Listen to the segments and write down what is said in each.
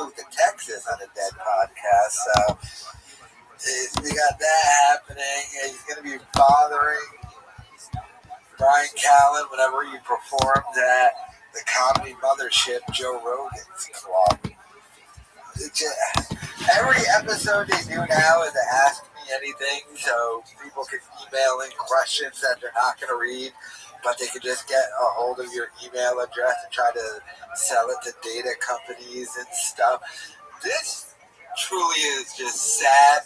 moved to Texas on a dead podcast, so we got that happening. He's going to be bothering Brian Callen whenever he performs at the comedy mothership Joe Rogan's club. Every episode they do now is to ask me anything, so people can email in questions that they're not going to read, but they can just get a hold of your email address and try to sell it to data companies and stuff. This truly is just sad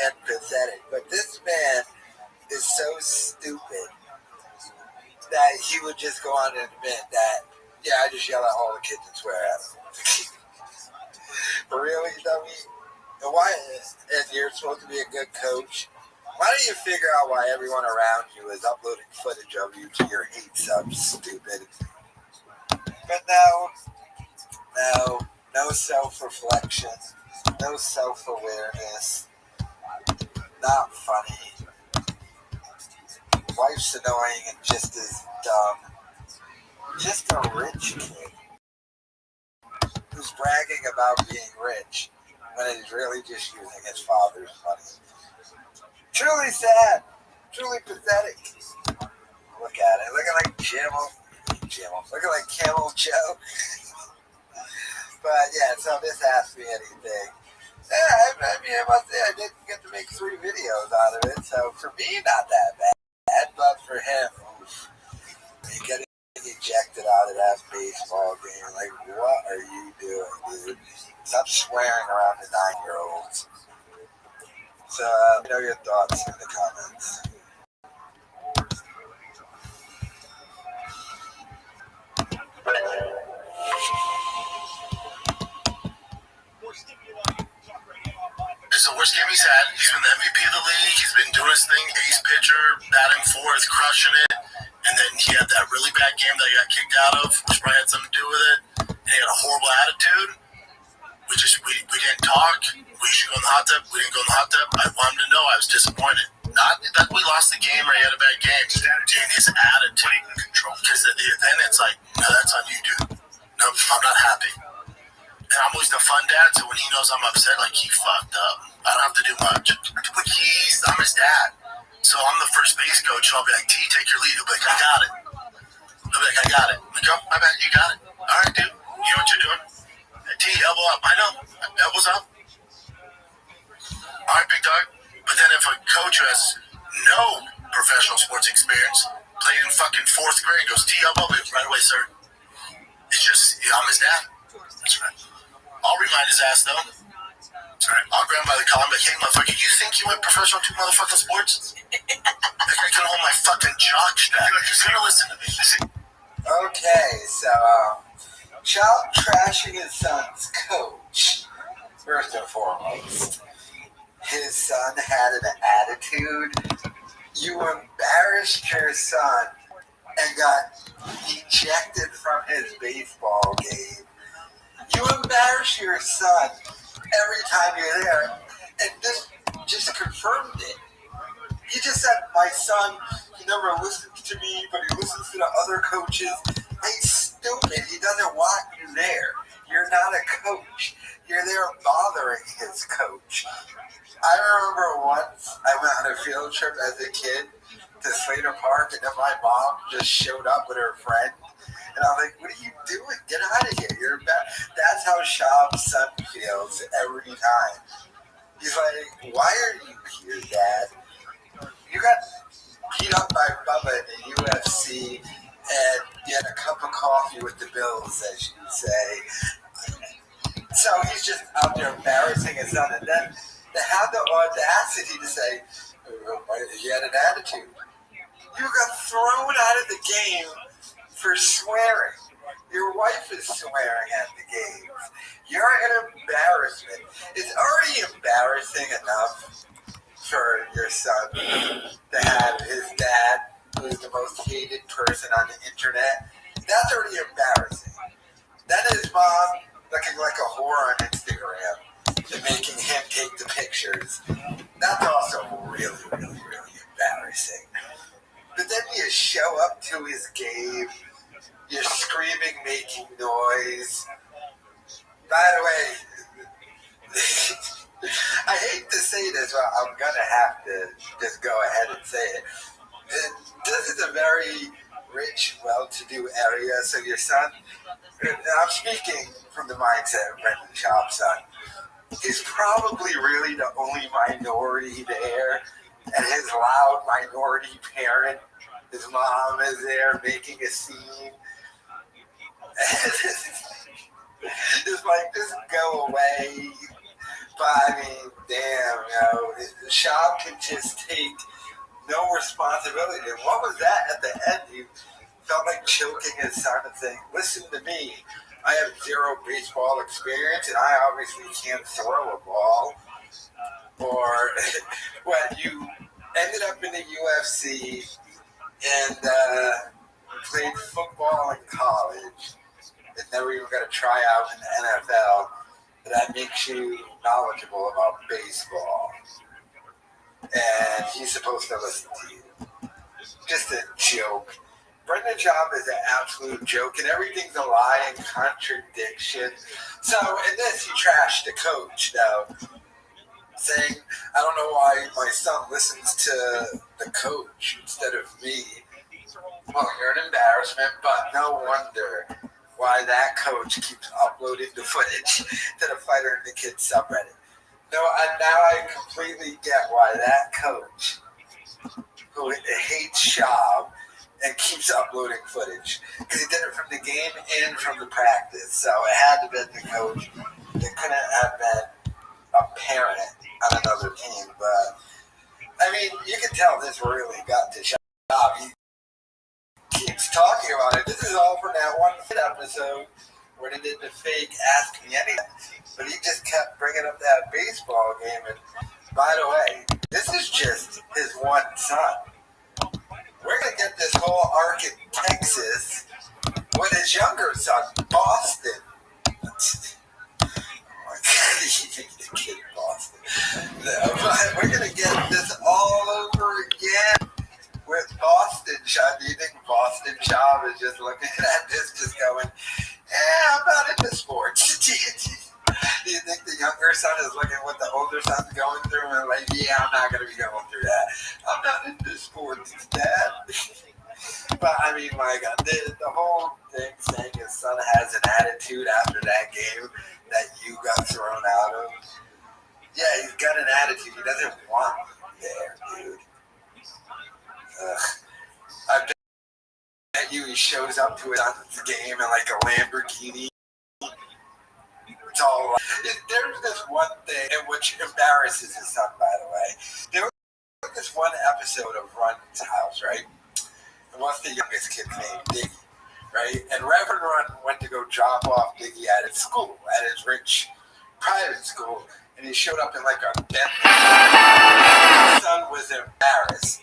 and pathetic, but this man is so stupid that he would just go on and admit that, yeah, I just yell at all the kids and swear at them. Really, dummy? And why? And you're supposed to be a good coach. Why don't you figure out why everyone around you is uploading footage of you to your hate subs, stupid? But no self-reflection, no self-awareness, not funny. Wife's annoying and just as dumb. Just a rich kid who's bragging about being rich when he's really just using his father's money. Truly sad. Truly pathetic. Look at it. Looking like Jimmel. Looking like Camel Joe. But yeah, so this Ask Me Anything. Yeah, I mean, I must say I did get to make 3 videos out of it, so for me, not that bad. But for him, oof, getting ejected out of that baseball game. Like, what are you doing, dude? Stop swearing around the 9-year-olds. So, let me know your thoughts in the comments. It's the worst game he's had. He's been the MVP of the league. He's been doing his thing. Ace pitcher, batting fourth, crushing it. And then he had that really bad game that he got kicked out of, which probably had something to do with it. And he had a horrible attitude. We didn't talk. We should go in the hot tub. We didn't go in the hot tub. I wanted to know. I was disappointed. Not that we lost the game or he had a bad game. And his attitude. Because then it's like, no, that's on you, dude. No, I'm not happy. And I'm always the fun dad, so when he knows I'm upset, like, he fucked up. I don't have to do much. But I'm his dad. So I'm the first base coach, so I'll be like, T, take your lead. He'll be like, I got it. He'll be like, I got it. I'm like, oh, my bad, you got it. All right, dude. You know what you're doing. T, elbow up. I know. Elbows up. All right, big dog. But then if a coach who has no professional sports experience, played in fucking 4th grade, goes, T, elbow up, right away, sir. It's just, I'm his dad. That's right. I'll remind his ass, though. That's right. I'll grab him by the collar and be like, hey, motherfucker, you think you went professional to motherfucking sports? Like, I can hold my fucking jock strap. You're gonna listen to me. Okay, so, child trashing his son's coach. First and foremost, his son had an attitude. You embarrassed your son and got ejected from his baseball game. You embarrass your son every time you're there, and this just confirmed it. He just said, my son, he never listens to me, but he listens to the other coaches. He's stupid. He doesn't want you there. You're not a coach. You're there bothering his coach. I remember once I went on a field trip as a kid to Slater Park, and then my mom just showed up with her friend. And I'm like, what are you doing? Get out of here. You're bad. That's how Shab's son feels every time. He's like, why are you here, Dad? You got beat up by Bubba in the UFC, and you had a cup of coffee with the Bills, as you say. So he's just out there embarrassing his son. And then to have the audacity to say, he had an attitude. You got thrown out of the game for swearing. Your wife is swearing at the games. You're an embarrassment. It's already embarrassing enough for your son to have his dad, who is the most hated person on the internet. That's already embarrassing. Then his mom looking like a whore on Instagram and making him take the pictures. That's also really, really, really embarrassing. But then you show up to his game, you're screaming, making noise. By the way, I hate to say this, but I'm gonna have to just go ahead and say it. This is a very rich, well-to-do area, so your son, and I'm speaking from the mindset of Brendan Schaub's son, he's probably really the only minority there, and his loud minority parent, his mom is there making a scene. Just like, just go away. But I mean, damn, Schaub can just take no responsibility. And what was that at the end? He felt like choking his son and saying, listen to me. I have zero baseball experience, and I obviously can't throw a ball. Or when you ended up in the UFC and played football in college and never even got to try out in the NFL, that makes you knowledgeable about baseball. And he's supposed to listen to you. Just a joke. Brendan Schaub is an absolute joke, and everything's a lie and contradiction. So in this, he trashed the coach, though, saying, I don't know why my son listens to the coach instead of me. Well, you're an embarrassment, but no wonder why that coach keeps uploading the footage to the Fighter and the Kid subreddit. No, now I completely get why that coach, who hates Schaub and keeps uploading footage, because he did it from the game and from the practice. So it had to have been the coach. It couldn't have been a parent on another team. But I mean, you can tell this really got to Schaub. He keeps talking about it. This is all from that one episode where they did the fake Ask Me Anything. But he just kept bringing up that baseball game. And by the way, this is just his one son. We're going to get this whole arc in Texas with his younger son, Boston. The kid Boston. But we're going to get this all over again with Boston Schaub. Do you think Boston Schaub is just looking at this, just going, I'm not into sports? Do you think the younger son is looking at what the older son's going through and like, yeah, I'm not going to be going through that. I'm not into sports, Dad. But I mean, my God, the whole thing saying his son has an attitude after that game that you got thrown out of. Yeah, he's got an attitude. He doesn't want you there, dude. I bet you he shows up to his son's game in like a Lamborghini. It's all right. There's this one thing which embarrasses his son, by the way. There was this one episode of Run's house, right? And what's the youngest kid's name? Diggy, right? And Reverend Run went to go drop off Diggy at his school, at his rich private school, and he showed up in like a Bentley. His son was embarrassed.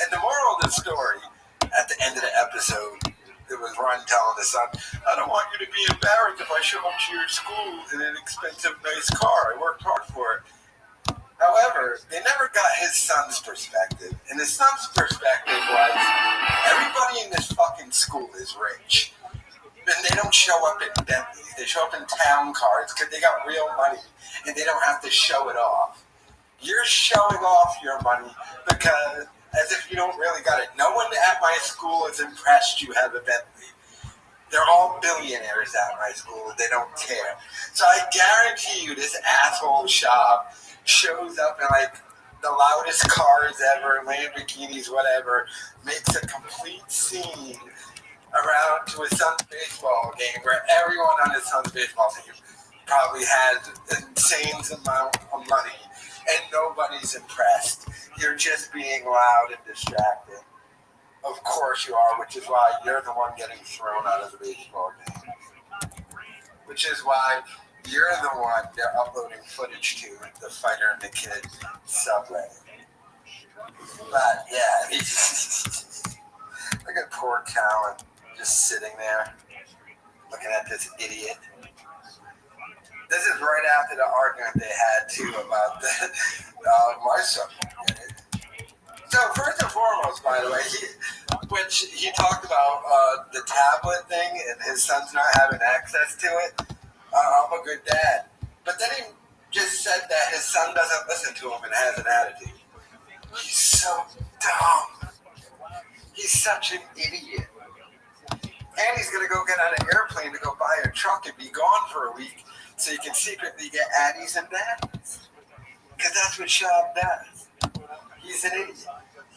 And the moral of the story, at the end of the episode, it was Ron telling his son, I don't want you to be embarrassed if I show up to your school in an expensive, nice car. I worked hard for it. However, they never got his son's perspective. And his son's perspective was, everybody in this fucking school is rich. And they don't show up in Bentleys. They show up in town cars because they got real money. And they don't have to show it off. You're showing off your money because as if you don't really got it. No one at my school is impressed you have a Bentley. They're all billionaires at my school. They don't care. So I guarantee you this asshole Schaub shows up in like the loudest cars ever, Lamborghinis, whatever, makes a complete scene around to his son's baseball game where everyone on his son's baseball team probably has an insane amount of money and nobody's impressed. You're just being loud and distracted. Of course you are, which is why you're the one getting thrown out of the baseball game. Which is why you're the one they're uploading footage to, the Fighter and the Kid subreddit. But yeah, look at poor Cowan just sitting there, looking at this idiot. This is right after the argument they had too about my son. So first and foremost, by the way, he talked about the tablet thing and his son's not having access to it. I'm a good dad. But then he just said that his son doesn't listen to him and has an attitude. He's so dumb. He's such an idiot. And he's going to go get on an airplane to go buy a truck and be gone for a week so he can secretly get addies and baddies. Because that's what Sean does. He's an idiot.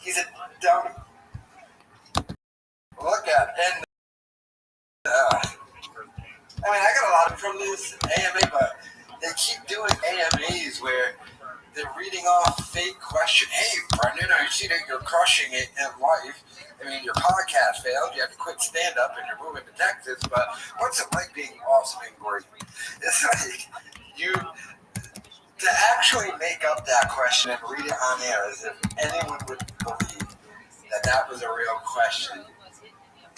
He's a dummy. Look at it. And, I got a lot from this AMA, but they keep doing AMAs where they're reading off fake question. Hey, Brendan, I see that you're crushing it in life. Your podcast failed. You had to quit stand-up and you're moving to Texas. But what's it like being awesome and great? It's like to actually make up that question and read it on air as if anyone would believe that was a real question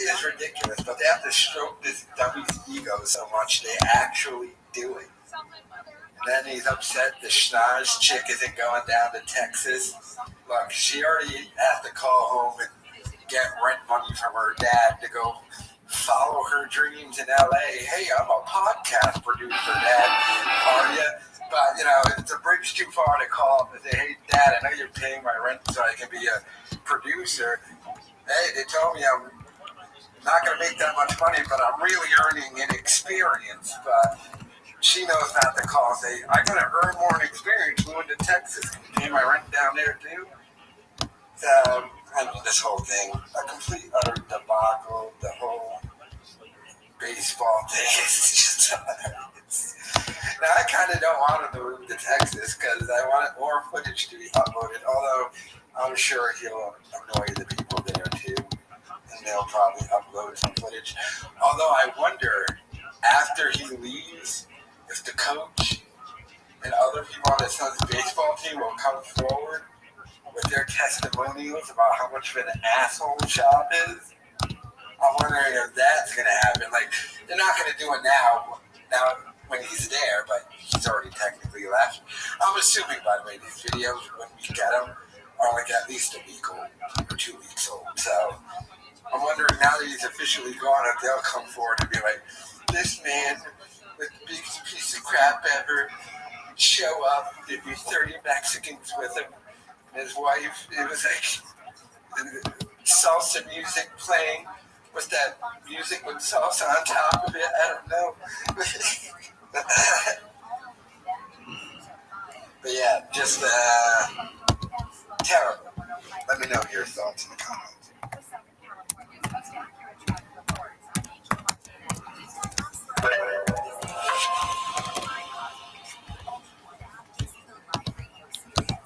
is ridiculous. But they have to stroke this dummy's ego so much they actually do it. Then he's upset the schnoz chick isn't going down to Texas. Look, she already has to call home and get rent money from her dad to go follow her dreams in LA. Hey, I'm a podcast producer, Dad. Are you? But, it's a bridge too far to call up and say, hey, Dad, I know you're paying my rent so I can be a producer. Hey, they told me I'm not going to make that much money, but I'm really earning in experience. But she knows not to call and say, I'm going to earn more in experience moving to Texas and pay my rent down there, too. So, this whole thing, a complete utter debacle. The whole baseball thing is just now I kind of don't want him to move to Texas because I want more footage to be uploaded, although I'm sure he'll annoy the people there too, and they'll probably upload some footage. Although I wonder, after he leaves, if the coach and other people on his son's baseball team will come forward with their testimonials about how much of an asshole Schaub is. I'm wondering if that's going to happen. Like, they're not going to do it now when he's there, but he's already technically left. I'm assuming, by the way, these videos, when we get them, are like at least a week old or 2 weeks old. So I'm wondering now that he's officially gone, if they'll come forward and be like, this man with the biggest piece of crap ever show up, there'd be 30 Mexicans with him. His wife, it was like salsa music playing. What's that music with salsa on top of it? I don't know. But yeah, just terrible. Let me know your thoughts in the comments.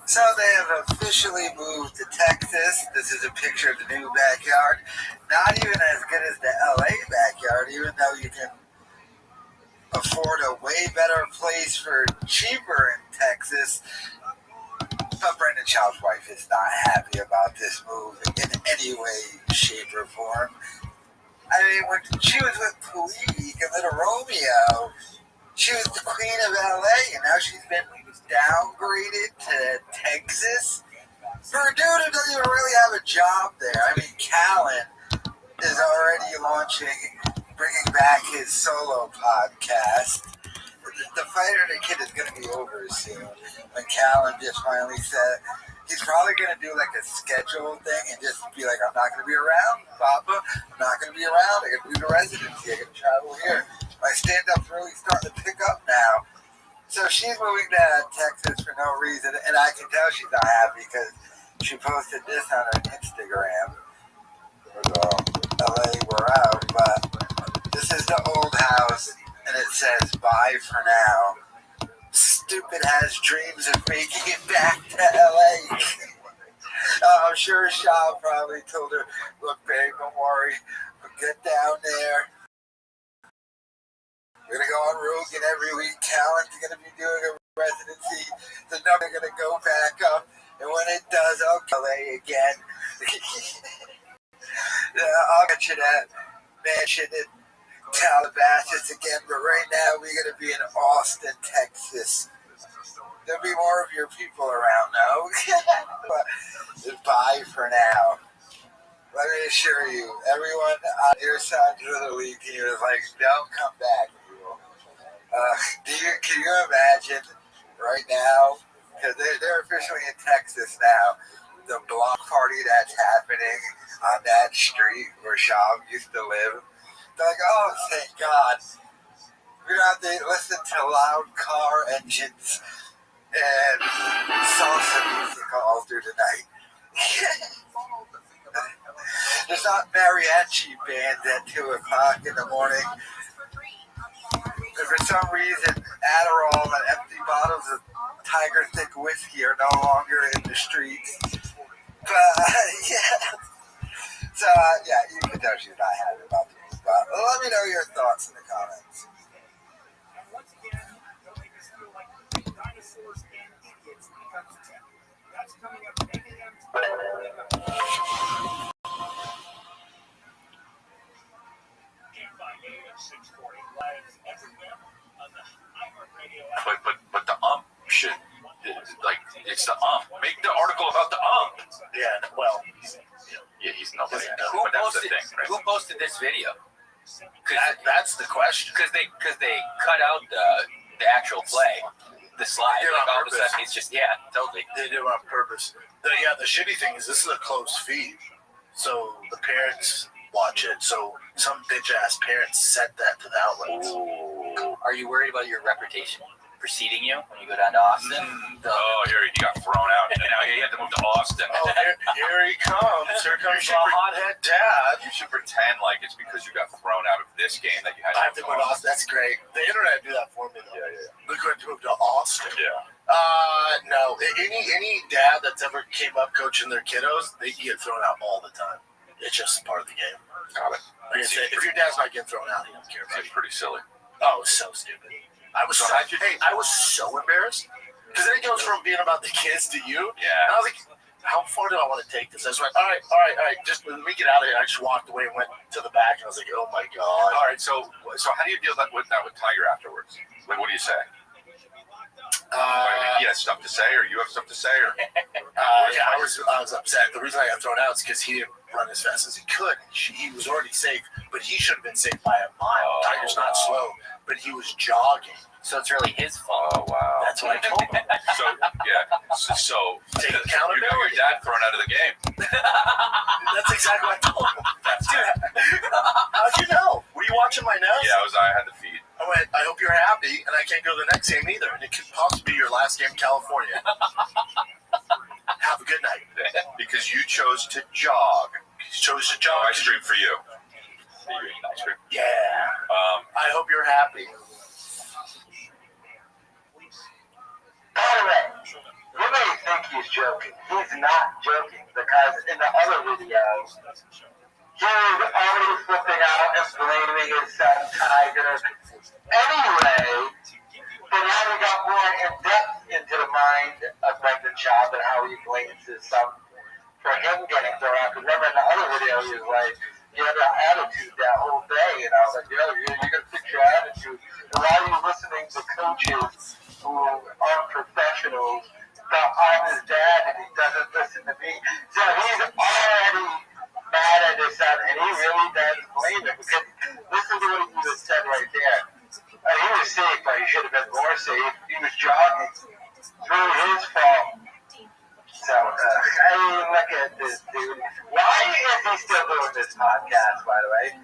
So they have officially moved to Texas. This is a picture of the new backyard. Not even as good as the LA backyard, even though you can afford a way better place for cheaper in Texas. But Brendan Schaub's wife is not happy about this move in any way, shape, or form. When she was with Puig and Little Romeo, she was the queen of LA, and now she's been downgraded to Texas for a dude who doesn't even really have a job there. Callan is already bringing back his solo podcast. The Fighter and the Kid is going to be over soon. When Callan just finally said he's probably going to do like a schedule thing and just be like, I'm not going to be around, Papa. I'm not going to be around. I got to do the residency. I got to travel here. My stand-up's really starting to pick up now. So she's moving to Texas for no reason, and I can tell she's not happy because she posted this on her Instagram. LA, we're out, but this is the old house, and it says, bye for now. Stupid has dreams of making it back to LA. I'm sure Schaub probably told her, look, babe, don't worry, we'll get down there. We're going to go on Rogan every week. Callan's going to be doing a residency. The number's going to go back up. And when it does, I'll LA again. I'll get you that mansion in Calabasas again. But right now, we're going to be in Austin, Texas. There'll be more of your people around now. But bye for now. Let me assure you, everyone on your side of the league team is like, don't come back. Can you imagine right now? Because they're officially in Texas now. The block party that's happening on that street where Sham used to live. They're like, oh, thank God. We don't have to listen to loud car engines and salsa music all through the night. There's not mariachi bands at 2 o'clock in the morning. And for some reason, Adderall and empty bottles of Tiger Thick whiskey are no longer in the streets. But, yeah. So, yeah, you can tell she's not happy about the move. But let me know your thoughts in the comments. But the should, like, it's the make the article about the Yeah, well, yeah, he's nobody. Who But that's the posted, thing, right? who posted this video? that's the question. Because they cut out the actual play, the slide. They did Like on all of a purpose. sudden, it's just totally. They do it on purpose. The shitty thing is this is a closed feed, so the parents watch it. So some bitch ass parents set that to the outlets. Ooh. Are you worried about your reputation preceding you when you go down to Austin? Oh, he got thrown out, and now he had to move to Austin. Oh, here he comes. Here comes the hothead dad. You should pretend like it's because you got thrown out of this game that you had I have to go to Austin. That's great. The internet do that for me, though. Yeah. They're going to move to Austin. Yeah. No. Any dad that's ever came up coaching their kiddos, they get thrown out all the time. It's just part of the game. Got it. Like I said, if your dad's not getting thrown out, he don't care about It's you. pretty silly. Oh, it was so stupid. I was so embarrassed. Because then it goes from being about the kids to you. Yeah. And I was like, how far do I want to take this? I was like, all right. Just let me get out of here. I just walked away and went to the back. And I was like, oh my God. All right, so how do you deal with Tiger afterwards? Like, what do you say? He has stuff to say, or you have stuff to say, or I was upset. The reason I got thrown out is because he didn't run as fast as he could. He was already safe, but he should have been safe by a mile. Tiger's not slow, but he was jogging. So it's really his fault. Oh wow. That's what I told him. So Take you accountability. got your dad thrown out of the game. That's exactly what I told him. How'd you know? Were you watching my notes? Yeah, I had the feed. I went, I hope you're happy, and I can't go to the next game either. And it could possibly be your last game in California. Have a good night. Because you chose to jog. You chose to jog. I stream for you. Nice stream. Yeah. I hope you're happy. By the way, you may think he's joking. He's not joking because in the other videos, he was already flipping out and blaming his son Tiger. Anyway, but now we got more in depth into the mind of Brendan Schaub and how he blames his son for him getting thrown out. Because remember in the other video, he was like, you had that attitude that whole day. And I was like, yo, you're going to fix your attitude. And why are you listening to coaches who are professionals that I'm his dad and he doesn't listen to me? So he's already mad at his son, and he really does blame him. Because listen to what he just said right there. He was safe, but he should have been more safe. He was jogging through his fault. So, I mean, look at this dude. Why is he still doing this podcast, by the way?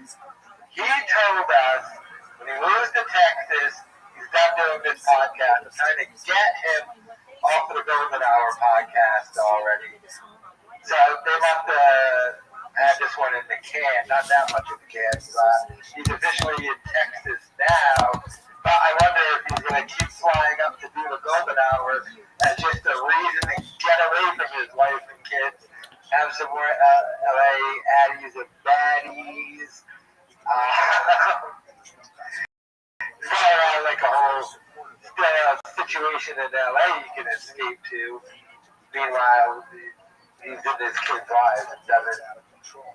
He told us when he moves to Texas, he's done doing this podcast. I'm trying to get him off of the Golden Hour podcast already. So they must have this one in the can, not that much in the can. He's officially in Texas now. But I wonder if he's going to keep flying up to do the Golden Hour as just a reason to get away from his wife and kids, have some more LA addies and baddies. It's not like a whole situation in LA you can escape to. Meanwhile, he's in his kid's lives and doesn't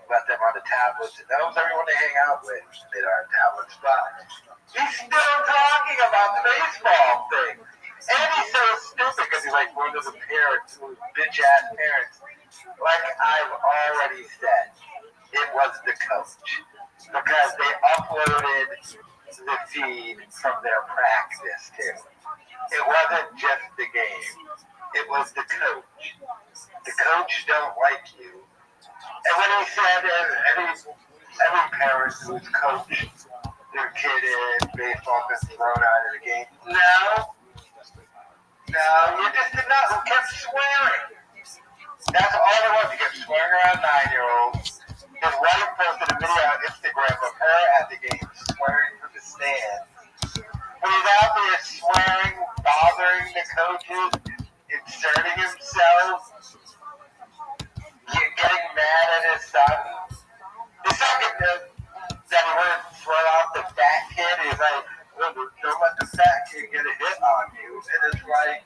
let them on the tablets. And knows everyone to hang out with. They don't have tablets, but he's still talking about the baseball thing. And he's so stupid because he's like one of the parents, bitch-ass parents. Like I've already said, it was the coach. Because they uploaded the feed from their practice too. It wasn't just the game. It was the coach. The coach don't like you. And when he said every parent who's coached their kid in baseball gets thrown out of the game. No, you just did not. Who kept swearing? That's all it was. He kept swearing around 9-year-olds. His wife posted a video on Instagram of her at the game swearing from the stand. When he's out there swearing, bothering the coaches, inserting himself, getting mad at his son. The second that he wouldn't throw out the fat kid, he's like, well, don't let the fat kid get a hit on you. And it's like,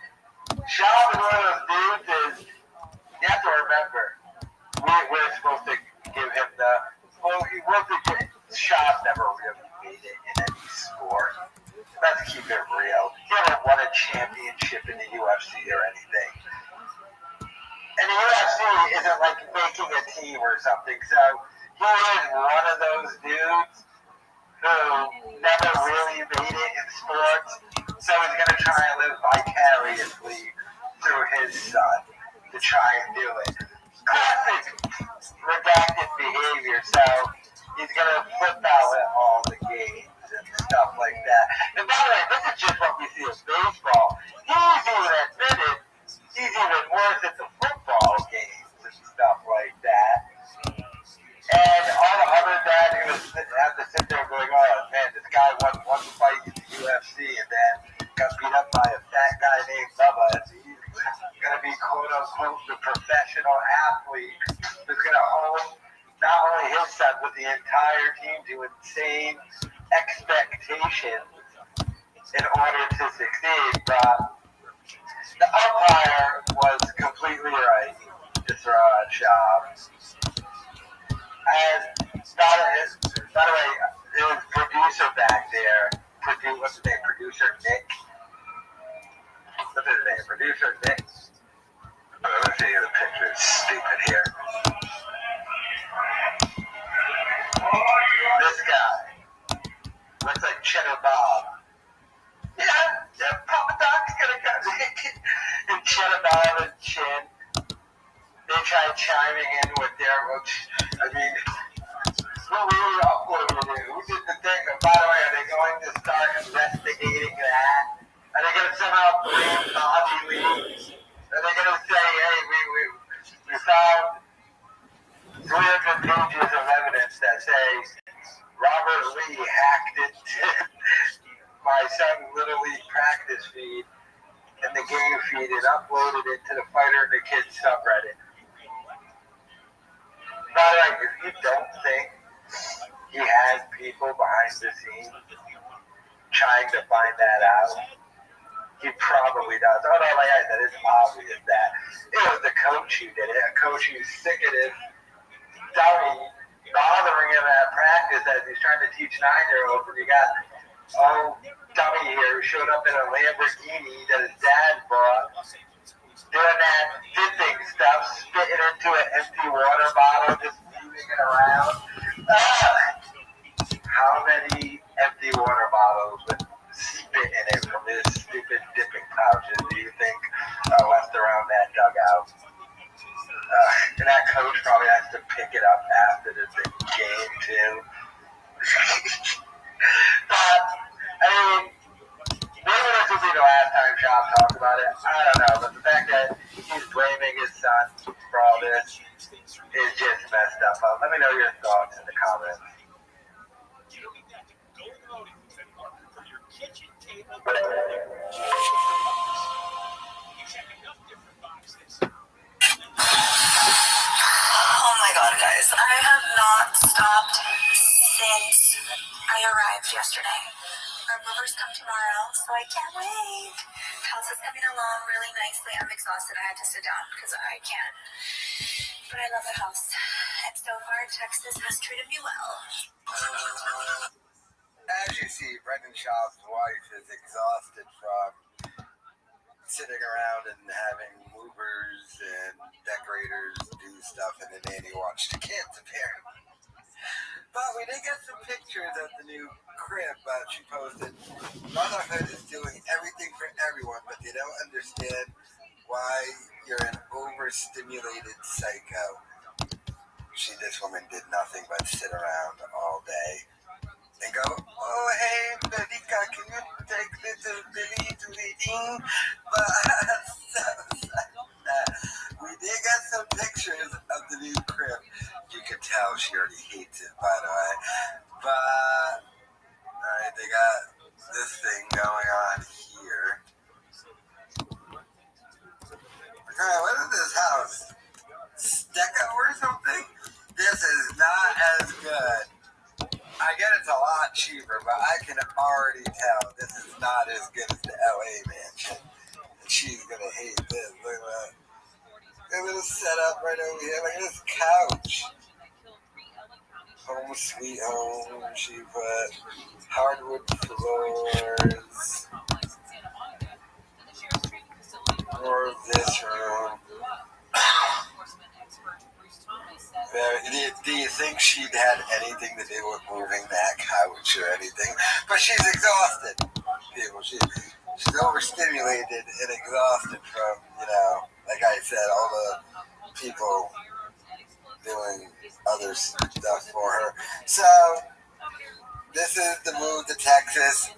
Sean is one of those dudes is, you have to remember, we're supposed to give him he wasn't, Sean never really made it in any sport. Let's keep it real. He never won a championship in the UFC or anything. And the UFC isn't like making a team or something, so he is one of those dudes who never really made it in sports, so he's going to try and live vicariously through his son to try and do it. Classic redacted behavior, so he's going to flip out at all the games and stuff like that. And by the way, this is just what we see in baseball. He's even admitted he's even worse at the football games and stuff like that. And all the other dad who have to sit there and go like, oh man, this guy won one fight in the UFC and then got beat up by a fat guy named Bubba. He's going to be quote unquote the professional athlete who's going to hold not only his son but the entire team to insane expectations in order to succeed. But the umpire was completely right to throw out Schaub. And by the way, there was producer back there. What's his name? Producer Nick. What's his name? Producer Nick. Let's see the picture. It's stupid here. This guy looks like Cheddar Bob. Yeah, Papa Doc's gonna come. And Cheddar Bob and Chin. They tried chiming in with their, I mean, what were we uploading it? Who did the thing? And by the way, are they going to start investigating that? Are they going to somehow blame Bobby Lee? Are they going to say, hey, we found 300 pages of evidence that say Robert Lee hacked into my son's Little League practice feed and the game feed and uploaded it to the Fighter and the Kids subreddit? By the way, if you don't think he has people behind the scenes trying to find that out, he probably does. Oh no, like I said, it's obvious that it was the coach who did it. A coach who's sick of this dummy bothering him at practice as he's trying to teach 9-year-olds. And you got dummy here who showed up in a Lamborghini that his dad bought, doing that dipping stuff, spitting into an empty water bottle, just moving it around. How many empty water bottles with spit in it from his stupid dipping pouches do you think are left around that dugout? And that coach probably has to pick it up after the game too. But, I mean, maybe this will be the last time Sean talks about it. I don't know, but the fact that he's blaming his son for all this is just messed up. Let me know your thoughts in the comments. Oh my god, guys. I have not stopped since I arrived yesterday. Our movers come tomorrow, so I can't wait. House is coming along really nicely. I'm exhausted. I had to sit down because I can't. But I love the house. And so far, Texas has treated me well. As you see, Brendan Schaub's wife is exhausted from sitting around and having movers and decorators do stuff and a nanny watch the kids, apparently. But we did get some pictures of the new crib. She posted, motherhood is doing everything for everyone, but they don't understand why you're an overstimulated psycho. This woman did nothing but sit around all day and go, oh, hey, Belika, can you take little Billy to the thing? But we did get some pictures of the new crib. You could tell she already hates it, by the way. But, alright, they got this thing going on here. Alright, what is this house? Stucco or something? This is not as good. I get it's a lot cheaper, but I can already tell this is not as good as the LA mansion. And she's gonna hate this. Look at that. Look at this setup right over here. Look at this couch. Home sweet home. She put hardwood floors. More of this room. Do you think she'd had anything to do with moving that couch or anything? But she's exhausted, people. She's overstimulated and exhausted from, like I said, all the people doing other stuff for her. So, this is the move to Texas.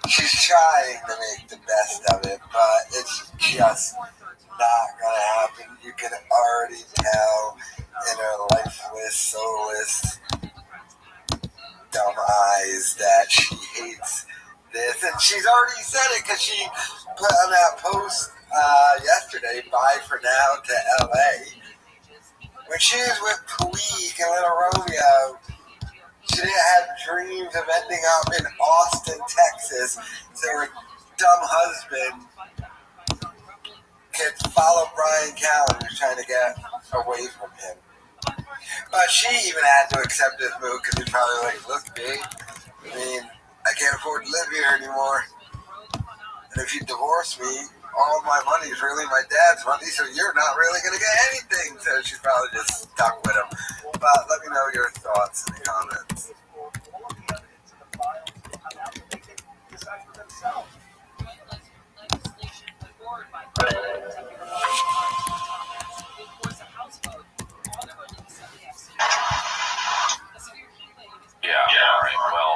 She's trying to make the best of it, but it's just not gonna happen. You can already tell in her lifeless, soulless, dumb eyes that she hates this. And she's already said it because she put on that post yesterday, bye for now to LA. When she was with Puig and Little Romeo, she didn't have dreams of ending up in Austin, Texas, so her dumb husband could follow Brian Callen, who's trying to get away from him. But she even had to accept this move because he's probably like, look, babe, I can't afford to live here anymore. And if you divorce me, all my money is really my dad's money, so you're not really going to get anything. So she's probably just stuck with him. But let me know your thoughts in the comments. Yeah. All right. Well,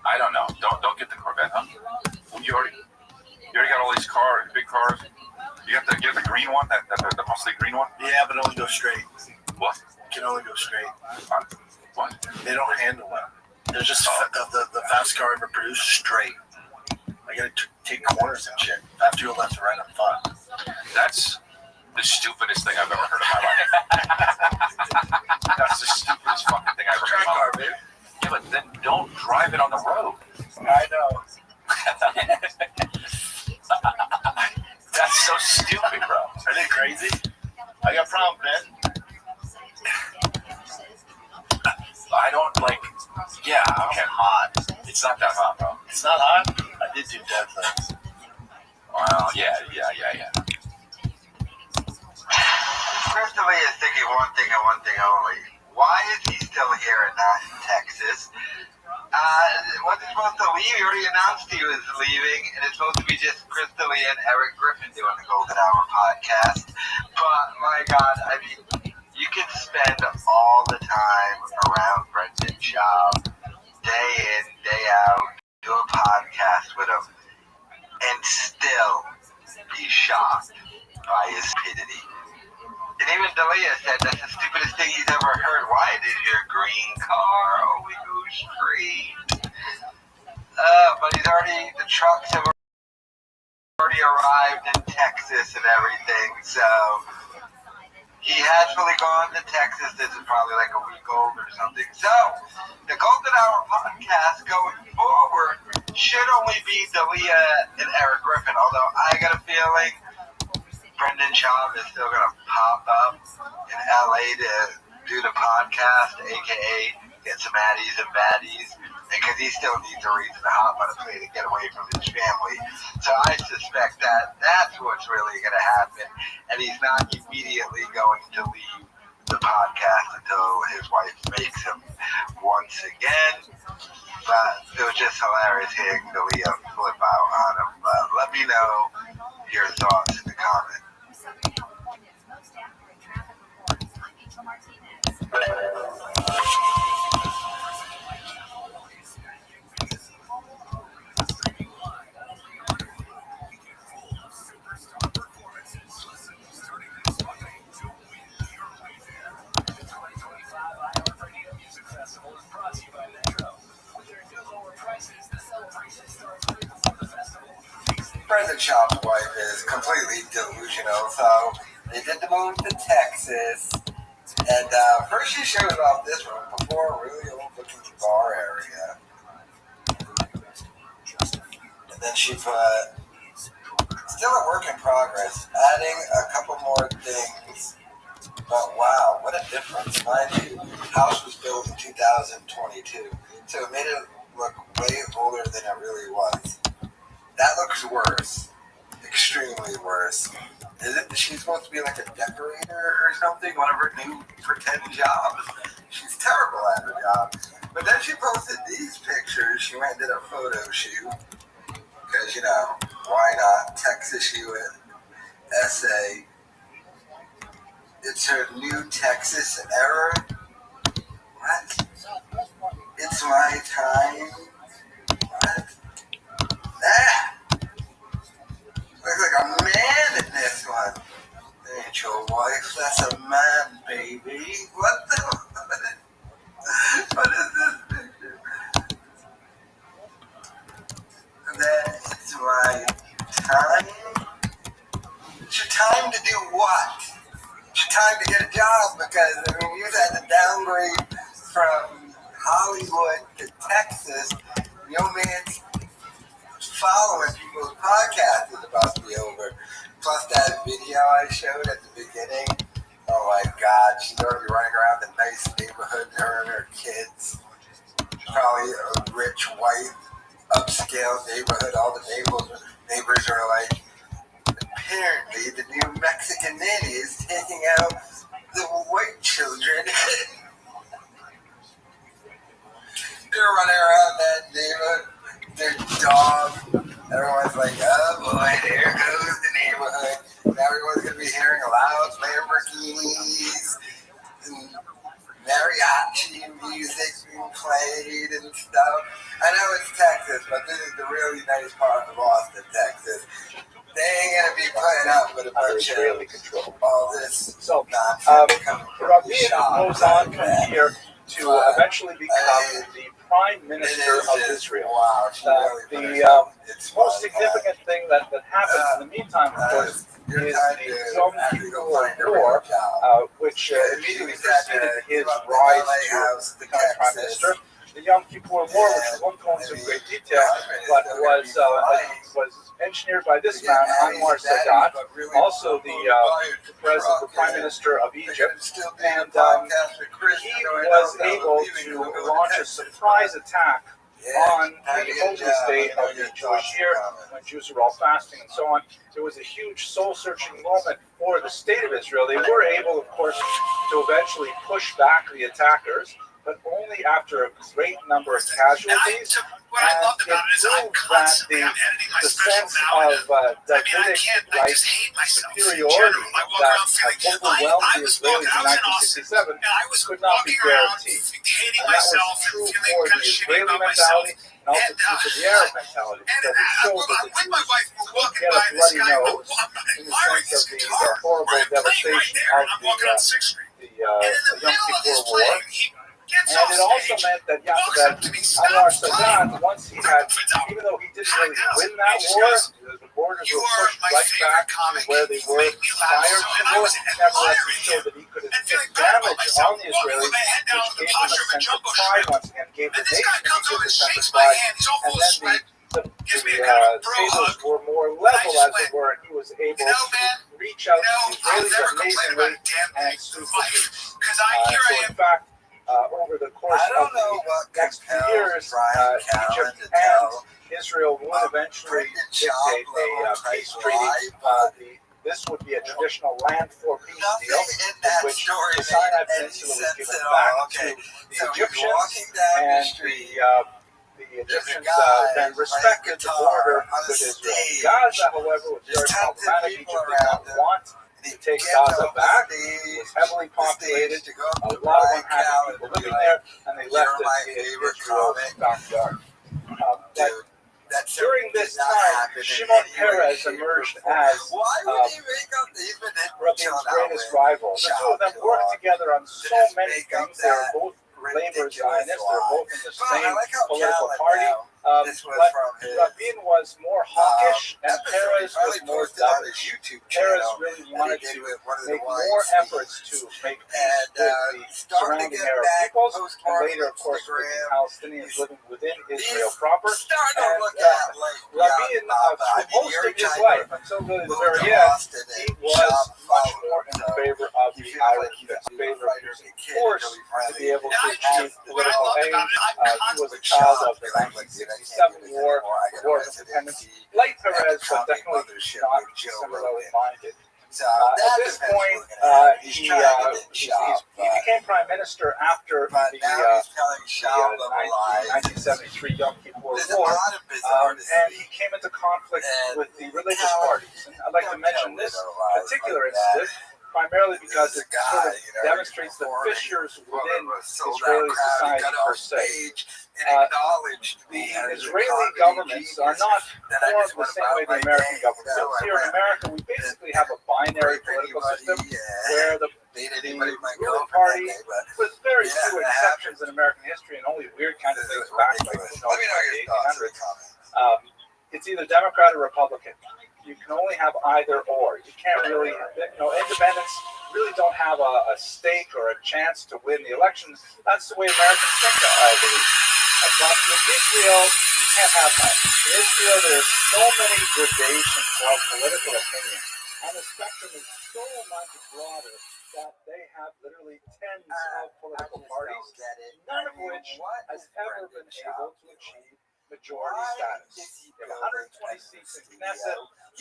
I don't know. Don't get the Corvette, huh? You already got all these big cars. You have to get the green one, the mostly green one. Yeah, but only go straight. What? You can only go straight. What? They don't handle it. They're just the fastest car ever produced straight. I gotta take corners and shit. I have to go left and right. I'm fun. That's the stupidest thing I've ever heard in my life. That's the stupidest fucking thing I've ever heard. Car, baby. Yeah, but then don't drive it on the road. I know. That's so stupid, bro. Are they crazy? I got a problem, man. I don't like. Yeah, okay. Hot. It's not that hot, bro. It's not hot. I did do deadlifts. Well, yeah. Crystal Lee is thinking one thing and one thing only. Why is he still here and not in Texas? Was he supposed to leave? He already announced he was leaving, and it's supposed to be just Crystal Lee and Eric Griffin doing the Golden Hour podcast. But, my God, you can spend all the time around Brendan Schaub, day in, day out, do a podcast with him, and still be shocked by his stupidity. And even D'Elia said that's the stupidest thing he's ever heard. Why did your green car only go straight? But the trucks have already arrived in Texas and everything, so he has really gone to Texas. This is probably like a week old or something. So, the Golden Hour podcast going forward should only be D'Elia and Eric Griffin, although I got a feeling Brendan Schaub is still going to pop up in LA to do the podcast, aka get some addies and baddies, because he still needs a reason to hop on a plane to get away from his family. So I suspect that that's what's really going to happen, and he's not immediately going to leave the podcast until his wife makes him once again. But it was just hilarious hearing the Leah flip out on him. But let me know your thoughts in the comments. President Trump's wife is completely delusional, so they did the move to Texas, and first she showed off this room before a really old-looking bar area, and then she put, still a work in progress, adding a couple more things, but wow, what a difference. Mind you, the house was built in 2022, so it made it look way older than it really was. That looks worse. Extremely worse. Isn't she supposed to be like a decorator or something? One of her new pretend jobs. She's terrible at her job. But then she posted these pictures. She went and did a photo shoot. Because, you know, why not? Texas USA. It's her new Texas era. What? It's my time. What? Ah! Looks like a man in this one. Ain't your wife, that's a man, baby. What is this picture? And then it's my time. It's your time to do what? It's your time to get a job because, I mean, you had to downgrade from Hollywood to Texas. Your man's following people's podcast is about to be over. Plus that video I showed at the beginning. Oh my God, she's already running around the nice neighborhood, her and her kids. Probably a rich, white, upscale neighborhood. All the neighbors are like, apparently the new Mexican nanny is taking out the white children. They're running around that neighborhood. Their dog. Everyone's like, oh boy, there goes the neighborhood. Now everyone's going to be hearing loud Lamborghinis and mariachi music being played and stuff. I know it's Texas, but this is the really nice part of Austin, Texas. They ain't going to be putting up with a bunch of all this nonsense coming from the shop. Goes on from here to eventually become the Prime Minister of Israel. Wow, the most significant thing that happens in the meantime, of course, is the Yom Kippur War, which immediately preceded his rise to become Prime Minister. The Yom Kippur War, which we won't go into great detail, but was engineered by this man, Anwar Sadat, also the president, the Prime Minister of Egypt, and he was able to launch a surprise attack on the holiest day of the Jewish year, when Jews are all fasting and so on. It was a huge soul-searching moment for the state of Israel. They were able, of course, to eventually push back the attackers, but only after a great number of casualties. What I loved about it is I'm constantly editing my special now. Davidic superiority that overwhelmed the Israelis in 1967 could not be guaranteed. And that was true for the Israeli mentality and also true for the Arab mentality. Because it showed that the Jews get a bloody nose in the sense of the horrible devastation of the Yom Kippur War. And it also meant that Anwar Sadat, once he had, even though he didn't really win that war, the borders were pushed right back to where they were prior to the war, nevertheless he showed that he could inflict damage on the Israelis, which gave them a sense of pride once again, gave the nation a sense of pride, and then the tables were more level as it were, and he was able to reach out to the Israelis amazingly and sue for peace. So in fact, over the course of the next few years, Egypt and Israel would eventually dictate a peace treaty. this would be a traditional land for peace Nothing deal, in that in which story the Sinai made any Peninsula was sense given at back all. to Okay, the so he's Egyptians, walking down the and street. the Egyptians then respected the border on a with Israel. stage. Gaza, however, was There's very tons of problematic. people Egypt did around not him. want And he to take gets Gaza off the back. stage, It was heavily populated. to go up A to lot of Brian unhappy Callen people and be living like, there, and they left "You're my it in favorite Israel's comic." backyard. But Dude, that during did this not time, happen in Shimon any way, Peres shape, or emerged form. as Why would he make up the even Rabin's greatest rival. The two of them worked together on so many things. They were both labor Zionists. They were both in the same political party. This was But from his Rabin was more hawkish, and episode. Peres He probably was more posted on dovish. his YouTube Peres channel really that wanted he did to with one of the make more Weinsteins. efforts to make peace And with the starting to surrounding get Arab back peoples, and postmodern later, of course, with the Instagram. Palestinians living within Israel He's proper. starting to And, look at like Rabin, through most of his life, until really the very end, he was much more in favor of the Irish, in favor of using force to be able to achieve political aim. He was a child of the 1967 war, the War of Independence, like Perez, but definitely not similarly minded. At this point, he became prime minister after the 1973 Yom Kippur War, and he came into conflict with the religious parties. And I'd like to mention this particular incident, primarily because it sort of demonstrates the fissures within Israeli society per se. The Israeli governments are not formed the same way the American government is. Here in America, we basically have a binary political system where the ruling party, with very few exceptions in American history and only weird kind of things back like the 1800s, it's either Democrat or Republican. You can only have either or. You can't really, independents really don't have a stake or a chance to win the elections. That's the way Americans think, I believe. But in Israel, you can't have that. In Israel, there's so many gradations of political opinion, and the spectrum is so much broader that they have literally tens of political parties, none of which has ever been able to achieve majority status. You have 120 seats in Knesset.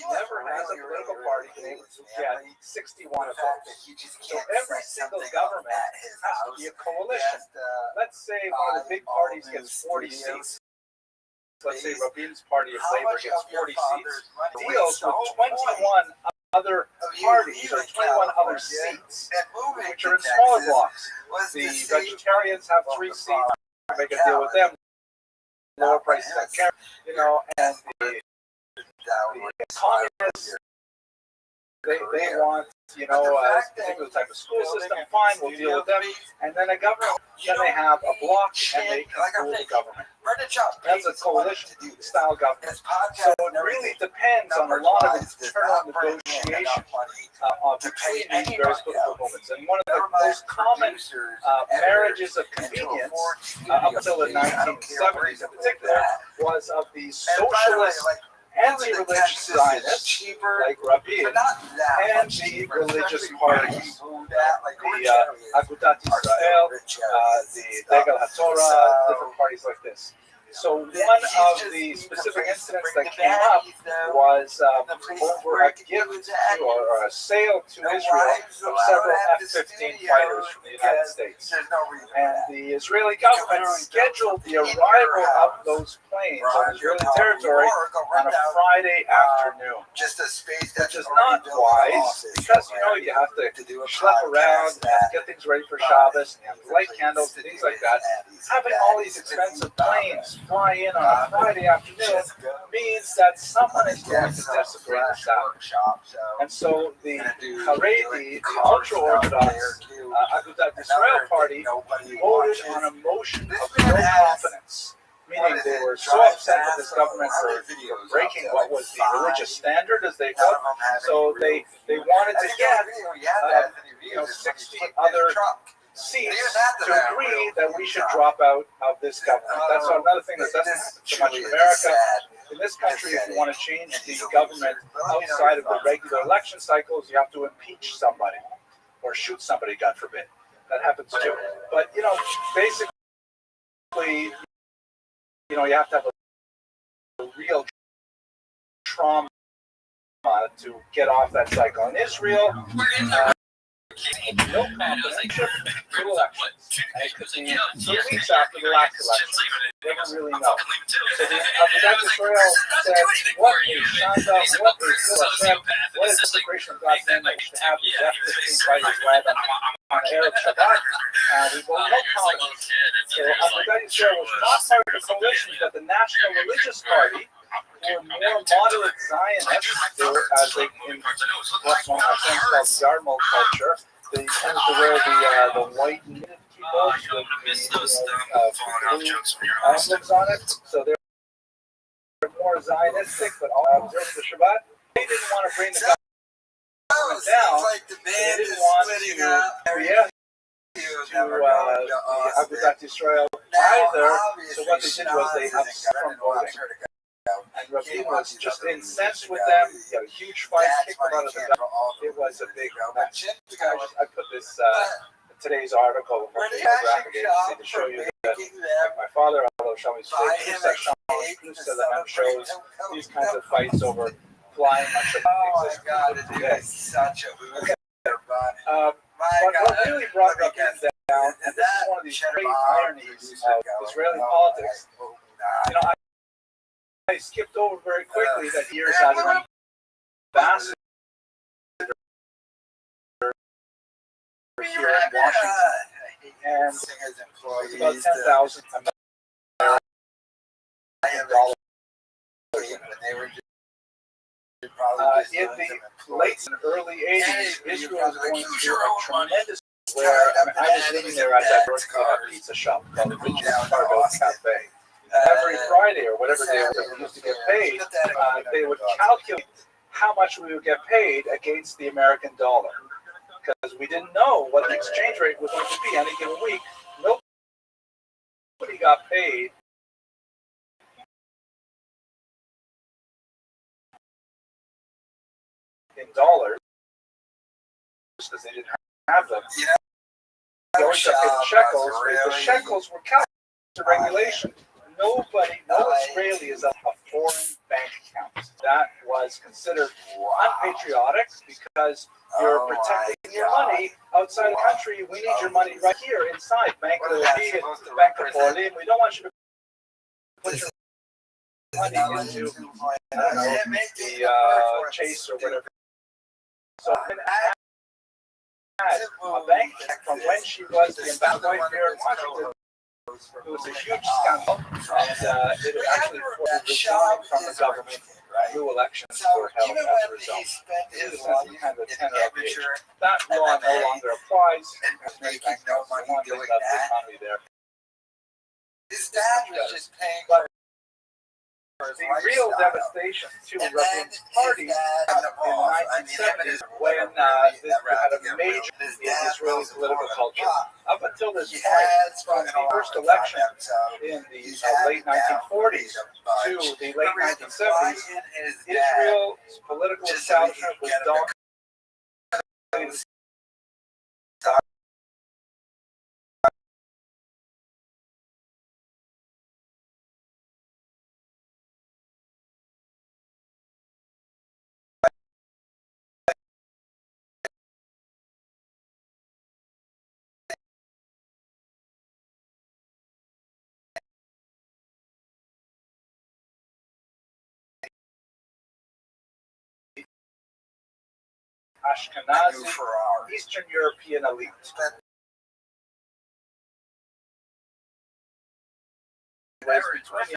Never has a political party been able to get 61 of those. So every single government has to be a coalition. Let's say one of the big parties gets 40 seats. Let's say Rabin's party of labor gets 40 seats. Deals with 21 other parties or 21 other seats, which are in smaller blocks. The vegetarians have 3 seats. Make a deal with them. Lower prices on carrots, and the communists, they want, a particular type of school system, fine, we'll deal with them. And then a government, then they have a bloc, and they can rule the government. That's a coalition-style government. So it really depends on a lot of internal negotiation between these various political movements. And one of the most common marriages of convenience, up until the 1970s in particular, was of the socialist anti-religious Zionists, like Rabin, and the religious parties, the Agudat Israel, the Degel HaTorah, different parties like this. So one of the specific incidents that came up was over a gift or a sale to Israel of several F-15 fighters from the United States. And the Israeli government scheduled the arrival of those planes on Israeli territory on a Friday afternoon, which is not wise because, you have to schlep around and get things ready for Shabbos, and you have to light candles and things like that. Having all these expensive planes fly in on a Friday afternoon means that someone is going to desecrate the Sabbath. And so the Haredi, the ultra-Orthodox Agudat Israel party, voted on a motion of no confidence, meaning they were so upset with this government for breaking what was the religious standard, as they felt. So they wanted to get 60 other seats to agree that we should drop out of this government. That's another thing that doesn't happen so much in America. In this country, if you want to change the government outside of the regular election cycles, you have to impeach somebody or shoot somebody, God forbid. That happens too. But, basically, you have to have a real trauma to get off that cycle. In Israel, no competition, two elections. It could be 2 weeks after the last election. They don't really know. So the Agudat Yisrael said, what a shanda, what a Hashem, what a desecration of God's name to have the F-15 fighters land on Arab Shabbat. We vote no colonies. So Agudat Yisrael was not part of the coalition, but the National Religious Party, who were more moderate Zionists, they were, as they in what's one of my friends called Yarmul culture, they tend to wear the white knitted kibbutz with the blue emblems on it. So they're more Zionistic, but all observing the Shabbat. They didn't want to bring the government down. Like the They band didn't is want splitting to up. react to the Agudat Yisrael either. So what they did was they upset from voting. And Rabbi was just incensed with them. He had a huge fight, kicked them out of the government. It was a big mess. I put this today's article from the graphic agency to show you that, like my father, although Shami shows these kinds of fights over flying on Shabbat. Oh my God, it is such a movie. But what really brought Rabbi down, and this is one of these great ironies of Israeli politics, you know, I skipped over very quickly that years as an ambassador here in Washington, and it's about 10,000 dollars. In the late and early 80s, Israel was going through a tremendous where I was living there as I worked at a pizza shop called the Regional Cargo Cafe. Every Friday or whatever day we used to get paid, they would calculate how much we would get paid against the American dollar. Because we didn't know what the exchange rate was going to be any given week. Nobody got paid in dollars because they didn't have them. They always got paid in shekels. The shekels were calculated to regulation. Nobody, no Israeli is a foreign bank account. That was considered unpatriotic because you're protecting your money outside the country. We need your money right here inside Bank of Leumi and Bank of Orly. We don't want you to put your money into the Chase or whatever. So a bank from when she was the ambassador here in Washington. It was a huge scandal, and it actually resigned from the government. New elections were held as a result. This is kind of the tenor of the age. That law no longer applies, and many banks don't want to build up the economy there. His dad was just paying for the real devastation to Rabin's party in the 1970s when they had a major in Israeli political culture. Up until this point, from the first election in the late 1940s to the late 1970s, Israel's political establishment was dominated. Ashkenazi, Eastern European elite. Between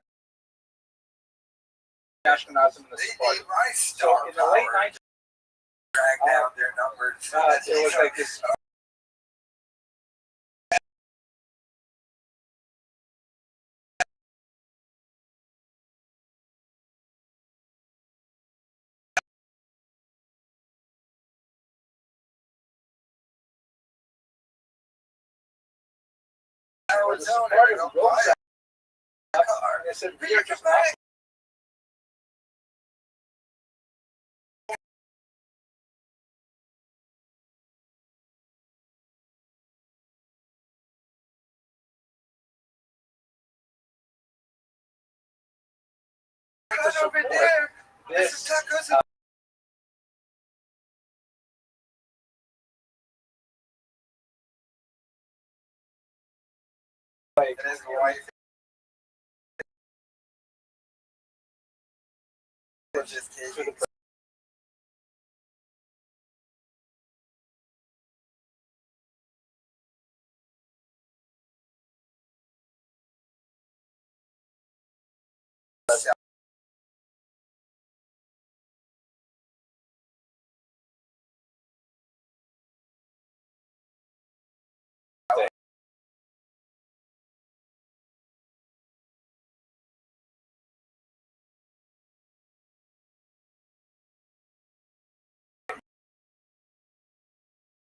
Ashkenazim and the Sephardim. So in the late 19th, there was like this. Arizona, they said, we are just not. Over there. This wife and his wife is just taking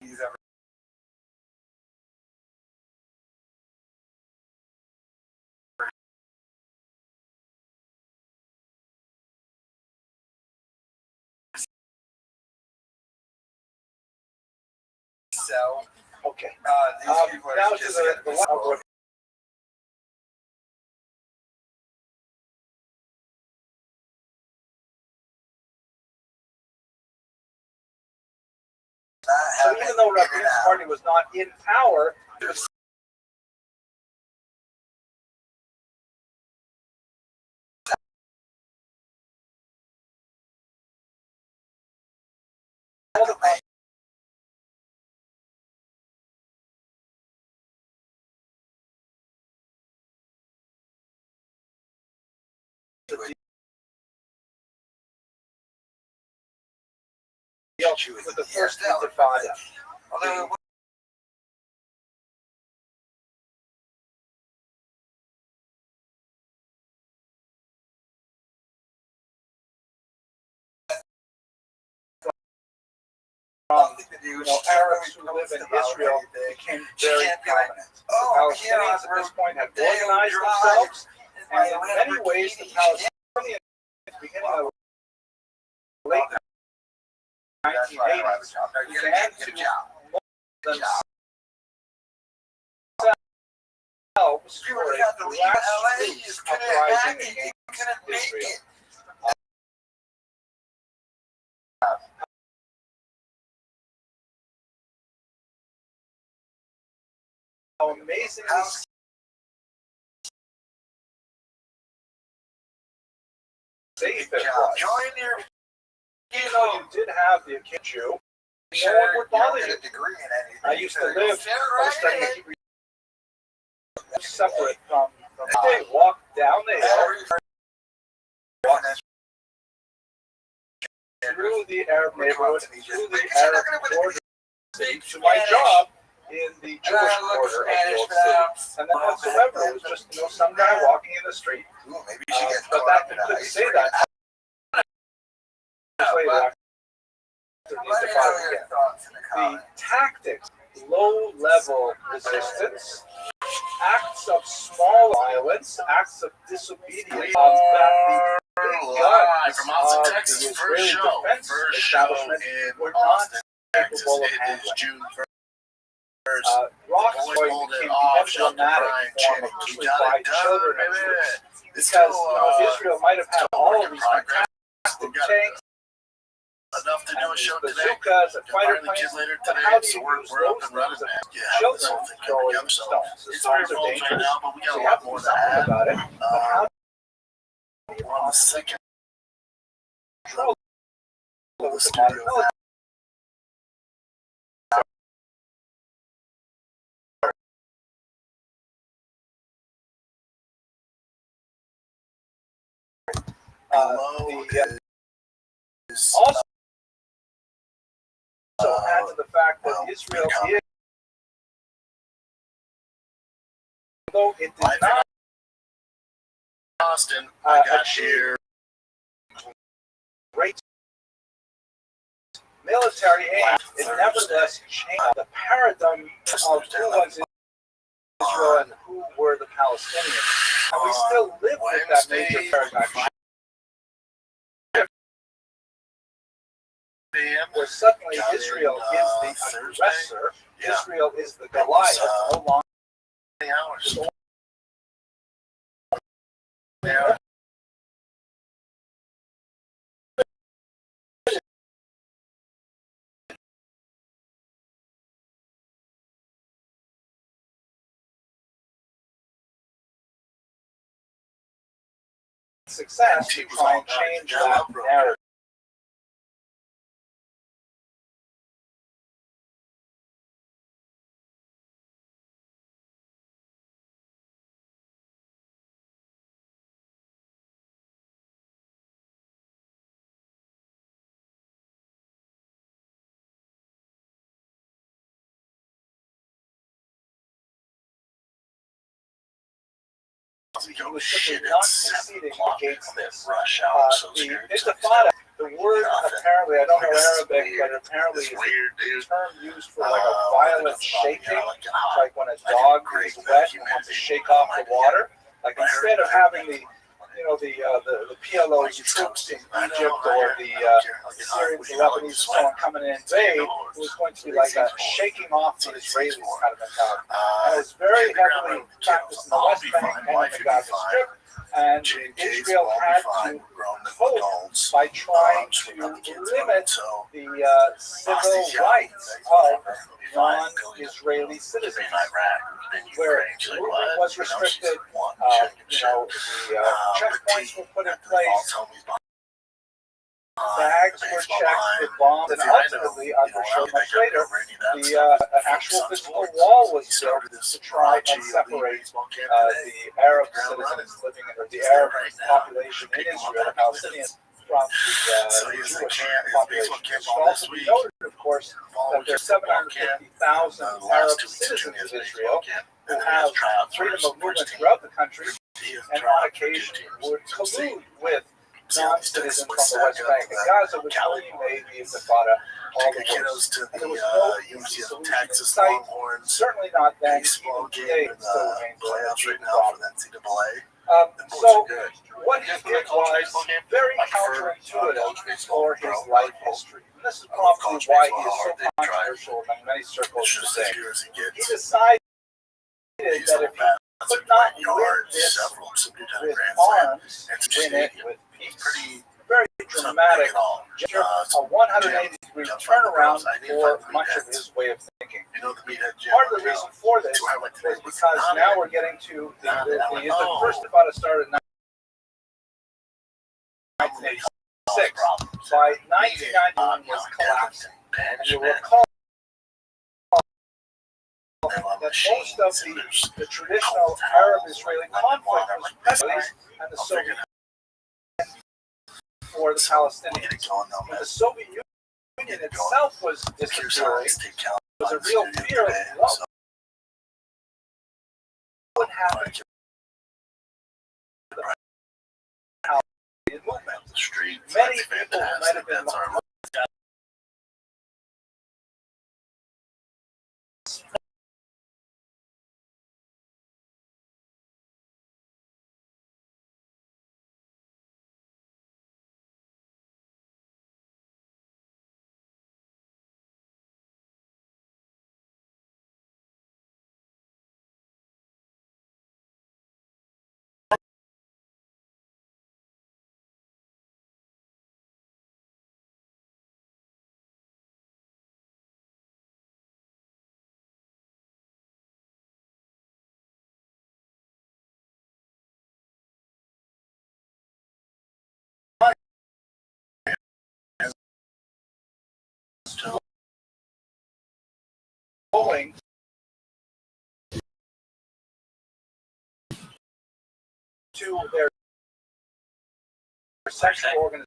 he's ever so. Okay. These people are Now to just the gonna level. So even though Rabbi Rothschild's party was not in power, it was all the with the first Intifada. Although Arabs who live in Israel became very prominent. The Palestinians at this point had organized themselves, and in many ways the Palestinians, beginning of the late 1980s, began to themselves for a grassroots uprising against Israel. How amazingly safe it was. You did have the Jew. No one would bother you. I used to live, I was studying Hebrew, separate from they walk down the hill, through the Arab neighborhood, through the Arab border, to my job in the Jewish quarter of the old city. And then whatsoever, it was just some guy walking in the street. But that you couldn't say that. Later, the tactics, low-level resistance, acts of small violence, acts of disobedience, that the big guns from Austin, of Texas, the Israeli defense establishment were not capable of handling. June 1st. Rothschild became the emblematic form of crucified children of Jews. Because Israel might have had all of these fantastic tanks, enough to do a show today. bazookas, and fighter planes, Later but today, how do so you we're use up those and running, things man. if Yeah, children this whole thing throwing together. So stones? The it's stones very are right dangerous, now, but we got so a you have lot to do more to something add. about it. But how do you We're on the second control of the the studio. Also add to the fact that Israel is, although it did not Austin, I got here. great military aid, it nevertheless changed the paradigm of who was Israel and who were the Palestinians. And we still live with that major paradigm shift, where suddenly Israel is the aggressor, Israel is the Goliath, no longer Hours. Yeah. success to try and change that narrative. He was simply not succeeding against this. The Intifada, the word apparently, I don't know Arabic, but apparently is a term used for like a violent shaking, like when a dog is wet and wants to shake off the water. Like instead of having the PLO's troops in Egypt or the Syrians, the Lebanese, and so on coming in and invade, it was going to be like a shaking off the Israelis kind of mentality. And it was very heavily practiced in the West Bank and in the Gaza Strip. And Israel had to cope by trying to limit the civil rights of non-Israeli citizens, where it was restricted. The checkpoints were put in place. Bags were checked with bombs, and ultimately, I'm going to show much later, the actual physical wall was built to try and separate the Arab citizens living in, or the Arab population in Israel, the Palestinians, from the Jewish population. It should also be noted, of course, that there are 750,000 Arab citizens of Israel who have freedom of movement throughout the country, and on occasion would collude with non-citizens from the West Bank and Gaza, which only made the Intifada all the worse. And there was no easy solution in sight, certainly not then, even today, it still remains a big problem. So what he did was very counterintuitive for his life history. And this is probably why he is so controversial among many circles today. He decided that if he could not win this with arms, win it with peace. Very dramatic gesture, a 180-degree turnaround for much of his way of thinking. Part of the reason for this is because now we're getting to the first Intifada started in 1986. By 1991 was collapsing. And you'll recall that most of the traditional Arab-Israeli conflict was Israelis and the Soviet for the Palestinians. When the Soviet Union itself was disappearing, there was a real fear of what would happen to the Palestinian movement. Many people might have been going to their sexual organization.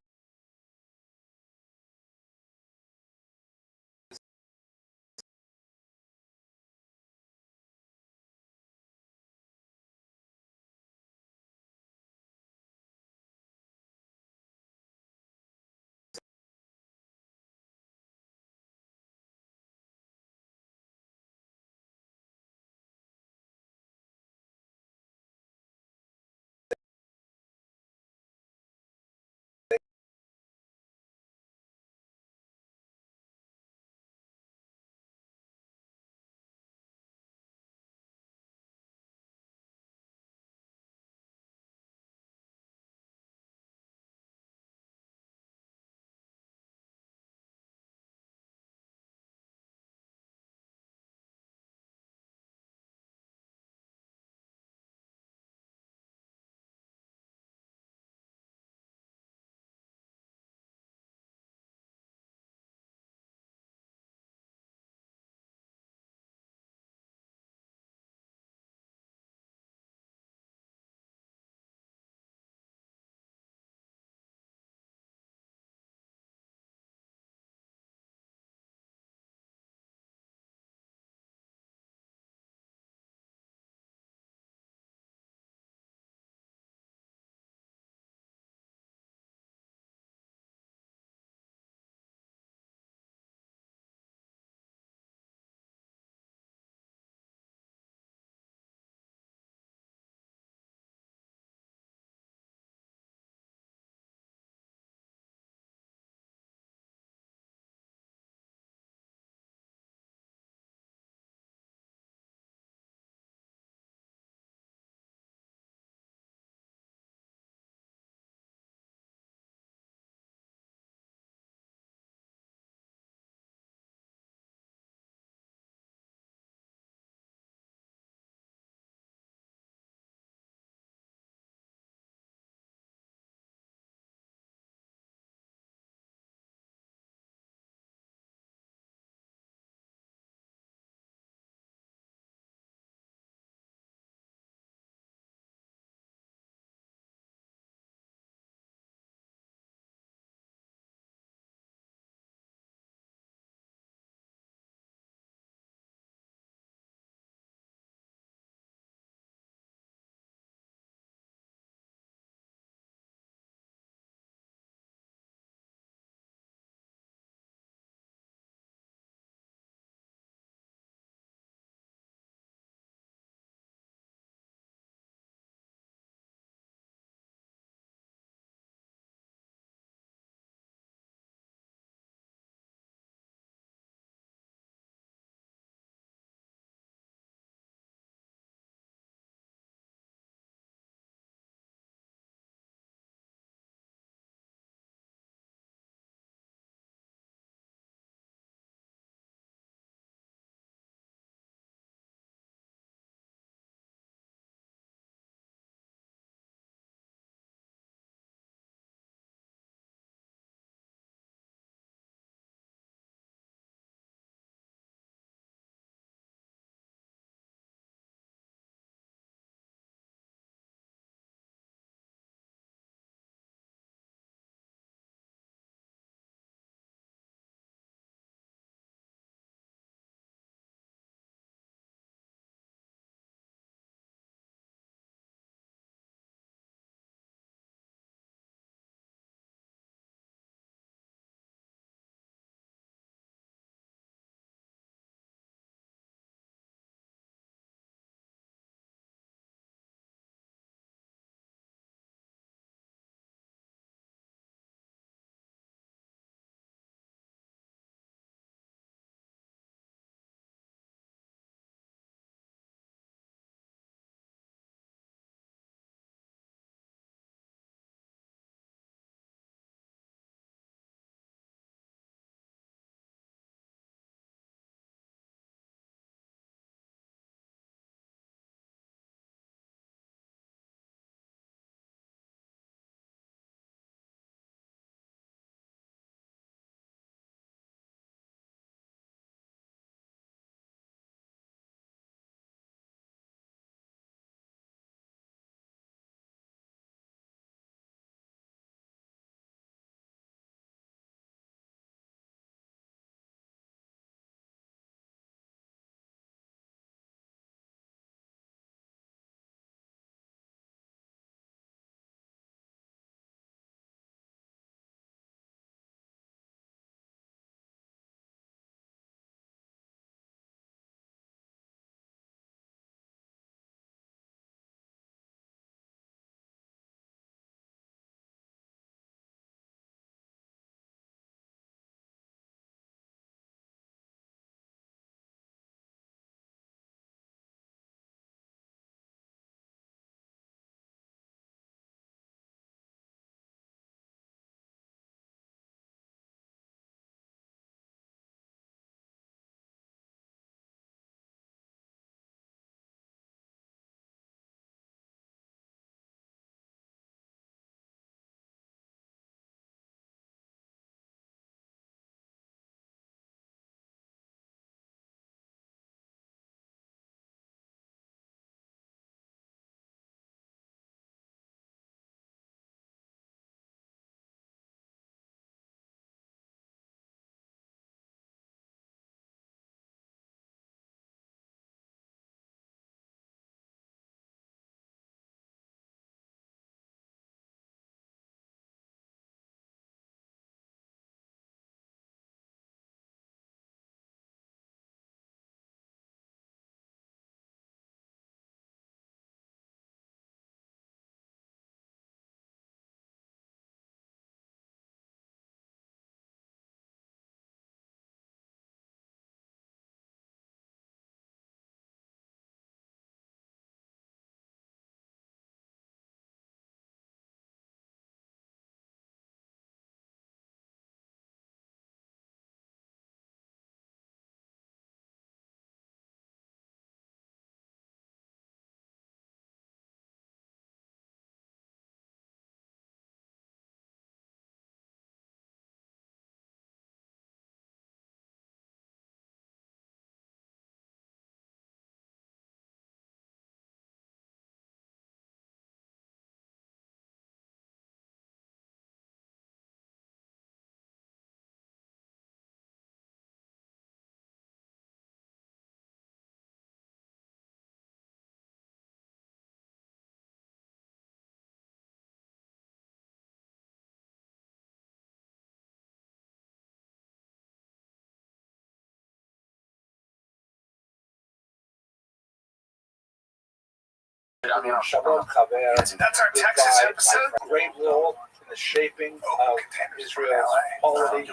Shalom Chaver. That's our Texas episode. Great role in the shaping of Israel's polity.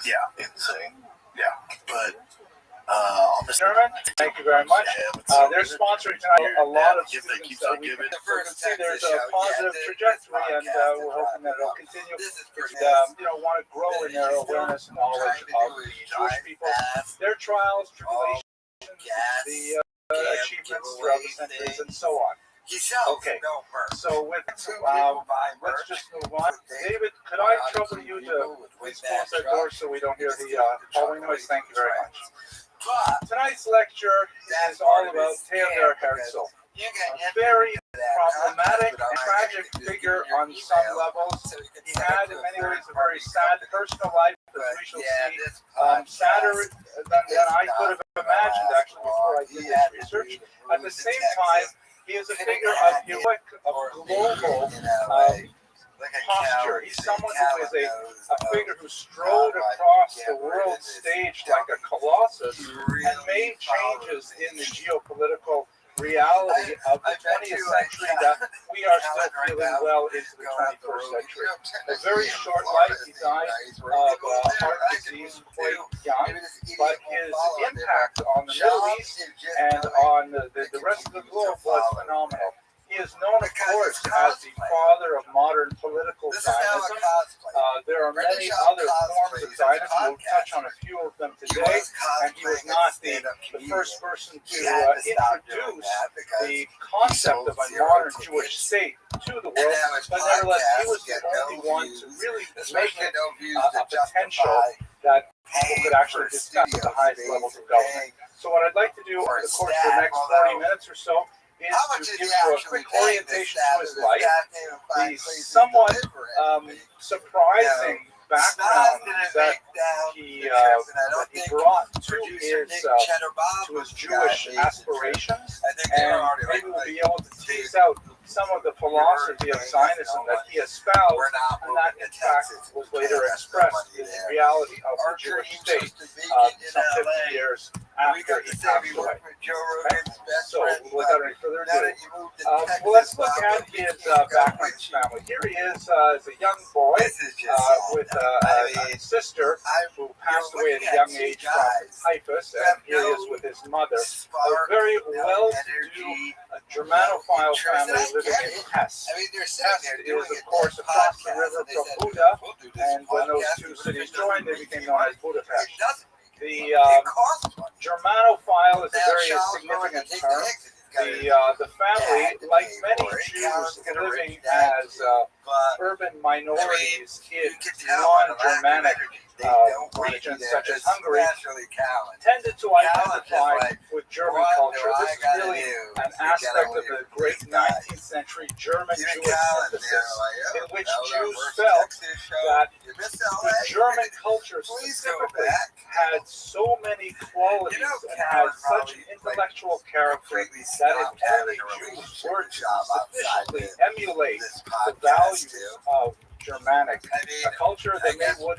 Yeah, insane. Yeah, but German, thank you very much. They're sponsoring tonight a lot of students that we can see there's a positive trajectory, and we're hoping that it'll continue. And, want to grow in their awareness and knowledge of the Jewish people, their trials, tribulations, the achievements throughout the centuries, and so on. Okay, so let's just move on. David, could I trouble you to please close that door so we don't hear the hallway noise? Thank you very much. Tonight's lecture is all about Theodor Herzl, a very problematic and tragic figure on some levels. He had, in many ways, a very sad personal life, as we shall see, sadder than I could have imagined, actually, before I did this research. At the same time, he is a figure of heroic, of global posture. He's someone who is a figure who strode across the world stage like a colossus and made changes in the geopolitical reality of the 20th century that we are still feeling well into the 21st century. A very short life. He died of heart disease quite young, but his impact on the Middle East and on the rest of the globe was phenomenal. He is known, of course, as the father of modern political Zionism. There are many other forms of Zionism. We'll touch on a few of them today. And he was not the first person to introduce the concept of a modern Jewish state to the world. But nevertheless, he was the only one to really make it a potential that people could actually discuss at the highest levels of government. So what I'd like to do over the course of the next 40 minutes or so is to give you a quick orientation to his life, the somewhat surprising background that he brought to his Jewish aspirations, and maybe we'll be able to tease out some of the philosophy of Zionism that he espoused, and that in fact was later expressed in the reality of the Jewish state some 50 years after he passed away. So, without any further ado, let's look at his background, his family. Here he is as a young boy with a sister who passed away at a young age from typhus, and here he is with his mother. A very well-to-do Germanophile family living in Hesse. Hesse is, of course, across the river from Buda, and when those two cities joined, they became known as Budapest. The Germanophile is a very significant term. The family, like many Jews living as urban minorities in non-Germanic regions such as Hungary, tended to identify with German culture. This is really an aspect of the great 19th century German Jewish synthesis, in which Jews felt that the German culture specifically had so many qualities and had such an intellectual character that if only Jews were to sufficiently emulate the values of Germanic culture, then they would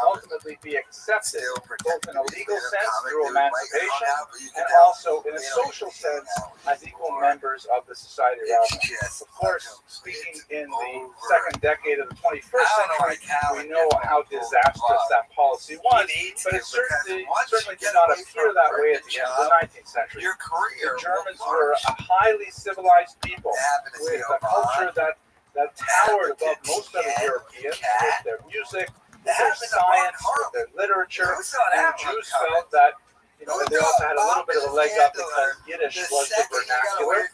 ultimately be accepted both in a legal sense through emancipation and also in a social sense as equal members of the society around them. Of course, speaking in the second decade of the 21st century, we know how disastrous that policy was, but it certainly did not appear that way at the end of the 19th century. The Germans were a highly civilized people with a culture that towered above most other Europeans with their music, with their science, with their literature. And Jews felt that they also had a little bit of a leg up because Yiddish was the vernacular.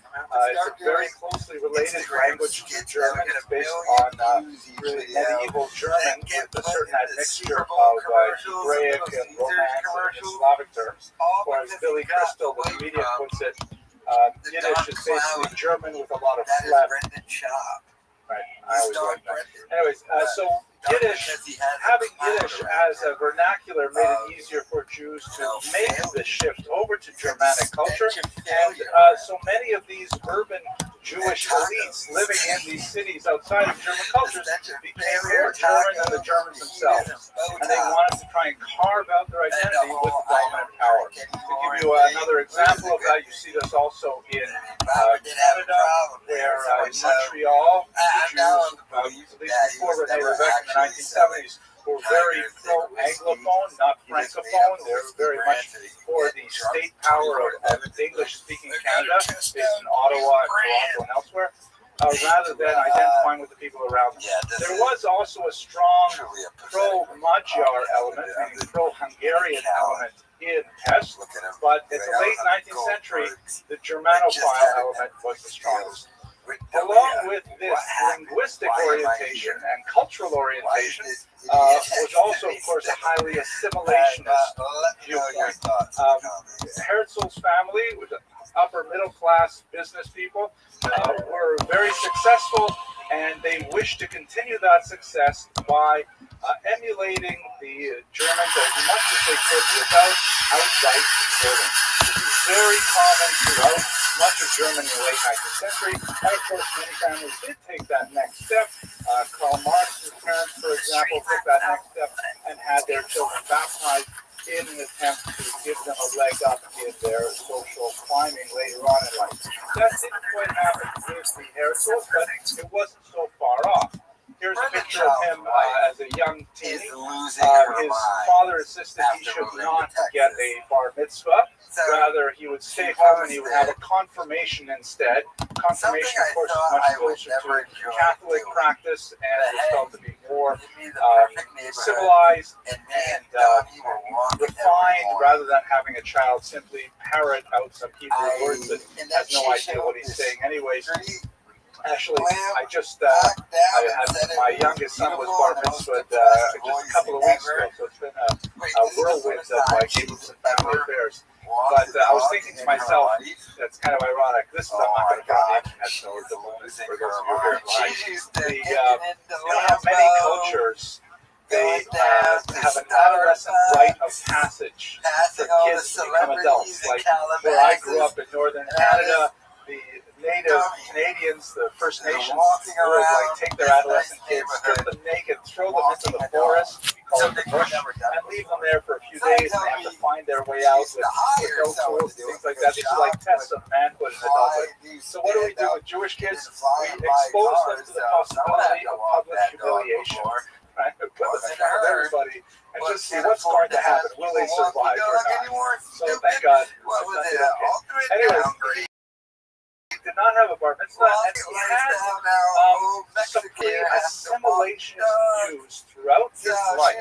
It's a very closely related language to German. It's based on really medieval German with a certain admixture of Hebraic and Romance and Slavic terms. Or as Billy Crystal, the comedian, puts it, Yiddish is basically German with a lot of phlegm. Right, I always like that. Anyways, so Yiddish, having Yiddish as a vernacular made it easier for Jews to make the shift over to Germanic culture, and so many of these urban Jewish elites living in these cities outside of German cultures became more German than the Germans themselves, and they wanted to try and carve out their identity with the dominant power. To give you another example of that, you see this also in Canada, where in Montreal, Jews, at least before René Lévesque in the 1970s, were very pro-Anglophone, not Francophone. They were very much for the state power of English-speaking Canada, based in Ottawa and Toronto and elsewhere, rather than identifying with the people around them. There was also a strong pro-Magyar element, meaning pro-Hungarian element in Pest, but in the late 19th century, the Germanophile element was the strongest. Along with this linguistic orientation and cultural orientation was also, of course, a highly assimilationist viewpoint. Herzl's family, with upper middle class business people, were very successful, and they wished to continue that success by emulating the Germans as much as they could without outright converting. This is very common throughout much of Germany in the late 19th century, and of course many families did take that next step. Karl Marx's parents, for example, took that next step and had their children baptized in an attempt to give them a leg up in their social climbing later on in life. That didn't quite happen with the Herzls, but it wasn't so far off. Here's a picture of him as a young teen. His father insisted he should not get a bar mitzvah. Rather, he would stay home and he would have a confirmation instead. Confirmation, of course, is much closer to Catholic practice and was felt to be more civilized and refined, rather than having a child simply parrot out some Hebrew words that has no idea what he's saying anyways. Actually, I had my youngest son was bar mitzvah just a couple of weeks ago, so it's been a whirlwind of my kids and family affairs. But I was thinking to myself, that's kind of ironic. I'm not going to go on national or Deleuze for those of you here live. You know how many cultures they have an adolescent rite of passage for kids to become adults. Like where I grew up in northern Canada, the native Canadians, the First Nations, would take their adolescent kids, strip them naked, throw them into the forest, we call it the bush, and leave them there for a few days, and they have to find their way out with no tools, things like that. These are like tests of manhood and adulthood. So what do we do with Jewish kids? We expose them to the possibility of public humiliation. Right? Put them in front of everybody and just see what's going to happen. Will they survive or not? So thank God. Anyways, did not have a bar mitzvah, and he had some pretty assimilationist views throughout his life.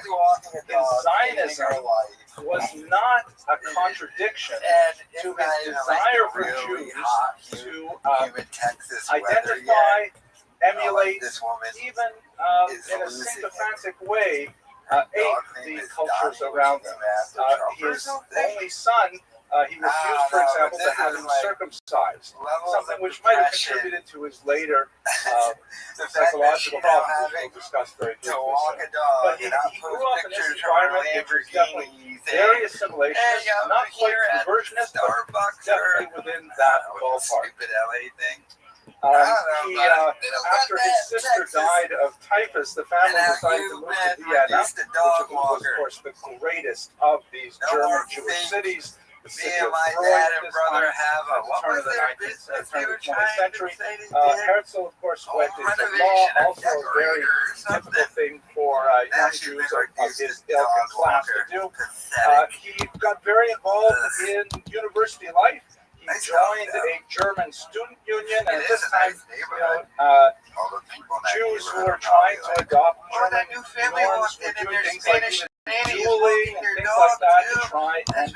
His Zionism was not a contradiction to his desire for Jews to identify, emulate, even in a sycophantic way, ape the cultures around them. His only son, he refused, for example, to have him circumcised, something which might have contributed to his later psychological problems, which we'll discuss very briefly soon. But he grew up in this environment which was definitely very assimilationist, not quite conversionist, but definitely within that ballpark. After his sister died of typhus, the family decided to move to Vienna, which was, of course, the greatest of these German Jewish cities. The city of Freud at this time, at the turn of the 20th century. Herzl, of course, went into law, also a very typical thing for young Jews of his ilk and class to do. He got very involved in university life. He joined a German student union, and at this time, Jews who were trying to adopt German norms were doing things like dueling and things like that to try and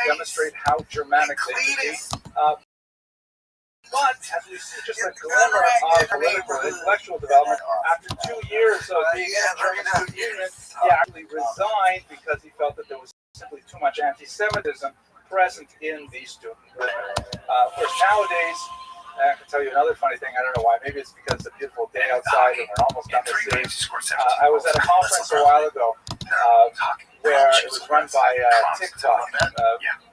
demonstrate how Germanic they could be. But as we see just a glimmer of political and intellectual development, after 2 years of being in the German student union, he actually resigned because he felt that there was simply too much anti-Semitism present in the student movement. Of course, nowadays, I can tell you another funny thing. I don't know why. Maybe it's because it's a beautiful day outside and we're almost done with the city. I was at a conference a while ago where it was run by TikTok,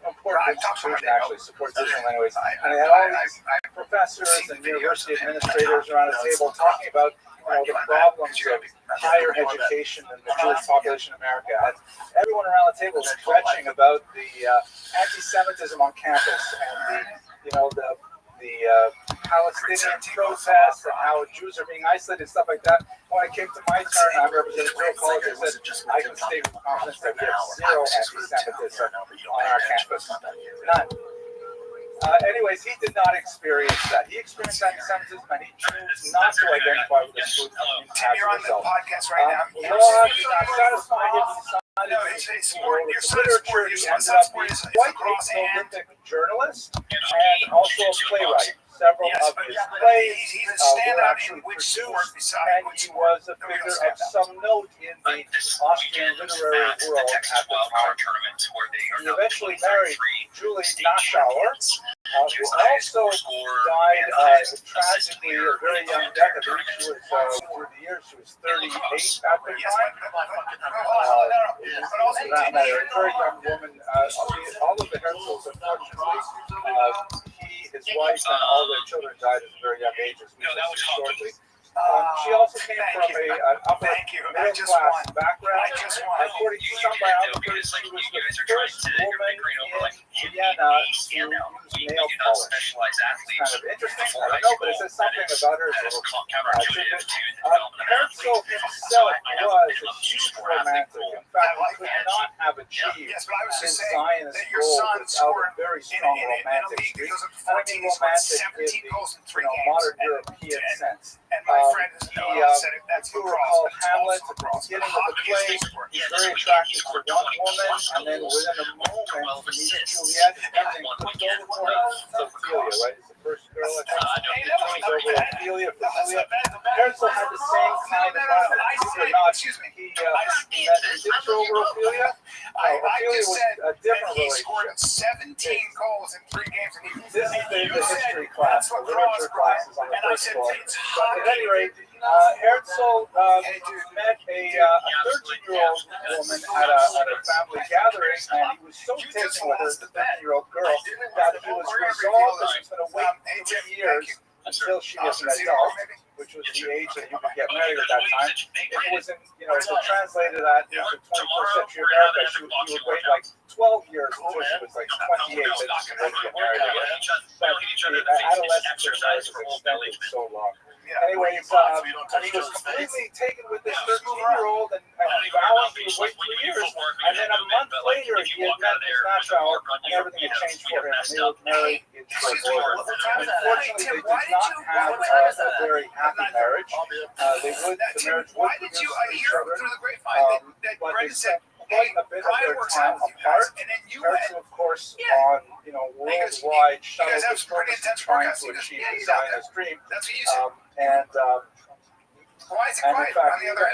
important institution actually, supports digital anyways. And they had all these professors and university administrators around a table talking about the problems of higher education in the Jewish population in America. And everyone around the table was stretching about the anti-Semitism on campus and the the Palestinian protests and how Jews are being isolated and stuff like that. When it came to my turn, I represented Joe College. I said I can state with confidence that we have zero anti-Semitism on our campus. None. Anyways, he did not experience that. He experienced anti-Semitism, and he chose not to identify with the student Tim, you're on the podcast right now. Law did not satisfy him. It's sport. Your son's sport. Your son's sport is quite a across and prolific journalist and also a playwright. Several of his plays he's a were standout actually in which produced, sport beside and which he sport? was a figure of some note in the Austrian literary world at the time. He eventually married Julie Nassauer, who also died tragically a very young death. I believe she was, through the years, she was 38 at the time. That matter, a very young woman. All of the Herzls, unfortunately, he, his wife, and all their children died at very young ages. We shall see shortly. She also came from an upper middle class background. According to some biographers, she was the first woman in Vienna to use nail polish. It's kind of interesting. I don't know, but it says something about her. Herzl himself was a huge romantic. In fact, he could not have achieved his Zionist goal without a very strong romantic streak. I mean romantic in the modern European sense. If you recall Hamlet at the beginning of the play, he's very attracted to one woman, and then within a moment he meets Juliet, and everything comes over for him. It's Ophelia, right? It's the first girl I think. He turns over Ophelia for Juliet. Herzl had the same kind of violence. Believe it or not, he did throw over Ophelia. Ophelia was a different relationship. 17 goals in 3 games. This is the history class, the literature class is on the first floor. But at any rate, Herzl met a 13-year-old woman at a family gathering, and he was so taken with her, the 13-year-old girl, that he was resolved that he was going to wait 3 years until she was an adult, which was the age that you could get married at that time. If it was in, to translate that into 21st century America, he would wait like 12 years until she was like 28, then she would get married again. But the adolescence of marriage is extended so long. Anyways, he was completely taken with this 13-year-old and vowing he would wait 3 years. And then a month later, he had met Ms. Nassauer, and everything had changed for him. And they were married in short order. Unfortunately, they did not have a very happy marriage. The marriage would produce 3 children, but they spent quite a bit of their time apart. Herzl, of course, on worldwide shuttle diplomacy, trying to achieve the Zionist dream. And in fact, even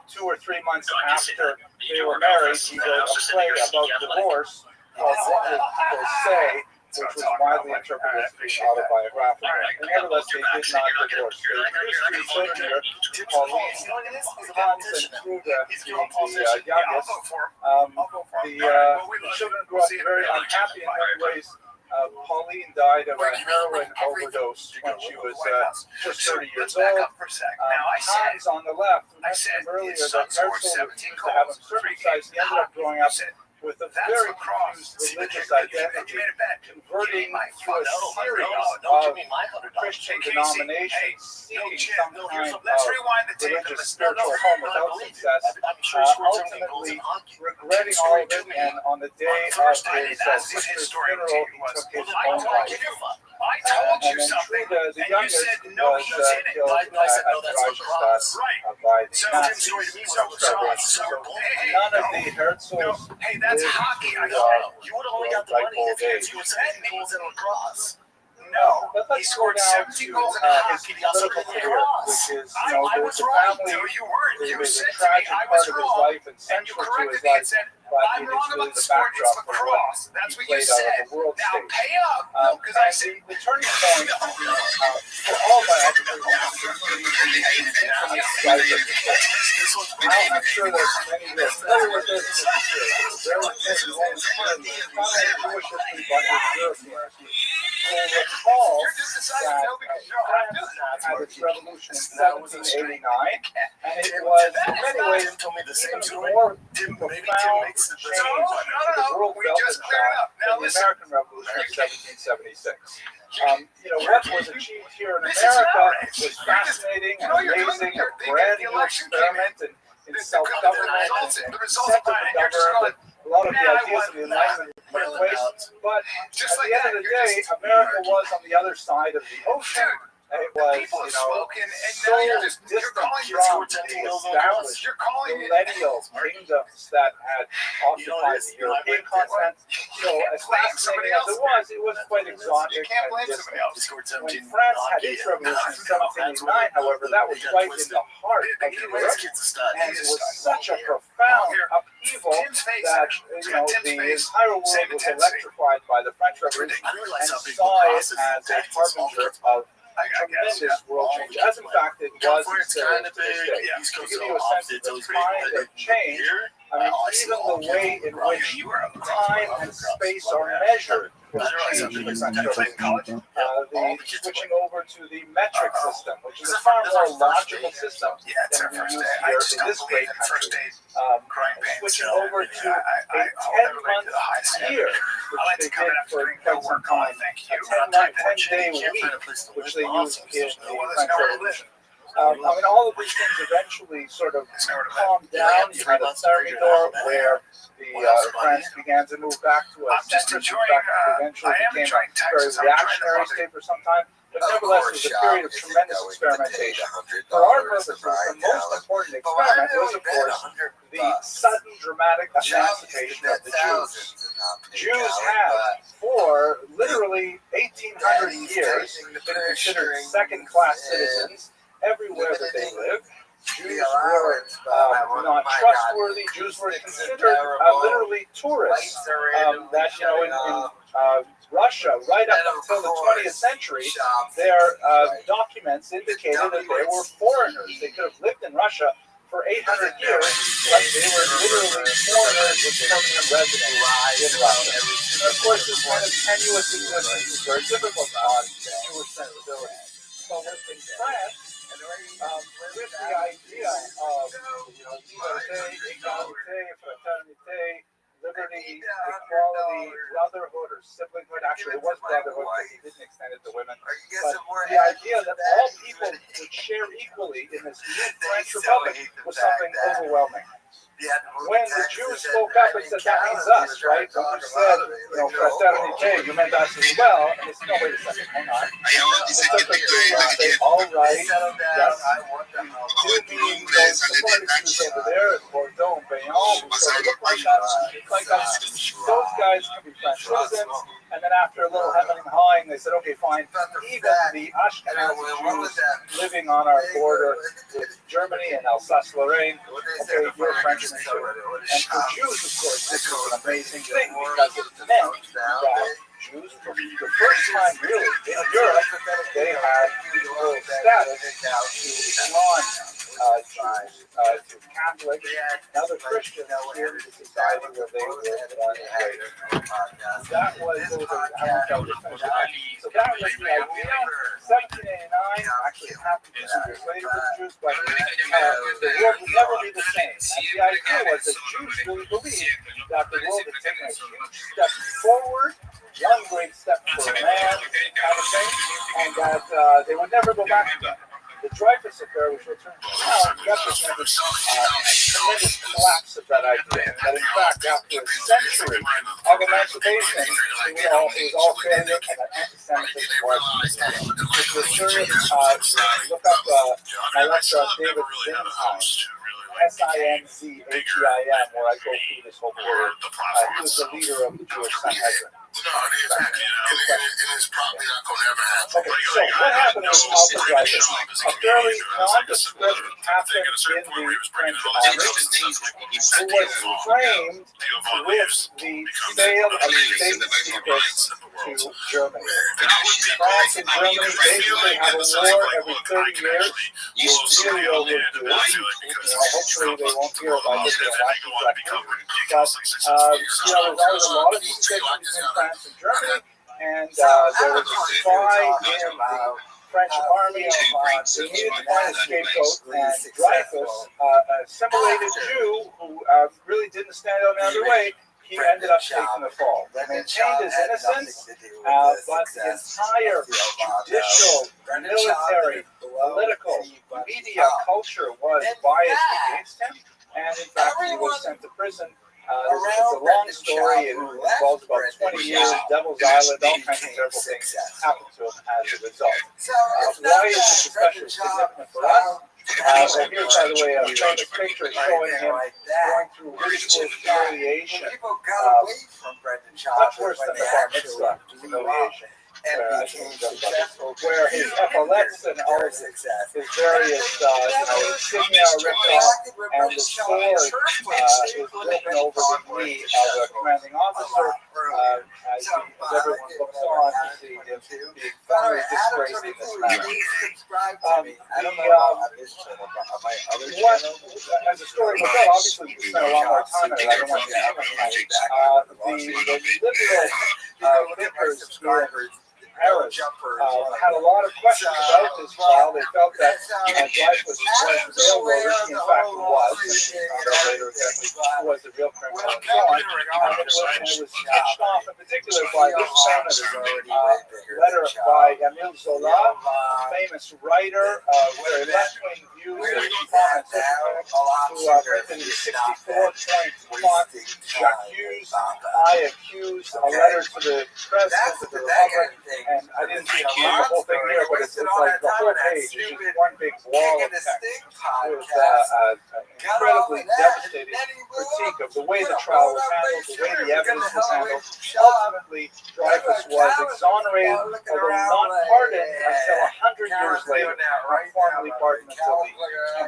2 or 3 months after they were married, he wrote a play about divorce called What Will People Say, which was widely interpreted as being autobiographical. And nevertheless, they did not divorce. They produced 3 children here, Pauline, Hans, and Trude, being the youngest. The children grew up very unhappy in many ways. Pauline died of a heroin overdose when she was just 30 years old. Hans on the left, we mentioned him earlier that Herzl refused to have him circumcised. He ended up growing up with a very confused religious identity, converting to a series of Christian denominations, seeking some kind of religious spiritual home without success, ultimately regretting all of it, and on the day of his sister's funeral, he took his own life. I told you something, the youngest you said no, was killed at Reichstadt by the Nazis. None of the Herzls hey, that's hockey. You would have only got the money if you were 17 goals in lacrosse. No, he scored 17 goals in hockey. Political career, which is, I was wrong. No, you weren't. You said to me I was wrong, and you corrected me and said, I'm wrong about the sport, it's lacrosse. That's what you said. Now pay up. No, because I said the turning point for all biographers. I'm sure there's many that are familiar with this. There was this Roman not only Jewish history, but European history. You'll recall that France had its revolution in 1789, and it was in many ways even more profound change the world felt in the American Revolution of 1776. What was achieved here in America was fascinating and amazing, a brand new experiment in self-government and incentive to govern, a lot of the ideas of the Enlightenment were in place. But at the end of the day, America was on the other side of the ocean. It was, so distant from the established millennial kingdoms that had occupied the European continent. So as fascinating as it was quite exotic and distant. When France had its revolution in 1789, however, that was right in the heart of Europe, and it was such a profound upheaval that the entire world was electrified by the French Revolution and saw it as a harbinger of tremendous world change, as in fact it was in this day. To give you a sense of the kind of change, even the way in which time and space are measured was changed in the French Revolution. The switching over to the metric system, which is a far more logical system than we use here in this great country. Switching over to a 10-month year, which they did for quite some time, a 10-day week, which they used in the French Revolution. All of these things eventually sort of calmed down. You had a Thermidor where the France began to move back to a centrist, eventually became a very reactionary state for some time. But nevertheless, it was a period of tremendous experimentation. For our purposes, the most important experiment was, of course, the sudden dramatic emancipation of the Jews. Jews had, for literally 1,800 years, been considered second-class citizens everywhere that they lived. Jews were not trustworthy. Jews were considered literally tourists. That in Russia, right up until the 20th century, their documents indicated that they were foreigners. They could have lived in Russia for 800 years, but they were literally foreigners with permanent residence in Russia. And of course, this kind of tenuous existence is very difficult on Jewish sensibilities. So in France, with the idea of liberté, égalité, fraternité, liberty, equality, brotherhood, or siblinghood. Actually, it was brotherhood because he didn't extend it to women. But the idea that all people would share equally in this new French Republic was something overwhelming. When the Jews spoke up and said, that means us, right? When you said, fraternité, you meant us as well. And they said, no, wait a second, hang on. They took the Jews and say, all right, yes, you mean those Jews over there at Bordeaux and Bayonne, who sort of look like us. Those guys can be French citizens. And then after a little hemming and hawing, they said, okay, fine, even the Ashkenazi Jews living on our border with Germany and Alsace-Lorraine, okay, you're French. And for Jews, of course, this was an amazing thing because it meant that Jews, for the first time really in Europe, they had equal status to non-Jews, to Catholics, and other Christians in the society where they were born and raised. That was, so that was the idea. 1789 actually happened 2 years later for the Jews, but the world would never be the same. And the idea was that Jews really believed that the world had taken a huge step forward, one great step for man, kind of thing, and that they would never go back to that. The Dreyfus Affair, which we'll turn to now, represented a tremendous collapse of that idea. That in fact, after a century of emancipation, it was all failure, and that anti-Semitism was destroyed. If you're curious, look up my lecture on David Zinzheim, Sinzheim, where I go through this whole period. He was the leader of the Jewish Sanhedrin. No, it is probably not going to ever happen. Okay, so what happened with Alpha Dreyfus? A fairly nondescript captain in the French army who was framed with the sale of state secrets to Germany. France and Germany basically have a war every 30 years. We're really overdue. Hopefully they won't hear about this in the last election. But, there's always a lot of suspicion between France and Germany, and there was a spy in the French army. They needed to find a scapegoat, and Dreyfus, a assimilated Jew who really didn't stand out in either way, he ended up taking the fall. He maintained his innocence, but the entire judicial, military, political, media culture was biased against him, and in fact he was sent to prison. It's a long story. It involves about 20 years, Devil's Island, all kinds of terrible things happened to him as a result. Why is this especially significant for us? And here's, by the way, a famous picture showing him going through ritual humiliation, much worse than the bar mitzvah humiliation. Where his epaulets and all of his various insignia are ripped off, and the sword is broken over the knee of a commanding officer. As everyone looks on, you see the family disgraced in this manner. As a story will go, obviously we spent a lot more time on it. I don't want to the liberal thinkers here Paris had a lot of questions about this trial. They felt that Dreyfus was railroaded. In fact, he was. And found out later exactly who was the real criminal and so on. And it was touched off in particular by this famous letter by Émile Zola, a famous writer, very left-wing views and comments who printed a 64-point font, J'accuse, I accuse, a letter to the president of the Republic. And I didn't read the whole thing here, but it's like the whole page is just one big wall of text. It was an incredibly devastating critique of the way the trial was handled, the way the evidence was handled. Ultimately, Dreyfus was exonerated, although not pardoned until 100 years later, not formally pardoned until the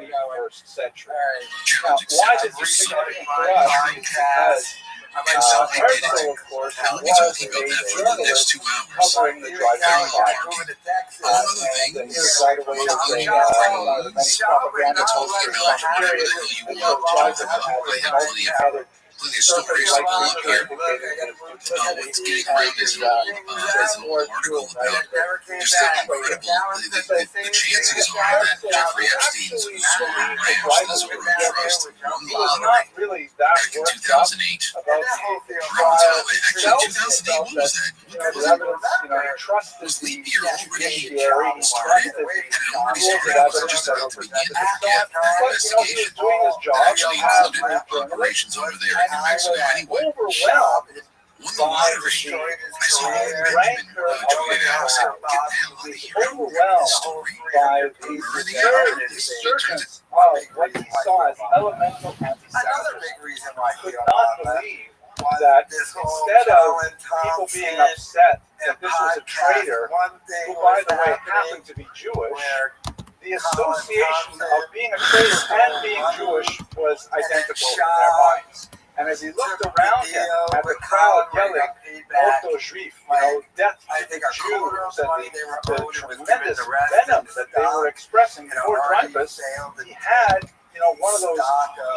21st century. Now, why this is significant for us is because Herzl, of course, was a journalist covering the Dreyfus trial. And here's right away the many propaganda posters on the period that Dreyfus had plenty of stories to pull up here. What's getting around is an old article about just how incredible the chances are that Jeffrey Epstein's Sovereign Branch, the Sovereign Trust, won the lottery back in 2008. Actually, 2008, what was that? Was the year already started? Had it already started? Was it just about to begin? Yeah, investigation actually included operations over there in Mexico anyway. Won the lottery. I saw Benjamin tweeted out, said, get the hell out of here. I don't remember this story. I remember the this resurgence of what he saw as elemental anti-Semitism. Could not believe that instead of people being upset that this was a traitor, who, by the way, happened to be Jewish, the association of being a traitor and being Jewish was identical in their minds. And as he looked around him at the crowd yelling, "Moto Juif," death to the Jews, and the tremendous venom that they were expressing for Dreyfus, he had one of those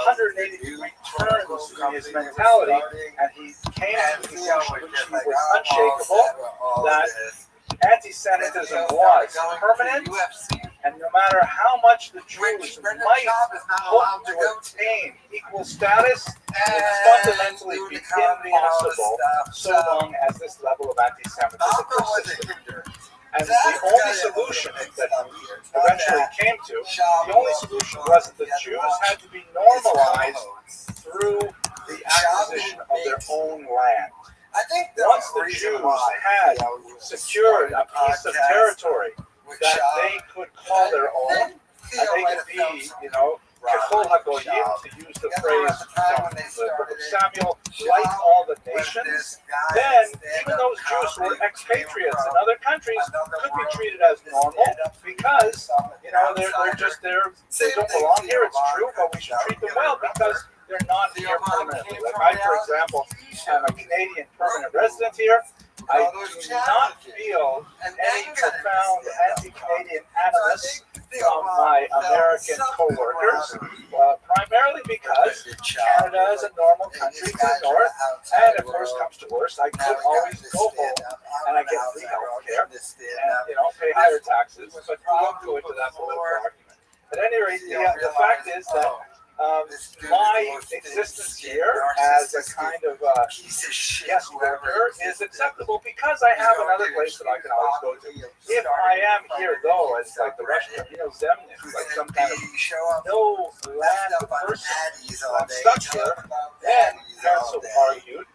180-degree turns in his mentality, and he came to the conclusion, which he was unshakable, that anti-Semitism was permanent, and no matter how much the Jews might hope to attain equal status, it would fundamentally be impossible so long as this level of anti-Semitism persisted. And the only solution that he eventually came to, the only solution was that the Jews had to be normalized through the acquisition of their own land. Once the Jews had secured a piece of territory that they could call their own, and they could be, Kefol HaGoyim, to use the phrase from the book of Samuel, like all the nations, then even those Jews who were expatriates in other countries could be treated as normal because, they're just there, they don't belong here, it's true, but we should treat them well because they're not here permanently. Like I, for example, am a Canadian permanent resident here. I do not feel any profound anti-Canadian animus from my American coworkers, primarily because Canada is a normal country to the north, and if worse comes to worse, I could always go home and I get free health care and, pay higher taxes, but we won't go into that political argument. At any rate, the fact is that my existence here as a kind of guest worker is acceptable because I have another place that I can always go to. If I am here, though, as like the Russian zemlya, like some kind of no land person, I'm stuck here, then council argued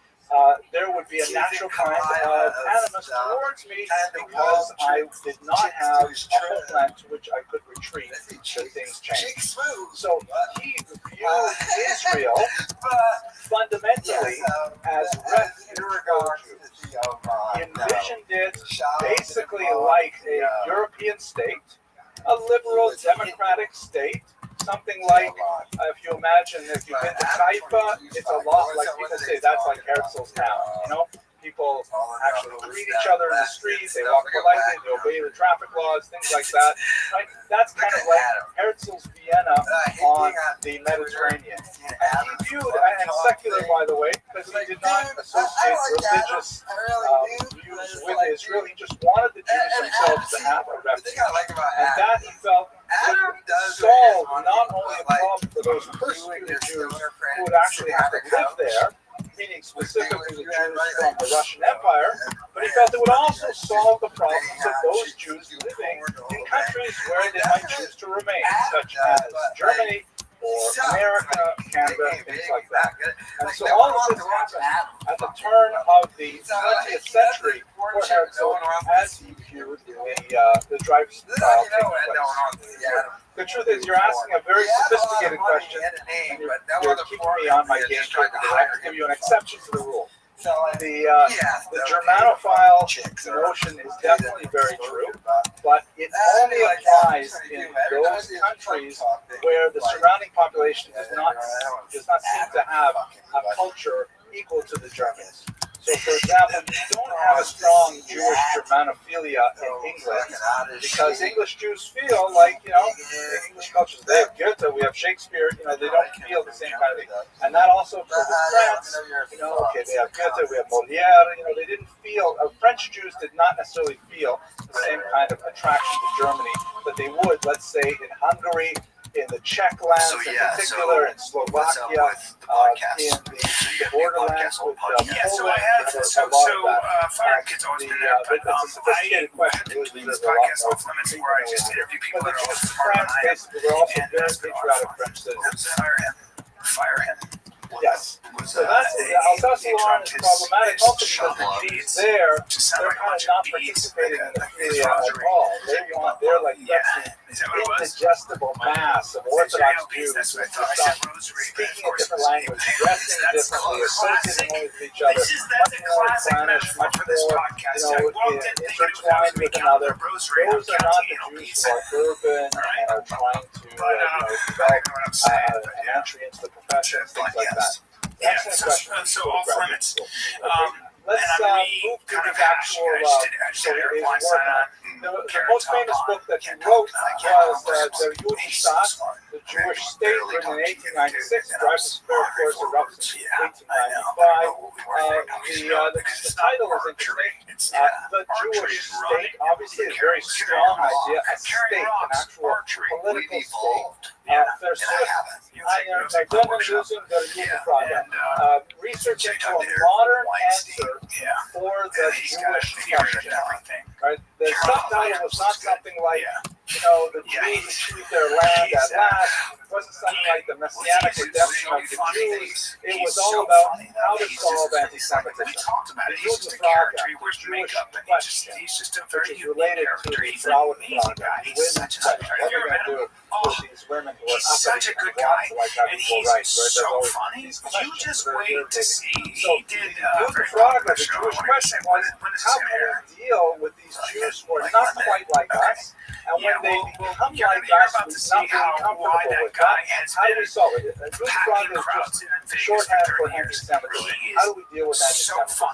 there would be a natural kind of animus towards me because I did not have a homeland to which I could retreat should things change. So he viewed Israel fundamentally as refugee Jews. He envisioned it basically like a European state, a liberal democratic state, something like, if you imagine, if you've been to Haifa, it's a lot like people say that's like Herzl's town, People actually greet each other in the streets, they walk politely, they obey the traffic laws, things like that. Right? That's kind of like Herzl's Vienna on the Mediterranean. And he viewed, and secular by the way, because he did not associate religious views with Israel, he just wanted the Jews themselves to have a refuge. And that he felt would solve not only a problem for those persecuted Jews who would actually have to live there, meaning specifically the Jews from the Russian Empire, but he felt it would also solve the problems of those Jews living in countries where they might choose to remain, such as Germany or America, Canada, things like that. And so all of this happened at the turn of the 20th century for Herzl as he viewed the Dreyfus-style taking place. The truth is, you're asking a very sophisticated question, and you're keeping me on my game here because I have to give you an exception to the rule. The Germanophile notion is definitely very true, but it only applies in those countries where the surrounding population does not seem to have a culture equal to the Germans. So, for example, you don't have a strong Jewish Germanophilia in England because English Jews feel like, the English culture, they have Goethe, we have Shakespeare, they don't feel the same kind of thing. And that also true in France, they have Goethe, we have Molière, they didn't feel, French Jews did not necessarily feel the same kind of attraction to Germany that they would, let's say, in Hungary, in the Czech lands in particular, in Slovakia, in the borderlands with Poland. Fire Kids always been there, but I had to leave this podcast off limits where I just interview people that are also smarter than I am, and that's been a lot of fun. Fire him. Yes. So that's Alsace-Lorraine is problematic also because the Jews there, they're kind of not participating in the Syria at all. They're like indigestible mass of Orthodox Jews speaking a different language, dressing differently, associating with each other, much more Spanish, much more intertwined with another. Those are not the Jews who are urban and are trying to develop an entry into the profession, things like that. So off limits. Let's move to the actual his work. The most famous book that he wrote was the Judenstaat, the Jewish State, written in 1896. Dreyfus Affair, of course, erupts in 1895. The title is interesting. The Jewish State, obviously, a very strong idea. A state, an actual political state. Research into a modern answer for the Jewish question. Right? The subtitle was not something like, the Jews achieved their land at last. It wasn't something like the Messianic redemption of the Jews. It was all about how to solve anti-Semitism. The Judenfrage, the Jewish question, which is related to the Frauenfrage, what are we going to do with these women who are he's such a good guy, and he's so funny. You just wait to see. He did the Judenfrage, the Jewish question was, how can we deal with these Jews who are not quite like us? And when they become like us, we're not really comfortable with that. How do we solve it? A Judenfrage is just shorthand for anti-Semitism. How do we deal with anti-Semitism?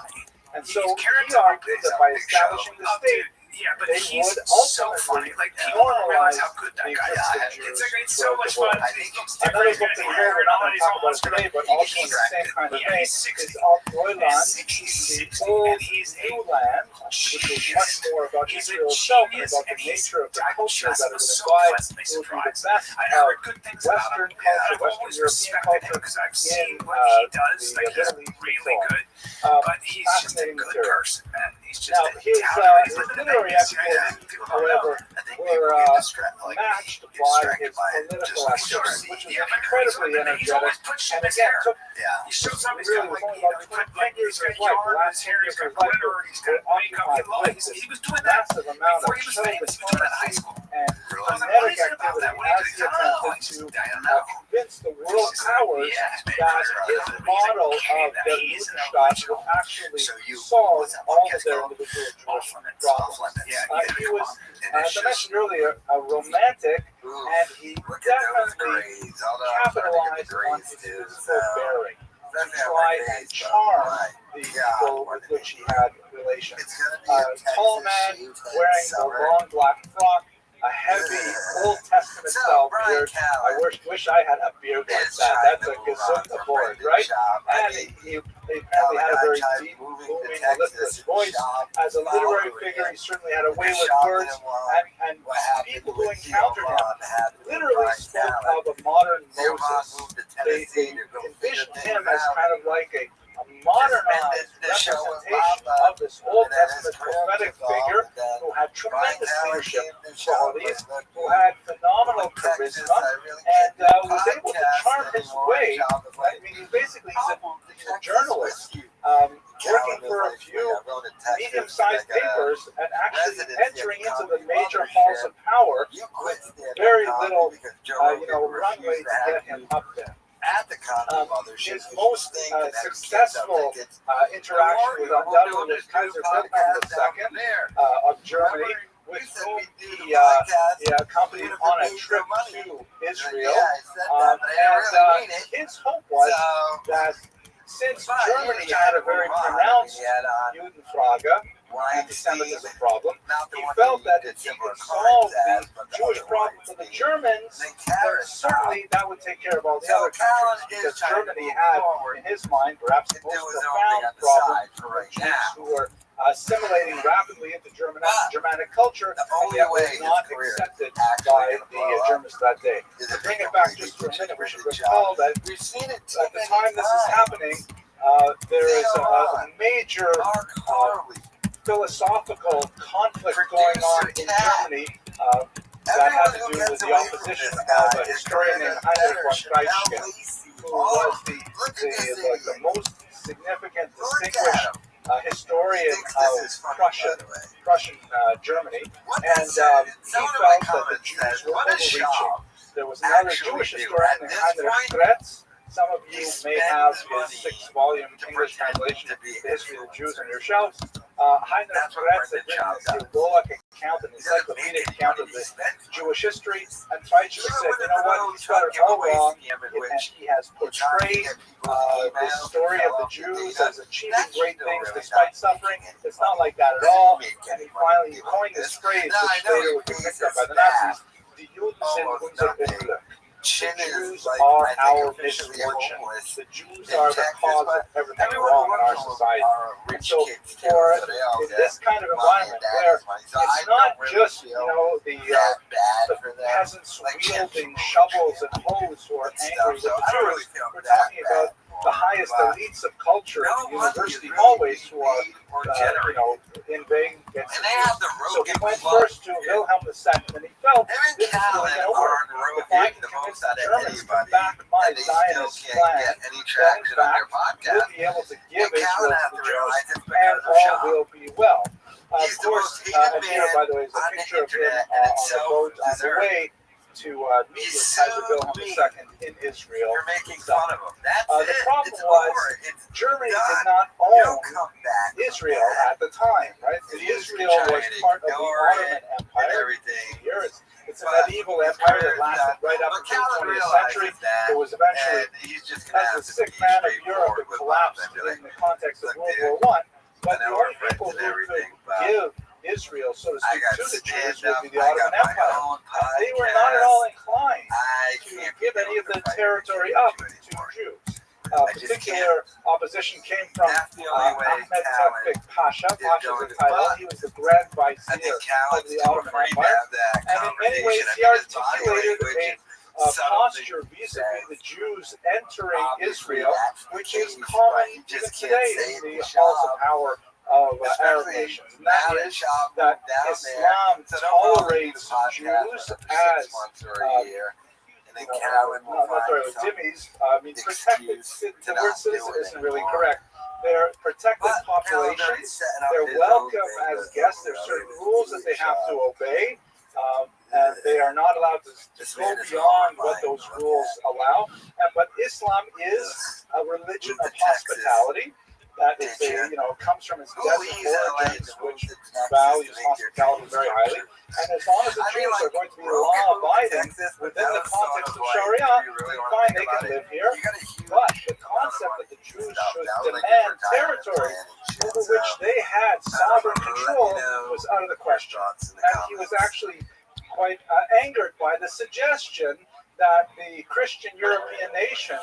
And so he argued that by establishing the state, Yeah, but they he's would so funny. ultimately Like, people don't realize normalize how good that the guy existence is. of It's so much the fun. world. He looks Another different. book He's that got we're not going hair to and talk all. about today, but also in the same kind of vein, he's 60. is Alt Neuland, He's the 60, old and he's a New Land, which was much more about He's a Israel itself and genius, about the and he's- nature of the I culture just that it was would so imbibe. pleasantly It would be the surprised. best I heard of good things about Western him. culture, I've Western always European respected him culture because I've in seen what he does. the Like, he's Middle East really and so good. on. But he's just a Fascinating good material. person, man. He's just Now, a his living in literary Vegas. exploits, People don't know. however, I think were people get distracted, matched get by distracted his by it. political Just activity, see. which was Yeah, but incredibly he's energetic. always put shit And in his again, hair. took Yeah. He shows up, he's really got was only like, about 10 years he's of his got life, yarn in his hair, he's got glitter, he's got makeup. He was doing that massive amount before of he was show famous. He was doing that in high diplomacy school. and Really? I was like, what kinetic is it about that? activity What do you as think? he I don't know. attempted I to don't know. convince the world powers that his model of the Rothschild would actually So you- solve what's that all of podcast their called? individual Off Jewish limits. problems. Off limits. Yeah, He was, And as it's I just, mentioned earlier, a romantic, ooh, and he look at those definitely grades. Although I'm trying to get capitalized the on grades his too. physical bearing to Doesn't have try my and grades, but charm right. the Yeah, people more with than which he had relations. It's gonna be a Texas Tall man shaved head wearing the summer. long black frock, a heavy Old Testament So, style Brian beard. I Callen wish I had a beard like is that. trying That's to a move on gazumba from board, Brendan right? Schaub. I And mean, he apparently had a guy very tried deep, moving booming, to Texas mellifluous and voice. Schaub As a literary followed figure, him. he certainly had a way with Schaub words, didn't want and what happened people who with encountered him Theobald happened with literally Brian spoke Callen. of a modern Theobald Moses. moved to They Tennessee to go figure envisioned things him as out. kind of like a modernized The show with representation Bob, of this Old and then his Testament career prophetic took off, figure and then who had Brian tremendous Callen leadership came to show qualities, us, who had phenomenal Texas, charisma, I really and can't do was able to podcasts charm his anymore. way. Schaub was I like, mean, he's a journalist, Callen working was for a like, few I wrote a Texas, medium-sized like, papers and actually residency entering at into the Columbia major Mothership. halls of power. You quit stand-up Very comedy little, because Joe Rogan runway refused to get him up there. at the comedy mothership. His which most was thinking that successful kids interaction was undoubtedly with Kaiser Wilhelm II of Germany, with whom he accompanied on a trip to Israel. His hope was that since Germany had a very pronounced Judenfrage, anti-Semitism problem, he felt that if he could solve the Jewish problem for the Germans, then certainly that would take care of all the other countries, because Germany had, in his mind, perhaps the most profound problem with Jews who were assimilating rapidly into Germanic culture, and yet were not accepted by the Germans that day. To bring it back just for a minute, we should recall that at the time this is happening, there is a major philosophical conflict going on in Germany that had to do with the opposition of a historian named Heinrich von Treitschke, who was the most significant, distinguished historian of Prussian Germany, and he felt that the Jews were overreaching. There was another Jewish historian named Heinrich Kretz. Some of you may have his 6-volume English translation of the history of the Jews on your shelves. Heinrich Kretz had written this heroic account, an encyclopedic account of the Jewish history, and Treitschke said, you know what, he's got it all wrong, and he has portrayed the story of the Jews as achieving great things despite suffering. It's not like that at all, and he finally coined this phrase, which later would be picked up by the Nazis, die Juden sind unser Unglück. The Jews are our misfortune. The Jews are the cause of everything wrong in our society. And so, in this kind of environment where it's not just, the peasants wielding shovels and hoes who are angry with the Jews, we're talking about the highest elites of culture in the university hallways who are, invading against the Jews. So he went first to Wilhelm II, and he felt this is really going to work. If I can convince the Germans to back my Zionist plan, then in fact, we'll be able to give Israel to the Jews, and all will be well. Of course, and here, by the way, is a picture of him on the boat on the way to meet with Kaiser Wilhelm II in Israel. The problem was Germany did not own Israel at the time, right? Israel was part of the Ottoman Empire. It's a medieval empire that lasted right up until the 20th century. It was eventually, as the sick man of Europe, it collapsed in the context of World War I. But the only people who could give Israel, so to I speak, got to the stand Jews would up. be the I Ottoman got my Empire. own And they were not at all podcast. inclined I to can't give be any of the notified territory to up you to anymore. Jews. I just Particular opposition came from That's the only way Ahmed Cowan Tevfik Pasha. is Pasha's going a to title. buy. He was the Grand I Vizier think of Cowan's the too Ottoman afraid to Empire. have that And in many ways, conversation. he I think his body articulated language a and subtle posture things vis-a-vis the Jews entering obviously Israel, that's the which is case, common but you even just can't today say in it the in halls shop. of power of Arab Especially nations. And now that that is shop that down Islam there. So don't bother tolerates the podcast Jews for 6 as months or a year. And then Cowan will not find necessarily some Jimmy's. I mean, protected. excuse The to word not do citizen it isn't really anymore. correct. They're protected But Cowan's already populations. setting up They're his welcome own thing as with guests. There's certain rules that they have to obey, and they are not allowed to go beyond what those rules allow. But Islam is a religion of hospitality. That is, comes from its desert origins, which values hospitality very highly. And as long as the Jews are going to be law-abiding within the context of Sharia, fine, they can live here. But the concept that the Jews should demand territory over which they had sovereign control was out of the question. And he was actually quite angered by the suggestion that the Christian European nations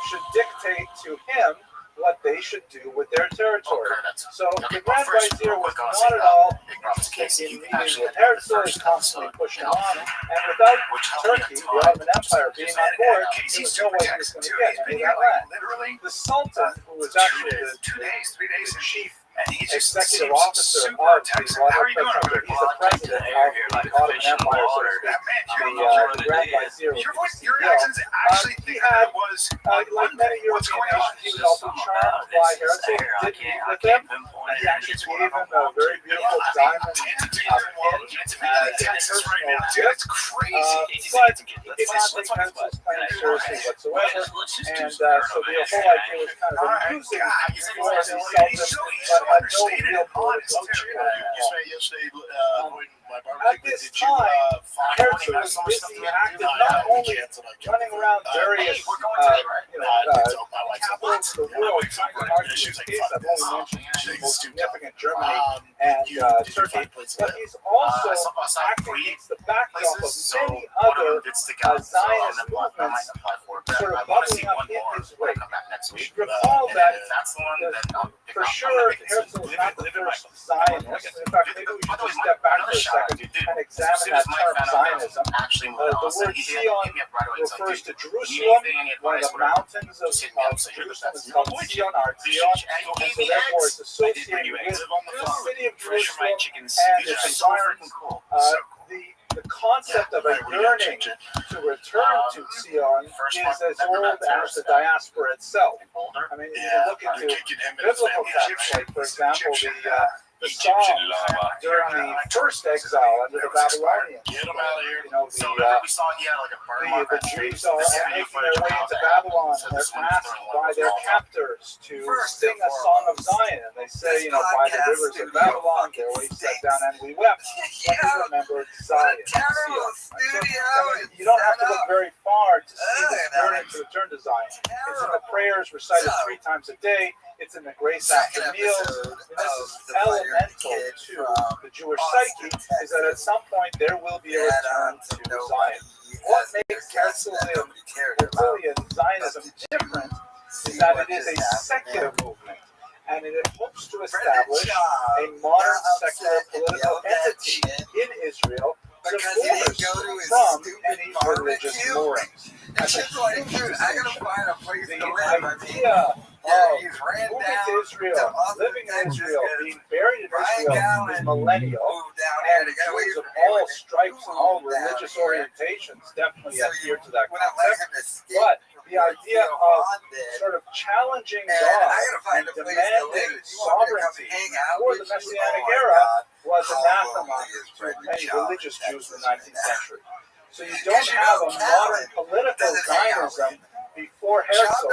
should dictate to him what they should do with their territory. So the Grand Vizier was not at all interested in meeting with Herzl. He's constantly pushing on, and without Turkey, the Ottoman Empire, being on board, there was no way he was going to get any of that land. The Sultan, who was actually the chief executive officer of the Ottoman Empire, he's the president of the Ottoman Empire, so to speak. The Grand Vizier was the CEO. He had, like many European nations, he was also charmed by Herzl. He did meet with him. He actually gave him a very beautiful diamond pin as a personal gift. But he did not take Herzl's claim seriously whatsoever. And so the whole idea was kind of amusing for the Sultan, but had no real political at this time, Herzl was busy active not only running around various capitals of the world trying to argue his case. I've only mentioned the most significant, Germany and Turkey, but he's also acting against the backdrop of many other Zionist movements sort of bubbling up in his wake. We should recall that for sure Herzl is not the first Zionist. In fact, maybe we should just step back for a second and examine that term Zionism. The word Zion refers to Jerusalem. One of the mountains of Jerusalem is called Zion, or Zion, and so therefore it's associated with the city of Jerusalem and its environment. The concept of a yearning to return to Zion is as old as the diaspora itself. I mean, if you look into biblical texts, like, for example, the Psalms during the first exile under the Babylonians. The Jews are making their way into Babylon, and they're asked by their captors to sing a song of Zion. And they say, by the rivers of Babylon, there we sat down and we wept. But we remembered Zion. You don't have to look very far to see this yearning to return to Zion. It's in the prayers recited 3 times a day. It's in the grace after meals. And this is elemental to the Jewish psyche, is that at some point there will be a return to Zion. What makes Herzlian Zionism different is that it is a secular movement, and it hopes to establish a modern secular political entity in Israel divorced from any religious moorings. The idea of moving to Israel, living in Israel, being buried in Israel is millennial, and Jews of all stripes and all religious orientations definitely adhere to that concept. But the idea of sort of challenging God and demanding sovereignty for the Messianic era was anathema to many religious Jews in the 19th century. So you don't have a modern political Zionism before Herzl.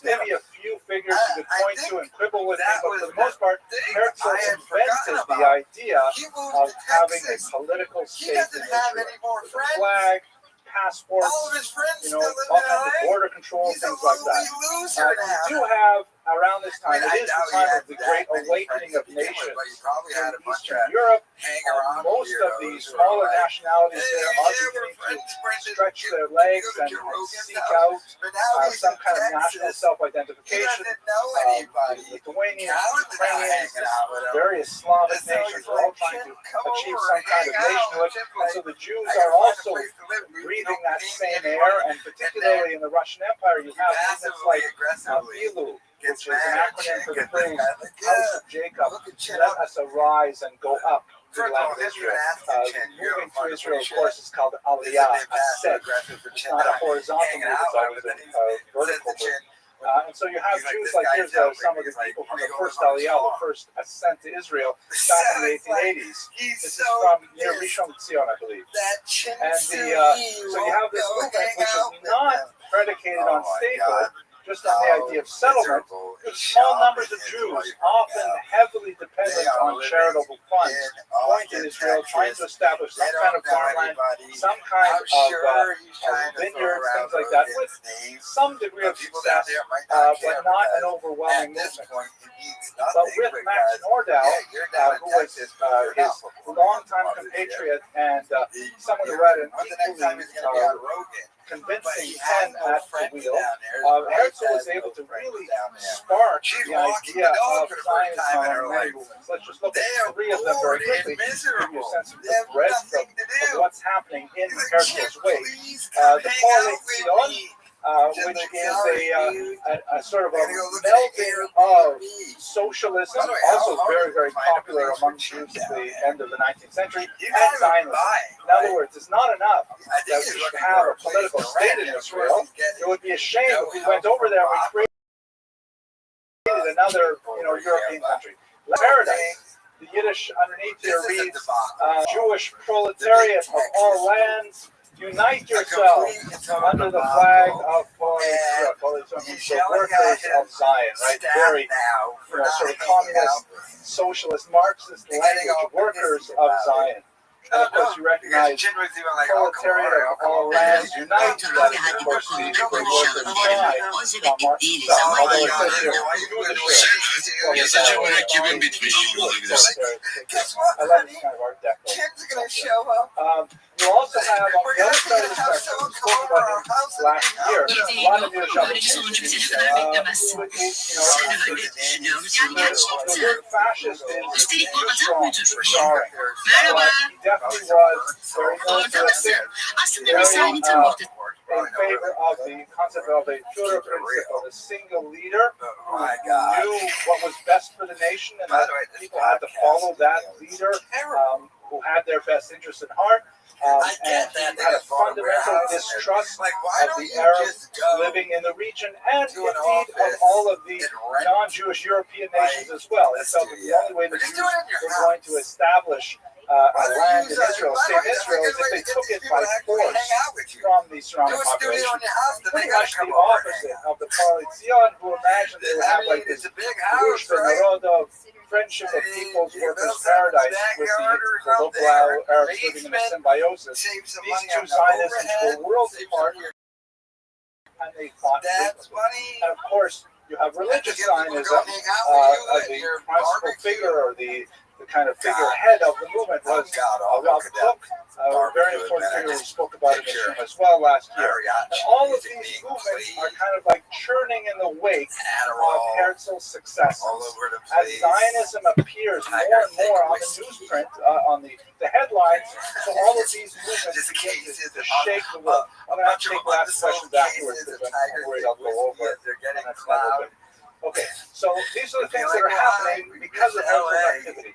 Maybe a few figures you could point to and quibble with him, but for the most part, Herzl invented the idea of having a political state in Israel. With a flag, passports, all kinds of border control, things like that. You do have around this time, it is the time of the great awakening of nations in Eastern Europe. Most of the smaller nationalities there are beginning to stretch their legs and seek out some kind of national self-identification. Lithuanians, Ukrainians, various Slavic nations are all trying to achieve some kind of nationhood. And so the Jews are also breathing that same air, and particularly in the Russian Empire, you have movements like Ilu, which is an acronym for the phrase House of Jacob, let us arise and go up to the land of Israel. Moving to Israel, of course, is called Aliyah, ascent. It's not a horizontal move, it's always a vertical move. And so you have Jews like here's some of the people from the first Aliyah, the first ascent to Israel back in the 1880s. This is from near Rishon LeZion, I believe. And so you have this movement which is not predicated on statehood, just on the idea of settlement, with small numbers of Jews, often heavily dependent on charitable funds, going to Israel, trying to establish some kind of farmland, some kind of vineyards, things like that, with some degree of success, but not an overwhelming movement. But with Max Nordau, who was his longtime compatriot and someone who had an equally convincing pen at the wheel, Herzl was able to really spark the idea of Zionism on many movements. Let's just look at three of them very quickly to give you a sense of the breadth of what's happening in Herzl's wake. The Poale Zion, which is a sort of a melding of socialism, also very, very popular among Jews at the end of the 19th century, and Zionism. In other words, it's not enough that we should have a political state in Israel. It would be a shame if we went over there and we created another, European country. Paradise. The Yiddish underneath here reads, Jewish proletariat of all lands, unite yourselves under the flag of the workers of Zion, right? Very, sort of communist, socialist, Marxist language, workers of Zion. And of course, you recognize proletariat of all lands unite. That is, of course, the workers try from Marx's side. Although it says here, Yazacağım rakibin bitmiş. I love this kind of art deco. Kim's gonna show up? You also have on the other side of the spectrum, we spoke about him last year, Vladimir Zhirinovsky, the word fascist is strong, jarring. He definitely was very militaristic, very in favor of the concept of a Führer principle, a single leader who knew what was best for the nation, and that people had to follow that leader who had their best interests at heart. And he had a fundamental distrust of the Arabs living in the region, and indeed of all of the non-Jewish European nations as well. He felt that the only way the Jews were going to establish a land in Israel, a state in Israel, is if they took it by force from the surrounding population. Pretty much the opposite of the Poale Zion, who imagined they would have like this Drushba Narodov, friendship of people's workers' paradise with the local Arabs living in a symbiosis. These two Zionisms were worlds apart, and they fought frequently. And of course, you have religious Zionism, the principal figure or the kind of figurehead of the movement was Rav Kook, a very important figure we spoke about in this room as well last year. And all of these movements are kind of like churning in the wake of Herzl's successes. As Zionism appears more and more on the newsprint, on the headlines, so all of these movements begin to shake the world. I'm going to have to take last questions afterwards because I'm worried I'll go over it. And that's never good. Okay, so these are the things that are happening because of Herzl's activity.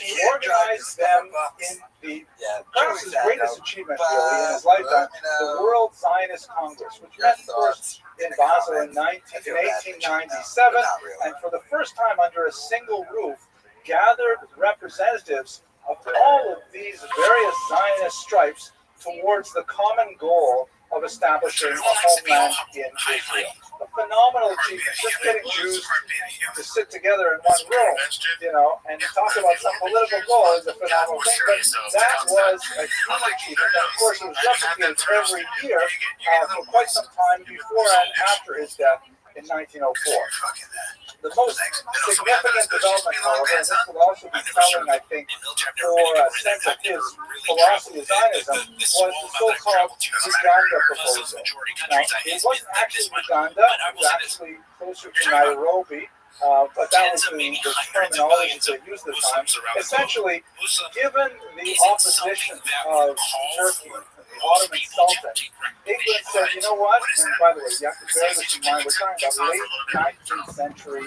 He organized them in the perhaps his greatest achievement really in his lifetime, the World Zionist Congress, which met first in Basel in 1897, and for the first time under a single roof, gathered representatives of all of these various Zionist stripes towards the common goal of establishing a homeland in Israel. A phenomenal achievement, just getting Jews to sit together in one room, and talk about some political goal is a phenomenal thing, but that was a huge achievement. And of course, it was replicated every year for quite some time before and after his death in 1904. The most significant development, however, and this will also be telling, I think, for a sense of his philosophy of Zionism, was the so-called Uganda proposal. Now, it wasn't actually Uganda, it was actually closer to Nairobi, but that was the terminology they used at the time. Essentially, given the opposition of Turkey, the Ottoman Sultan, England said, you know what, and by the way, you have to bear this in mind, we're talking about late 19th century,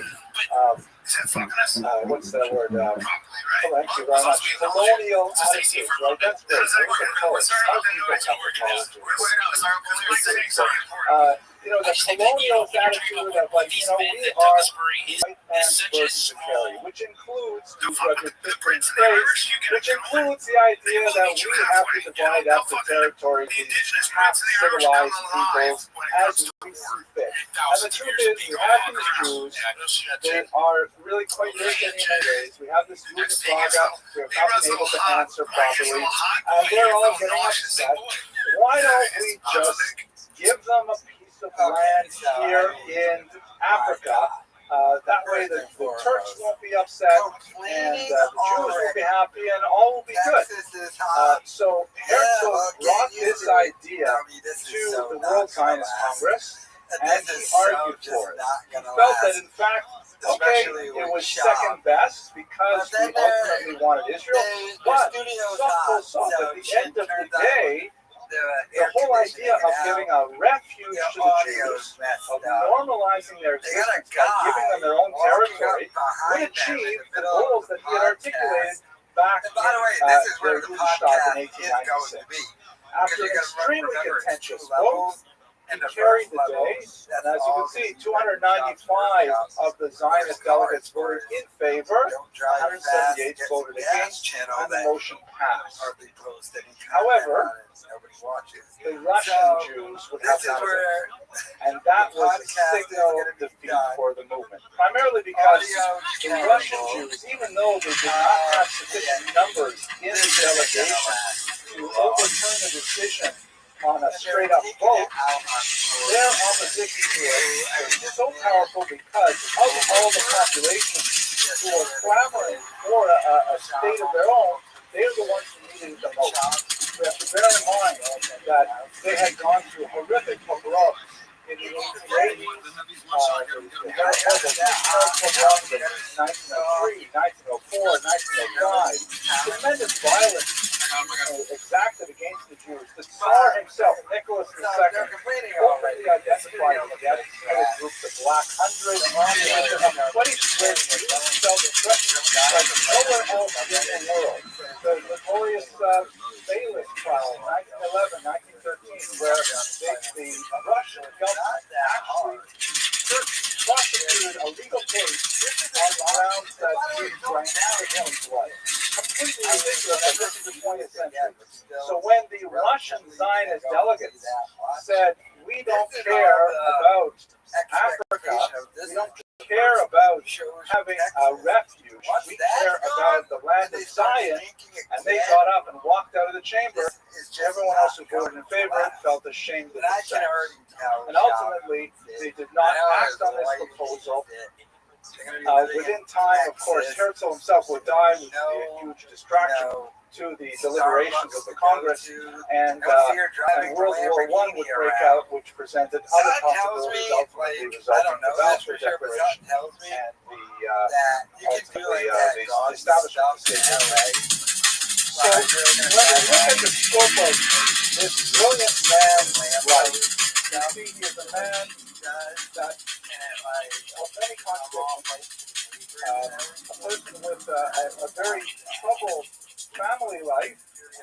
what's that word, thank you very much, colonial attitudes, right, that's great, look at poets, how people have apologies. You know, the colonial attitude of like, you know, we are white man's burden to carry, which includes these rugged Christian faiths, which includes the idea that we have to divide up the territory to half-civilized peoples as we see fit. And the truth is, we have these Jews, they are really quite irritating in many ways. We have this Jewish saga, we have not been able to answer properly, and they're all getting upset. Why don't we just give them a piece of land here in Africa? That way the Turks won't be upset, and the Jews will be happy, and all will be good. So Herzl brought this idea to the World Zionist Congress, and he argued for it. He felt that, in fact, okay, it was second best because we ultimately wanted Israel, but at the end of the day, the whole idea of giving a refuge to the Jews, of normalizing their existence by giving them their own territory, would achieve the goals that he had articulated back in the Rothschild in 1896. After an extremely contentious vote, he carried the day, and as you can see, 295 of the Zionist delegates voted in favor, 178 voted against, and the motion passed. However, the Russian Jews would have none of it, and that was a signal defeat for the movement, primarily because the Russian Jews, even though they did not have sufficient numbers in the delegation to overturn the decision on a straight-up vote, their opposition to it was so powerful because of all the population who were clamoring for a state of their own. They were the ones who needed it the most. We have to bear in mind that they had gone through horrific pogroms in the 1880s, the pogroms in 1903, 1904, 1905, tremendous violence exacted against the Jews. The Tsar himself, Nicholas II, openly identified the designated group, the Black Hundred, a place where the Jews felt threatened like nowhere else in the world. The notorious Bayless trial in 1911, 1913, where the Russian government actually prosecuted a legal case on the grounds that Jews drank Christian blood. Completely ridiculous, and this is the 20th century. So when the Russian Zionist delegates said, we don't care about Africa, we don't care about having a refuge, we care about the land of Zion, and they got up and walked out of the chamber, everyone else who voted in favor felt ashamed of themselves. And ultimately, they did not act on this proposal. Within time, of course, Herzl himself would die, which would be a huge distraction to the deliberations of the Congress, and World War I would break out, which presented other possibilities, ultimately resulting in the Belfast Declaration and ultimately the establishment of the state. So when we look at the scope of this brilliant man's life, you see he is a man that of many contradictions, a person with a very troubled family life,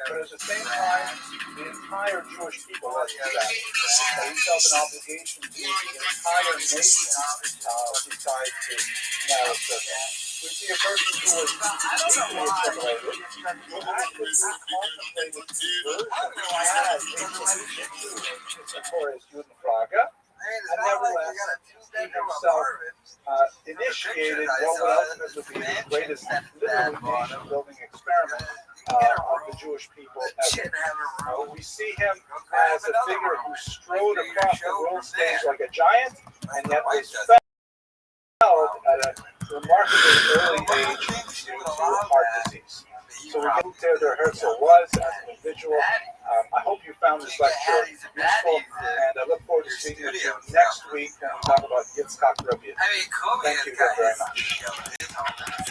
but at the same time, the entire Jewish people was that. He felt an obligation to the entire nation besides his narrow circle. We see a person who was deeply assimilated, who actively contemplated conversion as a solution to his notorious Judenfrage, and nevertheless, he himself initiated what would ultimately be the greatest literary nation-building experiment of the Jewish people ever. We see him as a figure who strode across the world stage like a giant, and yet was felled at a remarkably early age due to heart disease. So we get who Theodor Herzl was as an individual. I hope you found this lecture useful, and I look forward to speaking with you next week when we talk about Yitzhak Rabin. Thank you very much.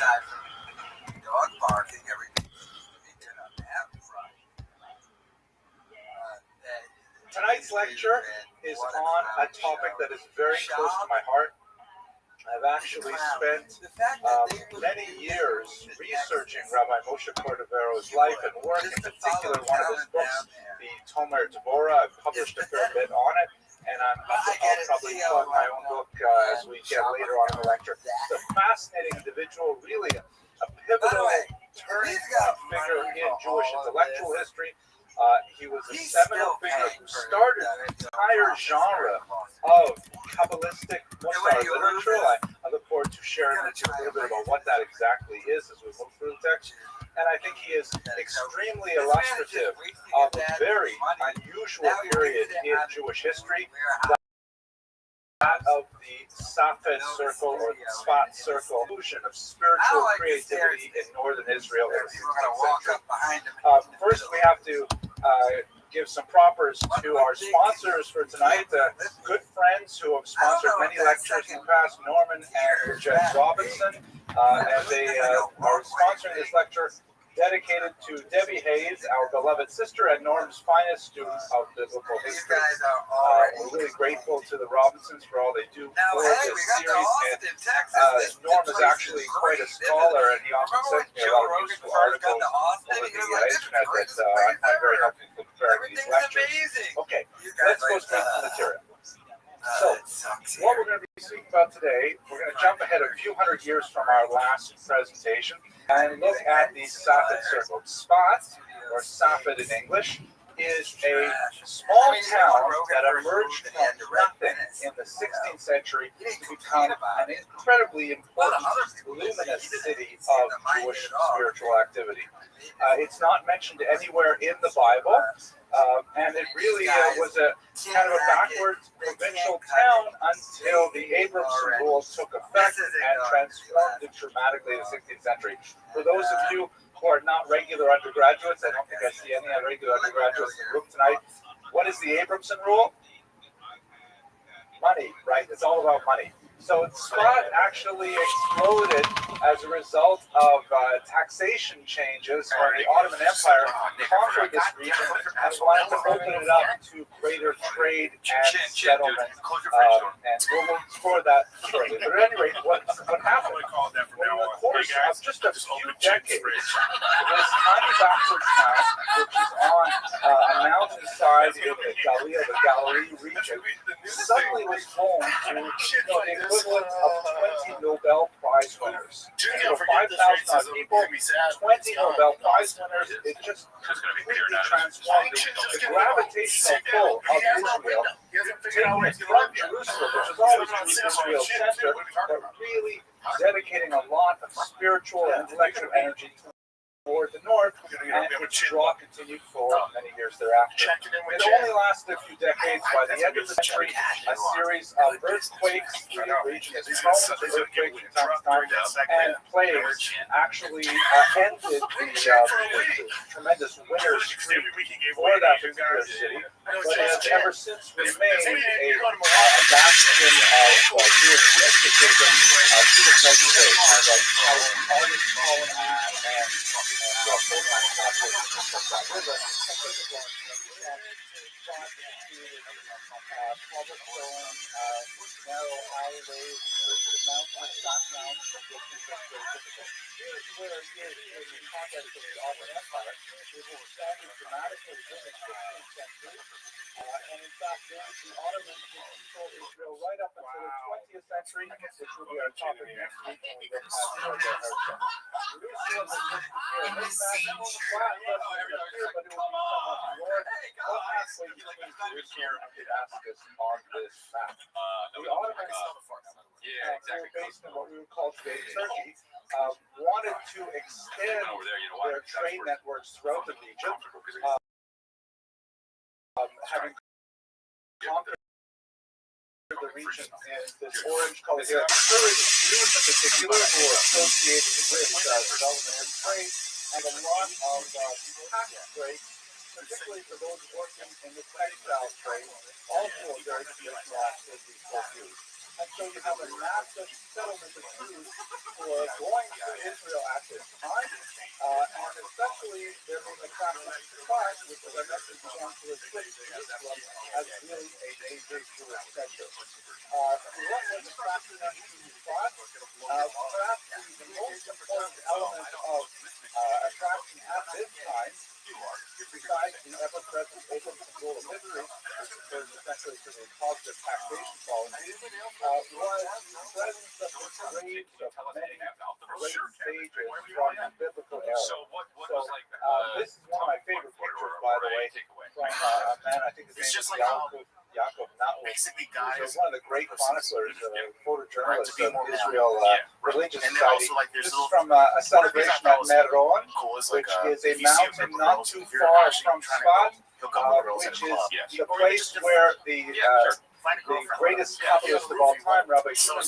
Dog barking every. Tonight's lecture is on a topic that is very close to my heart. I've actually spent many years researching Rabbi Moshe Cordovero's life and work, in particular one of his books, the Tomer Devorah. I've published a fair bit on it, and I'll probably plug my own book as we get later on in the lecture. It's a fascinating individual, really a pivotal turning point figure in Jewish intellectual history. He was a seminal figure who started an entire genre of Kabbalistic Musar literature. I look forward to sharing with you a little bit about what that exactly is as we move through the text. And I think he is extremely illustrative of a very unusual period in Jewish history, that of the Safed circle or the Tzfat circle, illusion of spiritual creativity in northern Israel in the 16th century. First, we have to give some propers to our sponsors for tonight, good friends who have sponsored many lectures in the past, Norman and Jeff Robinson, and they are sponsoring this lecture dedicated to Debbie Hayes, our beloved sister and Norm's finest student of biblical history. We're really grateful to the Robinsons for all they do for this series. And Norm is actually quite a scholar, and he often sends me a lot of useful articles over the internet that I find very helpful for preparing these lectures. Okay, let's go straight to the material. So, what we're going to be speaking about today, we're going to jump ahead a few hundred years from our last presentation and look at the Safed circle. Tzfat, or Safed in English, is a small town that emerged from nothing in the 16th century to become an incredibly important, luminous city of Jewish spiritual activity. It's not mentioned anywhere in the Bible, and it really was a kind of a backwards provincial town until the Abramson rule took effect and transformed it dramatically in the 16th century. For those of you who are not regular undergraduates, I don't think I see any regular undergraduates in the room tonight. What is the Abramson rule? Money, right? It's all about money. So Tzfat actually exploded as a result of taxation changes when the Ottoman Empire conquered this region and wanted to open it up to greater trade and settlement. And we'll explore that shortly. But at any rate, what happened? Well, in the course of just a few decades, this tiny backward town, which is on a mountainside in the Galilee region, suddenly was home to the equivalent of 20 Nobel Prize winners. So 5,000 people, 20 Nobel Prize winners, it just completely transformed the gravitational pull of Israel, taking it from Jerusalem, which is always been Israel's center, but really dedicating a lot of spiritual and intellectual energy toward the north, and its draw continued for many years thereafter. It only lasted a few decades. By the end of the century, a series of earthquakes, the region is prone to earthquakes from time to time, and plagues actually ended the tremendous winter streak for that particular city, but has ever since remained a bastion of Jewish mysticism to the present day, kind of always fallen and full-time cobblestone, narrow alleyways, the mountainous background of which is very typical. Here's where it is in the context of the Ottoman Empire, which expanded dramatically in the 16th century, and in fact, the Ottomans would control Israel right up until the 20th century, which will be our topic next week when we look at Theodor Herzl. Jerusalem is listed here in this map. The flat doesn't appear, but it will be somewhat north, about halfway between Jerusalem and Damascus on this map. The Ottomans were based in what we would call today Turkey, wanted to extend over there, you know why? their trade networks throughout the region, having conquered the region and this orange color here, encouraged Jews in particular who are associated with development and trade, and a lot of tax breaks, particularly for those working in the textile trade, also a very traditional activity for Jews. And so you have a massive settlement of Jews who are going to Israel at this time, and especially they're being attracted to Safed, which, as I mentioned, began to restrict Jerusalem as really a major Jewish center. What was attracting them to Safed? Perhaps the most important element of attraction at this time, besides the ever-present open control of Israel, which refers essentially to the positive taxation policy, was the presence of the graves of many great sages from the biblical era. So this is one of my favorite pictures, by the way, from a man, I think his name is Yaakov Naul, who's one of the great chroniclers, photojournalists of Israel Religious Society. This is from a celebration at Meron, which is a mountain not too far from Sfat, which is the place where the greatest Kabbalist of all time, Rabbi Rothschild,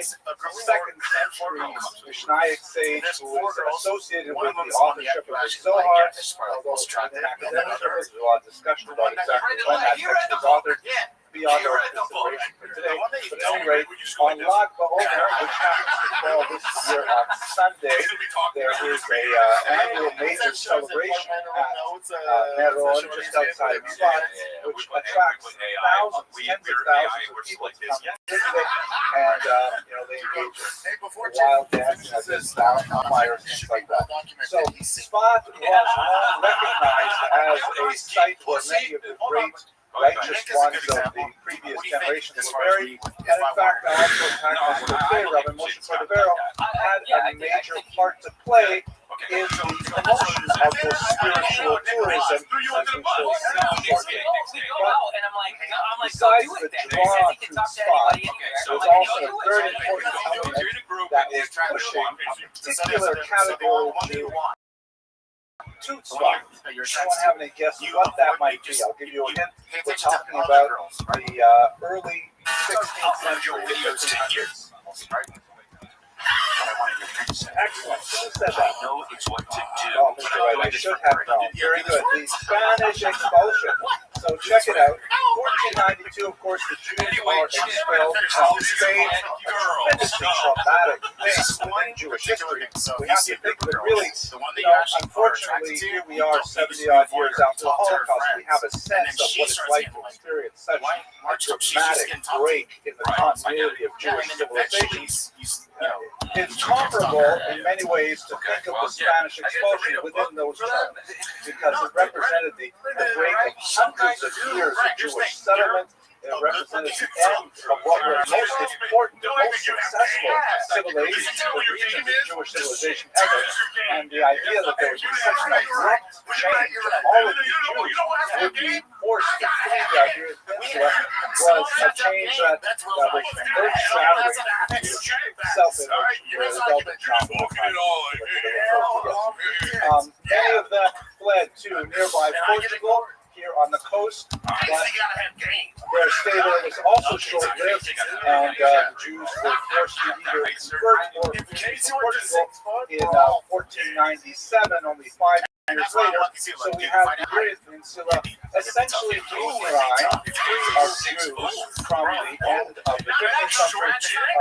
second century Mishnaic sage who is associated with the authorship of the Zohar, although in academic circles there's a lot of discussion about exactly when that text was authored, beyond our consideration for today. But at any rate, on Lag BaOmer, which happens to fall this year on Sunday, there is an annual major celebration at Meron, just outside of Sfat, which attracts thousands, tens of thousands of people to come and visit it, and they engage in wild dancing as if fires, things like that. So Sfat was long recognized as a site where many of the great righteous ones of the previous generations were buried, and in fact, also Rabbi Moshe Cordovero had a major part to play in the promotion of this spiritual tourism, as we shall see shortly. But besides the draw to Sfat, there's also a very important element that is pushing a particular category of Jew to Sfat. Anyone have any guess what that might be? I'll give you a hint. We're talking about the early 16th century, the 1500s. Excellent. Who said that? I know it's what to do. Oh, Mr. Wright, I should have known. Very good. The Spanish expulsion. So check it out. 1492, of course, the Jews are expelled from Spain. A tremendously traumatic thing in Jewish history. We have to think that really, unfortunately, here we are 70-odd years after the Holocaust. We have a sense of what it's like to experience such a dramatic break in the continuity of Jewish civilization. It's comparable in many ways to think of the Spanish expulsion within those terms, because it represented the break of hundreds of years of Jewish settlement. It represented the end of what were the most important, the most successful civilizations, the regions of Jewish civilization ever. And the idea that there would be such an abrupt change and all of these Jews would be forced to flee the Iberian Peninsula was a change that was earth-shattering to self-image, where the Belgian trauma was many of them fled to nearby Portugal, here on the coast, but their stay there was also short-lived, and the Jews were forced to either convert or flee to Portugal in 1497, only 5 years later. So we have the Iberian Peninsula essentially denuded of Jews from the end of the 15th century,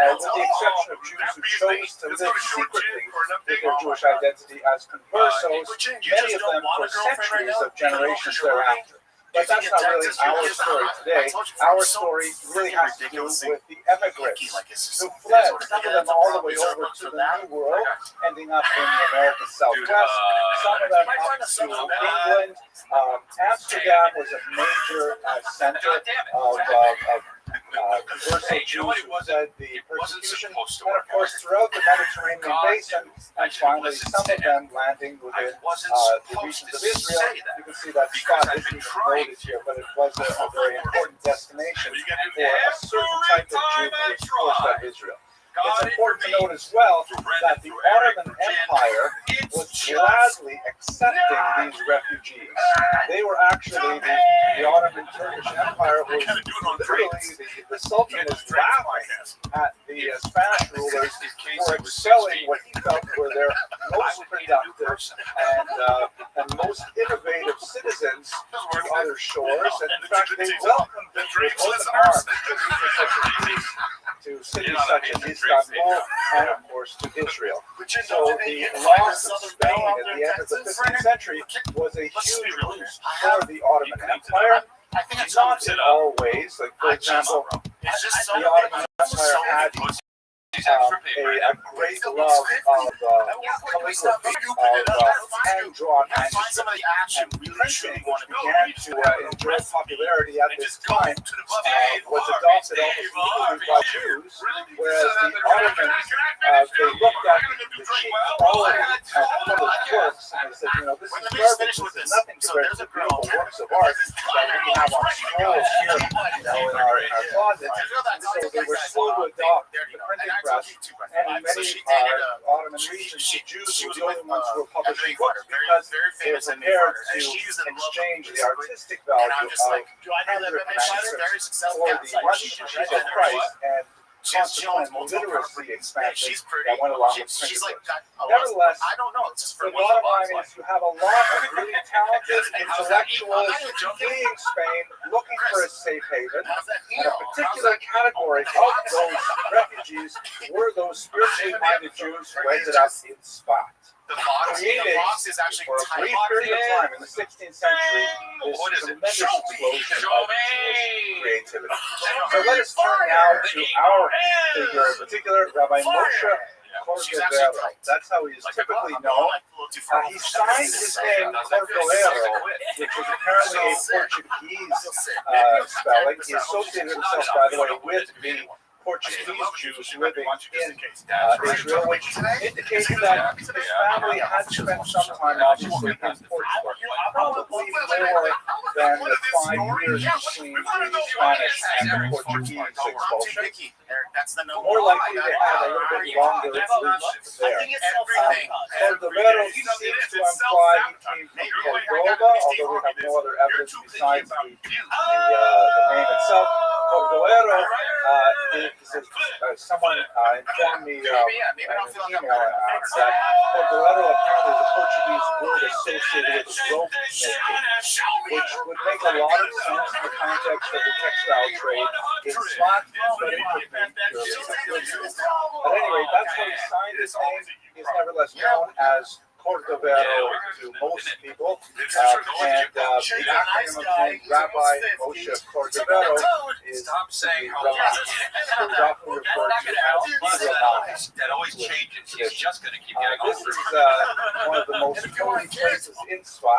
with the exception of Jews who chose to live secretly with their Jewish identity as conversos, many of them for centuries of generations thereafter. But that's not really our story today. Our story really has to do with the immigrants who fled, some of them all the way over to the New World, ending up in the American Southwest, some of them up to England. Amsterdam was a major center of converso Jews who said the persecution, and of course throughout the Mediterranean basin, and finally some of them landing within the regions of Israel. You can see that Sfat isn't even noted here, but it was a very important destination for a certain type of Jew who was forced out of Israel. It's important to note as well that the Ottoman Empire was gladly accepting these refugees. They were actually, the Ottoman Turkish Empire was literally, the Sultan was laughing at the Spanish rulers for expelling what he felt were their most productive and most innovative citizens to other shores. And in fact, they welcomed them with open arms to cities such as Istanbul and, of course, to Israel. So the loss of Spain at the end of the 15th century was a huge boost for the Ottoman Empire. Not in all ways. Like, for example, the Ottoman Empire had a great love of calligraphy, of hand-drawn manuscripts, and printing, which began to enjoy popularity at this time, was adopted almost equally by Jews, whereas the Ottomans, they looked at the cheap quality of published works, and they said, this is garbage, this is nothing compared to the beautiful works of art that we have on scrolls here, in our closets. So they were slow to adopt the printing press, and in many Ottoman regions, the Jews were the only ones who were publishing books because they were prepared to exchange the artistic value of handwritten manuscripts for the money of Christ and consequent literacy expansion that went along with printed books. Nevertheless, the bottom line is you have a lot of really talented intellectuals fleeing Spain, looking for a safe haven, and a particular category of those refugees were those spiritually minded Jews who ended up in Spa. Creating, for a brief period of time in the 16th century, this tremendous explosion of creativity. So let us turn now to our figure in particular, Rabbi Moshe Cordovero. That's how he is typically known. He signed his name Cordovero, which is apparently a Portuguese spelling. He associated himself, by the way, with the Portuguese Jews living in Israel, which indicates that his family had spent some time, obviously, in Portugal. Probably more than the 5 years between the Spanish and the Portuguese expulsion. More likely they had a little bit longer leash there. Cordovero seems to imply he came from Cordoba, although we have no other evidence besides the name itself. Cordovero someone informed me in an email that Cordovero apparently is a Portuguese word associated with rope making, which would make a lot of sense in the context of the textile trade in Spa, but it could be purely speculative. At any rate, that's what he signed his name. He's nevertheless known as Cordovero to most people, and the acronym of name Rabbi Moshe Cordovero is Ramah. So he's often referred to as the Ramah. That always changes. He's just going to keep getting This is one of the most holy places in Spa.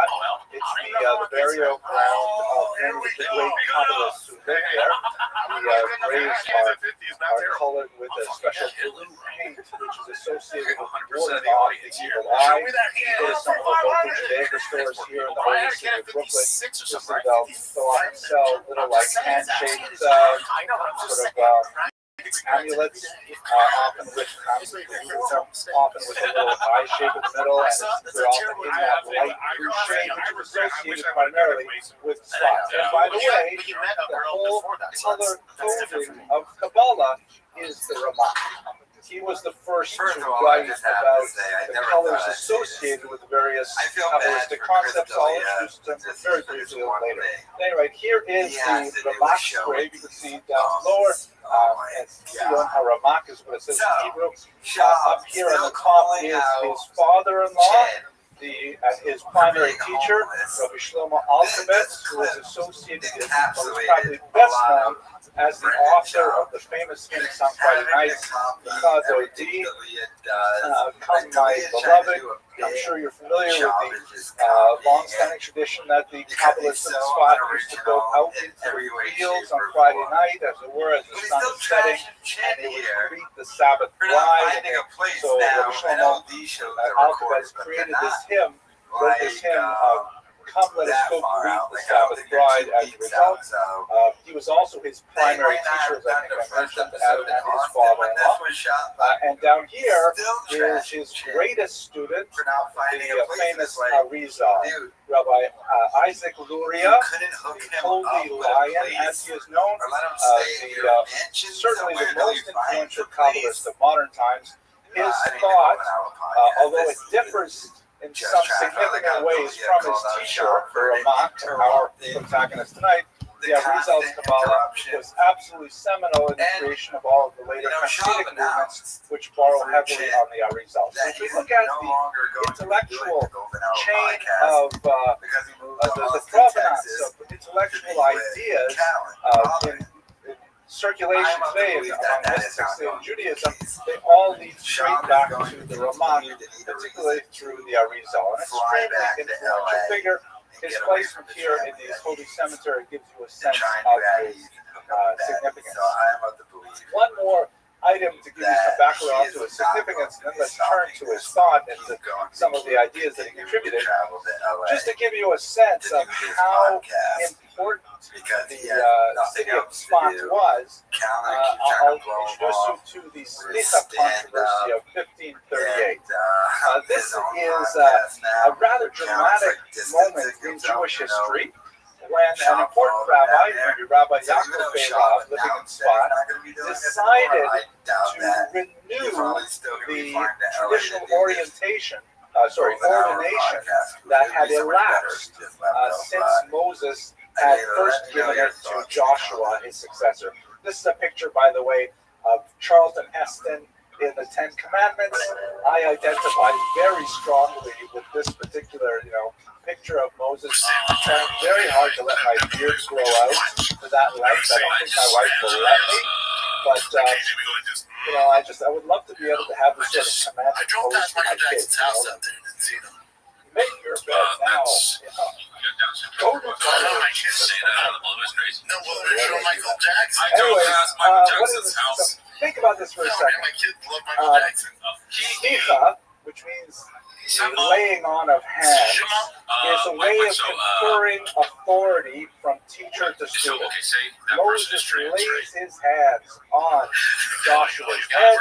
It's the burial ground of many of the great Kabbalists who lived there. The graves are colored with a special blue paint, which is associated with warding off the evil eye. Go to some of the local Judaica stores here in the holy city of Brooklyn. They'll go on and sell little like hand-shaped sort of amulets, often with a little eye shape in the middle, and they're often in that light blue shade, which is associated primarily with spots. And by the way, the whole color coding of Kabbalah is the Ramah. He was the first to write about the colors associated with the various Kabbalistic concepts. I'll introduce them very briefly later. Anyway, here is the Ramak grave. You can see down lower. And Sion HaRamak is what it says in Hebrew. Up here on the top is his father-in-law, his primary teacher, Rabbi Shlomo Alkabetz, who is associated with, probably best known as the author of the famous hymn sung Friday nights, Chazor D, Come My Beloved. I'm sure you're familiar with the long-standing tradition that the Kabbalists in Sfat used to go out into the fields on Friday night, as it were, as the sun is setting, and they would greet the Sabbath bride. So Rabbi Shlomo Alkabetz created this hymn, wrote this hymn come let us go greet the Sabbath bride as a result. He was also his primary teacher, as I think I mentioned, and his father-in-law. And down here is his greatest student, the famous Arizal, Rabbi Isaac Luria, the Holy Lion, as he is known, certainly the most influential Kabbalist of modern times. His thought, although it differs in some significant ways from his teacher, the Ramak, our protagonist tonight, the Arizal's Kabbalah was absolutely seminal in the creation of all of the later Hasidic movements, which borrow heavily on the Arizal. So if we look at the intellectual chain of the provenance of intellectual ideas in circulation today among mystics in Judaism, they all lead straight back to the Ramak, particularly through the Arizal. An extremely influential figure. His placement here in the Holy Cemetery gives you a sense of his significance. One more item to give you some background to his significance, and then let's turn to his thought and some of the ideas that he contributed. Just to give you a sense of how important the city of Tzfat was, I'll introduce you to the Slicha controversy of 1538. This is a rather dramatic moment in Jewish history when an important rabbi, maybe Rabbi Yaakov Beirav, living in Tzfat, decided to renew the traditional ordination that had elapsed since Moses had first given it to Joshua, his successor. This is a picture, by the way, of Charlton Heston in the Ten Commandments. I identify very strongly with this particular, picture of Moses. I'm trying very hard to let my beard grow out to that length. I don't think my wife will let me, but I would love to be able to have this sort of command posed to my kids. Make your bed now. Go to Anyway, think about this for a second. Slicha, which means the laying on of hands, is a way of conferring authority from teacher to student. Moses lays his hands on Joshua's head,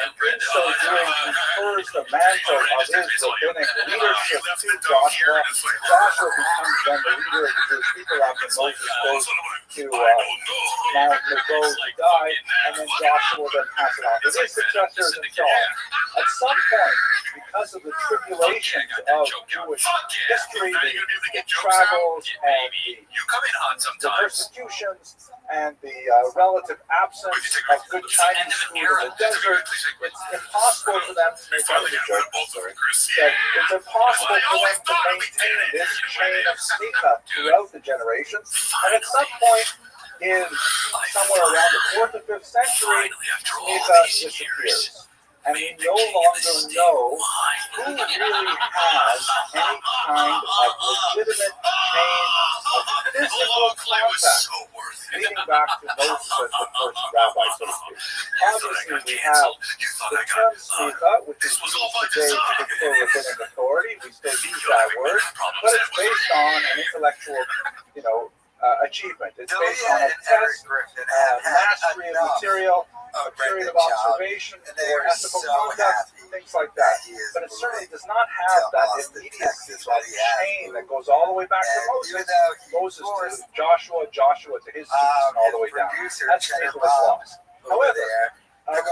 and in so doing confers the mantle of his rabbinic leadership to Joshua. Joshua becomes then the leader of the Jewish people after Moses goes to Mount Nebo to die, and then Joshua then passes it on to his successors and so on. At some point, because of the tribulations of Jewish history, the travels and the persecutions and the relative absence of good Chinese food in the desert, it's impossible for them to make it's impossible for them to maintain this chain of slicha throughout the generations. And at some point, in somewhere around the 4th or 5th century, slicha disappears. And we no longer know who really has any kind of legitimate chain of physical contact leading back to Moses as the first rabbi, so to speak. Obviously, we have the term slicha, which is used today to confer rabbinic authority. We still use that word, but it's based on an intellectual, achievement. It's based on a test, mastery of material, a period of observation, or ethical conduct, things like that. But it certainly does not have that immediacy, that chain that goes all the way back to Moses. Moses to Joshua, Joshua to his students, and all the way down. That's Nicholas Loss. However,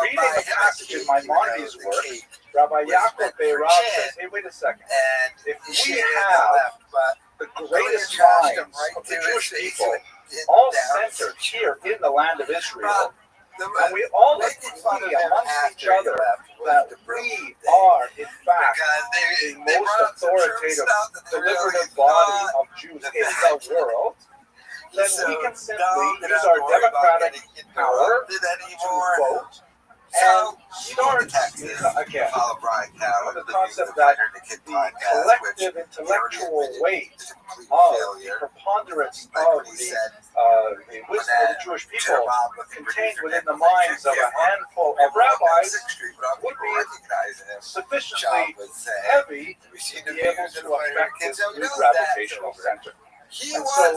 reading a passage in Maimonides' work, Rabbi Yaakov Beirav says, hey, wait a second. If we have the greatest minds of the Jewish people all centered here in the land of Israel, and we all agree amongst each other that we are, in fact, the most authoritative, deliberative body of Jews in the world, then we can simply use our democratic power to vote and start again. The concept that the collective intellectual weight complete of the failure. preponderance Like of when he said, the wisdom of the Jewish people contained within the minds of a handful of rabbis would be sufficiently heavy to be able to affect this new gravitational center. And so,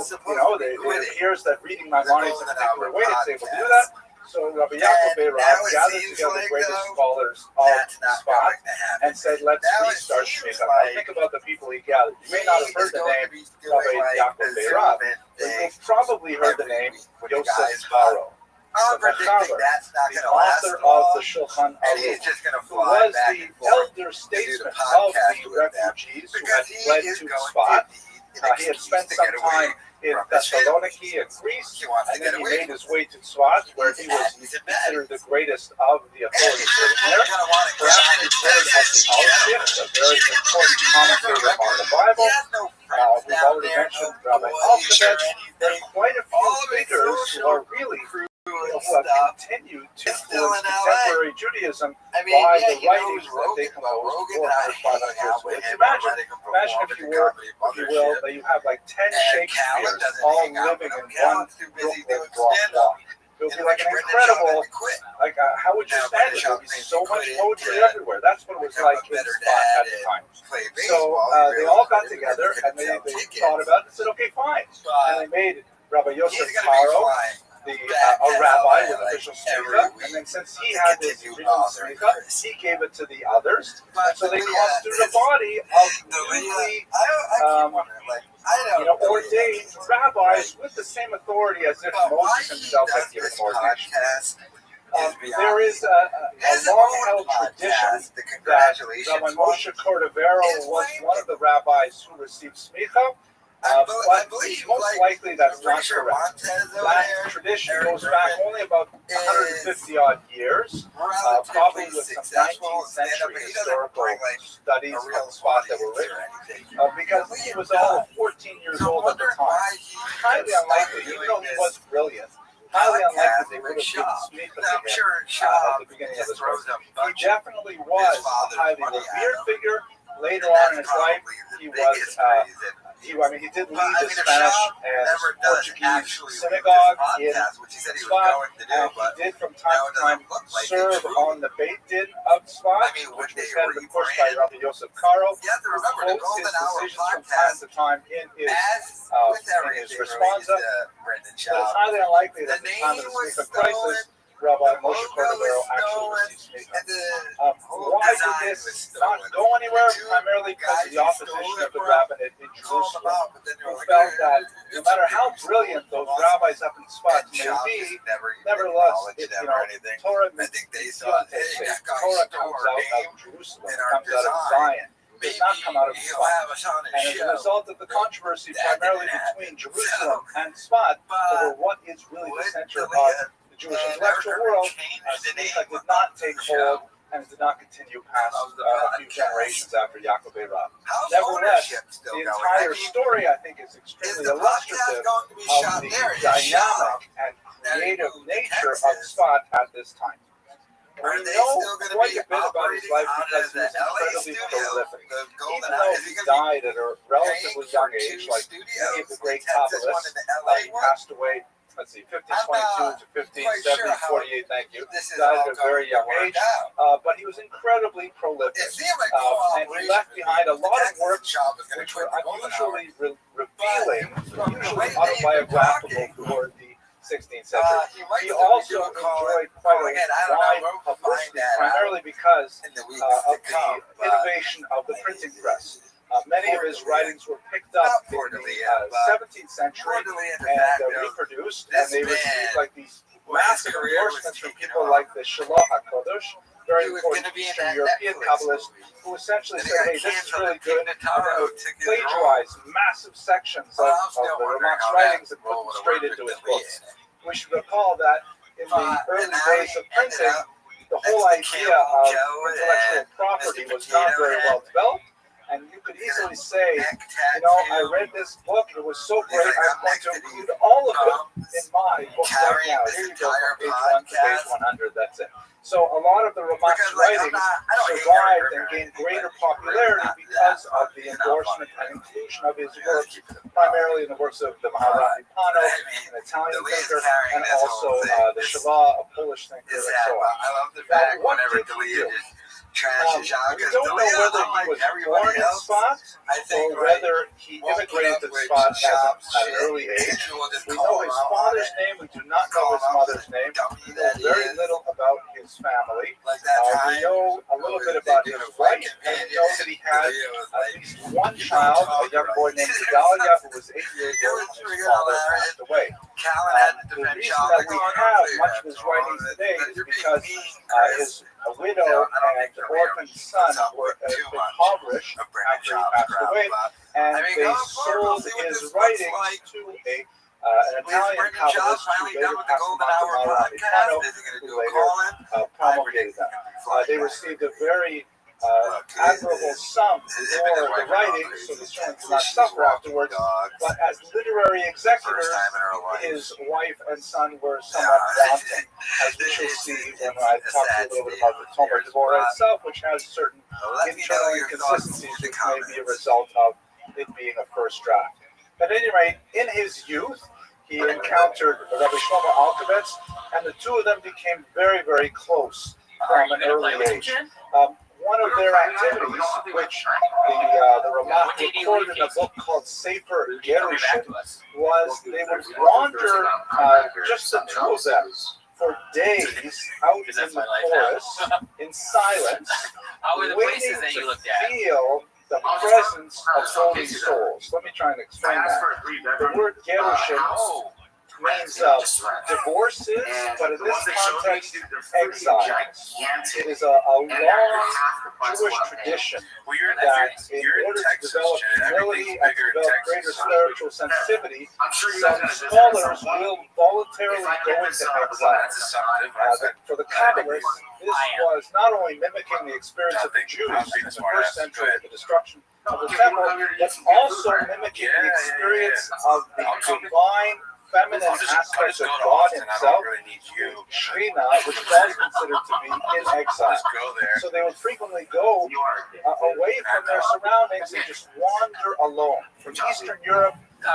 it appears that reading Maimonides in a particular way is able to do that. So Rabbi Yaakov Rav gathered together the greatest scholars of Tzfat and said, let's restart Shmita. Now think about the people he gathered. You may not have heard the name Rabbi Yaakov Rav, but you've probably heard the name Yosef Karo. I'm predicting that's not the going to last author long, of the Shulchan and he's Aruch, just going to who fly was back the and forth elder to do statesman the of podcast the with them refugees who because had he fled is to going Tzfat. to need He had spent some time in Thessaloniki and Greece, He wants to and then get he away made his way to Tzfat, where he was considered the greatest of the authorities living there. Perhaps you've heard of the Alshich, a very important commentator on the Bible. We've already mentioned Rabbi Rothschild. There are quite a few figures who are really who have continued to influence contemporary Judaism by the writings that they composed 400, 500 years ago. Imagine if you will, that you have like 10 Shakespeares all living in one Brooklyn block. It would be like an incredible, how would you stand it? There would be so much poetry everywhere. That's what it was like in Tzfat at the time. So they all got together and they thought about it and said, okay, fine. And they made Rabbi Yosef Karo a rabbi with official smicha, and then since he had this real smicha, he gave it to the others. And so they constituted a body of newly ordained rabbis with the same authority as if Moses himself had given ordination. There is a long-held tradition that Rabbi Moshe Cordovero was one of the rabbis who received smicha. But most likely that's not correct. That tradition goes back only about 150 odd years, probably with some 19th century historical studies on Tzfat that were written, because he was all 14 years old at the time. Highly unlikely, even though he was brilliant, highly unlikely they would have given smicha to him at the beginning of his life. He definitely was a highly revered figure. Later on in his life, he was he did lead the Spanish and Portuguese synagogue in Tzfat, and he did from time to time serve on the Beit Din of Tzfat, which was headed, of course, by Rabbi Yosef Karo, who quotes his decisions from time to time in his responsa. But it's highly unlikely that at the time of the smicha crisis, Rabbi Moshe Cordovero actually received smicha. Why did this not go anywhere? Primarily because of the opposition of the rabbinate in Jerusalem, who felt that no matter how brilliant those rabbis up in Tzfat may be, nevertheless, Torah comes out of Jerusalem, comes out of Zion. Does not come out of Tzfat. And as a result of the controversy primarily between Jerusalem and Tzfat over what is really the center of the Jewish intellectual world, smicha did not take hold and did not continue past a few generations after Yaakov Rav. Nevertheless, the entire story, I think, is extremely illustrative of the dynamic and creative nature of Tzfat at this time. We know quite a bit about his life because he was incredibly prolific. Even though he died at a relatively young age, like many of the great Kabbalists, he passed away, 1522 to 1570, 48, thank you. He died at a very young age, but he was incredibly prolific. And he left behind a lot of works which were unusually revealing, usually autobiographical for the 16th century. He also enjoyed quite a wide publicity, primarily because of the innovation of the printing press. Many of his writings were picked up in the 17th century and reproduced, and they received like these massive endorsements from people like the Shalom HaKodesh, very important Eastern European Kabbalist, who essentially said, hey, this is really good, and then would plagiarize massive sections of the Ramak's writings and put them straight into his books. We should recall that in the early days of printing, the whole idea of intellectual property was not very well developed, And you could easily say, I read this book, it was so great, I'm going to include all of it in my book right now. Here you go, from page 1 to page 100, that's it. So a lot of the Ramach's writings survived and gained greater popularity because of the endorsement and inclusion of his works, primarily in the works of the Maharati Pano, an Italian thinker, and also the Shiva, a Polish thinker, and so on. I love the fact What whenever did he deleted do? trash We don't know whether he was born in Sfat or whether he immigrated to Sfat at an early age. We know his father's name. We do not know his mother's name. We know very little about his family. We know a little bit about his wife, and we know that he had at least one child, a young boy named Gedalia, who was 8 years old when his father passed away. The reason that we have much of his writings today is because his widow and orphan son were impoverished after he passed away, and they sold his writings to an Italian Kabbalist who later passed them on to Maharati Pano, who later promulgated them. They received a very admirable sum for the writings, so the student did not suffer afterwards, but as literary executors, his wife and son were somewhat daunting, as we shall see when I talk to you a little bit about the Talmud Devorah itself, which has certain internal inconsistencies, which may be a result of it being a first draft. At any rate, in his youth, he encountered Rabbi Shlomo Alkovitz, and the two of them became very, very close from an early age. One of their activities, which the Ramach recorded in a book called Sefer Gerushin, was they would wander, just the two of them, for days out in the forest, in silence, waiting to feel the presence of holy souls. Let me try and explain that. The word Gerushin means divorces, but in this context, exiles. It is a long Jewish tradition that in order to develop humility and to develop greater spiritual sensitivity, some scholars will voluntarily go into exile. For the Kabbalists, this was not only mimicking the experience of the Jews in the first century with the destruction of the temple, but also mimicking the experience of the divine feminine aspects of God himself, Shrina, which God considered to be in exile. So they would frequently go away from their surroundings and just wander alone. From Eastern Europe, the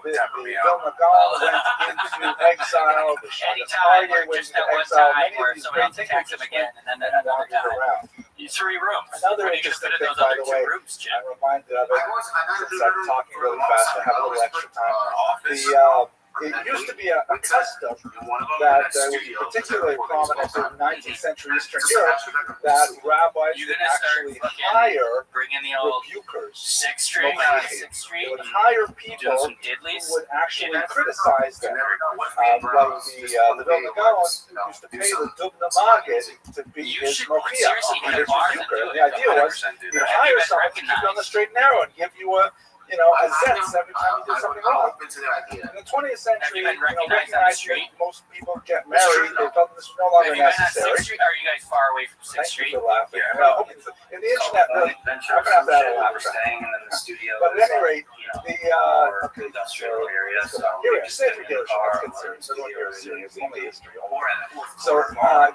Vilna Gaon went into exile, the Shari went into exile, many of these great thinkers just went and wandered around. Another interesting thing, by the way, I'm reminded of it, since I'm talking really fast, I have a little extra time. It used to be a custom that was particularly prominent in 19th century Eastern Europe that rabbis would actually hire rebukers. They would hire people who would actually criticize them. Like the Vilna Gaon used to pay the Dubna Maggid to be his Mochiach, his rebuker. And the idea was you'd hire someone to keep you on the straight and narrow and give you a zetz every time you do something wrong. In the 20th century, recognizing that most people get married, they felt this was no longer necessary. Are you guys far away from 6th Street? Thank you for laughing. No, in the internet, really, I'm going to have to add a laugh. But at any rate, industrial area. Here we say for Gerushin, let's get serious. So only history. So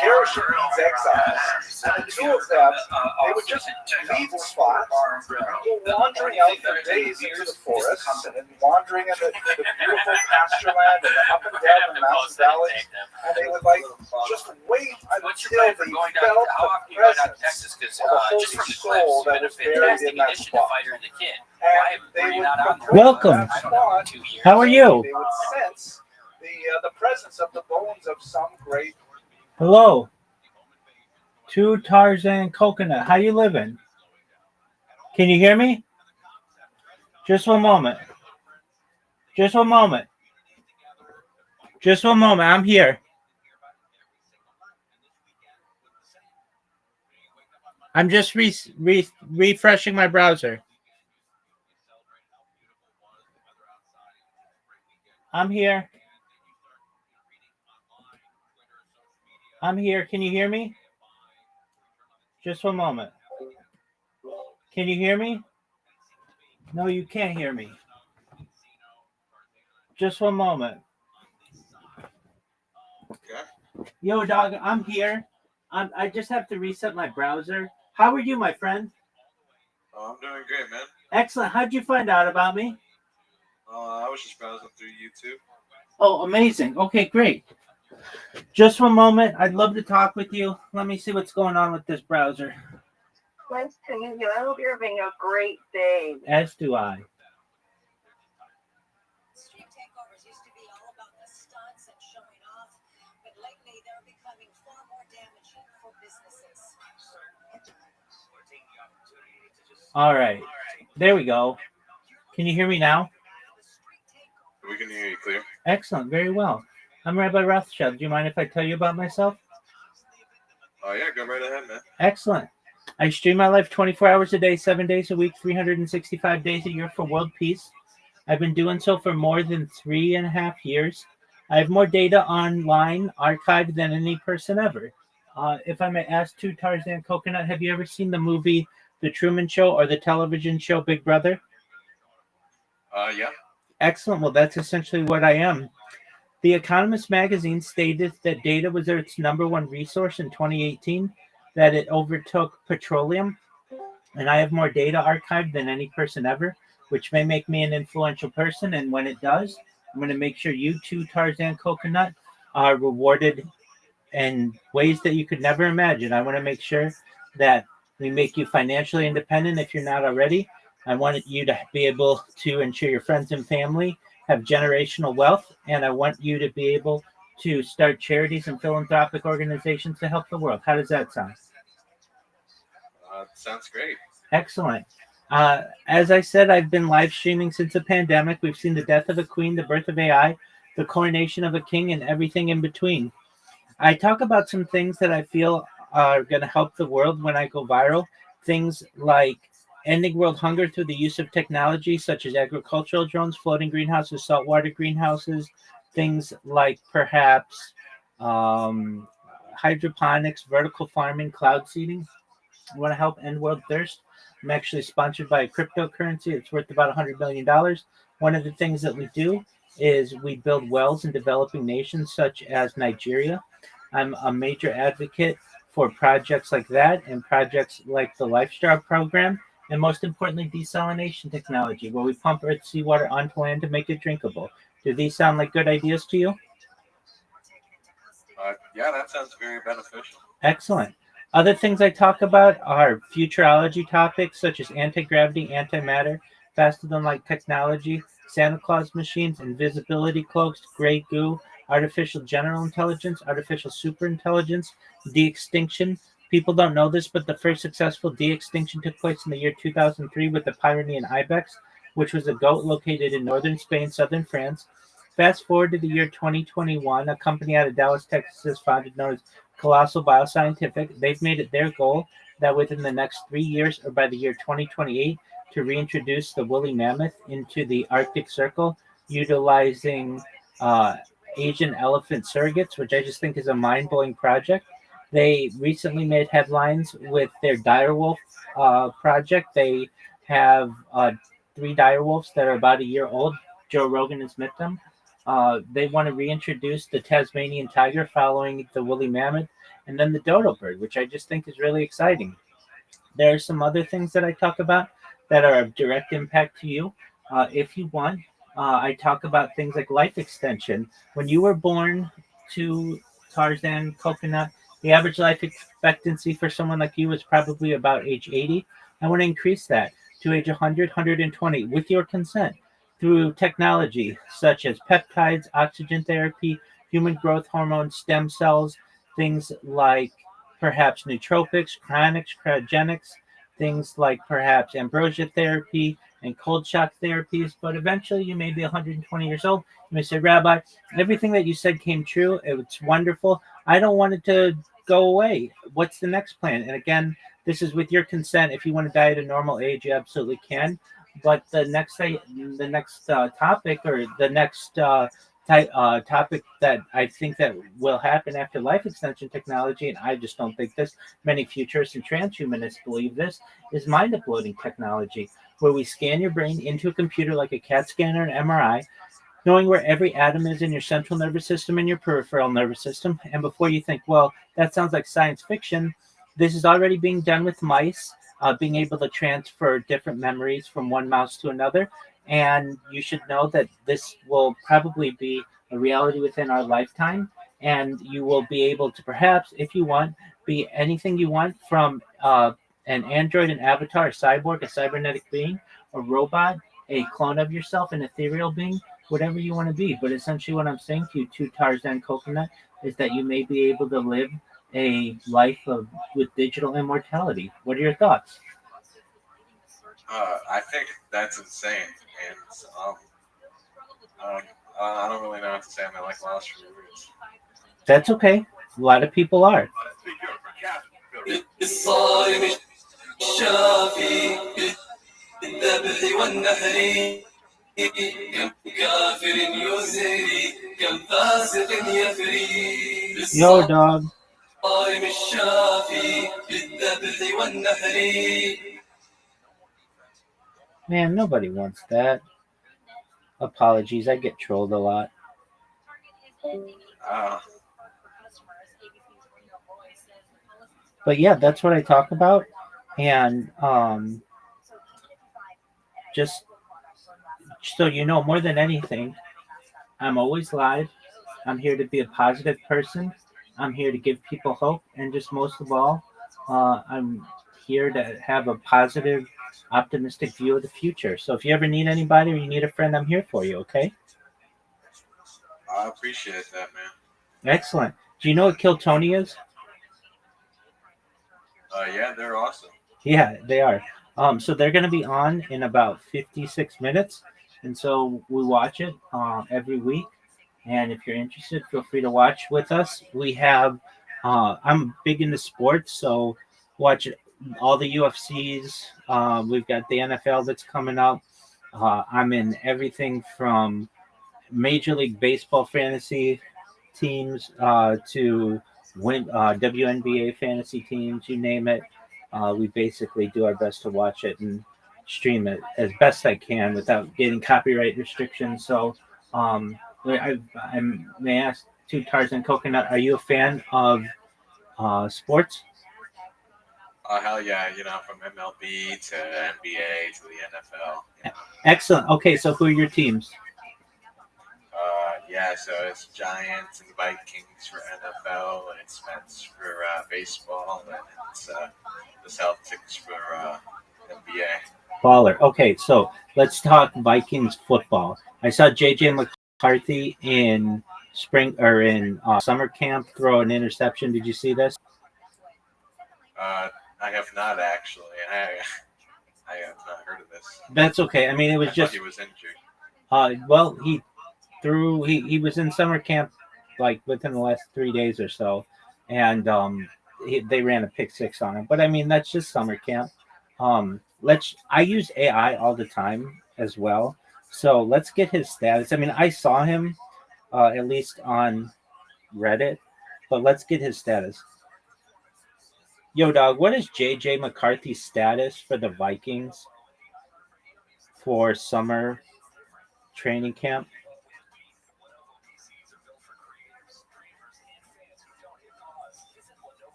Gerushin means exiles. And the two of them, they would just leave Sfat, go wandering out for days into the forest, and wandering in the beautiful pasture land and up and down the mountain valleys, and they would just wait until they felt the presence of a holy soul that was buried in that spot. And they would Welcome. How are you? They would sense the presence of the bones of some great. Hello. To Tarzan Coconut. How you living? Can you hear me? Just one moment. Just one moment. Just one moment. I'm here. I'm just refreshing my browser. I'm here. I'm here. Can you hear me? Just one moment. Can you hear me? No, you can't hear me. Just one moment. Okay. Yo, dog, I'm here. I just have to reset my browser. How are you, my friend? Oh, I'm doing great, man. Excellent. How'd you find out about me? I was just browsing through YouTube. Oh, amazing. Okay, great. Just one moment. I'd love to talk with you. Let me see what's going on with this browser. Nice to meet you. I hope you're having a great day. As do I. Street takeovers used to be all about the stunts and showing off, but lately they're becoming far more damaging for businesses. All right. There we go. Can you hear me now? We can hear you clear. Excellent. Very well. I'm Rabbi Rothschild. Do you mind if I tell you about myself? Oh, yeah, go right ahead, man. Excellent. I stream my life 24 hours a day, 7 days a week, 365 days a year for world peace. I've been doing so for more than 3.5 years. I have more data online archived than any person ever. If I may ask too, Tarzan Coconut, have you ever seen the movie The Truman Show or the television show Big Brother? Yeah. Excellent. Well, that's essentially what I am. The Economist magazine stated that data was its number one resource in 2018, that it overtook petroleum, and I have more data archived than any person ever, which may make me an influential person. And when it does, I'm going to make sure you too, Tarzan Coconut, are rewarded in ways that you could never imagine. I want to make sure that we make you financially independent if you're not already. I want you to be able to ensure your friends and family have generational wealth, and I want you to be able to start charities and philanthropic organizations to help the world. How does that sound? Sounds great. Excellent. As I said, I've been live streaming since the pandemic. We've seen the death of a queen, the birth of AI, the coronation of a king, and everything in between. I talk about some things that I feel are going to help the world when I go viral. Things like ending world hunger through the use of technology such as agricultural drones, floating greenhouses, saltwater greenhouses, things like perhaps hydroponics, vertical farming, cloud seeding. I want to help end world thirst. I'm actually sponsored by a cryptocurrency. It's worth about $100 million. One of the things that we do is we build wells in developing nations such as Nigeria. I'm a major advocate for projects like that and projects like the Lifestar program, and most importantly, desalination technology, where we pump earth seawater onto land to make it drinkable. Do these sound like good ideas to you? Yeah, that sounds very beneficial. Excellent. Other things I talk about are futurology topics such as anti-gravity, antimatter, faster-than-light technology, Santa Claus machines, invisibility cloaks, gray goo, artificial general intelligence, artificial superintelligence, de-extinction. People don't know this, but the first successful de-extinction took place in the year 2003 with the Pyrenean ibex, which was a goat located in northern Spain, southern France. Fast forward to the year 2021, a company out of Dallas, Texas, founded known as Colossal Bioscientific. They've made it their goal that within the next 3 years, or by the year 2028, to reintroduce the woolly mammoth into the Arctic Circle, utilizing Asian elephant surrogates, which I just think is a mind-blowing project. They recently made headlines with their direwolf project. They have 3 direwolves that are about a year old. Joe Rogan has met them. They want to reintroduce the Tasmanian tiger following the woolly mammoth, and then the dodo bird, which I just think is really exciting. There are some other things that I talk about that are of direct impact to you. If you want, I talk about things like life extension. When you were born to Tarzan Coconut, the average life expectancy for someone like you is probably about age 80. I want to increase that to age 100, 120 with your consent through technology such as peptides, oxygen therapy, human growth hormones, stem cells, things like perhaps nootropics, cryogenics, things like perhaps ambrosia therapy and cold shock therapies. But eventually you may be 120 years old. You may say, Rabbi, everything that you said came true. It's wonderful. I don't want it to go away. What's the next plan? And again, this is with your consent. If you want to die at a normal age, you absolutely can. But the next topic or the next topic that I think that will happen after life extension technology, and I just don't think this. Many futurists and transhumanists believe this is mind uploading technology, where we scan your brain into a computer like a CAT scan or an MRI, knowing where every atom is in your central nervous system and your peripheral nervous system. And before you think, well, that sounds like science fiction, this is already being done with mice, being able to transfer different memories from one mouse to another. And you should know that this will probably be a reality within our lifetime. And you will be able to perhaps, if you want, be anything you want from an android, an avatar, a cyborg, a cybernetic being, a robot, a clone of yourself, an ethereal being, whatever you want to be. But essentially, what I'm saying to you, two Tarzan Coconut, is that you may be able to live a life of with digital immortality. What are your thoughts? I think that's insane, and I don't really know what to say. I'm like lost for words. That's okay. A lot of people are. Yo, dog. Man, nobody wants that. Apologies, I get trolled a lot. But yeah, that's what I talk about. And just so you know, more than anything, I'm always live. I'm here to be a positive person. I'm here to give people hope. And just most of all, I'm here to have a positive, optimistic view of the future. So if you ever need anybody or you need a friend, I'm here for you, okay? I appreciate that, man. Excellent. Do you know what Kill Tony is? Yeah, they're awesome. Yeah, they are. So they're going to be on in about 56 minutes. And so we watch it every week. And if you're interested, feel free to watch with us. We have, I'm big into sports, so watch all the UFCs. We've got the NFL that's coming up. I'm in everything from Major League Baseball fantasy teams to WNBA fantasy teams, you name it. We basically do our best to watch it and stream it as best I can without getting copyright restrictions. So I may ask to Tarzan Coconut, are you a fan of sports? Hell yeah, from MLB to NBA to the NFL. Excellent. Okay, so who are your teams? Yeah, so it's Giants and Vikings for NFL, and it's Mets for baseball, and it's the Celtics for NBA. Baller. Okay, so let's talk Vikings football. I saw JJ McCarthy in spring or in summer camp throw an interception. Did you see this? I have not actually. I have not heard of this. That's okay. I mean, it was just he was injured. Well, he was in summer camp like within the last 3 days or so, and they ran a pick six on him. But I mean, that's just summer camp. I use AI all the time as well. So let's get his status. I mean, I saw him at least on Reddit, but let's get his status. Yo, dog, what is JJ McCarthy's status for the Vikings for summer training camp?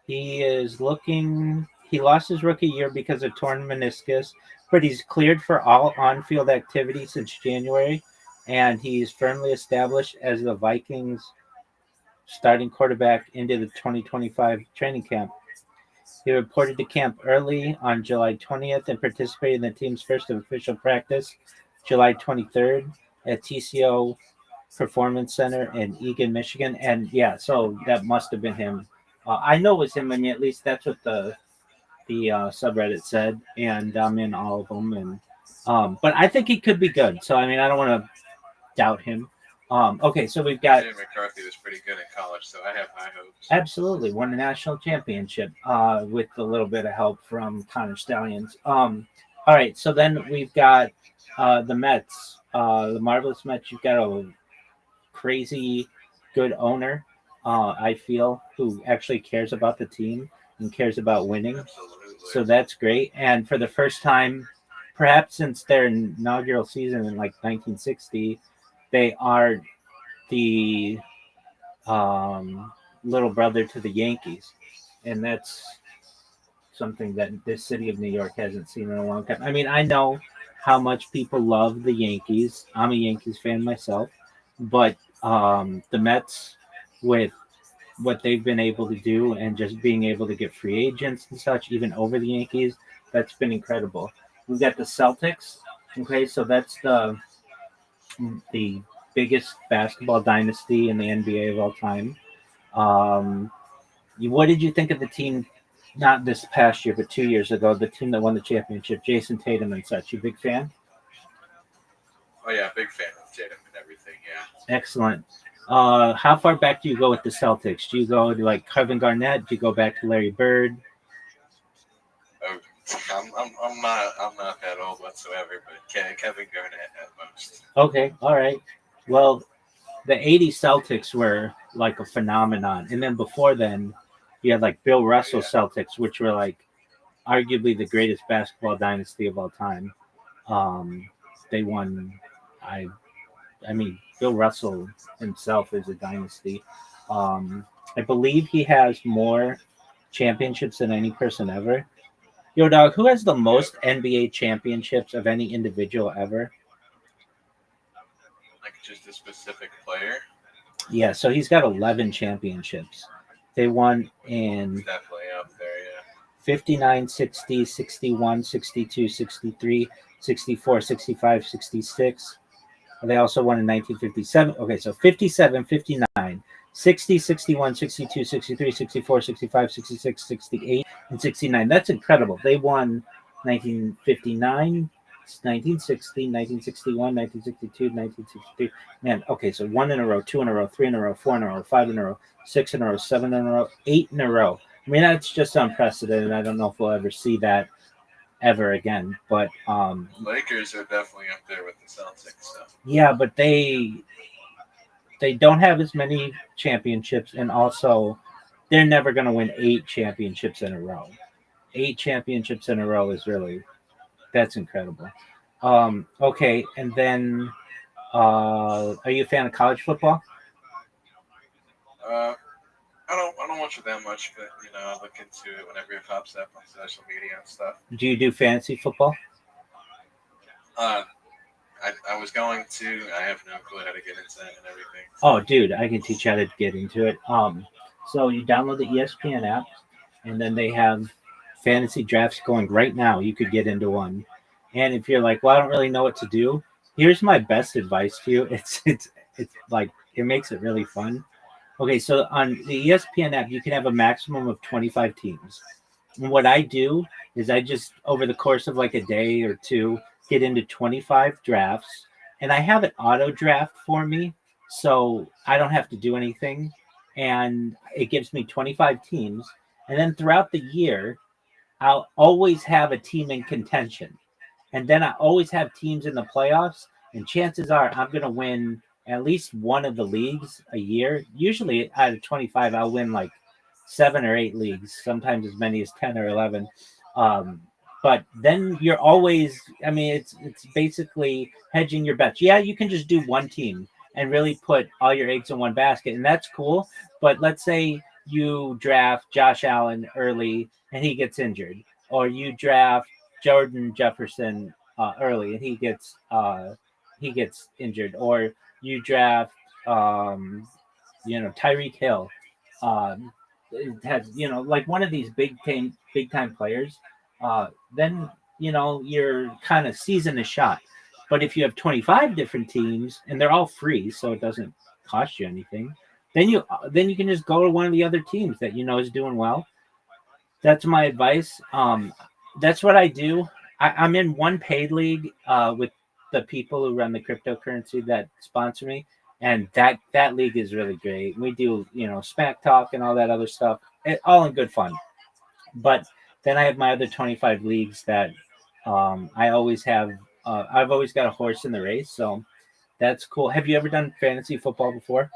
He is looking. He lost his rookie year because of torn meniscus, but he's cleared for all on-field activity since January, and he's firmly established as the Vikings' starting quarterback into the 2025 training camp. He reported to camp early on July 20th and participated in the team's first official practice, July 23rd, at TCO Performance Center in Eagan, Michigan. And yeah, so that must have been him. I know it was him. I mean, at least that's what the subreddit said, and I'm in all of them. And but I think he could be good. So I mean, I don't want to doubt him. Okay, so we've got Jim McCarthy was pretty good in college, so I have high hopes. Absolutely won a national championship with a little bit of help from Connor Stallions. All right, so then we've got the Mets, the marvelous Mets. You've got a crazy good owner. I feel who actually cares about the team and cares about winning. Absolutely. So that's great. And for the first time, perhaps since their inaugural season in like 1960, they are the little brother to the Yankees, and that's something that this city of New York hasn't seen in a long time. I mean, I know how much people love the Yankees. I'm a Yankees fan myself, but the Mets, with what they've been able to do and just being able to get free agents and such, even over the Yankees, that's been incredible. We've got the Celtics. Okay, so that's the biggest basketball dynasty in the NBA of all time. Um, what did you think of the team? Not this past year, but 2 years ago, the team that won the championship, Jason Tatum and such. You a big fan? Oh yeah, big fan of Tatum and everything. Yeah. Excellent. How far back do you go with the Celtics? Do you go to like Kevin Garnett? Do you go back to Larry Bird? Oh, I'm not that old whatsoever, but Kevin Garnett at most. Okay, all right. Well, the '80s Celtics were like a phenomenon, and then before then, you had like Bill Russell Celtics, which were like arguably the greatest basketball dynasty of all time. They won. I I mean, Bill Russell himself is a dynasty. I believe he has more championships than any person ever. Yo, dog, who has the most NBA championships of any individual ever? Like just a specific player. Yeah, so he's got 11 championships. They won in It's definitely up there. Yeah. 59, 60, 61, 62, 63, 64, 65, 66. They also won in 1957. Okay, so 57, 59, 60, 61, 62, 63, 64, 65, 66, 68, and 69. That's incredible. They won 1959, 1960, 1961, 1962, 1963. Man, okay, so one in a row, two in a row, three in a row, four in a row, five in a row, six in a row, seven in a row, eight in a row. I mean, that's just unprecedented. I don't know if we'll ever see that ever again. But Lakers are definitely up there with the Celtics. So. yeah, but they don't have as many championships, and also they're never going to win 8 championships in a row. 8 championships in a row is really that's incredible. Okay, and then are you a fan of college football? I don't watch it that much, but I look into it whenever it pops up on social media and stuff. Do you do fantasy football? I was going to. I have no clue how to get into that and everything. Oh, dude, I can teach you how to get into it. So you download the ESPN app, and then they have fantasy drafts going right now. You could get into one, and if you're like, well, I don't really know what to do, here's my best advice to you. It's like it makes it really fun. Okay, so on the ESPN app, you can have a maximum of 25 teams. And what I do is I just, over the course of like a day or two, get into 25 drafts. And I have it auto draft for me. So I don't have to do anything. And it gives me 25 teams. And then throughout the year, I'll always have a team in contention. And then I always have teams in the playoffs. And chances are I'm going to win at least one of the leagues a year. Usually out of 25, I'll win like 7 or 8 leagues, sometimes as many as 10 or 11. But then you're always, I mean, it's basically hedging your bets. Yeah, you can just do one team and really put all your eggs in one basket, and that's cool. But let's say you draft Josh Allen early and he gets injured, or you draft Jordan Jefferson early and he gets injured, or you draft Tyreek Hill. It has like one of these big time players. Then your kind of season is shot. But if you have 25 different teams and they're all free, so it doesn't cost you anything, then you can just go to one of the other teams that is doing well. That's my advice. That's what I do. I'm in one paid league with the people who run the cryptocurrency that sponsor me, and that league is really great. We do smack talk and all that other stuff, all in good fun. But then I have my other 25 leagues that I always have. I've always got a horse in the race, so that's cool. Have you ever done fantasy football before?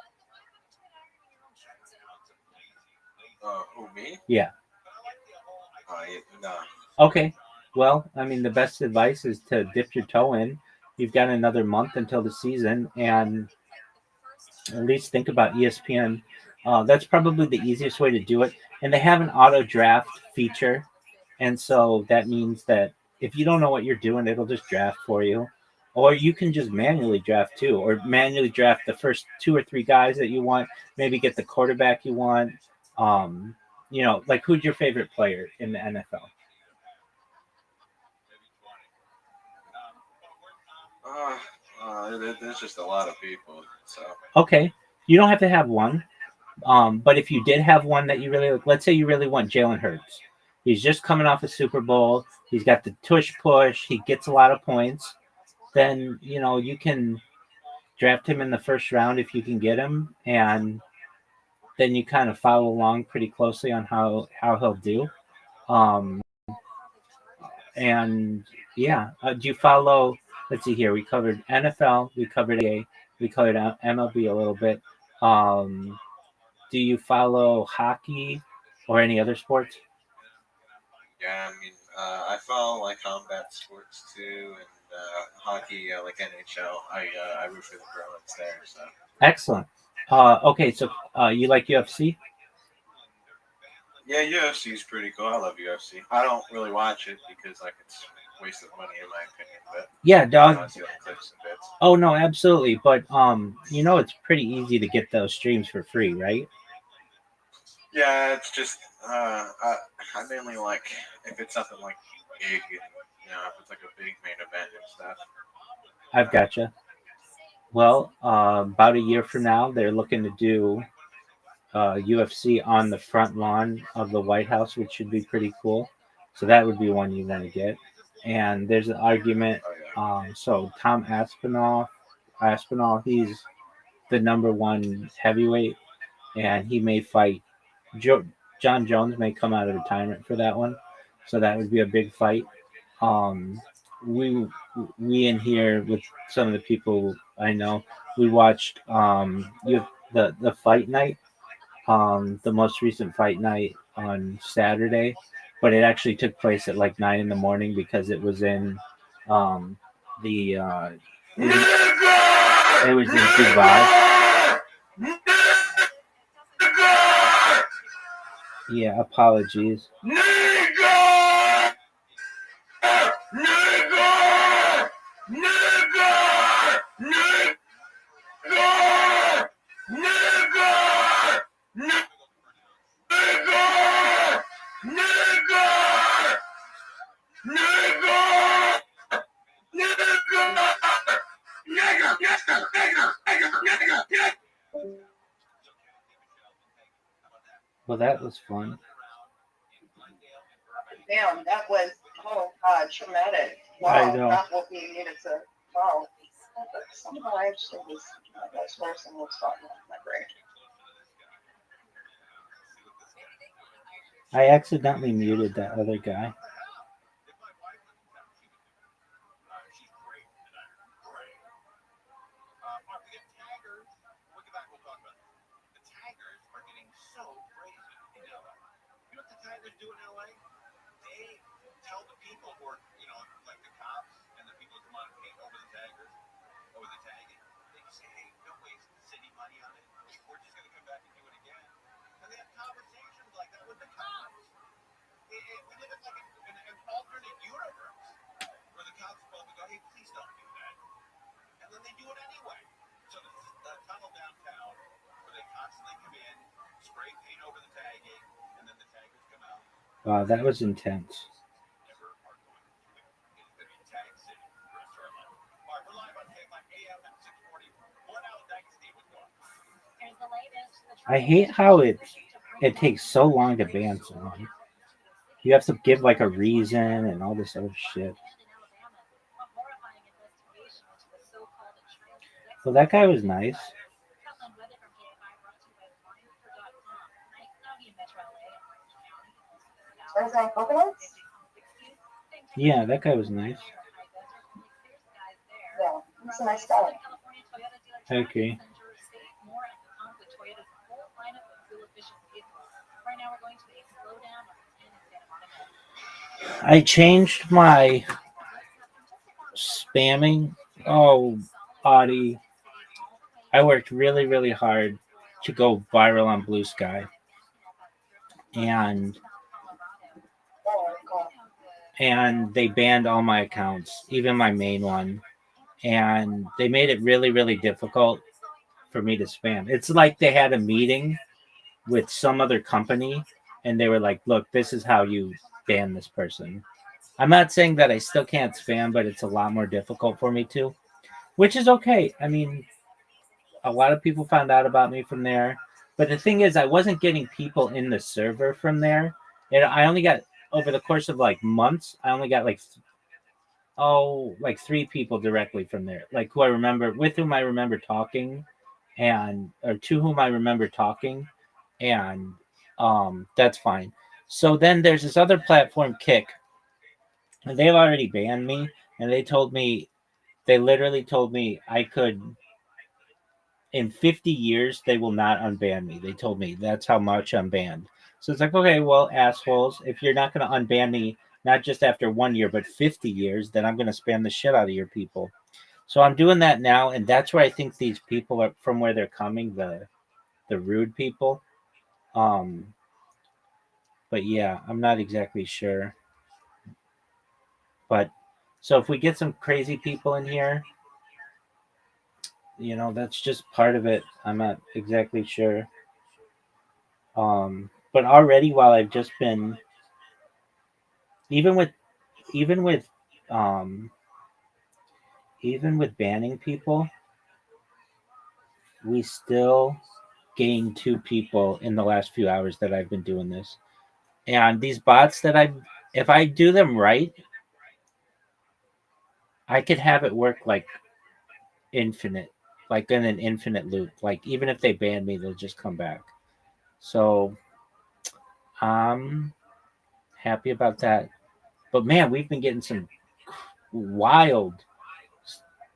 Who, me? Yeah. No. Okay. Well, I mean, the best advice is to dip your toe in. You've got another month until the season, and at least think about ESPN. That's probably the easiest way to do it. And they have an auto draft feature. And so that means that if you don't know what you're doing, it'll just draft for you. Or you can just manually draft too, or manually draft the first two or three guys that you want, maybe get the quarterback you want. Um, like who's your favorite player in the NFL? There's just a lot of people. So Okay. You don't have to have one. But if you did have one that you really like, let's say you really want Jalen Hurts. He's just coming off a Super Bowl. He's got the tush push. He gets a lot of points. Then, you can draft him in the first round if you can get him. And then you kind of follow along pretty closely on how he'll do. Um, and yeah, do you follow? Let's see here. We covered NFL. We covered A. We covered MLB a little bit. Um, do you follow hockey or any other sports? yeah, I mean, I follow like combat sports too, and hockey, like NHL. I root for the Bruins there. So Excellent. Okay, so you like UFC? yeah, UFC is pretty cool. I love UFC. I don't really watch it because like it's a waste of money in my opinion. But Yeah, dog. I see like clips and bits. Oh no, absolutely. But it's pretty easy to get those streams for free, right? Yeah, it's just I mainly like if it's something like big, if it's like a big main event and stuff. I've gotcha. Well, about a year from now, they're looking to do UFC on the front lawn of the White House, which should be pretty cool. So that would be one you want to get. And there's an argument. Oh yeah. So Tom Aspinall, he's the number one heavyweight, and he may fight. John Jones may come out of retirement for that one, so that would be a big fight. Um, we we in here with some of the people I know, we watched the fight night, the most recent fight night on Saturday, but it actually took place at like 9 in the morning because it was in the it was in Dubai. Yeah, apologies. Well, that was fun. Damn, that was traumatic. I Wow, know. not what we needed to. Wow. But somehow I actually was this person was talking with my brain. I accidentally muted that other guy. Wow, that was intense. I hate how it takes so long to ban someone. You have to give like a reason and all this other shit. Well, that guy was nice. Tarzan coconuts? Yeah, that guy was nice. Yeah, he's a nice guy. I agree. I changed my spamming. Oh, Audie, I worked really, really hard to go viral on Blue Sky, and Oh, God. they banned all my accounts, even my main one, and they made it really, really difficult for me to spam. It's like they had a meeting with some other company, and they were like, "Look, this is how you ban this person." I'm not saying that I still can't spam, but it's a lot more difficult for me to, which is okay. I mean, a lot of people found out about me from there. But the thing is, I wasn't getting people in the server from there. And I only got, over the course of like months, I only got like, like 3 people directly from there, like who I remember, with whom I remember talking, and, or to whom I remember talking. And that's fine. So then there's this other platform, Kick, and they've already banned me. And they literally told me I could, in 50 years, they will not unban me. They told me that's how much I'm banned. So it's like, okay, well, assholes, if you're not going to unban me, not just after 1 year, but 50 years, then I'm going to spam the shit out of your people. So I'm doing that now. And that's where I think these people are from, where they're coming, the rude people. Um, but yeah, I'm not exactly sure. But so if we get some crazy people in here, that's just part of it. I'm not exactly sure. But already, while I've just been, even with even with um even with banning people, we still gained 2 people in the last few hours that I've been doing this. And these bots that if I do them right, I could have it work like infinite, like in an infinite loop. Like even if they ban me, they'll just come back. So I'm happy about that. But man, we've been getting some wild,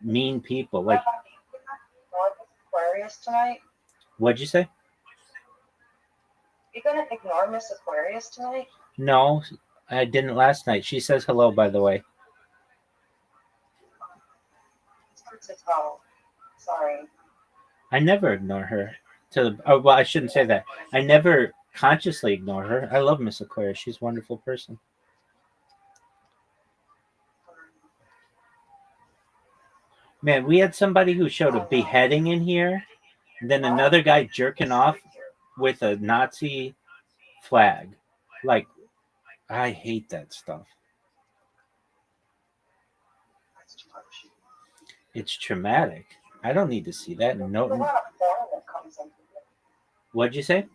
mean people. Like, Aquarius tonight? what'd you say? You gonna ignore Miss Aquarius tonight? No, I didn't last night. She says hello, by the way. Oh, sorry. I never ignore her. Well, I shouldn't say that. I never consciously ignore her. I love Miss Aquarius. She's a wonderful person. Man, we had somebody who showed a beheading in here, and then another guy jerking off with a Nazi flag. Like, I hate that stuff. It's traumatic. I don't need to see that. There's a No. lot of porn that comes into it. What'd you say?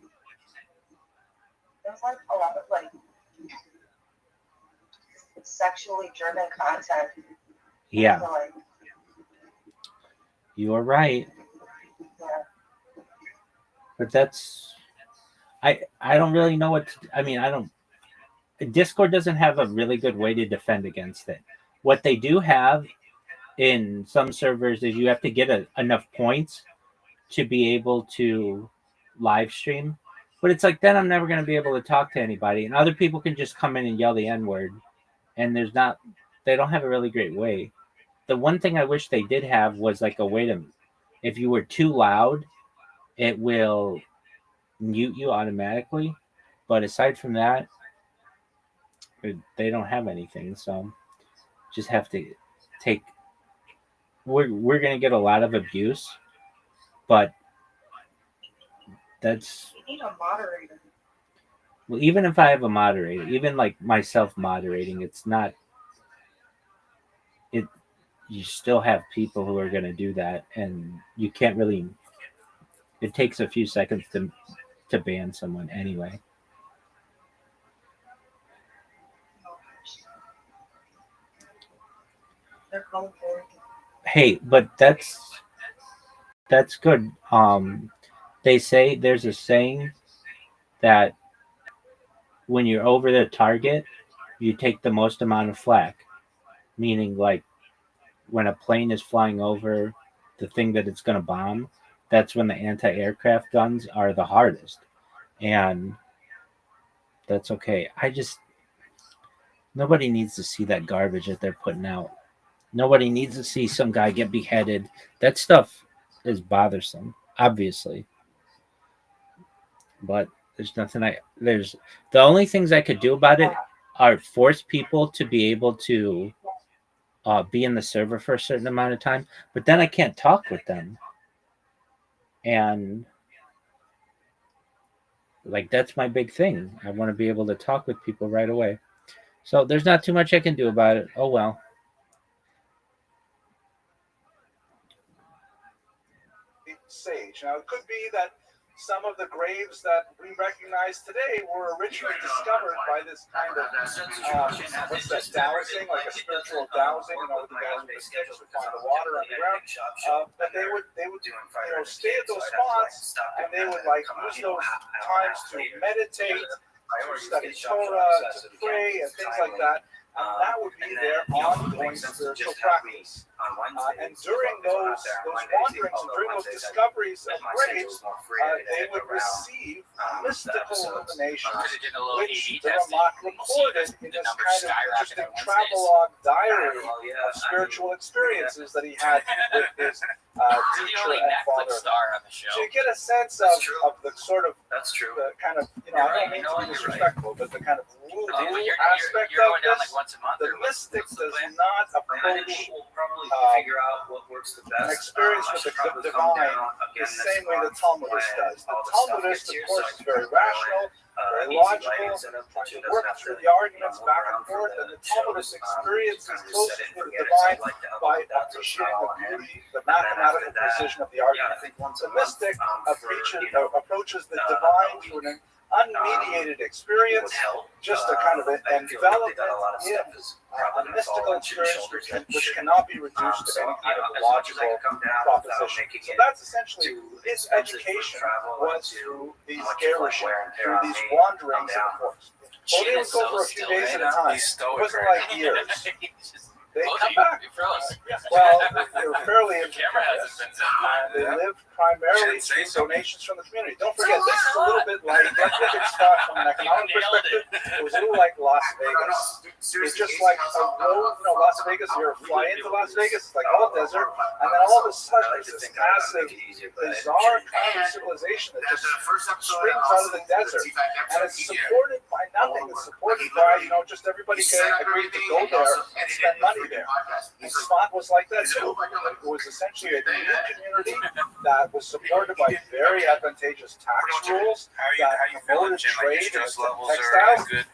There's like a lot of like sexually driven content. Yeah. So, like, You are right. yeah. But that's, I don't really know what to, I mean, I don't, Discord doesn't have a really good way to defend against it. What they do have in some servers is you have to get enough points to be able to live stream. But it's like, then I'm never going to be able to talk to anybody, and other people can just come in and yell the N word, and they don't have a really great way. The one thing I wish they did have was like a way to, if you were too loud, it will mute you automatically. But aside from that, they don't have anything. So just have to take. We're gonna get a lot of abuse, but that's, You need a moderator. well, even if I have a moderator, even like myself moderating, it's not it. You still have people who are gonna do that, and you can't really. It takes a few seconds to ban someone anyway. They're called for. Hey, but that's good. They say there's a saying that when you're over the target, you take the most amount of flak, meaning like when a plane is flying over the thing that it's going to bomb, that's when the anti-aircraft guns are the hardest. And that's okay. Nobody needs to see that garbage that they're putting out. Nobody needs to see some guy get beheaded. That stuff is bothersome, obviously. But there's the only things I could do about it are force people to be able to be in the server for a certain amount of time, but then I can't talk with them. And like, that's my big thing. I want to be able to talk with people right away. So there's not too much I can do about it. Oh well. Sage. Now, it could be that some of the graves that we recognize today were originally discovered by this kind of what's that, dowsing, like a spiritual dowsing. You know, the guys with the sticks would find the water underground, but they would stay at those spots, and they would like use those times to meditate, to study Torah, to pray, and things like that. And that would be their ongoing spiritual practice. And during those wanderings and during those discoveries of graves, they would receive mystical illuminations, which the Ramak recorded in this kind of interesting travelogue diary of spiritual experiences that he had with his teacher and father. So you get a sense of the sort of the kind of, I don't mean to be disrespectful, but the kind of woo aspect of this. The mystic does not approach an experience with the divine the same way the Talmudist does. The Talmudist, of course, is very rational, very logical, trying to work through the arguments back and forth, and the Talmudist experiences closest to the divine by appreciating the beauty, the mathematical precision of the argument. The mystic approaches the divine through an unmediated experience, just a kind of envelopment in a mystical experience which cannot be reduced to any kind of logical proposition. So that's essentially his education was through these gerushim, through these wanderings in the forest. Well, they would go for a few days at a time. It wasn't like years. They come back. Well, they were fairly independent, and they lived primarily through donations from the community. Don't forget, this is a little bit like, let's look at Scott from an economic perspective. It was a little like Las Vegas. It's just like a road, Las Vegas, you fly into Las Vegas, it's like all desert, and then all of a sudden there's this massive, bizarre kind of civilization that just springs out of the desert, and it's supported by nothing. It's supported by, just everybody can agree to go there and spend money there. And Spot was like that too. It was essentially a new community that was supported by very advantageous tax rules that promoted trade and textiles.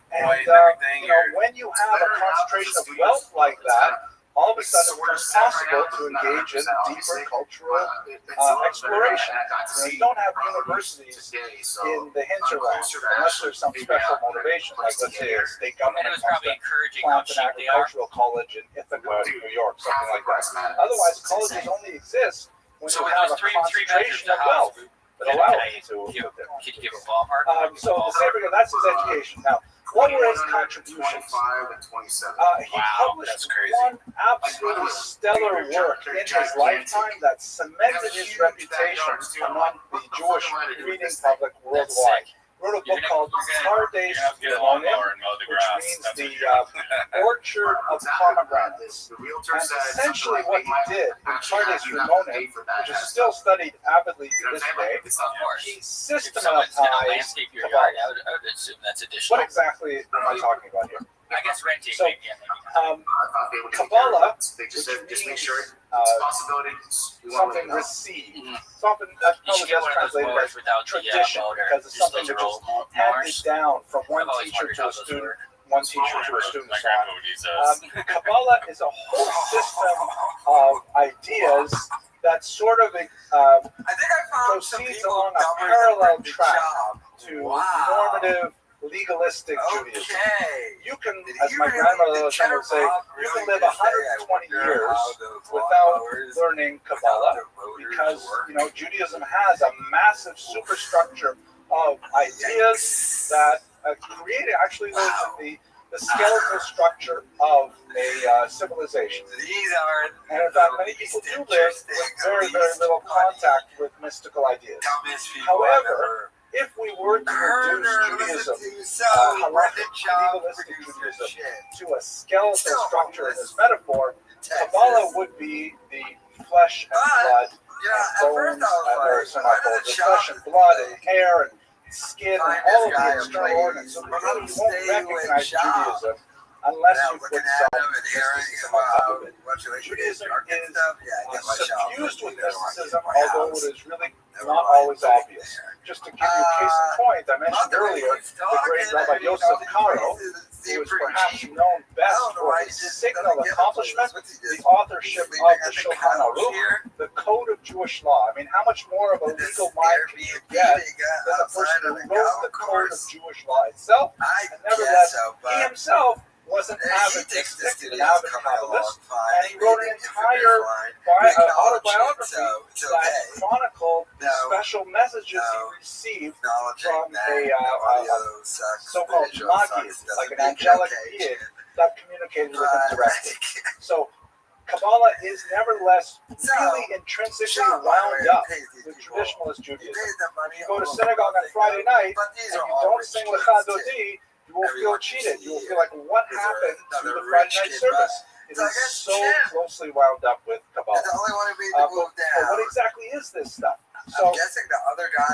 And when you have a concentration of wealth like that, all of a sudden it becomes possible to engage in deeper cultural exploration. You don't have universities in the hinterland unless there's some special motivation, like let's say a state government wants to plant an agricultural college in Ithaca, New York, something like that. Otherwise, colleges only exist when you have a concentration of wealth that allow you to live there. Could you give a ballpark? So the Saber, that's his education. Now, what were his contributions? He published one absolutely stellar work in his lifetime that cemented his reputation among the Jewish reading public worldwide. He wrote a book called Pardes Limonim, which means the orchard of pomegranates. And essentially what he did in Pardes Limonim, which is still studied avidly to this day, he systematized Kabbalah. What exactly am I talking about here? I guess renting. So, Kabbalah, which means something received. Something that's probably just translated as tradition, because it's something that just handed down from one teacher to a student, one teacher to a student. Kabbalah is a whole system of ideas that sort of proceeds along a parallel track to normative legalistic Judaism. You can, as my grandmother would say, you can live 120 years without learning Kabbalah, because Judaism has a massive superstructure of ideas that created actually those in the the skeletal structure of a civilization. These are And in fact, many people do live with very, very little contact with mystical ideas. dumbest people I've However, ever if we were to reduce Judaism, halakhic, legalistic Judaism, to a skeletal structure in this metaphor, Kabbalah would be the flesh and blood, and bones, the flesh and blood and hair and skin and all of the external organs. So really you won't recognize Judaism unless you put some mysticism on top of it. Judaism is suffused with mysticism, although it is really not always obvious. Just to give you a case in point, I mentioned earlier the great Rabbi Yosef Karo, who is perhaps known best for his signal accomplishment, the authorship of the Shulchan Aruch, the Code of Jewish Law. I mean, how much more of a legal mind can you get than the person who wrote the Code of Jewish Law itself? And nevertheless, he himself was an avid mystic, an avid Kabbalist, and he wrote an entire autobiography that chronicled the special messages he received from a so-called Magi, like an angelic being that communicated with him directly. So Kabbalah is nevertheless really intrinsically wound up with traditionalist Judaism. If you go to synagogue on Friday night and you don't sing Lecha Dodi, you will feel cheated. You will feel like, what happened to the Friday night service? It is so closely wound up with Kabbalah. But what exactly is this stuff? So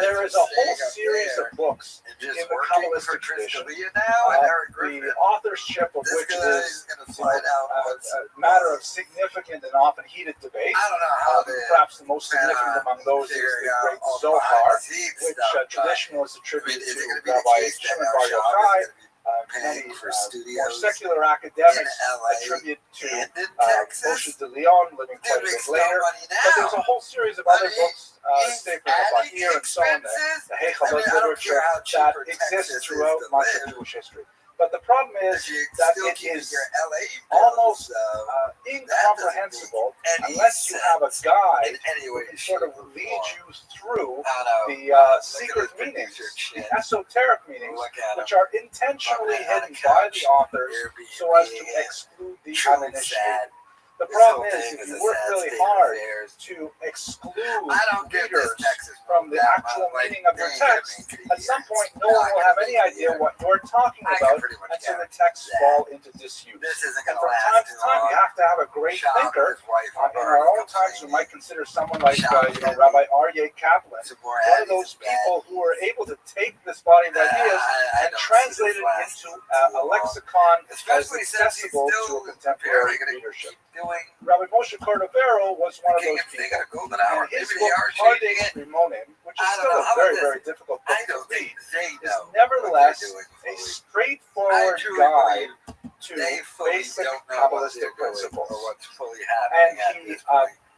there is a whole series of books in the Kabbalistic tradition, the authorship of which is a matter of significant and often heated debate. Perhaps the most significant among those is the great Zohar, which traditionalists attribute to Rabbi Shimon Bar Yochai. Many more secular academics attribute to Moshe de Leon, living quite a bit later. But there's a whole series of other books, Sefer Bahir and so on, the Heichalos literature that exists throughout much of Jewish history. But the problem is that it is almost incomprehensible unless you have a guide who can sort of lead you through the secret meanings, the esoteric meanings, which are intentionally hidden by the authors so as to exclude the uninitiated. The problem is, if you work really hard to exclude readers from the actual meaning of your text, at some point no one will have any idea what you're talking about until the texts fall into disuse. And from time to time, you have to have a great thinker. In our own times, we might consider someone like Rabbi Aryeh Kaplan, one of those people who were able to take this body of ideas and translate it into a lexicon as accessible to a contemporary readership. Rabbi Moshe Cordovero was one of those people. And his book, Pardes Rimonim, which is still a very, very difficult book to read, is nevertheless a straightforward guide to basic Kabbalistic principles. And he,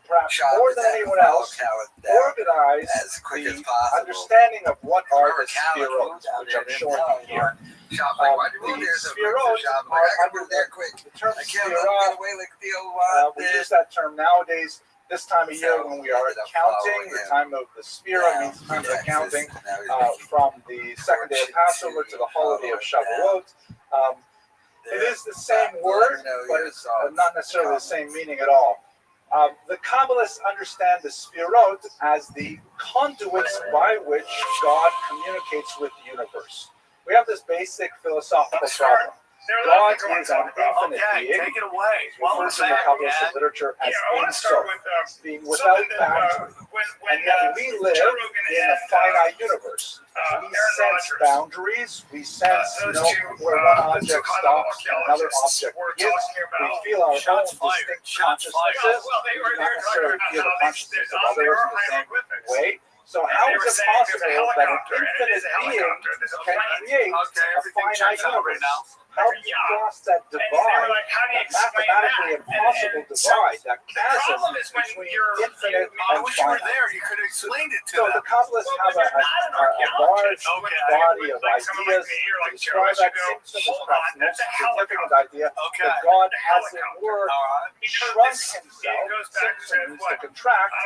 perhaps more than anyone else, organized the understanding of what are the spherot, which I'm showing you here. The spherot are under the term spherot. We use that term nowadays. This time of year when we are counting, the time of the Sphira means time of accounting from the second day of Passover to the holiday of Shavuot. It is the same word, but it's not necessarily the same meaning at all. The Kabbalists understand the Sphirot as the conduits by which God communicates with the universe. We have this basic philosophical problem. God is an infinite being. Take it away. Refers in the Kabbalistic literature as Ein Sof, being without boundary. And yet we live in a finite universe. We sense boundaries. We sense where one object stops and another object begins. We feel our own distinct consciousnesses. We do not necessarily feel the consciousness of others in the same way. So how is it possible that an infinite being can create a finite universe? How do you cross that divide, that mathematically impossible divide, that chasm between infinite and finite? You could have explained it to them. So the Kabbalists have a large body of ideas to describe that. Simpson is perhaps the most significant idea that God has in word shrunk himself, Simpson means to contract,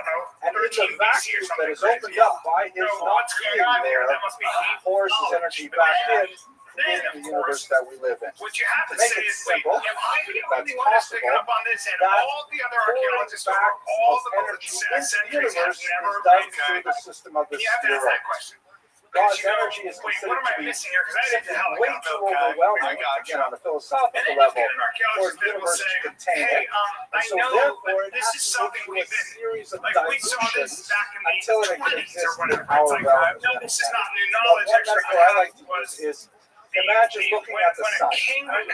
and in the vacuum that is opened up by his not being there, pours his energy back in, creating the universe that we live in. What you have To to make say it is, wait, simple, am I the only that's one that's picking possible, up on this? And that all the other archaeologists over back all of the energy into the centuries have universe is never done agreed. through the system of the You have to ask sphere. that question. God's You go, energy is wait, considered what am to I be missing here? Because I didn't simply tell way too overwhelming, again, on a And philosophical then you level, get an for archaeologist the that will universe say, to contain hey, it. I And so know therefore, that it this has is to go something through a we've been, series of like we saw this dilutions back in the until it can 20s exist or in whatever. our It's like, realm. no, this is not new Well, knowledge. one Actually, metaphor I like to was use is imagine looking at the sun.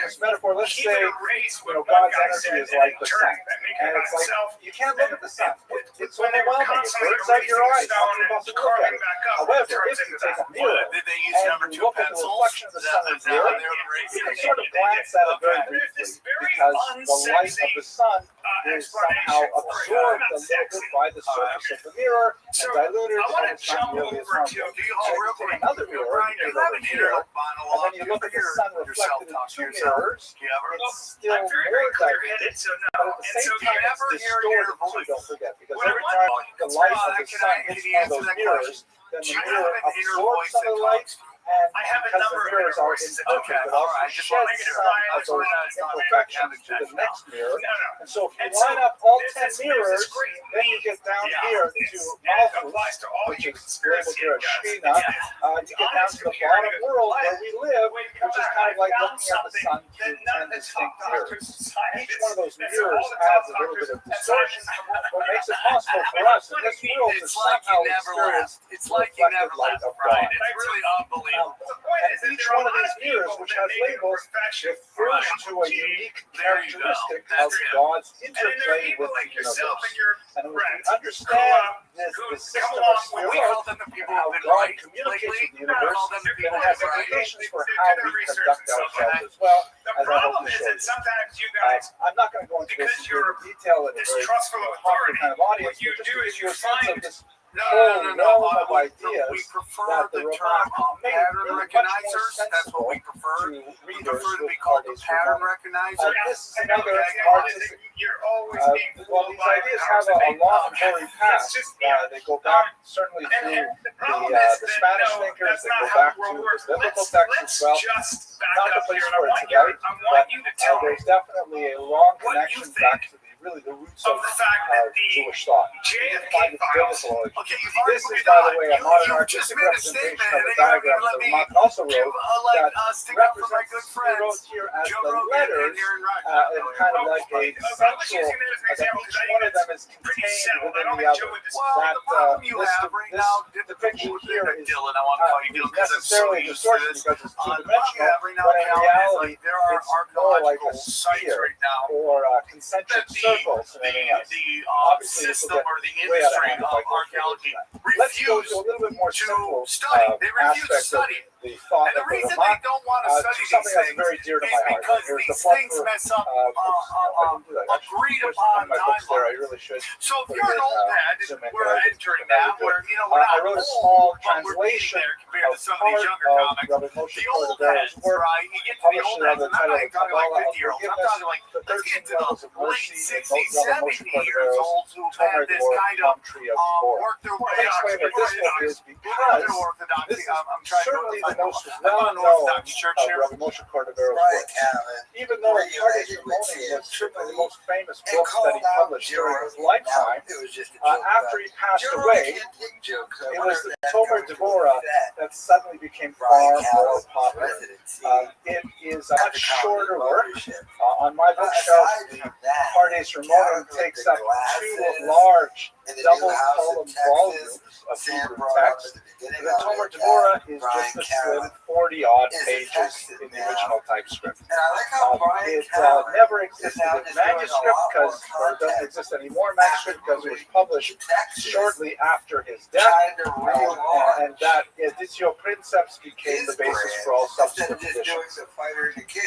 This metaphor, let's say, God's energy is like the sun. And it's like, you can't look at the sun. It's overwhelming. It burns out your eyes. It's impossible to look at it. However, if you take a mirror and you look at the reflection of the sun in the mirror, you can sort of glance at it very briefly because the light of the sun is somehow absorbed a little bit by the surface of the mirror and diluted, and it's not nearly as harmful. So you take another mirror, you put it over here, and then you look at the sun reflected in two mirrors, it's still more diluted, but at the same time it's distorted too, don't forget, because every time the light of the sun hits one of those mirrors, then the mirror absorbs some of the light, and because the mirrors are imperfect, it also sheds some of those imperfections to the next mirror. And so if you line up all 10 mirrors, then you get down here to Malthus, which is labeled here as Shekhinah. You get down to the bottom world where we live, which is kind of like looking at the sun through 10 distinct mirrors. Each one of those mirrors adds a little bit of distortion, what makes it possible for us in this world to somehow experience the reflected light of God. It's really unbelievable. And each one of these mirrors, which has labels, refers to a unique characteristic of God's interplay with the universe. And when we understand this system of spheroids and how God communicates with the universe, then it has implications for how we conduct ourselves as well, as I hope to show you. I'm not going to go into this in detail in a very popular kind of audience, but just to give you a sense of this whole realm of ideas that the Rabbah made really much more sensible to readers with all these this is another artistic. Well, these ideas have a long and hoary past. They go back certainly through the Spanish thinkers. They go back to the biblical texts as well. Not the place for it tonight, but there's definitely a long connection back to the roots of Jewish thought. You find its biblical origin. This is, by the way, a modern artistic representation of the diagram that Mark also wrote that represents, he wrote here as the letters in kind of like a central, that each one of them is contained within the other. This depiction here is necessarily distorted because it's two-dimensional, but in reality, it's more like a sphere or concentric circles and anything else. Obviously, this will get way out of hand if I go through that. Let's go to a little bit more simple aspect of the thought of the Rabbah, to something that's very dear to my heart. Here's the plug for, agreed there's upon one of my books there, I really should. So if you're an old dad, we're entering that where, I wrote a small translation of part of Rabbi Moshe Cordovero's work, published it under the title of Kabbalah of Forgiveness, the 13 Levels of Mercy, and Rabbi Moshe Cordovero's Tomer Devorah, Palm Tree of Devorah. Let me explain what this book is, because this is certainly the most well-known of Rabbi Moshe Cordovero's work. Even though Pardes Ramoni was certainly the most famous book that he published during his lifetime, after he passed away, it was the Tomer Devorah that suddenly became far more popular. It is a much shorter work. On my bookshelf, the Pardes Ramoni takes up two large double-column volumes of Hebrew text. The Tomer Devorah is just a slim 40-odd pages in the original typescript. It never existed in manuscript because, or it doesn't exist anymore in manuscript because it was published shortly after his death, and that editio princeps became the basis for all subsequent editions.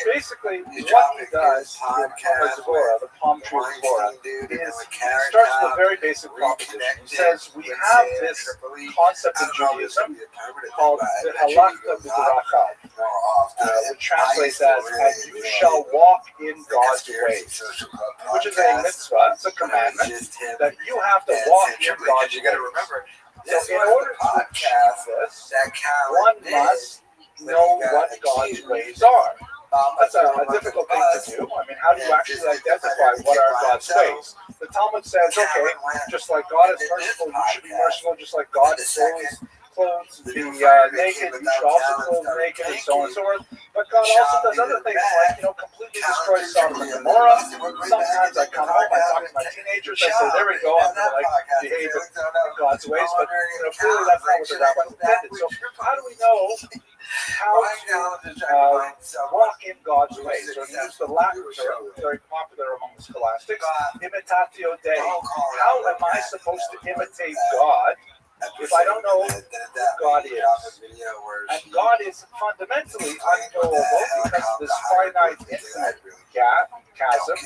Basically, what he does in Tomer Devorah, the Palm Tree of Devorah, is he starts with a very basic proposition. He says, we have this concept in Judaism called the halakha b'derachah, which translates as, and you shall walk in God's ways, which is a mitzvah, it's a commandment, that you have to walk in God's ways. So in order to achieve this, one must know what God's ways are. That's a difficult thing to do. I mean, how do you actually identify what are God's ways? The Talmud says, okay, just like God is merciful, you should be merciful. Just like God is always clothes the naked, you should also clothe the naked, and so on and so forth. But God also does other things like, completely destroy Sodom and Gomorrah. Sometimes I come home, I talk to my teenagers, I say, there we go, I'm going to behave in God's ways. But clearly that's not what the rabbis intended. So how do we know how to walk in God's ways? Or use the Latin term, very popular among the scholastics, imitatio Dei. How am I supposed to imitate God if I don't know who God is? And God is fundamentally unknowable because of this finite, infinite chasm.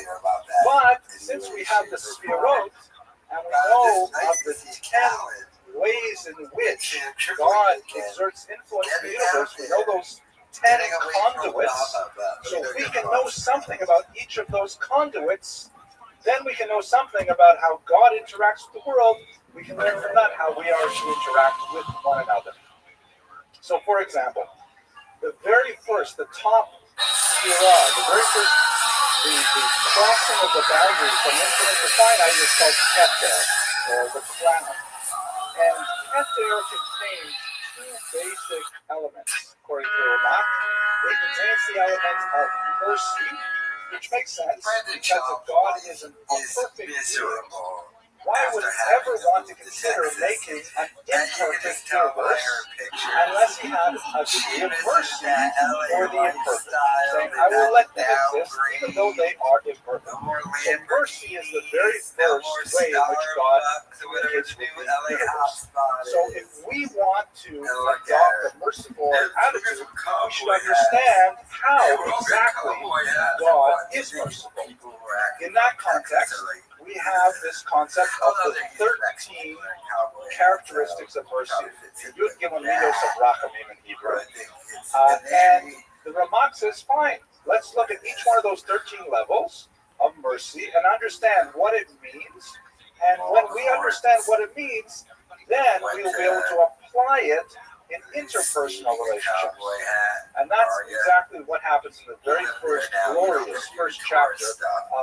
But since we have the Sefirot, and we know of the 10 ways in which God exerts influence in the universe, we know those 10 conduits. So if we can know something about each of those conduits, then we can know something about how God interacts with the world. We can learn from that how we are to interact with one another. So, for example, the top Sirah, the crossing of the boundary from infinite to finite is called Keter, or the crown. And Keter contains two basic elements, according to Ramak. It contains the element of mercy, which makes sense, because if God is a perfect being, why would he ever want to consider making an imperfect universe unless he had a degree of mercy for the imperfect, saying, I will let them exist even though they are imperfect. So mercy is the very first way in which God communicates with the universe. So if we want to adopt a merciful attitude, we should understand how exactly God is merciful. In that context, we have this concept of the 13 characteristics of mercy. Yud Gimel Midos of Rachamim in Hebrew. And the Ramak says, fine, let's look at each one of those 13 levels of mercy and understand what it means. And when we understand what it means, then we will be able to apply it in interpersonal relationships. And that's exactly what happens in the very glorious first chapter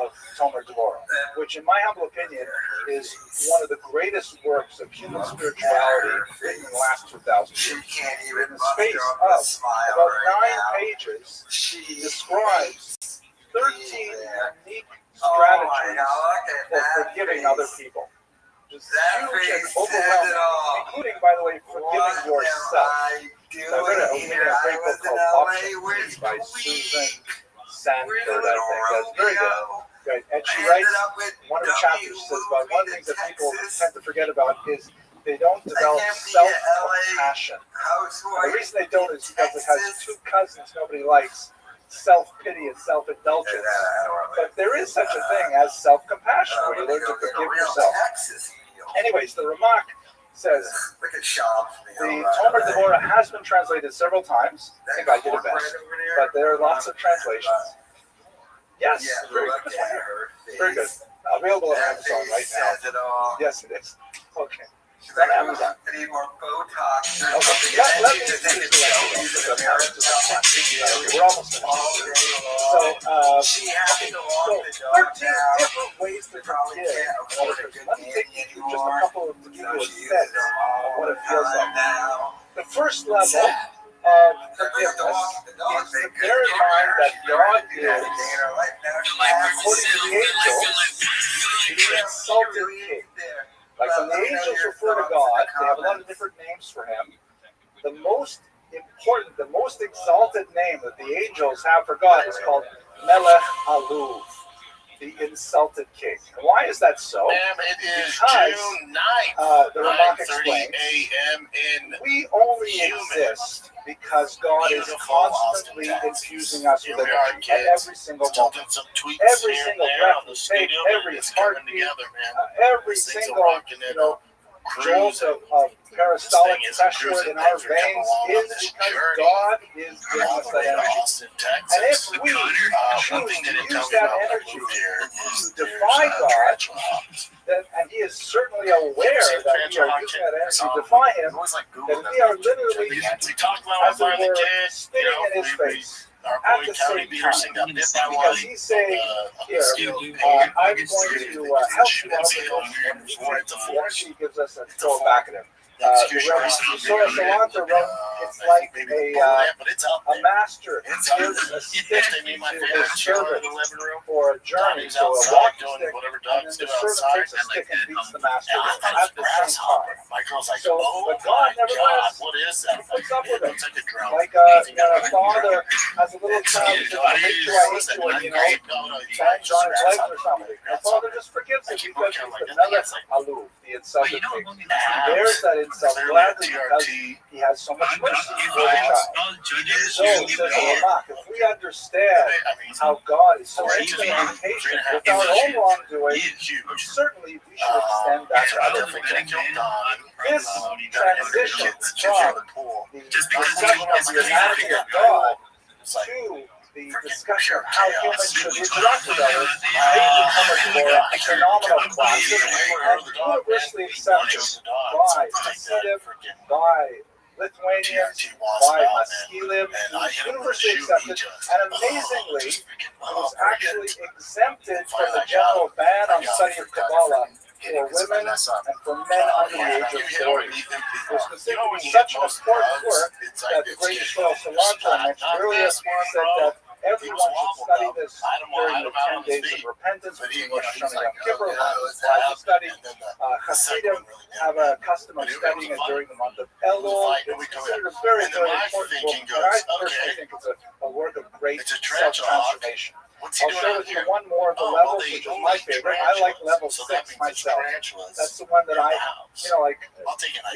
of Tomer Devorah, which in my humble opinion is one of the greatest works of human spirituality written in the last 2,000 years. In the space of about 9 pages, he describes 13 unique strategies for forgiving other people. Just huge and overwhelming, including, by the way, forgiving yourself. So I read a great book called Options by Susan Sanford, I think. That's very good. And she writes, one of the chapters says about one of the things that people tend to forget about is they don't develop self-compassion. And the reason they don't is because it has 2 cousins nobody likes: self-pity and self-indulgence. But there is such a thing as self-compassion, where you learn to forgive yourself. Anyways, the Ramak says, the Tomer Devorah has been translated several times. I think I did it best. But there are lots of translations. Yes, very good. Very good. Available on Amazon right now. Yes, it is. Okay. It's on Amazon. Need more Botox. Okay. Let me finish the we're almost finished. So 13 different ways to forgive. Let me take you through just a couple to give you a sense of what it feels like. The first level of forgiveness is to bear in mind that God is, according to the angels, the insulted king. Like when the angels refer to God, they have a lot of different names for him. The most important, the most exalted name that the angels have for God is called Melech Aluv, the insulted king. And why is that so? Because June 9th, the Ramak explains, we only exist because God is constantly infusing us with energy at every single moment. Every single breath we take, every heartbeat, every single, jolt of peristaltic pressure in our veins is because God is giving us that energy. And if we choose to use that energy to defy God, and He is certainly aware that we are using that energy to defy him, that we are literally, as it were, spitting in his face. At the same time, because he's saying, here, I'm going to help you out with this energy. He gives us a throw back at him. Sora Salanta wrote, it's like a master gives a stick to his servant for a journey, so a walking stick, and then the servant takes a stick and beats the master at the same time. So, but God nevertheless puts up with it. Like when a father has a little child who says, make sure I eat to it, bangs on his legs or something. The father just forgives him because he's another aloof, the insulted thing. He bears that insult gladly because he has so much mercy for the child. So, says the Lamach, if we understand how God is so infinitely patient with our own wrongdoing, certainly we should extend that to other people. This transition from the discussion of the humanity of God to the discussion of how humans should interact with others may become a more phenomenal process and universally accepted by Hasidim, by Lithuanians, by Maskilim, universally accepted, and amazingly, it was actually exempted from the general ban on study of Kabbalah for women and for men under the age of 40. It was considered to be such an important work that the great Yisrael Salanter I mentioned earlier said that everyone should study this during the 10 days of repentance between Rosh Hashanah and Yom Kippur, one of the slides of study. Hasidim have a custom of studying it during the month of Elul. It's considered a very, very important book, and I personally think it's a work of great self-transformation. I'll share with you one more of the levels, which is my favorite. I like level 6 myself. That's the one that I, like,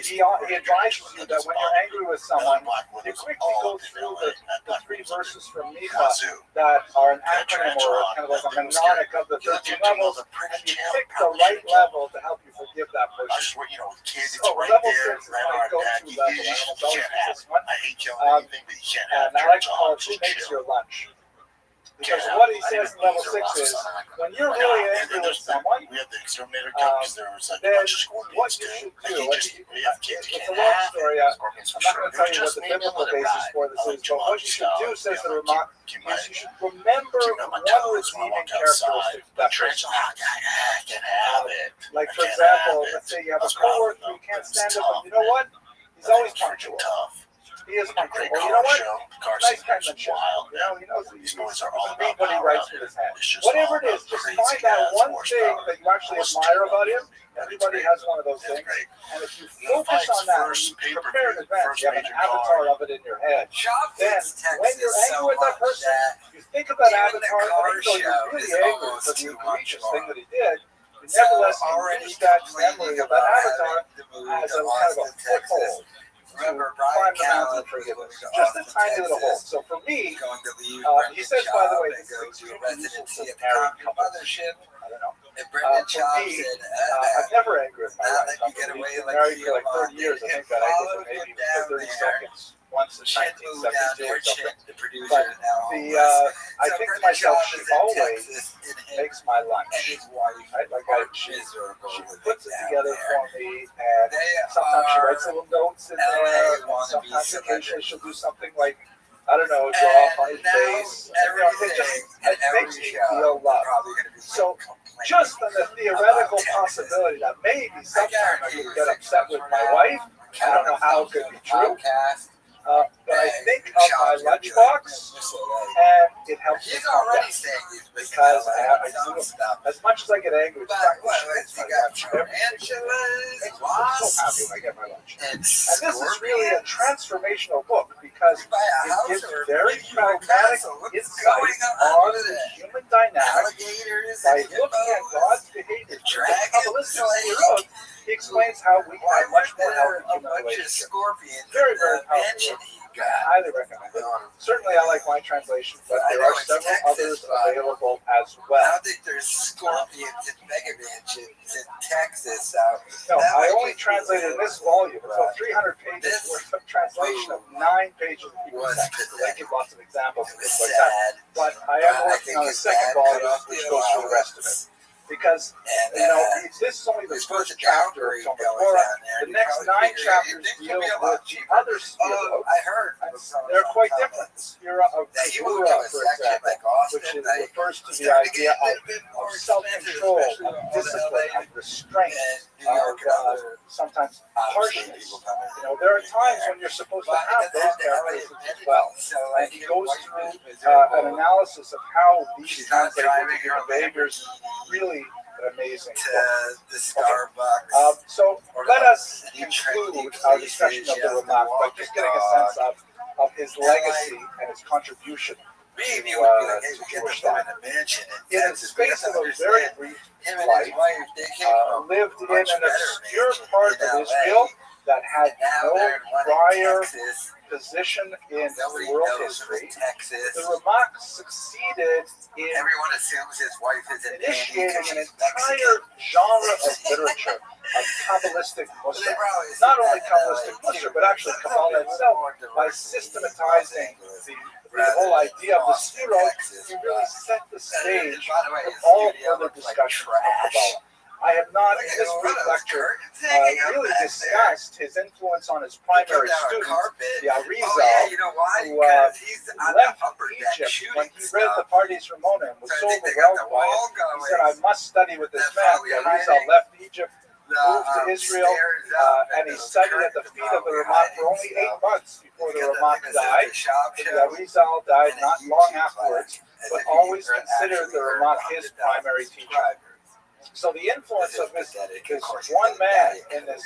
he advises you that when you're angry with someone, you quickly go through the 3 verses from Micha that are an acronym or kind of like a mnemonic of the 13 levels, and you pick the right level to help you forgive that person. So level 6 is my go-to level. I almost always use this one. And I like to call it Who Makes Your Lunch? Because what he says in level 6 is, when you're really angry with someone, then what you should do, it's a long story, I'm not going to tell you what the biblical basis for this is, but what you should do, says the Ramah, is you should remember one redeeming characteristic of that person. Like, for example, let's say you have a coworker who can't stand it, but you know what? He's always punctual. He is punctual. Well, you know what? Nice penmanship. He knows that he's going to read what he writes with his hand. Whatever it is, just find that one thing that you actually admire about him. Everybody has one of those things. And if you focus on that, and you prepare in advance, you have an avatar of it in your head. Then, when you're angry with that person, you think of that avatar, and even though you're really angry for the egregious thing that he did, nevertheless, you use that memory of that avatar as a kind of a foothold. Remember, climb the mountain of forgiveness. Just a tiny little hole. So for me, he says, by the way, this is extremely useful for married couples. I don't know. For me, I'm never angry with my wife. I've been married for like 30 years. I think that I got maybe for 30 seconds. Once in 1972 or something. But I think to myself, she always makes my lunch. Right? Like she puts it together for me, and sometimes she writes little notes in there, and sometimes occasionally she'll do something like, I don't know, draw a funny face. It makes me feel loved. So just on the theoretical possibility that maybe sometime I could get upset with my wife, I don't know how it could be true. But I think of my lunchbox, and it helps me calm down. Because I do, as much as I get angry, it's practically I'm so happy when I get my lunch. And this is really a transformational book, because it gives very pragmatic insight on the human dynamic by looking at God's behavior. He explains how we have much more healthy human relationships. Very, very powerful. I highly recommend it. Certainly, I like my translation, but there are several others available as well. I don't think there's scorpions in mega mansions in Texas. No, I only translated this volume. It's a 300 pages worth of translation of 9 pages of people's text. So I give lots of examples and things like that. But I am working on a second volume, which goes through the rest of it. because And this is only the we're supposed first to chapter downgrade of Talmud going Torah. down there. The next 9 chapters deal with the other Oh, spheroids. I heard. They're quite different. The sphere of That you moved Torah, to a for section example, like Austin, which that refers to the started to idea get a little bit more of self-control, expensive, of especially discipline, all of restraint, and New York and of other sometimes out-of-state harshness. people coming in. There are times when you're supposed to But have it those doesn't have to characteristics as well. So, And he goes through an analysis of how these she's not translate driving into her human behaviors. Really an amazing to book. the Starbucks. So let us conclude our discussion of the Ramak by just getting a sense of his legacy and his contribution Maybe to, it would be like, hey, to we get Jewish to live life. in a mansion In the space of a very brief him and life, his wife, they came from lived in much an better obscure mansion part in of LA, Israel that had and now no they're in one in prior Texas. position in Nobody world knows it was history. Texas. The Ramak succeeded in Everyone assumes his wife is an initiating an she's entire Mexican. genre of literature, of Kabbalistic Well, they Muslim. probably Not said only that in Kabbalistic LA Muslim, too, but actually but Kabbalah there's itself, more by diversity in systematizing Los Angeles the whole idea of the Austin, Sphirot, Texas, he really but- set the stage By the way, for his all studio further looks like discussions of trash. Kabbalah. I have not, in this Look brief at those lecture, curtains hanging up really back discussed his influence on his there. They primary put down a student, carpet. the Arizal, Oh yeah, you know why? who Because he's on the left upper deck Egypt shooting when he read the stuff. Pardes Ramona and was So I so think they got the overwhelmed by wall it. going. He said, I must study with this That's man. probably The Arizal hiding. left Egypt, The, moved to Israel, stairs up, and he those studied at the curtains feet of the are Ramak probably for only hiding 8 months before the Because Ramak I think it's died. a shop The show. Arizal died and a not long YouTube afterwards, class, as but if he always ever considered actually the earned Ramak his 100,000 primary teacher. subscribers. So the influence of This is this pathetic. Of course, one he's man pathetic. in this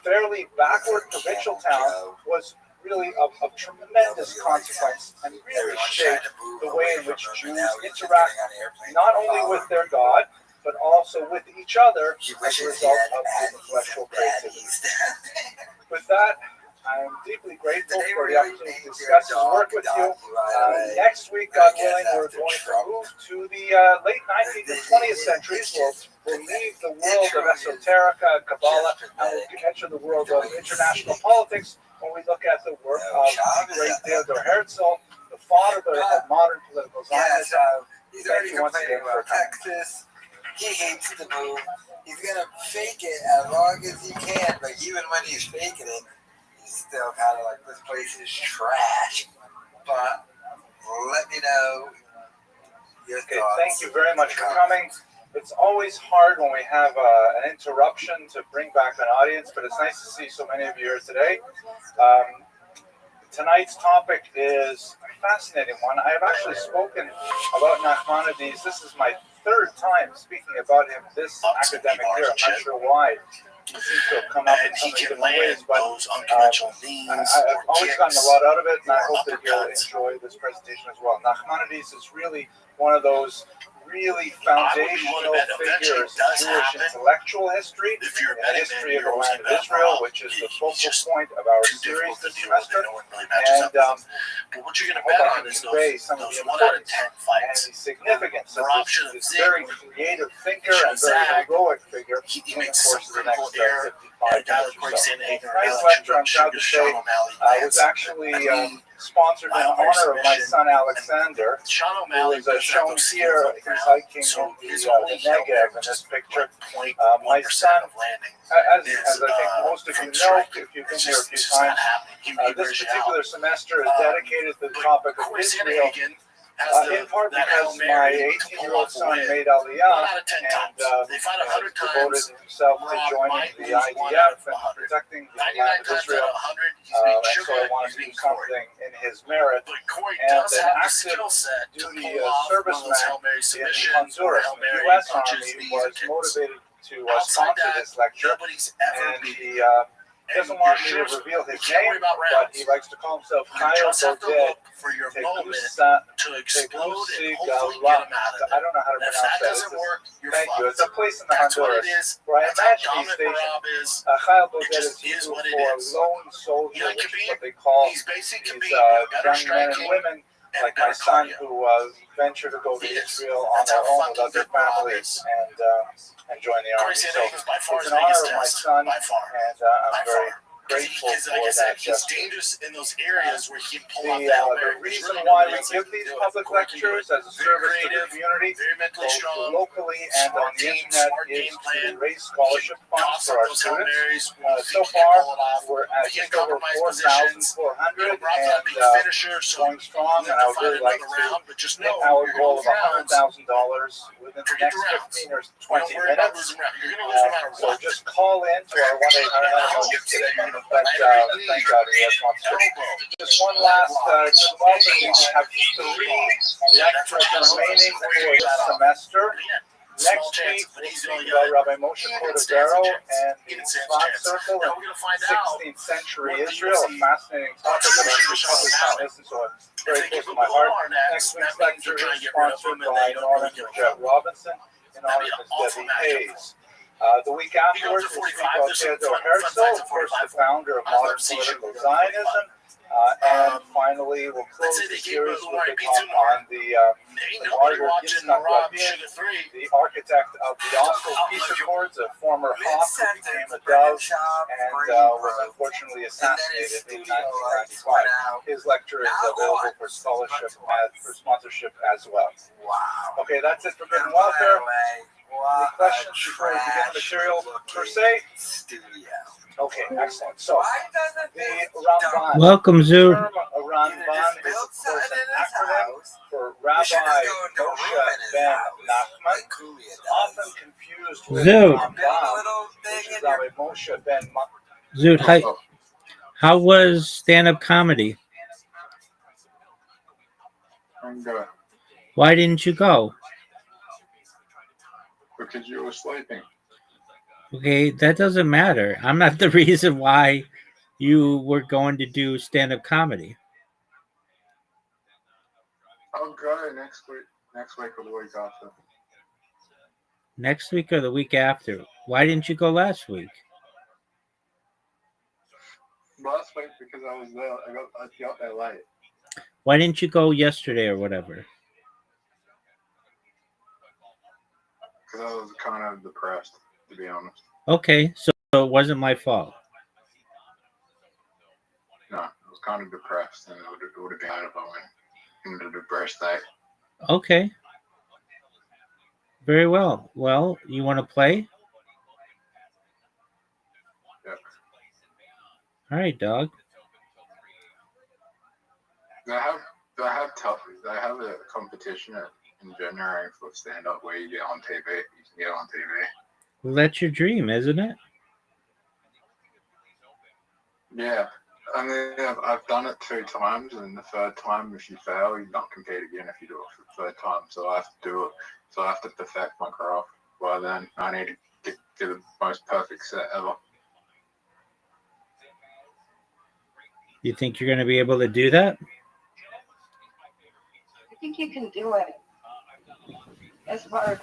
fairly backward provincial town was really of tremendous consequence and really Everyone's shaped trying to move the way away in from which him, and Jews now he's just interact getting on airplanes not and only following with him. their God, but also with each other He as a wishes he result had of his baddies intellectual and creativity. baddies. With that, I am deeply grateful They for the really opportunity to named discuss their his work dog with you. Doggy, by the way. Next week, I God guess willing, we're after going Trump. to move to the late 19th and 20th centuries. We'll leave the world of esoterica and Kabbalah, and we'll enter the world of international politics when we look at the work of the great Theodor Herzl, the father of modern political Yeah, Zionism. so he's Thank already you once complaining again for about coming. Texas. He hates the move. He's gonna fake it as long as he can, but even when he's faking it, he's still kind of like, this place is trash. But let me know your Okay, thoughts. thank you very much for coming. It's always hard when we have an interruption to bring back an audience, but it's nice to see so many of you here today. Tonight's topic is a fascinating one. I have actually spoken about Nachmanides. This is my 3rd time speaking about him this academic year. I'm not sure why. He seems to have come up in so many different ways, but I've always gotten a lot out of it, and I hope that you'll enjoy this presentation as well. Nachmanides is really one of those really foundational figures in Jewish intellectual history, in the history of the land of Israel, which is the focal point of our series this semester. And what you're going to I bet hope I on can is convey those some of the 1 out of importance 10 and fights. the significance of this very creative thinker and very Zag, heroic figure. He in the makes some course of the critical next error. 55 A guy that minutes or breaks so. in ignorant. Tonight's lecture, I'm proud to say, was actually sponsored in honor of my son Alexander, Sean who O'Malley is shown here. He's hiking in the Negev in this picture. My son, as I think most of you know, if you've been here a few times, this particular semester is dedicated to the topic of Israel, in part because my 18-year-old son made Aliyah and devoted himself to joining the IDF and protecting the land of Israel. And so I wanted to do something in his merit. And an active duty serviceman in Honduras, in the U.S. Army, was motivated to sponsor this lecture, and he doesn't want me to reveal his name, but he likes to call himself Kyle Boded Tegusa Tegusigalak. I don't know how to pronounce that. Thank you. It's a place in the Honduras where I imagine he's stationed. Kyle Boded is Hebrew for lone soldier, which is what they call these young men and women like my son who venture to go to Israel on their own without their families and join the army. So it's an honor of my son, and I'm very grateful Because, for like I said, that he's gesture. dangerous in those areas where he can pull off The, that Hail the Mary, which reason really why nobody we else give can these do. public Corey can do it. lectures as a Very service to the creative, community, very mentally both strong, locally and on smart the team, internet, smart is game to plan. raise scholarship funds Toss for up our those Hail students. Marys when you So think you can far, pull it off. we're at Again, just over compromise positions. 4,400 Rob's not a big and finisher, so going strong, and I would really like to round, but just hit know our you're goal going of to lose rounds. $100,000 within the Forget next the rounds. 15 or Don't 20 worry about minutes. losing rounds. You're going to lose no matter So what. just call in to our 1-800-916, but thank God he has sponsorship. Just one last good welcome. We have 3 lectures remaining for the semester. Next week, we'll speak about Rabbi Moshe Cordovero and the Swan Circle in 16th century Israel, a fascinating topic that I should probably not listen to. It's very close to my heart. Next week's lecture is sponsored by Norman Jet Robinson and honor Ms. Debbie Hayes. The week afterwards, we'll speak about Theodore Herzl, of course, the founder of modern political Zionism. And finally, we'll close the series with a talk on the Margaret Yitzhak Rabin, the architect of the Oslo Peace Accords, a former hawk who became a dove and was unfortunately assassinated in 1995. His lecture is available for scholarship and for sponsorship as well. Wow. Okay, that's it for good and welfare. Any questions before we begin the material per se? Studio. Okay, excellent. So, Why doesn't the this Ramban. Welcome, Zoot. The term Ramban is, of course, an acronym for Rabbi Moshe ben Nachman, often confused with Zoot. Rambam, which is Rabbi Moshe ben Zoot, how was stand-up comedy? I'm good. Why didn't you go? Because you were sleeping. Okay, that doesn't matter. I'm not the reason why you were going to do stand-up comedy. I'll go next week or the week after. Next week or the week after? Why didn't you go last week? Last week because I was there. I got there late. Why didn't you go yesterday or whatever? Because I was kind of depressed, to be honest. Okay, so it wasn't my fault. No, I was kind of depressed, and it would have been bad if I went into a depressed state. Okay. Very well. Well, you want to play? Yep. All right, dog. They have toughies. They have a competition in January for stand-up where you get on TV. You can get on TV. Well, that's your dream, isn't it? Yeah. I mean, I've done it 2 times, and the third time, if you fail, you don't compete again if you do it for the third time. So I have to do it. So I have to perfect my craft. By then, I need to get the most perfect set ever. You think you're going to be able to do that? I think you can do it. As far as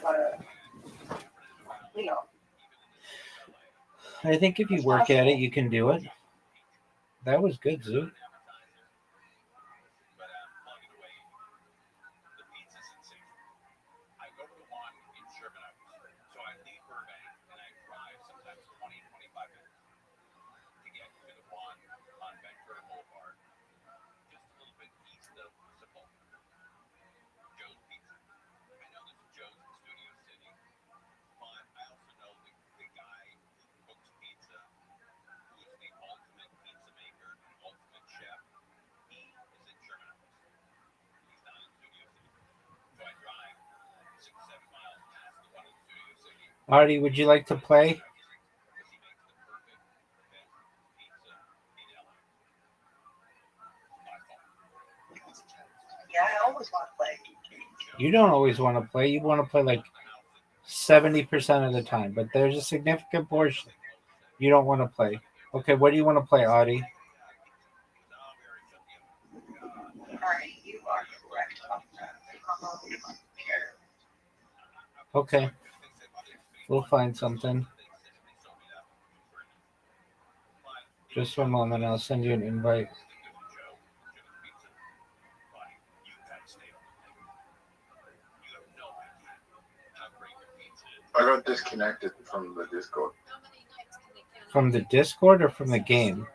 I think if you work at it, you can do it. That was good, Zoot. Artie, would you like to play? yeah, I always want to play. You don't always want to play. You want to play like 70% of the time, but there's a significant portion you don't want to play. Okay, what do you want to play, Audie? All right, you are correct on that. Okay, we'll find something. Just one moment, I'll send you an invite. I got disconnected from the Discord. From the Discord or from the game?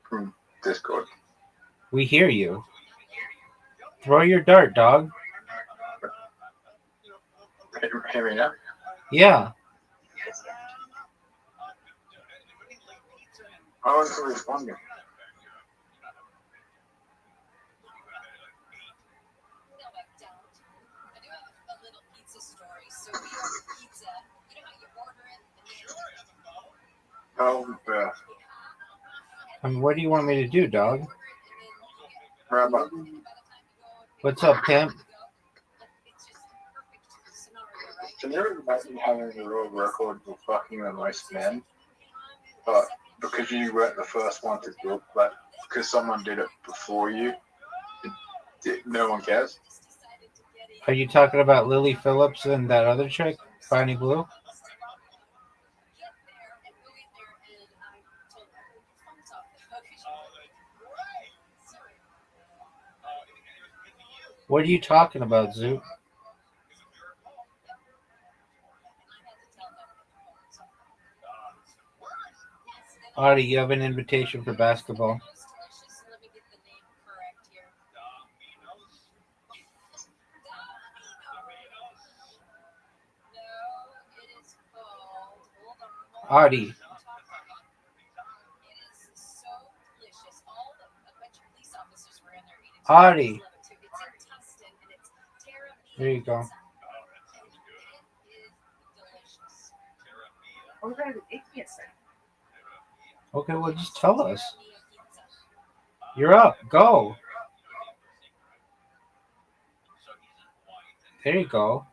from Discord. We hear you. Throw your dart, dog. Hear me now? Yeah. I wasn't responding. Oh, yeah. What do you want me to do, dog? Rabbi, What's up, pimp? can you imagine having a world record for fucking the most men? But because you weren't the first one to do it, like, because someone did it before you, no one cares? Are you talking about Lily Phillips and that other chick, Bonnie Blue? What are you talking about, Zoo? Audie, you have an invitation for basketball. Audie. Audie. There you go. Okay, well, just tell us. You're up. Go. There you go.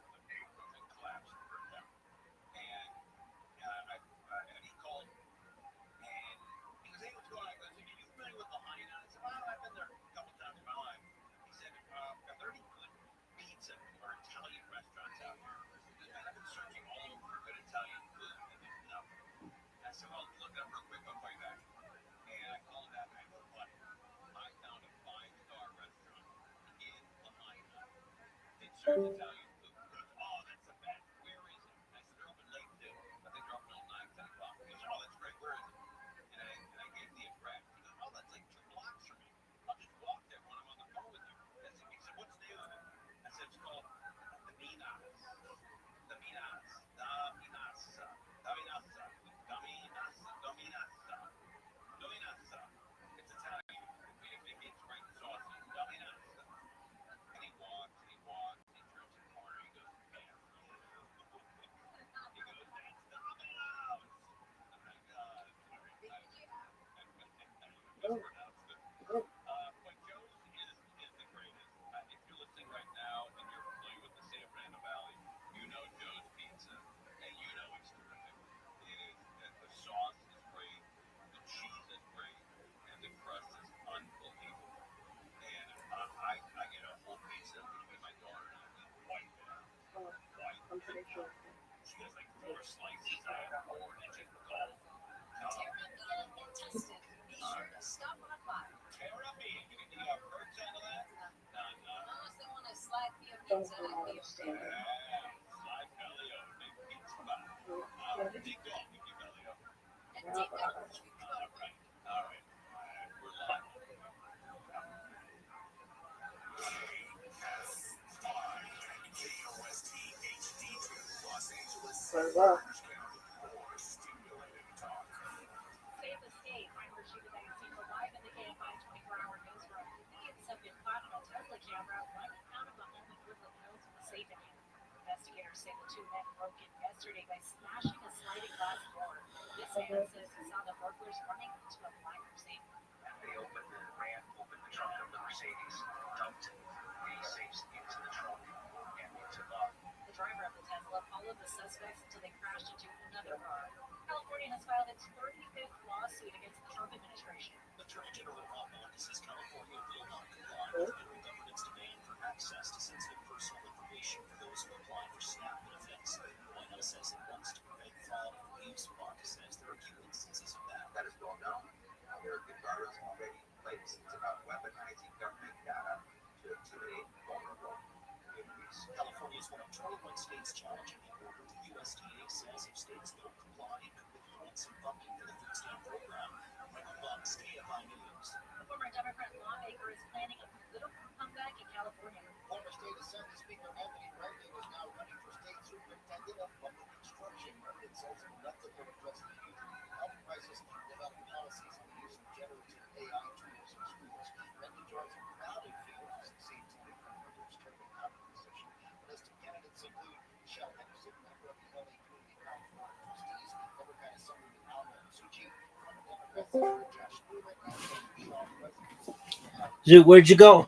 Zoot, where'd you go?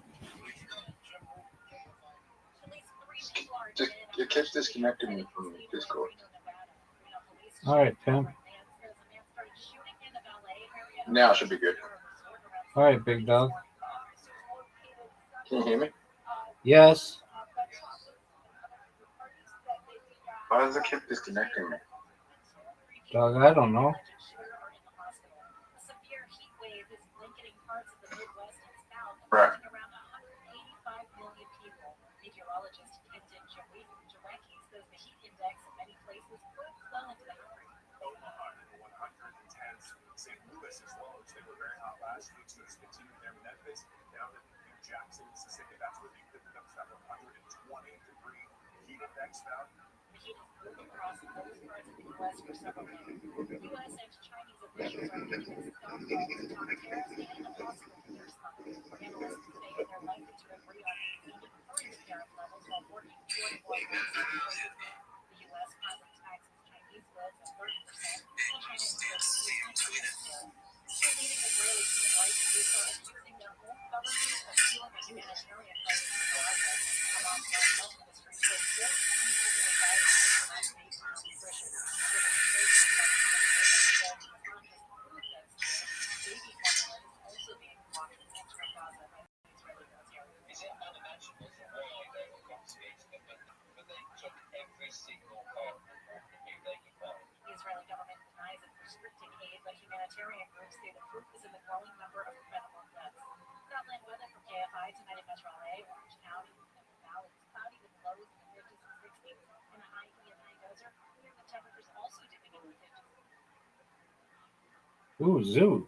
It keeps disconnecting me from Discord. All right, pimp. Now it should be good. All right, big dog. Can you hear me? Yes. Why does it keep disconnecting me? Dog, I don't know. Right. St. Louis is lows. They were very hot last week, so it's continuing there. Memphis down to Jackson, Mississippi. That's where they picked up that 120-degree heat index found. The heat is moving across most parts of the U.S. for several days. U.S. and Chinese officials are making stockpiles of top tariffs and a possible peace summit. Analysts say they're likely to agree on maintaining current tariff levels while working toward more lasting. The U.S. currently taxes Chinese goods at 30%, while China imposes a 10% tariff. Two leading Israeli human rights groups are accusing their own government of fueling a humanitarian crisis in Gaza. Hamas health ministry says 4 people were died based on nutrition. Demonstrations by Israeli said it's not just food that's scarce, baby formula is also being blocked in central Gaza by the Israeli military. Is it unimaginable the way they were confiscating it, but they took every single part of the food they could find? The Israeli government denies it restricting aid, but humanitarian groups say the proof is in the growing number of preventable deaths. Scotland weather from KFI tonight in Metro LA, Orange County, and the Valley is cloudy with lows in the 50s and 60s, and a high E and high desert. The temperatures also dipping in the 50s. Ooh, Zoot.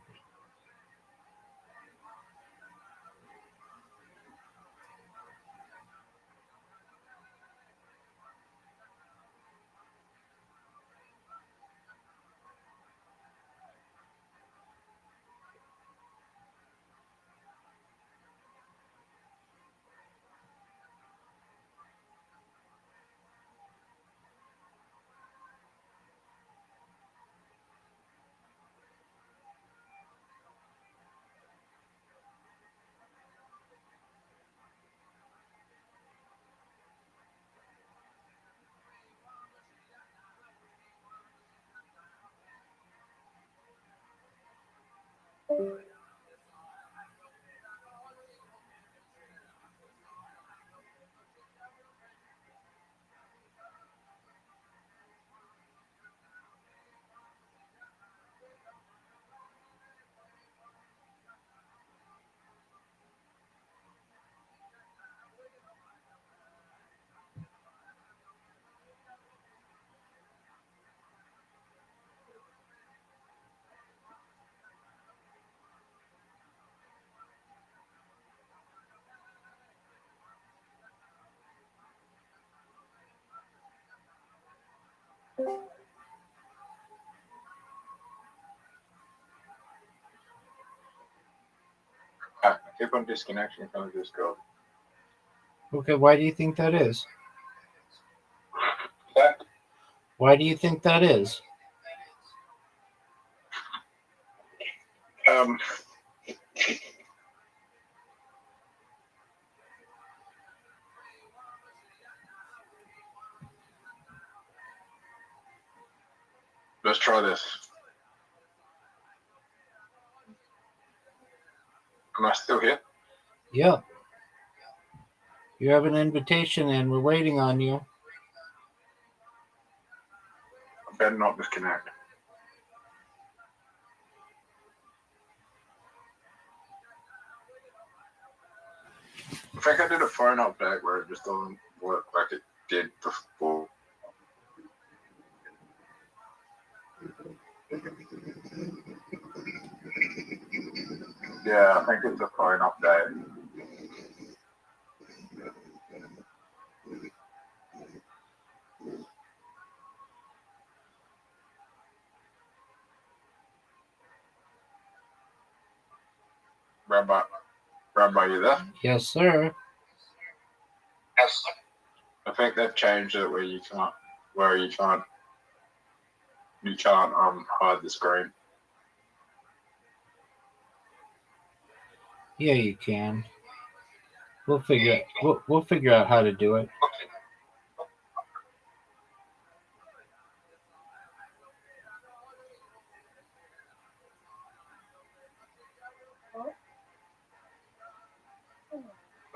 I keep on disconnecting from Discord. Okay, why do you think that is? That Why do you think that is? Let's try this. Am I still here? Yep. You have an invitation and we're waiting on you. I better not disconnect. I think I did a phone update where it just doesn't work like it did before. Yeah, I think it's a phone update. Rabbi, you there? Yes, sir. I think they've changed it where you can't hide the screen. Yeah, you can. We'll figure out how to do it.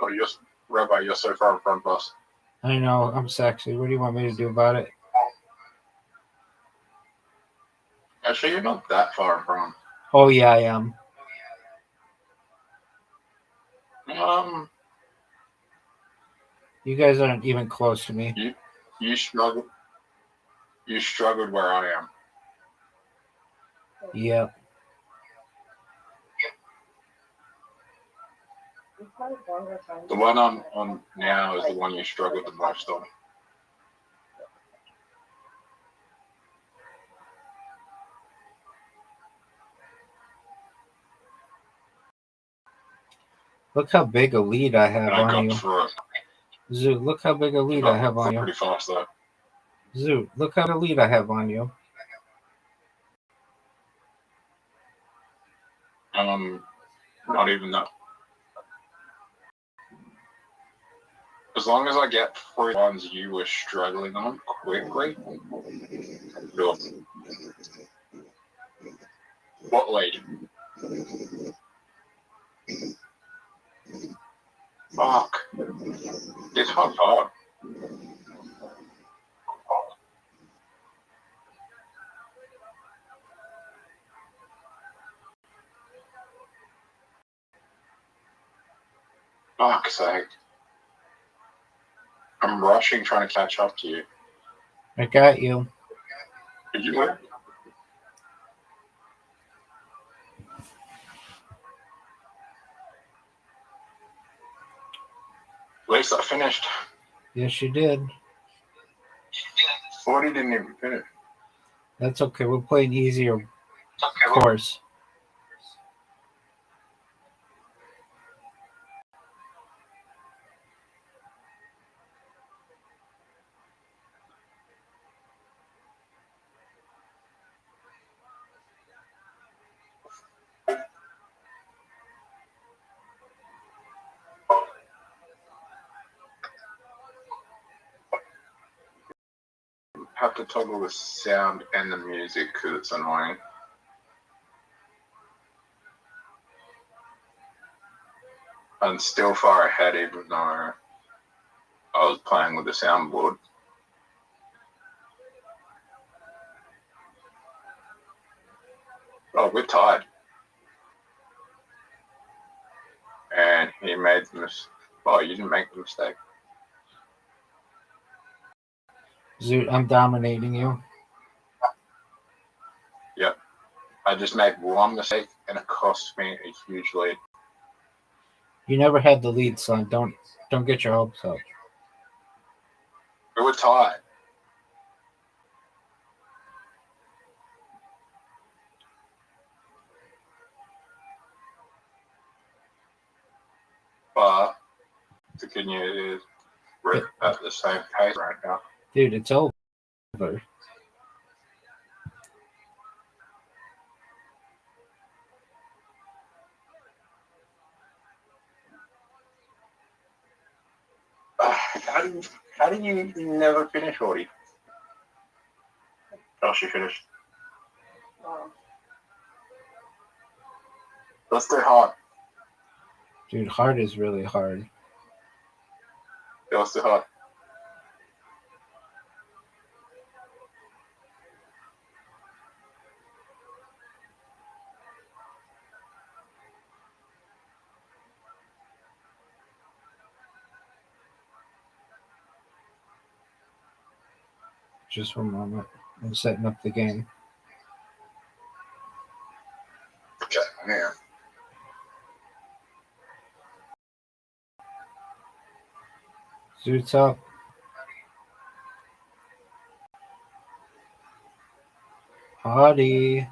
Oh, Rabbi, you're so far in front of us. I know, I'm sexy. What do you want me to do about it? Actually, you're not that far in front. Oh yeah, I am. You guys aren't even close to me. You struggled where I am. Yep. The one on now is the one you struggled the most on. Look how big a lead I have And I on got you. through it. Zoo, look how big a lead I have on you. Pretty fast though. Zoo, look how big a lead I have on you. Not even that. As long as I get 3 ones you were struggling on quickly. Sure. What lead? Fuck. It's hard. Fuck's sake. I'm rushing trying to catch up to you. I got you. Did you win? At least I finished. Yes, you did. 40 didn't even finish. That's okay. We're playing easier course. Have to toggle the sound and the music because it's annoying. I'm still far ahead even though I was playing with the soundboard. Oh, we're tied. And he made the mistake. Oh, you didn't make the mistake. Zoo, I'm dominating you. Yep. I just made one mistake and it cost me a huge lead. You never had the lead, son. Don't get your hopes up. We were tied. But the good news is we're at the same pace right now. Dude, it's over. How do you never finish, Audie? Oh, she finished. Let's do hard. Dude, hard is really hard. Yeah, let's do hard. Just one moment. I'm setting up the game. Okay, yeah. Zoot's up. Audie.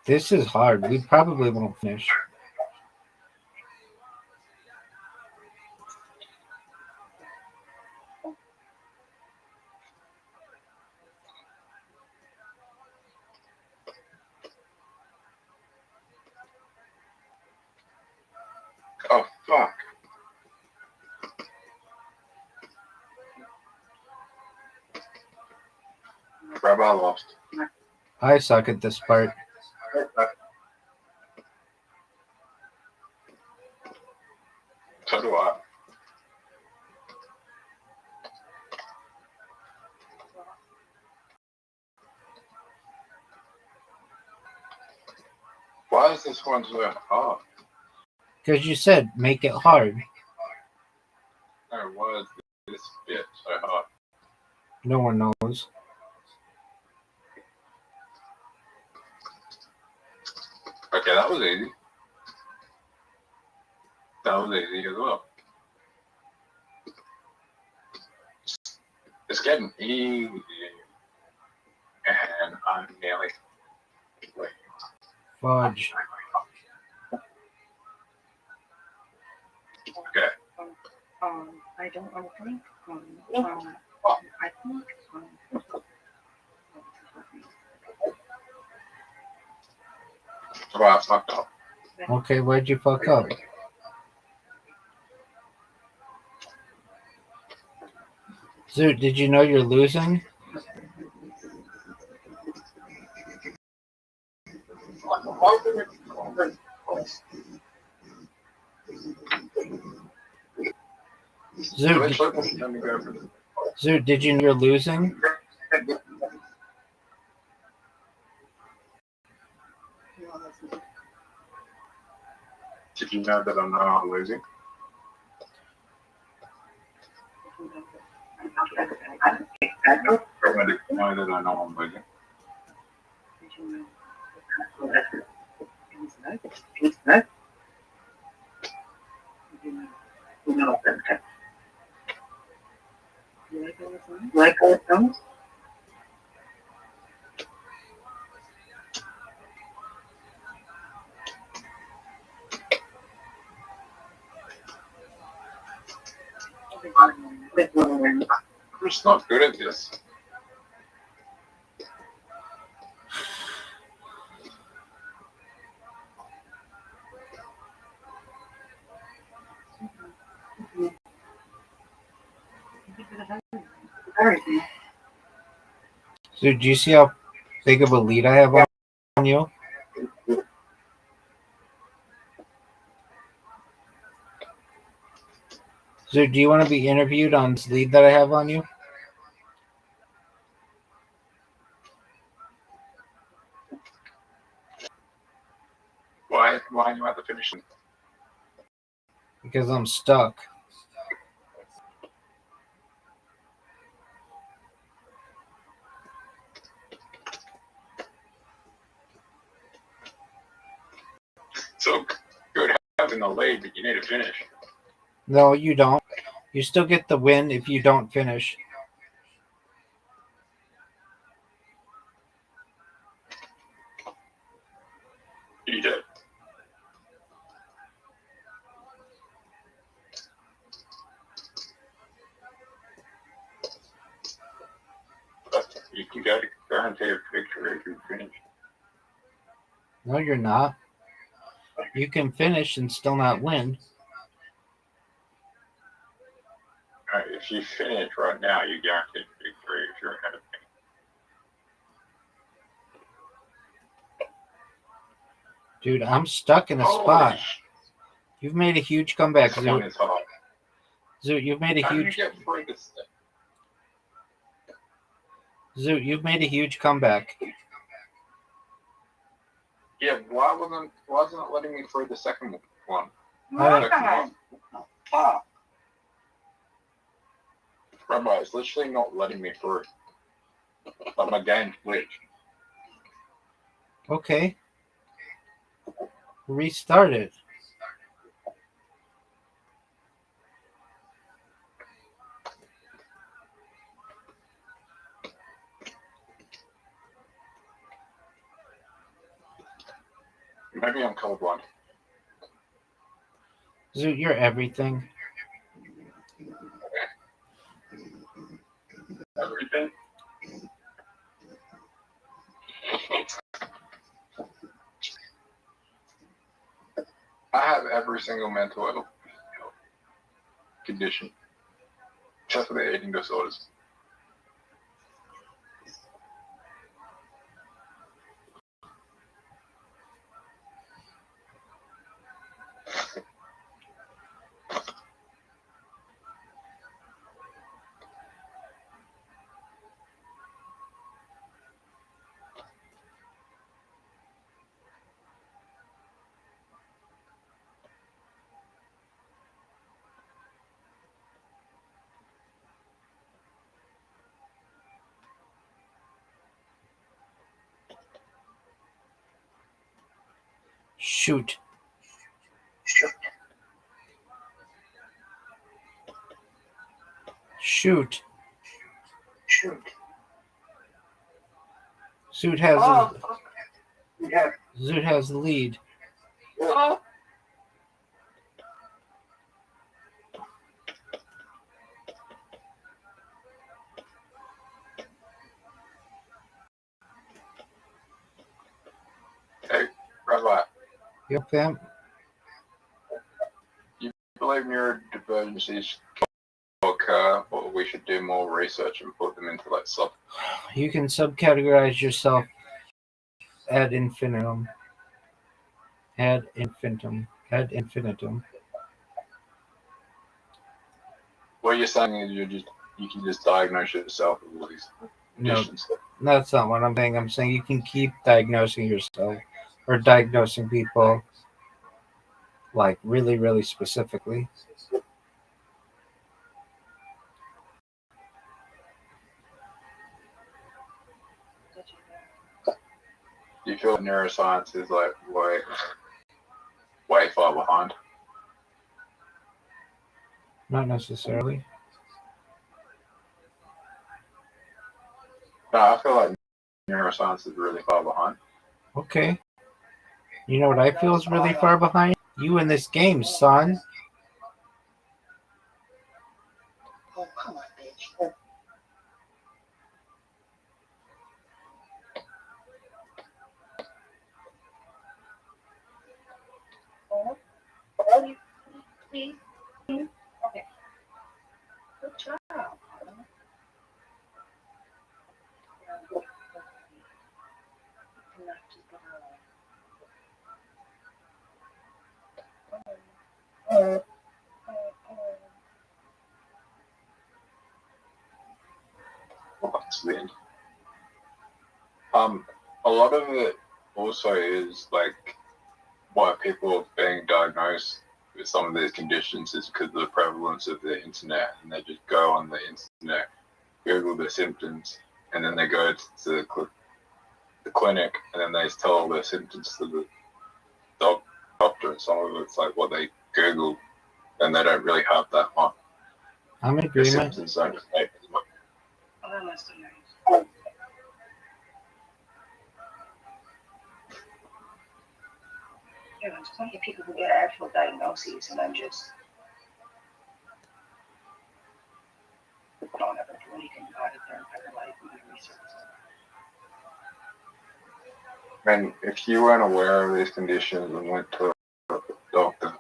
This is hard. We probably won't finish. Oh, fuck. Rabbi lost. I suck at this part. So do I. Why is this one so hard? Because you said make it hard. No, why is this bit so hard? No one knows. Okay, that was easy. That was easy as well. It's getting easy. And I'm nearly. Wait. Fudge. Okay. I don't think. I think. So I fucked up. Okay, where'd you fuck up? Zoot, did you know you're losing? Zoot, did you know you're losing? Did you know that I'm losing? Or when did you know that I know I'm losing? Like all those? I'm just not good at this. Zoot, do you see how big of a lead I have on you? Zoot, do you want to be interviewed on this lead that I have on you? Why are you at the finishing? Because I'm stuck. So good having the lead, but you need to finish. No, you don't. You still get the win if you don't finish. You did. But you can guarantee a victory if you finish. No, you're not. You can finish and still not win. Right, if you finish right now, you guarantee victory if you're ahead of me. Dude, I'm stuck in a spot. You've made a huge comeback, Zoot. Zoot, you've made a huge... Zoot, you've made a huge comeback. Yeah, why wasn't it letting me through the second one? I Rabbi, it's literally not letting me through. But my game's glitched. Okay. Restart it. Maybe I'm colorblind. Zoot, you're everything. Everything? I have every single mental health condition, except for the eating disorders. Shoot. Shoot. Zoot has Zoot has the lead. Hey, Rabbi, Yep, fam. you believe neurodivergencies can occur, or we should do more research and put them into like sub? You can subcategorize yourself ad infinitum. Ad infinitum. Ad infinitum. What you're saying is you can just diagnose yourself with all these No, conditions. that's not what I'm saying. I'm saying you can keep diagnosing yourself or diagnosing people like really, really specifically. Do you feel neuroscience is like way far behind? Not necessarily. No, I feel like neuroscience is really far behind. Okay. You know what I feel is really far behind? You in this game, son. Oh, come on, bitch. Oh, please. Okay. Good job. What's the a lot of it also is like why people are being diagnosed with some of these conditions is because of the prevalence of the internet, and they just go on the internet, Google the symptoms, and then they go to the clinic, and then they tell all their symptoms to the doctor, and some of it's like what they Google, and they don't really have that much. I'm in The agreement. symptoms don't take as much. Oh, that must be nice. Yeah, there's plenty of people who get actual diagnoses and then just don't ever do anything about it their entire life and do research. I mean, if you weren't aware of these conditions and went to a doctor,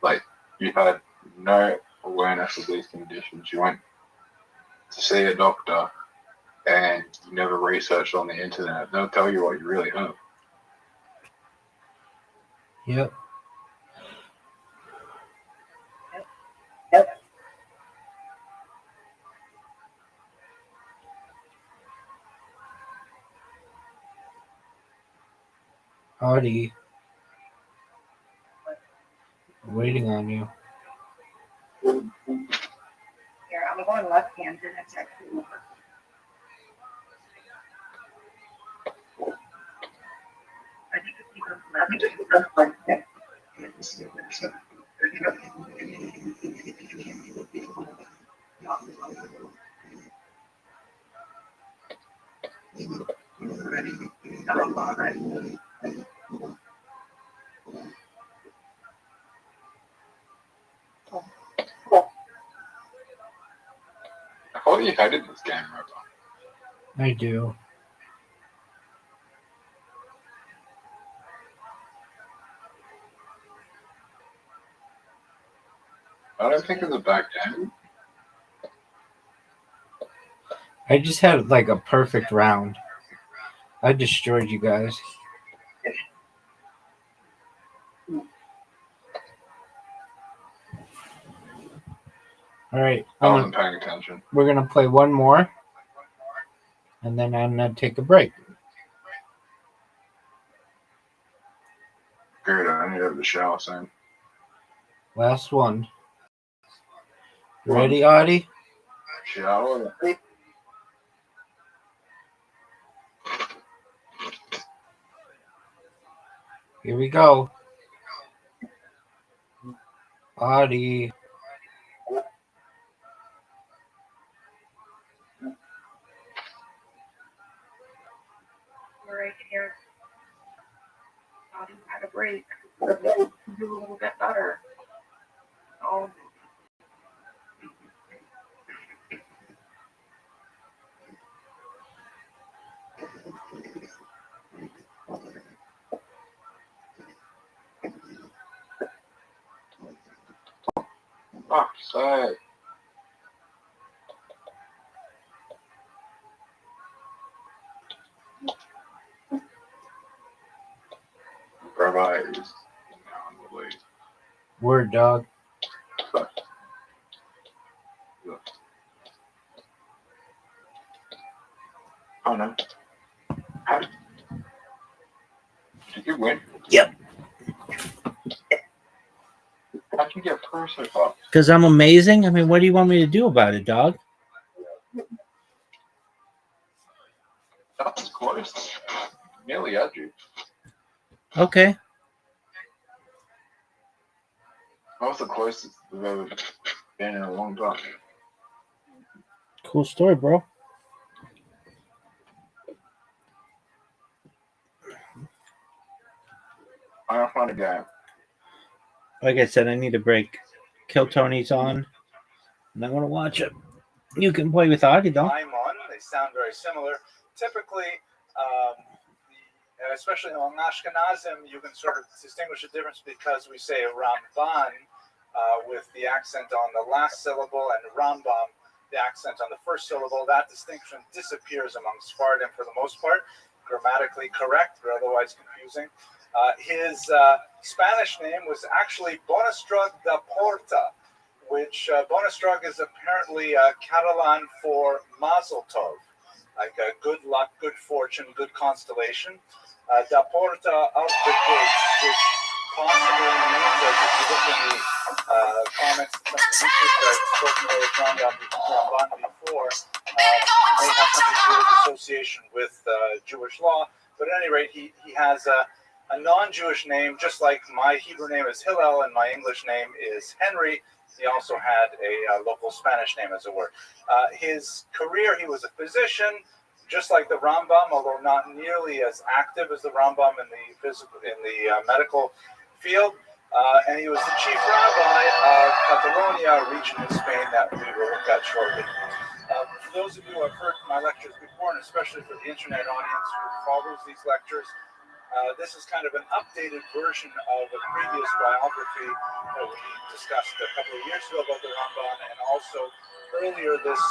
like you had no awareness of these conditions, you went to see a doctor and you never researched on the internet, they'll tell you what you really have. Yep. Audie. Waiting on you. Here, I'm going left-handed. That's actually more. I think if you go left-handed, thought you hated this game, Robo. I do. I don't think it's a bad game. I just had like a perfect round. I destroyed you guys. All right, I wasn't paying attention. we're gonna play one more, and then I'm gonna take a break. Good, I need to have the shower soon. Last one. You ready, Audie? Shower? Here we go. Audie. Right here. Had a break. Do a little bit better. Oh. Fuck's sake. Rabbi is now in the lead. Word, dog. Oh no. How did you win? Yep. How'd you get first so far? Because I'm amazing? I mean, what do you want me to do about it, dog? That was close. Nearly had you. Okay. That was the closest we've ever been in a long time. Cool story, bro. I don't find a game. Like I said, I need a break. Kill Tony's on, and I want to watch it. You can play with Audie, though. I'm on. They sound very similar. Typically, especially on Ashkenazim, you can sort of distinguish the difference because we say Ramban with the accent on the last syllable and Rambam, the accent on the first syllable. That distinction disappears among Sephardim for the most part. Grammatically correct, but otherwise confusing. His Spanish name was actually Bonastrug da Porta, which Bonastrug is apparently Catalan for Mazel Tov, like good luck, good fortune, good constellation. Da Porta of the gates, which possibly means, as if you look in the comments from the YouTube that I've spoken about Ramban before, may have something to do with association with Jewish law. But at any rate, he has a non-Jewish name, just like my Hebrew name is Hillel and my English name is Henry. He also had a local Spanish name, as it were. His career, he was a physician, just like the Rambam, although not nearly as active as the Rambam in the medical field. And he was the chief rabbi of Catalonia, a region in Spain that we will look at shortly. For those of you who have heard my lectures before, and especially for the internet audience who follows these lectures, this is kind of an updated version of a previous biography that we discussed a couple of years ago about the Ramban, and also earlier this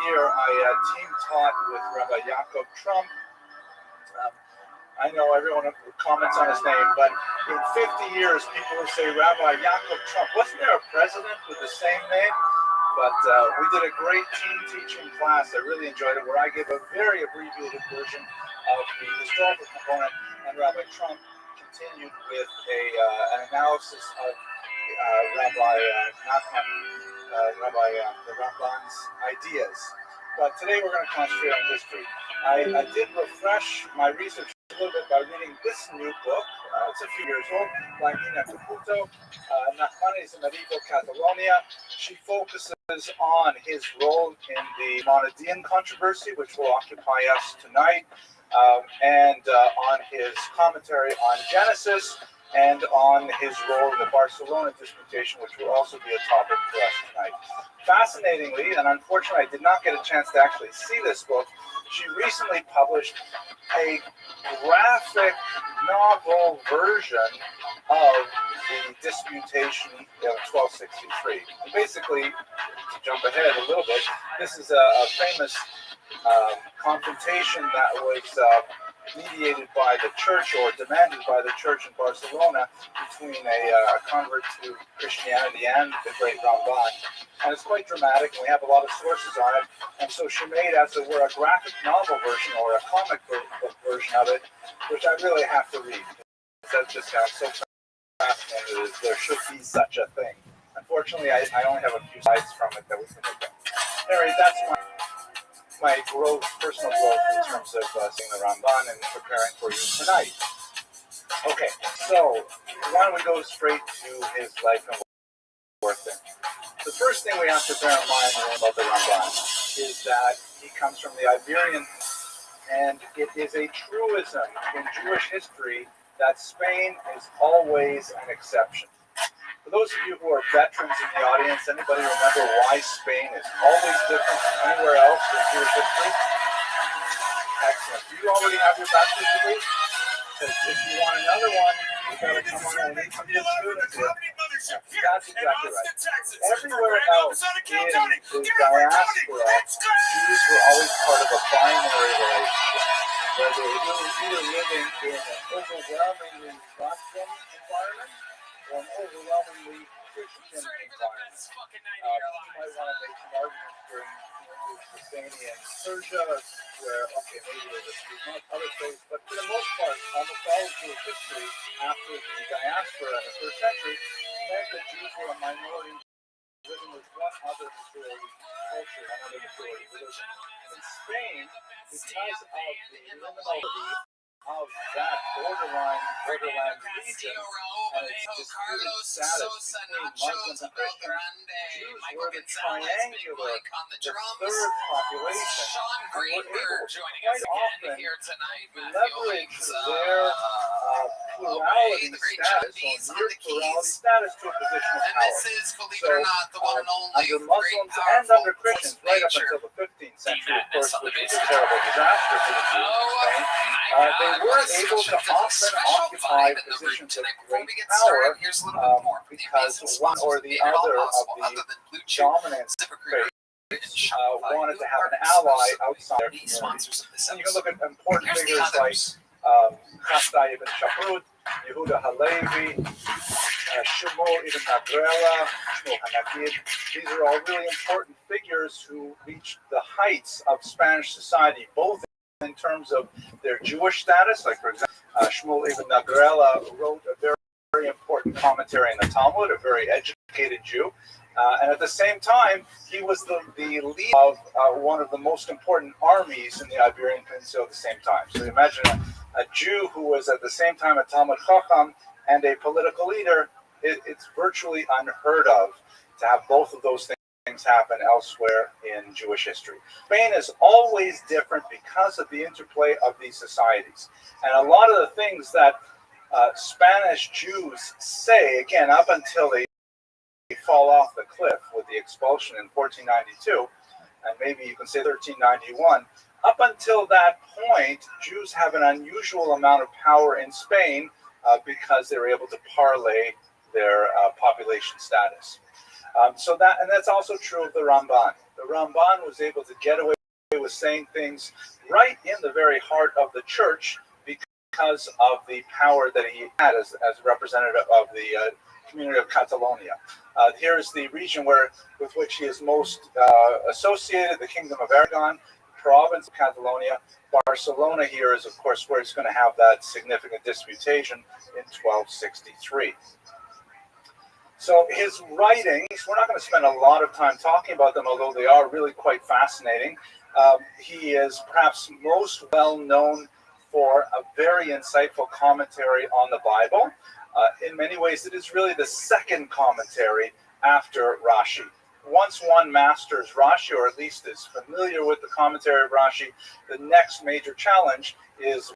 year I team taught with Rabbi Yaakov Trump. I know everyone comments on his name, but in 50 years, people will say Rabbi Yaakov Trump. Wasn't there a president with the same name? But we did a great team teaching class. I really enjoyed it, where I gave a very abbreviated version of the historical component, and Rabbi Trump continued with an analysis of Rabbi Nachman, the Ramban's ideas. But today we're going to concentrate on history. I did refresh my research a little bit by reading this new book. It's a few years old, by Nina Caputo, Nachmanides in Medieval Catalonia. She focuses on his role in the Monadian controversy, which will occupy us tonight, and on his commentary on Genesis, and on his role in the Barcelona disputation, which will also be a topic for us tonight. Fascinatingly, and unfortunately I did not get a chance to actually see this book, she recently published a graphic novel version of the disputation of 1263. And basically, to jump ahead a little bit, this is a famous confrontation that was mediated by the church or demanded by the church in Barcelona between a convert to Christianity and the great Ramban. And it's quite dramatic, and we have a lot of sources on it. And so she made, as it were, a graphic novel version or a comic book version of it, which I really have to read. That just sounds so fascinating. There should be such a thing. Unfortunately, I only have a few slides from it that we can look at. Anyway, that's my growth, personal growth in terms of seeing the Ramban and preparing for you tonight. Okay, so why don't we go straight to his life and work then? The first thing we have to bear in mind about the Ramban is that he comes from the Iberian, and it is a truism in Jewish history that Spain is always an exception. For those of you who are veterans in the audience, anybody remember why Spain is always different from anywhere else in Jewish history? Excellent. Do you already have your bachelor's degree? Because if you want another one, you've got to come on and need some good students here. That's exactly right. Everywhere else in the diaspora, Jews were always part of a binary relationship, where they were either living in an overwhelmingly Muslim environment or an overwhelmingly Christian environment. You might want to make some arguments during Sasanian Persia, where, okay, maybe there's a few other things, but for the most part, almost all of Jewish history after the diaspora in the first century meant that Jews were a minority living with one other majority culture, another majority religion. In Spain, because of the liminality of that borderland region and its disputed status between Muslims and Christians, Jews were the triangular, the third population, and were able to quite often leverage their plurality status, or near plurality status, to a position of power. So, under Muslims and under Christians, right up until the 15th century, of course, which was a terrible disaster for the Jews in Spain, they were able to often occupy positions of great power because one or the other of the dominant faiths wanted to have an ally outside their community. And you can look at important figures like Chastai ibn Shaprut, Yehuda Halevi, Shmuel ibn Nagrela, Shmuel Hanagid. These are all really important figures who reached the heights of Spanish society, both in terms of their Jewish status. Like, for example, Shmuel ibn Nagrela wrote a very, very important commentary in the Talmud, a very educated Jew. And at the same time, he was the leader of one of the most important armies in the Iberian Peninsula at the same time. So imagine a Jew who was at the same time a Talmud Chacham and a political leader. It's virtually unheard of to have both of those things happen elsewhere in Jewish history. Spain is always different because of the interplay of these societies. And a lot of the things that Spanish Jews say, again, up until they fall off the cliff with the expulsion in 1492, and maybe you can say 1391, up until that point, Jews have an unusual amount of power in Spain because they were able to parlay their population status. And that's also true of the Ramban. The Ramban was able to get away with saying things right in the very heart of the church because of the power that he had as representative of the community of Catalonia. Here's the region with which he is most associated, the Kingdom of Aragon, province of Catalonia. Barcelona here is, of course, where he's going to have that significant disputation in 1263. So his writings, we're not going to spend a lot of time talking about them, although they are really quite fascinating. He is perhaps most well known for a very insightful commentary on the Bible. In many ways, it is really the second commentary after Rashi. Once one masters Rashi, or at least is familiar with the commentary of Rashi, the next major challenge is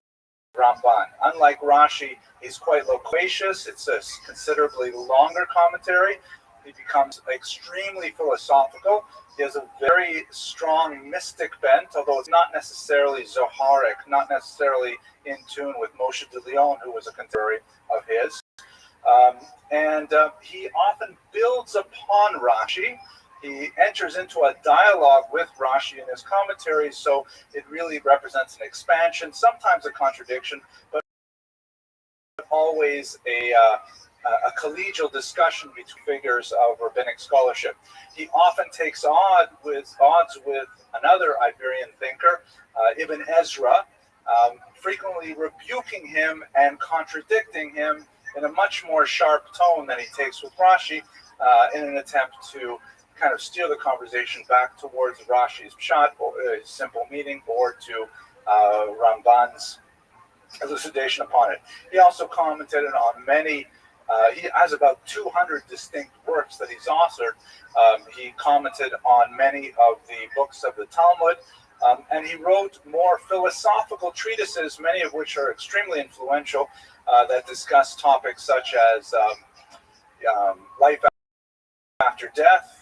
Ramban. Unlike Rashi, he's quite loquacious. It's a considerably longer commentary. He becomes extremely philosophical. He has a very strong mystic bent, although it's not necessarily Zoharic, not necessarily in tune with Moshe de Leon, who was a contemporary of his. And he often builds upon Rashi. He enters into a dialogue with Rashi in his commentaries, so it really represents an expansion, sometimes a contradiction, but always a collegial discussion between figures of rabbinic scholarship. He often takes odds with another Iberian thinker, Ibn Ezra, frequently rebuking him and contradicting him in a much more sharp tone than he takes with Rashi, in an attempt to kind of steer the conversation back towards Rashi's pshat, or his simple meaning, or to Ramban's elucidation upon it. He also commented on many. He has about 200 distinct works that he's authored. He commented on many of the books of the Talmud, and he wrote more philosophical treatises, many of which are extremely influential, that discuss topics such as life after death,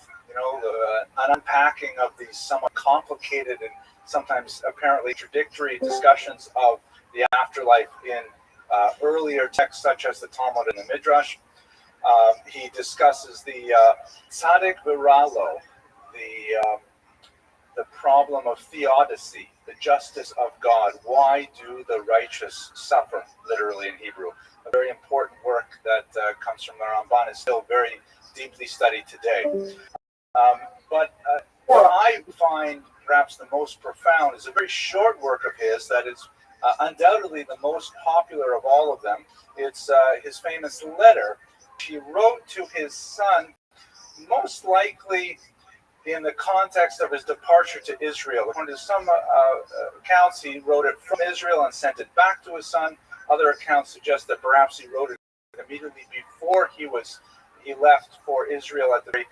an unpacking of these somewhat complicated and sometimes apparently contradictory discussions of the afterlife in earlier texts such as the Talmud and the Midrash. He discusses the tzaddik v'ralo, the problem of theodicy, the justice of God. Why do the righteous suffer, literally in Hebrew? A very important work that comes from the Ramban, is still very deeply studied today. But what I find perhaps the most profound is a very short work of his that is undoubtedly the most popular of all of them. It's his famous letter he wrote to his son, most likely in the context of his departure to Israel. According to some accounts, he wrote it from Israel and sent it back to his son. Other accounts suggest that perhaps he wrote it immediately before he left for Israel at the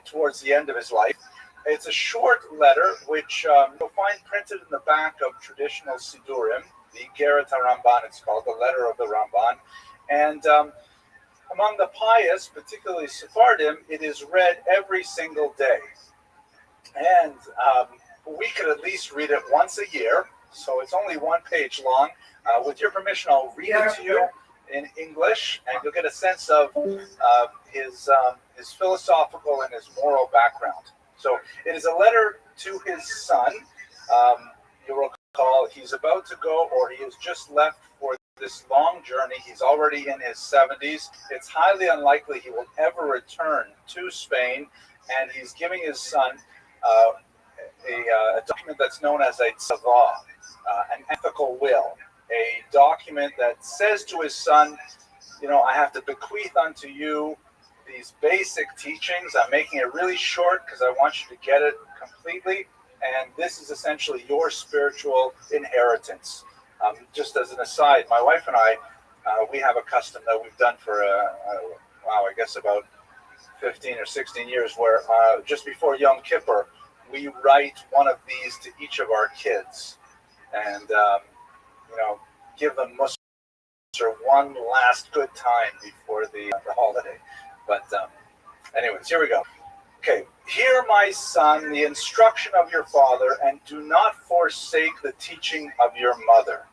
towards the end of his life. It's a short letter which you'll find printed in the back of traditional Sidurim, the Igeret HaRamban, it's called, the letter of the Ramban. And among the pious, particularly Sephardim, it is read every single day. And we could at least read it once a year, so it's only one page long. With your permission, I'll read it to you in English, and you'll get a sense of his philosophical and his moral background. So it is a letter to his son. You'll recall he's about to go, or he has just left for this long journey. He's already in his 70s. It's highly unlikely he will ever return to Spain, and he's giving his son a document that's known as a tzavah, an ethical will, a document that says to his son, I have to bequeath unto you these basic teachings. I'm making it really short because I want you to get it completely, and this is essentially your spiritual inheritance. Just as an aside, my wife and I, we have a custom that we've done for, I guess about 15 or 16 years, where just before Yom Kippur, we write one of these to each of our kids, and give them Musar one last good time before the holiday. But anyways, here we go. Okay, hear, my son, the instruction of your father, and do not forsake the teaching of your mother.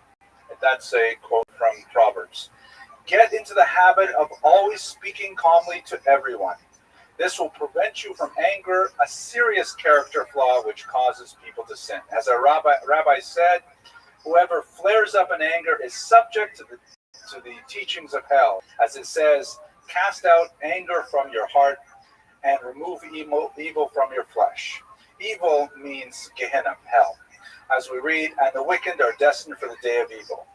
That's a quote from Proverbs. Get into the habit of always speaking calmly to everyone. This will prevent you from anger, a serious character flaw which causes people to sin. As a rabbi said, whoever flares up in anger is subject to the teachings of hell. As it says, cast out anger from your heart and remove evil from your flesh. Evil means Gehenna, hell. As we read, and the wicked are destined for the day of evil.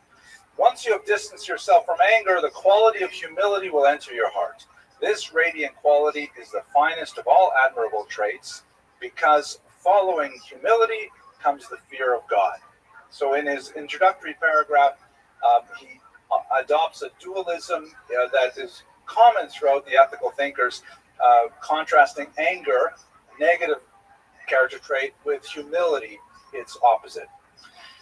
Once you have distanced yourself from anger, the quality of humility will enter your heart. This radiant quality is the finest of all admirable traits, because following humility comes the fear of God. So in his introductory paragraph, he adopts a dualism that is common throughout the ethical thinkers, contrasting anger, negative character trait, with humility, its opposite.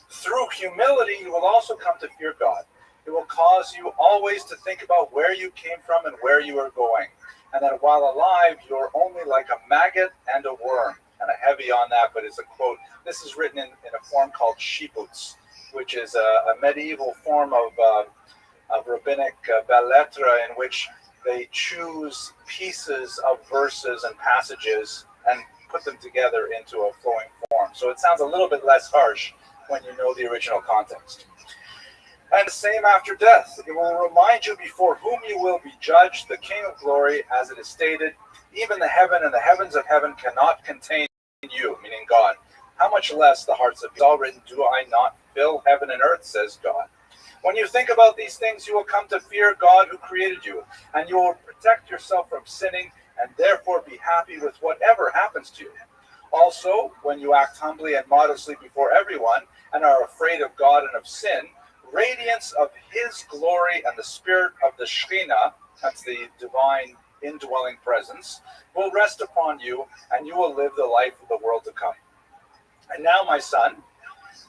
Through humility, you will also come to fear God. It will cause you always to think about where you came from and where you are going. And that while alive, you're only like a maggot and a worm. And a heavy on that, but it's a quote. This is written in a form called shibuts, which is a medieval form of rabbinic belles lettres in which they choose pieces of verses and passages and put them together into a flowing form. So it sounds a little bit less harsh when you know the original context. And the same after death. It will remind you before whom you will be judged, the King of glory, as it is stated, even the heaven and the heavens of heaven cannot contain you, meaning God. How much less the hearts of you? It's all written, do I not fill heaven and earth, says God. When you think about these things, you will come to fear God who created you, and you will protect yourself from sinning, and therefore be happy with whatever happens to you. Also, when you act humbly and modestly before everyone, and are afraid of God and of sin, radiance of his glory and the spirit of the Shekhinah, that's the divine indwelling presence, will rest upon you, and you will live the life of the world to come. And now, my son,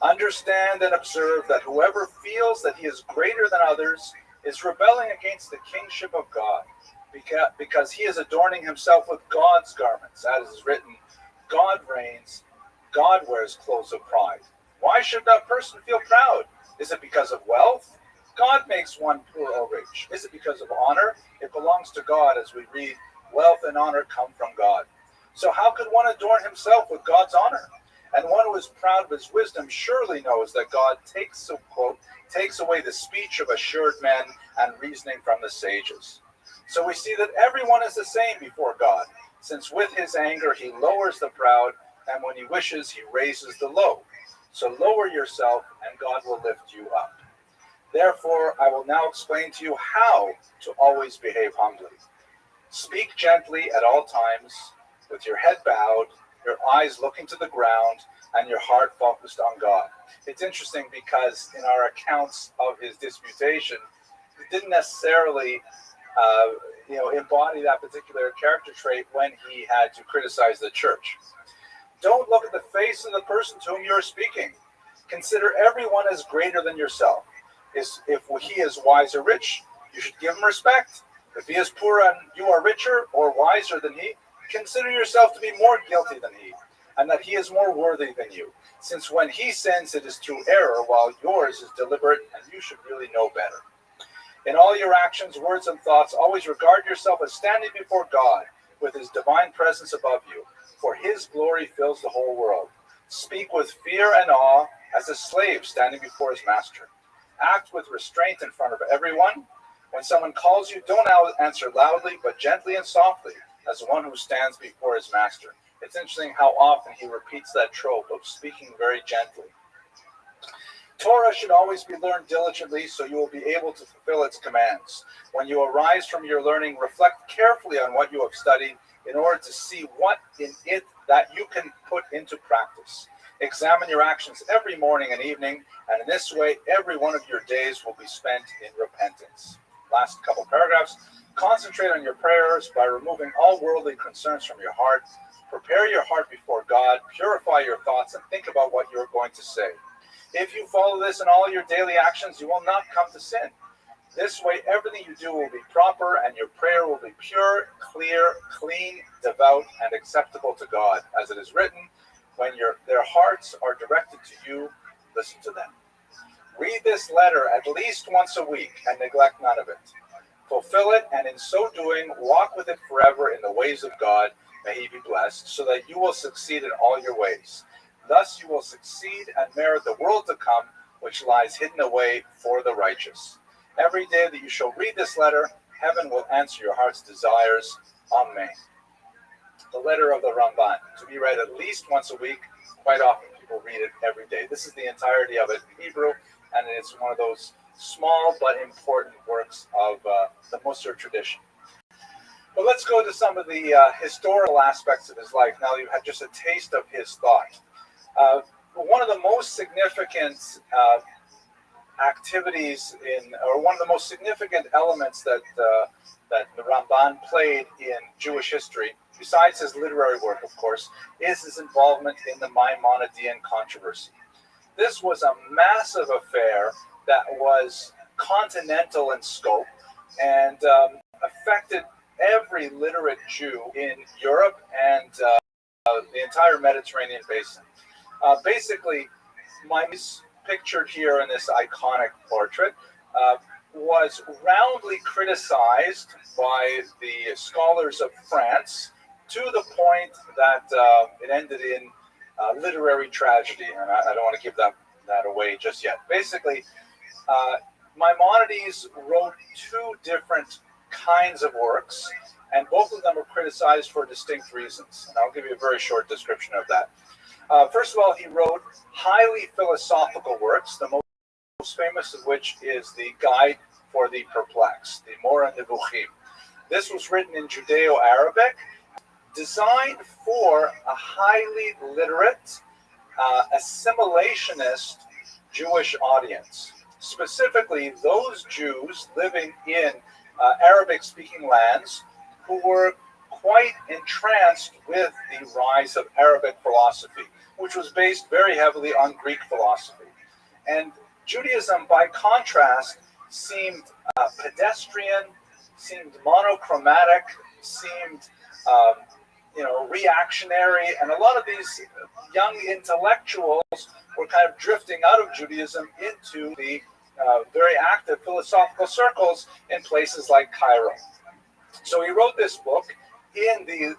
understand and observe that whoever feels that he is greater than others is rebelling against the kingship of God, because he is adorning himself with God's garments. As is written, God reigns, God wears clothes of pride. Why should that person feel proud? Is it because of wealth? God makes one poor or rich. Is it because of honor? It belongs to God, as we read, wealth and honor come from God. So how could one adorn himself with God's honor? And one who is proud of his wisdom surely knows that God takes away the speech of assured men and reasoning from the sages. So we see that everyone is the same before God, since with his anger he lowers the proud, and when he wishes he raises the low. So lower yourself, and God will lift you up. Therefore, I will now explain to you how to always behave humbly. Speak gently at all times, with your head bowed, your eyes looking to the ground, and your heart focused on God. It's interesting because in our accounts of his disputation, he didn't necessarily embody that particular character trait when he had to criticize the church. Don't look at the face of the person to whom you are speaking. Consider everyone as greater than yourself. If he is wise or rich, you should give him respect. If he is poor and you are richer or wiser than he, consider yourself to be more guilty than he, and that he is more worthy than you. Since when he sins, it is through error, while yours is deliberate, and you should really know better. In all your actions, words, and thoughts, always regard yourself as standing before God, with his divine presence above you, for his glory fills the whole world. Speak with fear and awe, as a slave standing before his master. Act with restraint in front of everyone. When someone calls you, don't answer loudly, but gently and softly, as one who stands before his master. It's interesting how often he repeats that trope of speaking very gently. Torah should always be learned diligently, so you will be able to fulfill its commands. When you arise from your learning, reflect carefully on what you have studied in order to see what in it that you can put into practice. Examine your actions every morning and evening, and in this way, every one of your days will be spent in repentance. Last couple paragraphs. Concentrate on your prayers by removing all worldly concerns from your heart. Prepare your heart before God, purify your thoughts, and think about what you are going to say. If you follow this in all your daily actions, you will not come to sin. This way, everything you do will be proper, and your prayer will be pure, clear, clean, devout, and acceptable to God. As it is written, when their hearts are directed to you, listen to them. Read this letter at least once a week, and neglect none of it. Fulfill it, and in so doing, walk with it forever in the ways of God. May he be blessed, so that you will succeed in all your ways. Thus you will succeed and merit the world to come, which lies hidden away for the righteous. Every day that you shall read this letter, heaven will answer your heart's desires. Amen. The letter of the Ramban, to be read at least once a week. Quite often people read it every day. This is the entirety of it in Hebrew, and it's one of those small but important works of the Musar tradition. But let's go to some of the historical aspects of his life. Now you've had just a taste of his thought. One of the most significant activities or one of the most significant elements that the Ramban played in Jewish history, besides his literary work, of course, is his involvement in the Maimonidean controversy. this was a massive affair that was continental in scope and affected every literate Jew in Europe and the entire Mediterranean basin. Basically, my pictured here in this iconic portrait was roundly criticized by the scholars of France to the point that it ended in literary tragedy, and I don't want to give that away just yet. Basically, Maimonides wrote two different kinds of works, and both of them were criticized for distinct reasons, and I'll give you a very short description of that. First of all, he wrote highly philosophical works, the most famous of which is the Guide for the Perplexed, the Mora Nevuchim. This was written in Judeo-Arabic, designed for a highly literate, assimilationist Jewish audience. Specifically, those Jews living in Arabic-speaking lands who were quite entranced with the rise of Arabic philosophy, which was based very heavily on Greek philosophy. And Judaism, by contrast, seemed pedestrian, seemed monochromatic, seemed reactionary, and a lot of these young intellectuals were kind of drifting out of Judaism into the very active philosophical circles in places like Cairo. So he wrote this book in the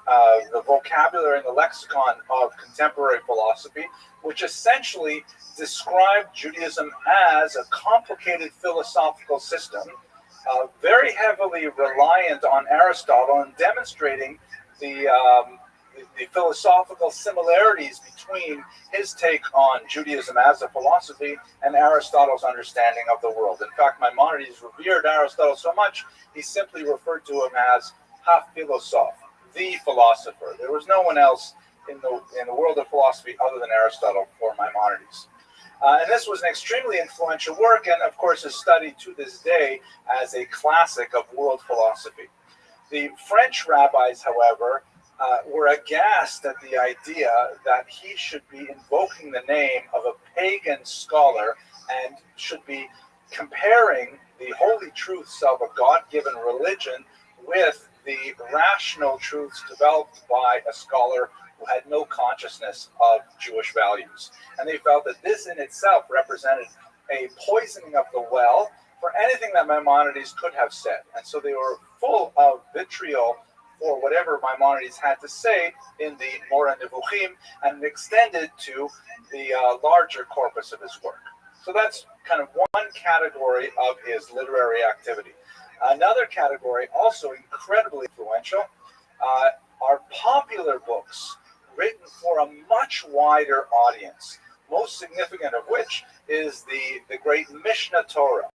vocabulary and the lexicon of contemporary philosophy, which essentially described Judaism as a complicated philosophical system, very heavily reliant on Aristotle and demonstrating the philosophical similarities between his take on Judaism as a philosophy and Aristotle's understanding of the world. In fact, Maimonides revered Aristotle so much, he simply referred to him as ha-philosoph, the philosopher. There was no one else in the world of philosophy other than Aristotle for Maimonides. And this was an extremely influential work, and of course is studied to this day as a classic of world philosophy. The French rabbis, however, were aghast at the idea that he should be invoking the name of a pagan scholar and should be comparing the holy truths of a God-given religion with the rational truths developed by a scholar who had no consciousness of Jewish values. And they felt that this in itself represented a poisoning of the well for anything that Maimonides could have said. And so they were full of vitriol for whatever Maimonides had to say in the Mora Nevuchim, and extended to the larger corpus of his work. So that's kind of one category of his literary activity. Another category, also incredibly influential, are popular books written for a much wider audience, most significant of which is the great Mishnah Torah,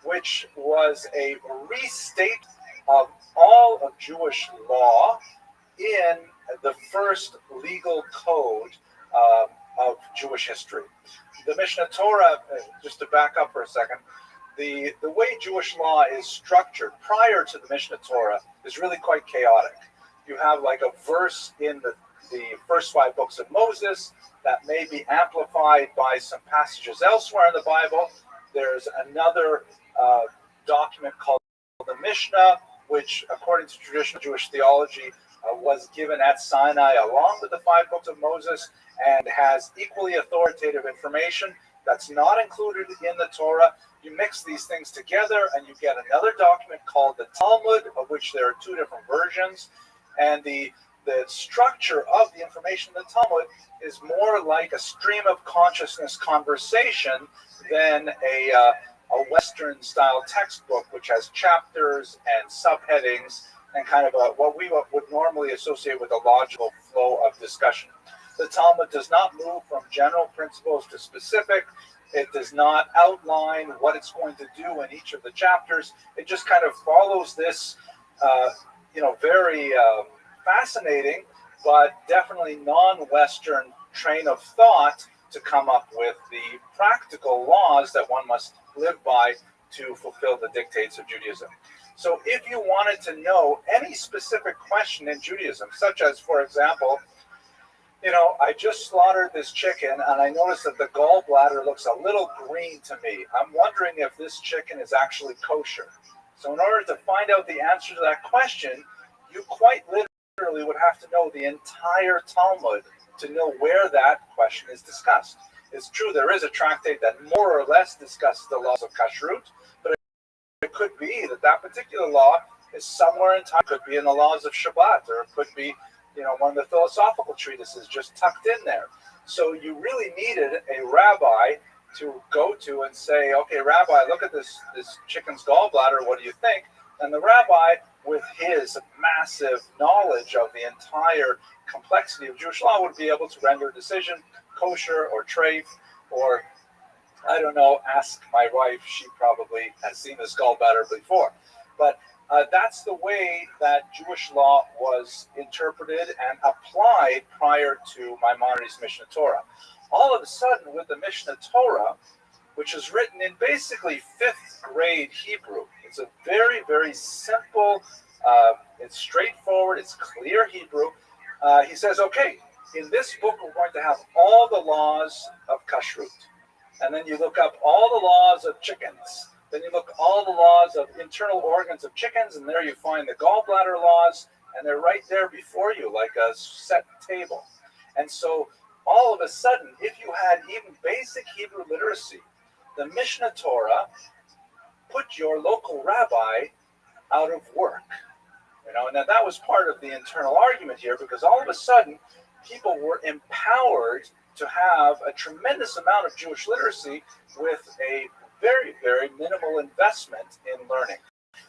which was a restate of all of Jewish law in the first legal code of Jewish history. The Mishnah Torah, just to back up for a second, the way Jewish law is structured prior to the Mishnah Torah is really quite chaotic. You have like a verse in the first 5 books of Moses that may be amplified by some passages elsewhere in the Bible. There's another document called the Mishnah, which, according to traditional Jewish theology, was given at Sinai along with the 5 books of Moses and has equally authoritative information that's not included in the Torah. You mix these things together and you get another document called the Talmud, of which there are 2 different versions. And the structure of the information in the Talmud is more like a stream of consciousness conversation than a Western-style textbook, which has chapters and subheadings and kind of what we would normally associate with a logical flow of discussion. The Talmud does not move from general principles to specific. It does not outline what it's going to do in each of the chapters. It just kind of follows this, very fascinating, but definitely non-Western train of thought to come up with the practical laws that one must live by to fulfill the dictates of Judaism. So if you wanted to know any specific question in Judaism, such as, for example, You know, I just slaughtered this chicken and I noticed that the gallbladder looks a little green to me. I'm wondering if this chicken is actually kosher. So in order to find out the answer to that question, you quite literally would have to know the entire Talmud to know where that question is discussed. It's true, there is a tractate that more or less discusses the laws of kashrut, but it could be that that particular law is somewhere in time. It could be in the laws of Shabbat, or it could be, you know, one of the philosophical treatises just tucked in there. So you really needed a rabbi to go to and say, okay, Rabbi, look at this chicken's gallbladder. What do you think? And the rabbi, with his massive knowledge of the entire complexity of Jewish law, would be able to render a decision, kosher or treif, or I don't know, ask my wife. She probably has seen this gallbladder before. But that's the way that Jewish law was interpreted and applied prior to Maimonides' Mishnah Torah. All of a sudden, with the Mishnah Torah, which is written in basically 5th grade Hebrew, it's a very, very simple, it's straightforward, it's clear Hebrew. He says, okay, in this book, we're going to have all the laws of kashrut. And then you look up all the laws of chickens. Then you look all the laws of internal organs of chickens, and there you find the gallbladder laws, and they're right there before you like a set table. And so all of a sudden, if you had even basic Hebrew literacy, the Mishnah Torah put your local rabbi out of work. You know, and that was part of the internal argument here, because all of a sudden, people were empowered to have a tremendous amount of Jewish literacy with a very, very minimal investment in learning.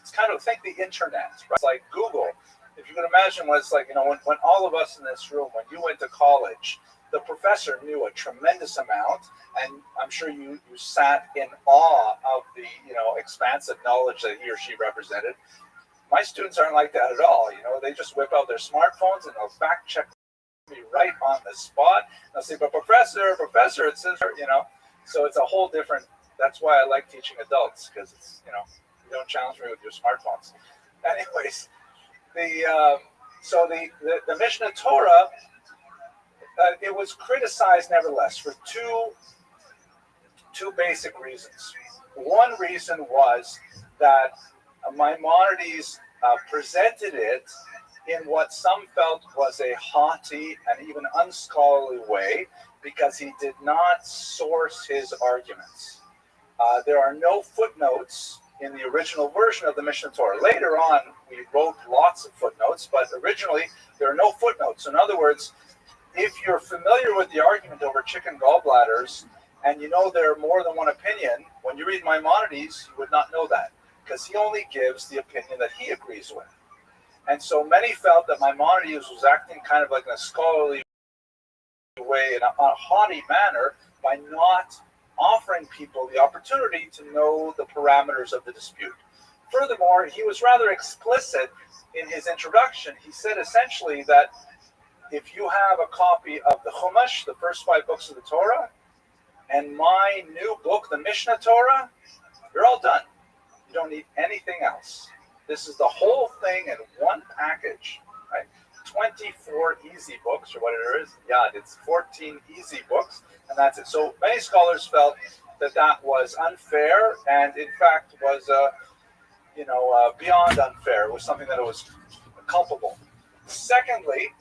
It's kind of, think the internet, right? It's like Google. If you can imagine what it's like, you know, when all of us in this room, when you went to college, the professor knew a tremendous amount, and I'm sure you sat in awe of the, you know, expansive knowledge that he or she represented. My students aren't like that at all. You know, they just whip out their smartphones and they'll fact check me right on the spot. They'll say, but professor, it says, you know, so it's a whole different. That's why I like teaching adults, because it's, you know, you don't challenge me with your smartphones. Anyways, the Mishnah Torah, it was criticized nevertheless for two basic reasons. One reason was that Maimonides presented it in what some felt was a haughty and even unscholarly way, because he did not source his arguments. There are no footnotes in the original version of the Mishnah Torah. Later on, we wrote lots of footnotes, but originally there are no footnotes. In other words, if you're familiar with the argument over chicken gallbladders, and you know there are more than one opinion, when you read Maimonides, you would not know that, because he only gives the opinion that he agrees with. And so many felt that Maimonides was acting kind of like in a scholarly way, in a haughty manner, by not offering people the opportunity to know the parameters of the dispute. Furthermore, he was rather explicit in his introduction. He said essentially that if you have a copy of the Chumash, the first 5 books of the Torah, and my new book, the Mishnah Torah, you're all done. You don't need anything else. This is the whole thing in one package, right? 24 easy books, or what it is. Yeah, it's 14 easy books, and that's it. So many scholars felt that was unfair, and in fact was, beyond unfair. It was something that was culpable. Secondly,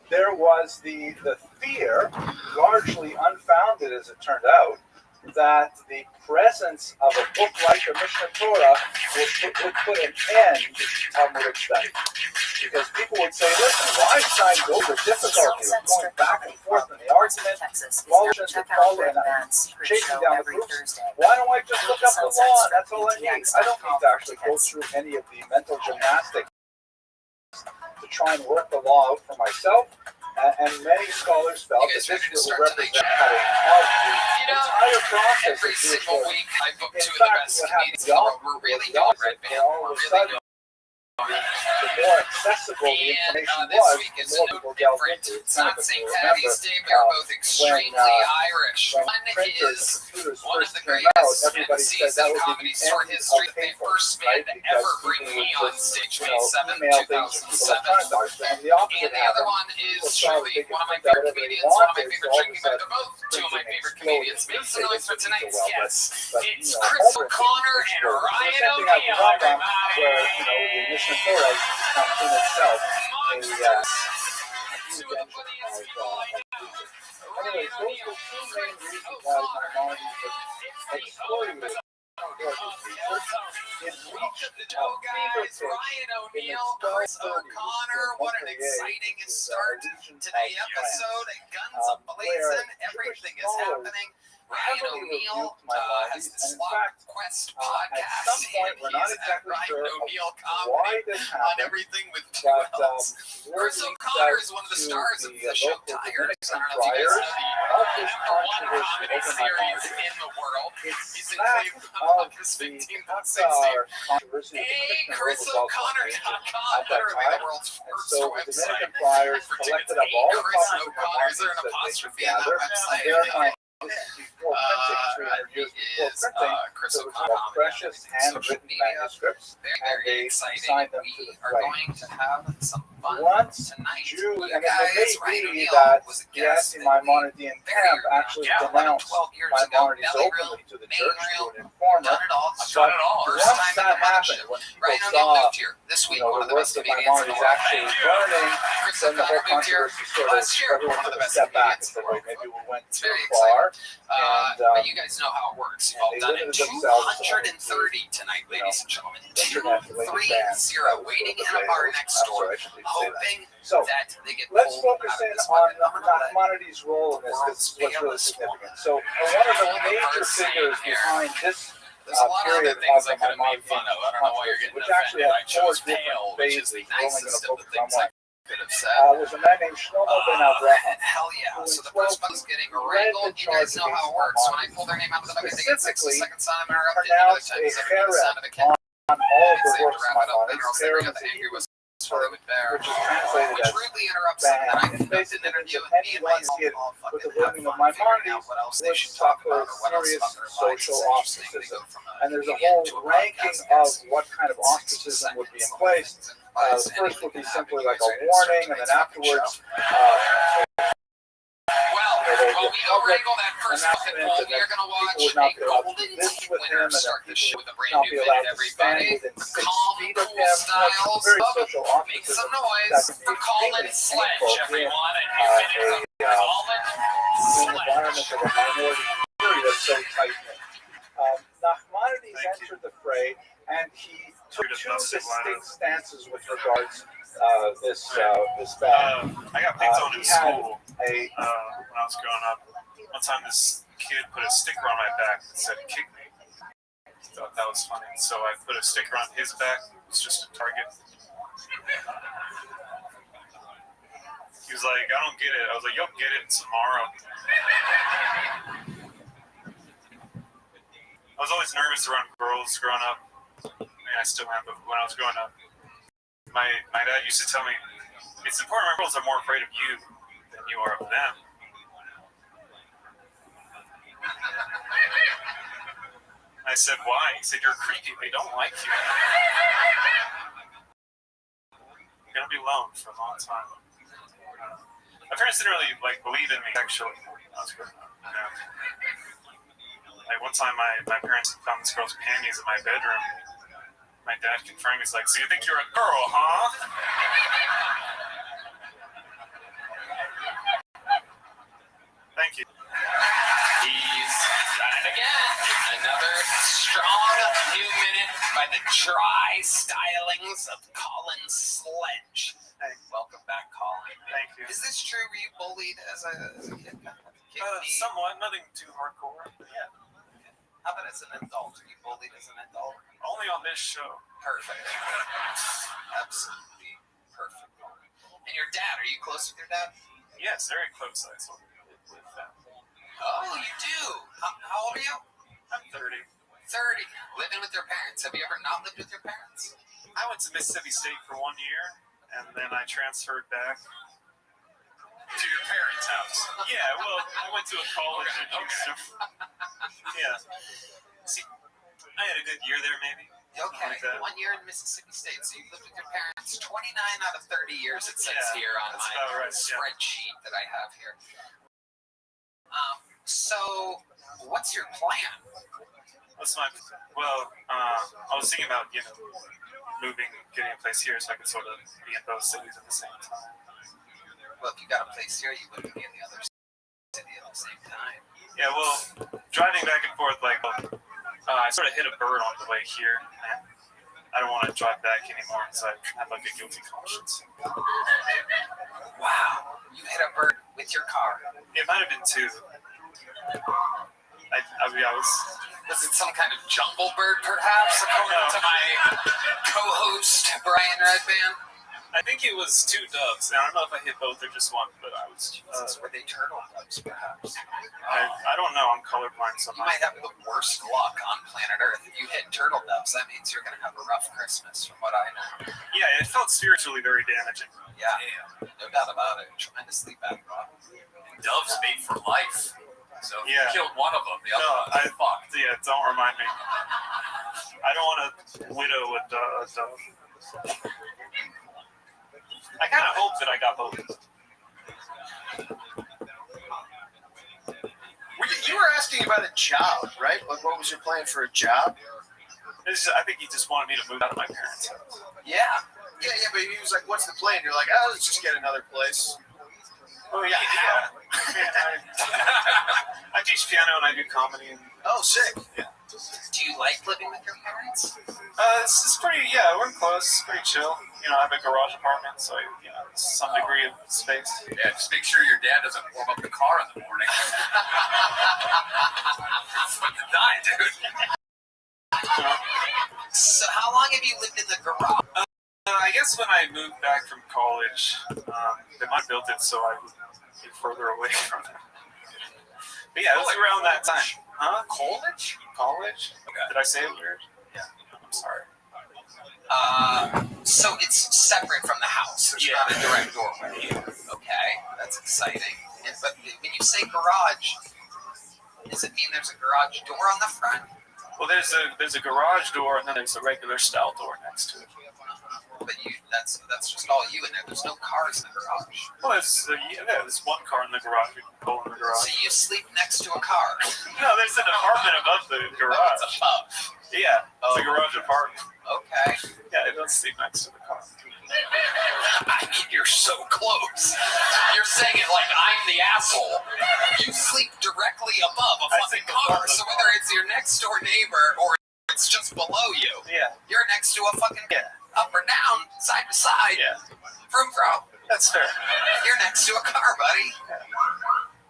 there was the fear, largely unfounded as it turned out, that the presence of a book like the Mishnah Torah would put an end to Talmudic study. Because people would say, listen, why should I go the difficulty of going back and forth in the argument, chasing down the proofs? Why don't I just look up the law? That's all I need. I don't need to actually go through any of the mental gymnastics to try and work the law out for myself. And many scholars felt that this would represent cutting off the entire process. Every single week, I book 2 of the best comedians in the world. We're really good, right, man? All of a sudden, the more accessible the information this was, week the is more no people delved different. into it. It's Kind not of if St. you Patty's remember, Day. We are both extremely Irish. when One printers is and computers one of first the came out, greatest everybody said MCs that in would be comedy the store end history. of The paper, first man right? to Because ever people bring me would on just, stage, you May know, 7th, email things to people 2007. electronically, and the opposite And the other happened. one People is saw that truly they could one of my print out favorite whatever they comedians, one of my wanted, favorite so all of a drinking buddies. sudden, They're both two of my printing favorite exploded. comedians. Make These some days noise for it didn't do tonight's well, guests. but It's you know, Chris Holbrook O'Connor and exploded. So Ryan the same thing happened O'Neill, with Rambam, everybody. where, you know, the Mishnah Torah is in itself a huge Two of the engine funniest of people I know. research. Ryan Anyways, those O'Neill, were two main Chris reasons why O'Connor. Maimonides was It's the exploding old with research. It reached the a dough fever guys, pitch Ryan in the O'Neill, Chris 1230s O'Connor. in What an Montpellier, exciting which is start a region to the of episode. France, Guns where a-blazing. Everything is Jewish happening. Ryan heavily O'Neill rebuked Maimonides, has the and in Slot fact, Quest at podcast. some point, we're not He's at exactly Ryan sure O'Neill of why comedy this on happened, everything with two but L's. word Chris leaked O'Connor out is one of the to stars of the show local Tires. Dominican I don't know if you guys friars know of the this number one controversy comedy over series Maimonides. in the world. It's He's in that Cleveland of on August the 15th and 16th. Qatar controversy that the Hey, Christian world was also engaged in ChrisO'Connor.com, at that literally the time. world's And first so the website Dominican friars for collected tickets. up all Hey, the Chris copies of O'Connor, is there an Maimonides that they could apostrophe in that gather. website? Their time, this is before printing, 300 years before Is printing, Chris so it was O'Connor all precious handwritten manuscripts, very, and very they exciting. signed them to We the are flame. going to have some fun Once tonight. Jews, You and it guys, may Ryan be O'Neill that was a the guest anti-Maimonidean camp actually 11, denounced 12 years ago. Maimonides Belly openly reel, to the main church reel, through an informer. done it all. I've But done it all. First once time in that the happened, mothership. when people Ryan O'Neill saw moved here this week. one One of of the best the comedians in Maimonides the world. actually burning, Chris then the whole O'Connor moved here controversy sort of last year. everyone One of took the a best step back comedians and in said, the world. wait, maybe we went It's too very far. but you guys know how it works. You've all they done it. limited themselves to 230 tonight, ladies and gentlemen. internet related bands. 230 waiting in a bar next door, hoping So that they get let's pulled focus out of in this on weapon. Nachmanides' role in this. This is what's really significant. So one of the major figures behind this There's a lot of period other things of I the could have made fun of. I don't know why you're getting which actually offended. had I chose 4 different pale, which is phases. the We're only going nicest to of the focus on things I one. could have said. Was a man named Shlomo ben Avraham. Hell yeah. who So in the first one is getting wrangled. You guys know how it works. When I pull their name out of the bucket, they get 60 seconds on them interrupted. Another 10 seconds on the of a cat. on all of the They have works to of wrap it up, Maimonides. or else they There bring out is the angry a whistle with bear. which is translated Which as rudely interrupts them. And I ban. conduct an Basically, interview with depending me and on myself. it, All with the fucking have learning of fun figuring Maimonides, out what else they was should talk suffer about or what else serious about their lives social is interesting. They go ostracism. from And there's a comedian whole to a ranking podcast of what kind of ostracism would be in place. The first would be simply like a warning, and then afterwards, Well, we overangle that first bucket poll. We are going to watch people would not a be allowed to golden do this with winner him, and that start the show people with a would brand not new be allowed minute, to stand everybody. within 6 Calm, feet of cool him. styles. Very social Make some ostracism noise that can for be Colin extremely Sledge, painful in everyone. A new a minute of Colin environment Sledge. of a minority community that's so tight-knit. Nachmanides entered the fray, and he took 2 distinct stances with regards this ban. I got picked on in He had school a when I was growing up. One time, this kid put a sticker on my back that said "kick me." I thought that was funny, so I put a sticker on his back. It was just a target. He was like, "I don't get it." I was like, "You'll get it tomorrow." I was always nervous around girls growing up. I mean, I still am, but when I was growing up, my dad used to tell me, it's important my girls are more afraid of you than you are of them. I said, why? He said, you're creepy. They don't like you. You're going to be alone for a long time. My parents didn't really believe in me sexually when I was growing up. You know? Like one time my parents found this girl's panties in my bedroom. My dad confirmed, he's like, so you think you're a girl, huh? Thank you. He's done it again. Another strong new minute by the dry stylings of Colin Sledge. Hey. Welcome back, Colin. Thank you. Is this true? Were you bullied as a kid? Somewhat, nothing too hardcore. But yeah. How about as an adult? Were you bullied as an adult? Only on this show. Perfect. Absolutely perfect. And your dad, are you close with your dad? Yes, very close. I saw with them. Oh, you do? How old are you? I'm 30. 30. Living with your parents. Have you ever not lived with your parents? I went to Mississippi State for 1 year, and then I transferred back To your parents' house. Yeah, well, I went to a college in Houston. Yeah. See, I had a good year there, maybe. Okay, Like that. 1 year in Mississippi State. So you lived with your parents 29 out of 30 years, it says here on that's my about right, yeah. spreadsheet that I have here. So, what's your plan? What's my... Well, I was thinking about, moving, getting a place here so I could sort of be in both cities at the same time. Well, if you got a place here, you wouldn't be in the other city at the same time. Yeah, well, driving back and forth, I sort of hit a bird on the way here, and I don't want to drive back anymore because I have a guilty conscience. Wow, you hit a bird with your car. It might have been two. Was it some kind of jungle bird, perhaps, according to my co-host, Brian Redband? I think it was two doves. Now, I don't know if I hit both or just one, but I was... were they turtle doves, perhaps? I don't know. I'm colorblind You somehow. might have the worst luck on planet Earth. If you hit turtle doves, that means you're going to have a rough Christmas, from what I know. Yeah, it felt spiritually very damaging. Yeah, no doubt about it. Tremendously bad luck. Doves made for life. So if Yeah. you killed one of them, the other one was fucked. Yeah, don't remind me. I don't want to widow a dove. I kind of hope that I got both. You were asking about a job, right? Like, what was your plan for a job? I think he just wanted me to move out of my parents' house. Yeah, but he was like, what's the plan? You're like, let's just get another place. Oh, yeah. I teach piano and I do comedy. Oh, sick. Yeah. Do you like living with your parents? It's pretty, we're close. It's pretty chill. I have a garage apartment, so, some degree of space. Yeah, just make sure your dad doesn't warm up the car in the morning. That's when you die, dude. So how long have you lived in the garage? I guess when I moved back from college, they might have built it so I would be further away from it. But yeah, it was around that time. Huh? College? College? Okay. Did I say it weird? Yeah. I'm sorry. So it's separate from the house. There's not a direct doorway. Okay, that's exciting. But when you say garage, does it mean there's a garage door on the front? Well, there's a garage door and then there's a regular style door next to it. But that's just all you in there. There's no cars in the garage. Well, there's one car in the garage. You can pull in the garage. So you sleep next to a car? No, there's an apartment above the garage. It's above. Yeah, it's a garage apartment. Okay. Yeah, it doesn't sleep next to the car. I mean, you're so close. You're saying it like I'm the asshole. You sleep directly above a fucking car, so whether it's your next door neighbor or it's just below you, you're next to a fucking up or down, side to side. Yeah. Vroom, vroom. That's fair. You're next to a car, buddy.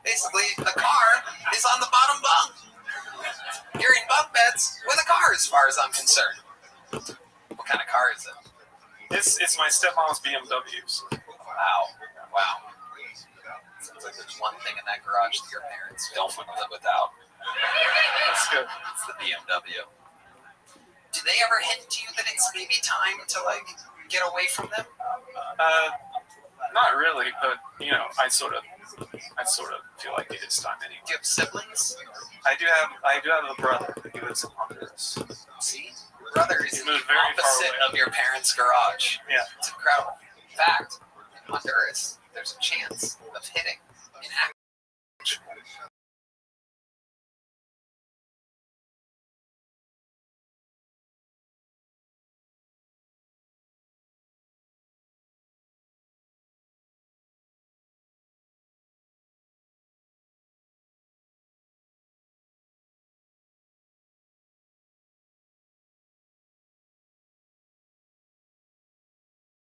Basically, the car is on the bottom bunk. You're in bunk beds with a car, as far as I'm concerned. What kind of car is it? It's my stepmom's BMW. So. Wow. Sounds like there's one thing in that garage that your parents don't want to live without. That's good. It's the BMW. Do they ever hint to you that it's maybe time to get away from them? Not really, but I sort of feel like it is time anyway. Do you have siblings? I do have a brother. He lives in Honduras. See, your brother is the moved very far opposite away. of your parents' garage. Yeah. It's incredible. In fact, in Honduras, there's a chance of hitting in action.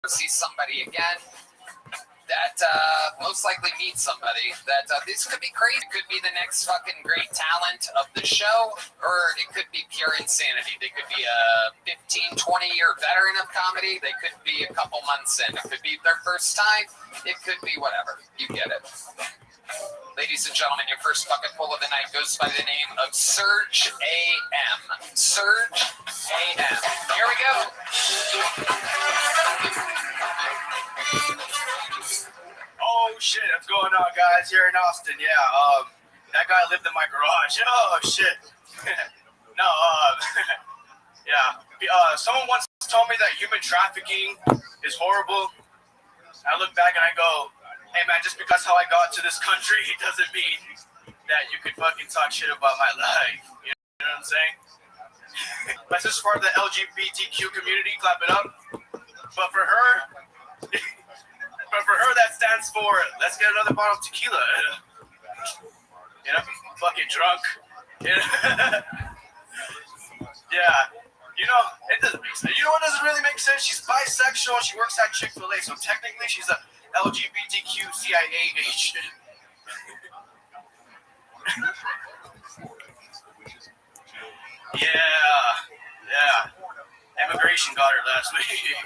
See somebody again that most likely meet somebody that this could be crazy. It could be the next fucking great talent of the show, or it could be pure insanity. They could be a 15, 20-year veteran of comedy. They could be a couple months in. It could be their first time. It could be whatever. You get it. Ladies and gentlemen, your first fucking pull of the night goes by the name of Surge AM. Surge AM. Here we go. Oh shit, what's going on, guys? Here in Austin, yeah. That guy lived in my garage. Oh shit. No, yeah. Someone once told me that human trafficking is horrible. I look back and I go, hey man, just because how I got to this country doesn't mean that you could fucking talk shit about my life. You know what I'm saying? This is for the LGBTQ community, clap it up. But for her, that stands for let's get another bottle of tequila. You know, fucking drunk. You know? Yeah. You know, it doesn't make sense. You know what doesn't really make sense? She's bisexual. She works at Chick-fil-A, so technically she's a LGBTQ CIA agent. Yeah. Immigration got her last week.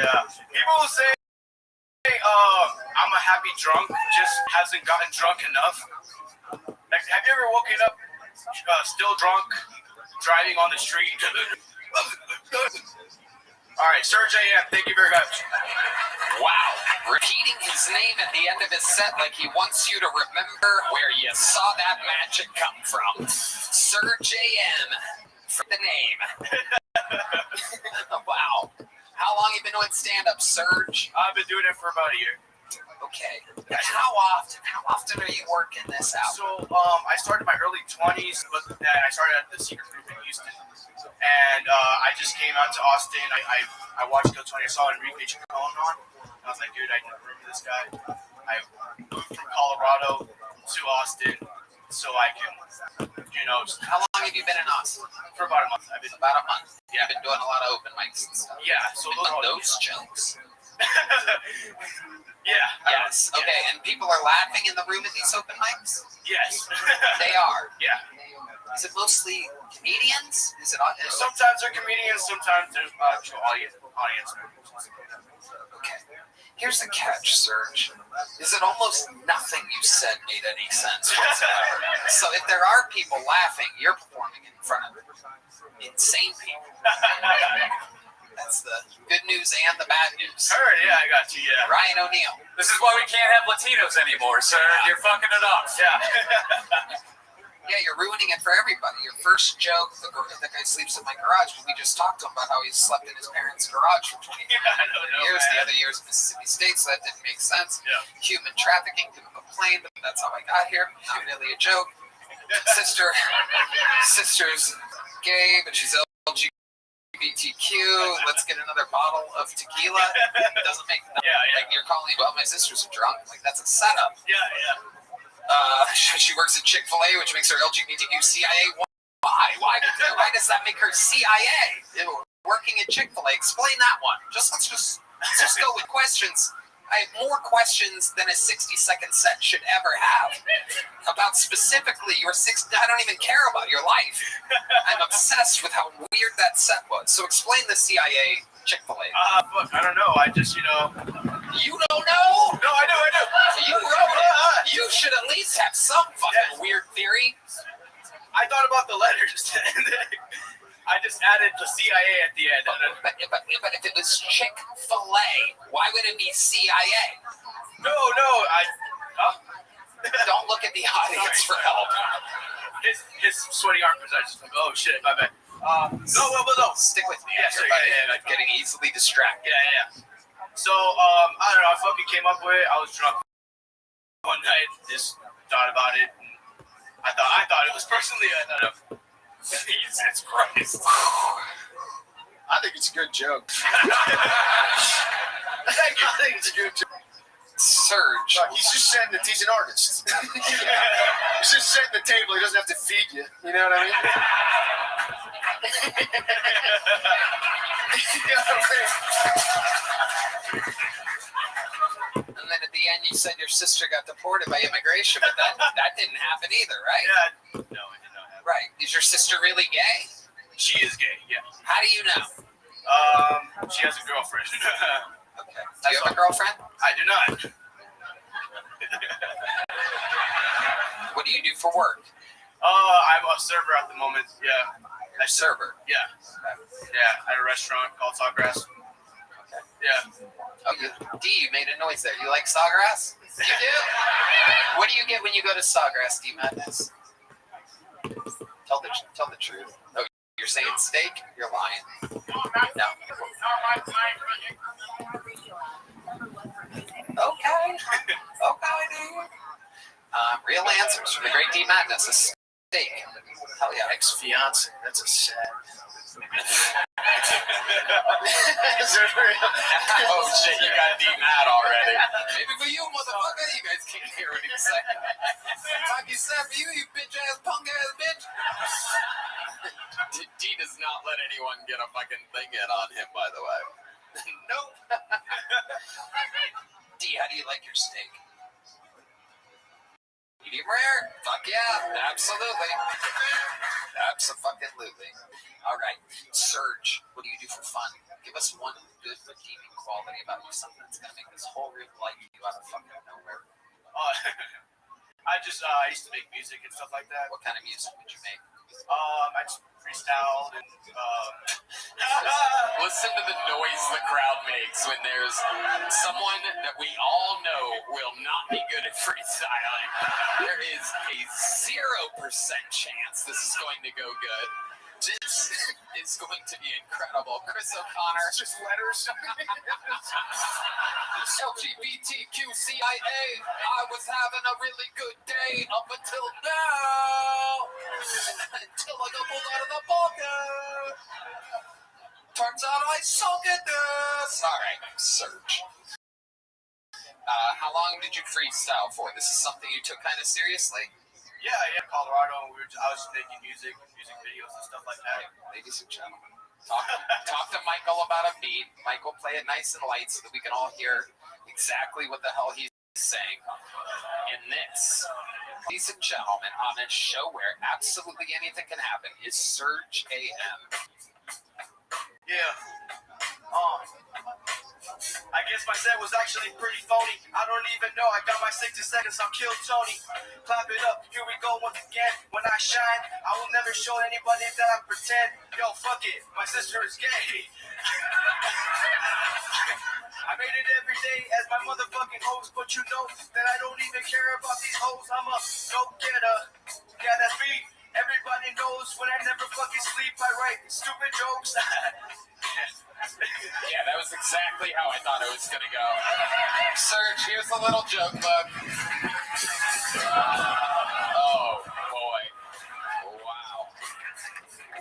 Yeah. People will say, I'm a happy drunk, just hasn't gotten drunk enough. Like, have you ever woken up still drunk, driving on the street? All right, Serge AM, thank you very much. Wow. Repeating his name at the end of his set like he wants you to remember where you saw that magic come from. Serge AM for the name. Wow. How long have you been doing stand-up, Serge? I've been doing it for about a year. Okay. How often are you working this out? So, I started in my early 20s, but then I started at the secret group in Houston. And I just came out to Austin. I watched Go 20. I saw Enrique Chacon on. I was like, dude, I never remember this guy. I moved from Colorado to Austin so I can, you know. How long have you been in Austin? For about a month. About a month. Yeah, I've been doing a lot of open mics and stuff. Yeah, so those jokes. Yeah. Yes. Okay, yes. And people are laughing in the room at these open mics? Yes. They are? Yeah. Is it mostly comedians? Is it sometimes they're comedians, sometimes there's actual audience members. Okay. Here's the catch, Serge. Is that almost nothing you said made any sense whatsoever. So if there are people laughing, you're performing in front of insane people. That's the good news and the bad news. Heard, yeah, I got you, yeah. Ryan O'Neal. This is why we can't have Latinos anymore, sir. You're fucking it up. Yeah. Yeah, you're ruining it for everybody. Your first joke, the guy sleeps in my garage, but we just talked to him about how he slept in his parents' garage for 20 years. The other years in Mississippi State, so that didn't make sense. Yeah. Human trafficking, didn't complain, but that's how I got here. Not really a joke. Sister's gay, but she's LGBTQ. Let's get another bottle of tequila. It doesn't make sense. Yeah. Like you're calling me about my sister's drunk. Like that's a setup. Yeah. She works at Chick-fil-A, which makes her LGBTQ CIA. Why does that make her CIA? Working at Chick-fil-A. Explain that one. Let's just go with questions. I have more questions than a 60-second set should ever have about specifically your I don't even care about your life. I'm obsessed with how weird that set was. So explain the CIA Chick-fil-A. Fuck, I don't know. I just, You don't know? No, I do. You wrote it. You should at least have some fucking weird theory. I thought about the letters. I just added the CIA at the end. But if it was Chick-fil-A, why would it be CIA? No, Don't look at the audience for help. His sweaty armpits. I just like, oh shit, my bad. No. Stick with me. Yes, I'm getting easily distracted. Yeah. So, I don't know. I fucking came up with it. I was drunk one night. Just thought about it. And I thought it was personally. I thought of Jesus Christ. I think it's a good joke. Thank you. I think it's a good joke. Serge. He's just saying that he's an artist. He's just setting the table. He doesn't have to feed you. You know what I mean? And then at the end, you said your sister got deported by immigration, but that didn't happen either, right? Yeah. No, it did not happen. Right. Is your sister really gay? She is gay. Yeah. How do you know? She has a girlfriend. Okay. Do you have a girlfriend? I do not. What do you do for work? I'm a server at the moment. Yeah. A server? Yeah. Yeah, at a restaurant called Sawgrass. Okay. Yeah. Oh, you made a noise there. You like Sawgrass? You do? What do you get when you go to Sawgrass, D Madness? Tell the truth. Oh, you're saying steak? You're lying. No. Okay. Okay, dude. Real answers from the great D Madness. A steak. Hell yeah. Ex-fiance. That's a sad. Oh shit, you got D mad already. Maybe for you, motherfucker. You guys can't hear what he's saying. Fuck you said for you, you bitch ass punk ass bitch. D does not let anyone get a fucking thing in on him, by the way. Nope. D, how do you like your steak? Medium rare? Fuck yeah, absolutely. Absolutely. All right, Serge, what do you do for fun? Give us one good redeeming quality about you, something that's gonna make this whole group like you out of fucking nowhere. I used to make music and stuff like that. What kind of music would you make? I just freestyled and Listen to the noise the crowd makes when there's someone that we all know will not be good at freestyling. There is a 0% chance this is going to go good. This is going to be incredible. Chris O'Connor. it's just letters. LGBTQCIA. I was having a really good day up until now. Until I got pulled out of the pocket. Turns out I suck at this. All right, Serge. How long did you freestyle for? This is something you took kind of seriously. Yeah, Colorado. I was making music videos and stuff like that. Ladies and gentlemen, talk to Michael about a beat. Michael, play it nice and light so that we can all hear exactly what the hell he's saying. And this, ladies and gentlemen, on a show where absolutely anything can happen, is Serge AM. Yeah. I guess my set was actually pretty phony. I don't even know. I got my 60 seconds. I'll kill Tony. Clap it up. Here we go once again. When I shine, I will never show anybody that I pretend. Yo, fuck it. My sister is gay. I made it every day as my motherfucking host, but you know that I don't even care about these hoes. I'm a go-getter. Yeah, that's me. Everybody knows when I never fucking sleep, I write stupid jokes. Yeah, that was exactly how I thought it was going to go. Serge, here's a little joke book. Oh, boy.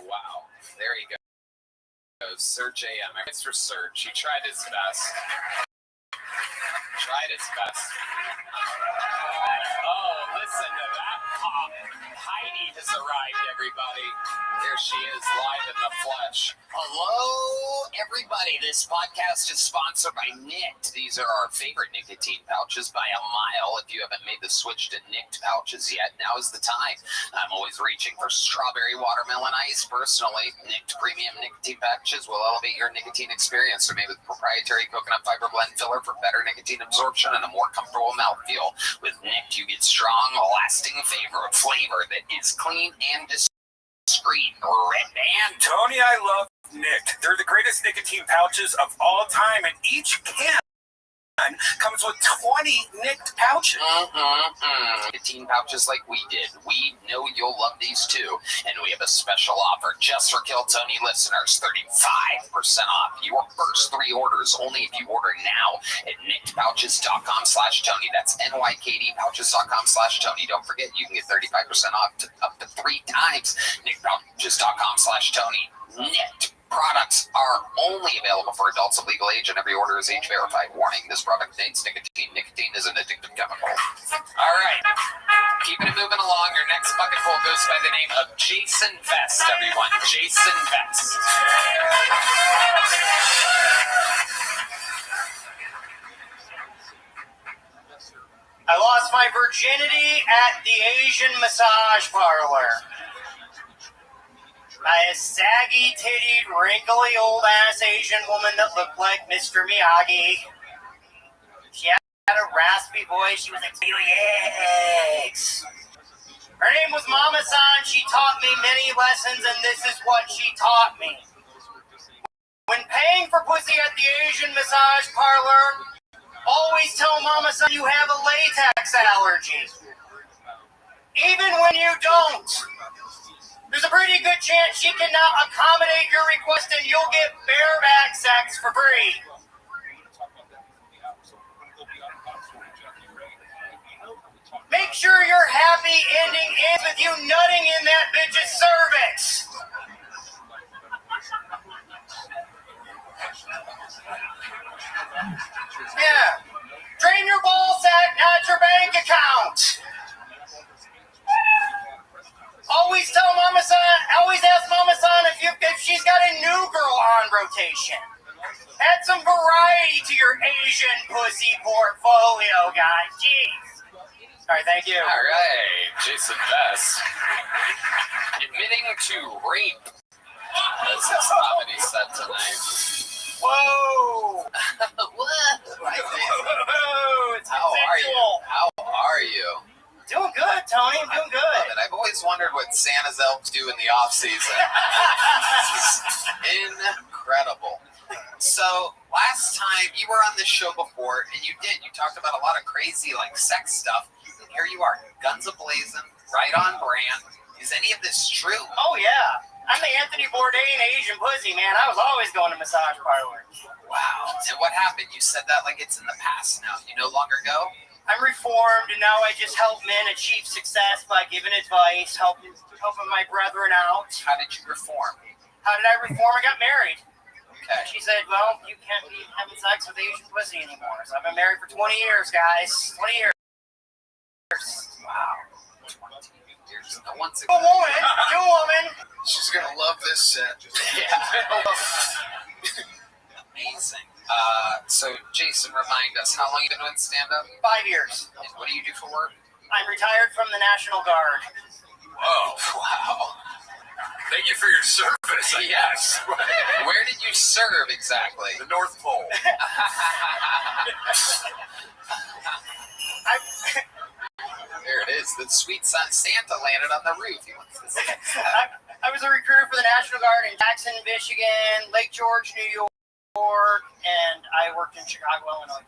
Wow. There he goes. Serge AM. Thanks for Serge. He tried his best. Oh, listen to that pop. Heidi has arrived, everybody. There she is, live in the flesh. Hello, everybody. This podcast is sponsored by Nicked. These are our favorite nicotine pouches by a mile. If you haven't made the switch to Nicked pouches yet, now is the time. I'm always reaching for strawberry watermelon ice. Personally, Nicked premium nicotine pouches will elevate your nicotine experience. They're made with proprietary coconut fiber blend filler for better nicotine absorption and a more comfortable mouthfeel. With Nicked, you get strong, lasting flavor that is clean and discreet. Red Band. Tony, I love Nicked. They're the greatest nicotine pouches of all time, and each can comes with 20 Nicked pouches. Nicotine pouches like we did. We know you'll love these too. And we have a special offer just for Kill Tony listeners. 35% off your first 3 orders. Only if you order now at nickedpouches.com/Tony. That's nykdpouches.com/Tony. Don't forget, you can get 35% off up to 3 times. nickedpouches.com/Tony. Nicked products are only available for adults of legal age, and every order is age verified. Warning, this product contains nicotine. Nicotine is an addictive chemical. All right, keeping it moving along. Your next bucket full goes by the name of Jason Vest, everyone. Jason Vest. I lost my virginity at the Asian massage parlor. By a saggy-tittied, wrinkly, old-ass Asian woman that looked like Mr. Miyagi. raspy voice. She was like, yes. Her name was Mama San. She taught me many lessons, and this is what she taught me. When paying for pussy at the Asian massage parlor, always tell Mama San you have a latex allergy. Even when you don't. There's a pretty good chance she can now accommodate your request and you'll get bareback sex for free. Make sure your happy ending ends with you nutting in that bitch's cervix. Yeah. Drain your ball sack, not your bank account. Always tell Mama San, always ask Mama San if she's got a new girl on rotation. Add some variety to your Asian pussy portfolio, guys. Jeez. All right, thank you. All right, Jason Best. Admitting to rape. That's his comedy set tonight. Whoa. What? Whoa. It's How are you? How are you? Doing good, Tony. I'm doing good. And I've always wondered what Santa's elves do in the off season. This is incredible. So last time you were on this show before, and you talked about a lot of crazy like sex stuff. And here you are, guns a-blazing, right on brand. Is any of this true? Oh yeah, I'm the Anthony Bourdain Asian pussy man. I was always going to massage parlors. Wow. And what happened? You said that like it's in the past now. You no longer go? I'm reformed, and now I just help men achieve success by giving advice, helping my brethren out. How did you reform? How did I reform? I got married. Okay. She said, well, you can't be having sex with Asian pussy anymore. So I've been married for 20 years, guys. 20 years. Wow. 20 years. No one's a woman. She's going to love this set. Yeah. Amazing. So, Jason, remind us, how long have you been doing stand-up? 5 years. And what do you do for work? I'm retired from the National Guard. Whoa. Wow. Thank you for your service, I Yes. Where did you serve exactly? The North Pole. There it is. The sweet son Santa landed on the roof. He wants to see. I was a recruiter for the National Guard in Jackson, Michigan, Lake George, New York, and I worked in Chicago, Illinois.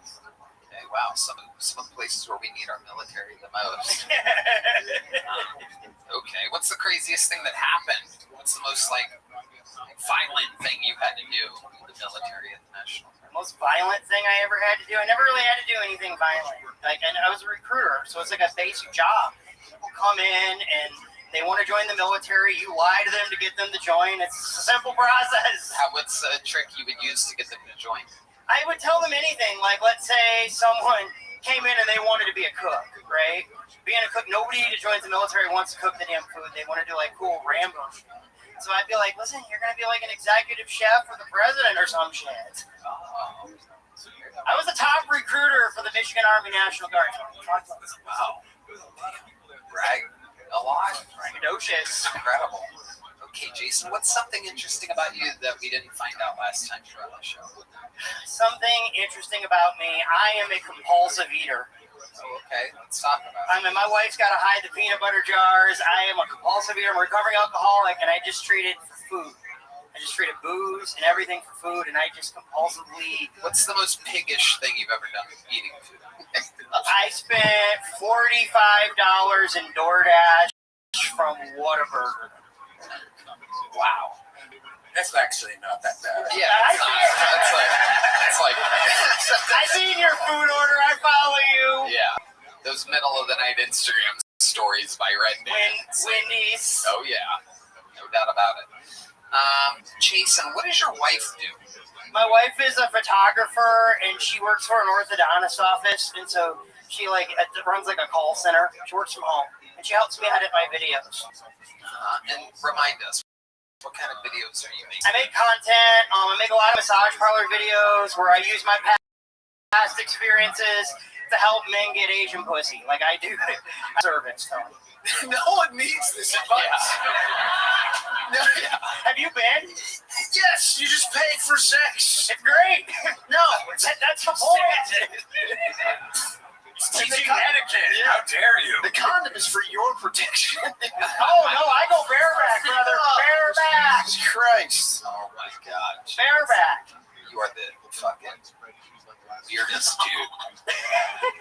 Okay, wow. Some of the places where we need our military the most. Okay, what's the craziest thing that happened? What's the most violent thing you had to do in the military at the National Guard? Most violent thing I ever had to do? I never really had to do anything violent. And I was a recruiter, so it's like a basic job. People come in and they want to join the military. You lie to them to get them to join. It's a simple process. What's a trick you would use to get them to join? I would tell them anything. Like, let's say someone came in and they wanted to be a cook, right? Being a cook, nobody that joins the military wants to cook the damn food. They want to do cool Rambo shit. So I'd be like, listen, you're going to be like an executive chef for the president or some shit. I was the top recruiter for the Michigan Army National Guard. Wow. Brag a lot. Braggadocious. Incredible. Okay, Jason, what's something interesting about you that we didn't find out last time you were on the show? Something interesting about me, I am a compulsive eater. Oh, okay, let's talk about it. My wife's got to hide the peanut butter jars. I am a compulsive eater. I'm a recovering alcoholic, and I just treat it for food. I just treated booze and everything for food, and I just compulsively... What's the most piggish thing you've ever done eating food? I spent $45 in DoorDash from Whataburger. Wow. That's actually not that bad. Yeah, that's like I seen your food order. I follow you. Yeah. Those middle of the night Instagram stories by Red Band. Wendy's. Oh, yeah. No doubt about it. Jason, what does your wife do? My wife is a photographer, and she works for an orthodontist office, and so she runs a call center. She works from home, and she helps me edit my videos. And remind us, what kind of videos are you making? I make content. I make a lot of massage parlor videos where I use my past experiences to help men get Asian pussy, like I do service. No one needs this advice. Yeah. No, Yeah. Have you been? Yes, you just pay for sex. It's great. No, That's the point. Teaching etiquette. How dare you? The condom is for your protection. Oh, no, I go bareback, brother. Bareback. Jesus Christ. Oh my God. Bareback. You are the fucking weirdest dude.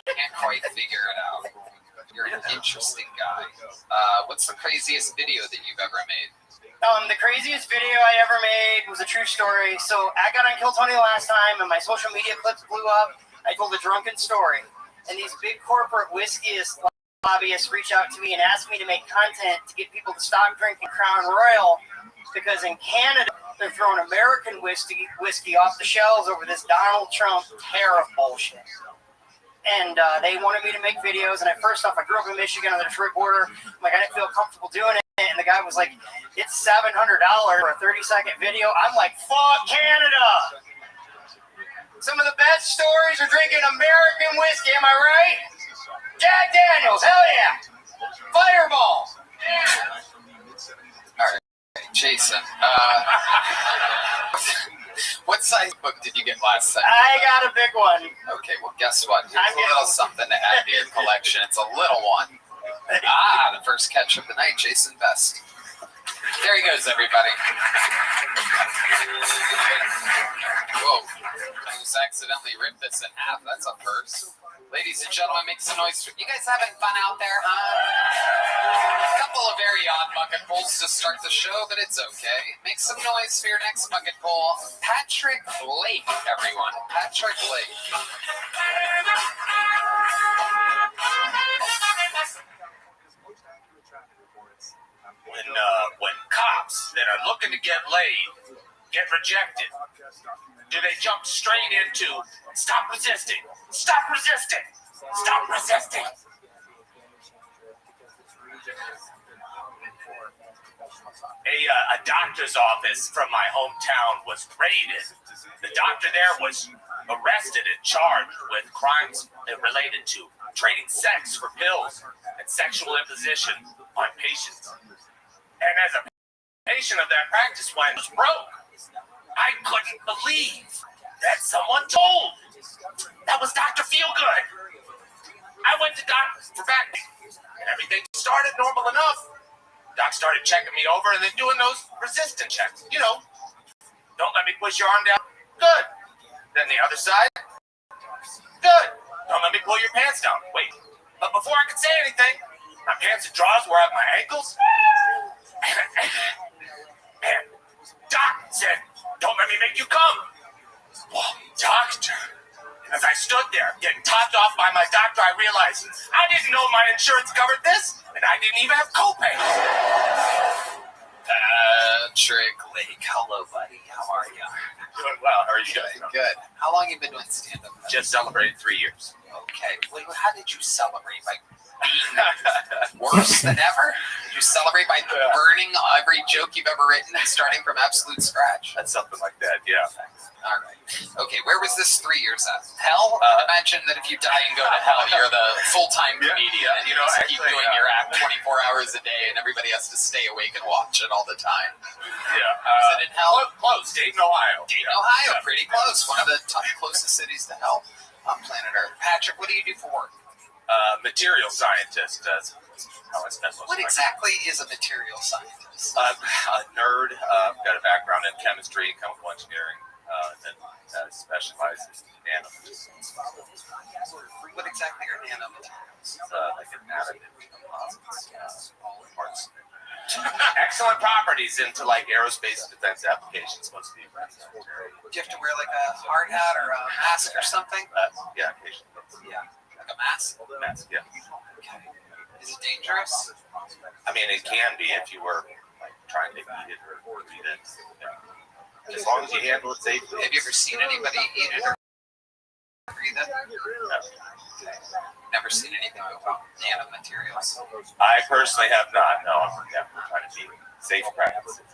Can't quite figure it out. You're an interesting guy. What's the craziest video that you've ever made? The craziest video I ever made was a true story. So I got on Kill Tony last time, and my social media clips blew up. I told a drunken story, and these big corporate whiskey lobbyists reached out to me and asked me to make content to get people to stop drinking Crown Royal, because in Canada they're throwing American whiskey off the shelves over this Donald Trump tariff bullshit. And they wanted me to make videos. And first off, I grew up in Michigan on the Detroit border. I'm like, I didn't feel comfortable doing it. And the guy was like, it's $700 for a 30-second video. I'm like, fuck Canada. Some of the best stories are drinking American whiskey. Am I right? Jack Daniels, hell yeah. Fireball. All right, Jason. What size book did you get last time? I got a big one. Okay, well, guess what? Here's a little something to add to your collection. It's a little one. The first catch of the night, Jason Best. There he goes, everybody. Whoa. I just accidentally ripped this in half. That's a first. Ladies and gentlemen, make some noise. You guys having fun out there, huh? A couple of very odd bucket pulls to start the show, but it's okay. Make some noise for your next bucket pull. Patrick Blake, everyone. Patrick Blake. When cops that are looking to get laid get rejected, do they jump straight into stop resisting, stop resisting, stop resisting? A doctor's office from my hometown was raided. The doctor there was arrested and charged with crimes related to trading sex for pills and sexual imposition on patients. And as a patient of that practice, when I was broke, I couldn't believe that someone told. That was Dr. Feelgood. I went to Doc for back pain, and everything started normal enough. Doc started checking me over and then doing those resistance checks. You know, don't let me push your arm down. Good. Then the other side. Good. Don't let me pull your pants down. Wait. But before I could say anything, my pants and drawers were at my ankles. And Doc said, don't let me make you come. Well, doctor. As I stood there, getting topped off by my doctor, I realized I didn't know my insurance covered this, and I didn't even have copay. Patrick Lake. Hello, buddy. How are you? Doing well. How are you doing? Good. How long have you been doing stand-up? Just celebrated 3 years. Okay. Wait, how did you celebrate? By being worse than ever? Did you celebrate by burning every joke you've ever written and starting from absolute scratch? That's something like that, yeah. All right. Okay, where was this 3 years at? Hell? Imagine that if you die and go to hell, you're the full-time comedian, and you just keep doing your act 24 hours a day, and everybody has to stay awake and watch it all the time. Yeah. Is it in hell? Close. Dayton, Ohio. Dayton, Ohio. Pretty close. One of the closest cities to hell on planet Earth. Patrick, what do you do for work? Material scientist. That's how I spend most of my time. Exactly is a material scientist? A nerd. Got a background in chemistry, chemical engineering. And specializes in nanomaterials. What exactly are nanomaterials? Like an additive composites, parts. Excellent properties into like aerospace and defense applications. Mostly. Do you have to wear like a hard hat or a mask or something? Yeah, occasionally. Yeah, like a mask? Mask, yeah. Okay. Is it dangerous? I mean, it can be if you were like trying to eat it or breathe it. As long as you handle it safely. Have you ever seen anybody eat it or breathe it? No. Never seen anything about nanomaterials. I personally have not. No, I'm trying to be safe practice.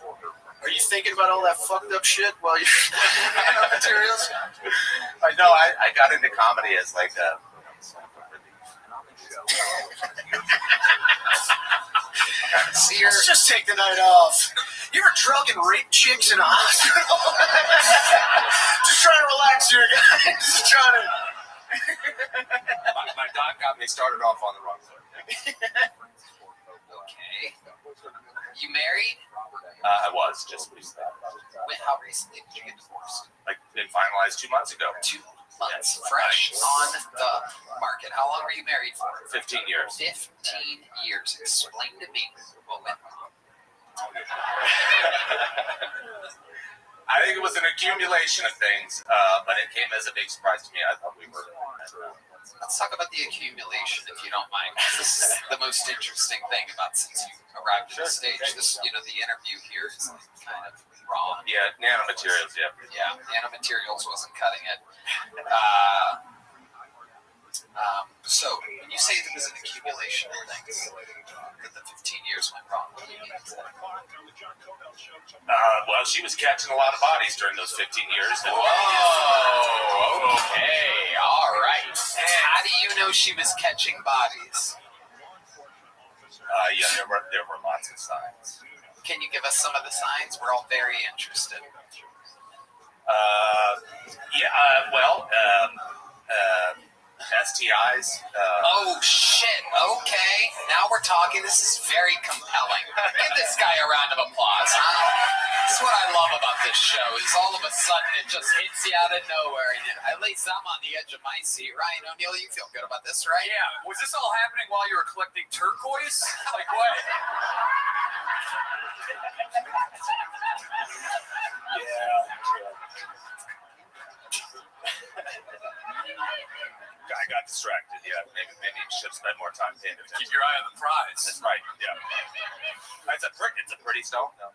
Are you thinking about all that fucked up shit while you're nanomaterials? I know. I got into comedy as like a. Let's just take the night off. You ever drug and rape chicks in a hospital? Just trying to relax here, guys. Just trying to. My doc got me started off on the wrong foot. Okay. You married? I was just recently. Wait, how recently did you get divorced? Like, it finalized 2 months ago. 2 months. Fresh on the market. How long were you married for? 15 years. 15 years. Explain to me what went wrong. I think it was an accumulation of things, but it came as a big surprise to me. I thought we were. Let's talk about the accumulation, if you don't mind. This is the most interesting thing about since you arrived at the stage. This, the interview here is like kind of raw. Yeah, nanomaterials. Yeah. Yeah, nanomaterials wasn't cutting it. So when you say there was an accumulation of things that the 15 years went wrong, what do you mean? Well, she was catching a lot of bodies during those 15 years. Whoa, okay, all right. How do you know she was catching bodies? Yeah, there were lots of signs. Can you give us some of the signs? We're all very interested. STIs. Oh, shit. Okay. Now we're talking. This is very compelling. Give this guy a round of applause, huh? This is what I love about this show, is all of a sudden it just hits you out of nowhere. And at least I'm on the edge of my seat. Ryan O'Neal, you feel good about this, right? Yeah. Was this all happening while you were collecting turquoise? Like what? I got distracted. Yeah, maybe you should spend more time paying attention. Keep your eye on the prize. That's right. Yeah. It's a pretty stone. No.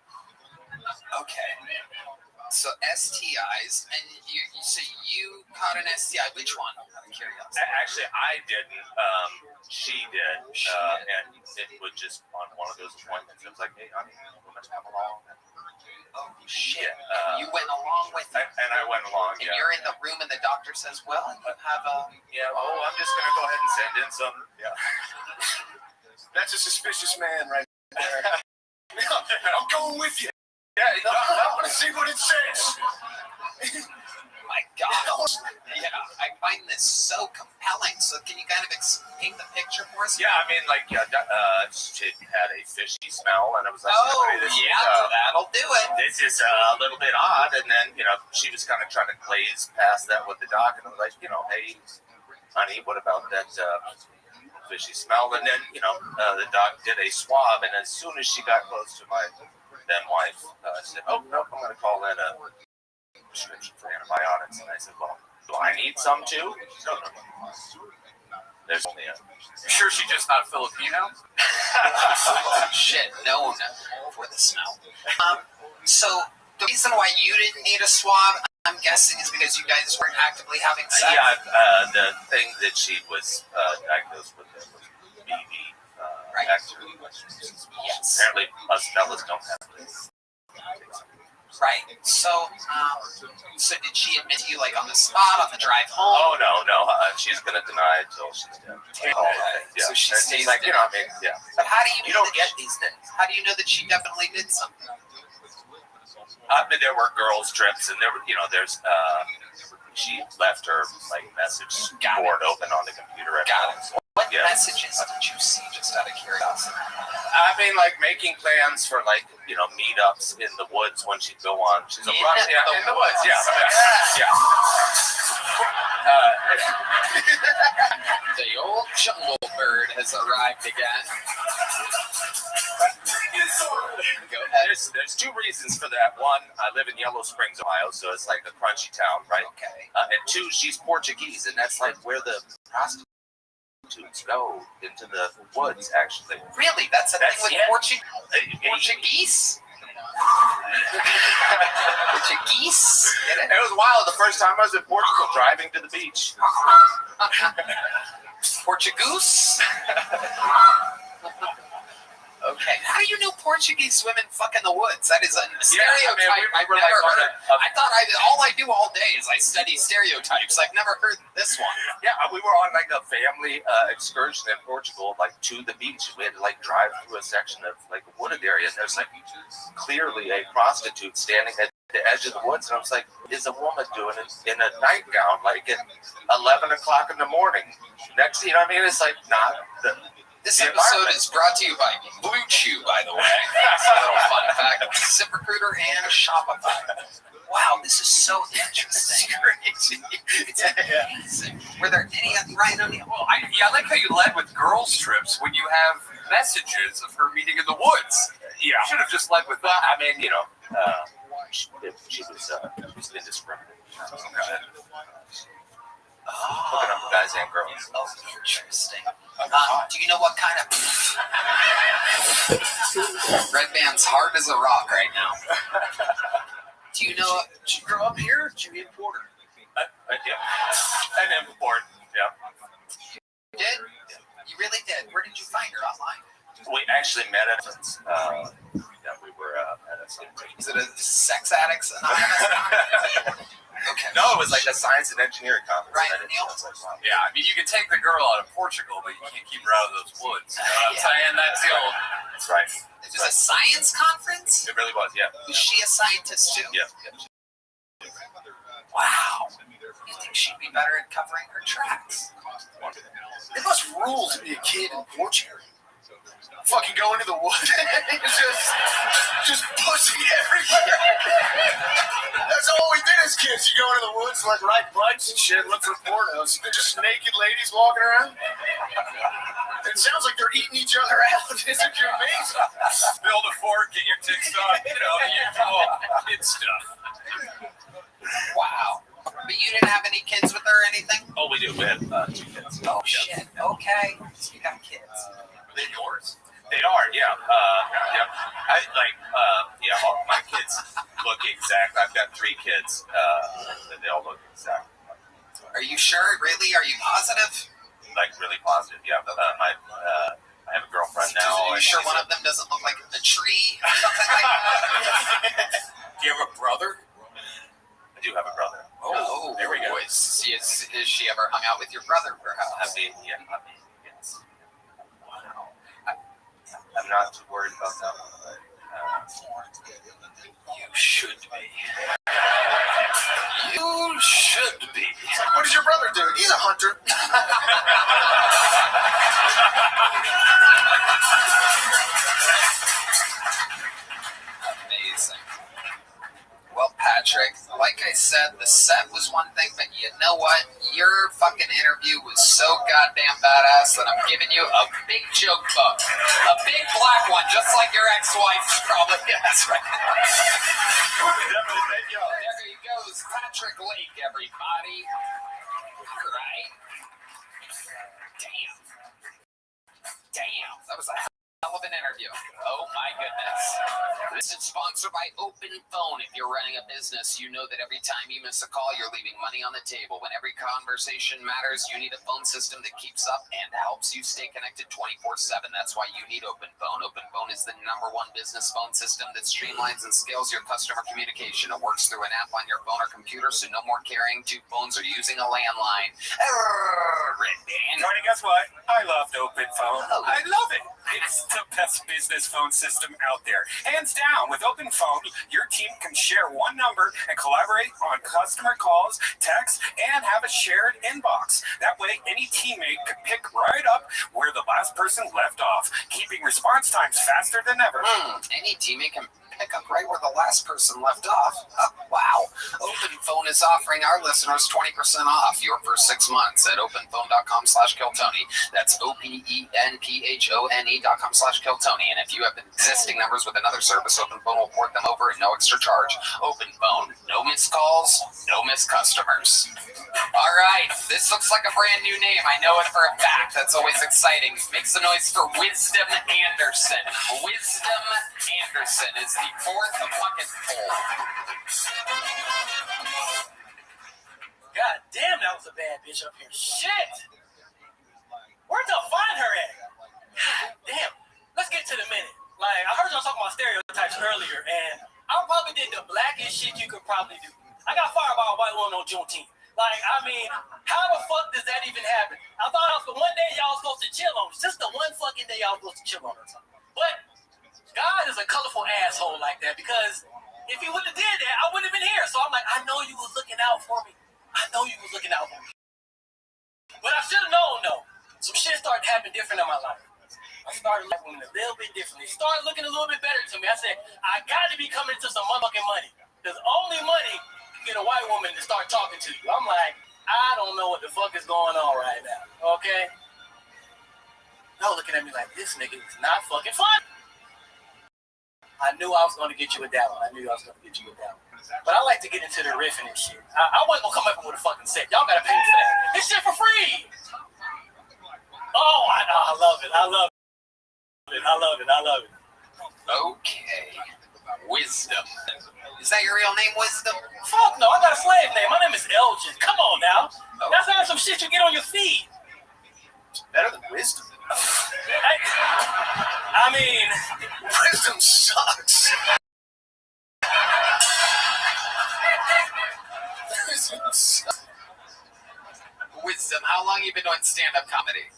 Okay. So STIs, and you say you caught an STI. Which one? I'm curious. Actually, I didn't. She did. And it was just on one of those appointments. It was like, hey, honey, let's come along. Oh, shit. You went along with it. And I went along, and you're in the room and the doctor says, well, you have a... Yeah, I'm just going to go ahead and send in some... Yeah. That's a suspicious man right there. I'm going with you. Yeah, I want to see what it says. My God. Yeah, I find this so compelling. So can you kind of paint the picture for us? Yeah, I mean, like, she had a fishy smell, and it was like, that'll do it. This is a little bit odd, and then, she was kind of trying to glaze past that with the doc, and I was like, hey, honey, what about that fishy smell? And then, the doc did a swab, and as soon as she got close to my then wife, said, oh, no, I'm going to call in a prescription for antibiotics. And I said, well, do I need some too? No. There's only a... Sure she's just not Filipino? Shit, known for the smell. So the reason why you didn't need a swab, I'm guessing, is because you guys weren't actively having sex? The thing that she was diagnosed with was BV. Right. Yes. Apparently, us fellas don't have this. Right. So did she admit to you, like, on the spot, on the drive home? Oh, no. She's going to deny it until she's dead. So she stays like, there. yeah. But how do you don't get these things. How do you know that she definitely did something? There were girls' trips, and there were, she left her, message board open on the computer. Got it. What messages did you see, just out of curiosity? I mean, making plans for, meetups in the woods when she'd go on. She's in the woods. Yeah. The old jungle bird has arrived again. Go ahead. There's two reasons for that. One, I live in Yellow Springs, Ohio, so it's like a crunchy town, right? Okay. And two, she's Portuguese, and that's like where the prostitutes go into the woods, actually. Really? That's a thing with Portuguese? Portuguese? It was wild. The first time I was in Portugal, driving to the beach. Portugoose? Okay. How do you know Portuguese women fuck in the woods? That is a stereotype I've never heard. I thought all I do all day is I study stereotypes. I've never heard this one. Yeah, we were on a family excursion in Portugal, to the beach. We had to drive through a section of a wooded area, and there's clearly a prostitute standing at the edge of the woods, and I was like, is a woman doing it in a nightgown, like at 11 o'clock in the morning? Next, you know what I mean? It's like not the. This episode is brought to you by Blue Chew, by the way. That's a little fun fact. ZipRecruiter and Shopify. Wow, this is so interesting. It's amazing. Were there any Ryan O'Neal? Well, I like how you led with girls' trips when you have messages of her meeting in the woods. Yeah. You should have just led with that. I mean, you know, she was indiscriminate. Hooking up with guys and girls. Oh, interesting. Do you know what kind of Red Band's hard as a rock right now? Do you know? Did you grow up here? Did you import her? Yeah. And import. Yeah. You did? You really did? Where did you find her online? We actually met at we were at a station. Is it a Sex Addicts Anonymous? Okay. No, it was like a science and engineering conference. Right, Neil? Yeah, I mean, you can take the girl out of Portugal, but you can't keep her out of those woods. You know what I'm saying? That's the old. That's right. It was a science conference? It really was, yeah. Was she a scientist too? Yeah. Wow. You think she'd be better at covering her tracks? It must rule to be a kid in Portugal. Fucking go into the woods and just pussy everywhere. That's all we did as kids. You go into the woods, like ride bikes and shit, look for pornos. They're just naked ladies walking around. It sounds like they're eating each other out. Isn't it amazing? Build a fort, get your ticks on, kid stuff. Wow. But you didn't have any kids with her or anything? Oh, we do. We have 2 kids. Oh, shit. Okay. So you got kids. Are they yours? They are, yeah. All my kids look exact. I've got 3 kids. They all look exact. Are you sure? Really? Are you positive? Like really positive, yeah. I have a girlfriend now. Are you sure one of them doesn't look like a tree or something like that? Do you have a brother? I do have a brother. Oh, there we go. Has she ever hung out with your brother, perhaps? Yes. Wow. I'm not too worried about that one, but you should be. You should be. What does your brother do? He's a hunter. Amazing. Well, Patrick, like I said, the set was one thing, but you know what? Your fucking interview was so goddamn badass that I'm giving you a big joke book. A big black one, just like your ex-wife probably has right now. There he goes, Patrick Lake, everybody. All right. Damn. That was a hell of an interview. Oh my goodness. This is sponsored by Open Phone. If you're running a business, you know that every time you miss a call, you're leaving money on the table. When every conversation matters, you need a phone system that keeps up and helps you stay connected 24/7. That's why you need Open Phone. Open Phone is the #1 business phone system that streamlines and scales your customer communication. It works through an app on your phone or computer, so no more carrying 2 phones or using a landline. Tony, guess what? I loved Open Phone. I love it. It's the best business phone system out there. Hands down, with Open Phone, your team can share one number and collaborate on customer calls, texts, and have a shared inbox. That way, any teammate can pick right up where the last person left off, keeping response times faster than ever. Any teammate can pick up right where the last person left off. Oh, wow. Open Phone is offering our listeners 20% off your first 6 months at openphone.com/Kiltony. That's OPENPHONE.com/Kiltony. And if you have existing numbers with another service, Open Phone will port them over at no extra charge. Open Phone. No missed calls, no missed customers. All right. This looks like a brand new name. I know it for a fact. That's always exciting. Make some noise for Wisdom Anderson. Wisdom Anderson is the 4th fucking poll. God damn, that was a bad bitch up here. Shit! Where'd y'all find her at? God damn. Let's get to the minute. Like, I heard y'all talking about stereotypes earlier, and I probably did the blackest shit you could probably do. I got fired by a white woman on Juneteenth. Like, I mean, how the fuck does that even happen? I thought it was the one day y'all was supposed to chill on. It's just the one fucking day y'all was supposed to chill on or something. But God is a colorful asshole like that because If he wouldn't have did that, I wouldn't have been here. So I'm like, I know you was looking out for me. I know you was looking out for me. But I should have known, though. Some shit started happening different in my life. I started looking a little bit differently. It started looking a little bit better to me. I said, I got to be coming to some motherfucking money. Because only money can get a white woman to start talking to you. I'm like, I don't know what the fuck is going on right now. Okay? Y'all looking at me like, this nigga is not fucking fun. I knew I was going to get you with that one. But I like to get into the riffing and shit. I wasn't going to come up with a fucking set. Y'all got to pay me for that. This shit for free. Oh, I love it. Okay. Wisdom. Is that your real name, Wisdom? Fuck no, I got a slave name. My name is Elgin. Come on now. That's not some shit you get on your feet. Better than wisdom. I mean, Wisdom sucks. Wisdom, how long you been doing stand-up comedy?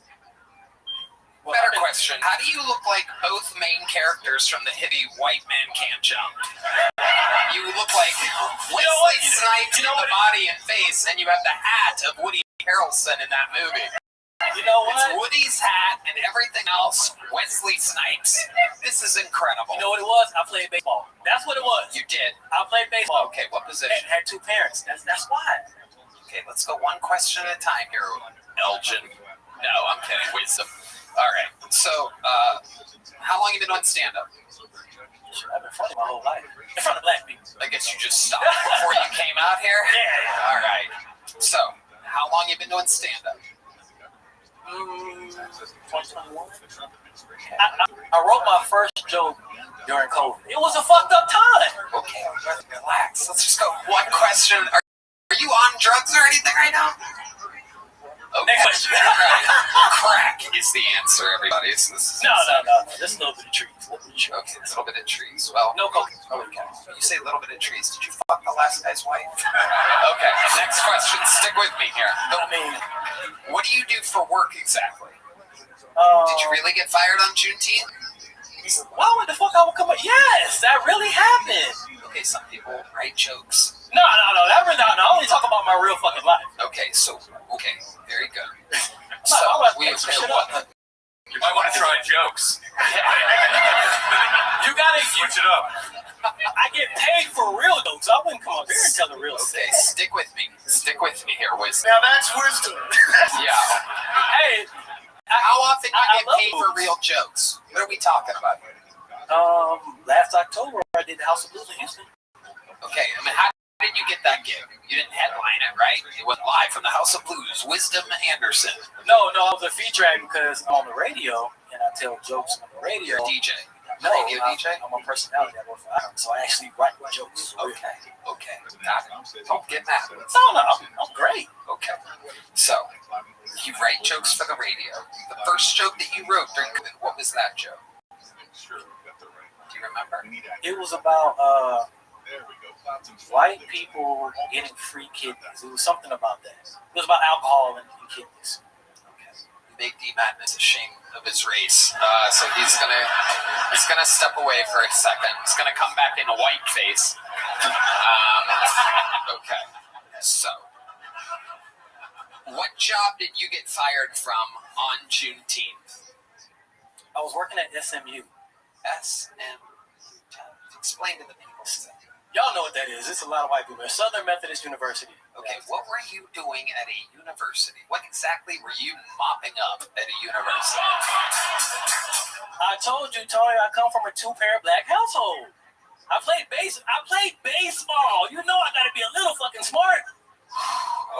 Better question. How do you look like both main characters from the hippie White Man Can't Jump? You look like Wesley Snipes in the body and face, and you have the hat of Woody Harrelson in that movie. You know what? It's Woody's hat and everything else, Wesley Snipes. This is incredible. You know what it was? I played baseball. That's what it was. You did? I played baseball. Okay, what position? Had two parents. That's why. Okay, let's go one question at a time here, Elgin. No, I'm kidding. Wisdom. All right. So, how long have you been on stand-up? I've been funny my whole life. In front of black people. I guess you just stopped before you came out here? Yeah. All right. So, how long have you been doing stand-up? 2021. I wrote my first joke during COVID. It was a fucked up time. Okay, relax. Let's just go one question. Are you on drugs or anything right now? Okay. Crack is the answer, everybody. So No. Just a little bit of trees. Okay, a little bit of trees. Well, no coke. Okay. You say a little bit of trees. Did you fuck the last guy's wife? Okay. Next question. Stick with me here. I mean, what do you do for work exactly? Did you really get fired on Juneteenth? Why would the fuck I would come up? Yes, that really happened. Okay, some people write jokes. No. I only talk about my real fucking life. Okay, very good. So, you might want to try jokes. You gotta switch it up. I get paid for real jokes. I wouldn't come up here and tell the real Okay, stick with me here, Wisdom. Now that's wisdom. Yeah. Hey, how often do you get paid for real jokes? What are we talking about here? Last October I did the House of Blues in Houston. Okay, I mean, how did you get that gig? You didn't headline it, right? It went live from the House of Blues. Wisdom Anderson. No, I was a feature act because I'm on the radio and I tell jokes on the radio. You're a DJ. No, Radio DJ? I'm a personality. I work for Iron, so I actually write jokes. Okay, got it. Don't get mad. No, I'm great. Okay, so you write jokes for the radio. The first joke that you wrote during COVID, what was that joke? Do you remember? It was about white people getting free kidneys. It was something about that. It was about alcohol and kidneys. Okay. Make D Madness ashamed of his race, so he's gonna step away for a second. He's gonna come back in a white face. Okay. So, what job did you get fired from on Juneteenth? I was working at SMU. SMU. Explain to the people. Y'all know what that is. It's a lot of white people. Southern Methodist University. Okay, what were you doing at a university? What exactly were you mopping up at a university? I told you, Tony, I come from a two-parent black household. I played baseball. You know I gotta be a little fucking smart.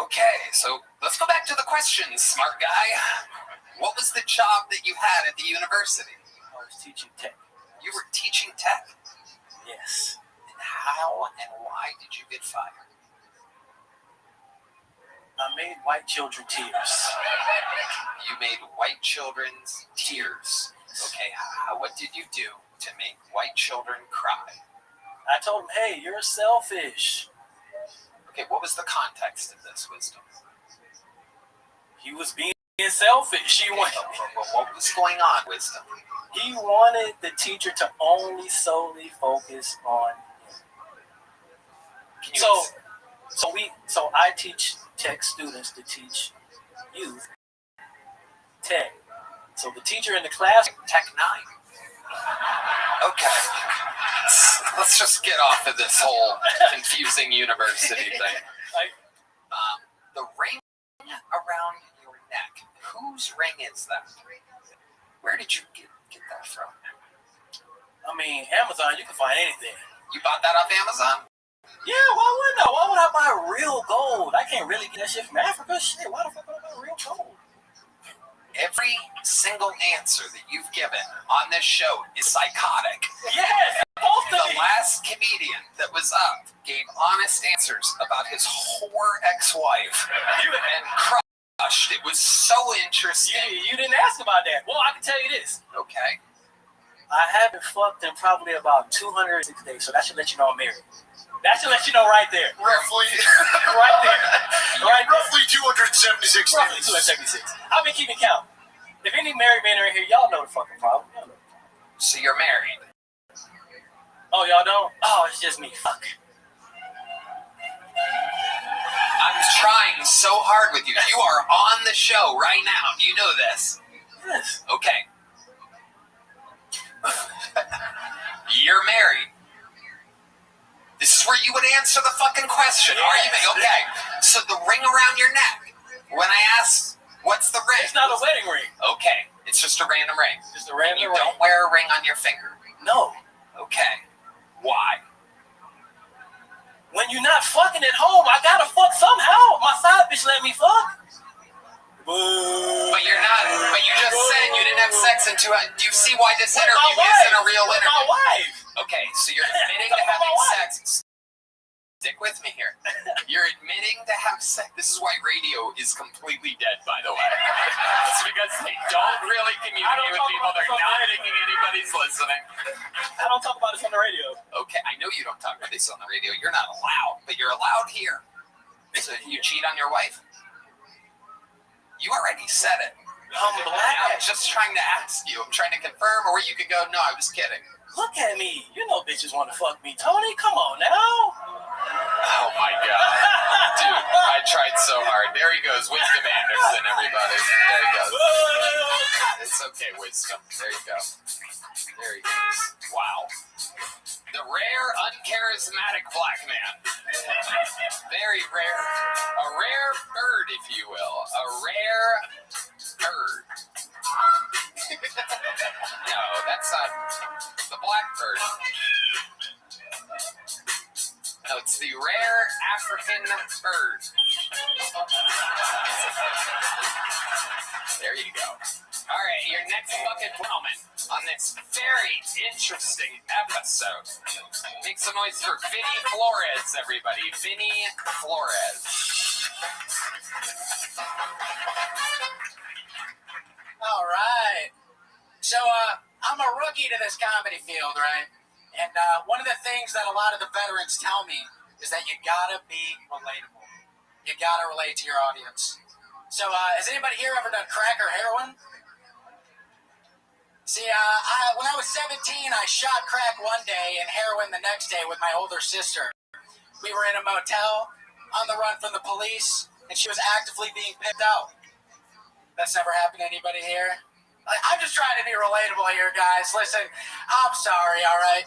Okay, so let's go back to the questions, smart guy. What was the job that you had at the university? I was teaching tech. You were teaching tech? Yes. How and why did you get fired? I made white children tears. You made white children's tears. Okay, what did you do to make white children cry? I told them, hey, you're selfish. Okay, what was the context of this, Wisdom? He was being selfish. What was going on, Wisdom? He wanted the teacher to only solely focus on him. So I teach tech students to teach youth tech. So the teacher in the class, Tech 9. Okay. Let's just get off of this whole confusing university thing. The ring around your neck. Whose ring is that? Where did you get that from? I mean, Amazon, you can find anything. You bought that off Amazon? Yeah, why wouldn't I? Why would I buy real gold? I can't really get that shit from Africa. Shit, why the fuck would I buy real gold? Every single answer that you've given on this show is psychotic. Yes, the last comedian that was up gave honest answers about his whore ex-wife and crushed. It was so interesting. You didn't ask about that. Well, I can tell you this. Okay. I haven't fucked in probably about 206 days, so that should let you know I'm married. That should let you know right there. Roughly. Right there. Right there. Roughly 276 Roughly 276. I've been keeping count. If any married men are in here, y'all know the fucking problem. So you're married? Oh, y'all don't? Oh, it's just me. Fuck. I'm trying so hard with you. You are on the show right now. Do you know this? Yes. Okay. You're married. This is where you would answer the fucking question. Yes. Are you married? Okay. So the ring around your neck. When I asked, what's the ring? It's not a wedding ring. Okay. It's just a random ring. Just a random ring. You don't wear a ring on your finger. No. Okay. Why? When you're not fucking at home, I gotta fuck somehow. My side bitch let me fuck. But you're not. But you just said you didn't have sex until. Do you see why this interview isn't a real interview? My wife. Okay, so you're admitting to having sex. Stick with me here. You're admitting to have sex. This is why radio is completely dead, by the way. It's because they don't really communicate with people. They're not thinking anybody's listening. I don't talk about this on the radio. Okay, I know you don't talk about this on the radio. You're not allowed, but you're allowed here. So you cheat on your wife? You already said it. I'm black. I'm just trying to ask you. I'm trying to confirm, or you could go, no, I was kidding. Look at me. You know bitches want to fuck me. Tony, come on now. Oh, my God. Dude, I tried so hard. There he goes. Wisdom Anderson, everybody. There he goes. It's okay, Wisdom. There you go. There he goes. Wow. The rare, uncharismatic black man. Very rare. A rare bird, if you will. A rare bird. No, that's not the blackbird. No, it's the rare African bird. There you go. All right, your next bucket moment on this very interesting episode. Make some noise for Vinny Flores, everybody. Vinny Flores. All right. So, I'm a rookie to this comedy field, right? And one of the things that a lot of the veterans tell me is that you gotta be relatable. You gotta relate to your audience. So, has anybody here ever done crack or heroin? See, when I was 17, I shot crack one day and heroin the next day with my older sister. We were in a motel on the run from the police, and she was actively being picked out. That's never happened to anybody here? I'm just trying to be relatable here, guys. Listen, I'm sorry, all right?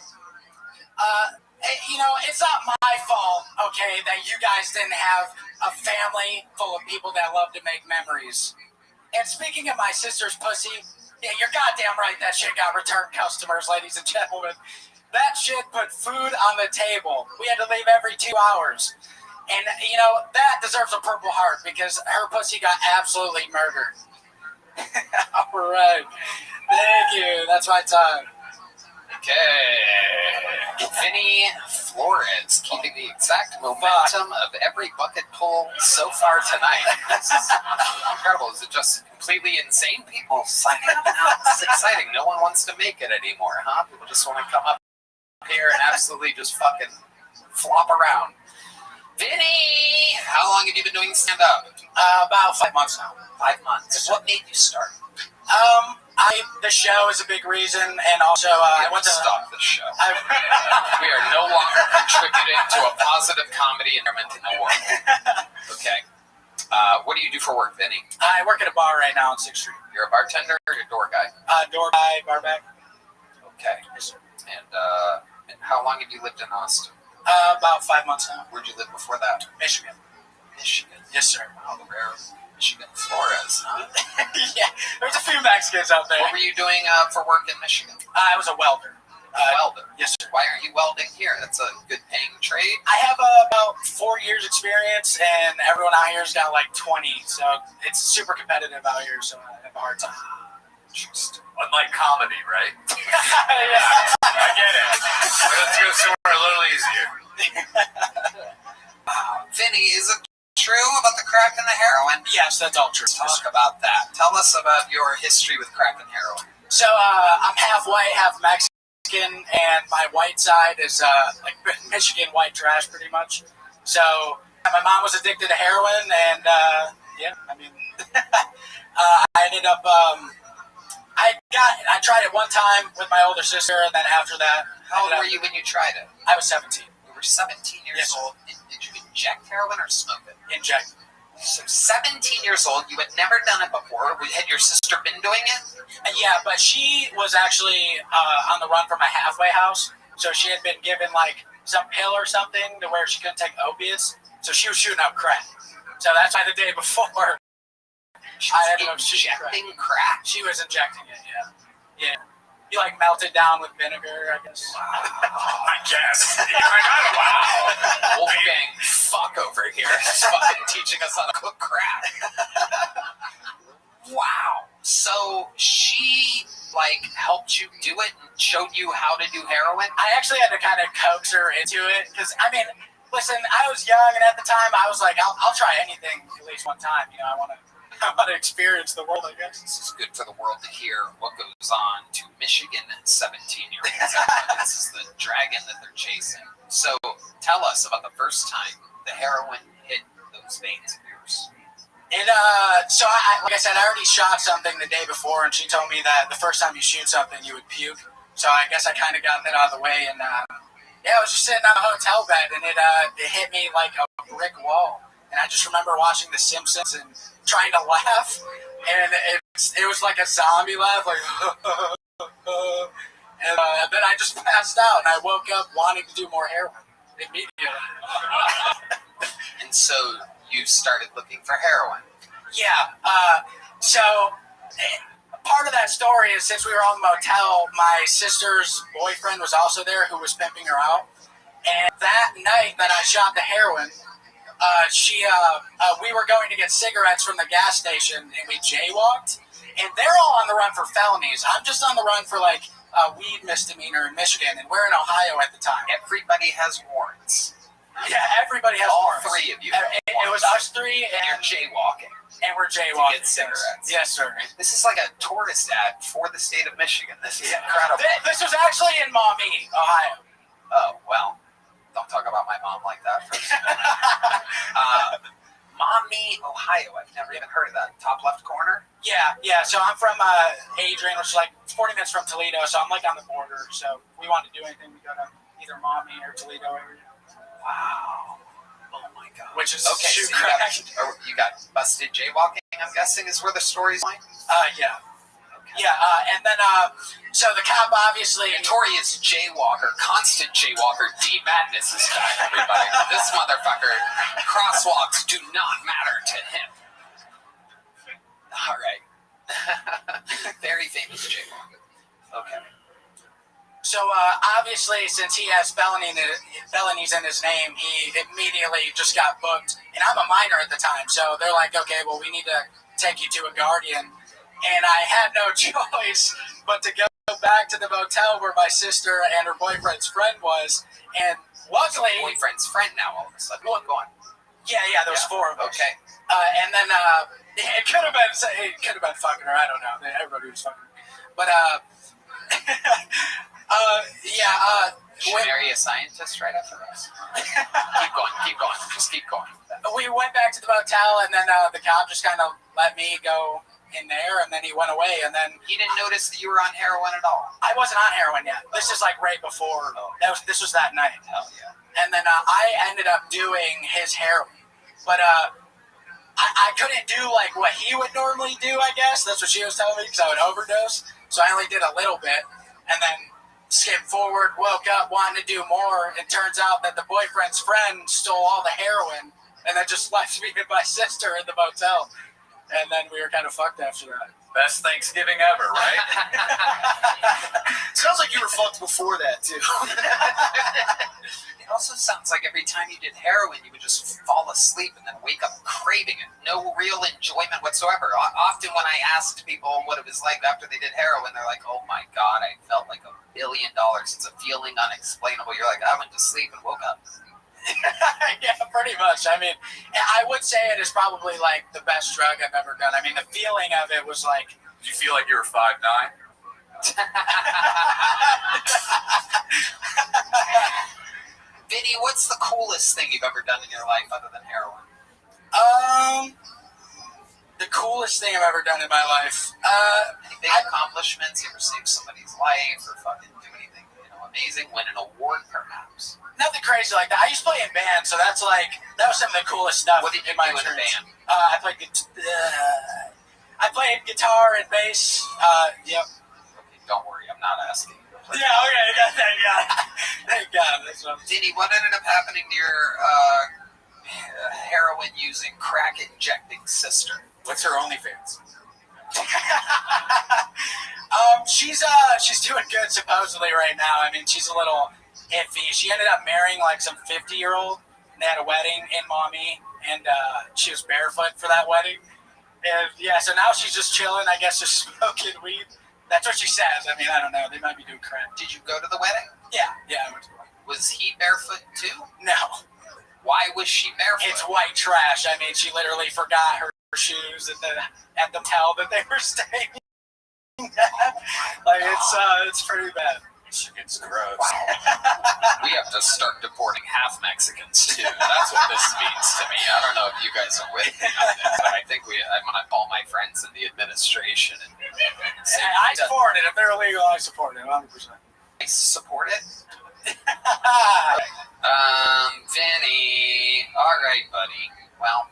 You know, it's not my fault, okay, that you guys didn't have a family full of people that love to make memories. And speaking of my sister's pussy, yeah, you're goddamn right that shit got return customers, ladies and gentlemen. That shit put food on the table. We had to leave every 2 hours. And, you know, that deserves a Purple Heart because her pussy got absolutely murdered. All right. Thank you. That's my time. Okay. Vinny Flores keeping the exact momentum of every bucket pull so far tonight. This is incredible. Is it just completely insane people signing up now? This is exciting. No one wants to make it anymore, huh? People just want to come up here and absolutely just fucking flop around. Vinny! How long have you been doing stand-up? About 5 months now. 5 months. What made you start? The show is a big reason, and also I went to stop the show. We are no longer contributing to a positive comedy environment in the world. Okay. What do you do for work, Vinny? I work at a bar right now on 6th Street. You're a bartender or a door guy? Door guy, bar back. Okay. And how long have you lived in Austin? About 5 months now. Where'd you live before that? Michigan. Michigan. Yes, sir. Wow, the rare Michigan Flores. Yeah, there's a few Mexicans out there. What were you doing for work in Michigan? I was a welder. Welder? Yes, sir. Why aren't you welding here? That's a good paying trade. I have about 4 years experience, and everyone out here's got like 20, so it's super competitive out here, so I have a hard time. Just unlike comedy, right? Yeah. I get it. Let's go somewhere a little easier. Vinny, is it true about the crack and the heroin? Yes, that's all true. Talk about that. Tell us about your history with crack and heroin. So I'm half white, half Mexican, and my white side is like Michigan white trash, pretty much. So my mom was addicted to heroin, and yeah, I mean, I ended up. I tried it one time with my older sister, and then after that. How old were you when you tried it? I was 17. You were 17 years old. Did you inject heroin or smoke it? Inject. So 17 years old, you had never done it before. Had your sister been doing it? Yeah, but she was actually on the run from a halfway house. So she had been given like some pill or something to where she couldn't take opiates. So she was shooting up crack. So that's why the day before I ended up shooting crack. She was injecting it, yeah. You like melt it down with vinegar, I guess. Wow. I guess. Wow. Wolfgang fuck over here. He's fucking teaching us how to cook crack. Wow. So she like helped you do it and showed you how to do heroin? I actually had to kind of coax her into it because I mean, listen, I was young and at the time I was like, I'll try anything at least one time. You know, I want to experience the world, I guess. This is good for the world to hear what goes on to Michigan 17-year-olds. This is the dragon that they're chasing. So tell us about the first time the heroin hit those veins of yours. So like I said, I already shot something the day before, and she told me that the first time you shoot something, you would puke. So I guess I kind of got that out of the way, and yeah, I was just sitting on a hotel bed, and it hit me like a brick wall. And I just remember watching The Simpsons and trying to laugh, and it was like a zombie laugh, like, and then I just passed out, and I woke up wanting to do more heroin immediately. And so you started looking for heroin. Yeah. So part of that story is since we were on the motel, my sister's boyfriend was also there who was pimping her out, and that night that I shot the heroin. We were going to get cigarettes from the gas station, and we jaywalked, and they're all on the run for felonies. I'm just on the run for, like, a weed misdemeanor in Michigan, and we're in Ohio at the time. Everybody has warrants. Yeah, everybody has all warrants. All three of you. It was us three, and you're jaywalking. And we're jaywalking. To get cigarettes. Yes, sir. This is like a tourist ad for the state of Michigan. This is incredible. This was actually in Maumee, Ohio. Oh, well. Don't talk about my mom like that first. Maumee, Ohio. I've never even heard of that. Top left corner? Yeah. So I'm from Adrian, which is like 40 minutes from Toledo. So I'm like on the border. So if we want to do anything, we go to either Maumee or Toledo area. Wow. Oh my God. Which is okay. So you got busted jaywalking, I'm guessing, is where the story's going? Yeah. Yeah, and then, so the cop obviously... Notorious jaywalker, constant jaywalker, D. Madness is back, everybody. This motherfucker, crosswalks do not matter to him. All right. Very famous jaywalker. Okay. So, obviously, since he has felonies in his name, he immediately just got booked. And I'm a minor at the time, so they're like, okay, well, we need to take you to a guardian. And I had no choice but to go back to the motel where my sister and her boyfriend's friend was. And luckily... Boyfriend's friend now, all of a sudden. Go on. Yeah, there was four of us. Okay. And then it could have been fucking her. I don't know. Everybody was fucking her. But, should marry a scientist right after this? Keep going. Just keep going. We went back to the motel, and then the cop just kind of let me go in there, and then he went away, and then He didn't notice that you were on heroin at all. I wasn't on heroin yet. This is like right before. This was that night. Hell yeah. And then I ended up doing his heroin, but I couldn't do like what he would normally do. I guess that's what she was telling me, because I would overdose. So I only did a little bit, and then skipped forward, woke up, wanting to do more. It turns out that the boyfriend's friend stole all the heroin, and then just left me and my sister in the motel. And then we were kind of fucked after that. Best Thanksgiving ever, right? Sounds like you were fucked before that, too. It also sounds like every time you did heroin, you would just fall asleep and then wake up craving it. No real enjoyment whatsoever. Often when I asked people what it was like after they did heroin, they're like, oh my God, I felt like $1 billion. It's a feeling unexplainable. You're like, I went to sleep and woke up. Yeah, pretty much. I mean, I would say it is probably like the best drug I've ever done. I mean, the feeling of it was like... Did you feel like you were 5'9"? Vinny, what's the coolest thing you've ever done in your life other than heroin? The coolest thing I've ever done in my life. Any big accomplishments? You ever saved somebody's life or fucking do anything, amazing? Win an award, perhaps? Nothing crazy like that. I used to play in band, so that was some of the coolest stuff. What did you in my do in a band? I played guitar and bass. Yep. Okay, don't worry, I'm not asking you to play. Yeah, okay, thank God. Thank God. Vinny, what ended up happening to your heroin-using, crack-injecting sister? What's her OnlyFans? She's doing good supposedly right now. I mean, she's a little iffy. She ended up marrying like some 50-year-old, and they had a wedding in Maumee, and she was barefoot for that wedding. And yeah, so now she's just chilling, I guess, just smoking weed. That's what she says. I mean, I don't know. They might be doing crap. Did you go to the wedding? Yeah, I went to the wedding. Was he barefoot too? No. Why was she barefoot? It's white trash. I mean, she literally forgot her shoes at the hotel that they were staying at. Like, it's pretty bad. It's gross. We have to start deporting half Mexicans too. That's what this means to me. I don't know if you guys are with me on this, but I think I'm going to call my friends in the administration and say, I support it. If they're illegal, I support it 100%. I support it? Vinny. All right, buddy. Well,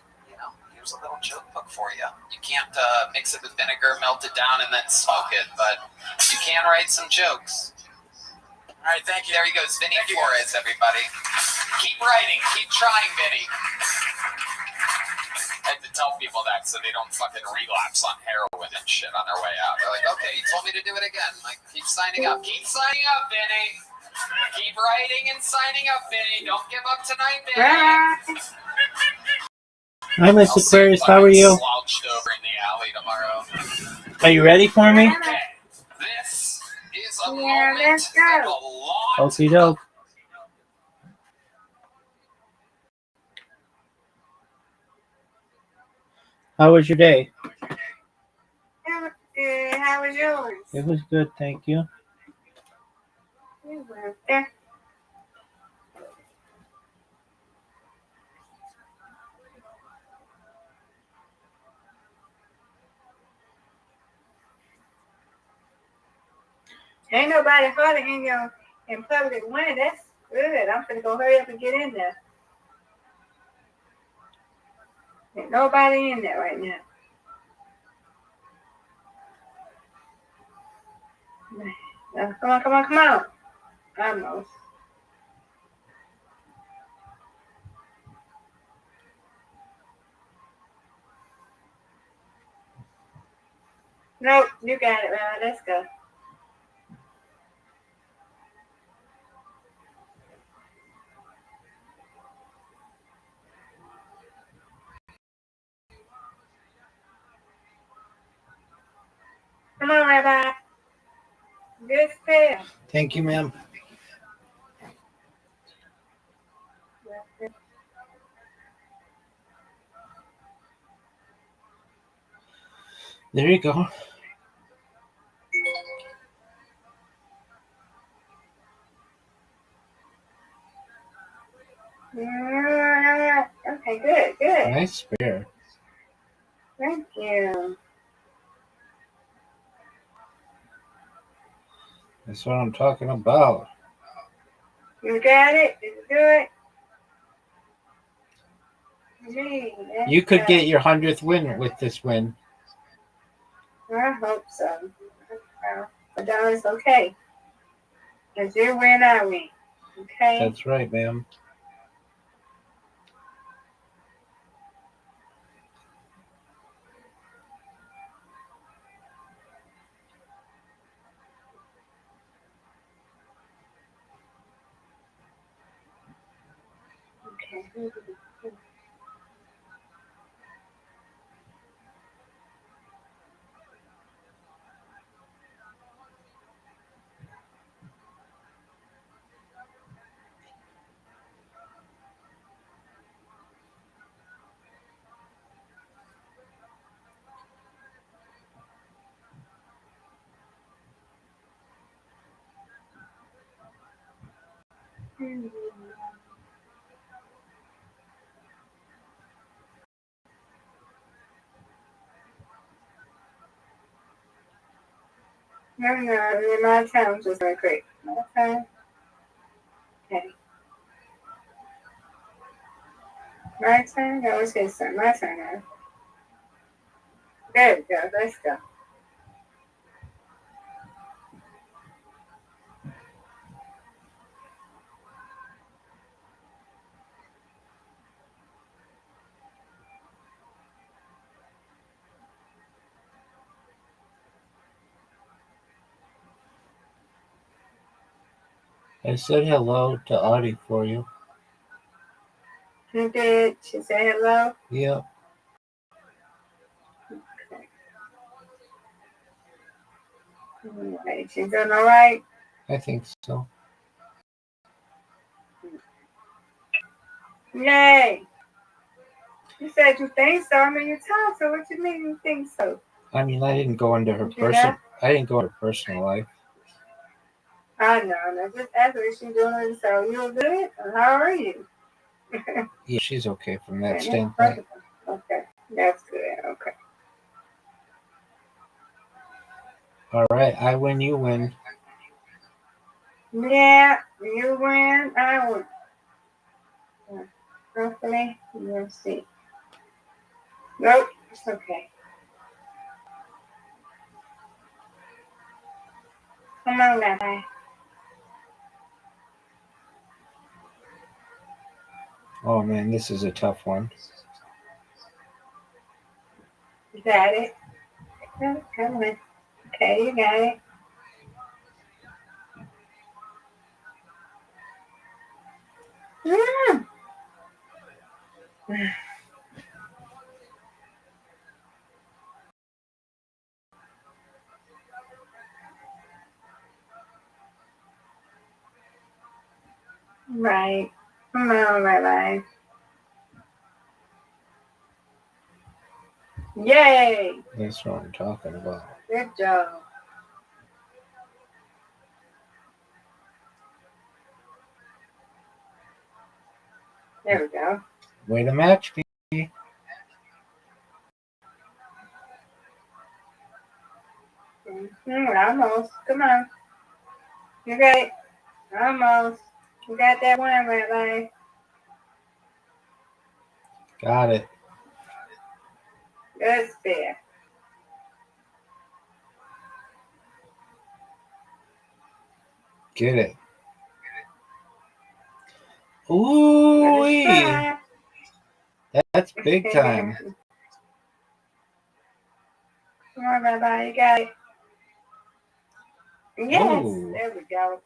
here's a little joke book for you. You can't mix it with vinegar, melt it down, and then smoke it, but you can write some jokes. All right, thank you. There he goes, Vinny Flores, everybody. Keep writing. Keep trying, Vinny. I had to tell people that so they don't fucking relapse on heroin and shit on their way out. They're like, okay, he told me to do it again. Like, keep signing up. Keep signing up, Vinny. Keep writing and signing up, Vinny. Don't give up tonight, Vinny. Hi, Mr. Aquarius. How are you? Slouched over in the alley tomorrow. Are you ready for me? Okay. This is a moment that a lot Okie doke. How was your day? It was good. How was yours? It was good, thank you. You were there. Ain't nobody hollering in public when. That's good. I'm gonna go hurry up and get in there. Ain't nobody in there right now. Now, come on. Almost. Nope, you got it, man. Let's go. Come on, Rabbi. Good spell. Thank you, ma'am. There you go. Okay, good. Nice spare. Thank you. That's what I'm talking about. You got it? Did you do it? Gee, You could get your 100th win with this win. I hope so. But it's okay. Because you win, I win. Okay? That's right, ma'am. Okay. No, my time was just right quick. Okay. Okay. My turn? No, it's his turn. My turn now. There we go. Let's go. I said hello to Audie for you. You did. She said hello. Yep. Okay. She's doing all right. I think so. Yay. You said you think so. I mean, you talk. So what you mean you think so? I mean, I didn't go into her personal life. I know. I just asked her if she's doing so. You good? How are you? Yeah, she's okay from that Okay, standpoint. okay. That's good. Okay. All right, I win, you win. Yeah, you win. I win. Hopefully, we'll see. Nope, it's okay. Come on now. Oh man, this is a tough one. You got it. Come on. Okay, you got it. Mm. Right. Come on, Rabbi. Yay! That's what I'm talking about. Good job. There we go. Way to match me. Almost. Come on. You got it. Almost. You got that one, Rabbi. Got it. Good spare. Get it. Ooh, that's big time. Come on, Rabbi. You got it. Yes. Ooh. There we go.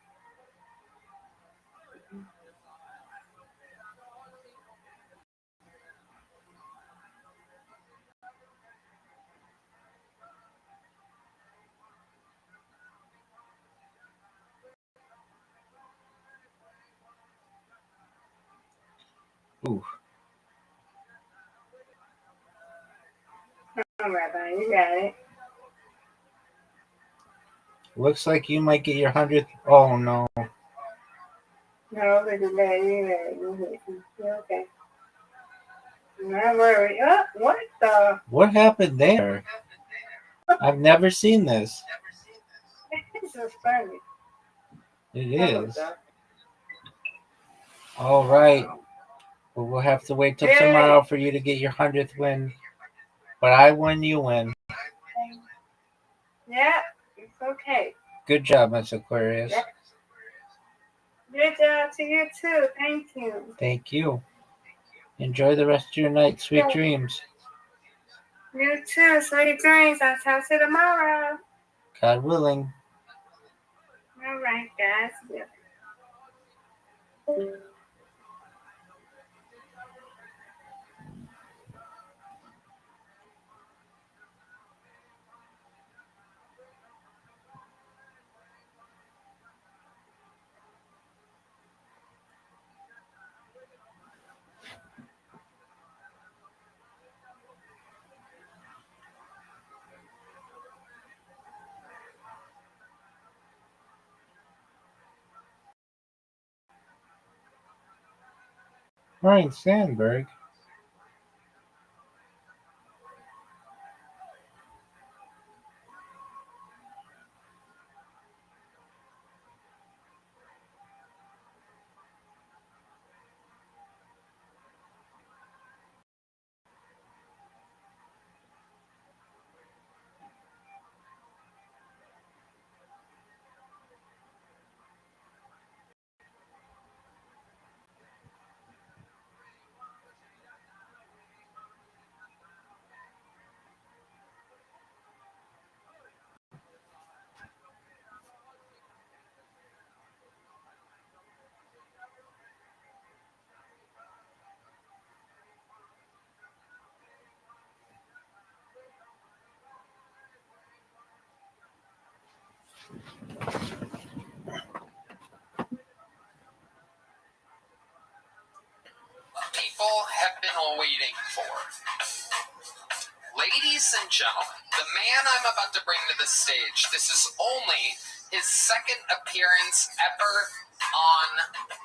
Ooh. Come on, Rabbi. You got it. Looks like you might get your 100th. Oh no. No, look at that. You're okay. Not worried. Oh, what the? What happened there? I've never seen this. This is funny. It is. All right. Well, we'll have to wait till tomorrow for you to get your 100th win. But I win, you win. Yeah, it's okay. Good job, Miss Aquarius. Yeah. Good job to you too. Thank you. Thank you. Enjoy the rest of your night. Sweet dreams. You too. Sweet dreams. I'll talk to you tomorrow. God willing. All right, guys. Ryan Sandberg. People have been waiting for. Ladies and gentlemen, the man I'm about to bring to the stage, this is only his second appearance ever on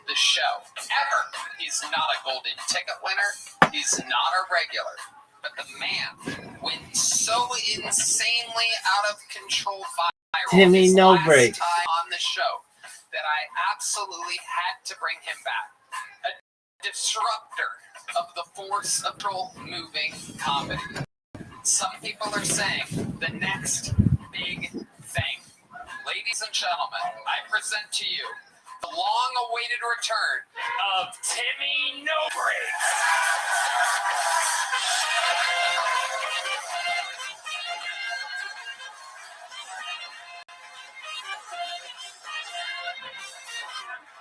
the show. Ever. He's not a golden ticket winner. He's not a regular. But the man went so insanely out of control viral Timmy his No last Breaks. time on the show that I absolutely had to bring him back. A disruptor of the force of control moving comedy. Some people are saying the next big thing. Ladies and gentlemen, I present to you the long-awaited return of Timmy No Breaks.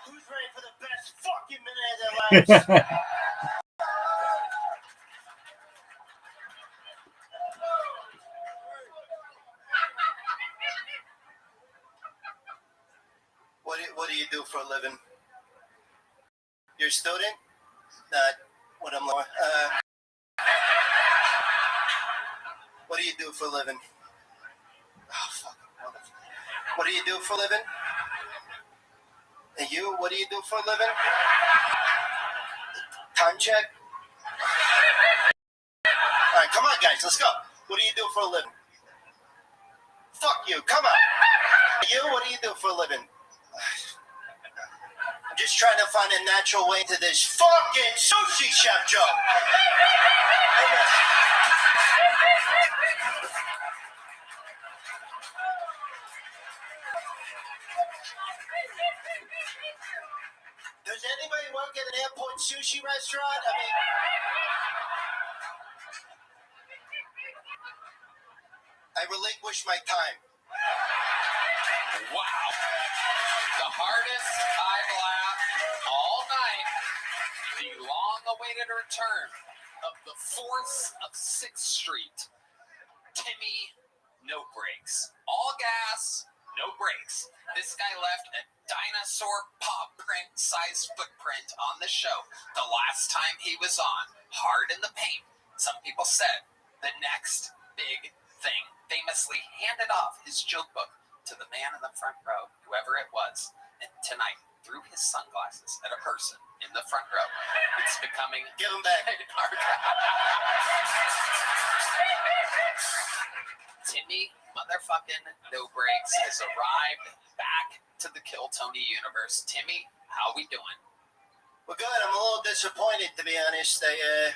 Who's ready for the best fucking minute of their lives? What do you do for a living? You're a student? What I'm what do you do for a living? Oh, fuck. What do you do for a living? And you, what do you do for a living? Time check? All right, come on, guys, let's go. What do you do for a living? Fuck you, come on. You, what do you do for a living? I'm just trying to find a natural way to this fucking sushi chef job. Does anybody work at an airport sushi restaurant? I mean, I relinquish my time. Wow. The hardest I've laughed all night. The long-awaited return of the force of 6th Street. Timmy No Breaks. All gas, no brakes. This guy left a dinosaur paw print size footprint on the show the last time he was on. Hard in the paint. Some people said the next big thing. Famously handed off his joke book to the man in the front row, whoever it was. And tonight, threw his sunglasses at a person in the front row. It's becoming... Give him back. Timmy motherfucking No Breaks has arrived back to the Kill Tony universe. Timmy, how we doing? Well, good. I'm a little disappointed, to be honest. I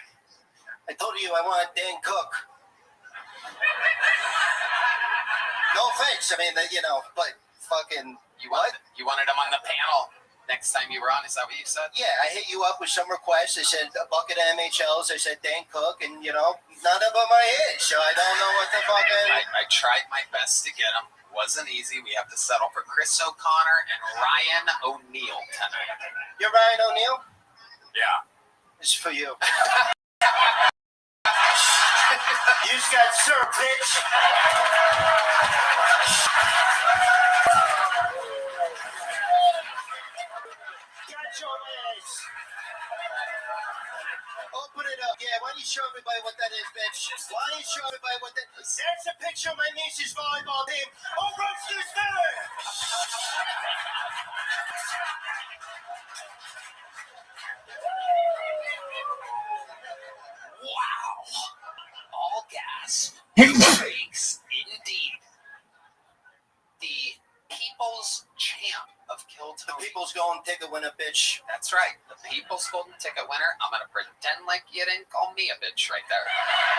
told you I wanted Dan Cook. No offense. I mean, but fucking You wanted him on the panel next time you were on? Is that what you said? Yeah, I hit you up with some requests. I said a bucket of MHLs. I said Dan Cook, and none of them are his. So I don't know what the fucking. I tried my best to get him. Wasn't easy. We have to settle for Chris O'Connor and Ryan O'Neal tonight. You're Ryan O'Neal? Yeah. This is for you. You just got served, bitch. Got your ass. Open it up. Yeah, why don't you show everybody what that is, bitch? Why don't you show everybody what that is? That's a picture of my niece's volleyball team. Oh, Rothschild Center! Wow. All gas. Breaks indeed. The people's champ of Kill The Tony. people's golden ticket winner, bitch. That's right. The people's golden ticket winner. I'm going to pretend like you didn't call me a bitch right there.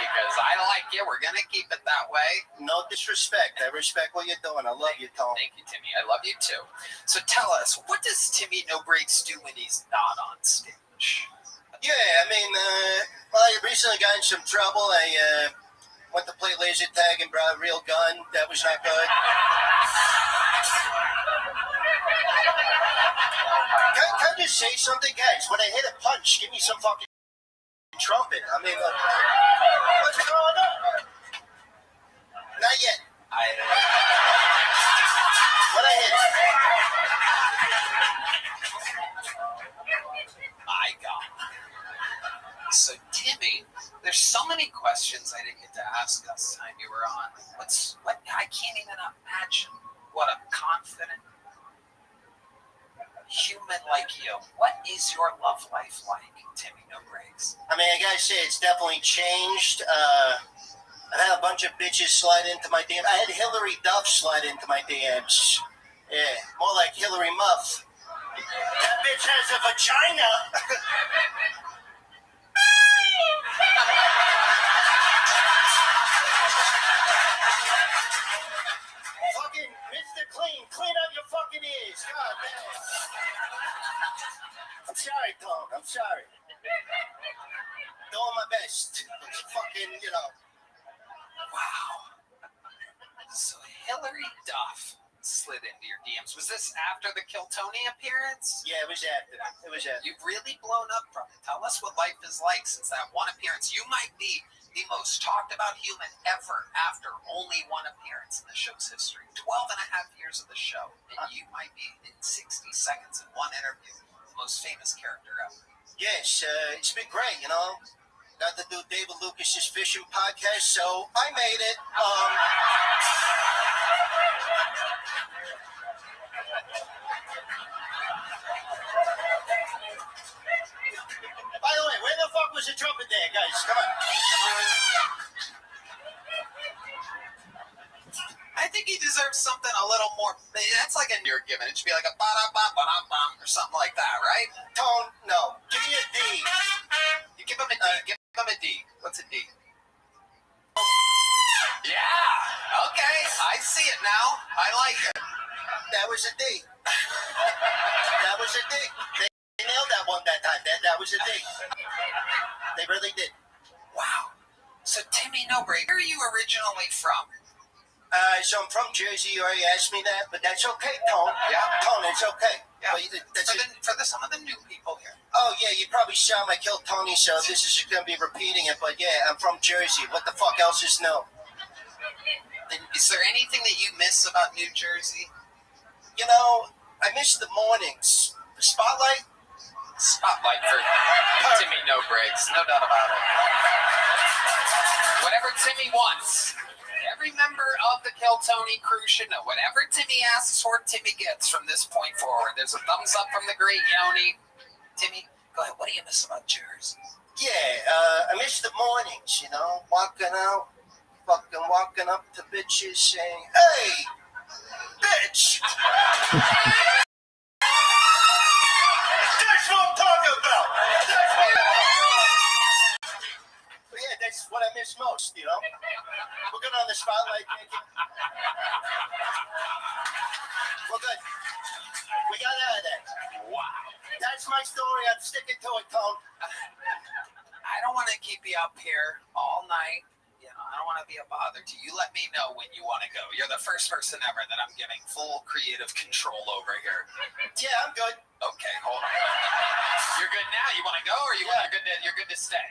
Because I like you. We're going to keep it that way. No disrespect. I respect what you're doing. I love you, Tom. Thank you, Timmy. I love you too. So tell us, what does Timmy No Breaks do when he's not on stage? Yeah, I mean, I recently got in some trouble. I went to play laser tag and brought a real gun. That was not good. Can I just say something, guys? When I hit a punch, give me some fucking trumpet. I mean, what's going on? Not yet. When I hit it. My God. So, Timmy, there's so many questions I didn't get to ask last time you were on. I can't even imagine what a confident human like you. What is your love life like, Timmy No Breaks? I mean, I gotta say, it's definitely changed. I've had a bunch of bitches slide into my DMs. I had Hillary Duff slide into my DMs. Yeah, more like Hillary Muff. That bitch has a vagina. Fucking Mr. Clean out your fucking ears. God damn. I'm sorry, Tom. I'm sorry. Doing my best. It's fucking, Wow. So Hillary Duff slid into your DMs. Was this after the Kill Tony appearance? Yeah, it was after. You've really blown up from it. Tell us what life is like since that one appearance. You might be the most talked about human ever after only one appearance in the show's history. 12 and a half years of the show. And you might be, in 60 seconds in one interview, the most famous character ever. Yes, it's been great, Got to do David Lucas's fishing podcast, so I made it. By the way, where the fuck was the trumpet there, guys? Come on. I think he deserves something a little more. That's like a you're given. It should be like a ba-da-bum or something like that, right? Tone, no. Give me a D. You give him a D. Give him a D. What's a D? Yeah. Okay. I see it now. I like it. That was a D. That was a D. They nailed that one that time. That was a D. They really did. Wow. So Timmy No Break, where are you originally from? So I'm from Jersey. You already asked me that, but that's okay, Tone. Yeah. Tone, it's okay. Yeah. But For some of the new people here. Oh, yeah, you probably saw my Kill Tony show. This is going to be repeating it, but yeah, I'm from Jersey. What the fuck else is new? Is there anything that you miss about New Jersey? I miss the mornings. The spotlight? Spotlight for Timmy No Breaks. No doubt about it. Whatever Timmy wants. Every member of the Kill Tony crew should know. Whatever Timmy asks for, Timmy gets from this point forward. There's a thumbs up from the great Yoni. Timmy, go ahead. What do you miss about Jersey? Yeah, I miss the mornings, walking out, fucking walking up to bitches saying, "Hey, bitch!" That's what I'm talking about. But yeah, that's what I miss most, you know? We're good on the spotlight, thank you. We're good. We got out of that. Wow. That's my story. I'm sticking to it, Tone. I don't want to keep you up here all night. You know, I don't want to be a bother to you. You let me know when you want to go. You're the first person ever that I'm giving full creative control over here. Yeah, I'm good. Okay, hold on. You're good now? You want to go, or you're good to stay?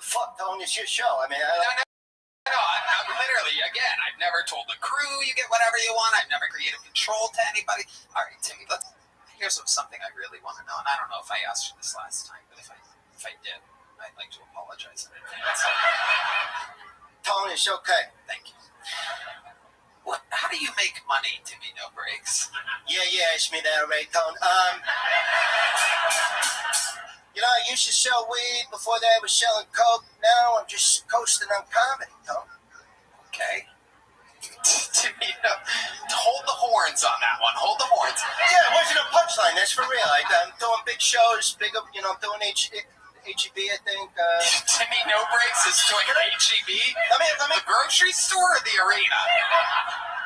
Fuck, Tone, it's your show. I mean, No, I'm literally, again, I've never told the crew you get whatever you want. I've never created control to anybody. All right, Timmy, here's something I really want to know, and I don't know if I asked you this last time, but if I did, I'd like to apologize in advance. Tone, it's okay. Thank you. How do you make money, Timmy No Breaks? Yeah, you asked me that already, Tone. You know, I used to sell weed. Before that, I was selling coke. Now I'm just coasting on comedy, Tone. Okay. Timmy, hold the horns on that one. Hold the horns. Yeah, it wasn't a punchline. That's for real. I'm doing big shows, I'm doing HEB, I think. Timmy No Breaks is doing HEB? Let me. The grocery store or the arena?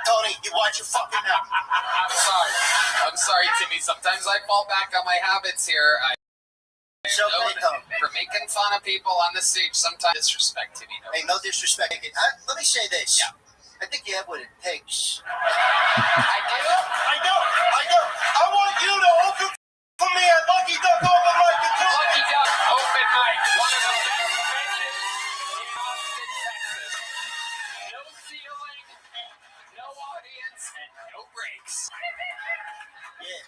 Tony, you watch your fucking mouth. I'm sorry, Timmy. Sometimes I fall back on my habits here. It's okay, Tony. For making fun of people on the stage, sometimes disrespect, Timmy. Hey, no disrespect. Let me say this. Yeah. I think you have what it takes. I do. I want you to open for me at Lucky Duck Open Mic. Lucky Duck Open Mic, one of the best venues in Austin, Texas. No ceiling, no audience, and no breaks. Yeah.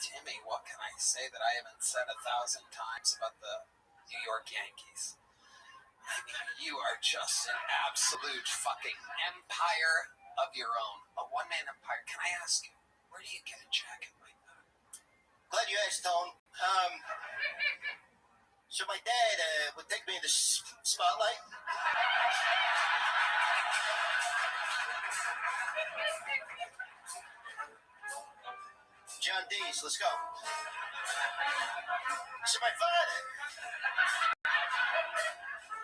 Timmy, what can I say that I haven't said 1,000 times about the New York Yankees? I mean, you are just an absolute fucking empire of your own. A one-man empire. Can I ask you, where do you get a jacket like that? Glad you asked, Tone. So my dad would take me to the spotlight. John Dees, let's go. So my father,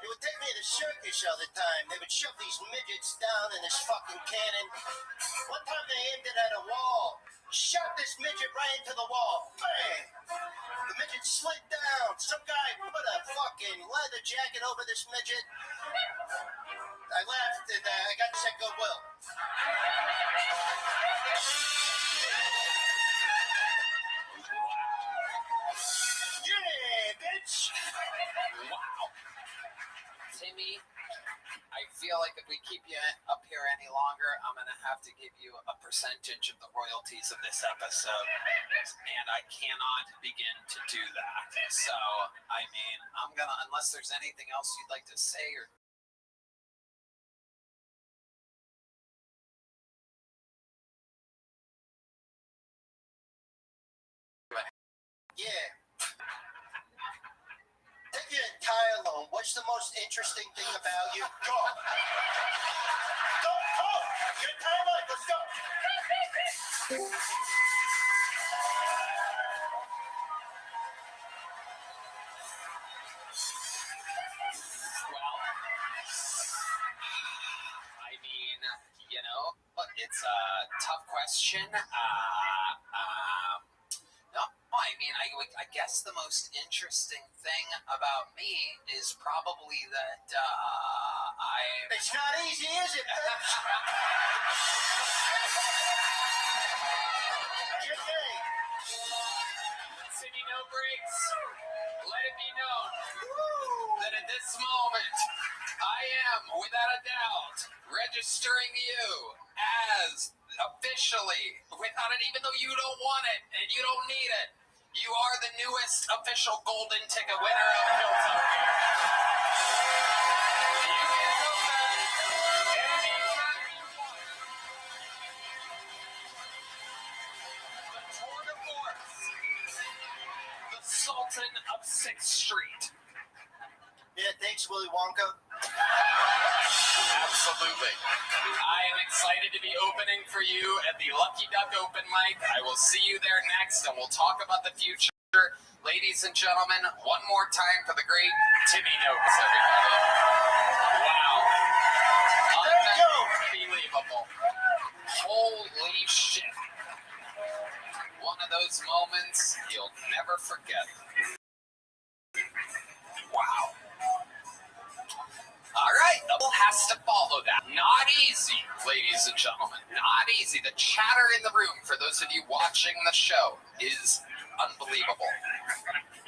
he would take me to the circus all the time. They would shove these midgets down in this fucking cannon. One time they aimed it at a wall, shot this midget right into the wall. Bang! The midget slid down. Some guy put a fucking leather jacket over this midget. I laughed and I got to say goodwill. Yeah, bitch! Wow. Timmy, I feel like if we keep you up here any longer, I'm going to have to give you a percentage of the royalties of this episode. And I cannot begin to do that. So, I mean, I'm going to, unless there's anything else you'd like to say or Yeah. Take your entire loan. What's the most interesting thing about you? Go. Go. Your entire life. Let's go. Well, I mean, you know, it's a tough question. No, I mean, I guess the most interesting thing about me is probably that It's not easy, is it, bitch? Your name. City No Breaks. Let it be known that at this moment, I am, without a doubt, registering you as officially, without it, even though you don't want it and you don't need it, you are the newest official golden ticket winner of Hilltop. You can come back anytime you want. The tour de force, the Sultan of 6th Street. Yeah, thanks, Willy Wonka. Absolutely. I am excited to be opening for you at the Lucky Duck Open Mic. I will see you there next, and we'll talk about the future. Ladies and gentlemen, one more time for the great Timmy Noakes, everybody. Wow. Unbelievable. Holy shit. One of those moments you'll never forget. Wow. All right, the bill has to follow that. Not easy, ladies and gentlemen. Not easy. The chatter in the room, for those of you watching the show, is unbelievable.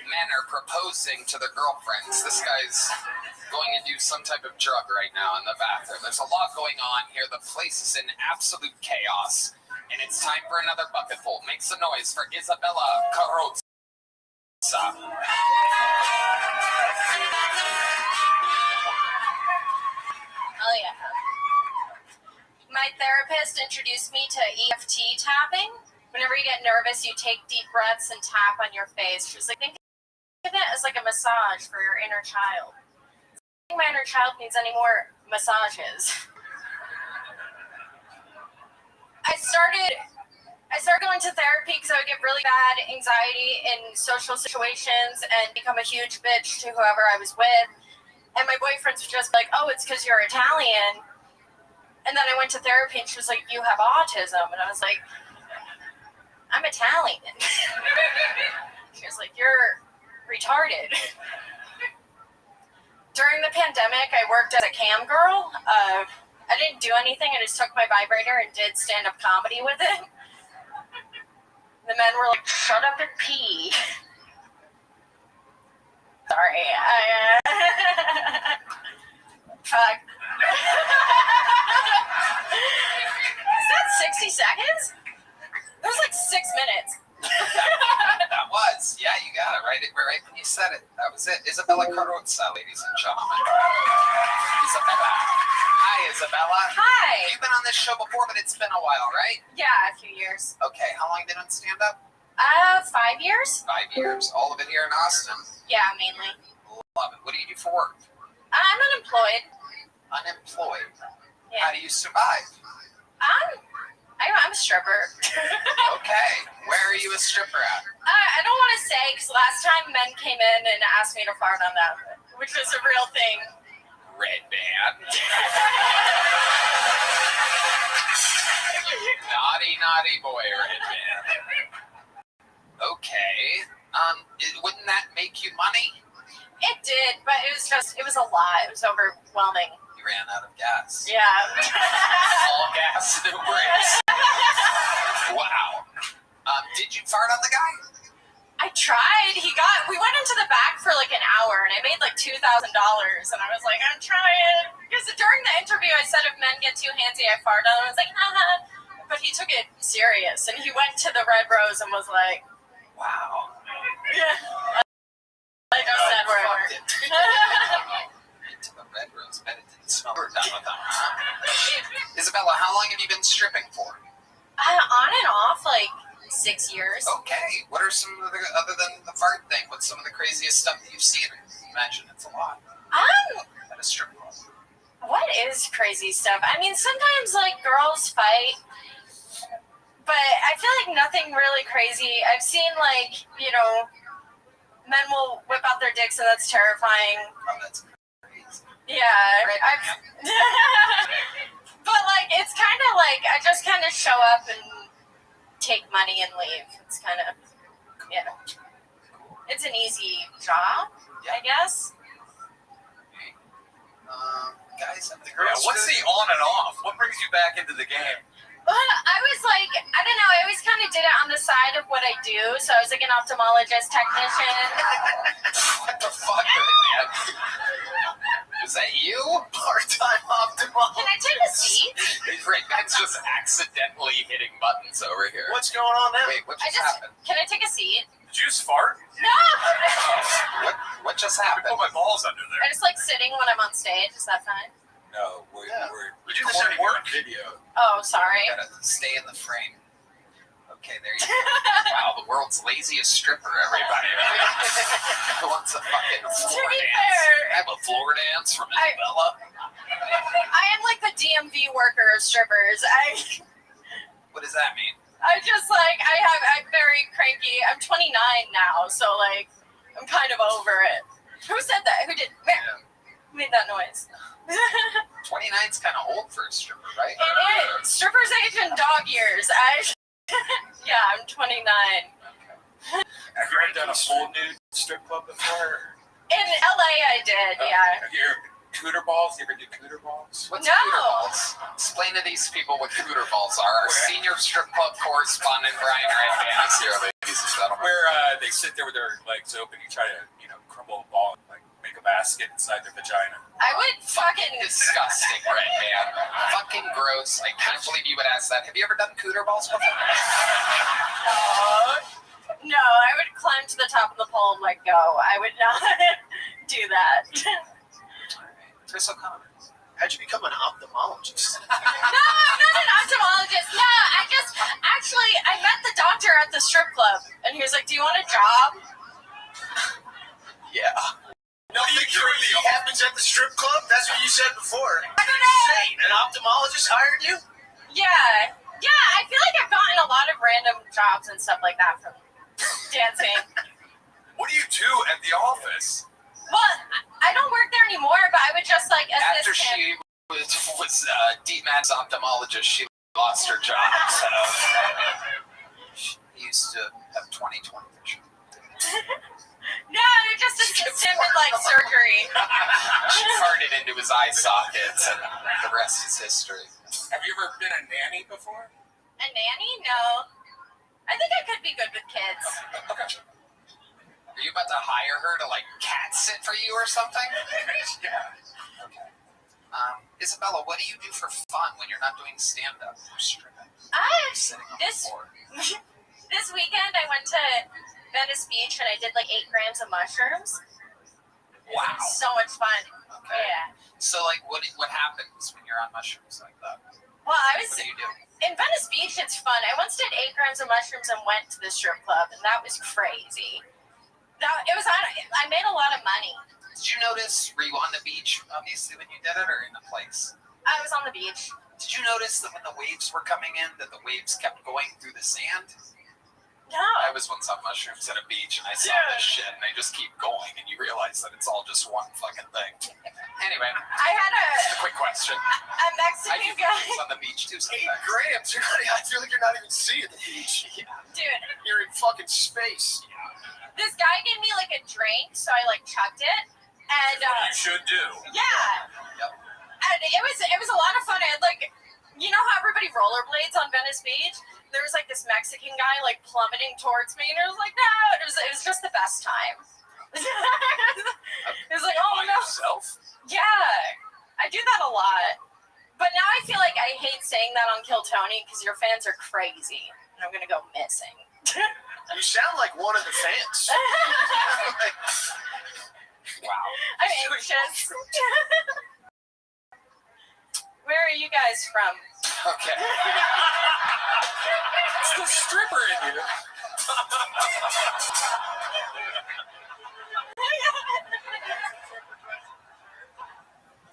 Men are proposing to their girlfriends. This guy's going to do some type of drug right now in the bathroom. There's a lot going on here. The place is in absolute chaos. And it's time for another bucketful. Make some noise for Isabella Carrozza. Oh, yeah. My therapist introduced me to EFT tapping. Whenever you get nervous, you take deep breaths and tap on your face. She was like, think of it as like a massage for your inner child. I don't think my inner child needs any more massages. I started going to therapy because I would get really bad anxiety in social situations and become a huge bitch to whoever I was with. And my boyfriends were just like, oh, it's because you're Italian. And then I went to therapy and she was like, you have autism. And I was like, I'm Italian. She was like, you're retarded. During the pandemic, I worked as a cam girl. I didn't do anything. I just took my vibrator and did stand-up comedy with it. The men were like, shut up and pee. Sorry. Fuck. Is that 60 seconds? That was like 6 minutes. That was. Yeah, you got it right when you said it. That was it. Isabella Carrozza, ladies and gentlemen. Isabella. Hi, Isabella. Hi. You've been on this show before, but it's been a while, right? Yeah, a few years. Okay, how long have you been on stand-up? 5 years. 5 years. All of it here in Austin. Yeah, mainly. Love it. What do you do for work? I'm unemployed. Unemployed. Yeah. How do you survive? I'm a stripper. Okay. Where are you a stripper at? I don't want to say because last time men came in and asked me to fart on them, which was a real thing. Red Band. Naughty boy, Red Band. Okay. Wouldn't that make you money? It did, but it was a lot. It was overwhelming. You ran out of gas. Yeah. All gas, no brakes. Wow. Did you fart on the guy? I tried. We went into the back for like an hour and I made like $2,000 and I was like, I'm trying. Because during the interview I said if men get too handsy, I fart on him. I was like, haha. But he took it serious and he went to the Red Rose and was like, wow. Yeah. I just said where I worked. To the Red Rose. Bet it didn't smell her down with them, huh? Isabella, how long have you been stripping for? On and off, like 6 years. Okay. What are some of the, other than the fart thing, what's some of the craziest stuff that you've seen? I imagine it's a lot. At a strip club. What is crazy stuff? I mean, sometimes like girls fight, but I feel like nothing really crazy. I've seen like, men will whip out their dicks and that's terrifying. Oh, that's crazy. Yeah. But like, it's kind of like, I just kind of show up and take money and leave. It's kind of, it's an easy job, I guess. Guys, have the Yeah, girls. what's the on and off? What brings you back into the game? Well, I was like, I don't know, I always kind of did it on the side of what I do. So I was like an ophthalmologist technician. What the fuck, man? Is that you? Part-time ophthalmologist. Can I take a seat? Right, that's just accidentally hitting buttons over here. What's going on now? Wait, what just happened? Can I take a seat? Did you just fart? No! What just I happened? put my balls under there. I just like sitting when I'm on stage. Is that fine? No, we're We do this at recording work. video. Oh, sorry. You gotta stay in the frame. Okay, there you go. Wow, the world's laziest stripper, everybody. Who wants a fucking floor dance? I have a floor dance from Isabella. I am like the DMV worker of strippers. What does that mean? I'm very cranky. I'm 29 now, so like, I'm kind of over it. Who said that? Who made that noise? 29's kind of old for a stripper, right? It is. Strippers age in dog years. Yeah, I'm 29. Have you ever done a full nude strip club before? In LA, I did, yeah. Have you ever cooter balls? You ever do cooter balls? What's cooter balls? Explain to these people what cooter balls are. Our senior strip club correspondent, Brian Redman, is here, ladies and gentlemen. Where they sit there with their legs open, you try to, crumble a ball and like make a basket inside their vagina. I would fucking disgusting, Redman. Fucking gross. I can't believe you would ask that. Have you ever done cooter balls before? No, I would climb to the top of the pole and let go. I would not do that. Chris O'Connor. How'd you become an ophthalmologist? No, I'm not an ophthalmologist. No, I met the doctor at the strip club, and he was like, "Do you want a job?" Yeah. No, security happens at the strip club? That's what you said before. Insane. An ophthalmologist hired you? Yeah, I feel like I've gotten a lot of random jobs and stuff like that from dancing. What do you do at the office? Well, I don't work there anymore, but I would just like After assist him. she was DMAT's ophthalmologist, she lost her job. So she used to have 20/20 vision. No, I would just assist him in like surgery. She farted into his eye sockets, and the rest is history. Have you ever been a nanny before? A nanny? No. I think I could be good with kids. Okay. Are you about to hire her to like cat sit for you or something? Yeah. Okay. Isabella, what do you do for fun when you're not doing stand-up or stripping? This weekend I went to Venice Beach and I did like 8 grams of mushrooms. Wow. So much fun. Okay. Yeah. So like what happens when you're on mushrooms like that? Well, What do you do? in Venice Beach, it's fun. I once did 8 grams of mushrooms and went to the strip club, and that was crazy. I made a lot of money. Did you notice, were you on the beach, obviously, when you did it, or in the place? I was on the beach. Did you notice that when the waves were coming in, that the waves kept going through the sand? No. I was once on mushrooms at a beach, and I saw this shit, and they just keep going, and you realize that it's all just one fucking thing. Anyway, I had just a quick question. a Mexican I do guy. mushrooms on the beach, too, 8 sometimes. grams? I feel like you're not even seeing the beach. Yeah. Dude, You're in fucking space. this guy gave me like a drink, so I like chugged it. And You should do. yeah. Yep. And it was a lot of fun. I had like, you know how everybody rollerblades on Venice Beach? There was like this Mexican guy like plummeting towards me, and it was like, no, it was just the best time. It was like, oh By no. yourself? Yeah, I do that a lot. But now I feel like I hate saying that on Kill Tony because your fans are crazy, and I'm gonna go missing. You sound like one of the fans. Wow. I'm anxious. Where are you guys from? Okay. It's the stripper in you.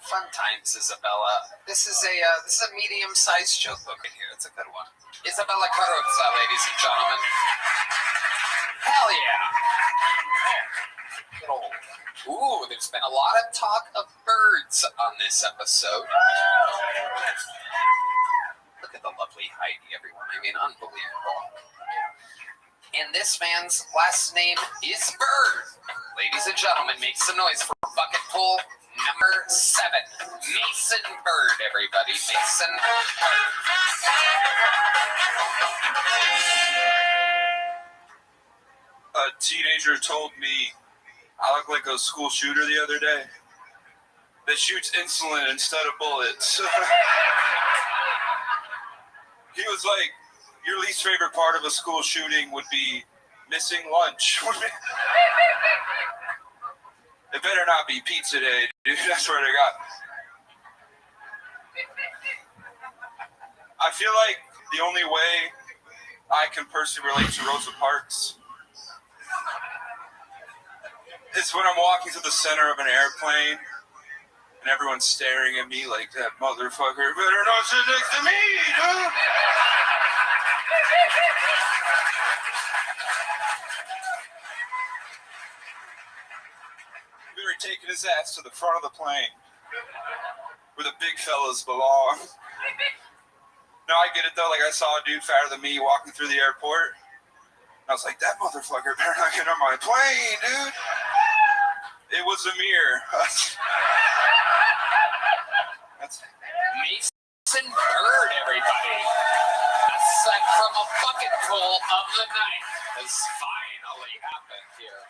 Fun times, Isabella. This is a medium-sized joke book right here. It's a good one. Isabella Carrozza, ladies and gentlemen. Hell yeah. Good old. Ooh, there's been a lot of talk of birds on this episode. Look at the lovely Heidi, everyone. I mean, unbelievable. And this man's last name is Bird. Ladies and gentlemen, make some noise for bucket pull number 7. Mason Bird, everybody. Mason Bird. A teenager told me I look like a school shooter the other day that shoots insulin instead of bullets. He was like, your least favorite part of a school shooting would be missing lunch. It better not be pizza day, dude. I swear to God. I feel like the only way I can personally relate to Rosa Parks. It's when I'm walking to the center of an airplane and everyone's staring at me like, that motherfucker better not sit next to me, dude. We were taking his ass to the front of the plane where the big fellas belong. Now I get it though, like I saw a dude fatter than me walking through the airport. And I was like, that motherfucker better not get on my plane, dude. It was a mirror. That's Mason Bird, everybody. Ascent from a bucketful of the night has finally happened here.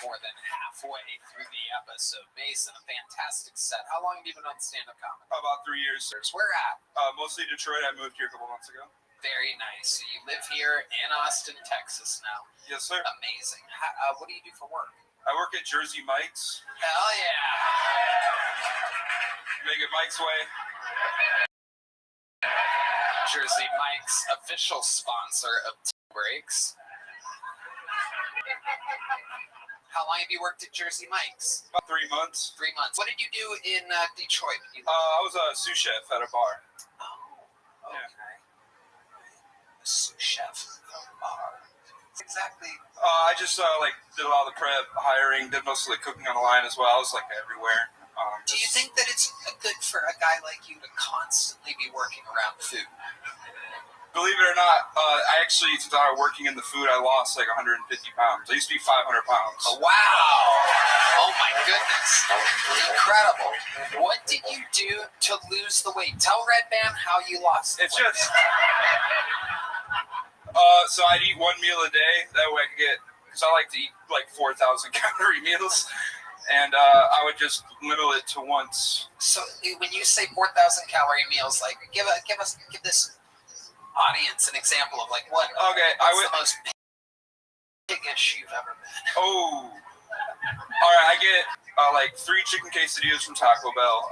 More than halfway through the episode. Mason, a fantastic set. How long have you been on stand-up comedy? About 3 years. Where at? Mostly Detroit. I moved here a couple months ago. Very nice. So you live here in Austin, Texas now. Yes, sir. Amazing. What do you do for work? I work at Jersey Mike's. Hell yeah. Make it Mike's way. Jersey Mike's, official sponsor of Tea Breaks. How long have you worked at Jersey Mike's? About 3 months. 3 months. What did you do in Detroit? I was a sous chef at a bar. Oh, okay. Yeah. A sous chef at a bar. Exactly. I just did a lot of the prep, hiring, did most of the cooking on the line as well. I was like everywhere. Do you think that it's good for a guy like you to constantly be working around food? Believe it or not, I actually, since I was working in the food, I lost like 150 pounds. I used to be 500 pounds. Oh, wow. Oh, my goodness. Incredible. What did you do to lose the weight? Tell Red Band how you lost it. It's just... so I'd eat one meal a day. That way I could get... Because I like to eat like 4,000 calorie meals. And I would just limit it to once. So when you say 4,000 calorie meals, like give this audience an example of like what's the most piggish you've ever been. Oh, all right. I get like 3 chicken quesadillas from Taco Bell,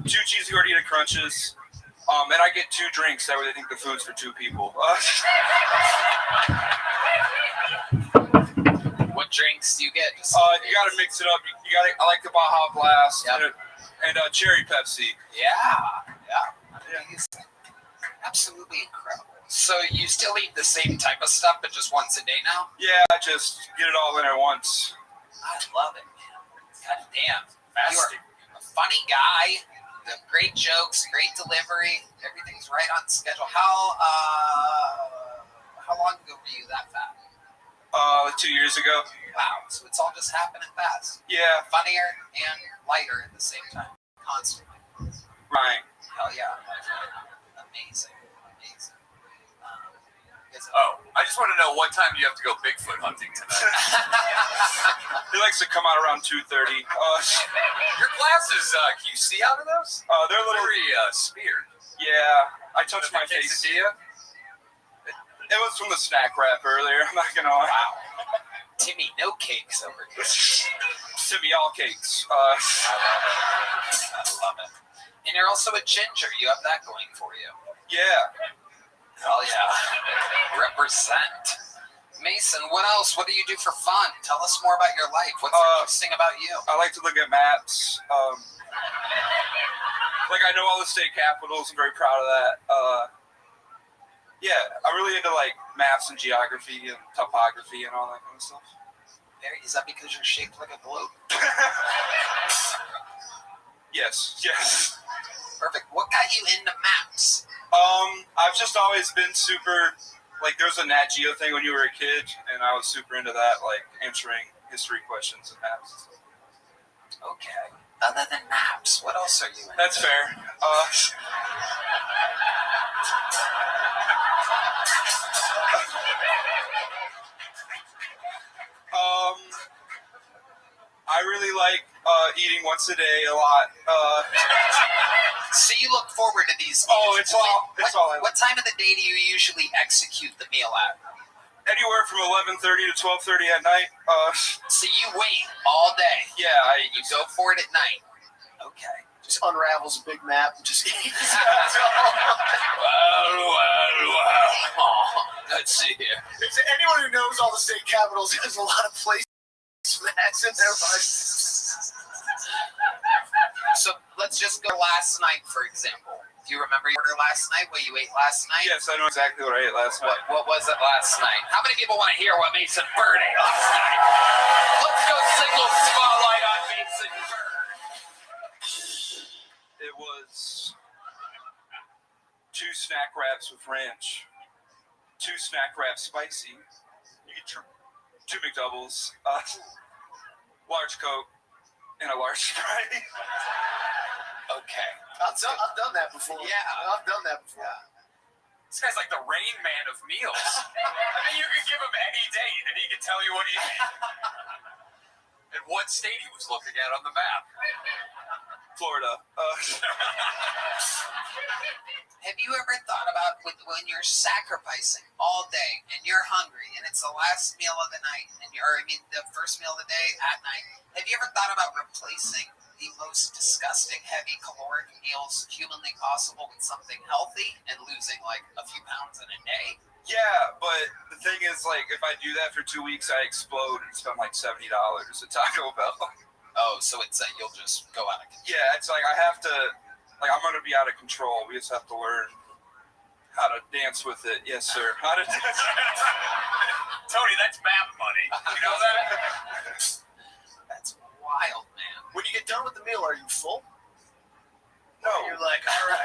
2 cheesy gordita crunches, and I get 2 drinks. That way they think the food's for 2 people. What drinks do you get? You gotta mix it up. You gotta. I like the Baja Blast and cherry Pepsi. Yeah. Absolutely incredible. So you still eat the same type of stuff, but just once a day now? Yeah, I just get it all in at once. I love it, man. God damn. You're a funny guy. Great jokes, great delivery. Everything's right on schedule. How long ago were you that fat? 2 years ago. Wow. So it's all just happening fast. Yeah. Funnier and lighter at the same time. Constantly. Right. Hell yeah. Amazing. I just want to know what time do you have to go Bigfoot hunting tonight? He likes to come out around 2:30. Your glasses, can you see out of those? They're a little very smeared. Yeah, I touched my face. It was from the snack wrap earlier. I'm not gonna lie. Wow. Timmy, no cakes over here. Timmy, all cakes. I love it. And you're also a ginger. You have that going for you. Yeah. Hell yeah. Represent. Mason, what else? What do you do for fun? Tell us more about your life. What's interesting about you? I like to look at maps. Like I know all the state capitals. I'm very proud of that. Yeah, I'm really into like maps and geography and topography and all that kind of stuff. Is that because you're shaped like a globe? Yes. Perfect. What got you into maps? I've just always been super, like there's a Nat Geo thing when you were a kid, and I was super into that, like answering history questions and maps. Okay. Other than maps, what else are you into? That's fair. I really like eating once a day a lot. So you look forward to these meals. Oh, it's all I like. What time of the day do you usually execute the meal at? Anywhere from 11:30 to 12:30 at night. So you wait all day. Yeah, you go for it at night. Okay. Just unravels a big map and just eats. Well. Let's see here. If anyone who knows all the state capitals, there's a lot of placemats in there. So let's just go last night, for example. Do you remember your order last night? What you ate last night? Yes, I know exactly what I ate last night. What was it last night? How many people want to hear what Mason Bird ate last night? Let's go single spotlight on Mason Bird. It was 2 snack wraps with ranch, 2 snack wraps spicy, you get 2 McDoubles, large Coke, and a large Sprite. Okay. I've done that before. Yeah. I've done that before. Yeah. This guy's like the Rain Man of meals. You could give him any date and he can tell you what he ate. And what state he was looking at on the map. Florida. Have you ever thought about when you're sacrificing all day and you're hungry and it's the last meal of the night the first meal of the day at night? Have you ever thought about replacing the most disgusting, heavy caloric meals humanly possible with something healthy and losing like a few pounds in a day? Yeah, but the thing is, like, if I do that for 2 weeks, I explode and spend like $70 at Taco Bell. Oh, so it's you'll just go out of control. Yeah, it's like I have to, like, I'm going to be out of control. We just have to learn how to dance with it. Yes, sir. How to dance. Tony, that's map money. You know that? That's wild, man. When you get done with the meal, are you full? No. You're like, all right.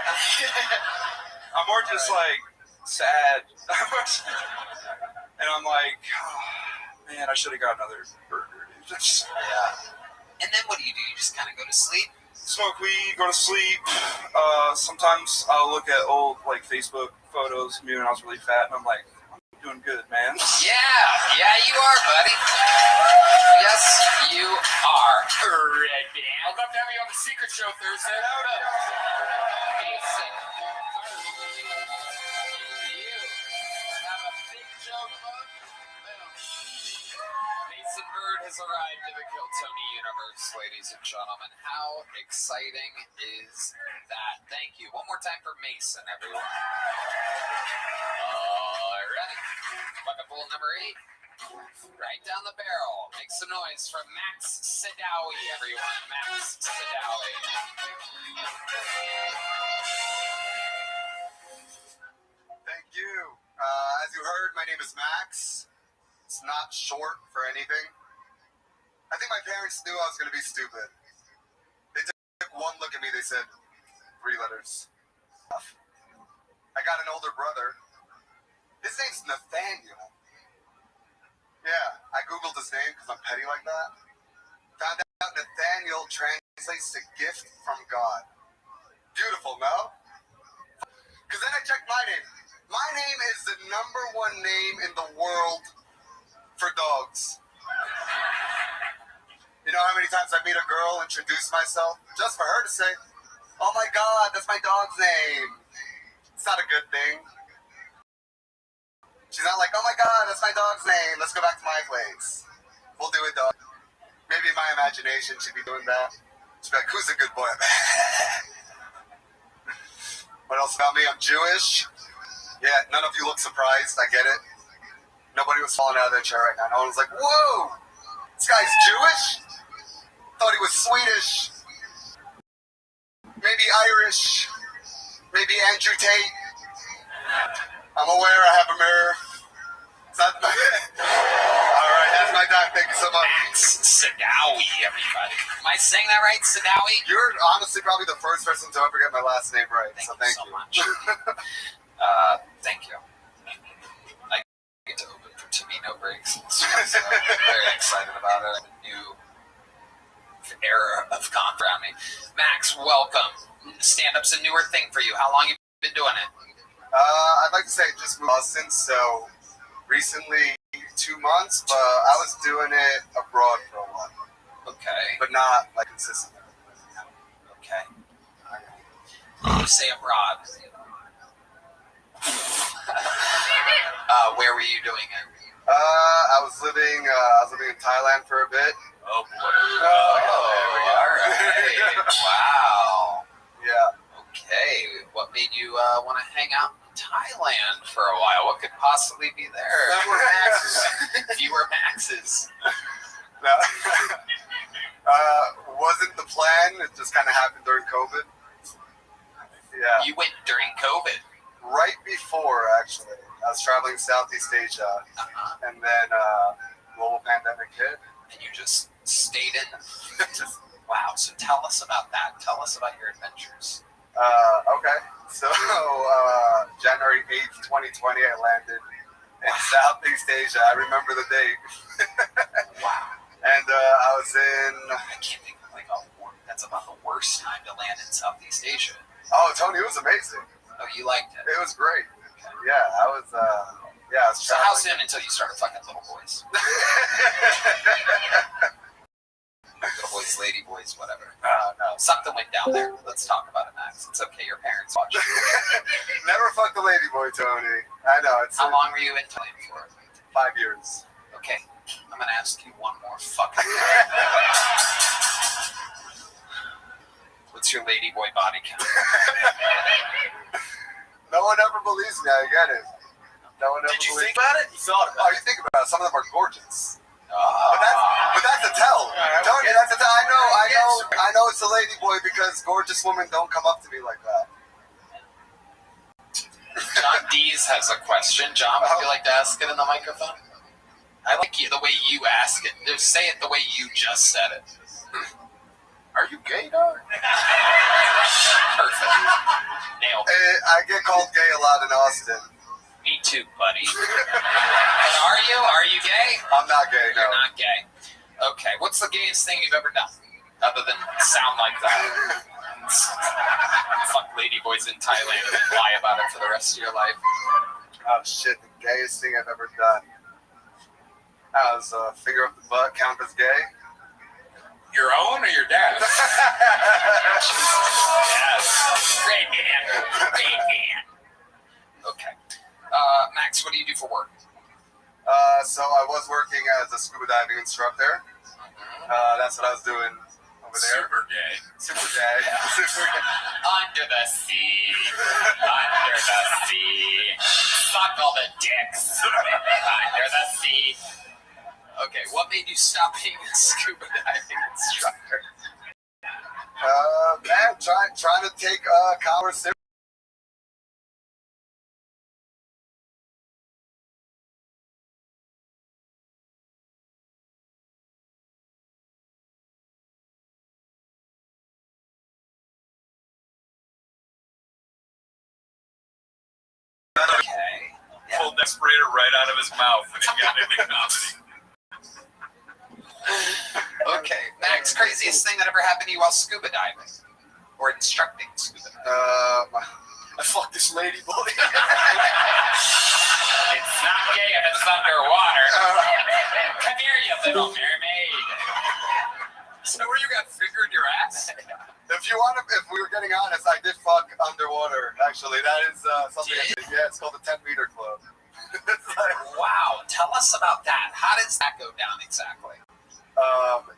I'm more just like sad. And I'm like, oh, man, I should have got another burger. Yeah. And then what do? You just kind of go to sleep? Smoke weed, go to sleep. Sometimes I'll look at old like Facebook photos of me when I was really fat, and I'm like, I'm doing good, man. Yeah, you are, buddy. Yes, you are. Red Man. I'd love to have you on the Secret Show Thursday. Mason. You have a big joke book. Mason Bird has arrived in the Kill Tony universe, ladies and gentlemen. How exciting is that? Thank you. One more time for Mason, everyone. All right. Bucket pool number 8. Right down the barrel. Make some noise for Max Sidawi, everyone. Max Sidawi. Thank you. As you heard, my name is Max. It's not short for anything. I think my parents knew I was going to be stupid. They took one look at me, they said, 3 letters. I got an older brother. His name's Nathaniel. Yeah, I Googled his name because I'm petty like that. Found out Nathaniel translates to gift from God. Beautiful, no? Because then I checked my name. My name is the #1 name in the world for dogs. You know how many times I meet a girl, introduce myself, just for her to say, oh my God, that's my dog's name. It's not a good thing. She's not like, oh my God, that's my dog's name. Let's go back to my place. We'll do it, dog. Maybe in my imagination she'd be doing that. She'd be like, who's a good boy? What else about me? I'm Jewish. Yeah, none of you look surprised. I get it. Nobody was falling out of their chair right now. No one was like, whoa, this guy's Jewish? Thought he was Swedish. Maybe Irish. Maybe Andrew Tate. I'm aware I have a mirror. Is that my... All right, that's my dog. Thank you so much. Max Sidawi, everybody. Am I saying that right, Sidawi? You're honestly probably the first person to ever get my last name right. Thank you so much. Thank you. I get to open for Tamino breaks. So very excited about it. A new era of comp around me. Max, welcome. Stand-up's a newer thing for you. How long have you been doing it? I'd like to say just moved Boston, so recently 2 months, but I was doing it abroad for a while. Okay. But not like consistently. Okay. You say abroad. Where were you doing it? I was living in Thailand for a bit. Oh boy. Oh, all right. Wow. Thailand for a while. What could possibly be there? Fewer maxes. Fewer maxes. No. Wasn't the plan. It just kind of happened during COVID. Yeah. You went during COVID? Right before, actually. I was traveling Southeast Asia, and then global pandemic hit. And you just stayed in? Wow, so tell us about that. Tell us about your adventures. Okay. So, January 8th, 2020, I landed in Southeast Asia. I remember the date. Wow. And I was in... I can't think of that's about the worst time to land in Southeast Asia. Oh, Tony, it was amazing. Oh, you liked it? It was great. Okay. Yeah, I was So how soon until you started fucking little boys? Little boys, lady boys, whatever. No. Something went down there. Let's talk about it, Max. It's okay. Your parents watch. Never fucked a lady boy, Tony. I know. How long were you in Thailand for? 5 years. Okay. I'm going to ask you one more fucking thing. What's your lady boy body count? No one ever believes me. I get it. No one ever Did you believes think about it? You thought about it. You think about it. Some of them are gorgeous. Oh. But that's a tell. Tony, that's a tell. I know it's a lady boy because gorgeous women don't come up to me like that. John Dees has a question. John, would you like to ask it in the microphone? I like the way you ask it. Just say it the way you just said it. Are you gay, dog? Perfect. Nailed it. I get called gay a lot in Austin. Me too, buddy. Are you? Are you gay? I'm not gay, no. You're not gay. Okay, what's the gayest thing you've ever done? Other than sound like that. Fuck ladyboys in Thailand and then lie about it for the rest of your life. Oh, shit. The gayest thing I've ever done. I was finger up the butt, count as gay. Your own or your dad's? Yes. Great man. Great man. Okay. Max, what do you do for work? So I was working as a scuba diving instructor. That's what I was doing over there. Super gay. Super gay. Under the sea. Under the sea. Suck all the dicks. Under the sea. Okay, what made you stop being a scuba diving instructor? Man, trying to take commerce seriously. Okay. Pulled that sprayer right out of his mouth and he got into comedy. Okay, Max, craziest thing that ever happened to you while scuba diving? Or instructing scuba diving? I fucked this lady boy. It's not gay if it's underwater. Come here, you little mermaid. So where you got fingered your ass? If we were getting honest, I did fuck underwater. Actually, that is something. Yeah, it's called the 10-meter club. Wow, tell us about that. How does that go down exactly?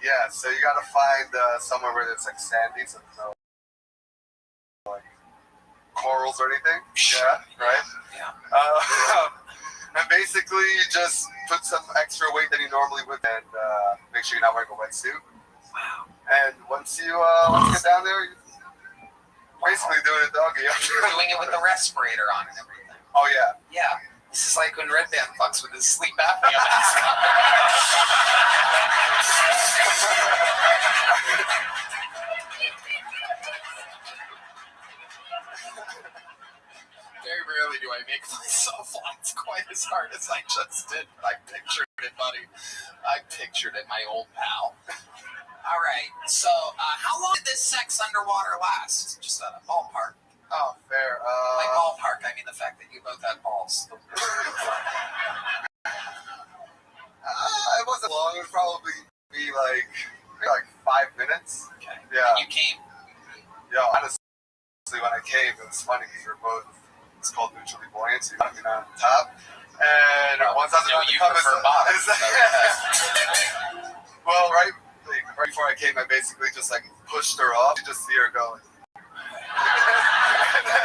Yeah, so you gotta find somewhere where it's like sandy, so there's no like corals or anything. Yeah, right. Yeah. And basically, you just put some extra weight than you normally would, and make sure you're not wearing a wetsuit. Wow. And once you get down there, you're basically doing a doggy. You're doing it with the respirator on and everything. Oh yeah. Yeah. This is like when Red Band fucks with his sleep apnea mask. Very rarely do I make myself laugh quite as hard as I just did. I pictured it, buddy. I pictured it, my old pal. All right. So, how long did this sex underwater last? Just a ballpark. Oh, fair. By ballpark, I mean the fact that you both had balls. It wasn't long. It would probably be like 5 minutes. Okay. Yeah. And you came? Yo, honestly, when I came, it was funny because we were both, it's called mutually buoyant, so you got me on top. And once I was about to come, well, right before I came, I basically just like pushed her off. You just see her going.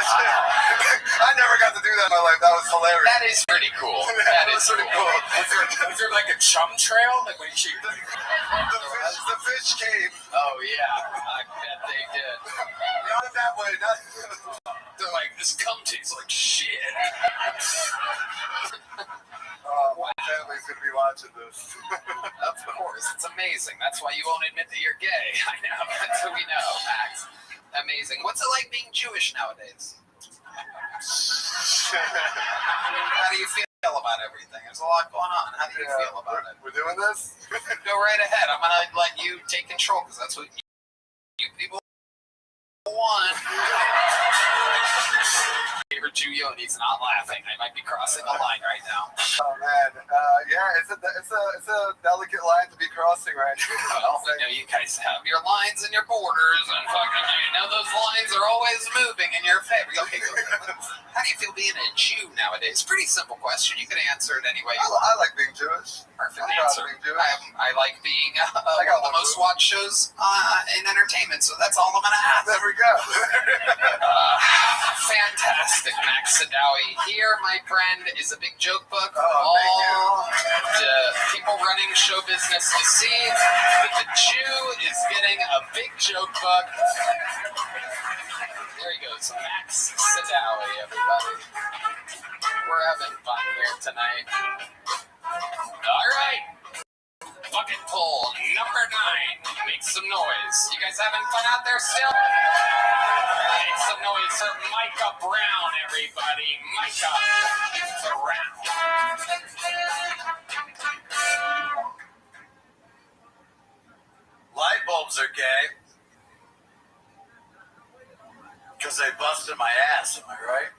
I never got to do that in my life. That was hilarious. That is pretty cool. That is pretty cool. Was there like a chum trail? Like when you The fish cave. Oh yeah, I bet they did. Not in that way. Not. They're like, this cum tastes like shit. My family's gonna be watching this. Of course, it's amazing. That's why you won't admit that you're gay. I know. That's what we know, Max. Amazing. What's it like being Jewish nowadays? How do you feel about everything? There's a lot going on. How do you feel about it? We're doing this? Go right ahead. I'm gonna let you take control because that's what you people want. Favorite Jew Yoni's not laughing. I might be crossing a line right now. Oh man, yeah, it's a delicate line to be crossing right now. Well, you guys have your lines and your borders, and fucking, those lines are always moving in your favor. Okay, go ahead. How do you feel being a Jew nowadays? Pretty simple question. You can answer it any way you want. I like being Jewish. Perfect I'm answer. proud of being Jewish. I like being one of the most watched shows in entertainment, so that's all I'm gonna ask. There we go. Fantastic, Max Sadawi. Here, my friend, is a big joke book for Oh, all the people running show business to see. But the Jew is getting a big joke book. There he goes, Max Sadawi, everybody. We're having fun here tonight. All right. Bucket pull number 9. Make some noise. You guys having fun out there still? Make some noise for Micah Brown, everybody. Micah Brown. Light bulbs are gay. Because they busted my ass, am I right?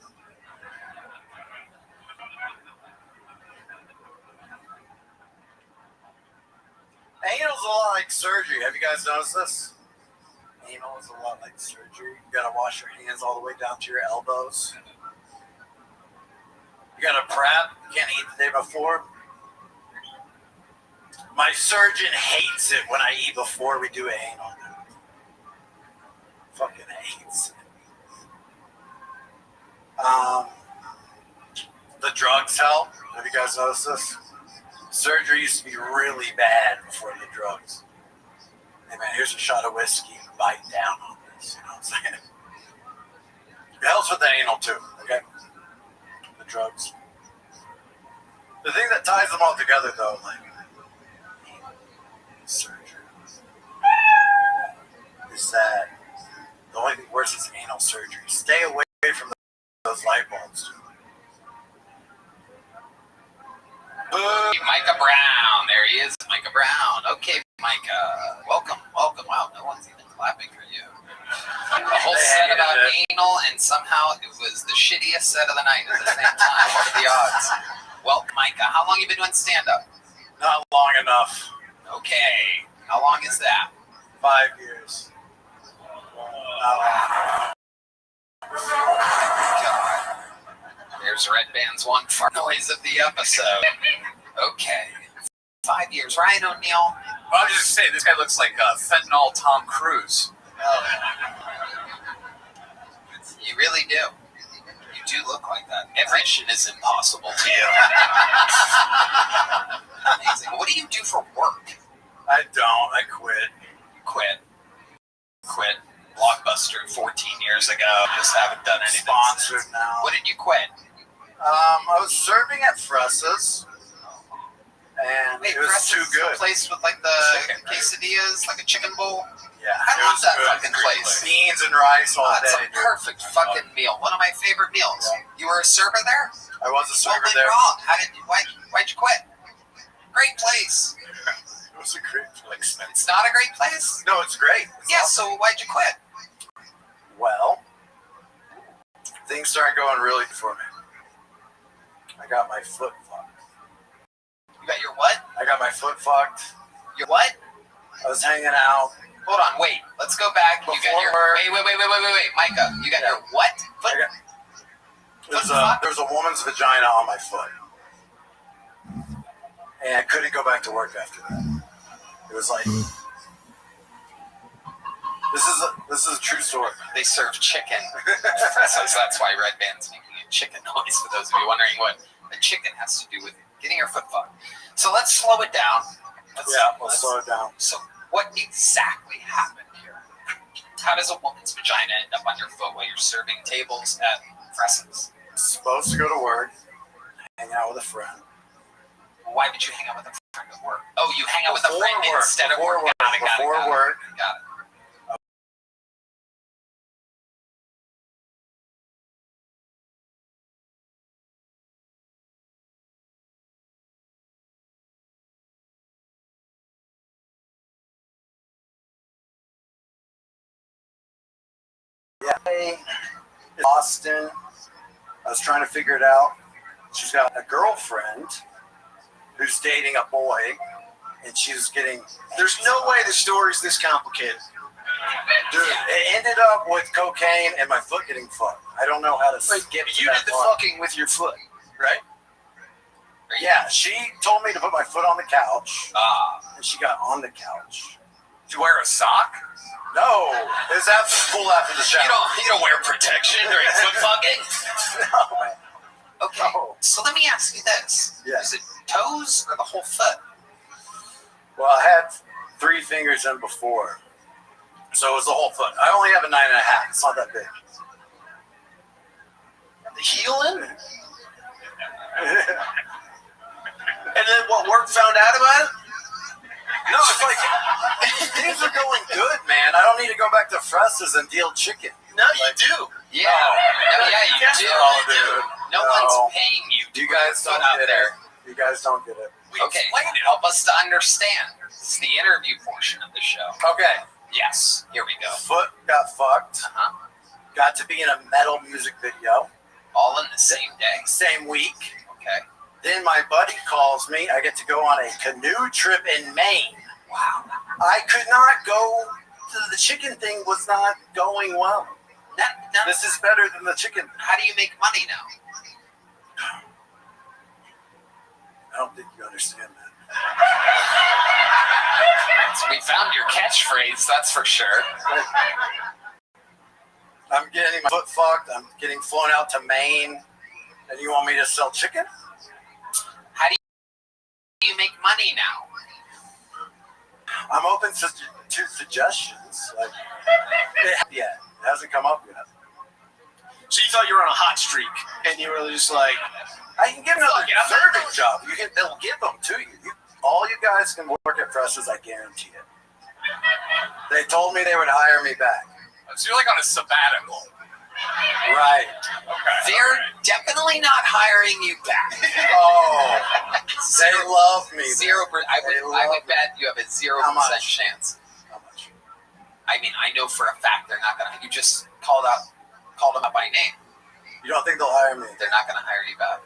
Anal's a lot like surgery. Have you guys noticed this? Anal is a lot like surgery. You gotta wash your hands all the way down to your elbows. You gotta prep. You can't eat the day before. My surgeon hates it when I eat before we do anal. Fucking hates it. The drugs help. Have you guys noticed this? Surgery used to be really bad before the drugs. Hey man, here's a shot of whiskey. Bite down on this. You know what I'm saying? It helps with the anal too, okay? The drugs. The thing that ties them all together though, like surgery, is that the only thing worse is anal surgery. Stay away from those light bulbs. Micah Brown. There he is, Micah Brown. Okay, Micah. Welcome. Wow, no one's even clapping for you. A whole set about anal, and somehow it was the shittiest set of the night at the same time. What are the odds? Well, Micah, how long have you been doing stand-up? Not long enough. Okay. How long is that? 5 years. God. There's Red Band's one fart noise of the episode. Okay. 5 years. Ryan O'Neal. Well, I was just saying, this guy looks like fentanyl Tom Cruise. You really do. You do look like that. Every shit is impossible to you. Amazing. What do you do for work? I don't. I quit. Quit. Blockbuster 14 years ago. Just haven't done anything. Sponsored now. What did you quit? I was serving at Fressa's, and it was too good. The place with like the quesadillas, like a chicken bowl. Yeah, I love that fucking place. Beans and rice all That's day. a perfect fucking meal. One of my favorite meals. You were a server there? I was a server What went there. wrong? Why'd you quit? Great place. It was a great place. It's not a great place? No, it's great. Yeah, so why'd you quit? Well, things started going really good for me. I got my foot fucked. You got your what? I got my foot fucked. Your what? I was hanging out. Hold on, wait. Let's go back. You got your wait, Micah. You got your what? Foot? There was a woman's vagina on my foot, and I couldn't go back to work after that. It was like this is a true sort. They serve chicken. So that's why Red Band's making a chicken noise, for those of you wondering what a chicken has to do with getting your foot fucked. So let's slow it down. Let's slow it down. So what exactly happened here? How does a woman's vagina end up on your foot while you're serving tables at Fresses? Supposed to go to work, hang out with a friend. Why did you hang out with a friend at work? Oh, you hang out with a friend instead of work. Got it. Before work. Got it. Yeah, hey, Austin. I was trying to figure it out. She's got a girlfriend who's dating a boy, and she's getting. There's no way the story's this complicated. Dude, it ended up with cocaine and my foot getting fucked. I don't know how to skip to You that did the part. fucking with your foot, right? Yeah, she told me to put my foot on the couch, and she got on the couch. To wear a sock? No, it's after pull after the shower. You don't wear protection during foot fucking? No, man. Okay, so let me ask you this. Yeah. Is it toes or the whole foot? Well, I had 3 fingers in before, so it was the whole foot. I only have a 9.5. It's not that big. The heel in? And then what, work found out about it? No, it's like, things are going good, man. I don't need to go back to Fresses and deal chicken. No, you do. Yeah. No, yeah, you do. Oh, dude. No one's paying you. You guys don't out get there. it. You guys don't get it. Okay, help us to understand. This is the interview portion of the show. Okay. Yes, here we go. Foot got fucked. Got to be in a metal music video. All in the same day. Same week. Okay. Then my buddy calls me. I get to go on a canoe trip in Maine. Wow. I could not go. The chicken thing was not going well. This is better than the chicken. How do you make money now? I don't think you understand that. So we found your catchphrase, that's for sure. I'm getting my foot fucked. I'm getting flown out to Maine. And you want me to sell chicken? How do you make money now? I'm open to suggestions. Like, it hasn't come up yet. So you thought you were on a hot streak, and you were just like, I can get another serving job. They'll give them to you. All you guys can work at Freshes, I guarantee it. They told me they would hire me back. So you're like on a sabbatical. Right. Okay. They're definitely not hiring you back. Oh, they love me. 0%. I would bet you have a 0% chance. How much? I mean, I know for a fact they're not gonna. You just called them out by name. You don't think they'll hire me? They're not gonna hire you back.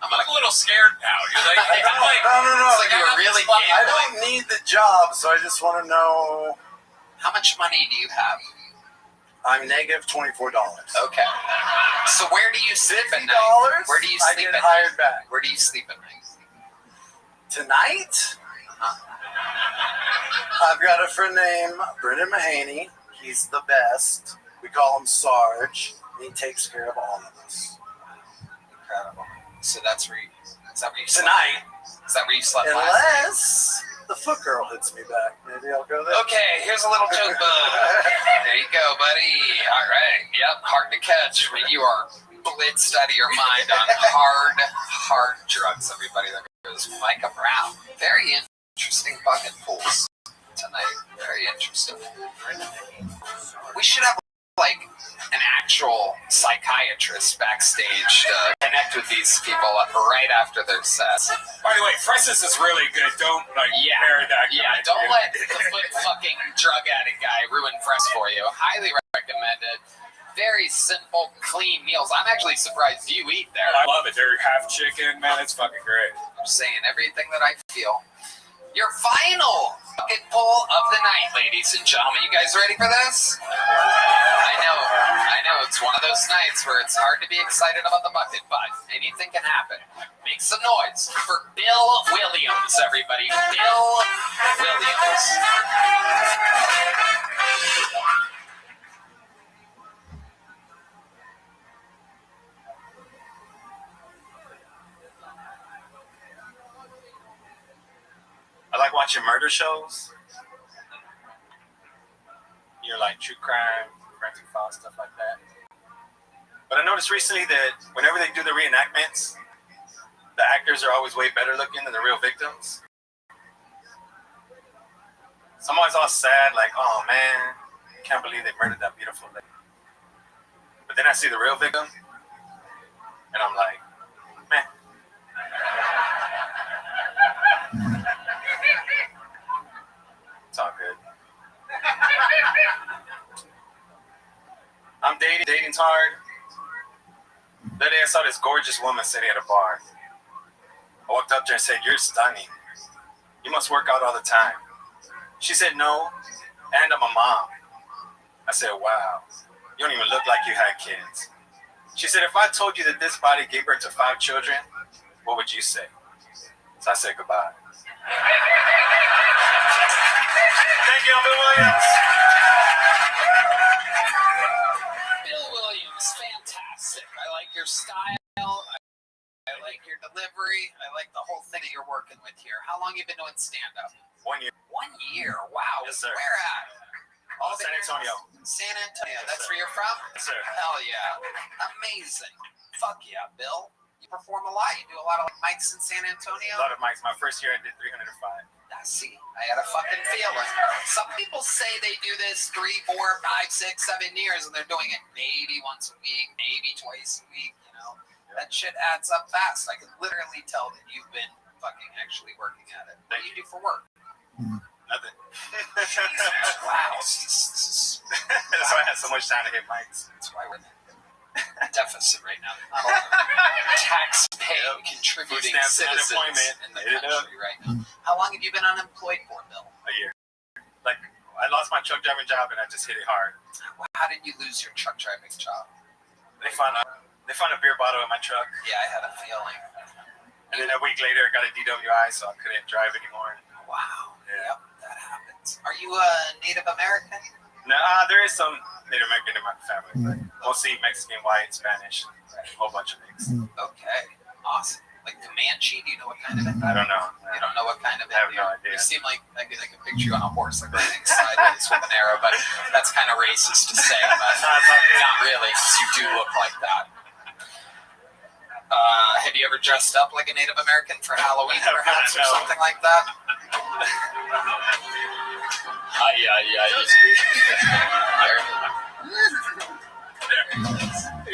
I'm a little scared now. You're like, No. It's like you were really I don't need the job, so I just want to know. How much money do you have? I'm negative $24. Okay. So where do you sleep at night? $50? Where do you I sleep get at hired night? back. Where do you sleep at night? Tonight? I've got a friend named Brendan Mahaney. He's the best. We call him Sarge. He takes care of all of us. Incredible. So that's where you. Is that where you slept? Tonight. Is that where you slept last night? Unless the foot girl hits me back. Maybe I'll go there. Okay, here's a little joke bug. There you go, buddy. All right. Yep, hard to catch when you are blitzed out of your mind on hard drugs, everybody. That goes Micah Brown. Very interesting bucket pools tonight. Very interesting. We should have like an actual psychiatrist backstage to connect with these people right after their sets. By the way, Fresses is really good. Don't compare that. Don't let the foot fucking drug addict guy ruin Fress for you. Highly recommended. Very simple, clean meals. I'm actually surprised you eat there. I love it. They're half chicken, man. It's fucking great. I'm saying everything that I feel. Your final bucket pull of the night, ladies and gentlemen. You guys ready for this? I know. It's one of those nights where it's hard to be excited about the bucket, but anything can happen. Make some noise for Bill Williams, everybody. Bill Williams. like watching murder shows. You're like true crime, forensic files, stuff like that. But I noticed recently that whenever they do the reenactments, the actors are always way better looking than the real victims. So I'm always all sad, like, oh man, I can't believe they murdered that beautiful lady. But then I see the real victim, and I'm like, man. It's all good. I'm dating. Dating's hard. The other day I saw this gorgeous woman sitting at a bar. I walked up to her and said, "You're stunning. You must work out all the time." She said, "No, and I'm a mom." I said, "Wow, you don't even look like you had kids." She said, "If I told you that this body gave birth to 5 children, what would you say?" So I said, "Goodbye." Thank you, Bill Williams. Bill Williams, fantastic. I like your style. I like your delivery. I like the whole thing that you're working with here. How long have you been doing stand-up? 1 year. 1 year. Wow. Yes, sir. Where at? Oh, San Antonio. San Antonio. Yes, That's sir. where you're from? Yes, sir. Hell yeah. Amazing. Fuck yeah, Bill. You perform a lot. You do a lot of mics in San Antonio. A lot of mics. My first year I did 305. See, I had a fucking feeling. Some people say they do this 3, 4, 5, 6, 7 years, and they're doing it maybe once a week, maybe twice a week. You know, that shit adds up fast. I can literally tell that you've been fucking actually working at it. What do you do for work? Nothing. Jesus, wow. This is That's why I had so much time to hit mics. That's why we're in a deficit right now. Not a lot of tax-paying, contributing citizens in the country right now. How long have you been unemployed for, Bill? A year. Like, I lost my truck driving job and I just hit it hard. How did you lose your truck driving job? They found a beer bottle in my truck. Yeah, I had a feeling. And then a week later, I got a DWI, so I couldn't drive anymore. Wow. Yeah. Yep, that happens. Are you a Native American? Nah, there is some Native American in my family, but mostly Mexican, white, Spanish, a whole bunch of things. Okay, awesome. Like Comanche, do you know what kind of it? I don't know. You don't know what kind of it? I have no idea. You seem like I can picture you on a horse, like riding sideways with an arrow, but that's kind of racist to say, but not really, because you do look like that. Have you ever dressed up like a Native American for Halloween, perhaps, or something like that?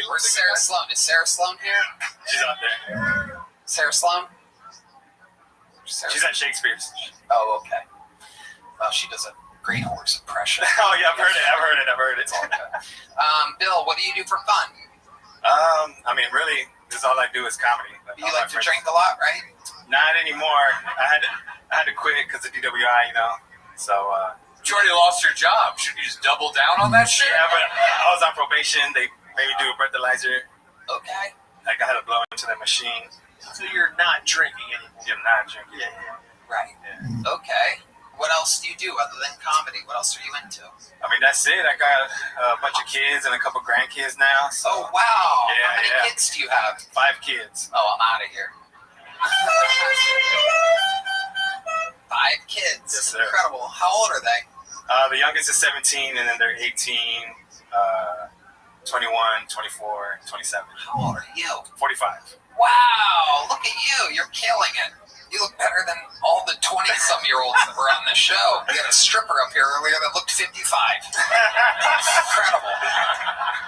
Where's Sarah Sloan? Is Sarah Sloan here? She's out there. Sarah Sloan? She's at Shakespeare's. Oh, okay. Well, she does a great horse impression. Oh, yeah, I've heard it. Okay. Bill, what do you do for fun? I mean, really, this is all I do is comedy. You like to drink a lot, right? Not anymore. I had to quit because of DWI, you know. So, you already lost your job. Should you just double down on that shit? Yeah, but I was on probation. They made me do a breathalyzer. Okay. Like, I had to blow into the machine. So you're not drinking anymore? I'm not drinking. Yeah. Right. Yeah. Okay. What else do you do other than comedy? What else are you into? I mean, that's it. I got a bunch of kids and a couple grandkids now. So. Oh, wow. Yeah, How many kids do you have? 5 kids. Oh, I'm out of here. 5 kids. Yes, sir. Incredible. How old are they? The youngest is 17, and then they're 18, 21, 24, 27. How old are you? 45. Wow. Look at you. You're killing it. You look better than all the 20-some-year-olds that were on the show. We had a stripper up here earlier that looked 55.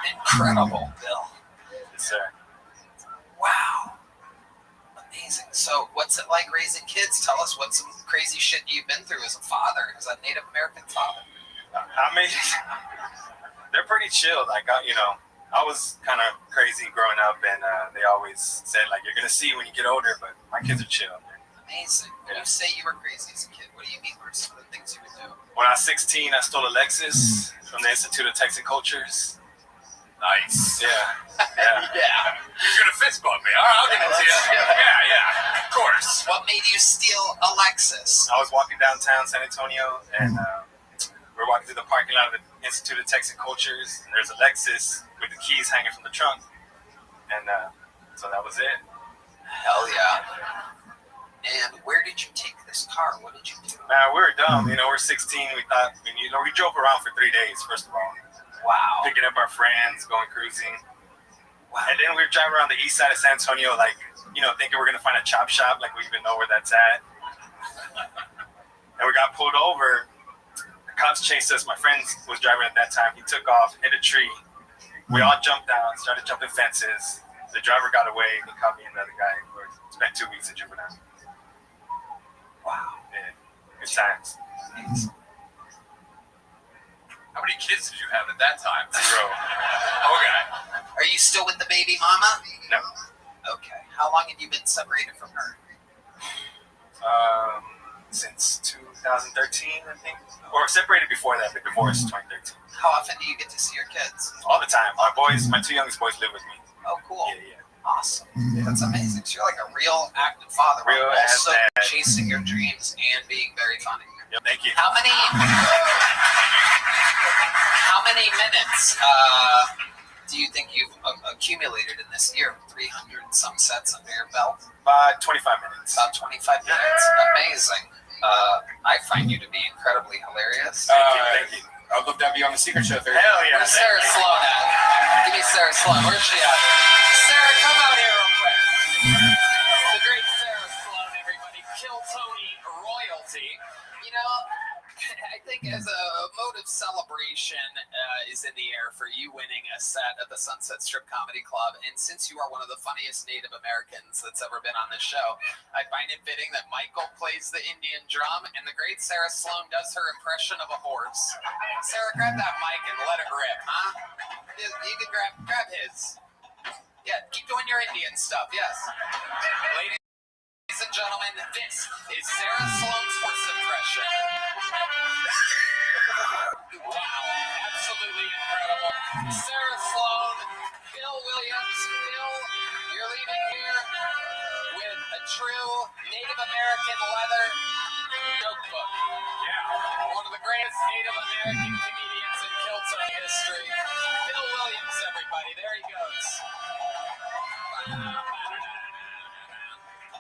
Incredible, Bill. Yes, sir. Wow. Amazing. So what's it like raising kids? Tell us what some crazy shit you've been through as a father, as a Native American father. I mean, they're pretty chill. Like, I was kind of crazy growing up, and they always said, like, you're going to see when you get older, but my kids are chill. Amazing. When you say you were crazy as a kid, what do you mean? What are some of the things you would do? When I was 16, I stole a Lexus from the Institute of Texan Cultures. Nice. Yeah. Yeah. You're going to fist bump me. All right, I'll give it to you. Yeah. Of course. What made you steal a Lexus? I was walking downtown San Antonio, and we were walking through the parking lot of the Institute of Texan Cultures, and there's a Lexus with the keys hanging from the trunk. And so that was it. Hell yeah. And where did you take this car? What did you do? We were dumb. You know, we're 16. We thought, we drove around for 3 days, first of all. Wow. Picking up our friends, going cruising. Wow. And then we were driving around the east side of San Antonio, like, thinking we're going to find a chop shop, like we even know where that's at. And we got pulled over. The cops chased us. My friend was driving at that time. He took off, hit a tree. We all jumped down, started jumping fences. The driver got away. He caught me and another guy. We spent 2 weeks in juvenile. Wow. Yeah. Good times. How many kids did you have at that time? 0. Okay. Are you still with the baby mama? No. Okay. How long have you been separated from her? Since 2013, I think. Or separated before that, but divorced 2013. How often do you get to see your kids? All the time. My 2 youngest boys live with me. Oh, cool. Yeah. Awesome. That's amazing. So you're like a real active father, Real while also dad. chasing your dreams and being very funny. Yep, thank you. How many minutes do you think you've accumulated in this year? 300 and some sets under your belt? About 25 minutes. About 25 minutes. Amazing. I find you to be incredibly hilarious. Thank you. I'd love to have you on the Secret Show. Hell yeah. Where's Sarah Sloan at? Give me Sarah Sloan. Where's she at? Sarah, come out here real quick. The great Sarah Sloan, everybody. Kill Tony royalty. I think as a mode of celebration is in the air for you winning a set at the Sunset Strip Comedy Club, and since you are one of the funniest Native Americans that's ever been on this show, I find it fitting that Michael plays the Indian drum and the great Sarah Sloan does her impression of a horse. Sarah, grab that mic and let it rip, huh? You can grab his. Yeah, keep doing your Indian stuff, yes. Ladies and gentlemen, this is Sarah Sloan's horse impression. Wow, absolutely incredible. Sarah Sloan, Bill Williams. Bill, you're leaving here with a true Native American leather notebook. Yeah, one of the greatest Native American comedians in Kilton history. Bill Williams, everybody. There he goes.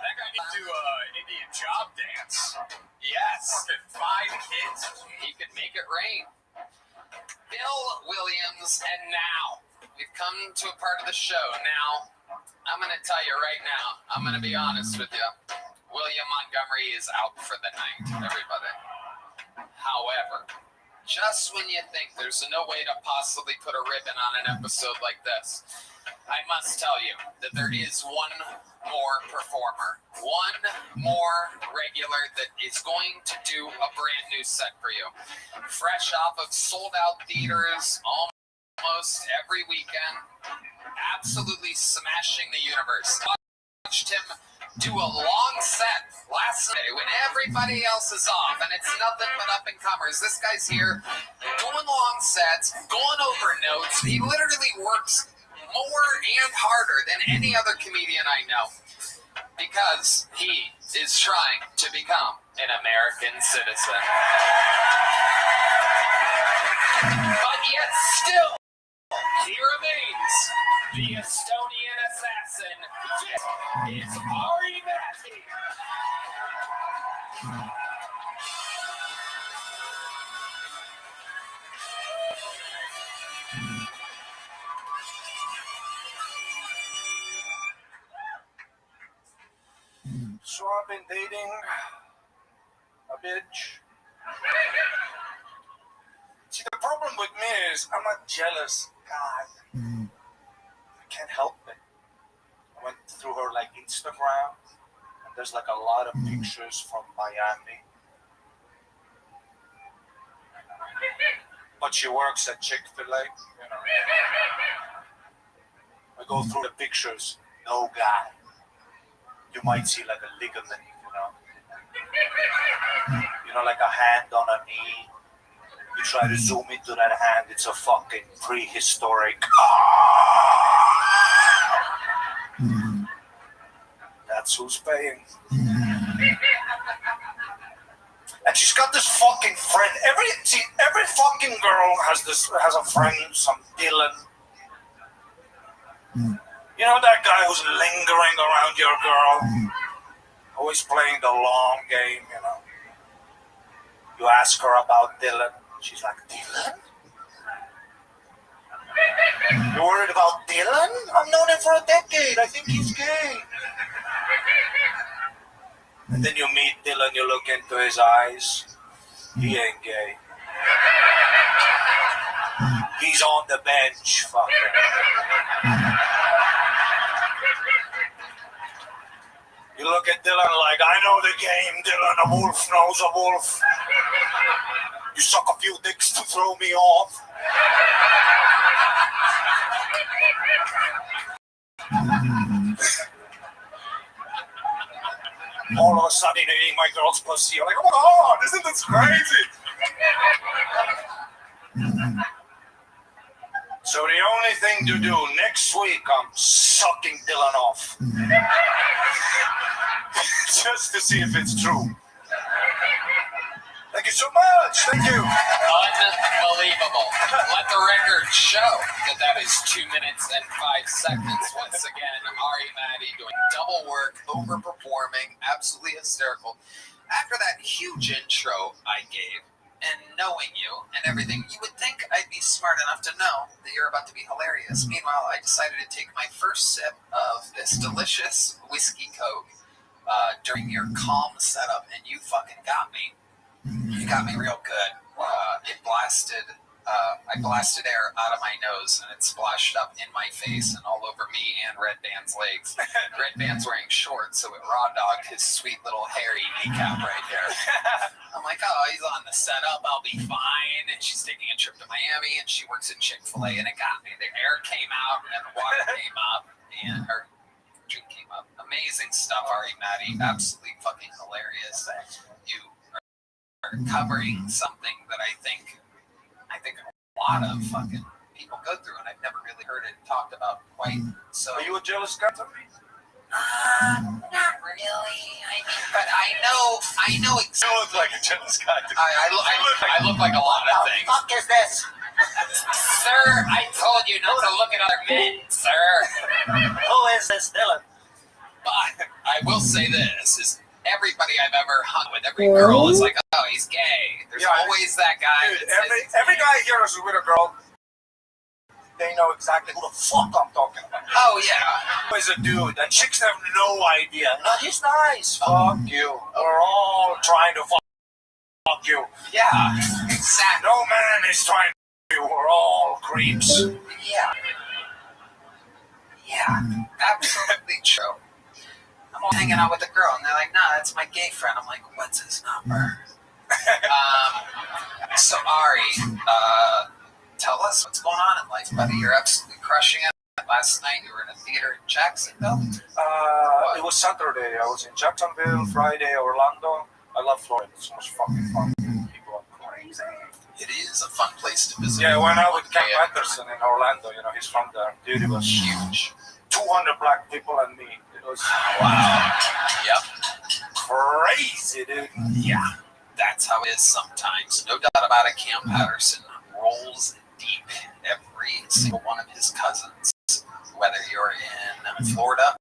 That guy needs to do an Indian job dance. Yes. Working 5 kids. He could make it rain. Bill Williams, and now we've come to a part of the show. Now, I'm going to tell you right now, I'm going to be honest with you. William Montgomery is out for the night, everybody. However, just when you think there's no way to possibly put a ribbon on an episode like this, I must tell you that there is one more performer, one more regular that is going to do a brand new set for you. Fresh off of sold out theaters almost every weekend, absolutely smashing the universe. Watched him do a long set last Sunday when everybody else is off and it's nothing but up and comers. This guy's here doing long sets, going over notes. He literally works more and harder than any other comedian I know because he is trying to become an American citizen. But yet still, he remains the Estonian assassin. This is Ari Matty. So I've been dating a bitch. See, the problem with me is I'm a jealous guy. I can't help it. I went through her like Instagram, and there's like a lot of pictures from Miami. But she works at Chick-fil-A, you know. I go through the pictures, no guy. You might see like a ligament, you know, like a hand on a knee. You try to zoom into that hand, it's a fucking prehistoric. That's who's paying. And she's got this fucking friend. Every fucking girl has a friend, some Dylan. You know that guy who's lingering around your girl? Always playing the long game, you know. You ask her about Dylan. She's like, Dylan? You worried about Dylan? I've known him for a decade. I think he's gay. And then you meet Dylan, you look into his eyes. He ain't gay. He's on the bench, fucker. You look at Dylan like, I know the game, Dylan. A wolf knows a wolf. You suck a few dicks to throw me off. All of a sudden, eating my girl's pussy. You're like, oh my God, isn't this crazy? So the only thing to do next week, I'm sucking Dylan off. Just to see if it's true. Thank you so much. Thank you. Unbelievable. Let the record show that is 2 minutes and 5 seconds. Once again, Ari Maddie doing double work, overperforming, absolutely hysterical. After that huge intro I gave, and knowing you and everything, you would think I'd be smart enough to know that you're about to be hilarious. Meanwhile, I decided to take my first sip of this delicious whiskey Coke during your calm setup, and you fucking got me. You got me real good. I blasted air out of my nose, and it splashed up in my face and all over me and Red Band's legs. Red Band's wearing shorts, so it raw dogged his sweet little hairy kneecap right there. I'm like, oh, he's on the setup, I'll be fine. And she's taking a trip to Miami, and she works at Chick-fil-A, and it got me. The air came out, and the water came up, and her drink came up. Amazing stuff, Ari Maddie. Absolutely fucking hilarious. You are covering something that I think a lot of fucking people go through, and I've never really heard it talked about quite so. Are you a jealous guy to me? Not really. I mean, but I know exactly. You look like a jealous guy to me. I look like a lot of things. What the fuck is this? Sir, I told you not to look at other men, sir. Who is this Dylan? But I will say this, is everybody I've ever hung with, every girl is like, oh, he's gay. There's always that guy. Dude, every guy here is with a girl. They know exactly who the fuck I'm talking about. Oh, yeah. He's a dude, and chicks have no idea. No, he's nice. Fuck you. We're all trying to fuck you. Yeah, exactly. No man is trying to. We're all creeps. Yeah. Yeah, absolutely true. I'm all hanging out with a girl, and they're like, nah, that's my gay friend. I'm like, what's his number? So Ari, tell us what's going on in life, buddy. You're absolutely crushing it. Last night you were in a theater in Jacksonville. It was Saturday. I was in Jacksonville, Friday, Orlando. I love Florida. It's so much fucking fun. People are crazy. It is a fun place to visit. Yeah, I went out with Ken Anderson in Orlando. You know, he's from there. Dude, it was huge. 200 black people and me. It was wow. Yep. Crazy, dude. Yeah, that's how it is sometimes. No doubt about it. Cam Patterson rolls deep every single one of his cousins. Whether you're in Florida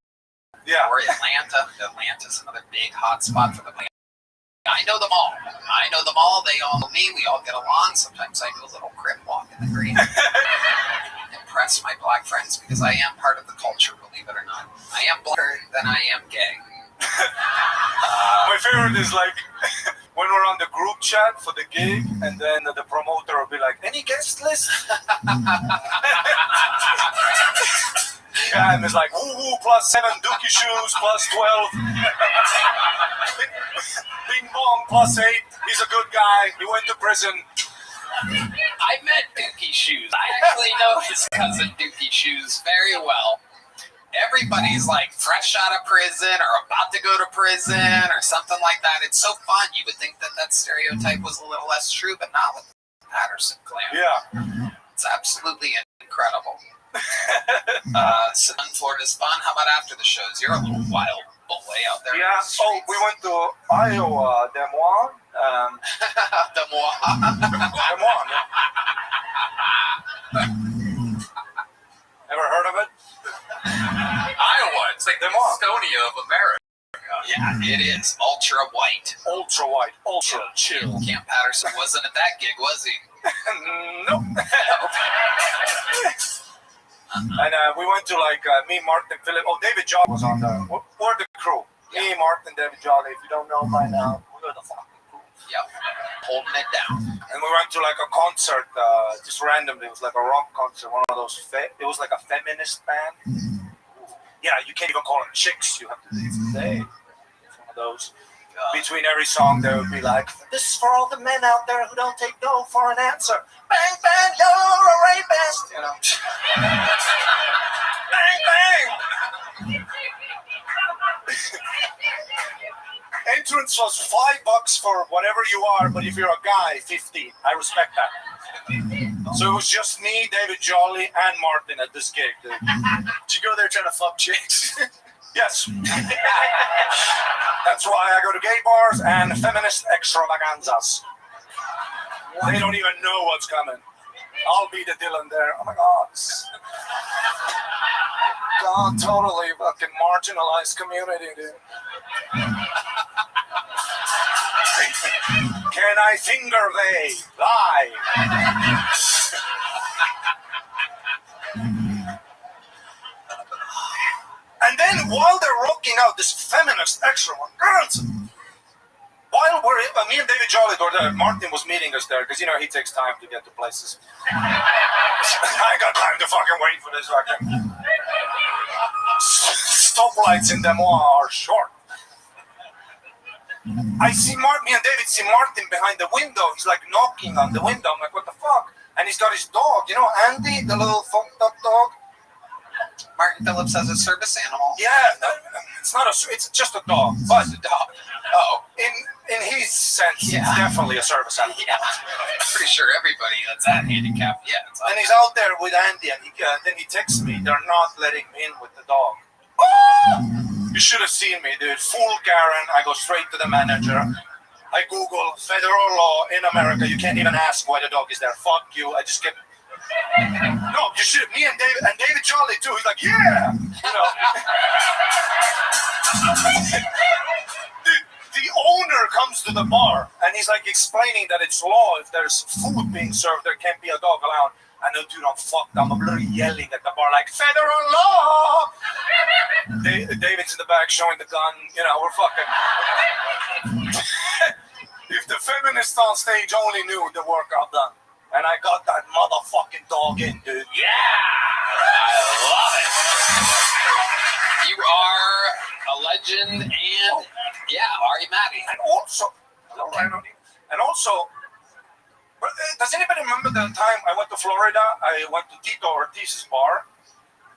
or Atlanta. Atlanta's another big hot spot for the band. I know them all. They all know me. We all get along. Sometimes I do a little crip walk in the green. Impress my black friends because I am part of the culture, believe it or not. I am blacker than I am gay. My favorite is like when we're on the group chat for the gig, and then the promoter will be like, "Any guest list?" Yeah, and it's like, "Woo, plus 7 Dookie shoes, plus 12. Bing Bong, plus 8. He's a good guy. He went to prison." I met Dookie Shoes. I actually know his cousin Dookie Shoes very well. Everybody's like fresh out of prison or about to go to prison or something like that. It's so fun. You would think that stereotype was a little less true, but not with the Patterson clan. Yeah. It's absolutely incredible. So Florida's fun. How about after the shows? You're a little wild boy out there. Yeah. Oh, we went to Iowa, Des Moines. Des Moines. Des Moines. Ever heard of it? Iowa. It's like the Estonia of America. Yeah, it is. Ultra white. Ultra white. Ultra chill. Camp Patterson wasn't at that gig, was he? Nope. And we went to me, Martin, Philip. Oh, David Jolly was on the. We're the crew. Yeah. Me, Martin, David Jolly. If you don't know by now, we're the fucking crew. Yep. Holding it down. And we went to a concert, just randomly. It was like a rock concert, one of those. It was like a feminist band. Yeah, you can't even call them chicks. You have to say one of those. Between every song, there would be like, "This is for all the men out there who don't take no for an answer. Bang, bang, you're a rapist." You know. Bang, bang. Entrance was $5 for whatever you are, but if you're a guy, 15. I respect that. So it was just me, David Jolly, and Martin at this gig. Dude. Did you go there trying to fuck chicks? Yes. That's why I go to gay bars and feminist extravaganzas. They don't even know what's coming. I'll be the Dylan there. Oh my God. God, totally fucking marginalized community, dude. Can I finger they? Lie. And then while they're rocking out this feminist extra one, girls, while me and David Jolly were there, Martin was meeting us there because he takes time to get to places. I got time to fucking wait for this fucking stoplights in Des Moines are short. I see me and David see Martin behind the window. He's like knocking on the window. I'm like, what the fuck? And he's got his dog, Andy, the little fucked up dog. Martin Phillips has a service animal. Yeah, it's just a dog. But a dog. Oh, in his sense, it's definitely a service animal. Yeah, I'm pretty sure everybody that's that handicapped. Yeah, and he's out there with Andy, and then he texts me. They're not letting me in with the dog. Oh! You should have seen me, dude. Full Karen. I go straight to the manager. I Google federal law in America. You can't even ask why the dog is there. Fuck you. I just get. No, you should. Me and David Jolly too. He's like, yeah. The owner comes to the bar and he's like explaining that it's law. If there's food being served, there can't be a dog allowed. And the dude, I'm fucked. I'm literally yelling at the bar like, federal law. David's in the back showing the gun. We're fucking. If the feminists on stage only knew the work I've done. And I got that motherfucking dog in, dude. Yeah! I love it. You are a legend and, Ari Matty. And also, does anybody remember the time I went to Florida? I went to Tito Ortiz's bar,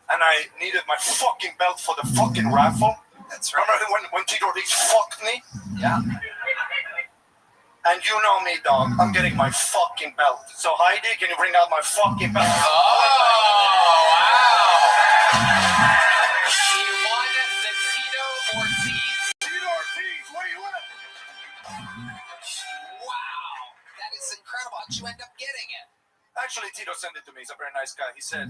and I needed my fucking belt for the fucking raffle. That's right. Remember when Tito Ortiz fucked me? Yeah. And you know me, dog. I'm getting my fucking belt. So, Heidi, can you bring out my fucking belt? Oh, wow. He won the Tito Ortiz. Tito Ortiz, where you at? Wow. That is incredible. How'd you end up getting it? Actually, Tito sent it to me. He's a very nice guy. He said...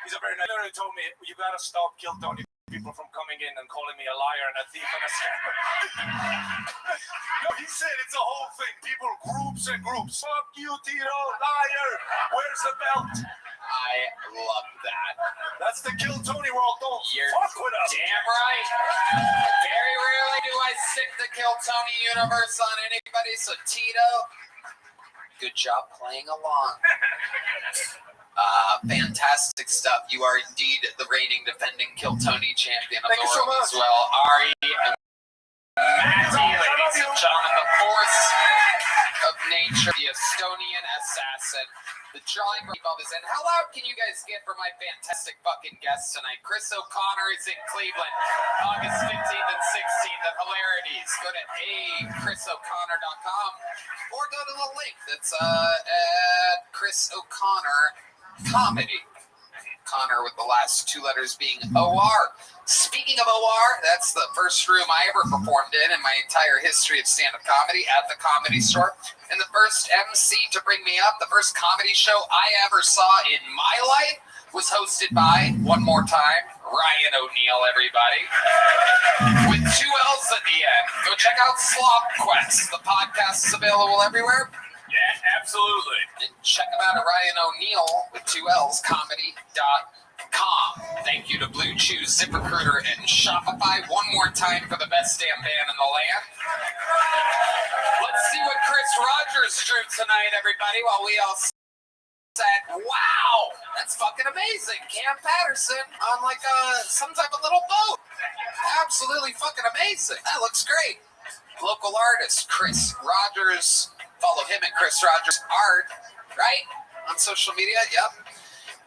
He's a very nice guy. He told me, you gotta stop Kill Tony people from coming in and calling me a liar and a thief and a scammer. No, he said it's a whole thing. People, groups and groups. Fuck you, Tito, liar. Where's the belt? I love that. That's the Kill Tony world. Don't fuck with us. Damn right. Very rarely do I sick the Kill Tony universe on anybody, so Tito, good job playing along. Fantastic stuff. You are indeed the reigning defending Kill Tony champion of the world as well. Ari and Matty, ladies and gentlemen, the force of nature, the Estonian assassin. The drawing room is in. How loud can you guys get for my fantastic fucking guests tonight? Chris O'Connor is in Cleveland, August 15th and 16th at Hilarities. Go to chrisoconnor.com or go to the link that's at Chris O'Connor Comedy. Connor with the last two letters being OR. Speaking of OR, that's the first room I ever performed in my entire history of stand-up comedy at the Comedy Store. And the first MC to bring me up, the first comedy show I ever saw in my life was hosted by, one more time, Ryan O'Neal, everybody. With 2 L's at the end. Go check out Slop Quest. The podcast is available everywhere. Yeah, absolutely. And check them out at Ryan O'Neal with 2 L's comedy.com. Thank you to Blue Chew, ZipRecruiter, and Shopify. One more time for the best damn band in the land. Let's see what Chris Rogers drew tonight, everybody, while we all said, wow, that's fucking amazing. Cam Patterson on like some type of little boat. Absolutely fucking amazing. That looks great. Local artist, Chris Rogers. Follow him at Chris Rogers Art, right? On social media, yep.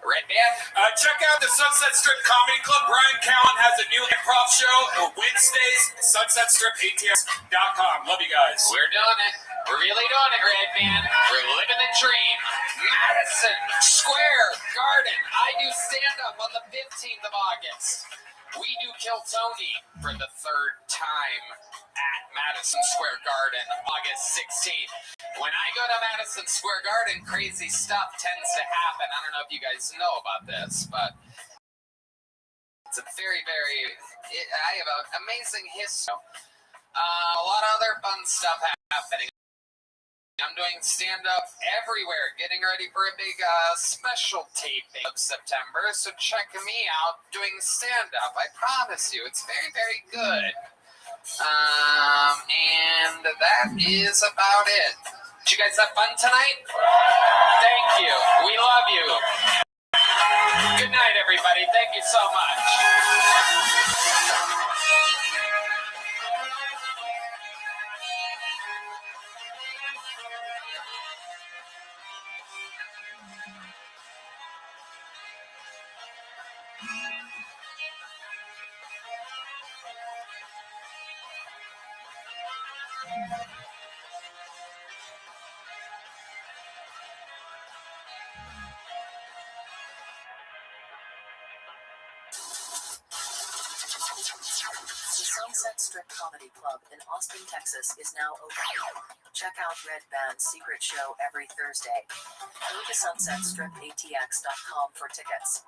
Red Band. Check out the Sunset Strip Comedy Club. Brian Callen has a new improv show Wednesdays, sunsetstripatx.com. Love you guys. We're doing it. We're really doing it, Red Band. We're living the dream. Madison Square Garden. I do stand-up on the 15th of August. We do Kill Tony for the 3rd time at Madison Square Garden, August 16th. When I go to Madison Square Garden, crazy stuff tends to happen. I don't know if you guys know about this, but it's a very, I have an amazing history. A lot of other fun stuff happening. I'm doing stand-up everywhere, getting ready for a big special taping of September, so check me out doing stand-up. I promise you, it's very, very good. And that is about it. Did you guys have fun tonight? Thank you. We love you. Good night, everybody. Thank you so much. The Sunset Strip Comedy Club in Austin, Texas is now open. Check out Red Band's secret show every Thursday. Go to sunsetstripatx.com for tickets.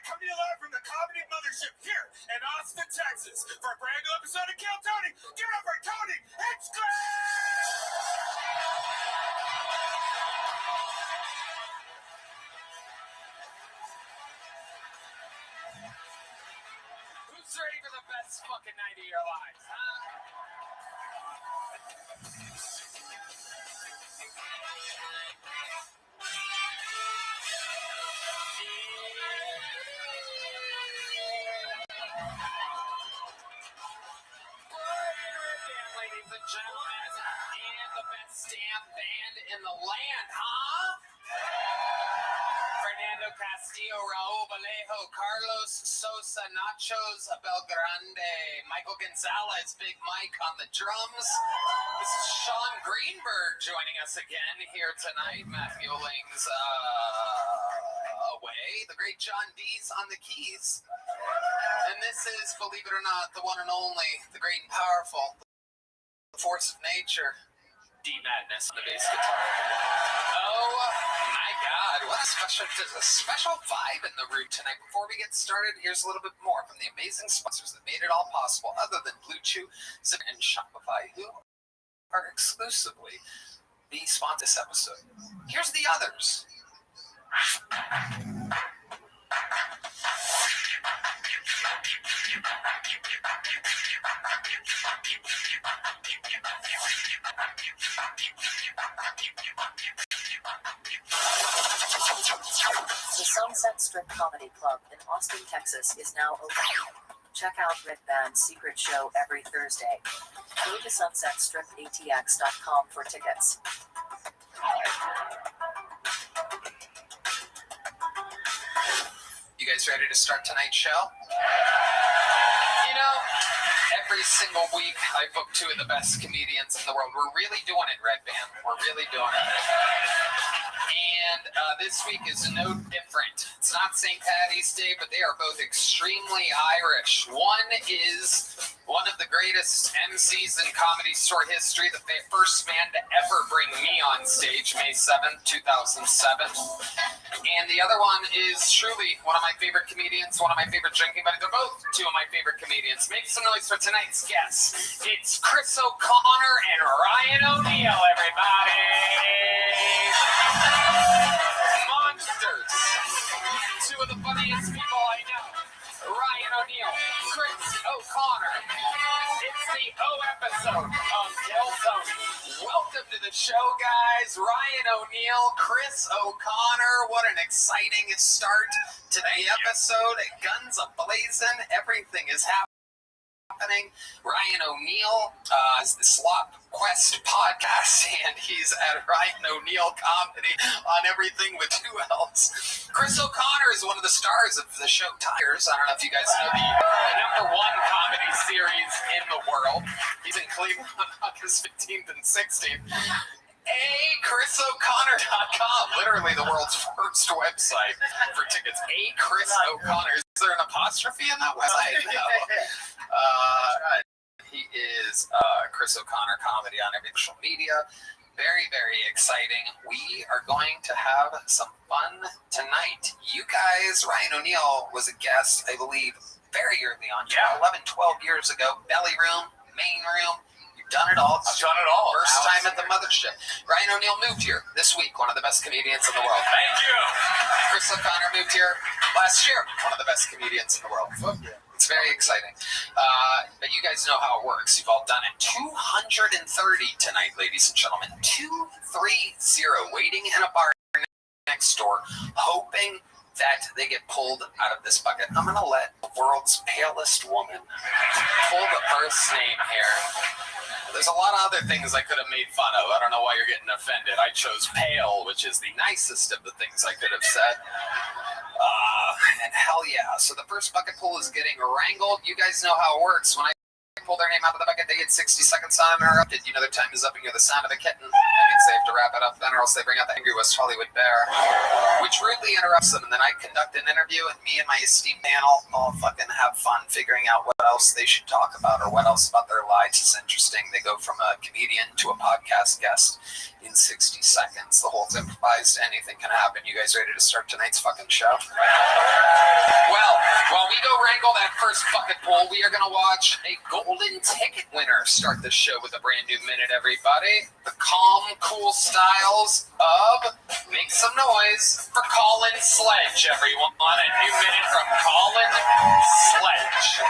Coming to you live from the Comedy Mothership here in Austin, Texas, for a brand new episode of Kill Tony. Give it up for Tony Who's ready for the best fucking night of your lives, huh? Ladies and gentlemen, and the best damn band in the land, huh? Fernando Castillo, Raul Vallejo, Carlos Sosa, Nachos Belgrande, Michael Gonzalez, Big Mike on the drums, This is Sean Greenberg joining us again here tonight. Matt Muelling's away. The great John D's on the keys. And this is, believe it or not, the one and only, the great and powerful, the force of nature, D Madness on the bass guitar. Oh my God, what a special vibe in the room tonight. Before we get started, here's a little bit more from the amazing sponsors that made it all possible, other than Blue Chew, Zip, and Shopify, who are exclusively the sponsor this episode. Here's the others. The Sunset Strip Comedy Club in Austin, Texas is now open. Check out Red Band's secret show every Thursday. Go to sunsetstripatx.com for tickets. You guys ready to start tonight's show? You know, every single week I book two of the best comedians in the world. We're really doing it, Red Band. We're really doing it. And this week is no different. It's not St. Paddy's Day, but they are both extremely Irish. One is one of the greatest MCs in comedy store history, the first man to ever bring me on stage, May 7th, 2007. And the other one is truly one of my favorite comedians, one of my favorite drinking buddies. They're both two of my favorite comedians. Make some noise for tonight's guests. It's Chris O'Connor and Ryan O'Neal, everybody. Monsters. Two of the funniest people I know. Ryan O'Neal, Chris O'Connor. It's the O episode of Del Tony. Welcome to the show, guys. Ryan O'Neal, Chris O'Connor. What an exciting start to the episode. Guns a-blazing. Everything is happening. Ryan O'Neal is the Slop Quest podcast, and he's at Ryan O'Neal Comedy on everything with two L's. Chris O'Connor is one of the stars of the show Tires. I don't know if you guys know the #1 comedy series in the world. He's in Cleveland on August 15th and 16th. ChrisO'Connor.com, literally the world's first website for tickets. Chris O'Connor. Is there an apostrophe in that website? No. He is Chris O'Connor Comedy on every social media. Very, very exciting. We are going to have some fun tonight. You guys, Ryan O'Neal was a guest, I believe, very early on. 11, 12 years ago. Belly room, main room. Done it all. I've done it all. First time at the mothership. Ryan O'Neal moved here this week, one of the best comedians in the world. Thank you. Chris O'Connor moved here last year, one of the best comedians in the world. It's very exciting. But you guys know how it works. You've all done it. 230 tonight, ladies and gentlemen. 230, waiting in a bar next door, hoping that they get pulled out of this bucket. I'm going to let the world's palest woman pull the first name here. There's a lot of other things I could have made fun of. I don't know why you're getting offended. I chose pale, which is the nicest of the things I could have said. And hell yeah. So the first bucket pull is getting wrangled. You guys know how it works. When I pull their name out of the bucket, they get 60 seconds on interrupted. You know their time is up and you're the sound of a kitten. That means they have to wrap it up then, or else they bring out the angry West Hollywood bear, which rudely interrupts them. And then I conduct an interview, and me and my esteemed panel all fucking have fun figuring out what else they should talk about or what else about their lives is interesting. They go from a comedian to a podcast guest in 60 seconds. The whole improvised. Anything can happen. You guys ready to start tonight's fucking show? Well, while we go wrangle that first bucket pull, we are going to watch a golden ticket winner start the show with a brand new minute, everybody. The calm, cool styles of Make Some Noise for Colin Sledge, everyone. A new minute from Colin Sledge.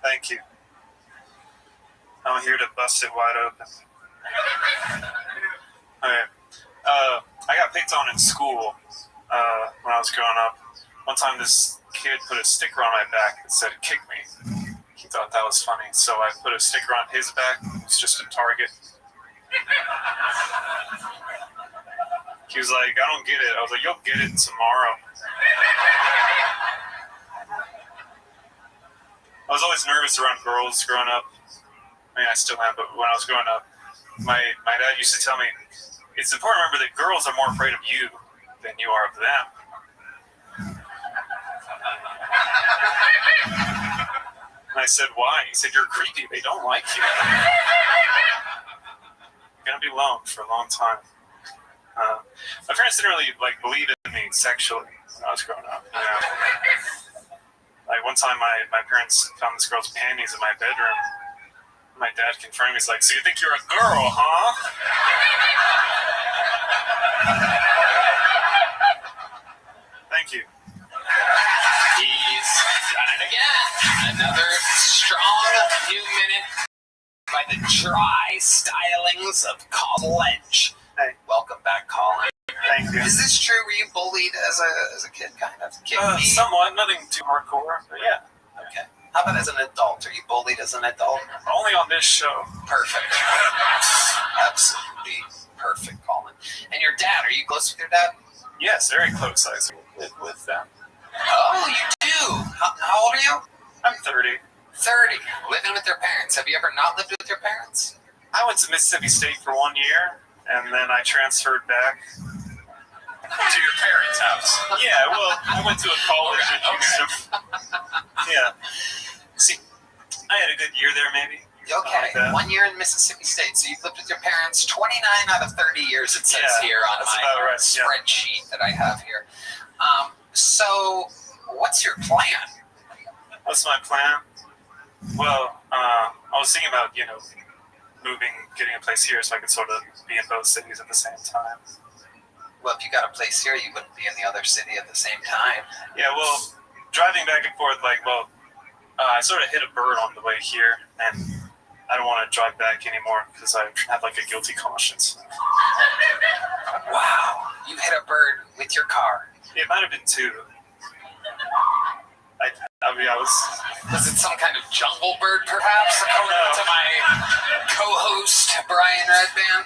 Thank you. I'm here to bust it wide open. Okay. I got picked on in school when I was growing up. One time this kid put a sticker on my back that said, "Kick me." He thought that was funny, so I put a sticker on his back. It was just a target. He was like, "I don't get it." I was like, "You'll get it tomorrow." I was always nervous always around girls growing up. I mean, I still am, but when I was growing up, my dad used to tell me, it's important to remember that girls are more afraid of you than you are of them. And I said, why? He said, you're creepy. They don't like you. You're going to be alone for a long time. My parents didn't really believe in me sexually when I was growing up. You know? Like one time my parents found this girl's panties in my bedroom. My dad confirmed, he's like, so you think you're a girl, huh? Thank you. He's done it again. Another strong new minute by the dry stylings of college. Hey. Welcome back, Colin. Thank you. Is this true? Were you bullied as a kid, kind of? Somewhat. Nothing too hardcore, but yeah. Okay. How about as an adult? Are you bullied as an adult? Only on this show. Perfect. Absolutely perfect, Colin. And your dad, are you close with your dad? Yes, very close. I live with them. Oh, you do? How old are you? I'm 30. 30. Living with your parents. Have you ever not lived with your parents? I went to Mississippi State for 1 year, and then I transferred back to your parents' house. Yeah, well, I went to a college in Houston. Yeah. See, I had a good year there, maybe. Okay, 1 year in Mississippi State. So you've lived with your parents 29 out of 30 years, it says here on my spreadsheet that I have here. So what's your plan? What's my plan? Well, I was thinking about, moving, getting a place here so I could sort of be in both cities at the same time. Well, if you got a place here, you wouldn't be in the other city at the same time. Yeah, well, driving back and forth, I sort of hit a bird on the way here, and I don't want to drive back anymore because I have a guilty conscience. Wow, you hit a bird with your car. It might have been two. Was it some kind of jungle bird, perhaps, according to my co-host, Brian Redband?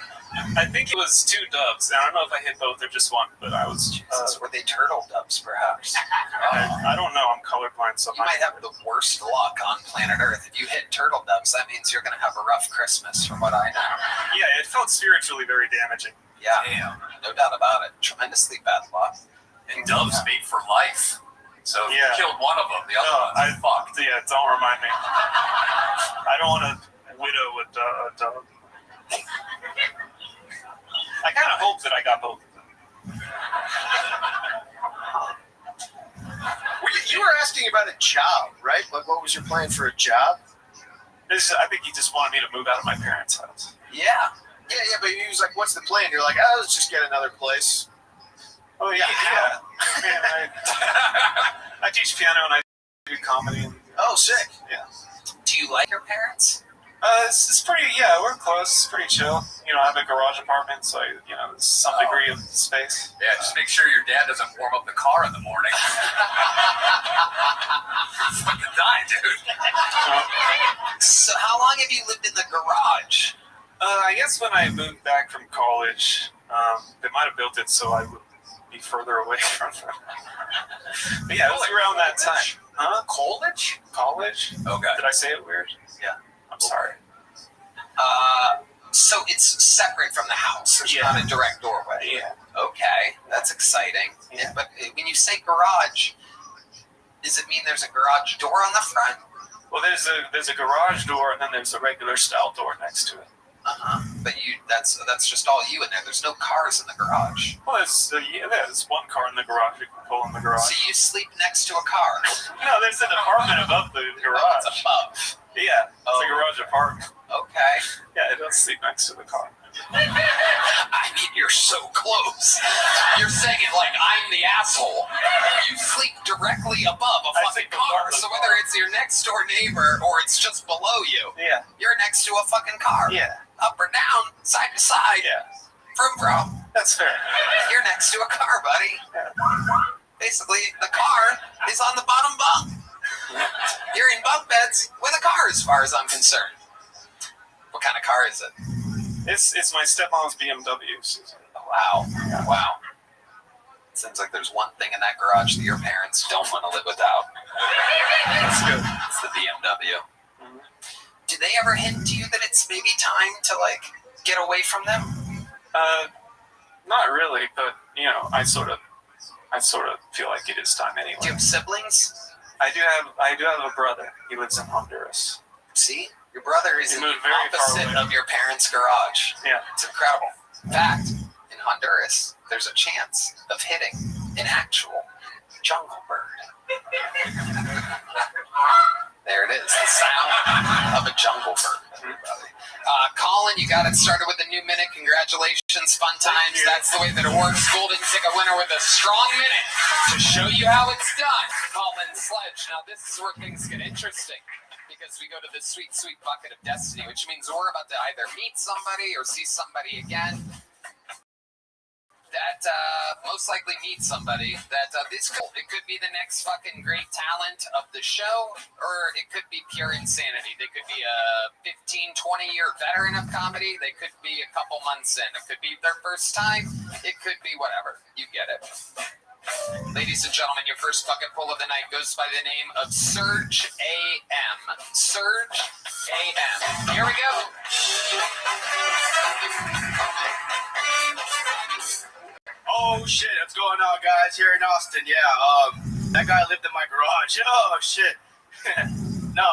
I think it was two doves. I don't know if I hit both or just one, but I was... were they turtle doves, perhaps? I don't know. I'm colorblind, so... You might have the worst luck on planet Earth. If you hit turtle doves, that means you're going to have a rough Christmas, from what I know. Yeah, it felt spiritually very damaging. Yeah, no doubt about it. Tremendously bad luck. And doves mate for life. So if you killed one of them, the other one's fucked. Yeah, don't remind me. I don't want to widow a dove. I kind of hope that I got both of them. You were asking about a job, right? What was your plan for a job? I think he just wanted me to move out of my parents' house. Yeah, but he was like, what's the plan? You're like, let's just get another place. Oh, yeah. Man, I teach piano and I do comedy. Oh, sick. Yeah. Do you like your parents? It's pretty, we're close. It's pretty chill. I have a garage apartment, so, there's some degree of space. Yeah, just make sure your dad doesn't warm up the car in the morning. Fucking die, dude. So how long have you lived in the garage? I guess when I moved back from college, they might have built it so I would be further away from them. But yeah, it was around that time. Huh? College? College? Okay. Did I say it weird? Yeah. I'm sorry. So it's separate from the house. There's not a direct doorway. Yeah. Okay, that's exciting. Yeah. But when you say garage, does it mean there's a garage door on the front? Well, there's a garage door and then there's a regular style door next to it. But that's just all you in there. There's no cars in the garage. Well, there's one car in the garage you can pull in the garage. So you sleep next to a car? No, there's an apartment above the garage. It's above. Yeah, it's a garage apartment. Okay. Yeah, I don't sleep next to the car. I mean, you're so close. You're saying it like I'm the asshole. You sleep directly above a fucking car, so whether it's your next door neighbor or it's just below you, you're next to a fucking car. Yeah. Up or down, side to side. Yeah. From. That's fair. You're next to a car, buddy. Yeah. Basically, the car is on the bottom bunk. You're in bunk beds with a car, as far as I'm concerned. What kind of car is it? It's my stepmom's BMW, Susan. Wow. Wow. It seems like there's one thing in that garage that your parents don't want to live without. That's good. It's the BMW. Do they ever hint to you that it's maybe time to like get away from them? Not really, but you know, I sort of feel like it is time anyway. Do you have siblings? I do have a brother. He lives in Honduras. See? Your brother is He in the moved very far opposite away. of your parents' garage. Yeah. It's incredible. In fact, in Honduras, there's a chance of hitting an actual jungle bird. There it is, the sound of a jungle bird. Colin, you got it started with a new minute. Congratulations, fun times. That's the way that it works. Golden ticket winner with a strong minute to show you how it's done. Colin Sledge. Now this is where things get interesting, because we go to the sweet, sweet bucket of destiny, which means we're about to either meet somebody or see somebody again that most likely meet somebody that it could be the next fucking great talent of the show, or it could be pure insanity. They could be a 15, 20-year veteran of comedy. They could be a couple months in. It could be their first time. It could be whatever. You get it. Ladies and gentlemen, your first bucket pull of the night goes by the name of Surge AM. Surge AM. Here we go. Oh shit, what's going on, guys? Here in Austin, yeah. That guy lived in my garage. Oh shit. No,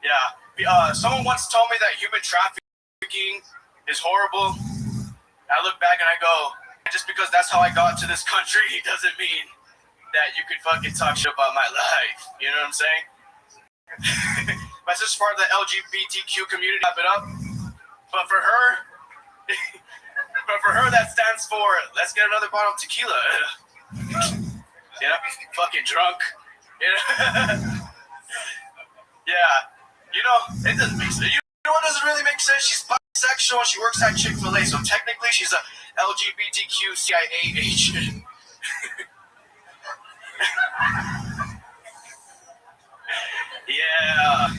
yeah. Someone once told me that human trafficking is horrible. I look back and I go, just because that's how I got to this country doesn't mean that you could fucking talk shit about my life. You know what I'm saying? My sister's part of the LGBTQ community, wrap it up. But for her, that stands for let's get another bottle of tequila. Yeah, fucking drunk. Yeah. Yeah. You know, it doesn't make sense. You know what doesn't really make sense? She's bisexual and she works at Chick-fil-A, so technically she's a LGBTQ CIA agent. Yeah.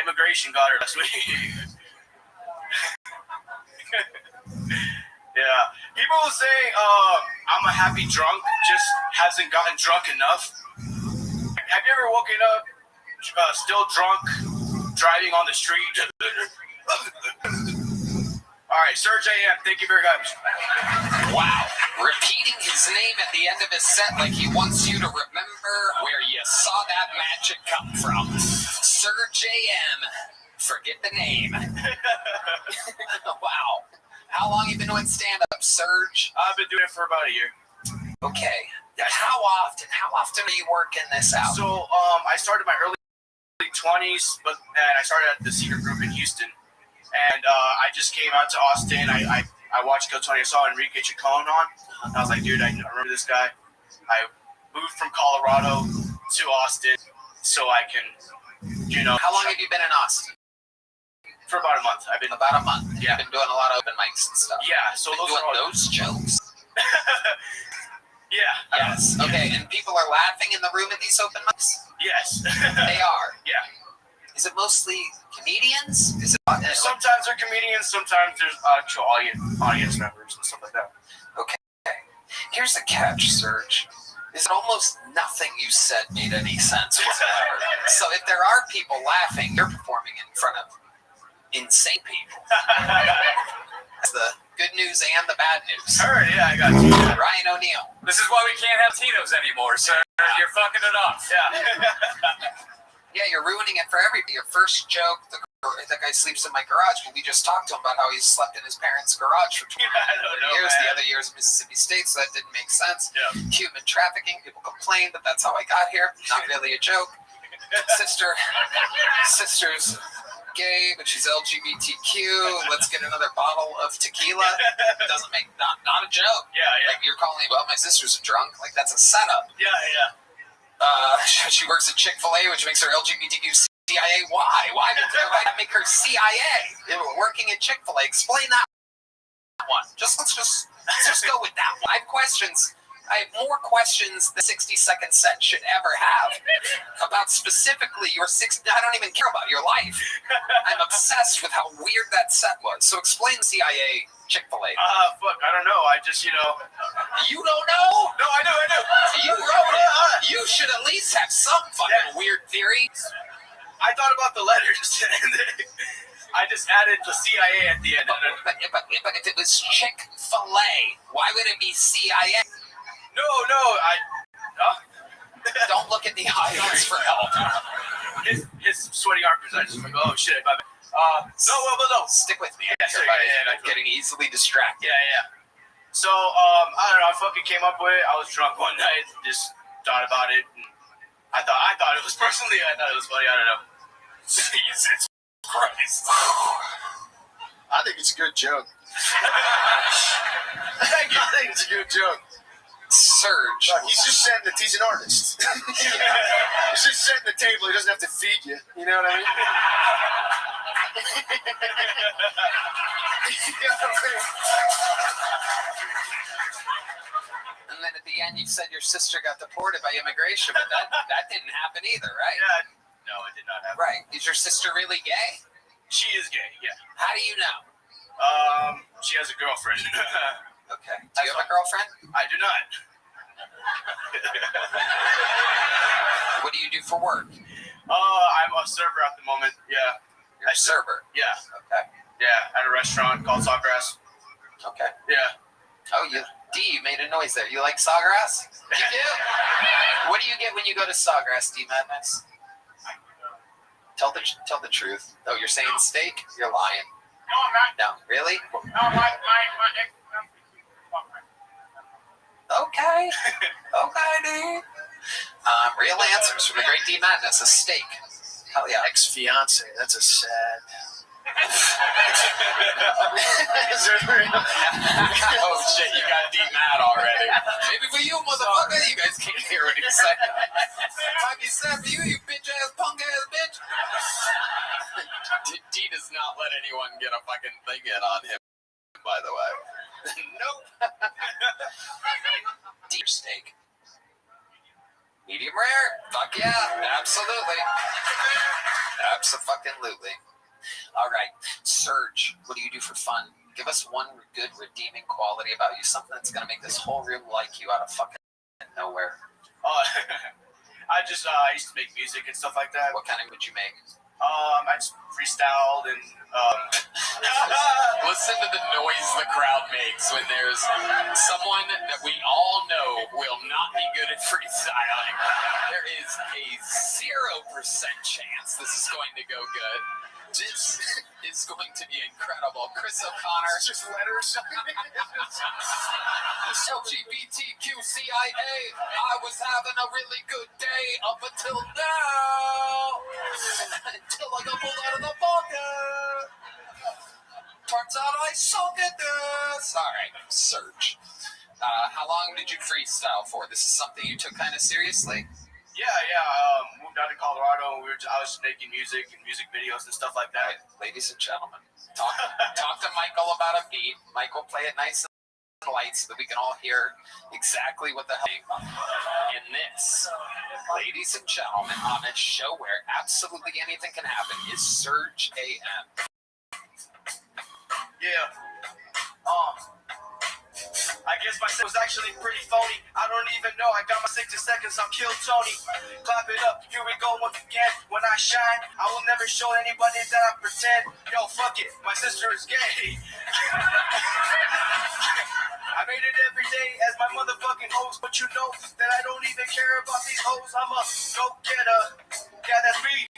Immigration got her last week. Yeah. People will say I'm a happy drunk, just hasn't gotten drunk enough. Have you ever woken up still drunk, driving on the street? All right, Surge AM, thank you very much. Wow. Repeating his name at the end of his set like he wants you to remember where you saw that magic come from. Surge AM. Forget the name. Wow. How long have you been doing stand-up, Surge? I've been doing it for about a year. Okay. How often are you working this out? So, I started my early 20s, and I started at the Secret Group in Houston. And I just came out to Austin. I watched Kill Tony. I saw Enrique Chacon on. And I was like, dude, I remember this guy. I moved from Colorado to Austin so I can, you know. How long have you been in Austin? For about a month. About a month. Yeah. You've been doing a lot of open mics and stuff. Yeah, so those are all those jokes. Yeah. Yes. Okay, and people are laughing in the room at these open mics? Yes. They are? Yeah. Is it mostly comedians? Is it sometimes they're comedians, sometimes there's actual audience members and stuff like that. Okay. Here's the catch, Serge. Is that almost nothing you said made any sense whatsoever. So if there are people laughing, you're performing in front of insane people. That's the good news and the bad news. Heard, yeah, I got you. Ryan O'Neal. This is why we can't have Tito's anymore, sir. You're fucking it up. Yeah. Yeah, you're ruining it for everybody. Your first joke, that guy sleeps in my garage, but we just talked to him about how he slept in his parents' garage for 20 years. The other years in Mississippi State, so that didn't make sense. Yeah. Human trafficking, people complain, but that's how I got here. Not really a joke. Sister's gay, but she's LGBTQ. Let's get another bottle of tequila. Doesn't make not a joke. Yeah. Like you're calling me, well, my sister's a drunk. Like that's a setup. Yeah. She works at Chick-fil-A, which makes her LGBTQ CIA. Why? Why did I make her CIA? Working at Chick-fil-A. Explain that one. Let's just go with that one. I have questions. I have more questions than 60-second set should ever have about specifically your I don't even care about your life. I'm obsessed with how weird that set was. So explain CIA Chick-fil-A. Fuck, I don't know. I just, You don't know? No, I do. You wrote it. You should at least have some fucking weird theory. I thought about the letters, and I just added the CIA at the end. But if it was Chick-fil-A, why would it be CIA? No, Don't look at the audience for help. His sweaty armpits. I just like, oh shit, my bad. No. Stick with me. Yeah, I'm getting easily distracted. Yeah. So, I don't know. I fucking came up with it. I was drunk one night, just thought about it. And I thought it was personally. I thought it was funny. I don't know. Jesus Christ. I think it's a good joke. I think it's a good joke. Surge. He's just setting that he's an artist. He's just setting the table. He doesn't have to feed you. You know what I mean? And then at the end, you said your sister got deported by immigration, but that didn't happen either, right? Yeah, no, it did not happen. Right. Is your sister really gay? She is gay, yeah. How do you know? She has a girlfriend. Okay. Do you have a girlfriend? I do not. What do you do for work? I'm a server at the moment, yeah. You're a server? Yeah. Okay. Yeah, at a restaurant called Sawgrass. Okay. Yeah. Oh, you made a noise there. You like Sawgrass? You do? What do you get when you go to Sawgrass, D Madness? Tell the truth. Oh, you're saying steak? You're lying. No, I'm not. No, really? No, my ex. Okay. Okay, dude. Real answers from the great D Madness. A steak. Hell yeah. Ex-fiance. That's a sad. Oh shit, you got D mad already. Maybe for you, motherfucker. You guys can't hear what he's saying. Might be sad for you bitch ass, punk ass bitch. D does not let anyone get a fucking thing in on him, by the way. Nope. Deep steak. Medium rare? Fuck yeah, absolutely. Abso-fucking-lutely. All right, Surge, what do you do for fun? Give us one good redeeming quality about you, something that's going to make this whole room like you out of fucking nowhere. I used to make music and stuff like that. What kind of would you make? I just freestyled and Listen to the noise the crowd makes when there's someone that we all know will not be good at freestyling. There is a 0% chance this is going to go good. This is going to be incredible. Chris O'Connor. It's just letters. LGBTQCIA. I was having a really good day up until now. Until I got pulled out of the pocket. Turns out I suck at this. All right, Surge. How long did you freestyle for? This is something you took kind of seriously? Yeah. Moved out to Colorado. I was making music and music videos and stuff like that. Right. Ladies and gentlemen, talk to Michael about a beat. Michael, play it nice and light so that we can all hear exactly what the hell. And this, ladies and gentlemen, on a show where absolutely anything can happen, is Surge AM. Yeah. I guess my set was actually pretty phony. I don't even know. I got my 60 seconds. I'll kill Tony. Clap it up. Here we go once again. When I shine, I will never show anybody that I pretend. Yo, fuck it. My sister is gay. I made it every day as my motherfucking host, but you know that I don't even care about these hoes. I'm a go-getter. Yeah, that's me.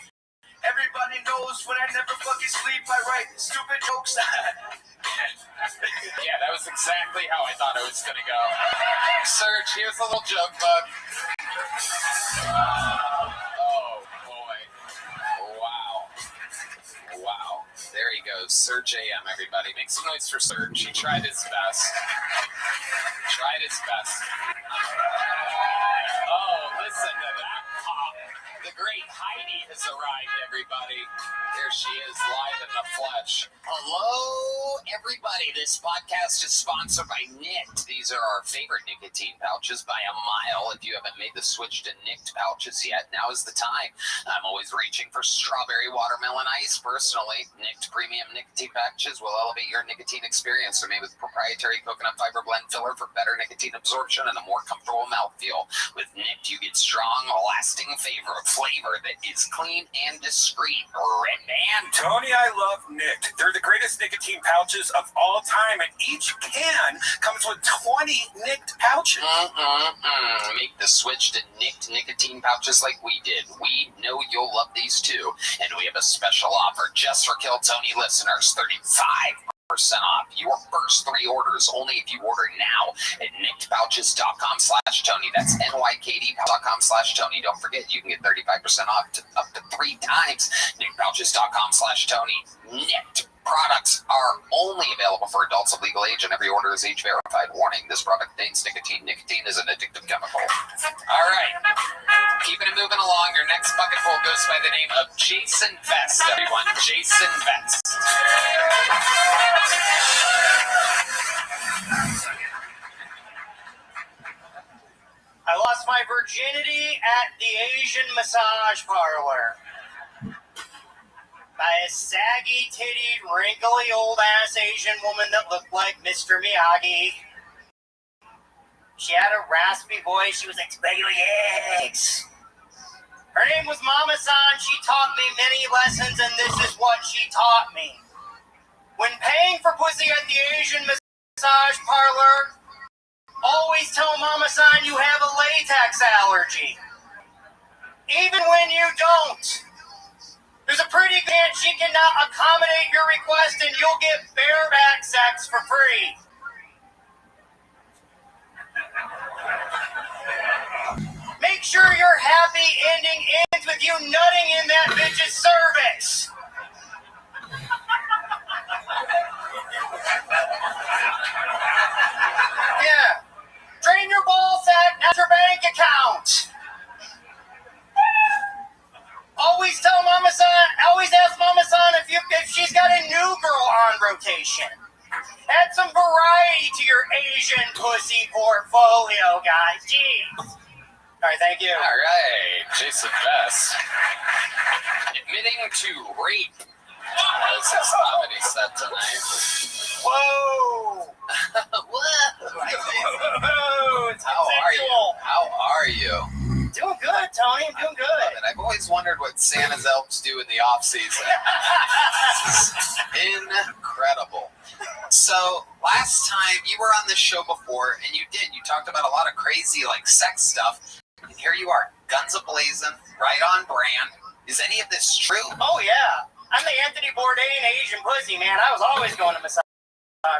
Everybody knows when I never fucking sleep, I write stupid jokes. Yeah, that was exactly how I thought it was going to go. Surge, here's a little joke bug. Oh, boy. Wow. There he goes. Surge AM, everybody. Make some noise for Surge. He tried his best. Oh, listen to that pop. The great Heidi has arrived, everybody. There she is, live in the flesh. Hello, everybody. This podcast is sponsored by Nicked. These are our favorite nicotine pouches by a mile. If you haven't made the switch to Nicked pouches yet, now is the time. I'm always reaching for strawberry watermelon ice. Personally, Nicked premium nicotine pouches will elevate your nicotine experience. They're made with proprietary coconut fiber blend filler for better nicotine absorption and a more comfortable mouthfeel. With Nicked, you get strong, lasting flavor that is clean and discreet. Red Band. Tony, I love Nicked. They're the greatest nicotine pouches of all time, and each can comes with 20 Nicked pouches. Make the switch to Nicked nicotine pouches like we did. We know you'll love these too. And we have a special offer just for Kill Tony listeners. 35% off your first 3 orders only if you order now at nickedpouches.com/Tony. That's nykd.com/Tony. Don't forget, you can get 35% off up to 3 times. nickedpouches.com/Tony. Nicked products are only available for adults of legal age, and every order is age verified. Warning, this product contains nicotine. Nicotine is an addictive chemical. All right, keeping it moving along. Your next bucket full goes by the name of Jason Vest, everyone. Jason Vest. I lost my virginity at the Asian massage parlor by a saggy-tittied, wrinkly, old-ass Asian woman that looked like Mr. Miyagi. She had a raspy voice. She was like, spaghetti eggs. Her name was Mama-san. She taught me many lessons, and this is what she taught me. When paying for pussy at the Asian massage parlor, always tell Mama-san you have a latex allergy. Even when you don't. There's a pretty chance she cannot accommodate your request and you'll get bareback sex for free. Make sure your happy ending ends with you nutting in that bitch's cervix. Yeah. Drain your ball sack, not your bank account. Always ask Mama-san if she's got a new girl on rotation. Add some variety to your Asian pussy portfolio, guys. Jeez. All right, thank you. All right, Jason Vest. Admitting to rape as his comedy set tonight. Whoa. Whoa. It's consensual. How are you? Doing good, Tony. I'm doing good. I've always wondered what Santa's elves do in the off season. Incredible. So last time you were on this show before, and you talked about a lot of crazy sex stuff. And here you are, guns a-blazing, right on brand. Is any of this true? Oh yeah, I'm the Anthony Bourdain Asian pussy, man. I was always going to massage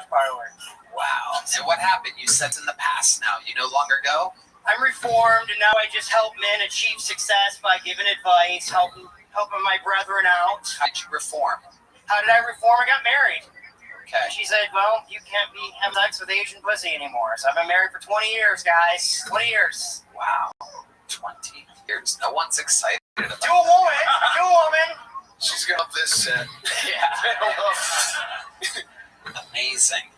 parlors. Wow. And what happened? You said in the past now. You no longer go? I'm reformed, and now I just help men achieve success by giving advice, helping my brethren out. How'd you reform? How did I reform? I got married. Okay. She said, well, you can't be having sex with Asian pussy anymore. So I've been married for 20 years, guys. 20 years. Wow. 20 years. No one's excited about that. To a woman. She's gonna love this set. Yeah. Amazing.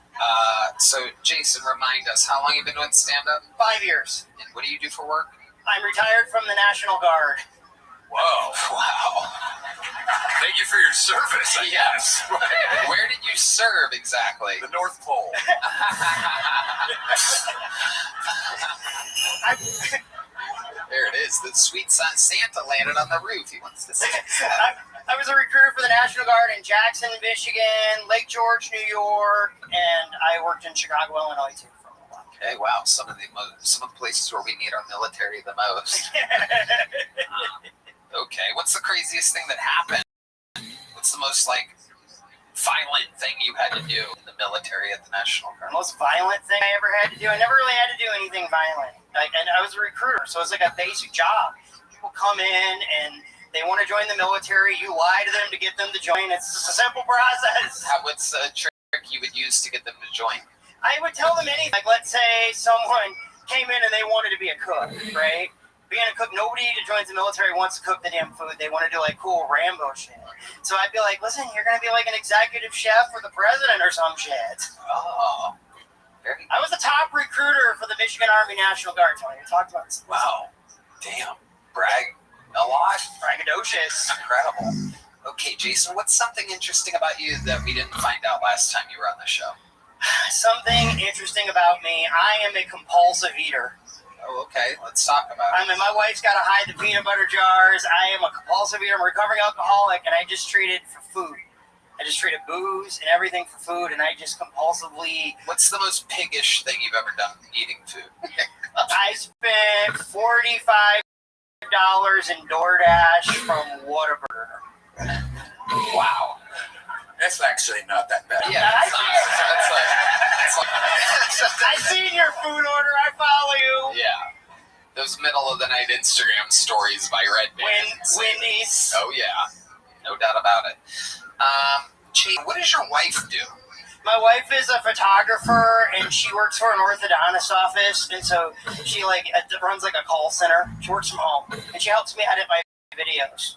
So, Jason, remind us, how long have you been doing stand-up? 5 years. And what do you do for work? I'm retired from the National Guard. Whoa. Wow. Thank you for your service, I guess. Where did you serve exactly? The North Pole. There it is. The sweet son Santa landed on the roof. He wants to say it. I was a recruiter for the National Guard in Jackson, Michigan, Lake George, New York, and I worked in Chicago, Illinois, too, for a while. Okay, wow. Some of the places where we need our military the most. Okay, what's the craziest thing that happened? What's the most, violent thing you had to do in the military at the National Guard? The most violent thing I ever had to do? I never really had to do anything violent. And I was a recruiter, so it's like a basic job. People come in, and they want to join the military. You lie to them to get them to join. It's just a simple process. What's a trick you would use to get them to join? I would tell them anything. Let's say someone came in and they wanted to be a cook, right? Being a cook, nobody that joins the military wants to cook the damn food. They want to do cool Rambo shit. So I'd be like, listen, you're going to be an executive chef for the president or some shit. Oh. I was the top recruiter for the Michigan Army National Guard, Tony. We talked about this. Wow. Damn. Brag a lot. Braggadocious. Incredible. Okay, Jason, what's something interesting about you that we didn't find out last time you were on the show? Something interesting about me, I am a compulsive eater. Oh, okay. Let's talk about it. I mean, my wife's got to hide the peanut butter jars. I am a compulsive eater. I'm a recovering alcoholic, and I just treat it for food. I just treated booze and everything for food, and I just compulsively. What's the most piggish thing you've ever done eating food? I spent $45 in DoorDash from Whataburger. Wow. That's actually not that bad. Yeah, I seen your food order. I follow you. Yeah. Those middle of the night Instagram stories by Red Band. Wendy's. Oh, yeah. No doubt about it. Chief, what does your wife do? My wife is a photographer, and she works for an orthodontist office, and so she runs like a call center. She works from home, and she helps me edit my videos.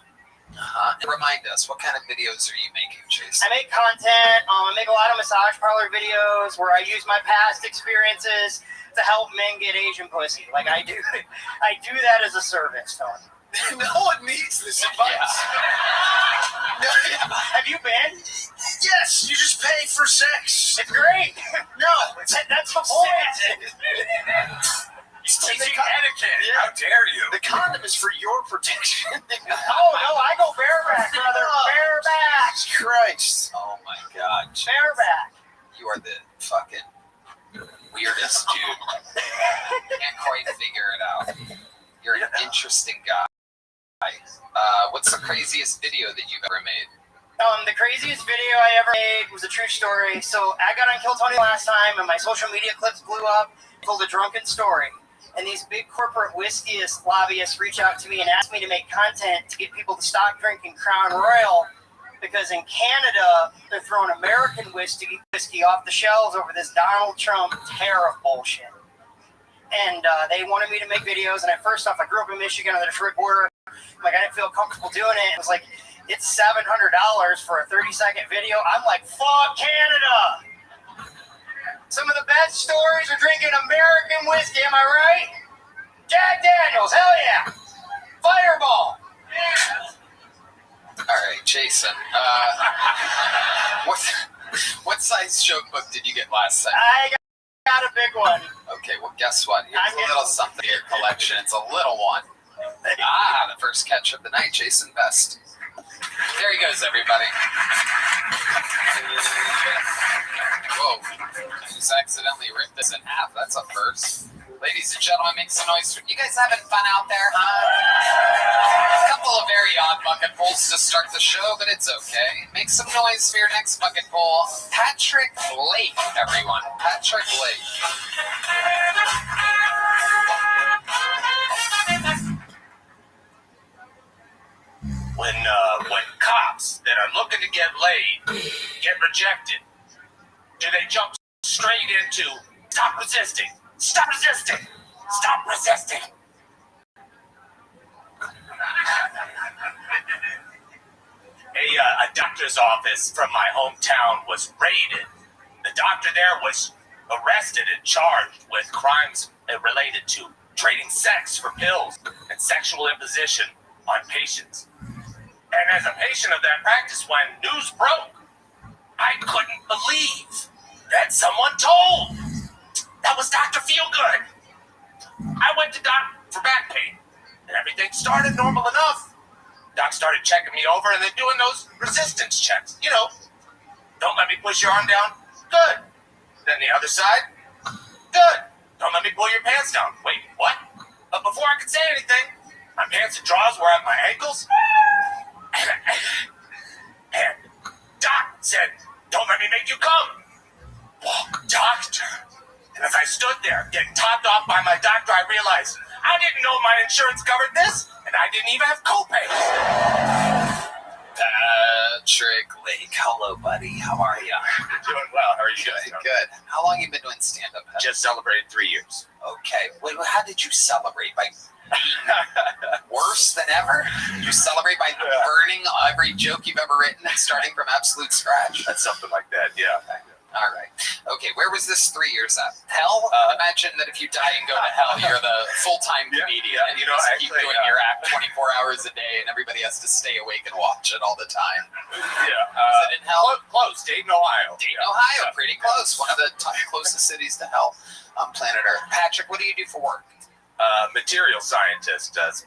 Remind us, what kind of videos are you making, Chase? I make content. I make a lot of massage parlor videos where I use my past experiences to help men get Asian pussy. Like I do that as a service, Tony. No one needs this advice. No, have you been? Yes, you just pay for sex. It's great. No, that's the point. He's teaching etiquette. Yeah. How dare you? The condom is for your protection. Oh, no, I go bareback, brother. Bareback. Christ. Oh, my God. Bareback. You are the fucking weirdest dude. Can't quite figure it out. You're an interesting guy. What's the craziest video that you've ever made? The craziest video I ever made was a true story. So I got on Kill Tony last time, and my social media clips blew up. Told a drunken story. And these big corporate whiskey lobbyists reach out to me and ask me to make content to get people to stop drinking Crown Royal, because in Canada they're throwing American whiskey off the shelves over this Donald Trump tariff bullshit. And they wanted me to make videos. And first off, I grew up in Michigan on the Detroit border. Like, I didn't feel comfortable doing it. It was like, it's $700 for a 30-second video. I'm like, fuck Canada. Some of the best stories are drinking American whiskey, am I right? Jack Daniels, hell yeah. Fireball. All right, Jason. What size joke book did you get last time? I got a big one. Okay, well, guess what? Here's a little something in your collection. It's a little one. The first catch of the night, Jason Best. There he goes, everybody. Whoa. I just accidentally ripped this in half. That's a first. Ladies and gentlemen, make some noise. You guys having fun out there, huh? A couple of very odd bucket pulls to start the show, but it's okay. Make some noise for your next bucket pull. Patrick Blake, everyone. Patrick Blake. When cops that are looking to get laid get rejected, do they jump straight into stop resisting, stop resisting, stop resisting? A doctor's office from my hometown was raided. The doctor there was arrested and charged with crimes related to trading sex for pills and sexual imposition on patients. And as a patient of that practice, when news broke, I couldn't believe that someone told. That was Dr. Feelgood. I went to Doc for back pain, and everything started normal enough. Doc started checking me over and then doing those resistance checks. You know, don't let me push your arm down. Good. Then the other side. Good. Don't let me pull your pants down. Wait, what? But before I could say anything, my pants and drawers were at my ankles. And Doc said, don't let me make you come. Oh, doctor. And as I stood there getting topped off by my doctor, I realized I didn't know my insurance covered this, and I didn't even have copay. Patrick Lake. Hello, buddy. How are you? Doing well. How are you guys? Good. How long have you been doing stand-up? Just celebrated 3 years. Okay. Wait, how did you celebrate? By worse than ever? You celebrate by burning every joke you've ever written and starting from absolute scratch? That's something like that, yeah. All right. Okay, where was this 3 years at? Hell? Imagine that if you die and go to hell, you're the full-time comedian, and you just keep doing your act 24 hours a day, and everybody has to stay awake and watch it all the time. Yeah. Is it in hell? Close. Dayton, Ohio. Dayton, Ohio. Pretty close. One of the closest cities to hell on planet Earth. Patrick, what do you do for work? Material scientist. That's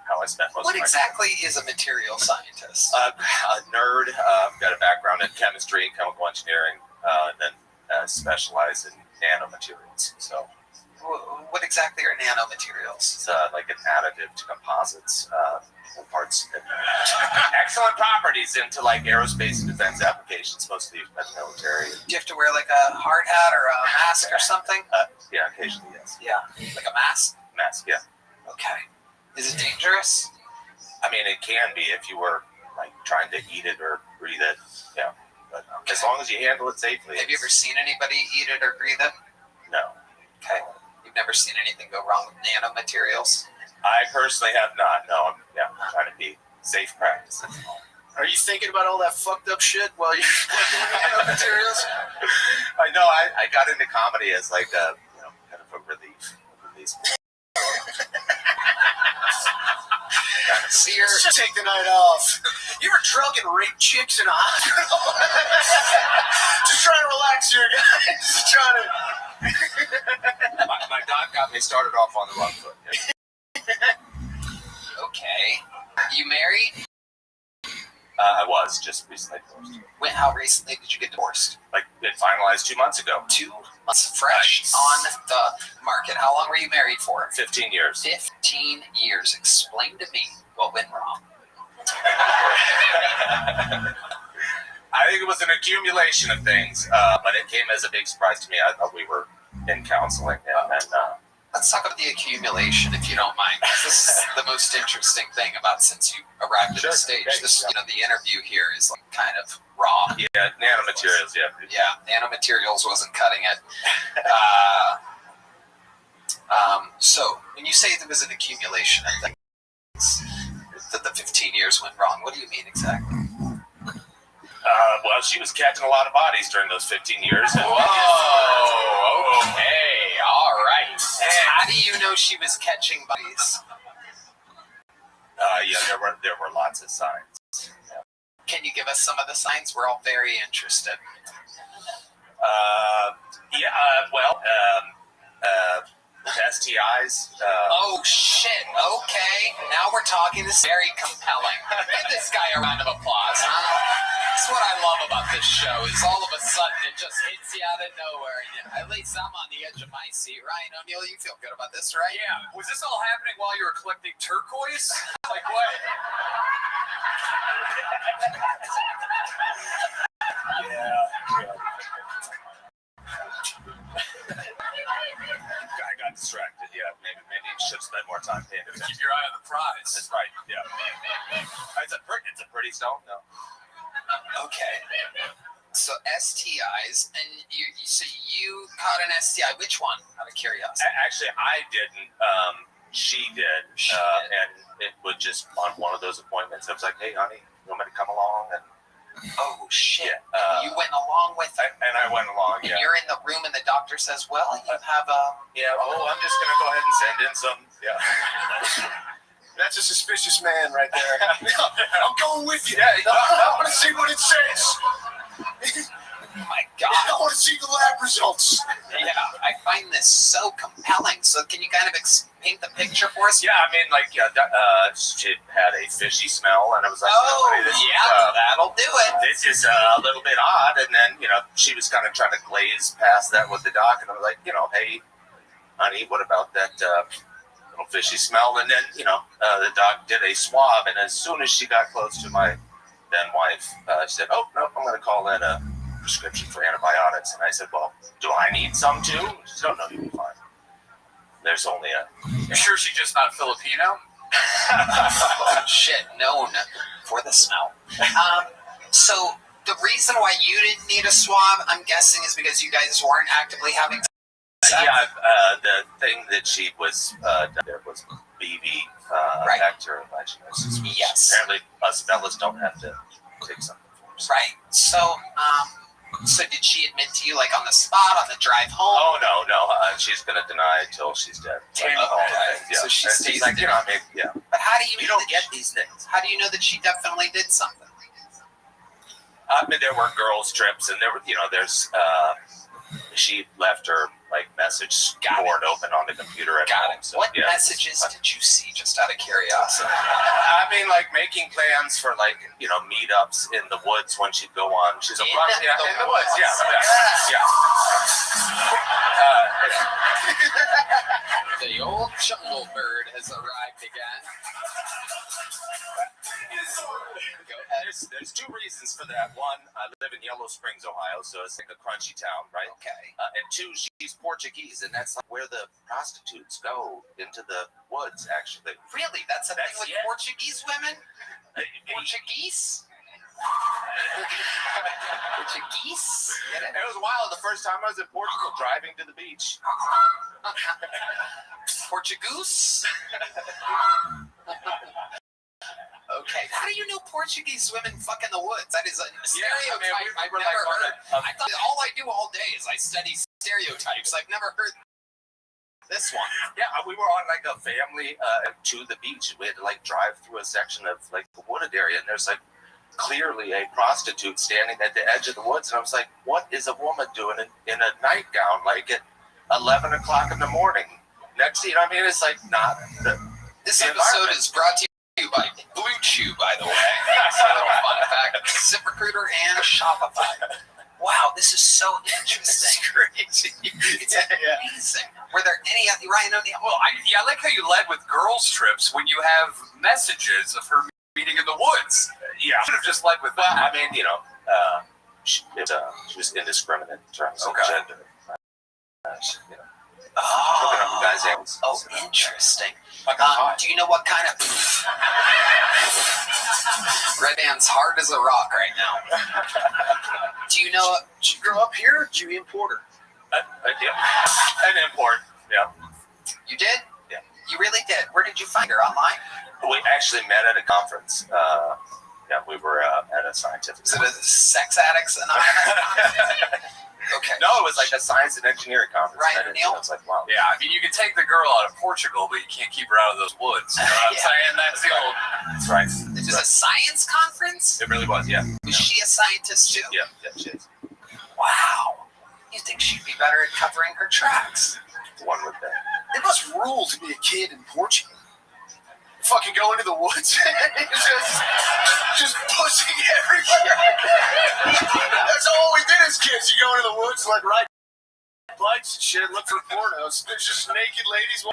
how I spent most What of my exactly is a material scientist? A nerd. Got a background in chemistry and chemical engineering, and then specialize in nanomaterials. So, what exactly are nanomaterials? It's like an additive to composites. Parts excellent properties into like aerospace and defense applications, mostly used by the military. Do you have to wear like a hard hat or a mask or something? Yeah, occasionally, yes. Yeah, like a mask? Mask, yeah. Okay. Is it dangerous? I mean, it can be if you were like trying to eat it or breathe it. Yeah, but as long as you handle it safely. Have you ever seen anybody eat it or breathe it? No. Okay. You've never seen anything go wrong with nanomaterials? I personally have not. No, I'm trying to be safe practices. Are you thinking about all that fucked up shit while you're doing materials? I know. I got into comedy as like a kind of a relief. So you're take the night off. You ever drug and rape chicks in a hospital? Just trying to relax here, guys. Just trying to. my doc got me started off on the wrong foot. Okay. You married? I was just recently divorced. How recently did you get divorced? Like, it finalized 2 months ago. 2 months fresh on the market. How long were you married for? 15 years. 15 years. Explain to me what went wrong. I think it was an accumulation of things, but it came as a big surprise to me. I thought we were in counseling, and then... Let's talk about the accumulation, if you don't mind. This is the most interesting thing about since you arrived at the stage. This, the interview here is like kind of raw. Yeah, nanomaterials. Yeah, nanomaterials wasn't cutting it. So when you say there was an accumulation of things that the 15 years went wrong, what do you mean exactly? Well, she was catching a lot of bodies during those 15 years. Whoa, okay, all right. How do you know she was catching bodies? Yeah, there were lots of signs. Yeah. Can you give us some of the signs? We're all very interested. STIs. Oh, shit. Okay. Now we're talking. This is very compelling. Give this guy a round of applause, huh? That's what I love about this show is all of a sudden it just hits you out of nowhere. And at least I'm on the edge of my seat. Ryan O'Neal, you feel good about this, right? Yeah. Was this all happening while you were collecting turquoise? Like what? I got distracted. Yeah, maybe you should spend more time paying attention. Keep your eye on the prize. That's right. Yeah. It's a pretty stone. No. Okay. So STIs, and you caught an STI. Which one? Out of curiosity. Actually, I didn't. She did. And it was just on one of those appointments. I was like, "Hey, honey, you want me to come along?" And oh shit! You went along with it. And I went along. And you're in the room, and the doctor says, "Well, you have a." Yeah. Oh, I'm just gonna go ahead and send in some. Yeah. That's a suspicious man right there. I'm going with you. I want to see what it says. Oh my God. I want to see the lab results. Yeah, I find this so compelling. So can you kind of paint the picture for us? Yeah, I mean, like, she had a fishy smell, and I was like, that'll do it. This is a little bit odd. And then, she was kind of trying to glaze past that with the doc, and I was like, hey, honey, what about that little fishy smell? And then, the doc did a swab, and as soon as she got close to my then wife, she said, "Oh, no, I'm going to call in a prescription for antibiotics." And I said, "Well, do I need some too?" She said, "Oh, no, you'll be fine. There's only You sure she's just not Filipino? Shit, known for the smell. So the reason why you didn't need a swab, I'm guessing, is because you guys weren't actively having sex? Yeah, the thing that she was, there was BV bacterial vaginosis. Yes. Apparently, us fellas don't have to take something for us. Right. So, so did she admit to you, like, on the spot, on the drive home? Oh, no. She's going to deny it till she's dead. Okay. Yeah. So she stays like, there. Yeah. But how do you don't get these things. How do you know that she definitely did something? I mean, there were girls' trips, and there were, there's, she left her like message board open on the computer at home. So, what messages did you see, just out of curiosity? I mean, like making plans for like, you know, meetups in the woods when she'd go on. She's a in the woods. Yeah. The old jungle bird has arrived again. Go ahead. There's two reasons for that. One, I live in Yellow Springs, Ohio, so it's like a crunchy town, right? Okay. And two, she's Portuguese, and that's like where the prostitutes go into the woods, actually. Really? That's a thing with Portuguese women? Portuguese? Portuguese? It was wild. The first time I was in Portugal, driving to the beach. Portugoose? Okay. How do you know Portuguese women fuck in the woods? That is a stereotype I've never heard. I thought all I do all day is I study stereotypes. I've never heard this one. Yeah, we were on like a family to the beach. We had to like drive through a section of like the wooded area, and there's like clearly a prostitute standing at the edge of the woods. And I was like, what is a woman doing in a nightgown like at 11 o'clock in the morning? Next thing you know, I mean, it's like not the This episode is brought to you by Blue Chew, by the way. That's a little fun fact. ZipRecruiter and Shopify. Wow, this is so interesting. It's crazy. It's amazing. Were there any, Ryan O'Neill? Well, I like how you led with girls' trips when you have messages of her meeting in the woods. Yeah. Should have just led with Well, that. I mean, you know, she was indiscriminate in terms of gender. You know, hooking up with guys' ankles. Oh, interesting. Do you know what kind of... Red Band's hard as a rock right now. Do you know... Did you grow up here or did you import her? Yeah. An import, yeah. You did? Yeah. You really did? Where did you find her? Online? We actually met at a conference. Yeah, we were at a scientific Is it a Sex Addicts Anonymous? Okay. No, it was like a science and engineering conference. Ryan O'Neill? It's like, wow. Yeah, I mean, you can take the girl out of Portugal, but you can't keep her out of those woods. You know what I'm saying? That's the old... That's right. It was a science conference? It really was, yeah. Was she a scientist too? Yeah, she is. Wow. You think she'd be better at covering her tracks? One would think. It must rule to be a kid in Portugal. Fucking go into the woods and just pussy everywhere. That's all we did as kids. You go into the woods, like ride bikes and shit, look for pornos. There's just naked ladies.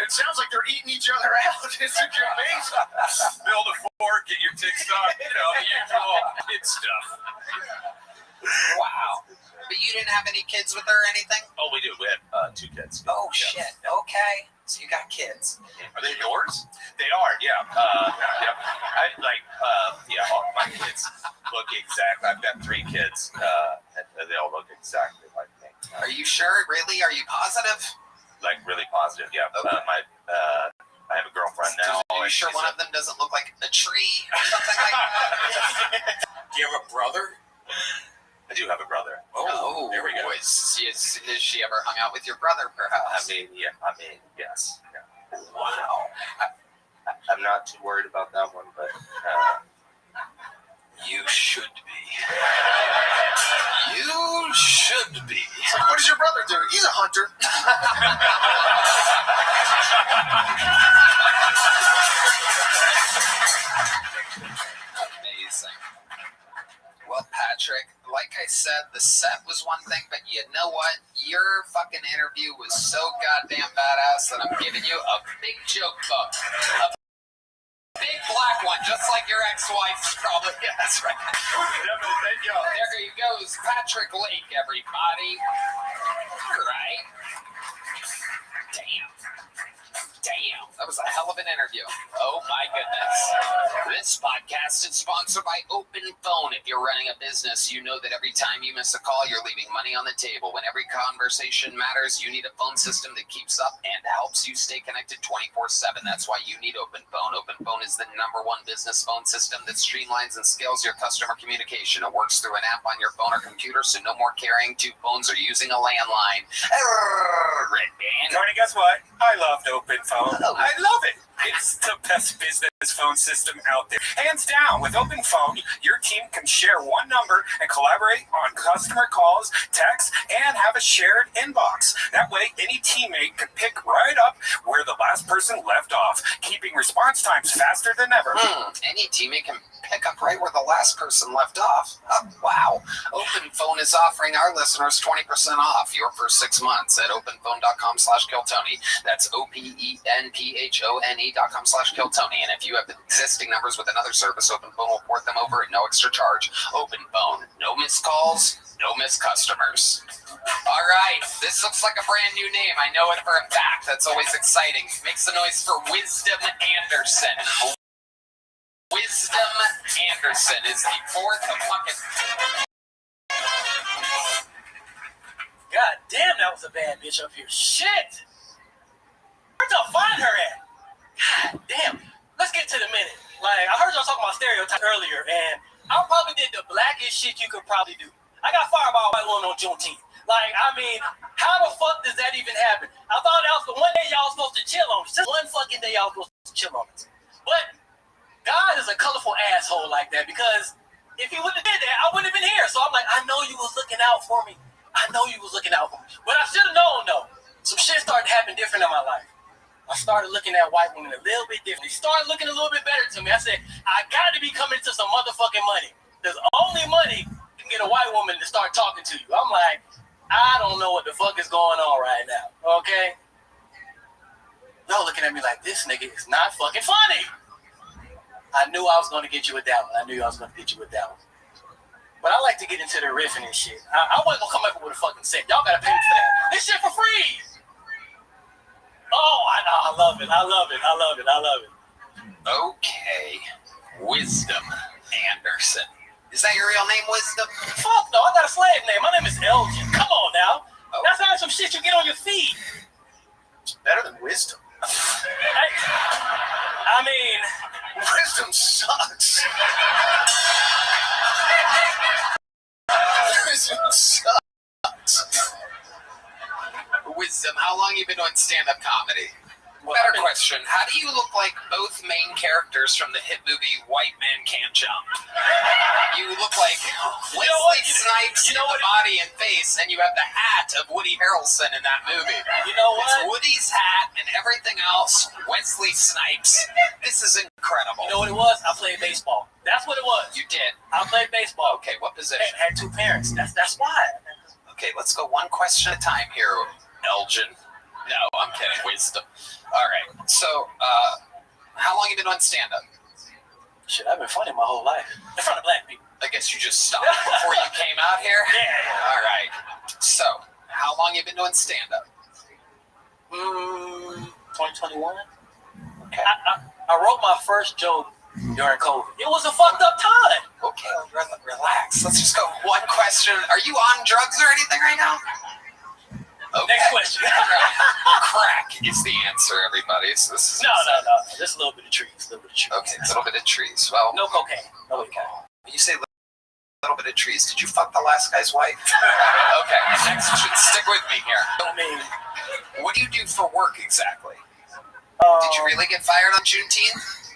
It sounds like they're eating each other out. It's amazing. Build a fort, get your ticks on, you know, the usual kid stuff. Wow. But you didn't have any kids with her or anything? Oh, we do. We had 2 kids. Oh, shit. Yeah. Okay. So you got kids. Are they yours? They are, yeah. Yeah. All my kids look exactly. I've got 3 kids. And they all look exactly like me. Are you sure? Really? Are you positive? Like really positive, yeah. Okay. I have a girlfriend now. Are you sure one of them doesn't look like a tree or something like that? Do you have a brother? I do have a brother. Oh, there we go. Has she ever hung out with your brother, perhaps? I mean, yes. Yeah. Wow. I'm not too worried about that one, but you should be. You should be. It's like, what does your brother do? He's a hunter. Amazing. Well, Patrick, like I said, the set was one thing, but you know what? Your fucking interview was so goddamn badass that I'm giving you a big joke book. A big black one, just like your ex-wife's probably. Yeah, that's right. Thank you. There he goes, Patrick Lake, everybody. All right. Damn, that was a hell of an interview. Oh my goodness. This podcast is sponsored by Open Phone. If you're running a business, you know that every time you miss a call, you're leaving money on the table. When every conversation matters, you need a phone system that keeps up and helps you stay connected 24/7. That's why you need Open Phone. Open Phone is the #1 business phone system that streamlines and scales your customer communication. It works through an app on your phone or computer, so no more carrying 2 phones or using a landline. Red Band. Tony, guess what? I loved Open Phone. Oh. I love it. It's the best business phone system out there. Hands down, with Open Phone, your team can share one number and collaborate on customer calls, texts, and have a shared inbox. That way, any teammate can pick right up where the last person left off, keeping response times faster than ever. Any teammate can pick up right where the last person left off. Oh, wow. Open Phone is offering our listeners 20% off your first 6 months at openphone.com/Kiltony. That's OPENPHONE.com/Kiltony. And if you have existing numbers with another service, Open Phone will port them over at no extra charge. Open Phone. No missed calls, no missed customers. All right. This looks like a brand new name. I know it for a fact. That's always exciting. Makes the noise for Wisdom Anderson. Wisdom Anderson is the fourth of fucking... God damn, that was a bad bitch up here. Shit! Where'd y'all find her at? God damn. Let's get to the minute. Like, I heard y'all talking about stereotypes earlier, and I probably did the blackest shit you could probably do. I got fired by a white woman on Juneteenth. Like, I mean, how the fuck does that even happen? I thought that was the one day y'all was supposed to chill on it. Just one fucking day y'all was supposed to chill on it. But God is a colorful asshole like that, because if he wouldn't have did that, I wouldn't have been here. So I'm like, I know you was looking out for me. I know you was looking out for me. But I should have known, though. Some shit started to happen different in my life. I started looking at white women a little bit differently. Started looking a little bit better to me. I said, I got to be coming to some motherfucking money. There's only money can get a white woman to start talking to you. I'm like, I don't know what the fuck is going on right now. Okay? Y'all looking at me like, this nigga is not fucking funny. I knew I was going to get you with that one. I knew I was going to get you with that one. But I like to get into the riffing and shit. I wasn't going to come up with a fucking set. Y'all got to pay me for that. This shit for free. Oh, I know. I love it. I love it. I love it. I love it. Okay. Wisdom Anderson. Is that your real name, Wisdom? Fuck no. I got a slave name. My name is Elgin. Come on now. Oh. That's not some shit you get on your feet. It's better than Wisdom. I mean... Wisdom sucks. Wisdom sucks. Wisdom, how long have you been doing stand-up comedy? Better question. How do you look like both main characters from the hit movie White Man Can't Jump? You look like Wesley Snipes in the body and face, and you have the hat of Woody Harrelson in that movie. You know what? It's Woody's hat and everything else. Wesley Snipes. This is incredible. You know what it was? I played baseball. That's what it was. You did? I played baseball. Okay, what position? Had two parents. That's why. Okay, let's go one question at a time here, Elgin. No, I'm kidding. Wisdom. All right. So, how long have you been on stand-up? Shit, I've been funny my whole life. In front of black people. I guess you just stopped before you came out here? Yeah. All right. So, how long have you been doing stand-up? 2021. Okay. I wrote my first joke during COVID. It was a fucked up time. Okay, relax. Let's just go one question. Are you on drugs or anything right now? Okay. Next question. Crack is the answer, everybody. So this is No. Just a little bit of trees. Okay, a little bit of trees. Well, no cocaine. No okay. When you say a little bit of trees, did you fuck the last guy's wife? Okay, next question. Stick with me here. I mean, what do you do for work exactly? Did you really get fired on Juneteenth?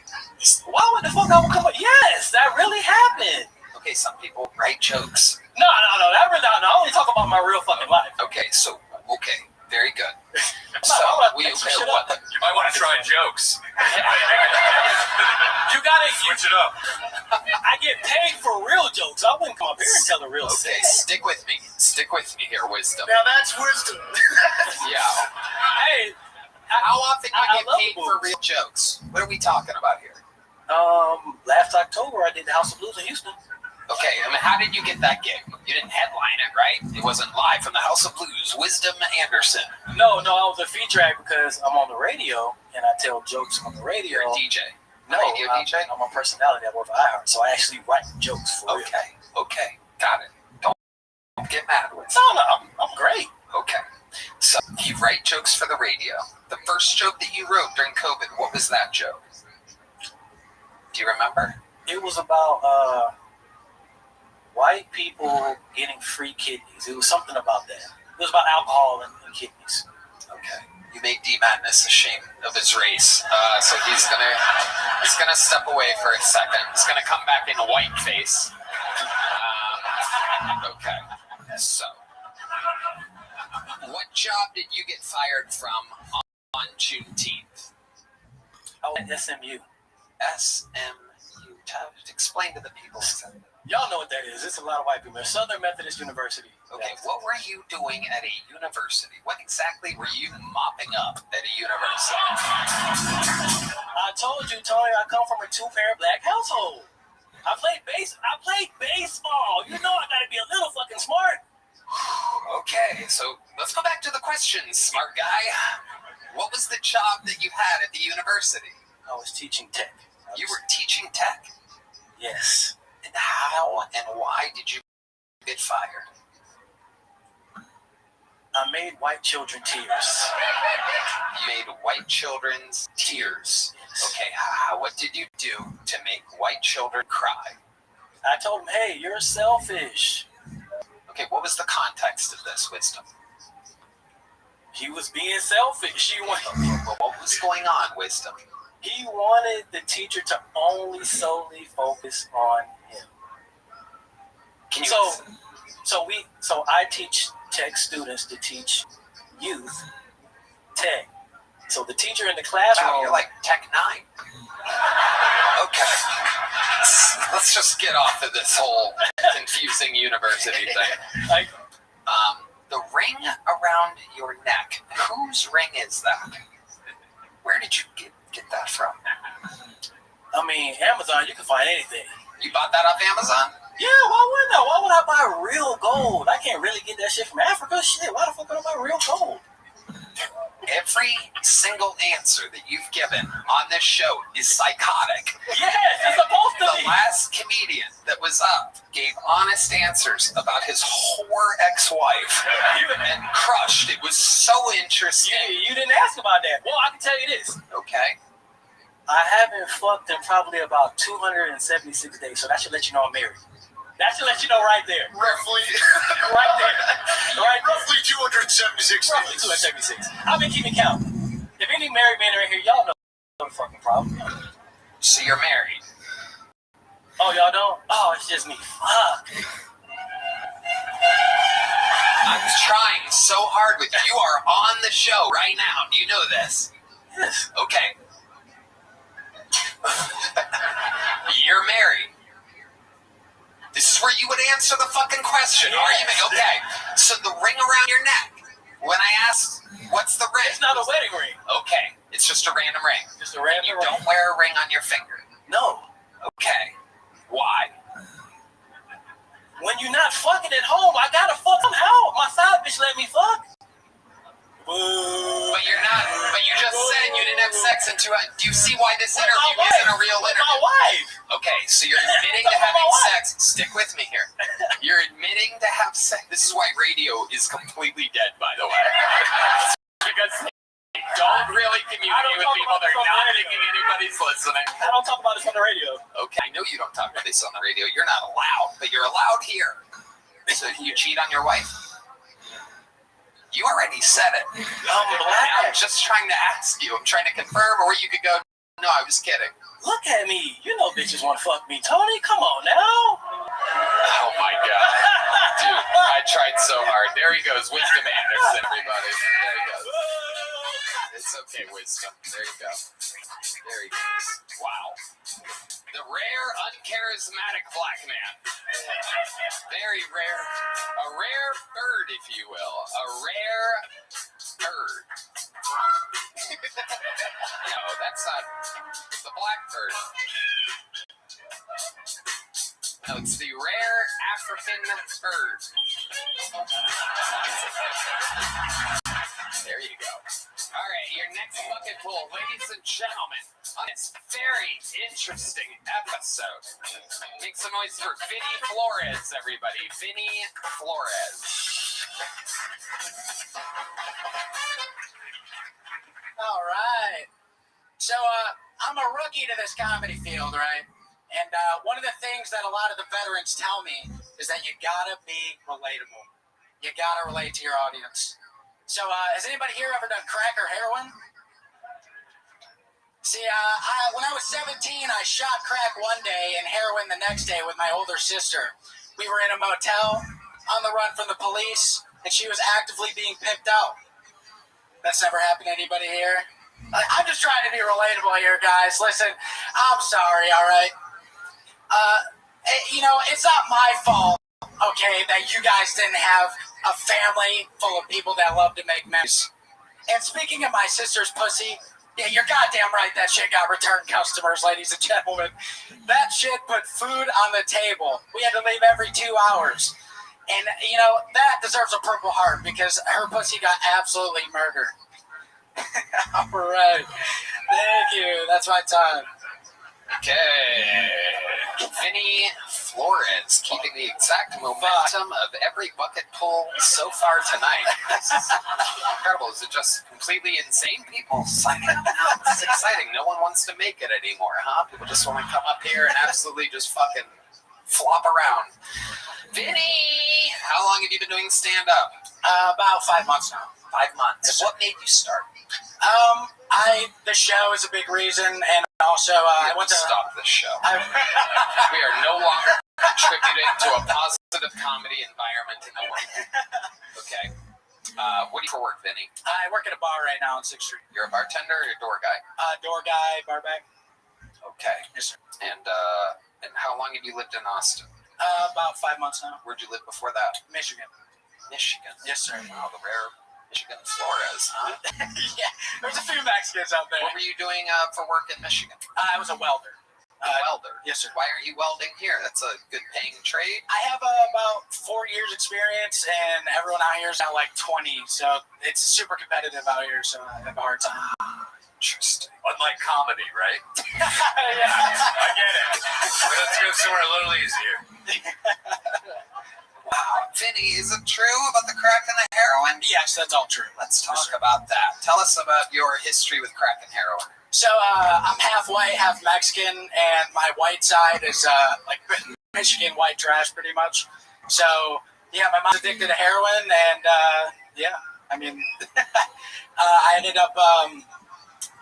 Why would the fuck I would come up? Yes, that really happened. Okay, some people write jokes. No. That really not. I only talk about my real fucking life. Okay, so very good. You might want to try jokes. You gotta switch it up. I get paid for real jokes. I wouldn't come up here and tell the real Okay, stick with me. Stick with me here, Wisdom. Now that's wisdom. Yeah. Hey, how often do you get paid for real jokes? What are we talking about here? Last October I did the House of Blues in Houston. Okay, I mean, how did you get that gig? You didn't headline it, right? It wasn't live from the House of Blues. Wisdom Anderson. No, I was a feature act because I'm on the radio and I tell jokes on the radio. You're a DJ. No, radio DJ? I'm a personality. I work for iHeart, so I actually write jokes for real. Okay, got it. Don't get mad with it. No, I'm great. Okay, so you write jokes for the radio. The first joke that you wrote during COVID, what was that joke? Do you remember? It was about white people getting free kidneys. It was something about that. It was about alcohol and kidneys. Okay. You make D Madness ashamed of his race. So he's gonna step away for a second. He's gonna come back in white face. Okay. So, what job did you get fired from on Juneteenth? Oh, at SMU. SMU. Explain to the people. Y'all know what that is. It's a lot of white people. Southern Methodist University. Okay, what were you doing at a university? What exactly were you mopping up at a university? I told you, Tony, I come from a two-parent black household. I played baseball. You know I gotta be a little fucking smart. Okay, so let's go back to the questions, smart guy. What was the job that you had at the university? I was teaching tech. You were teaching tech? Yes. And how and why did you get fired? I made white children tears. You made white children's tears. Okay, what did you do to make white children cry? I told them, hey, you're selfish. Okay, what was the context of this, Wisdom? He was being selfish. What was going on, Wisdom? He wanted the teacher to only solely focus on him. So I teach tech students to teach youth tech. So the teacher in the classroom. Wow, you're like Tech 9. Okay. Let's just get off of this whole confusing university thing. The ring around your neck. Whose ring is that? Where did you get that from? I mean, Amazon, you can find anything. You bought that off Amazon? Yeah, why wouldn't I? Why would I buy real gold? I can't really get that shit from Africa. Shit, why the fuck would I buy real gold? Every single answer that you've given on this show is psychotic. Yes, it's supposed to be. The last comedian that was up gave honest answers about his whore ex-wife and crushed. It was so interesting. You didn't ask about that. Well, I can tell you this. Okay. I haven't fucked in probably about 276 days, so that should let you know I'm married. That should let you know right there. Roughly. Right there. Right there. Roughly 276 Roughly 276. I've been keeping count. If any married men are in here, y'all know the fucking problem. So you're married? Oh, y'all don't? Oh, it's just me. Fuck. I'm trying so hard with you. You are on the show right now. Do you know this? Yes. Okay. You're married. This is where you would answer the fucking question. Yes. Are you married? Okay. So the ring around your neck. When I asked, what's the ring? It's not a wedding ring. Okay. It's just a random ring. Just a random ring. You ring. don't wear a ring on your finger. No. Okay. Why? When you're not fucking at home, I gotta fuck somehow. My side bitch let me fuck. But you're not. But you just said you didn't have sex in 2 hours. Do you see why this interview isn't a real interview? My wife. Okay, so you're admitting to having sex. Stick with me here. You're admitting to have sex. This is why radio is completely dead, by the way. Because they don't really communicate with people. They're not thinking anybody's listening. I don't talk about this on the radio. Okay, I know you don't talk about this on the radio. You're not allowed, but you're allowed here. So you cheat on your wife? You already said it. I'm just trying to ask you. I'm trying to confirm, or you could go, no, I was kidding. Look at me. You know bitches want to fuck me. Tony, come on now. Oh, my God. Dude, I tried so hard. There he goes. Wisdom Anderson, everybody. There he goes. It's okay, Wisdom. There you go. There he goes. Wow. The rare, uncharismatic black man. Very rare. A rare bird, if you will. A rare bird. No, that's not. It's the blackbird. No, it's the rare African bird. There you go. All right, your next bucket full, ladies and gentlemen, on this very interesting episode. Make some noise for Vinny Flores, everybody. Vinny Flores. All right. So, I'm a rookie to this comedy field, right? And one of the things that a lot of the veterans tell me is that you gotta be relatable. You gotta relate to your audience. So, has anybody here ever done crack or heroin? See, when I was 17, I shot crack one day and heroin the next day with my older sister. We were in a motel on the run from the police, and she was actively being pimped out. That's never happened to anybody here. I'm just trying to be relatable here, guys. Listen, I'm sorry, all right? It's not my fault, okay, that you guys didn't have a family full of people that love to make memories. And speaking of my sister's pussy, yeah, you're goddamn right that shit got return customers, ladies and gentlemen. That shit put food on the table. We had to leave every 2 hours. And, that deserves a Purple Heart because her pussy got absolutely murdered. All right. Thank you. That's my time. Okay. Vinny Flores keeping the exact momentum of every bucket pull so far tonight. This is incredible. Is it just completely insane people signing up now? This is exciting. No one wants to make it anymore, huh? People just want to come up here and absolutely just fucking flop around. Vinny, how long have you been doing stand-up? About 5 months now. 5 months. Yes, what made you start? The show is a big reason, and also I want to stop this show. We are no longer contributing to a positive comedy environment in the world. Okay. What do you for work, Vinny? I work at a bar right now on 6th Street. You're a bartender or a door guy? Door guy, bar back. Okay. Yes, sir. And how long have you lived in Austin? About 5 months now. Where'd you live before that? Michigan. Michigan. Yes, sir. Wow, the rare Michigan Flores, huh? Yeah, there's a few Mexicans out there. What were you doing for work in Michigan? I was a welder. Welder? Yes, sir. Why are you welding here? That's a good paying trade. I have about 4 years experience, and everyone out here is now like 20, so it's super competitive out here, so I have a hard time. Interesting. Unlike comedy, right? Yeah. I get it. Let's go somewhere a little easier. Wow. Vinny, is it true about the crack and the heroin? Yes, that's all true. Let's talk about that. Tell us about your history with crack and heroin. So I'm half white, half Mexican, and my white side is like Michigan white trash, pretty much. So yeah, my mom's addicted to heroin, and I ended up.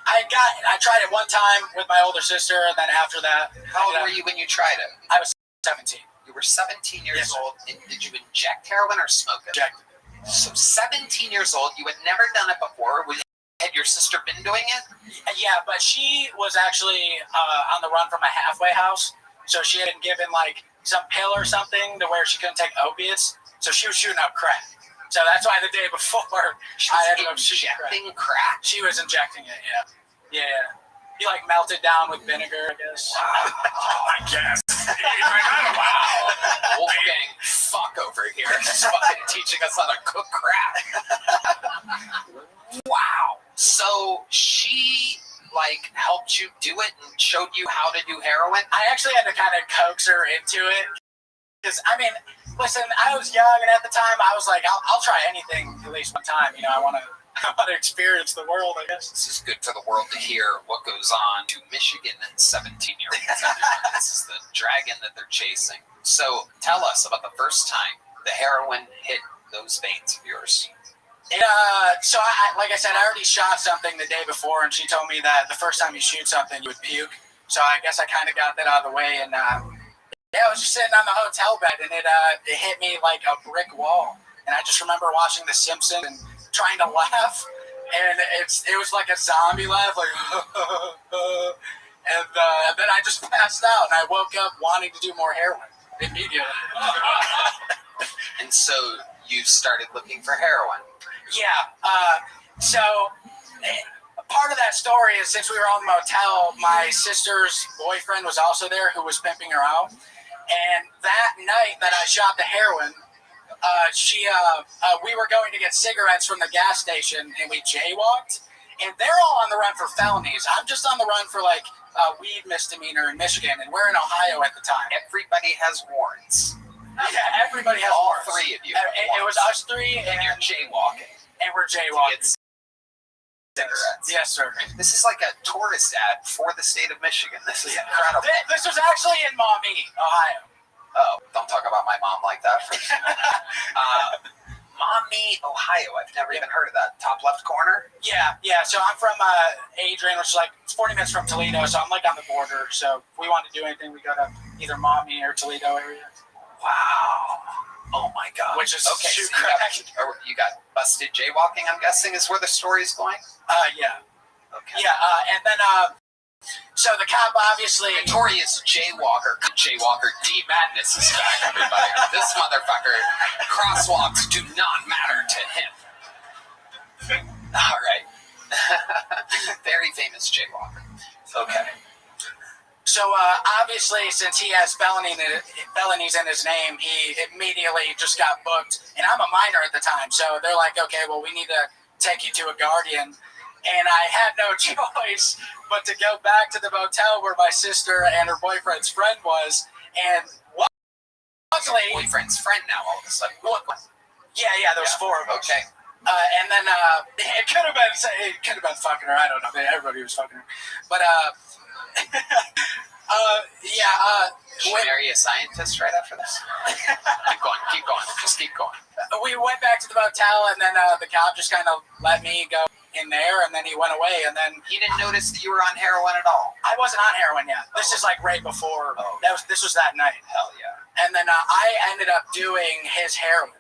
I tried it one time with my older sister, and then after that. How old were you when you tried it? I was 17. You were 17 years old. And did you inject heroin or smoke it? Injected. So 17 years old, you had never done it before. Had your sister been doing it? Yeah, but she was actually on the run from a halfway house. So she had been given like some pill or something to where she couldn't take opiates. So she was shooting up crack. So that's why the day before I ended up shooting crack. She was injecting it, yeah. He like melted down with vinegar, I guess. I guess. Wow. Wolfgang fuck over here. Just fucking teaching us how to cook crack. Wow. So she helped you do it and showed you how to do heroin? I actually had to kind of coax her into it. Because, listen, I was young, and at the time, I was like, I'll try anything at least one time. I want to experience the world, I guess. This is good for the world to hear what goes on to Michigan and 17-year-olds. This is the dragon that they're chasing. So tell us about the first time the heroin hit those veins of yours. So, like I said, I already shot something the day before, and she told me that the first time you shoot something, you would puke. So I guess I kind of got that out of the way, and I was just sitting on the hotel bed, and it hit me like a brick wall. And I just remember watching The Simpsons and trying to laugh, and it was like a zombie laugh, like, and then I just passed out, and I woke up wanting to do more heroin immediately. And so you started looking for heroin. Yeah. So part of that story is since we were on the motel, my sister's boyfriend was also there who was pimping her out. And that night that I shot the heroin, we were going to get cigarettes from the gas station, and we jaywalked. And they're all on the run for felonies. I'm just on the run for weed misdemeanor in Michigan, and we're in Ohio at the time. Everybody has warrants. Yeah, everybody has all warrants. Three of you. It was us three, and you're jaywalking. And we're jaywalking. Cigarettes. Yes, sir. This is like a tourist ad for the state of Michigan. This is incredible. This was actually in Maumee, Ohio. Oh, don't talk about my mom like that. Maumee, Ohio. I've never even heard of that. Top left corner? Yeah. So I'm from Adrian, which is like it's 40 minutes from Toledo, so I'm like on the border. So if we want to do anything, we go to either Maumee or Toledo area. Wow. Oh my God. Which is okay. So you got busted jaywalking, I'm guessing, is where the story's going? Yeah. Okay. Yeah, and then so the cop obviously notorious jaywalker. Jaywalker D Madness is back, everybody. This motherfucker, crosswalks do not matter to him. All right. Very famous jaywalker. Okay. So obviously, since he has felonies in his name, he immediately just got booked. And I'm a minor at the time, so they're like, okay, well, we need to take you to a guardian. And I had no choice but to go back to the motel where my sister and her boyfriend's friend was. And luckily, boyfriend's friend now all of a sudden. Yeah, there was four of us. Okay. And then it could have been fucking her. I don't know. Everybody was fucking her. But Should we marry a scientist right after this? Keep going. Just keep going. We went back to the motel, and then the cop just kind of let me go in there, and then he went away, and then he didn't notice that you were on heroin at all. I wasn't on heroin yet. This is like right before. This was that night. Hell yeah. And then I ended up doing his heroin,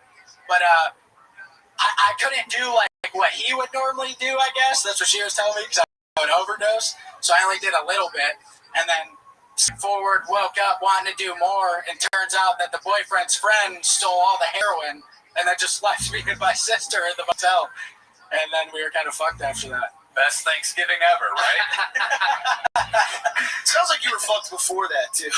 but I couldn't do like what he would normally do. I guess that's what she was telling me because I would overdose. So I only did a little bit, and then forward woke up wanting to do more, and turns out that the boyfriend's friend stole all the heroin, and then just left me and my sister in the motel. And then we were kind of fucked after that. Best Thanksgiving ever, right? Sounds like you were fucked before that, too.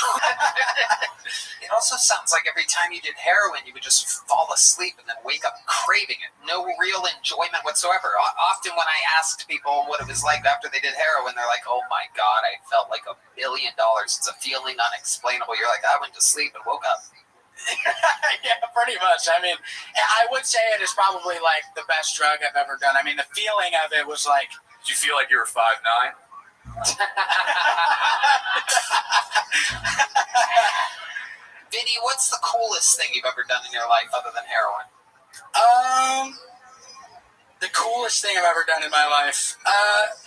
It also sounds like every time you did heroin, you would just fall asleep and then wake up craving it. No real enjoyment whatsoever. Often when I asked people what it was like after they did heroin, they're like, oh my God, I felt like $1 billion. It's a feeling unexplainable. You're like, I went to sleep and woke up. Yeah, pretty much. I mean, I would say it is probably like the best drug I've ever done. I mean, the feeling of it was like... Did you feel like you were 5'9"? Vinny, what's the coolest thing you've ever done in your life other than heroin? The coolest thing I've ever done in my life.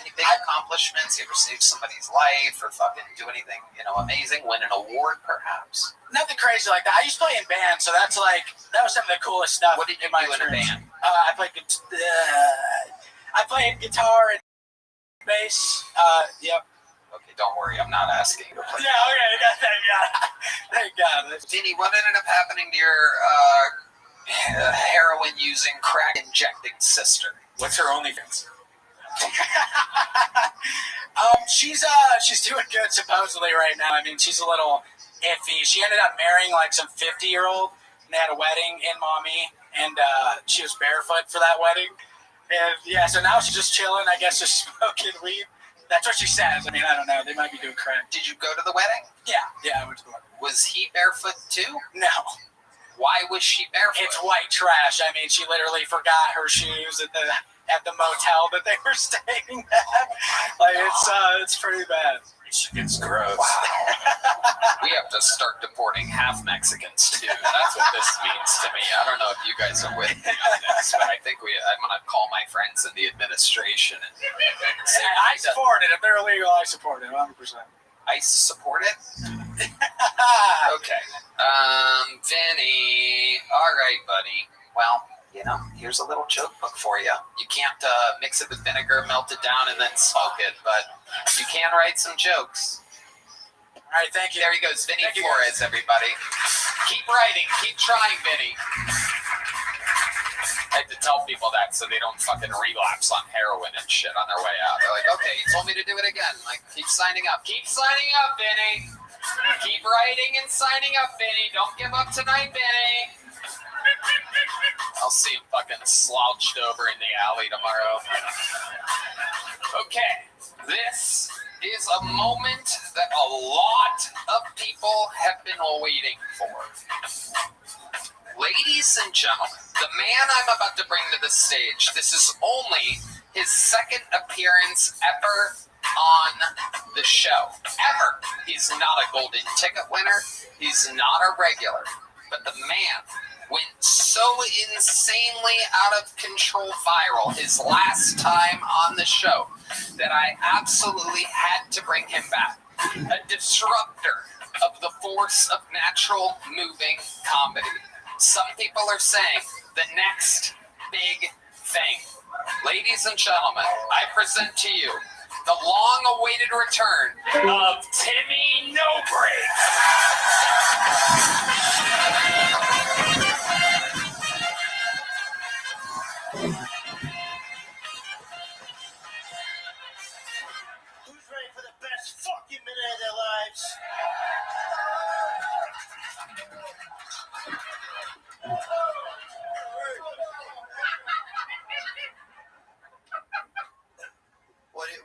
Any big accomplishments? You ever saved somebody's life or fucking do anything, amazing? Win an award, perhaps? Nothing crazy like that. I used to play in bands, so that was some of the coolest stuff. What did you do in a band? I played guitar and bass. Yep. Okay, don't worry. I'm not asking you to play. Yeah, okay. Thank God. Vinny, what ended up happening to your heroin-using, crack-injecting sister? What's her OnlyFans? She's doing good supposedly right now. I mean, she's a little iffy. She ended up marrying like some 50-year-old, and they had a wedding in Maumee, and she was barefoot for that wedding. And yeah, so now she's just chilling, I guess, just smoking weed. That's what she says. I mean, I don't know. They might be doing crack. Did you go to the wedding? Yeah, I went to the wedding. Was he barefoot too? No. Why was she barefoot? It's white trash. I mean, she literally forgot her shoes at the motel that they were staying at. Like, it's pretty bad. It's gross. Wow. We have to start deporting half Mexicans too. That's what this means to me. I don't know if you guys are with me on this, but I think I'm going to call my friends in the administration and say, I support it. If they're illegal, I support it 100%. I support it? Okay. Vinny. All right, buddy. Well, here's a little joke book for you. You can't mix it with vinegar, melt it down, and then smoke it, but you can write some jokes. All right, thank you. There he goes, Vinny Flores, everybody. Keep writing. Keep trying, Vinny. I have to tell people that so they don't fucking relapse on heroin and shit on their way out. They're like, okay, you told me to do it again. Like, keep signing up. Keep signing up, Vinny. Keep writing and signing up, Vinny. Don't give up tonight, Vinny. I'll see him fucking slouched over in the alley tomorrow. Okay, this is a moment that a lot of people have been waiting for. Ladies and gentlemen, the man I'm about to bring to the stage, this is only his second appearance ever on the show. Ever. He's not a golden ticket winner. He's not a regular. But the man went so insanely out of control viral his last time on the show that I absolutely had to bring him back. A disruptor of the force of natural moving comedy. Some people are saying the next big thing. Ladies and gentlemen, I present to you the long-awaited return of Timmy No Break. Who's ready for the best fucking minute of their lives?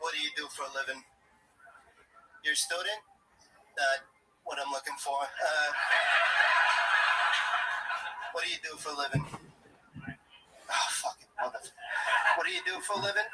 What do you do for a living? You're a student? What I'm looking for. What do you do for a living? Oh, fucking motherfucker. What do you do for a living?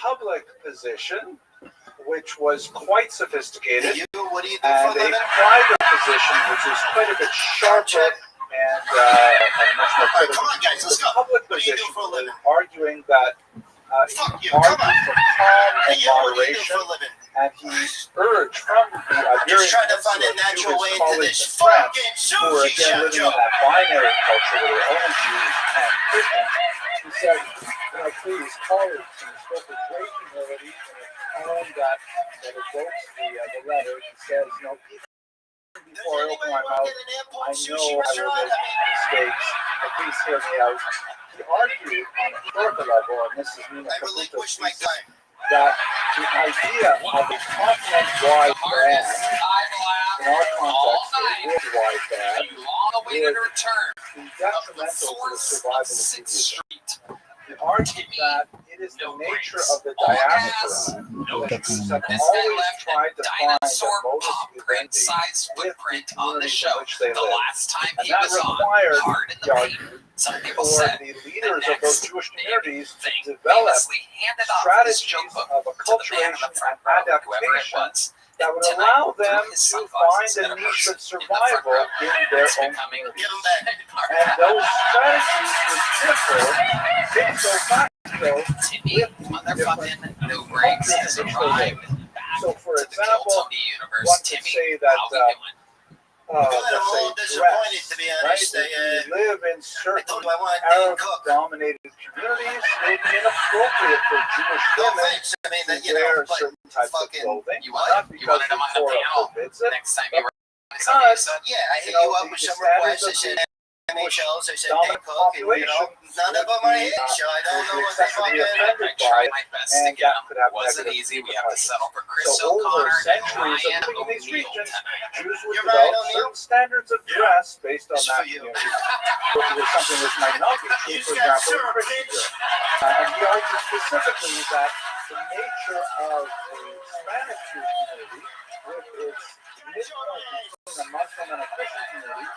public position, which was quite sophisticated, What do you do and for a a living? private position, which is quite a bit sharper and much more critical. Come on, guys, let's The go. public What do you do position for a is living? arguing that Fuck he you, come argued on. for calm and Hey, what do you do moderation, for a living? and he urged from the I'm Iberian just trying to find a Peninsula to natural his way into colleagues this in France, fucking who were sushi again shop, living Joe. in that binary culture where they're only Jews and Christians. He said, please, colleagues, and he spoke with great humility in a tone that evokes the letter. He says, even before I open my mouth, I know I will make mistakes, but please hear me out. He argued on a historical level, and this is Nina Caputo's thesis, that the idea of a continent-wide ban, in our context, a worldwide ban, would be detrimental to the survival of Judaism. He argued that it is the nature of the diaspora that Jews have always tried to find a modus vivendi with the communities in which they live. And that required, he argued, for the leaders of those Jewish communities to develop strategies of acculturation and adaptation that would allow them to find a niche of survival in their own communities. And those strategies would differ, ipso facto, with different cultures in which they live. So, for example, one could say that let's say dress, right? If you live in certain Arab-dominated communities, it would be inappropriate for Jewish women to wear certain types of clothing, not because the Torah forbids it, but because, I hit you up with some requests. I said, MHLs, I said, they cook, and, none of them are here, so I don't know what they fucking... I tried my best to get them. Wasn't easy. We have to settle for Chris O'Connor and centuries of living in these regions, Jews would develop certain standards of dress based on that community. Which is something which might not be true, for example, in Christian Europe. And he argued specifically that the nature of a Spanish Jewish community, with its midpoint between a Muslim and a Christian community,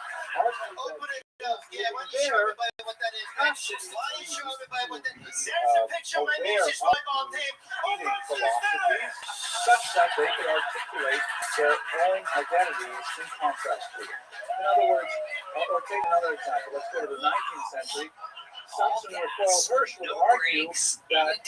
Yeah, why don't you show everybody what that is, man? Why don't you show everybody what that is? There's a picture of my niece's volleyball team. Eating philosophies such that they could articulate their own identities in contrast to it. In other words, or take another example. Let's go to the 19th century. Samson Raphael Hirsch would argue that,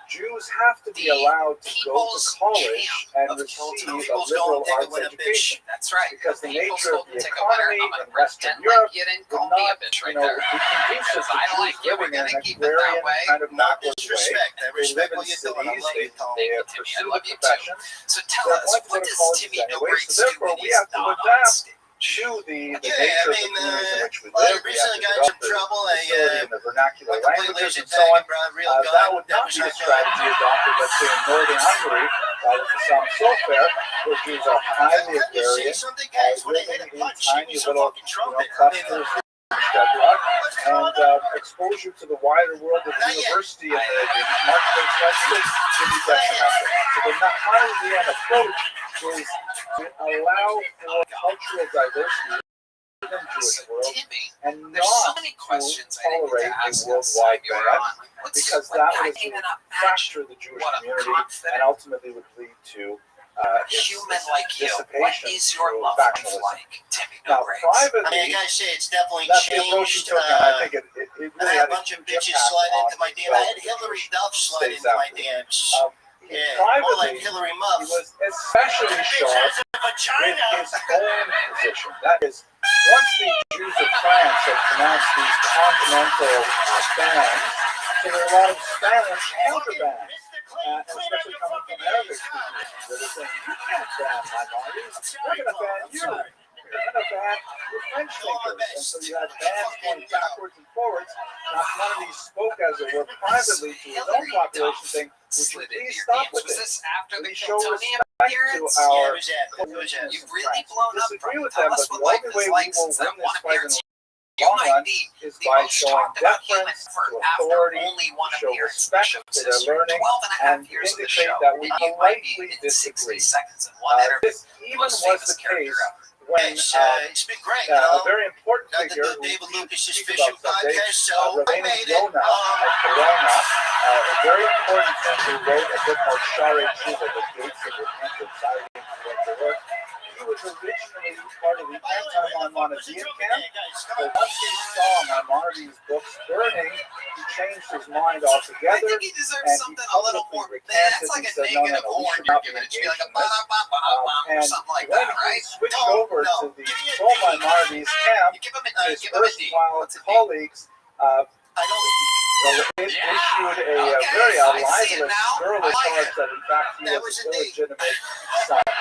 Jews have to be allowed to go to college and receive a liberal arts education. That's right. Because the nature of the economy in Western Europe would not, be conducive to Jews living in an agrarian kind of backward way. They live in cities, they pursue the professions. So tell us, what does Timmy No Breaks do therefore, when we he's have to not on adapt stage? to the nature of the communities in which we live. We have to develop the facility and the vernacular languages and so on. That would not be a strategy adopted, let's say, in northern Hungary, by the Sam Sofer, where Jews are highly agrarian, living in tiny little clusters, and exposure to the wider world of the university and the marketplace structures would be detrimental. So the Naharian approach is to allow for cultural diversity in the Jewish world and not to tolerate a worldwide ban, because that would fracture the Jewish community and ultimately would lead to human like you. What is your love like, Timmy? Now, privately, I gotta say, it's definitely that's the approach he changed. took, and I think it really I had a bunch of bitches slide into my DM. I had Jewish Hillary Duff slide into my DMs. Yeah, more like privately, Hillary he Muff. was especially sharp with his own position. That is, once the Jews of France had pronounced these continental bans, so there were a lot of Spanish counter-bans, especially coming from Arabic speakers, that are saying, you can't ban minorities, we're going to ban you. We're going to ban your French thinkers. And so you had bans going backwards and forwards. None of these spoke, as it were, privately to his own population, saying, would you please stop with this? We show respect to our coalitions. You've really blown up. Disagree with them, but the only way we will win this fight in long run is by showing deference to authority, show respect to their learning, and indicate that we politely disagree. This even was the case when a very important figure who we should speak about someday, Rabbi Yonah of Bologna, a very important thinker, wrote a book called Share Tshuva, The Gates of Repentance. I read the work. He was originally part of the anti-Maimonidean camp, but once he saw Maimonides' books burning, he changed his mind altogether, I think he deserves something a little more. recanted. That's like He a said, negative no, we horn should you're not be giving. It should engaged be like a in this. or something like When that, he right? switched over to the pro-Maimonides camp, his erstwhile colleagues issued a very libelous, scurrilous charge that in fact he was an illegitimate son, that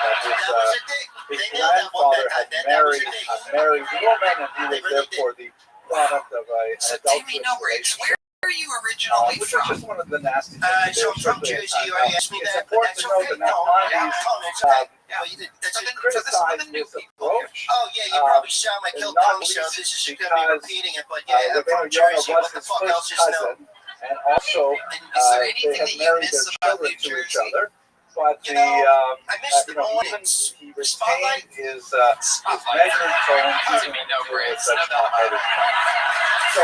his grandfather had married a married woman, and he was therefore the product of an adulterous relationship. Where are you originally which from? was just one of the nasty things. So I'm from Jersey. You already asked me It's that. important to note that Maimonides criticized this approach. Oh yeah, you probably saw my Kill Tony show. This is going to be repeating it, but yeah, I'm from Jersey. What the fuck else is new? And also, they have married their children to each other. But I missed the mornings. He retained his measured tone, even with such hot-headed. So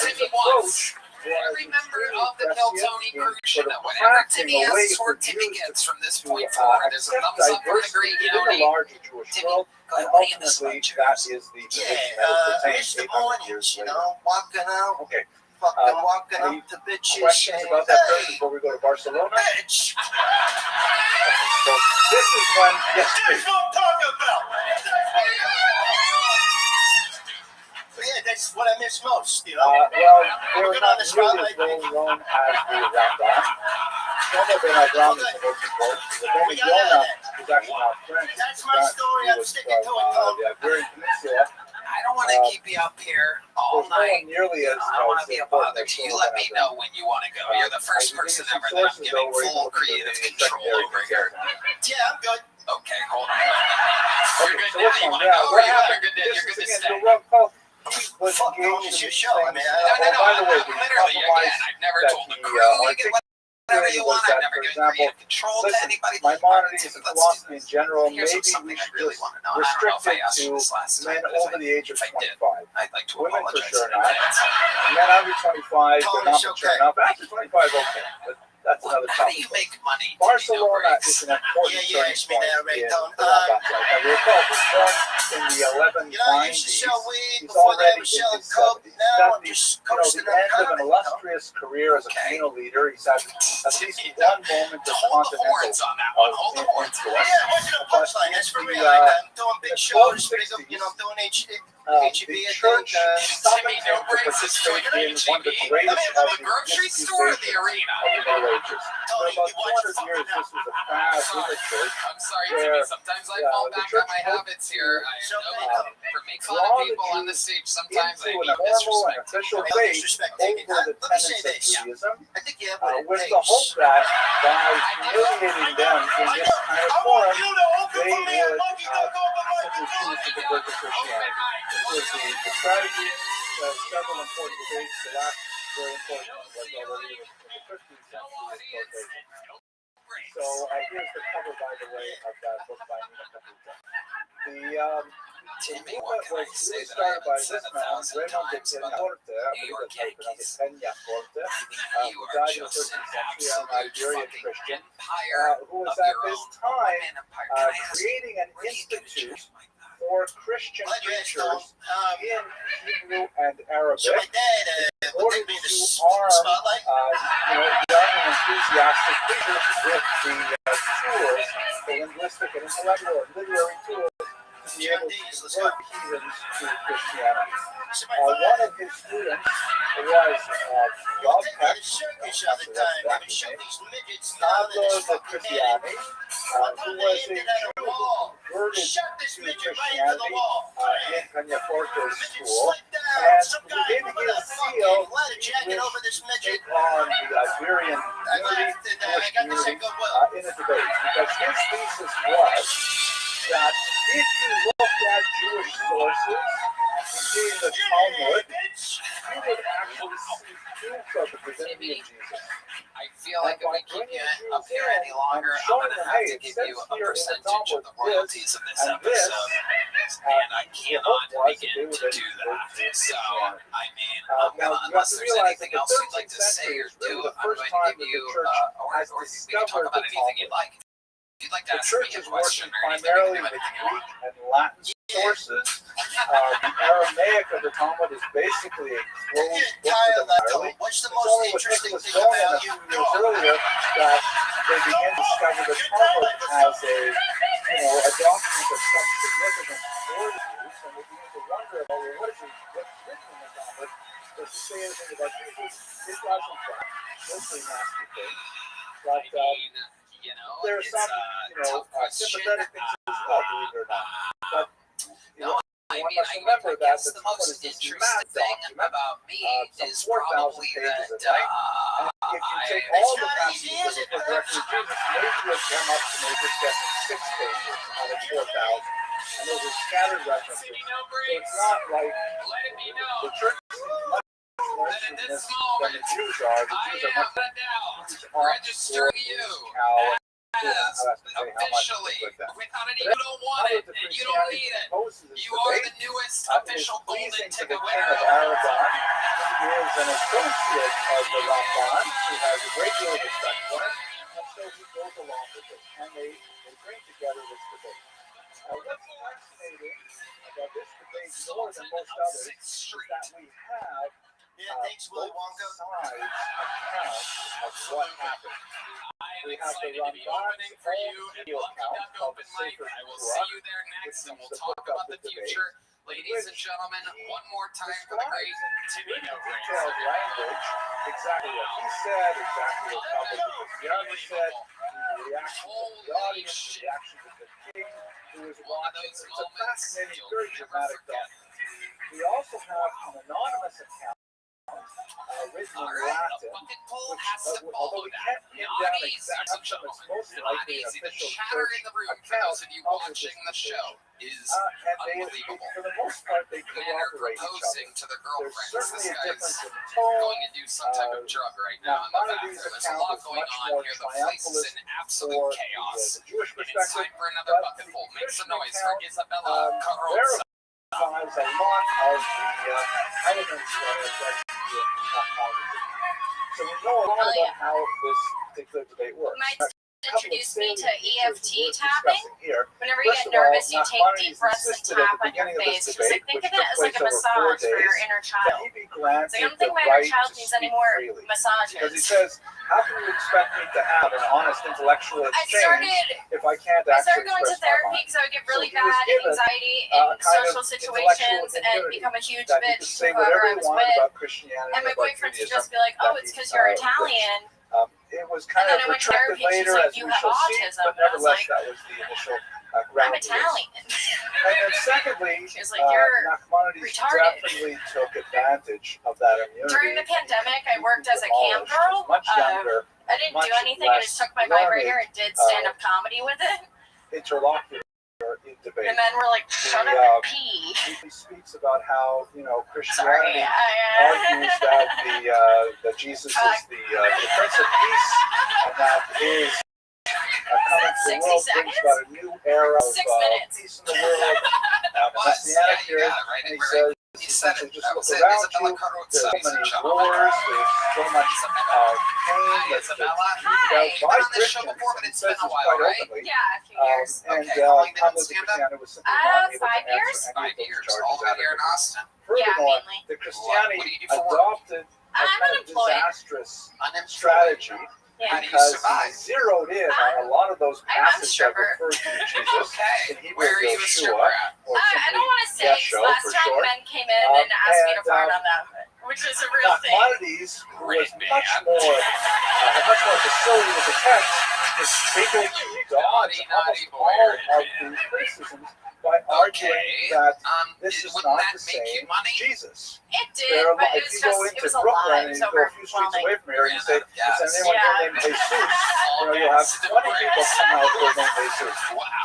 his approach Every member of the Kill Tony crew should know whatever Timmy asks for, Timmy gets from this point forward. There's a thumbs up for the great within the larger Jewish world, and ultimately that is the position that is missed the attained 800 mornings, years you later. know, walking out. Okay. Fucking walking up to bitches. Questions about that first before we go to Barcelona? Bitch! So this is when, yes, That's what I'm talking about! Yeah, that's what I miss most, you know? well, they were not nearly as well known as the Rambam. Some of them have Rambam is the most important. Rabbi Yonah is actually not French. That's my story. I'm sticking to it, Tom. The Iberian Peninsula. I don't want to keep you up here all night. Nearly as I don't want to be a bother to you. Let me know when you want to go. You're the first person ever that I'm giving full creative control over here. Yeah, I'm good. Okay, hold on. You're good now. You want to go? What You're happened? good. You're good to This is stay. again, Joe Paul. He was Fuck, engaged it's in your these show. I things. mean, By the way, the literally, again, I've never told the crew you get whatever you want. I've never given creative control to anybody. Maimonides and philosophy in general, maybe we should just restrict it to men over the age of 25. I'd like to Women for apologize sure in not. advance. Men under 25, but not mature enough. After 25, okay. But that's another How do topic. you make money? Barcelona is an important turning point in I recall he was born in the 1190s. He's already in his 70s. That's the end of an illustrious career as a communal leader. He's had at least one moment of continental influence. Yeah, it wasn't a punchline. That's for real. I'm doing big shows, you know, I'm doing the church summoned him to participate in one of the greatest of the grocery store or the arena? of the Middle Ages. For about 200 years, this was a fad in the church. I'm sorry, Timmy. Sometimes I fall back on my habits here. I know for make fun of people on the stage. Sometimes I into mean an formal and disrespect. official faith over the tenets of Judaism, I think you have with the hope that by humiliating them in this kind of forum, they would simply choose to convert to Christianity. This was the strategy. Several important debates. The last very important one was already in the 15th century. So here's the cover, by the way, of that book by Nina Caputo. The movement was really started by this man, Raymond de Peñaforte, I believe that's how you pronounce it, Peñaforte, who died in the 13th century, an Iberian Christian, who was at this time creating an institute for Christian preachers in Hebrew and Arabic in order to arm young and enthusiastic preachers with the tools, the linguistic and intellectual and literary tools to be able to convert heathens to Christianity. One of his students was Rob Peck, Pablo de Cristiani, who was a Jew converted to Christianity in Peñaforte's school, and he gave his seal to take on the Iberian community, Jewish community, in a debate, because his thesis was that if you look at Jewish sources, see in the Talmud, you would actually see proof of the divinity of Jesus. I feel like if we keep you up here any longer, I'm going to have to give you a percentage of the royalties of this episode. And I cannot begin to do that. So, I mean, unless there's anything else you'd like to say or do, I'm going to give you, or we can talk about anything you'd like. If you'd like to ask me a question or anything, primarily with Greek and Latin sources. The Aramaic of the Talmud is basically a closed book to them entirely. What's the It's most only with interesting Nicholas thing Dolan about a you? few years earlier that they begin to discover the Talmud as a document of some significance for the Jews, and they begin to wonder about, well, what's written in the Talmud? Does it say anything about Jesus? It does, in fact, mostly nasty things. But there are some, sympathetic things as well, believe it or not. But I guess the most interesting thing about me is probably that if you take all the passages that are directly to Jesus, maybe you'll come up to maybe guessing 6 pages out of 4,000. And those are scattered references. So it's not like the church is much more Christian than the Jews are. The Jews are much more registering you officially without it. You don't want it and you don't need it. You are the newest official golden ticket winner. Aragon is an associate of the Ramban who has a great deal of respect for him, and so he goes along with it, and they bring together this debate. What's fascinating about this debate more than most others is that we have both sides accounts of what happened. We have the Ramban's own video account called the Sefer I will see you there next, and we'll talk about the future. Ladies and gentlemen, one more time for the great Timmy No Brains. Detailed language, exactly what he said, exactly what Pablo Cristiano said, the reaction of the audience, the reaction of the king who was watching. It's a fascinating, very dramatic document. We also have an anonymous account written in Latin, which, although we can't pin down exactly, it's most likely an official church account of the show. And they, for the most part, they corroborate each other. There's certainly a difference in tone. Going to do some type of drug right now in the bathroom. There's a lot going on here. The place is in absolute chaos. The Jewish And it's perspective, time for another bucketful. Make some noise for Isabella Carrozza. verifies a lot of the elements that are present in technology. So we know a lot about how this particular debate works. Introduced me to EFT tapping. Here. Whenever you get nervous, you take deep breaths and tap on your face. She's like, think of it as like a massage for your inner child. So I don't think my inner child needs any more massages. Because he says, how can you expect me to have an honest intellectual exchange if I can't I actually started going to therapy because I would get really bad anxiety in social situations and become a huge bitch to whoever I was with. And my boyfriend would just be like, oh, it's because you're Italian. It was kind of retracted later, as we shall see, but nevertheless, that was the initial ground. I'm Italian. And then secondly, Nachmanides retarded. definitely took advantage of that immunity. During the pandemic, I worked as a cam girl. Much younger, I didn't do anything. I just took my vibrator and did stand-up comedy with it. Interlocutor in debate. And then we're like, shut up and pee. He speaks about how, Christianity argues that Jesus is the Prince of Peace, and that his coming to the world brings about a new era of peace in the world, messianic period. And he says, essentially, just look around you. There's so many wars. There's so much pain that's used by Christians. And he says this quite openly. Yeah, a few years. And Pablo Cristiano was simply not able to answer any of those charges adequately. Furthermore, the Christianity adopted a kind of disastrous strategy because he zeroed in on a lot of those passages that refer to Jesus in Hebrew, Yeshua, or I don't want to say Yeshua last for time short. Ben came in and asked me to fart on them, which is a real thing. Nachmanides, who was much more facility with the text, was able to dodge almost all of the criticisms by arguing that this is not the same Jesus. It did, but it was just, it was a lot. It was Go a few streets away from here and you say, is anyone here named Jesus? You'll have 20 people come out who are named Jesus.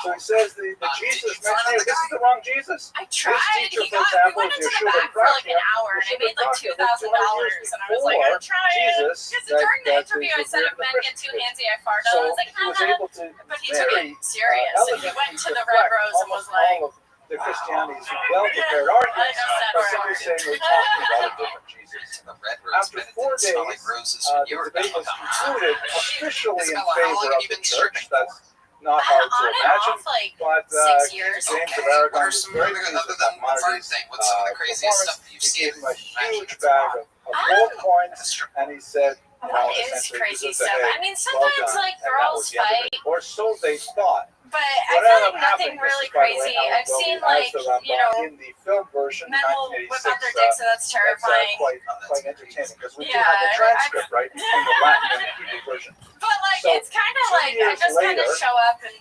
So he says the Jesus mentioned here, this is the wrong Jesus. I tried. This teacher, for example, We went is into the Yeshua back for like an Prachya. hour, and I made like $2,000, and I was like, I'm trying. Jesus, Because during the interview, I said, if men get too handsy, I fart. I was like, but he took it serious, and he went to the Red Rose and was like, the Christianity's well-prepared arguments, but simply saying we're talking about a different Jesus. After 4 days, the debate was concluded officially in favor of the church. That's not hard to imagine, but James of Aragon was very pleased with Maimonides' performance. He gave him a huge bag of gold coins, and he said, that is crazy stuff. I mean, sometimes like girls fight, or so they thought. But I feel like nothing really crazy. I've seen like, you know, in the film version, men will whip out their dicks, and that's terrifying. Quite entertaining because we do have the transcript, right, between the Latin and the Hebrew version. But like, so, it's kind of like I just kind of show up and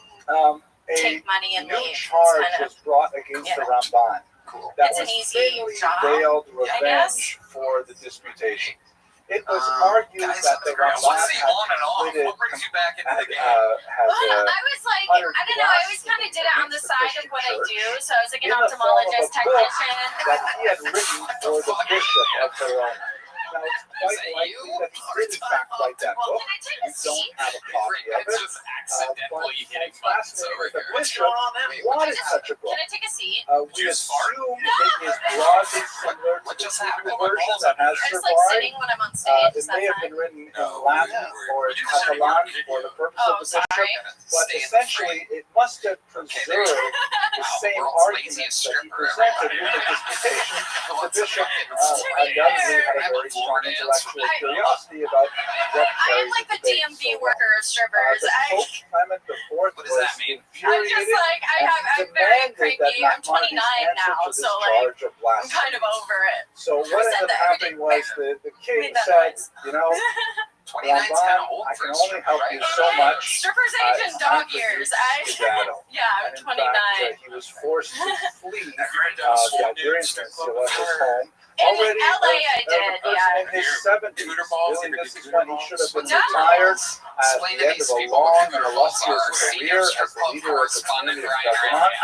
take money and leave. A new charge was brought against the Ramban. That was thinly veiled revenge for the disputation. It was argued that the Ramban had completed I was like, I don't know, I always kind of did it on the side of what I do. So I was like an ophthalmologist technician. That he had written for the bishop of Tehran. Now, it's quite likely that he did in fact write that book. We don't have a copy of it. But it's fascinating that the bishop wanted such a book. Can I take a seat? We assume it is broadly similar to the Hebrew version that has survived. It may have been written in Latin or Catalan for the purpose of the bishop, but essentially it must have preserved the same arguments that he presented in the disputation. The bishop undoubtedly had a very strong intellectual curiosity about what I am like the DMV worker of strippers. Pope Clement IV was infuriated I'm very cranky. I'm 29 now, so like I'm kind of over it. So what ended up happening was the king said, you know, Ramban, I can only help you so much. Strippers age in dog years. Yeah, I'm 29. He was forced to flee the Iberian Peninsula, his home. Already, LA I did, in his 70s, really, this is when he should have been retired at the end of a long and illustrious career as the leader of the community of Vermont.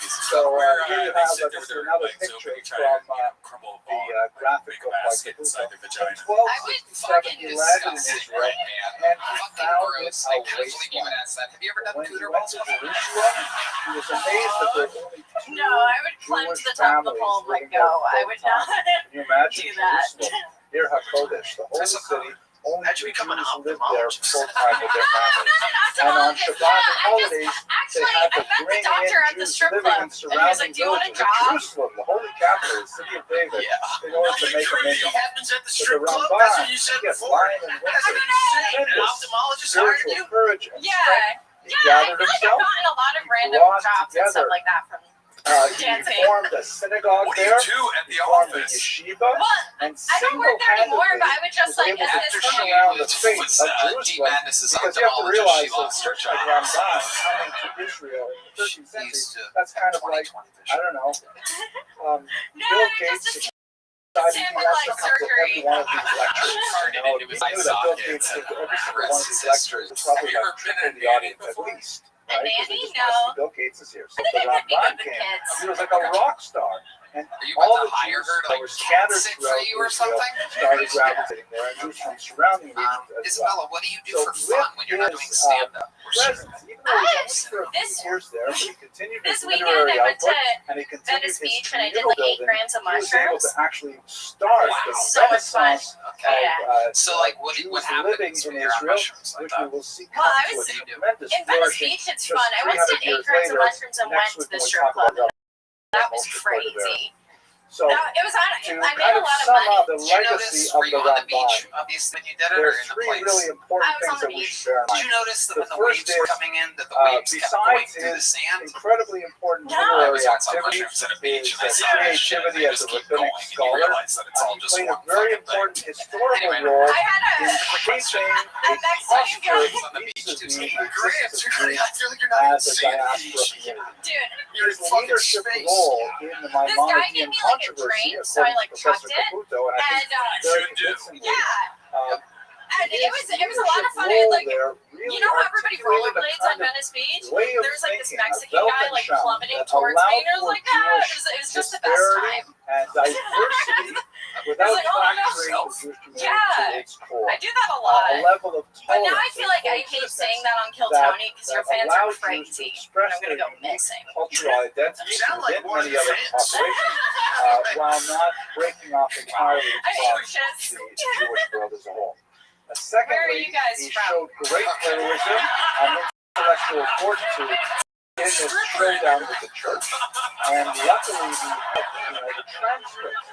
So here you have just another picture from the graphic book by Caputo. In 1267, he landed in Israel, and he found it a wasteland. When he went to Jerusalem, he was amazed that there were only two Jewish families living there. I would not. Can you imagine Jerusalem, near HaKodesh, the holy city, only Jews lived there full-time with their families. And on Shabbat and holidays, they had to bring in Jews living in surrounding villages of Jerusalem, the holy capital, the city of David, in order to make them in. But the Ramban, yes, lying in winter, tremendous spiritual courage and strength. He gathered himself, brought together. He formed a synagogue there, he formed a yeshiva, and single-handedly was able to turn around the fate of Jerusalem, because you have to realize that such a Ramban coming to Israel in the 13th century, that's kind of like, I don't know, Bill Gates decided he wants to come to every one of these lectures. You know, he knew that Bill Gates did every single one of these lectures, probably have tripled the audience at least. Right? Bill Gates is here. So the Ramban came. He was like a rock star. And all the Jews that were scattered throughout Israel started gravitating there, and Jews from surrounding regions as well. Isabella, what do you do for fun when you're not doing stand-up? Presence, even though he was only for a few years there, but he continued his literary output, and he continued his communal building. He was able to actually start the renaissance of Jews living in Israel, which we will see come to a tremendous flourishing just 300 years later. Next week when we talk about that was crazy. So, it was on, to I made kind a of lot of sum money. up the legacy of the Ramban, there are three really important things that we should bear in mind. Did you notice that when the first waves were is, coming in, that the waves kept going besides through the his sand? incredibly important literary activity, his creativity as a rabbinic scholar, he played a very important historical role in shaping a posture vis-a-vis the existence of Jews as a diaspora community. His leadership role in the Maimonidean controversy fucking drink, so I like chucked it, and yeah. And it was a lot of fun. Like, you know how everybody rollerblades on Venice Beach? There's like this Mexican guy like plummeting towards me, and it was like, it was just the best time. And diversity without factoring I do that a lot. A level of but now I feel like I hate saying that on Kill Tony because your fans are crazy. And I'm gonna go missing. Cultural identity within many other populations, while not breaking off entirely from the Jewish world as a whole. Secondly, he showed great heroism and intellectual fortitude in this showdown with the church, and luckily the transcript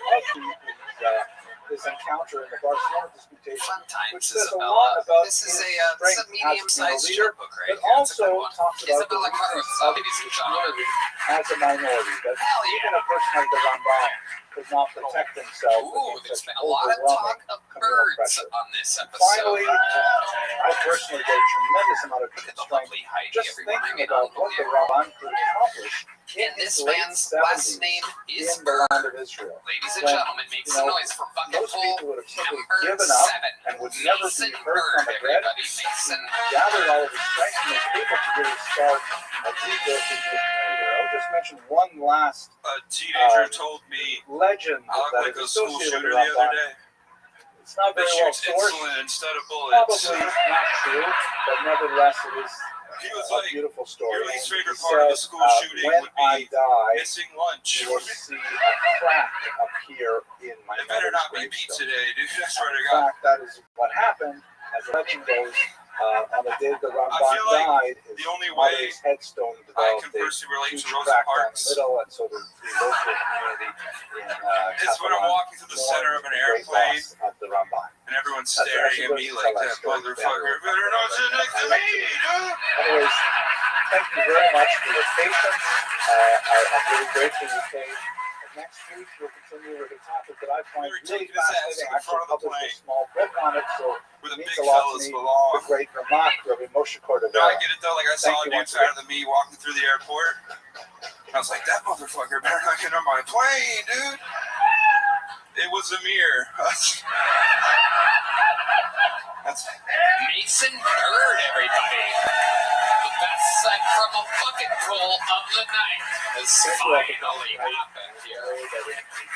of this encounter in the Barcelona disputation, which says a lot about his strength as a leader, but also talks about the weakness of his community as a minority, that even a person like the Ramban could not protect himself against such overwhelming communal pressure. Finally, I personally get a tremendous amount of strength just thinking about what the Ramban could accomplish in this man's last name is in the land of Israel. Ladies and gentlemen, make some noise for Most people would have simply given up and would never be heard from again. Gathered all of his strength and was able to really start a rebuild of the community. I'll just mention one last teenager told me legend I looked like a school shooter the other day. It's not very well sourced. Insulin instead of bullets. Probably not true, but nevertheless it is a beautiful story. Your least favorite part of the school shooting when would be missing lunch. You will see a crack appear in my It better not be pizza day, dude. I swear to In God. fact, that is what happened. As the legend goes, on the day the Ramban died, his mother's headstone developed a huge crack down the middle, and so the local community in It's when I'm walking through the center of an airplane of the Ramban. and everyone's staring at me like that motherfucker better not sit next to me, dude. Anyways, thank you very much for your patience. I'm really grateful you came. Next week, we'll continue with a topic that I find really fascinating. I actually published a small book on it, so it means a lot to me. The great Ramak, Rabbi Moshe Cordovera. No, I get it though. Like I saw a dude fatter than me walking through the airport. I was like, that motherfucker better not get on my plane, dude. It was Amir. That's Mason Bird, everybody. The best set from a bucket full of the night has finally happened here.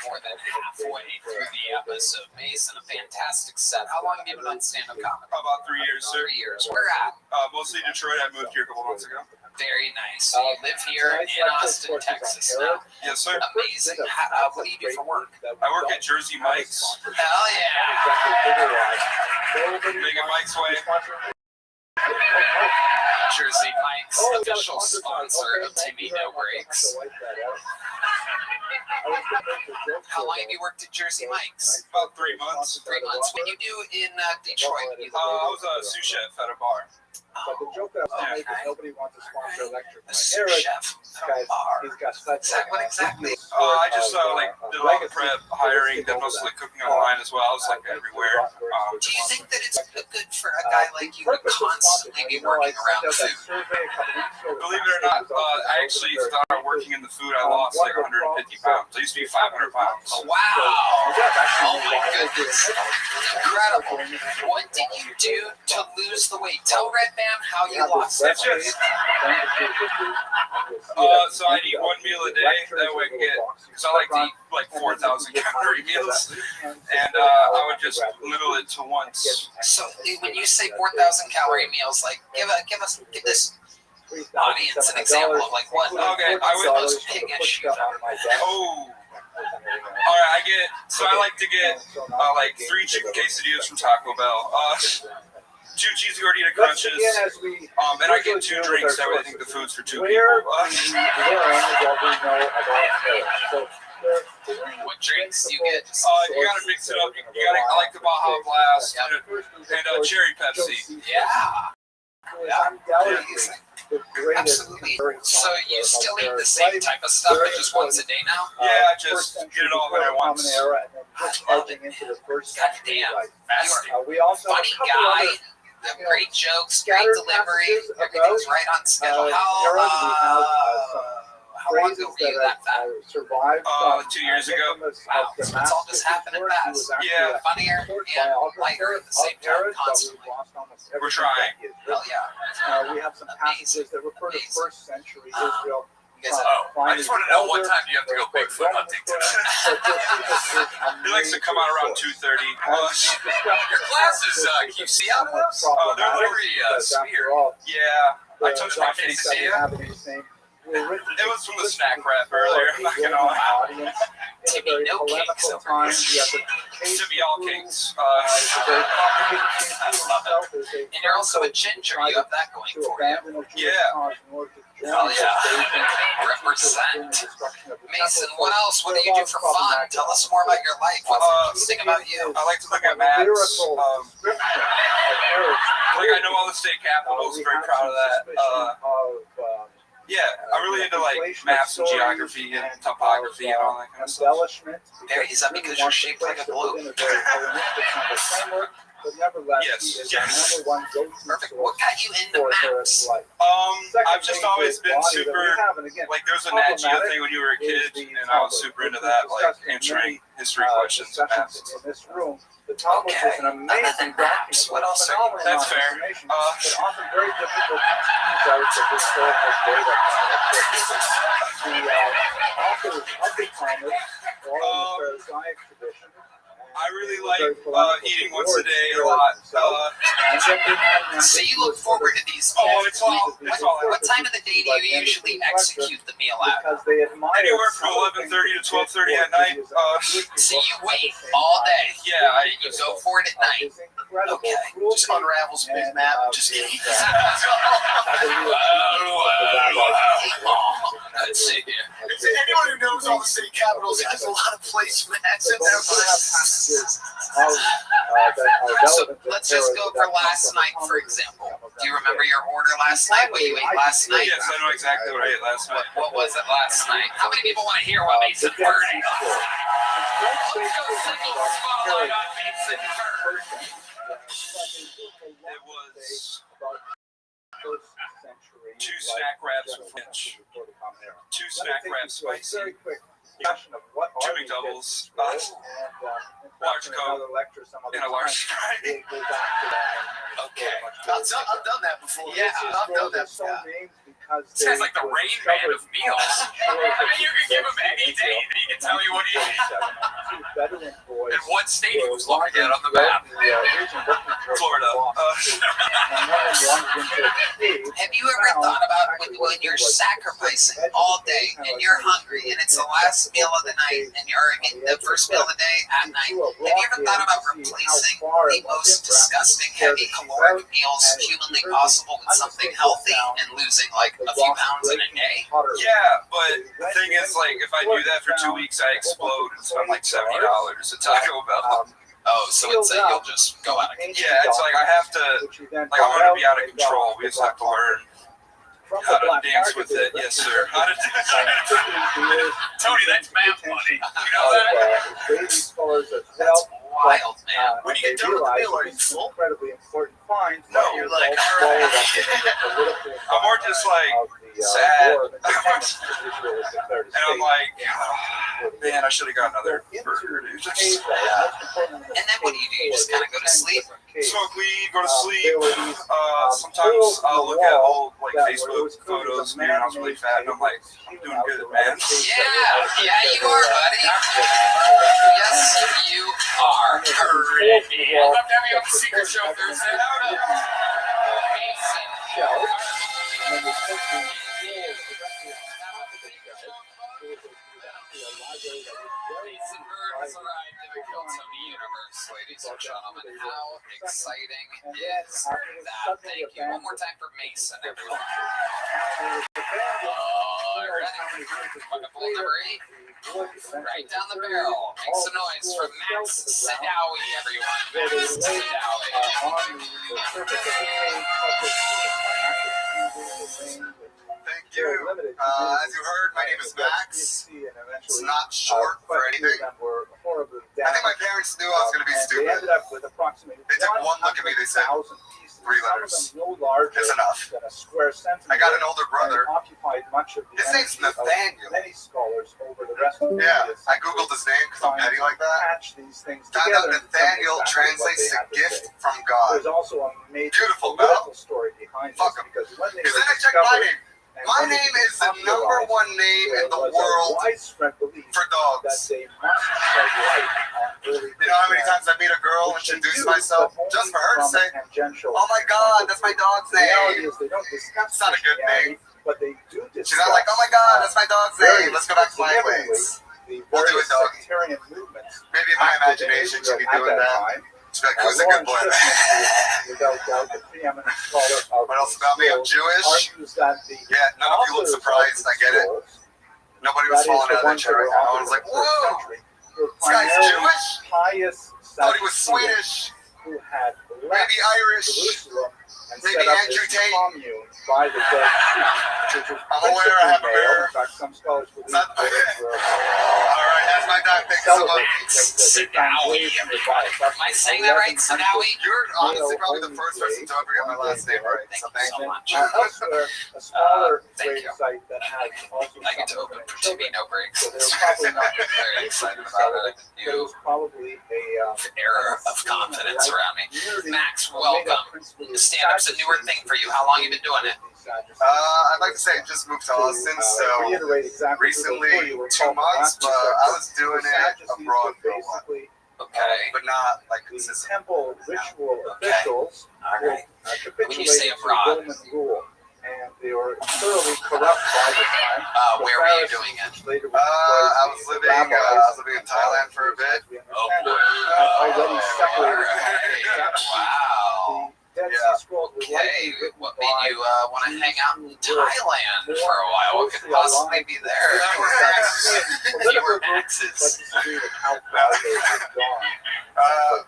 More than halfway through the episode. Mason, a fantastic set. How long have you been on stand-up comedy? About 3 years, sir. 3 years. Where at? Mostly Detroit. I moved here a couple months ago. Very nice. So you live here in Austin, Texas now. Yes, sir. Amazing. What do you do for work? I work at Jersey Mike's. Hell yeah. Making Mike's way. Jersey Mike's, official sponsor of Timmy No Breaks. How long have you worked at Jersey Mike's? About 3 months. 3 months. What you do in Detroit? I was a sous chef at a bar. But the joke that I make is nobody wants to sponsor electric. A sous chef at a bar. He's got such what exactly? I just did a lot of prep, hiring, then mostly cooking online as well. I was like everywhere. Do you think that it's good for a guy like you to constantly be working around food? Believe it or not, I actually started working in the food. I lost like 150 pounds. I used to be 500 pounds. Wow! Oh my goodness! Incredible! What did you do to lose the weight? Tell Red Band how you lost it. So I'd eat one meal a day. That way I can get. So I like to eat like 4,000 calorie meals, and I would just limit it to once. So when you say 4,000 calorie meals, like give this audience an example of like what? Okay, I would most piggish. Oh. All right, I like to get like 3 chicken quesadillas from Taco Bell. 2 cheesy gordita crunches, and I get 2 drinks. That way I think the food's for 2 people. What drinks do you get? You gotta mix it up. I like the Baja Blast and cherry Pepsi. Yeah. Absolutely. So you still eat the same type of stuff, but just once a day now? Yeah, I just get it all when I want. I love it. God damn. You're a funny guy. Great How long ago were you that fat? Survived 2 years ago. Wow, so it's all just happening fast. Yeah. Funnier and lighter at the same time, constantly. We're trying. Hell yeah. We have some passages that refer to first century Israel. I just want to know what time you have to go Bigfoot hunting tonight. He likes to come out around 2:30. Your glasses, can you see out of those? They're very smeared. Yeah. I touched my face. Yeah. It was from the snack wrap earlier. I'm not gonna lie. Timmy, no cakes over here. Timmy, all cakes. I love it. And you're also a ginger. You have that going for you. Yeah. Hell yeah. Represent. Mason, what else? What do you do for fun? Tell us more about your life. What's interesting about you? I like to look at maps. I know all the state capitals. Very proud of that. Yeah, I'm really into like maps and geography and topography and all that kind of stuff. Is that because you're shaped like a globe? Yes. Perfect. What got you into maps? I've just always been super, like there was a Nat Geo thing when you were a kid, and I was super into that, like answering history questions and maps and stuff. Okay, other than maps, what else are you into? That's fair. I really like eating once a day a lot. So you look forward to these. What time of the day do you usually execute the meal at? Anywhere from 11:30 to 12:30 at night. So you wait all day. Yeah, you go for it at night. Okay. Just unravels Big Map. Just kidding. Let's see here. Anyone who knows all the state capitals has a lot of placemats in their place. So let's just go for last night, for example. Do you remember your order last night? What you ate last night? Yes, I know exactly what I ate last night. What was it last night? How many people want to hear what Mason Bird ate? Let's go single spotlight on Mason Bird. It was 2 snack wraps with French, 2 snack wraps spicy, 2 McDoubles, large Coke, and a large Sprite. Okay. I've done that before. Yeah, I've done that before. This guy's like the Rain Man of meals. I mean, you can give him any day and he can tell you what he ate. And what state he was looking at on the map. Florida. Have you ever thought about when you're sacrificing all day and you're hungry and it's the last meal of the night and the first meal of the day at night? Have you ever thought about replacing the most disgusting heavy caloric meals humanly possible with something healthy and losing like a few pounds in a day? Yeah, but the thing is, like, if I do that for 2 weeks, I explode and spend like $70 at Taco Bell. Oh, so it's you'll just go out of control. Yeah, it's like I have to, like, I'm going to be out of control. We just have to learn how to dance with it. Yes, sir. How to Tony, that's math money. You know that? That's wild, man. When you get done with the meal, are you full? No, You're like, all right. I'm more just like sad. And I'm like, oh, man, I should have got another burger. Dude. And then what do? You just kind of go to sleep? Smoke weed, go to sleep. Sometimes I'll look at old like Facebook photos of me when I was really fat, and I'm like, I'm doing good, man. Yeah, you are, buddy. Yes, you are. I'd love to have you on the Secret Show Thursday. Mason Bird has arrived in the Kiltony universe, ladies and gentlemen. How exciting is that? Thank you. One more time for Mason, everyone. Ready? Buckle number 8. Right down the barrel. Make some noise for Max Sidawi, everyone. Max Sidawi. Thank you. As you heard, my name is Max. It's not short for anything. I think my parents knew I was going to be stupid. They took one look at me, they said, 3 letters is enough. I got an older brother. His name's Nathaniel. Yeah, I googled his name because I'm petty like that. Found out Nathaniel translates to gift from God. Beautiful, Mel. Fuck him. Because then I checked my name. My name is the #1 name in the world for dogs. You know how many times I meet a girl, introduce myself, just for her to say, "Oh my God, that's my dog's name." It's not a good name. She's not like, "Oh my God, that's my dog's name. Let's go back to my ways." We'll do it, doggy. Maybe in my imagination she'll be doing that. She's like, "Who's a good boy?" What else about me? I'm Jewish. Yeah, none of you look surprised. I get it. Nobody was falling out of their chair right now. I was like, "Whoa, this guy's Jewish? Thought he was Swedish. Maybe Irish. Maybe Andrew Tate." I'm aware I have a mirror. Alright, that's my dog. Thanks so much. Sadawi. Am I saying that right? Sadawi? You're honestly probably the first person to ever get my last name right. So thank you so much. Thank you. I get to open for TV No Breaks. I'm very excited about it. New era of confidence around me. Max, welcome. Stand-up's a newer thing for you. How long have you been doing it? I'd like to say I just moved to Austin, so recently 2 months, but I was doing it abroad for a while. Okay. But not like consistent. Okay. All right. When you say abroad, where were you doing it? I was living in Thailand for a bit. Oh boy. Wow. Yeah. Okay, what made you want to hang out in Thailand for a while? What could possibly be there? Fewer Maxes.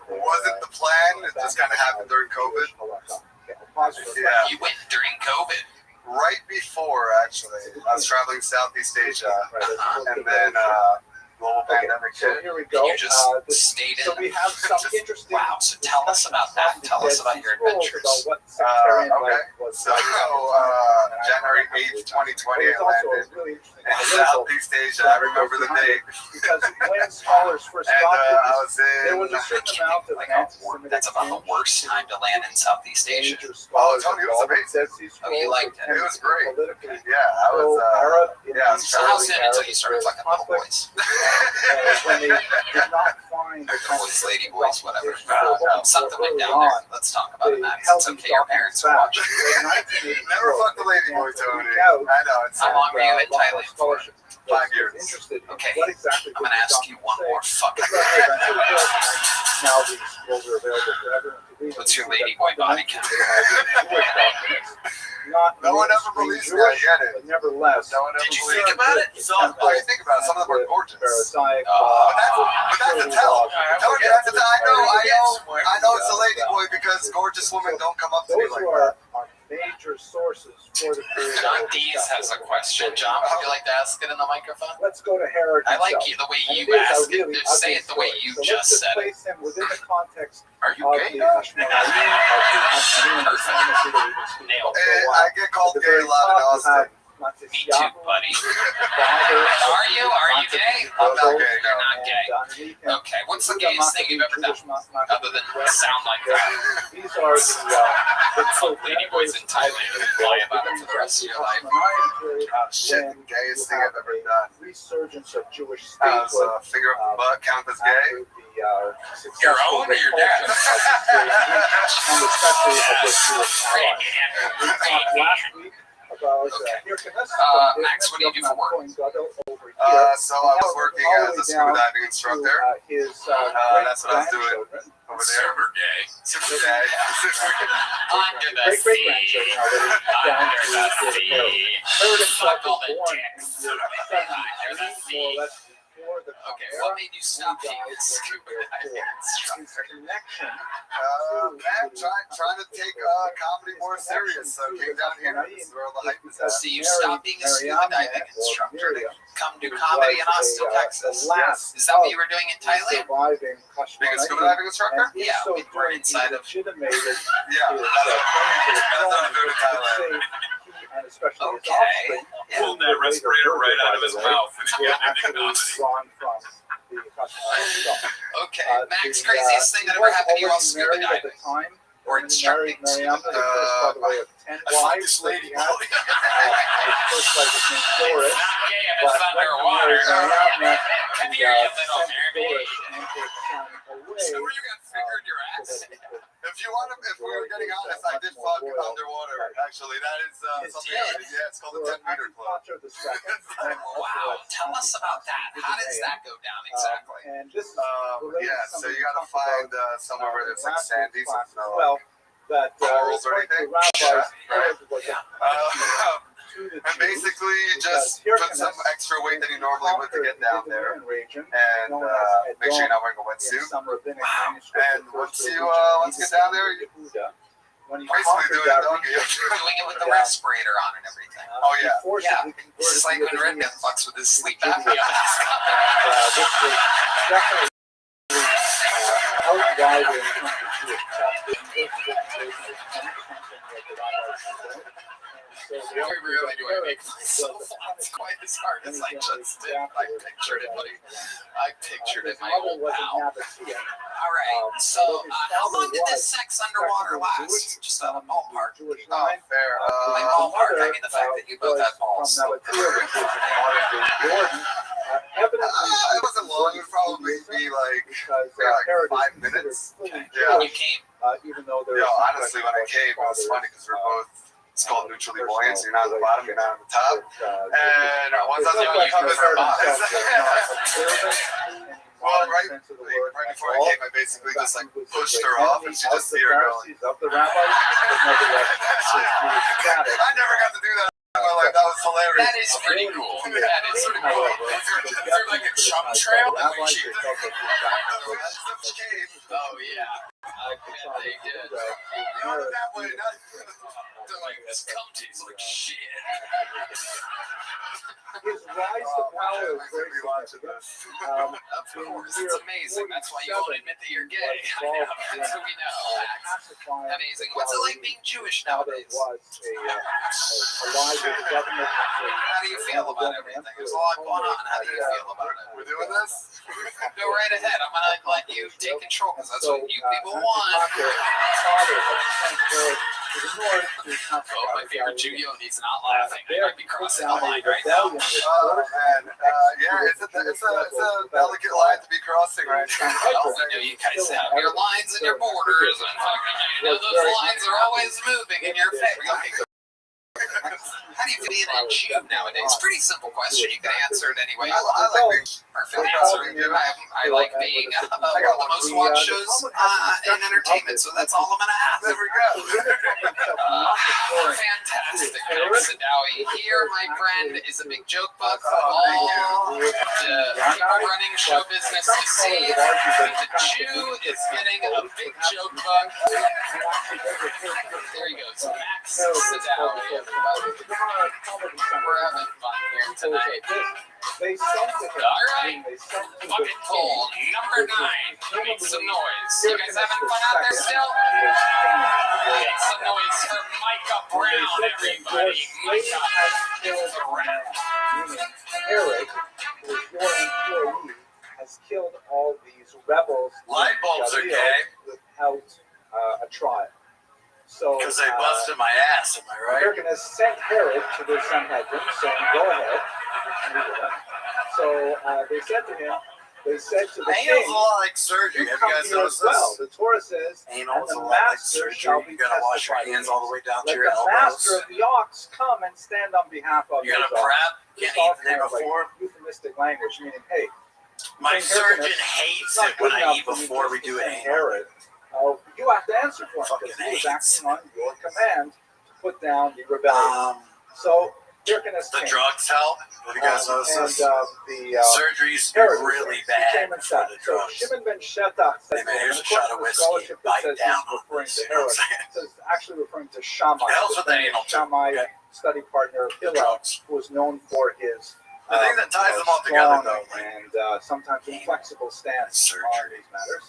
Wasn't the plan. It just kind of happened during COVID. Yeah. You went during COVID? Right before, actually. I was traveling Southeast Asia, and then global pandemic hit. Here we go. You just stayed in. So we have some interesting. Wow. So tell us about that. Tell us about your adventures. Okay. So January 8th, 2020, I landed in Southeast Asia. I remember the date. Because when scholars first and got to I was there was in. a certain amount of That's about the worst time to land in Southeast Asia. Oh, Tony, it was amazing. Oh, you liked it? It was great. Yeah, I was. Yeah, So how soon until you started fucking little boys? When they did not find the boys, lady boys, whatever. Something went down there. Let's talk about it, Max. It's okay. Your parents are watching. Never fucked a lady boy, Tony. I know. How long were you in Thailand for? 5 years. Okay, I'm gonna ask you one more fucking thing. What's your lady boy body count? No one ever believes me. I get it. Nevertheless, no one ever Did you believes think about it? Oh, you think about it. Some of them are gorgeous. But that's a tell. Tony, that's a tell. I know it's a lady boy because gorgeous women don't come up to me like that. Major sources for the John Dees has a question. John, would you like to ask it in the microphone? Let's go to Herod. I like you the way you ask it. Just say it the way you just said it. Within the context Are you gay? Nailed. I get called gay a lot in Austin. Me too, buddy. Are you? Are you gay? I'm not gay, You're not gay. Okay, what's the gayest thing you've ever done? Other than sound like that. These are So lady boys in Thailand and lie about it for the rest of your life. Shit, the gayest thing I've ever done. Resurgence of Jewish Does finger up the butt count as gay? Your own or your dad's? And especially of the Jewish allies. Last week about Max, what do you do for work? So I was working as a scuba diving instructor. That's what I was doing over there. Super gay. Super gay. Under the sea. Under the sea. Fuck all the dicks. Under the sea. Okay, what made you stop being a scuba diving instructor? Man, trying to take comedy more serious, so came down here. This is where all the hype is at. So you stopped being a scuba diving instructor to come do comedy in Austin, Texas. Yes. Is that what you were doing in Thailand? Being a scuba diving instructor? Yeah, we were inside of. Yeah, that's what I'm doing in Thailand. Okay. Pulled that respirator right out of his mouth. Okay, Max, craziest thing that ever happened to you while scuba diving? Or instructing scuba diving? I fucked this lady. It's not gay if it's underwater. Come here, you little mermaid. So where you got finger in your ass? If we were getting honest, I did fuck underwater. Actually, that is something. Yeah, it's called the 10-meter club. Wow, tell us about that. How does that go down exactly? So you gotta find somewhere where there's like sandy, so there's no corals or anything. And basically, you just put some extra weight than you normally would to get down there, and make sure you're not wearing a wetsuit. And once you get down there, you basically doing a doggy. Doing it with the respirator on and everything. Oh yeah. Yeah, this is like when Redman fucks with his sleep apnea. Very rarely do I make myself laugh quite as hard as I just did. I pictured it, buddy. I pictured it, my old pal. All right, so how long did this sex underwater last? Just a ballpark. Oh, fair. By ballpark, I mean the fact that you both had balls. It wasn't long. It would probably be like 5 minutes. Yeah. You came? Honestly, when I came, it was funny because we're both. It's called neutrally buoyant, so you're not at the bottom, you're not on the top. And once I was able to come in the bottom, well, right before I came, I basically just like pushed her off, and she just see her going. I never got to do that in my life. That was hilarious. That is pretty cool. That is pretty cool. Is there like a chum trail that we should? Oh yeah, I bet they did. Not that way. They're like, this cum tastes like shit. His rise to power is very Of course, it's amazing. That's why you won't admit that you're gay. I know. That's what we know. Amazing. What's it like being Jewish nowadays? How do you feel about everything? There's a lot going on. How do you feel about it? We're doing this? Go right ahead. I'm going to let you take control because that's what you people want. Oh, my favorite Jew Yoni's not laughing. They might be crossing the line right now. Oh, man. Yeah, it's a delicate line to be crossing right now. Well, I know you guys have your lines and your borders, and fucking, those lines are always moving in your favor. How do you feel being a Jew nowadays? Pretty simple question. You can answer it anyway. I like being perfect answer. I like being one of the most watched shows in entertainment, so that's all I'm going to ask. There we go. Fantastic. Max Sadawi here, my friend, is a big joke book for all the people running show business to see. The Jew is getting a big joke book. There you go. So Max Sadawi. We're having fun here tonight. All right, bucket poll number 9. Make some noise. You guys having fun out there still? Make some noise for Micah Brown, everybody. Micah Brown. Eric, who is your employee, has killed all these rebels. Light bulbs are gay. Without a trial. Because they busted my ass, am I right? American has sent Herod to their Sanhedrin, saying, go ahead. So they said to him, they said to the king, anal's a lot like surgery. Have you guys noticed this? Well, the Torah says, anal is a lot like surgery. You gotta wash your hands all the way down to your elbows. Let the master of the ox come and stand on behalf of you're gonna prep? Can't eat the day before? Euphemistic language, meaning, hey, my surgeon hates it when I eat before we do anal. You have to answer for him because he was acting on your command to put down the rebellion. So Hyrcanus The came. drugs help. What do you guys notice? And The surgery's Herod was really there. He came bad and for sat. the So drugs. Shimon ben Shetach said, Hey man, here's a and shot according to of the whiskey. scholarship, it Bite says down he's on referring this. to You know what Herod. I'm saying? It says actually referring to Shammai. It helps with the anal too. Shammai, Okay. study partner of Hillel, who was known for his The thing that ties them all together, though, and sometimes inflexible stance on these matters.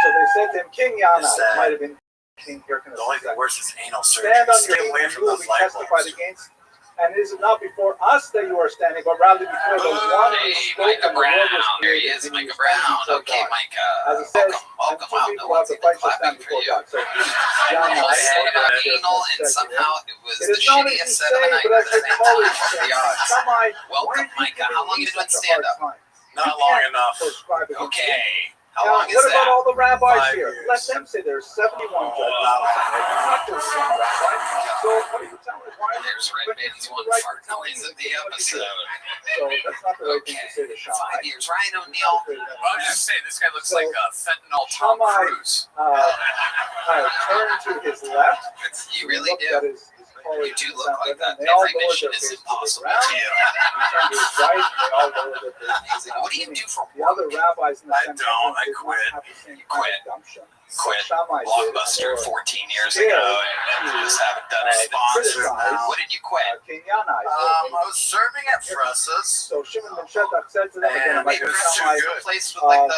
So they said to him, King Yana, it might have been King Hyrcanus. The only thing worse is anal surgery. Stand on Stay your away feet, from you will those be light testified bulbs. against. And it is not before us that you are standing, but rather before the one who spoke Micah and the world was Brown. There he created. is, and you Micah stand Brown. before Okay, God. Micah. As it says, Welcome. and two Wow, people no have one's the even fight to stand clapping for before you. God. So he's I John said about anal, and somehow it was the shittiest set of the night at the same time. What are the odds? Welcome, Micah. How long have you been doing stand-up? Not long enough. Okay. How long is what that? about all the rabbis 5 here? years. Let them say there's 71 judges. Not just one rabbi. So what are you telling me? Why There's Red Band's one fart noise of the episode. So that's not the right thing to say to Shammai. 5 years. Ryan O'Neal. I was just saying, this guy looks like fentanyl Tom Shammai, Cruise. turned to his left. You really Looked at do. his colleagues You do and look sat like there, that. and they all Every lowered mission their is faces to the impossible ground. to you. He turned to his right, and they all lowered their faces. Amazing. What do you do for The other rabbis in the I Sanhedrin don't. I did not quit. have the same You kind quit. of gumption. Quit Shammai did, Blockbuster and they were 14 years ago, and you just haven't done anything. Sponsor now. What did you quit? King Yana. I was serving at Fresses. So Shimon ben Shetach said to them again, And like, it was too Shammai, good. Place with like the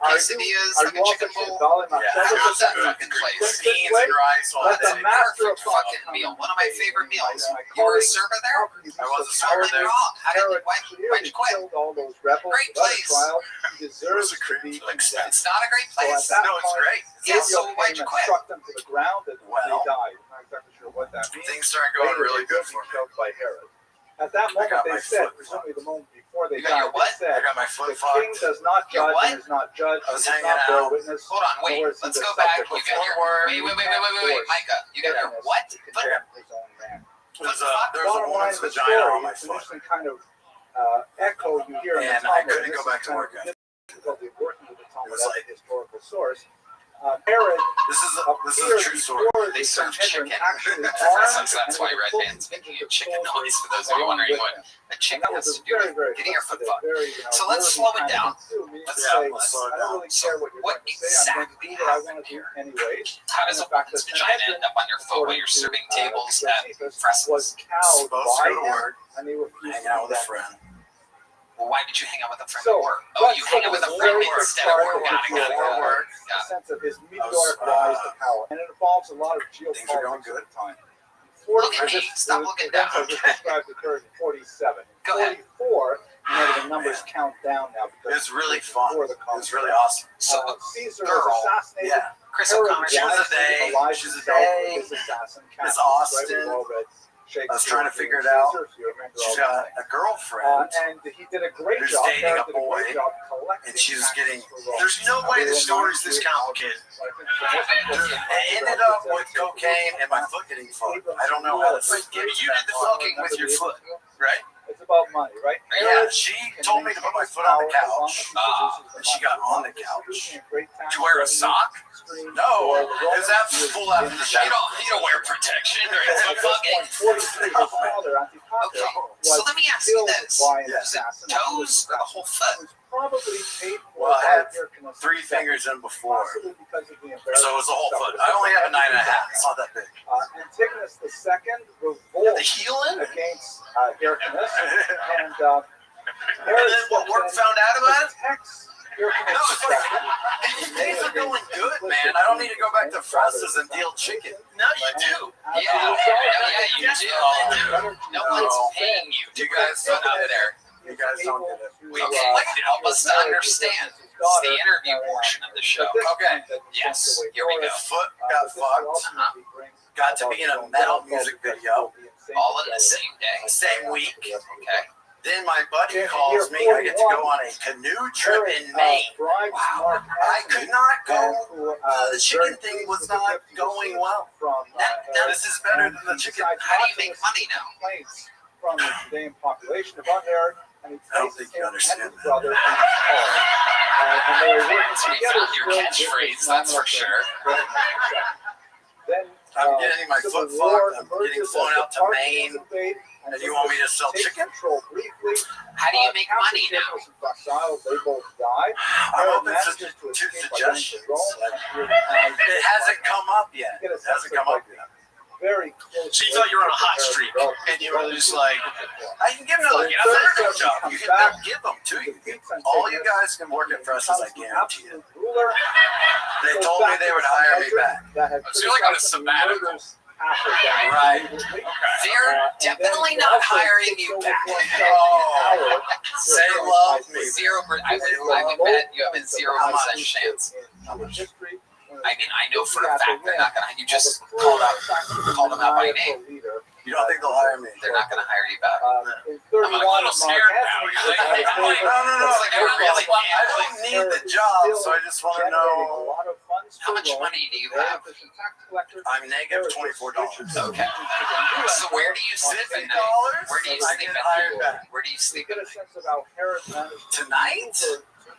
are quesadillas, you like a also chicken bowl. Bali Yeah, Machshava? How's that This fucking place? Beans and rice. All Let that the master of Perfect fucking meal. One of my favorite meals. My You were a colleagues, server there? how can you be I so was a server cowardly? there. Wrong. How did Herod why'd clearly you quit? killed all those rebels Great without a place. trial. He deserves It was a to great be place. condemned. It's not a great So place. at that No, it's point, great. Yeah, so Israel why'd came you and quit? struck them to the ground, and Well, they died. I'm not exactly sure what that means. Things started going Later, really they good will for be me. killed by Herod. At that I moment, got they my said, foot presumably the moment before they You got your died, what? they said, I got my foot the king fucked. does not Your judge what? and is not judged, I and was does hanging not bear out. witness. Hold on, wait. nor is he Let's the go back. subject You of got your forward. wait, Micah. You got your Hyrcanus what? to Foot? condemn his own man. There's a Bottom line woman's of the vagina story on my is an foot. interesting kind of echo you hear in the And Talmud. I couldn't This go is back to kind work of after. difficulty of working with the Talmud was as like- a historical source. Herod This is a true story. They serve chicken. Actually That's why Red Band's making a chicken noise. For those of you wondering what a chicken has to do with getting your foot fucked. So let's slow it down. Let's Yeah, say, let's slow it I don't down. really care what you're What going to say. I'm going to exactly do what I want happened to do here? anyways. How does a woman's vagina end up on your foot while you're serving tables at Fresco's? Was cowed Supposed to by go to him, work, and they refused hanging out with a to do friend. Well, why did you hang out with a friend So, at work? Oh, let's you hang out look with at a the friend very instead first of part work. of Got the it. work. a sense of his meteoric rise to power, and it involves a lot of Things are going geopolitics at good. the time. Look at me. Stop looking down. I just described occurred in 47. Go ahead. 44, remember the numbers count down now because It's really fun. before the It was really awesome. So, Caesar girl, was assassinated. Yeah. Chris Herod O'Connor, She was a wisely day. allied She's a himself day. with his assassin, It's Cassius, Austin. right? We've all read Shakespeare, I was trying to figure it Caesar, out. if you remember She's all got that. a girlfriend, And he did a great who's job. dating Herod a did great boy, job collecting and she was taxes getting. for Rome. There's no way the story's this complicated. It ended up with cocaine and my foot getting fucked. I don't know how the foot you gets did that the far. fucking with your foot, right? It's about money, right? Yeah, she told me to put my foot on the couch. And she got on the couch. Did you wear a sock? No, because that full out of the You don't wear protection or foot fucking. Okay, so let me ask you this: is it toes or the whole foot? Well, I had 3 fingers in before, so it was the whole foot. I only have a 9.5. It's not that big. Antigonus II The revolted heel in? against Hyrcanus, and And then what work found out about it? Hyrcanus II. Things are going good, man. I don't need to go back to Fres's and deal chicken. No, you do. Yeah, you do. No one's paying you to guys out of there. You guys don't get it. Okay, help us to understand. It's the interview portion of the show. Okay. Yes. Here we go. Foot got fucked. Got to be in a metal music video. All in the same day. Same week. Okay. Then my buddy calls me. I get to go on a canoe trip in Maine. Wow. I could not go. The chicken thing was not going well. Now this is better than the chicken. How do you make money now? From the Judean population of Herod, and he I don't think you understand and his brother in his car. And they were working So you together found your still with catchphrase, this that's for nominal sure. thing. Then I'm getting my foot fucked. I'm getting flown out to Maine. And you want me to sell chicken? How do you make money now? They both died. I'm open to suggestions. It hasn't come up yet. It hasn't come up yet. Very close. So you thought you were on a hot streak, and you were just like, I can give them a third job. You can give them to you. All you guys can work at Frestas, I guarantee it. They told me they would hire me back. so you're like on a sabbatical. Right. They're definitely not hiring you back. Oh, they love me. I would bet you have a 0% chance. I mean, I know for a fact they're not going to. You just called them out by name. You don't think they'll hire me? They're not going to hire you back. I'm a little scared now. No. I don't need the job, so I just want to know how much money do you have? I'm negative $24. Okay. So where do you sleep at night? Where do you sleep at night? Where do you sleep at night? Tonight?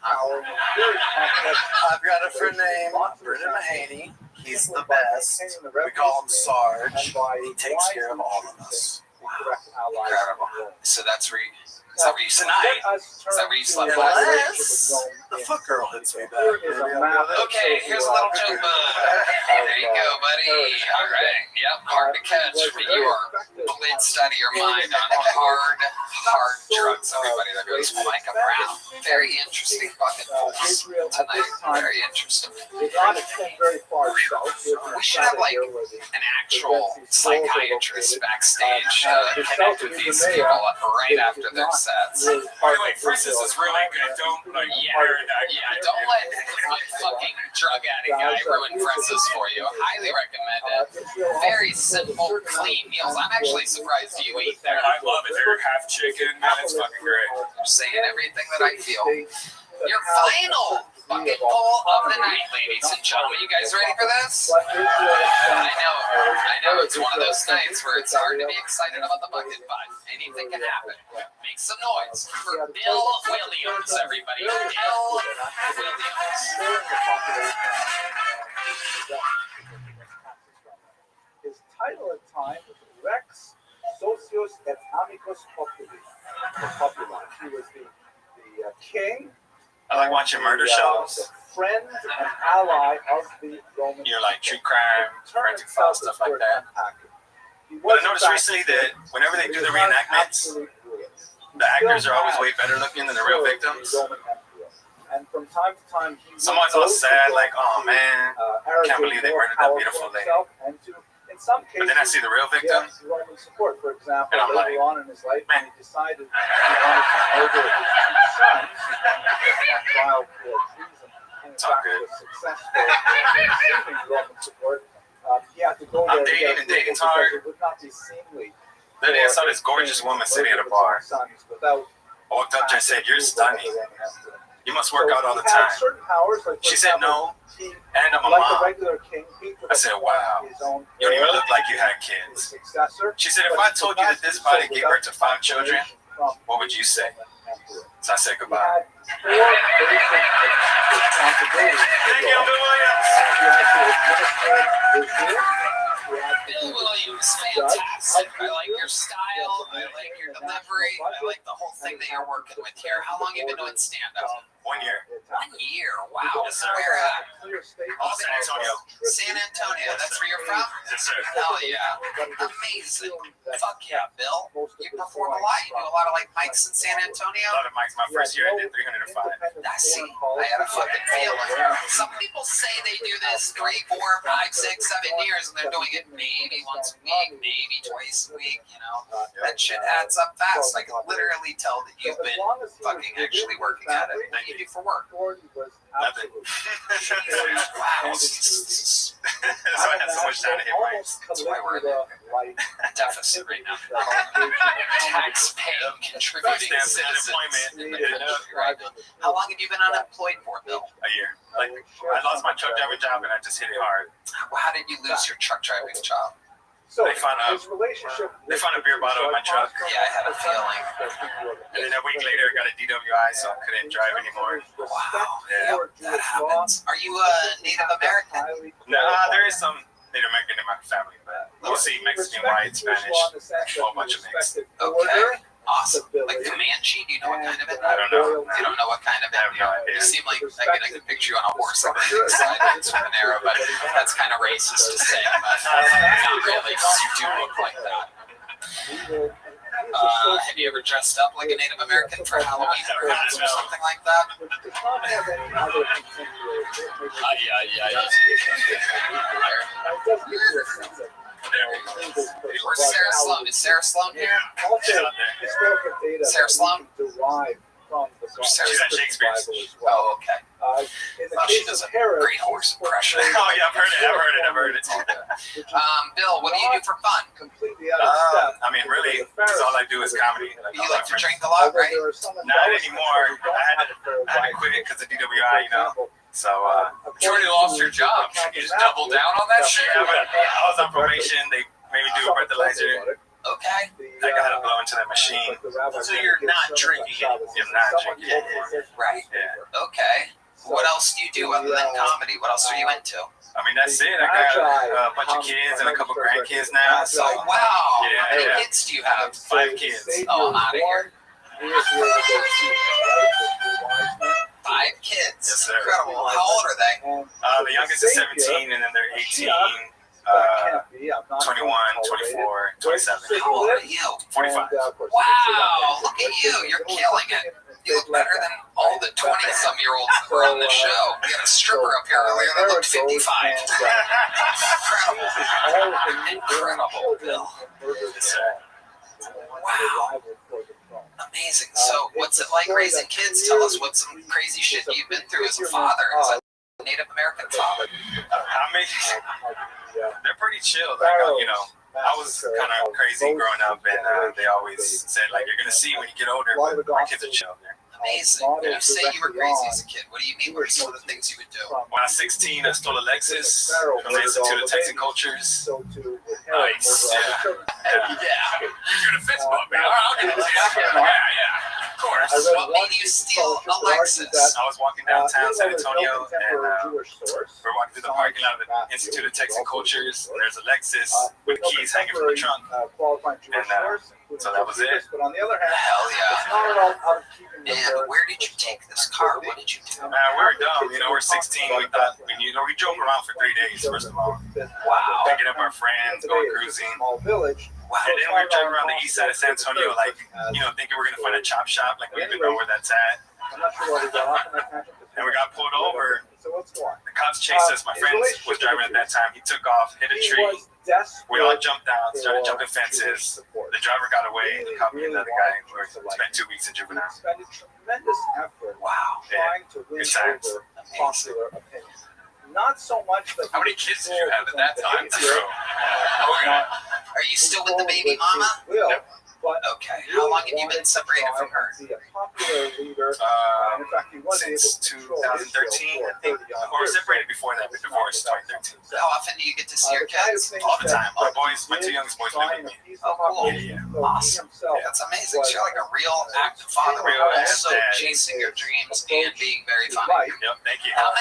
I've got a friend named Brendan Mahaney. He's the best. We call him Sarge. He takes care of all of us. Wow. Incredible. So that's where you, is that where you tonight? Is that where you slept last Unless the foot girl hits me back. Okay, here's a little joke. There you go, buddy. All right. Yep, hard to catch, but you are blitzed out of your mind on hard drugs. Everybody that goes Micah Brown. Very interesting fucking fools tonight. Very interesting. We should have like an actual psychiatrist backstage connect with these people right after their sets. By the way, Francis is really good. Don't like Don't let a fucking drug addict guy ruin Francis for you. Highly recommend it. Very simple, clean meals. I'm actually surprised you eat there. I love it. They're half chicken, man. It's fucking great. You're saying everything that I feel. Your final bucket bowl of the night, ladies and gentlemen. You guys ready for this? I know. It's one of those nights where it's hard to be excited about the bucket, but anything can happen. Make some noise for Bill Williams, everybody. Bill Williams. His title at time was Rex Socios et Amicus Populi. He was the king. I like watching murder shows. Friend and ally of the Roman. You're like true crime, forensic file, stuff like that. But I noticed recently that whenever they do the reenactments, the actors are always way better looking than the real victims. And from time to time, someone's all sad, like, oh man, can't believe they murdered that beautiful lady. In some cases, but then I see the real victim, Roman support. For example, and I'm later like, on in his life, when he decided he wanted to murder his two sons, on trial for treason, and in fact was successful in receiving Roman support. He had to go there. I'm dating's hard. It would not be seemly. That day I saw this gorgeous woman sitting at a bar. I walked up to her and said, "You're stunning. You must work out all the time." She said, "No, and I'm a mom." I said, "Wow, you don't even look like you had kids." She said, "If I told you that this body gave birth to 5 children, what would you say?" So I said goodbye. Thank you, Bill Williams. Bill Williams, fantastic. I like your style. I like your delivery. I like the whole thing that you're working with here. How long have you been doing stand-up? 1 year. 1 year. Wow. Yes, sir. Where at? Oh, San Antonio. San Antonio. That's where you're from? Yes, sir. Hell yeah. Amazing. Fuck yeah, Bill. You perform a lot. You do a lot of like mics in San Antonio. A lot of mics. My first year I did 305. I see. I had a fucking feeling. Some people say they do this 3, 4, 5, 6, 7 years, and they're doing it maybe once a week, maybe twice a week. You know, that shit adds up fast. I can literally tell that you've been fucking actually working at it. What do you do for work? Nothing. Wow. So I had so much time to hit mics. That's why we're in a deficit right now. Tax-paying, contributing citizens in the country right now. How long have you been unemployed for, Bill? A year. Like, I lost my truck driving job and I just hit it hard. How did you lose your truck driving job? They found a beer bottle in my truck. Yeah, I had a feeling. And then a week later, I got a DWI, so I couldn't drive anymore. Wow. Yeah. That happens. Are you a Native American? Nah, there is some Native American in my family. white, Spanish, a whole bunch of mix. Okay. Awesome. Like Comanche? Do you know what kind of it? I don't know. You don't know what kind of it? I have no idea. You seem like I can picture you on a horse like excited from an arrow, but that's kind of racist to say. But not really. You do look like that. Have you ever dressed up like a Native American for Halloween or something like that? Where's Sarah Sloan? Is Sarah Sloan here? Sarah Sloan? She's at Shakespeare's. Oh, okay. She does a great horse impression. Oh, yeah, I've heard it. Bill, what do you do for fun? I mean, really, because all I do is comedy. You like to drink a lot, right? Not anymore. I had to quit because of DWI, you know. So, you already lost your job. You just double down on that shit? Yeah, but I was on probation. They made me do a breathalyzer. Okay. I got to blow into that machine. So you're not drinking anymore? I'm not drinking anymore. Right. Yeah. Okay. What else do you do other than comedy? What else are you into? I mean, that's it. I got a bunch of kids and a couple grandkids now. So, wow. Yeah, How many kids do you have? 5 kids. Oh, I'm out of here. 5 kids. Yes, sir. Incredible. How old are they? The youngest is 17, and then they're 18, 21, 24, 27. How old are you? 45. Wow, look at you. You're killing it. You look better than all the 20-some-year-olds that were on the show. We had a stripper up here earlier that looked 55. Incredible, Bill. Wow. Amazing. So what's it like raising kids? Tell us what some crazy shit you've been through as a father, as a Native American father. I mean, they're pretty chill. Like, you know, I was kind of crazy growing up, and they always said, like, you're going to see when you get older, but my kids are chill. Amazing. You say you were crazy as a kid. What do you mean? What are some of the things you would do? When I was 16, I stole a Lexus from the Institute of Texan Cultures. Nice. Yeah. You're the fist bump, man. I'll give it to you. Yeah. Of course. What made you steal a Lexus? I was walking downtown San Antonio, and we're walking through the parking lot of the Institute of Texan Cultures, and there's a Lexus with keys hanging from the trunk. And so that was it. Hell yeah. And where did you take this car? What did you do? We were dumb. You know, we're 16. We thought, we drove around for 3 days, first of all. Wow. Picking up our friends, going cruising. Wow. And then we were driving around the east side of San Antonio, like, you know, thinking we're going to find a chop shop. Like, we didn't even know where that's at. And we got pulled over. The cops chased us. My friend was driving at that time. He took off, hit a tree. We all jumped out, started jumping fences. The driver got away. The cop and the other guy spent 2 weeks in juvenile. Wow. Yeah. Good times. Not so much that. How many kids did you have at that time? Are you still with the baby mama? Okay. How long have you been separated from her? Since 2013, I think. Or separated before that, but divorced in 2013. How often do you get to see your kids? All the time. My 2 youngest boys live with me. Oh, cool. Yeah. Awesome. That's amazing. So you're like a real active father, Real also dad. chasing your dreams and being very funny. Yep, thank you. How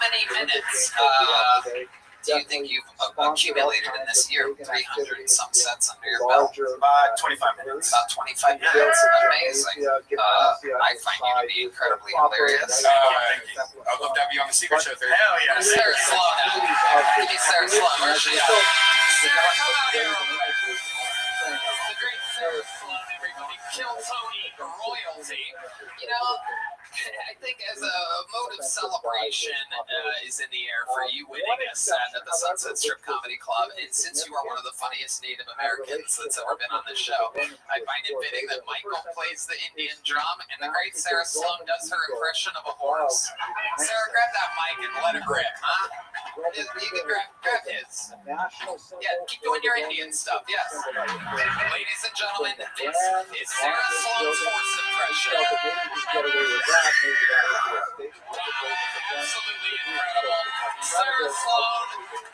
many minutes do you think you've accumulated in this year? 300 and some sets under your belt. About 25 minutes. About 25 minutes. Amazing. I find you to be incredibly hilarious. Thank you. I'd love to have you on the Secret Show. Hell yeah. Sarah Sloan. Give me Sarah Sloan. Where's she at? Sarah, come out here real quick. The great Sarah Sloan, everybody. Kill Tony royalty. You know, I think as a mode of celebration is in the air for you winning a set at the Sunset Strip Comedy Club, and since you are one of the funniest Native Americans that's ever been on the show, I find it fitting that Michael plays the Indian drum and the great Sarah Sloan does her impression of a horse. Sarah, grab that mic and let it rip, huh? You can grab his. Yeah, keep doing your Indian stuff, yes. Ladies and gentlemen, this is Sarah Sloan's horse impression. Absolutely incredible. Sarah Sloan,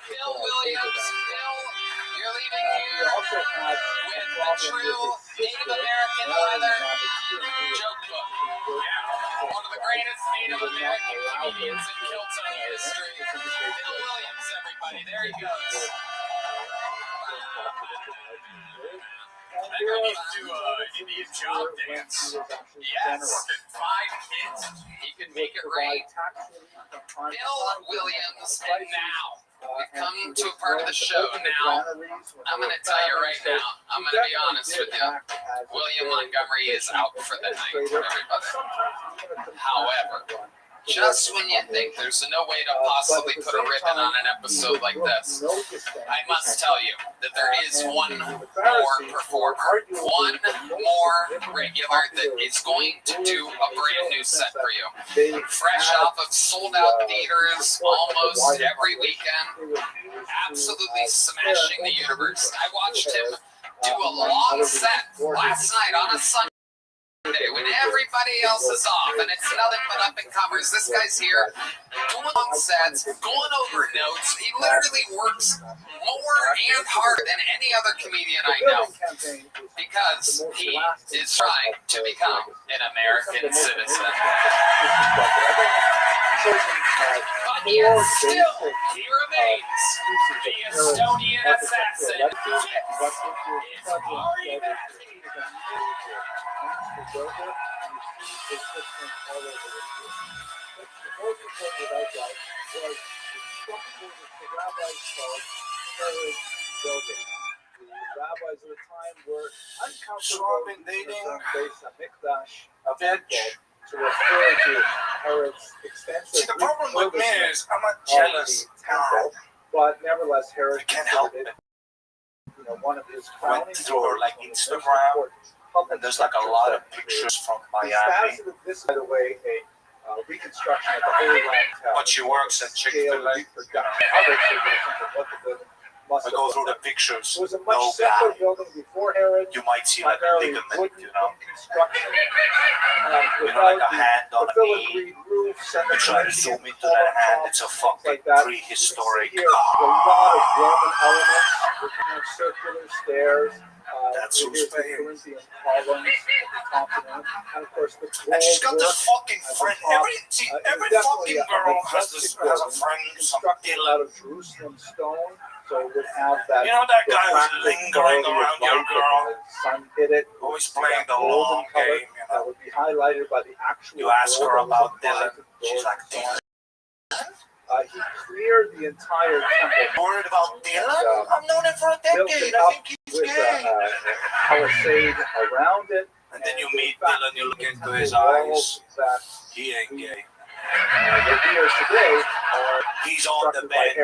Bill Williams. Bill, you're leaving here with a true Native American leather joke book. Yeah. One of the greatest Native American comedians in Kilton history. Bill Williams, everybody. everybody. There he goes. And I need to do Indian job dance. Yes, 5 kids. He can make it rain. Bill Williams, and now we've come to a part of the show. Now, I'm going to tell you right now, I'm going to be honest with you. William Montgomery is out for the night, everybody. However, just when you think there's no way to possibly put a ribbon on an episode like this, I must tell you that there is one more performer, one more regular that is going to do a brand new set for you. Fresh off of sold out theaters almost every weekend, absolutely smashing the universe. I watched him do a long set last night on a Sunday. When everybody else is off and it's nothing but up and comers, this guy's here doing long sets, going over notes. He literally works more and harder than any other comedian I know because he is trying to become an American citizen. But yet still, he remains the Estonian assassin. It's Ari Matthews. The most important about that was the structure that the rabbis called Herod building. The rabbis at the time were uncomfortable in Beis HaMikdash a bitch to refer to Herod's extensive. See, the problem with me is I'm not jealous, temple, but nevertheless, Herod can't help it. One of his went through like Instagram, and there's like a lot of pictures from Miami. This, by the way, a reconstruction of the Holy Land Tower. But she works at Chick-fil-A. I go through the pictures. It was a much simpler building before Herod. You might see like a ligament, you know, like a hand on a knee. You try to zoom into that hand, it's a fucking prehistoric. There's a lot of Roman elements. There's kind of circular stairs. That's who's paying. Corinthian columns at the top of them. And of course, the and she's got this fucking friend. Every fucking girl has a friend, some out of Jerusalem stone. So it would have that. You know that guy who's lingering around your girl, sun hit it, always playing the long game. You know, that would be highlighted by the actual. You ask her about Dylan, she's like, Dylan. He cleared the entire temple. Worried about Dylan? I've known him for a decade. I think he's gay. Palisade around it. And then you meet Dylan, you look into his eyes. He ain't gay. The viewers today are he's on the bench.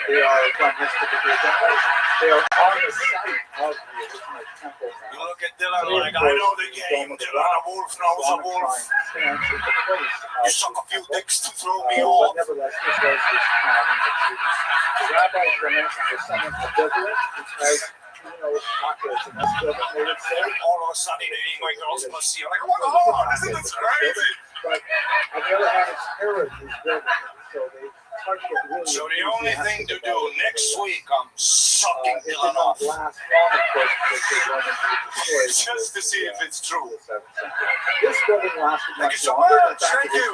They are from this particular generation. They are on the site of the original temple. You look at Dylan like, I know the game. Dylan, a wolf knows a wolf. You suck a few dicks to throw me off. But nevertheless, this was his time in the treatment. The rabbis were mentioned as somewhat ambivalent because cocktails in this building, they would say. All of a sudden, eating my girl's pussy. I'm like, oh my God, isn't this crazy? But on the other hand, it's Herod who's building it. So they target really. So the only thing to do next week, I'm sucking Dylan off. Last long, of course, because they wanted to destroy just to see if it's true. This building lasted much longer. Thank you.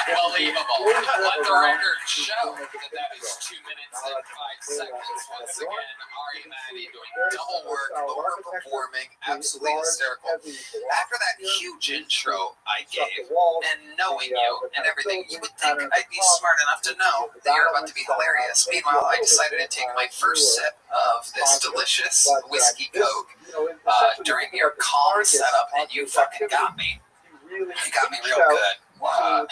Unbelievable. Let the record show that is 2 minutes and 5 seconds. Once again, Ari Maddie doing double work, overperforming, absolutely hysterical. After that huge intro I gave, and knowing you and everything, you would think I'd be smart enough to know that you're about to be hilarious. Meanwhile, I decided to take my first sip of this delicious whiskey Coke during your calm setup, and you fucking got me. You got me real good.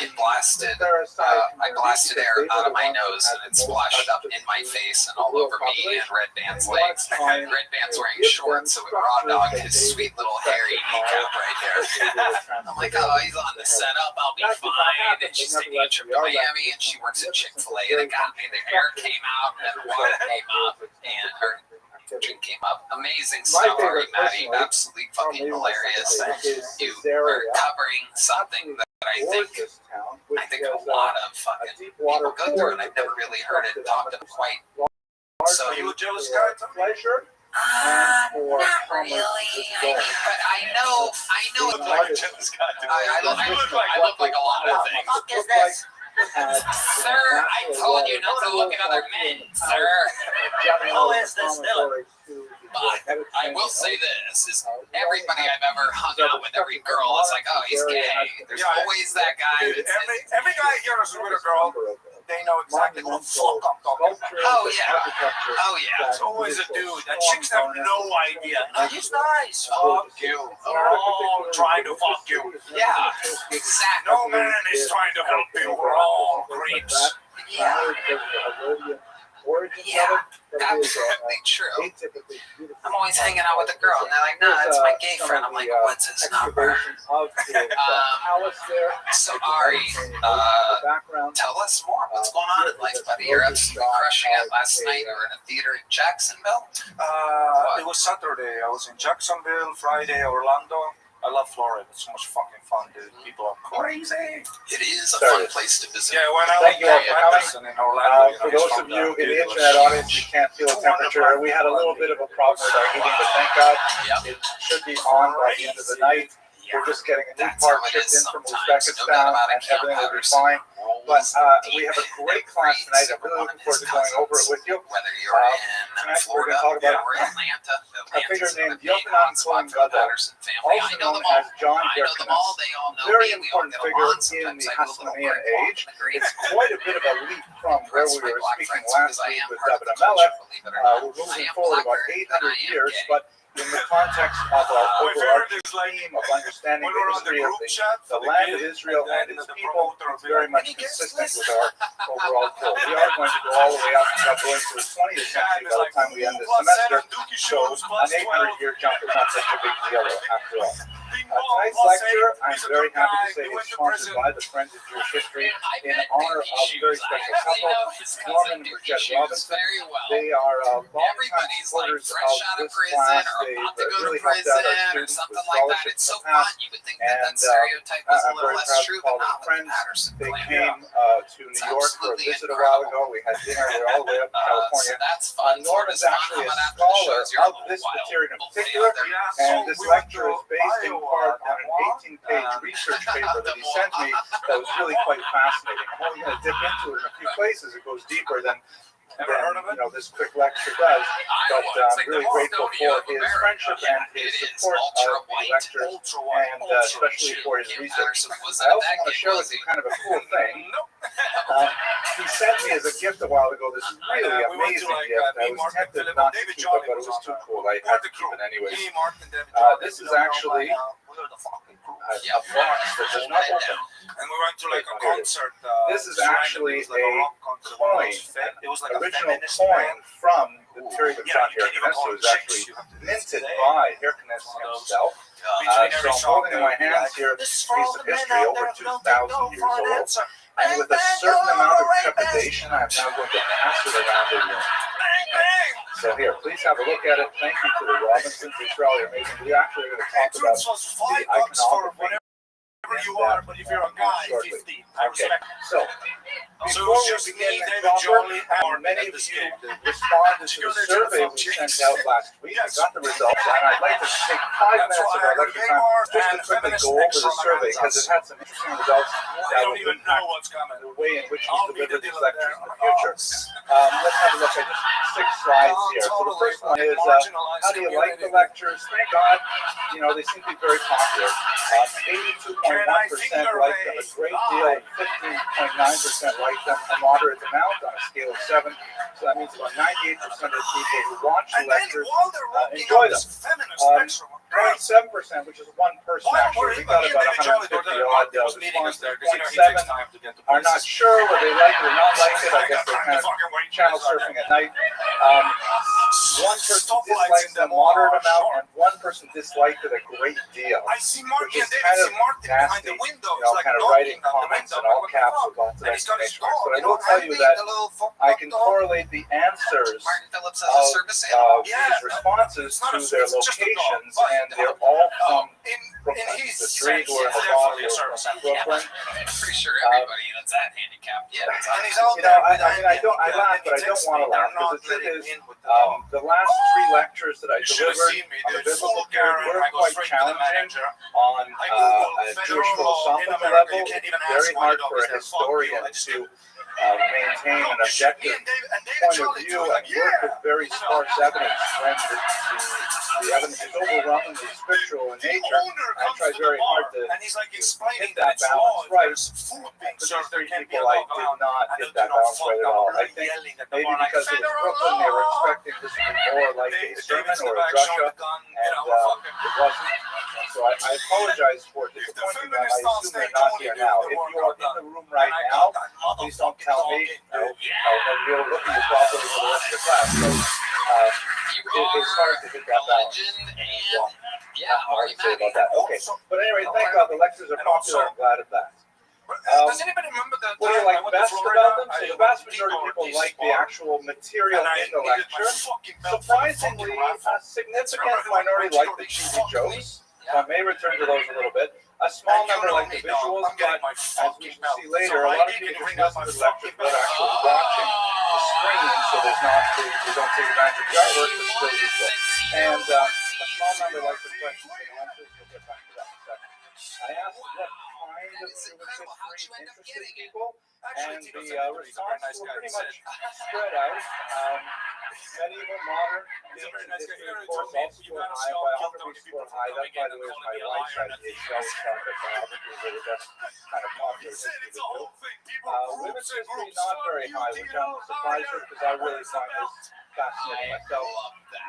It blasted. I blasted air out of my nose, and it splashed up in my face and all over me and Red Band's legs. Red Band's wearing shorts, so it raw dogged his sweet little hairy kneecap right there. I'm like, oh, he's on the setup. I'll be fine. And she's taking a trip to Miami, and she works at Chick-fil-A, and it got me. The hair came out, and the water came up, and her drink came up. Amazing stuff, Ari Maddie. Absolutely fucking hilarious. You are covering something that I think a lot of fucking people go through, and I've never really heard it talked about quite. So are you a jealous guy? Pleasure. Not really. But I know. You look like a jealous guy. I look like a lot of things. What the fuck is this? Sir, I told you not to look at other men, sir. Who is this villain? But I will say this, is everybody I've ever hung out with, every girl is like, oh, he's gay. There's always that guy. Every guy here is with a girl. They know exactly what the fuck I'm talking about. Oh, yeah. Oh, yeah. It's always a dude. And chicks have no idea. No, he's nice. Fuck you. They're all trying to fuck you. Yeah, exactly. No man is trying to help you. We're all creeps. Yeah. Yeah, absolutely true. I'm always hanging out with a girl, and they're like, "No, that's my gay friend." I'm like, "What's his number?" So Ari, tell us more. What's going on in life, buddy? You're absolutely crushing it. Last night you were in a theater in Jacksonville. It was Saturday. I was in Jacksonville. Friday, Orlando. I love Florida. It's so much fucking fun, dude. People are crazy. It is a fun place to visit. Yeah, when I Thank you all for coming. In Orlando, for those of you in the internet audience, you can't feel the temperature. We had a little bit of a problem with our heating, but thank God it should be on by the end of the night. We're just getting a new part shipped in from Uzbekistan, and everything will be fine. But we have a great class tonight. I'm really looking forward to going over it with you. Tonight we're going to talk about a figure named Yochanan Cohen Gadol, also known as John Hyrcanus. Very important figure in the Hasmonean age. It's quite a bit of a leap from where we were speaking last week with David Amelech. We're moving forward about 800 years, but in the context of our overarching theme of understanding the history of the land of Israel and its people, it's very much consistent with our overall goal. We are going to go all the way up and going to the 20th century by the time we end this semester, so an 800-year jump is not such a big deal after all. Tonight's lecture, I'm very happy to say, is sponsored by the Friends of Jewish History in honor of a very special couple, Norman and Bridget Robinson. They are longtime supporters of this class. They've really helped out our students with scholarships in the past, and I'm very proud to call them friends. They came to New York for a visit a while ago. We had dinner. We're all the way up in California. Norman's actually a scholar of this material in particular, and this lecture is based in part on an 18-page research paper that he sent me that was really quite fascinating. I'm only going to dip into it in a few places. It goes deeper than this quick lecture does, but I'm really grateful for his friendship and his support of the lectures, and especially for his research. I also want to share with you kind of a cool thing. He sent me as a gift a while ago this really amazing gift. I was tempted not to keep it, but it was too cool. I had to keep it anyways. This is actually a box that does not open. And we went to like a concert. This is actually a coin, an original coin from the period of John Hyrcanus. It was actually minted by Hyrcanus himself. So I'm holding in my hands here this piece of history over 2,000 years old. And with a certain amount of trepidation, I'm now going to pass it around the room. So here, please have a look at it. Thank you to the Robinsons. It's really amazing. We actually are going to talk about the iconography. You are, but if you're a guy, 15. Okay, so before we begin proper, many of you responded to the survey we sent out last week. I got the results, and I'd like to take 5 minutes of our lecture time just to quickly go over the survey because it had some interesting results that will impact the way in which we deliver these lectures in the future. Let's have a look at just 6 slides here. So the first one is, how do you like the lectures? Thank God, they seem to be very popular. 82.1% like them, a great deal, and 15.9% like them, a moderate amount on a scale of 7. So that means about 98% of the people who watch the lectures enjoy them. 0.7%, which is one person actually, we got about 150 odd responses. 0.7 are not sure whether they like it or not like it. I guess they're kind of channel surfing at night. 1 person dislikes a moderate amount, and 1 person disliked it a great deal, which is kind of nasty, kind of writing comments in all caps with lots of exclamation marks. But I will tell you that I can correlate the answers of these responses to their locations, and they're all from Brooklyn. The 3 who are in the bottom are from Brooklyn. I'm pretty sure everybody that's that handicapped. Yeah, I laugh, but I don't want to laugh, because the truth is, The last 3 lectures that I delivered on the biblical period were quite challenging on a Jewish philosophical level. It's very hard for a historian to maintain an objective point of view and work with very sparse evidence when the evidence is overwhelmingly scriptural in nature. I tried very hard to hit that balance right. And for these 3 people, I did not hit that balance right at all. I think maybe because it was Brooklyn, they were expecting this to be more like a sermon or a drasha, and it wasn't. So I apologize for disappointing them. I assume they're not here now. If you are in the room right now, please don't tell me. I'll be able to look at you properly for the rest of the class. So it's hard to hit that balance. Well, not hard to say about that. Okay, but anyway, thank God the lectures are popular. I'm glad of that. Does anybody remember the what do you like best about them? So the vast majority of people like the actual material in the lecture. Surprisingly, a significant minority like the cheesy jokes. So I may return to those a little bit. A small number like the visuals, but as we shall see later, a lot of people just listen to the lecture without actually watching the screen, so they don't take advantage of the artwork, but still useful. And a small number like the questions and answers. We'll get back to that in a second. I asked what kind of human history interested people, and the responses were pretty much spread out. Medieval, modern, ancient history, of course, all scored high. Biography scored high. That, by the way, is my wife's idea. She always thought that biographies were the best kind of popular history to do. Women's history, not very high, which I'm surprised with because I really find this fascinating myself.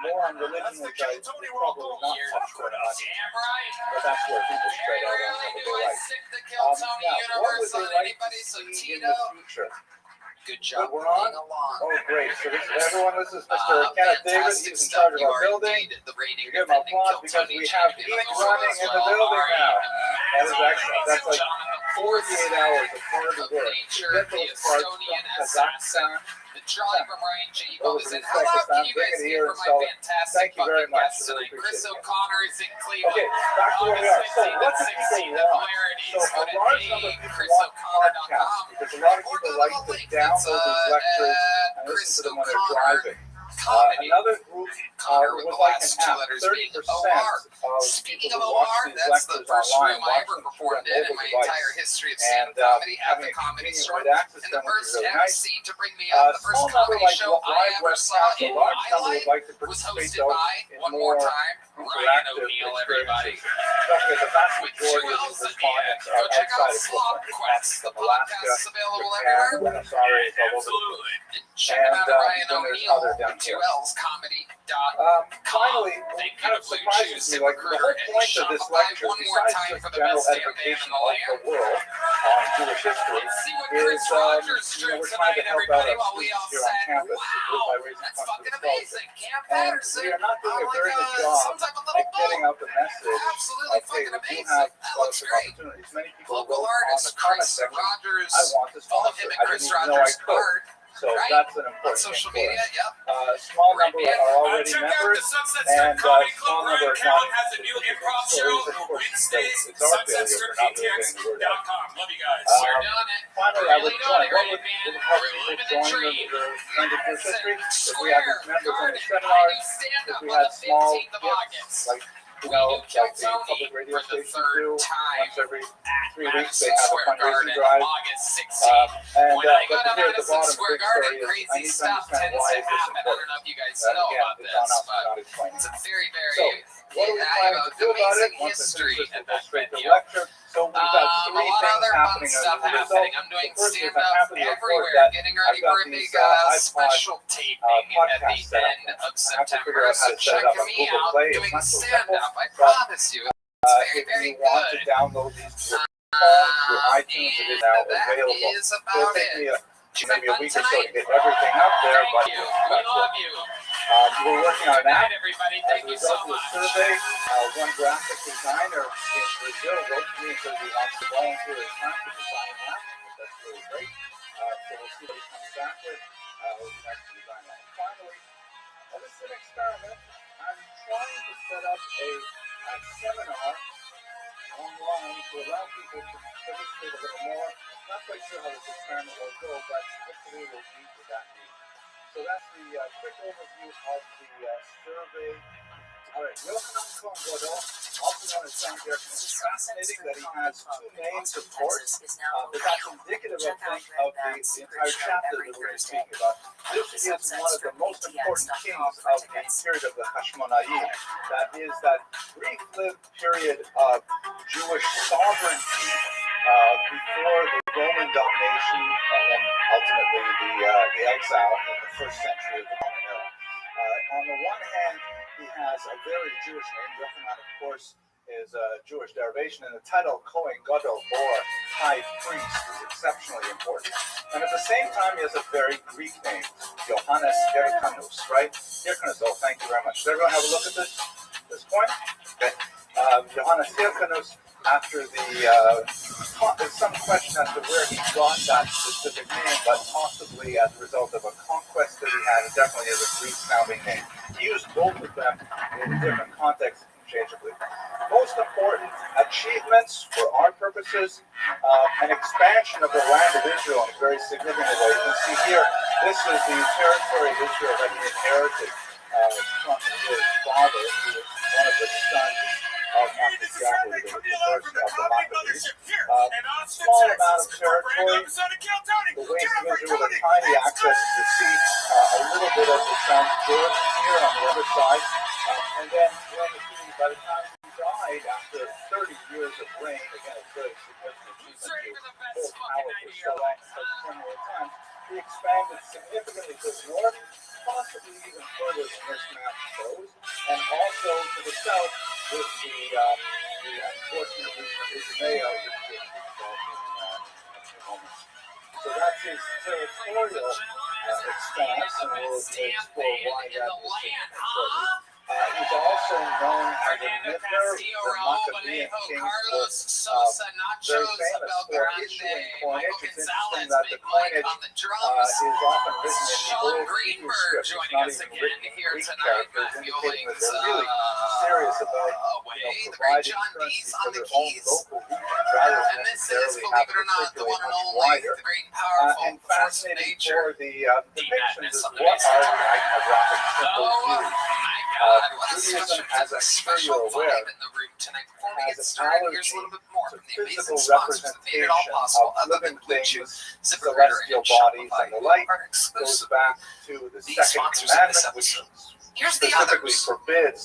More on religion, which I probably not touch very much. But that's where people spread out on what they like. Now, what would they like to see in the future? Good job. We're on? Oh, great. So everyone, this is Mr. Kenneth David. He's in charge of our building. You give him applause because we have heat running in the building now. That is excellent. That's like 48 hours of hard work to get those parts from Kazakhstan. Over to Uzbekistan, bring it here, install it. Thank you very much. Really appreciate it. Okay, back to where we are. So, what do people want? So, a large number of people want podcasts because a lot of people like to download these lectures and listen to them when they're driving. Another group would like an app. 30% of people who watch these lectures online watch them through a mobile device. And having a convenient way to access them would be really nice. Small number like live webcasts, a large number would like to participate though in more interactive experiences. Especially the vast majority of these respondents are outside of Brooklyn, from Alaska, Japan, Buenos Aires, all over the place. And then there's other down here. Finally, what kind of surprises me, like the whole point of this lecture, besides just general edification of the world on Jewish history, is we're trying to help out our students here on campus by raising funds for scholarship. And we are not doing a very good job at getting out the message of, hey, we do have scholarship opportunities. Many people wrote on the comment section, I want to sponsor. I didn't even know I could. So that's an important social thing for media, us. Small number are already members, and small number are not. Has a new improv show Wednesdays, it's our failure for not really getting the word out. Love you guys. Finally, I would join. What would help people join the Friends of Jewish History? If we have these members-only seminars, if we had small gifts, like like the public radio stations do, once every 3 weeks they have a fundraising drive. And but here at the bottom, the big story is I need to understand why is this important. Again, it's on us to not explain. So, what are we planning to do about it? Once I finish this, we'll go straight to the lecture. So we've got 3 things happening as a result. The first is I'm happy to report that I've got these iPod podcasts set up. I have to figure out how to set it up on Google Play. It's not so simple. I promise you, if you want to download these to your phone, through iTunes, it is now available. It'll take me maybe a week or so to get everything up there, but we're working on that. As a result of the survey, one graphic designer in Brazil wrote to me and said he wants to volunteer his time to design an app. That's really great. So we'll see what he comes back with. We'll have to design that. And finally, this is an experiment. I'm trying to set up a seminar online to allow people to participate a little more. Not quite sure how this experiment will go, but hopefully we'll meet with that need. So that's the quick overview of the survey. All right, Yochanan Cohen Gadol, also known as John Gershon. It's fascinating that he has two names, of course, but that's indicative, I think, of the entire chapter that we're speaking about. This is one of the most important kings of the period of the Hashmonaim. That is that brief-lived period of Jewish sovereignty before the Roman domination and then ultimately the exile in the first century of the Roman era. On the one hand, he has a very Jewish name. Yochanan, of course, is a Jewish derivation, and the title Kohen Gadol, or High Priest, is exceptionally important. And at the same time, he has a very Greek name, Johannes Hyrcanus, right? Hyrcanus, oh, thank you very much. Does everyone have a look at this point? Okay. Johannes Hyrcanus, after there's some question as to where he got that specific name, but possibly as a result of a conquest that he had, it definitely is a Greek-sounding name. He used both of them in different contexts interchangeably. Most important achievements for our purposes, an expansion of the land of Israel in a very significant way. You can see here, this is the territory of Israel that he inherited from his father, who was one of the sons of Maccabees, the first of the Maccabees. Small amount of territory, the waste of Israel with a tiny access to the sea, a little bit of the Transjordan here on the other side, and then by the time he died, after 30 years of reign, again, it's very significant achievement to hold power for so long, such similar times, he expanded significantly to the north, possibly even further than this map shows, and also to the south with the unfortunate region of Ismaiah, which we'll speak about in a few moments. So that's his territorial expanse, and we'll explore why that is important. He's also known as the Midler, the Maccabean kings, very famous for issuing coinage. It's interesting that the coinage is often written in the old Hebrew script. It's not even written in Greek characters, indicating that they're really serious about providing currency for their own local regions rather than necessarily having to circulate much wider. And fascinating for the depictions is what are the iconographic symbols used. Judaism, as I'm sure you're aware, has an allergy to physical representation of living things, celestial bodies, and the like. Goes back to the second commandment, which specifically forbids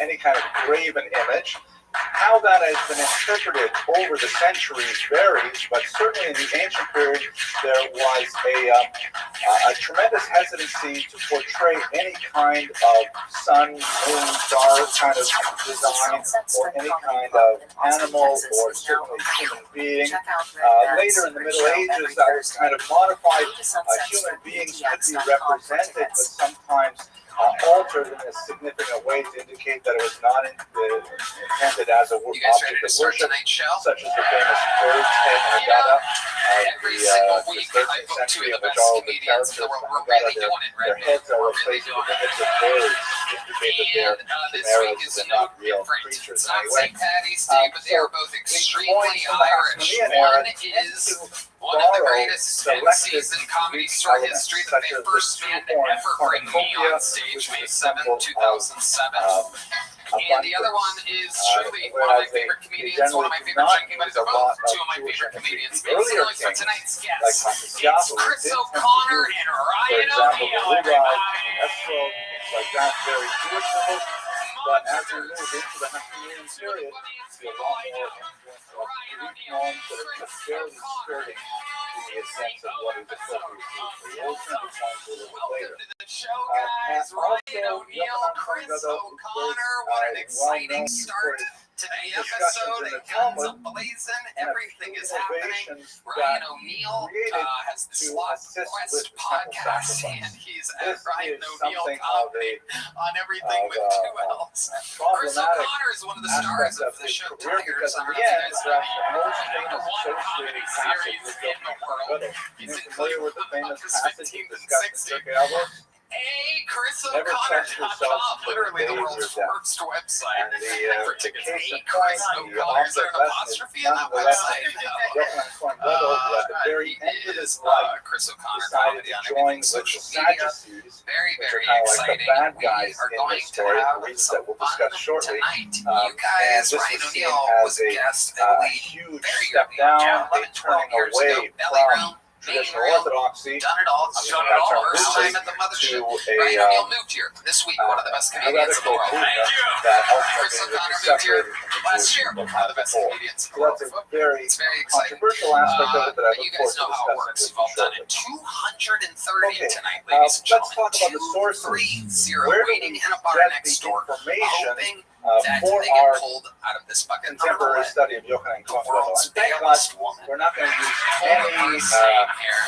any kind of graven image. How that has been interpreted over the centuries varies, but certainly in the ancient period, there was a tremendous hesitancy to portray any kind of sun, moon, star kind of design, or any kind of animal, or certainly human being. Later in the Middle Ages, that was kind of modified. Human beings could be represented, but sometimes altered in a significant way to indicate that it was not intended as a object of worship, such as the famous bird's head Haggadah of the 13th century, in which all of the characters from Haggadah, their heads are replaced with the heads of birds, indicating that they're chimeras and not real creatures in any way. So these points from the Hashmonaean era tend to borrow selected Greek elements, such as the two-horned cornucopia, which is a symbol of and the other one is truly one of my favorite comedians, one of my favorite drinking buddies, both two of my favorite comedians. Basically, for tonight's guests, it's Chris O'Connor and Ryan O'Neal, everybody. Like that, very Jewish symbols, but as we move into the Hashmonaean period, we see a lot more influence of Greek norms that are just barely skirting the sense of what is appropriate for the old temple times a little bit later. Guys, Ryan O'Neal, Chris O'Connor, what an exciting start to the episode. It guns a blazing, everything is happening. Ryan O'Neal has the Slot Quest podcast, and he's at Ryan O'Neal Comedy on everything with two L's. Chris O'Connor is one of the stars of the show Tigers. I don't know if you guys know the number one comedy series in the world. He's included with the Buckus 15 and 16. Chris.com, literally the world's worst website for tickets. Chris O'Connor, is there an apostrophe on that website? No. who at the very end of his life Chris O'Connor decided to join with the Sadducees, very, which very are kind of like exciting. the bad guys We are in going this story, to have the reasons some that we'll discuss shortly. tonight. You And guys, this Ryan is seen O'Neal as was a guest, I a believe, huge very step early, down, yeah, a 11, 12 turning years away ago. Belly from room, traditional main room, orthodoxy. done it all. I'm Done using it all. that term First loosely time at the mothership. to Ryan a O'Neal moved here this week. One of the best comedians in the world. Thank you. That Chris ultimately O'Connor was moved here separated from the last Jewish year. people One of the best before. comedians in the So world. that's a very It's very exciting. controversial aspect of it that I But look you guys forward to know how it discussing works. with You've all you done shortly. it. 230 Okay, tonight, ladies and let's gentlemen. talk about the sources. 230 Where do waiting we in a bar get next the door, information hoping that for they get our pulled out of this bucket. contemporary study of Yochanan The Cohen? world's And thank God palest woman. we're not going to use Holy any, mercy here.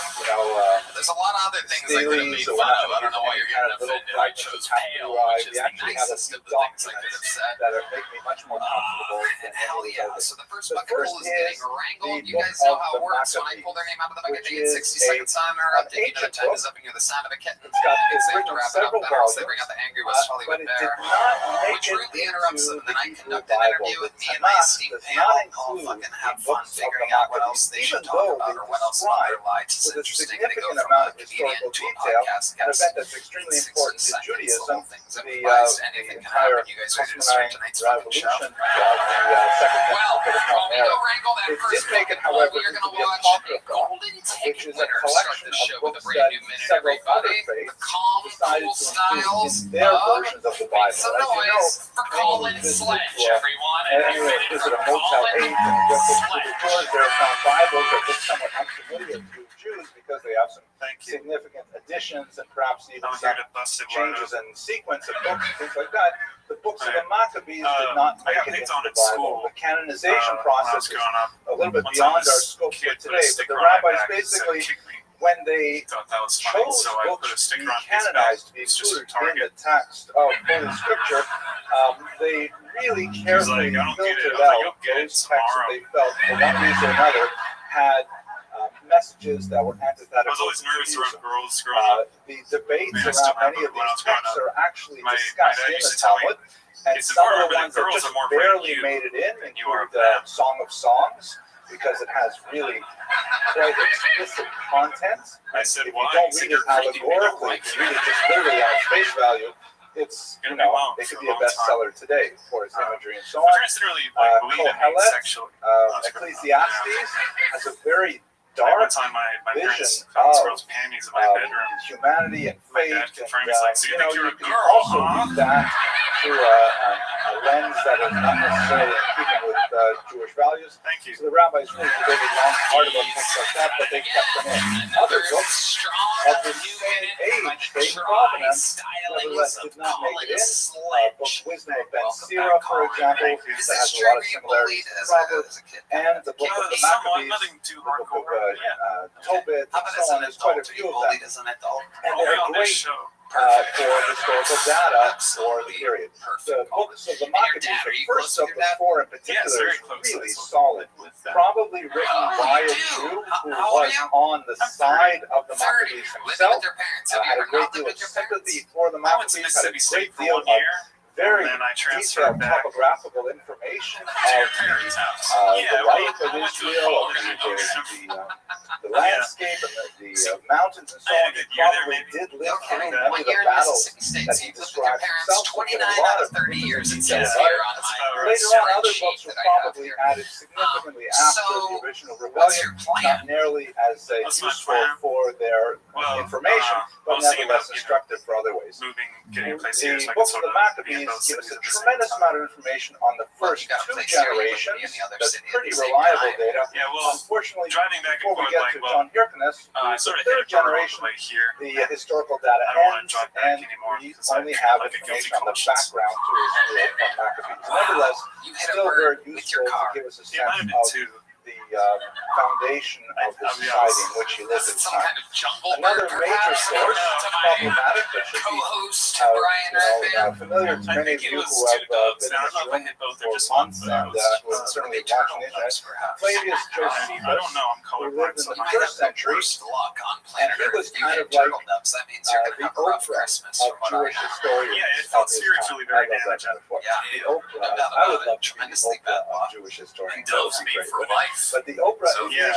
There's a lot of other things I could have made fun of. I don't know why you're getting offended. I chose pale, which is the nicest of the things I could have said. that make me much more comfortable than Hell any yeah. of So the first The bucket first pool is getting is wrangled. the You guys book know how of it works. When I Maccabees, pull their name out of the bucket, which they get 60 is seconds on or up. They ancient the time book. is up and you're the sound of a kitten. It's got And it's they have written to in wrap it up several the house. They volumes, bring out the Angry West but Hollywood it Bear, did not make which it rudely interrupts into them. And then I the conduct Hebrew an Bible. interview with The me and my Tanakh esteemed does panel. not I'll include fucking the have fun books of figuring the out what else Maccabees, they even should talk though about they or what else about their describe lives is with a interesting. They go significant from amount a of comedian historical to a detail podcast an guest. event that's extremely In 60 important to seconds, the Judaism, whole thing's the improvised. Anything can entire happen. You guys ready to start Cosmonite tonight's fucking show? revolution of the Second Well, Temple while we go wrangle that It first did make it, bucket pool, however, we are into going to the watch a Apocrypha, golden which ticket is a winner start collection the of show with a books brand that new minute, several other everybody. The faiths calm, decided cool to styles include in their of versions of the Bible. some As you know, noise for Colin visited Sledge, to everyone. And you anyone ready visit for a Motel 8 Colin and just look through the Sledge? doors there, found Bibles that look somewhat unfamiliar to Jews because they have some significant additions and perhaps even some changes in sequence of books and things like that. The books of the Maccabees did not make it into the Bible. The canonization process is a little bit beyond our scope for today, but the rabbis basically, when they chose books to be canonized, to be included in the text of Holy Scripture, they really carefully filtered out those texts that they felt, for one reason or another, had messages that were antithetical. I was always nervous around girls growing up. The debates I still around have many it of when I these was growing texts up. are actually My discussed dad in used the to tell me, Talmud, and it's some of important the that ones that girls just are more afraid of barely you made it in than you are of include them. Song of Songs, because it has really quite explicit content. I said, If why? you don't He said, read it "You're crazy, we don't allegorically, like if you." you read it just literally on its face value, it's, Gonna be alone it for could a be a long time. bestseller today for its imagery and so I'm on. trying to really believe in me Kohelet, sexually. Ecclesiastes has a very One dark time my parents vision found this of girl's panties in my bedroom. humanity and My faith. dad And, confirmed, he's like, so you think you're a you can girl, also huh? read that through a lens that is not necessarily in keeping with Jewish values. Thank you. So the rabbis really debated long and hard about things like that, but they kept them in. Other books of the same age, same provenance, nevertheless did not make it in. Book Wisdom of Ben Sira, for example, that has a lot of similarities to Proverbs, and the book of the Maccabees, the book of Tobit, and so on. There's quite a few of them. And they're great for historical data for the period. The books of the Maccabees, the first of the four in particular, is really solid. Probably written by a Jew who was on the side of the Maccabees himself, had a great deal of sympathy for the Maccabees, had a great deal of very detailed topographical information of the life of Israel, the landscape and the mountains and so on. He probably did live through many of the battles that he describes himself. 29 out of 30 years it says Yeah. here on my Later on, other books were probably added significantly after the original rebellion, not nearly as useful for their information, but nevertheless instructive for other ways. The books of the Maccabees give us a tremendous amount of information on the first two generations. That's pretty reliable data. Unfortunately, before we get to John Hyrcanus, the third generation, the historical data ends, and we only have information on the background to Israel from Maccabees. Nevertheless, still very useful to give us a sense of the foundation of the society in which he lived at the time. Another major source, problematic, but should be familiar to many of you who have been in this room for months and who are certainly watching the internet, Flavius Josephus, who lived in the first century, and he was kind of like the Oprah of Jewish historians. Yeah, it felt spiritually very damaging. The Oprah, I would love to be the Oprah of Jewish historians. That would be great. But the Oprah, So, he was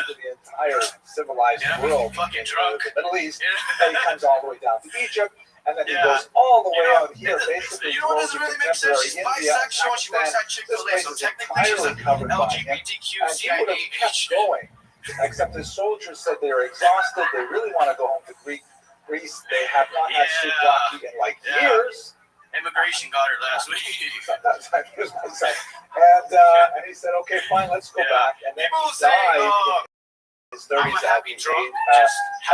into the entire civilized world, the Middle East. And he comes all the way down to Egypt, and then he goes all the way out here, basically. You know what doesn't really make sense? She's bisexual and she works at Chick-fil-A, so technically she's an LGBTQ/CIA kept going, except his soldiers said they were exhausted. They really want to go home to Greece. They have not had souvlaki in like years. Immigration got her last week. And he said, okay, fine, let's go back. And then he died in his 30s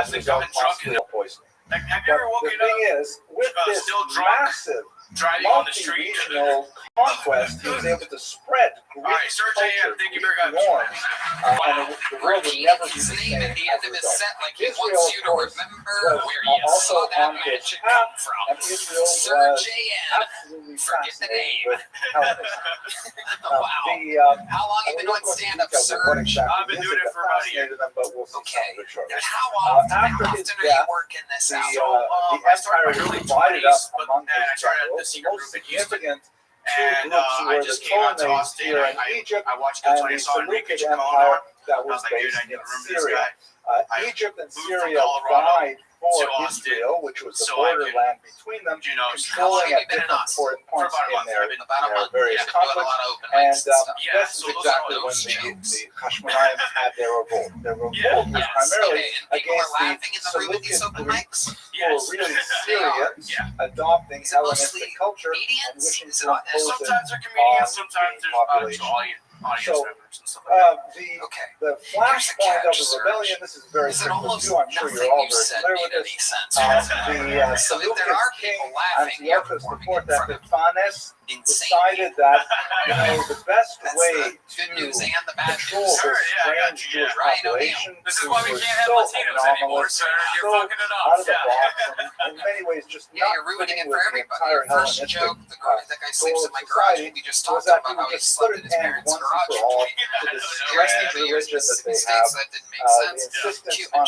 as a result of hospital poisoning. Have you ever woken up? The thing is, with this massive driving on the street. Multi-regional conquest, he was able to spread Greek culture, thank you Greek very much. norms, and the world would never be the same as a result. Israel, of course, was also on his path, and Israel was absolutely fascinated with Hellenism. How long have you been doing stand-up, Serge? I've been doing it for about a year. Them, but we'll see some of it shortly. After his are death, you working this out? the empire was divided up among his generals. The most significant two groups were the Ptolemies here in Egypt and the Seleucid Empire that was based in Syria. Egypt and Syria vied for Israel, which was the borderland between them, controlling at different points in their various conflicts. And this is exactly when the Hashmonaim had their revolt. Their revolt was primarily against the Seleucid Greeks, who were really Syrians, adopting Hellenistic culture and wishing to impose it on the population. So the flashpoint of the rebellion, this is very quick review, I'm sure you're all very familiar with this. The Seleucid king Antiochus IV Epiphanes decided that the best way to control this strange Jewish population, who were so anomalous, so out of the box, and in many ways just not fitting with the entire Hellenistic goal of society, was that he would just put an end once and for all to this strange religion that they have, the insistence on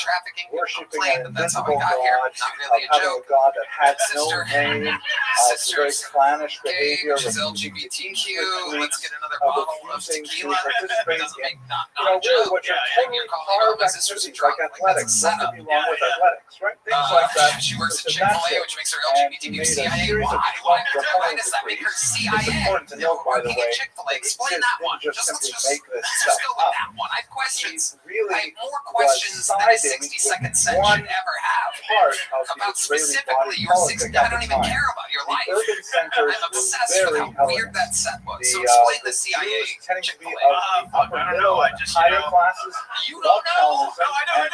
worshipping an invisible God, of having a God that had no name, the very clannish behavior, LGBTQ, let's get another bottle of tequila. Participate in, really what you're totally hard activities like athletics. What could be wrong with athletics, right? Things like that. She works at Chick-fil-A, which makes her LGBTQ CIA. Why does that make her CIA? It's important to note, by the way, Chick-fil-A. Explain that one. Just simply make this Let's stuff go with up. that one. I have questions. Really I have more questions than a 60-second set should ever have. Part of About the Israeli specifically body your politic 60. at I don't the even time. care about your life. The urban centers I'm were obsessed very with how weird that set was. So explain the CIA. Jews tending to be of the upper middle and higher classes. You don't know. No, I don't.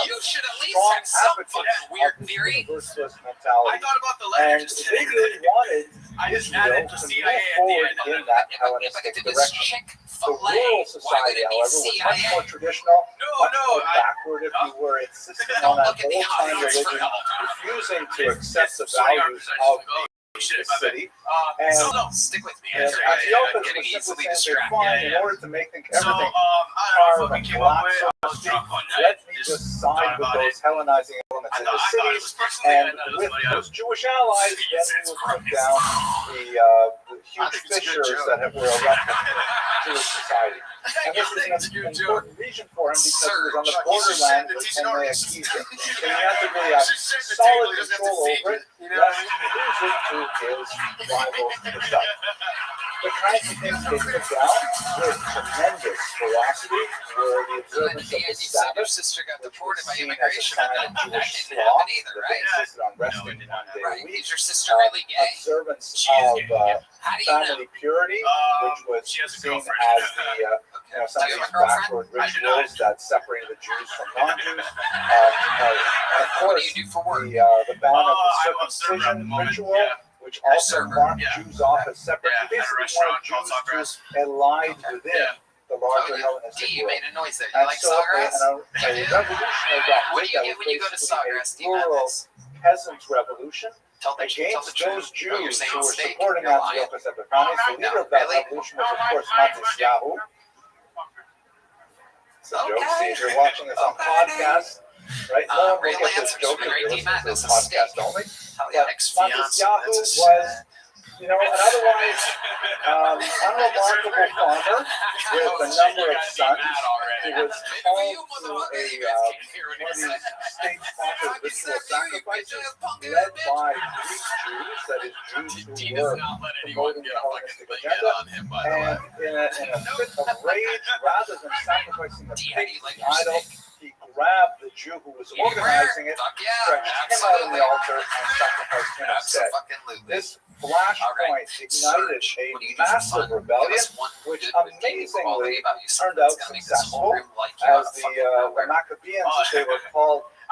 You should at least have some fucking weird theory. Universalist mentality. I thought about the And letter. they really wanted Israel added to the move CIA forward at the end. in that If I Hellenistic could do this direction. The Chick-fil-A, rural why would society, it be however, was much CIA? more traditional, much no, more backward, if you were, insisting on that old-time religion, refusing to accept the values of the city. And Stick with me. Antiochus Getting was simply easily saying, distracted. fine, in order to make everything So, I carve don't know if we and came up black, with so it. I to was speak, drunk one night. let me just side with those Hellenizing elements in the cities, and with those Jewish allies, then we will put down the huge fissures that were erected in Jewish society. And this is an important region for him because he was on the borderland with Canaanite Egypt. So he had to really have solid control over it, lest he lose it to his rivals to the south. The kinds of things they took down with tremendous ferocity were the observance of the Sabbath, which was seen as a sign of Jewish sloth, that they insisted on resting 1 day a week. Is your sister really gay? Observance of family purity, which was seen as the some of these backward rituals that separated the Jews from non-Jews. And of course, the ban of the circumcision ritual, which also marked Jews off as separate. He basically wanted Jews to elide within the larger Hellenistic world. Made a noise there. You And like so Sawgrass? a revolutionary got What with do you that get was when you go to basically Sawgrass? a Do you have rural this? peasants' revolution against those Jews who were supporting Antiochus Epiphanes. The leader of that revolution was, of course, Matisyahu. It's a joke. See, if you're watching this on podcast, right? No one will get this joke if you're listening to this podcast only. But Matisyahu was, an otherwise unremarkable farmer with a number of sons. He was called to one of these state-sponsored ritual sacrifices led by Greek Jews, that is, Jews who were promoting the Hellenistic agenda. And in a fit of rage, rather than sacrificing the pig to the idol, he grabbed the Jew who was organizing it, stretched him out on the altar, and sacrificed him instead. This flashpoint ignited a massive rebellion, which amazingly turned out successful, as the Maccabeans, as they were called,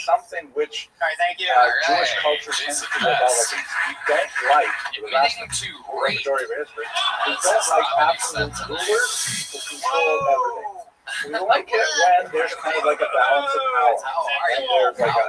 something which thank you. Jewish culture tends to be about. Like, we don't like the vast majority of history. We don't like absolute rulers who control everything. We like it when there's kind of like a balance of power. And there's like a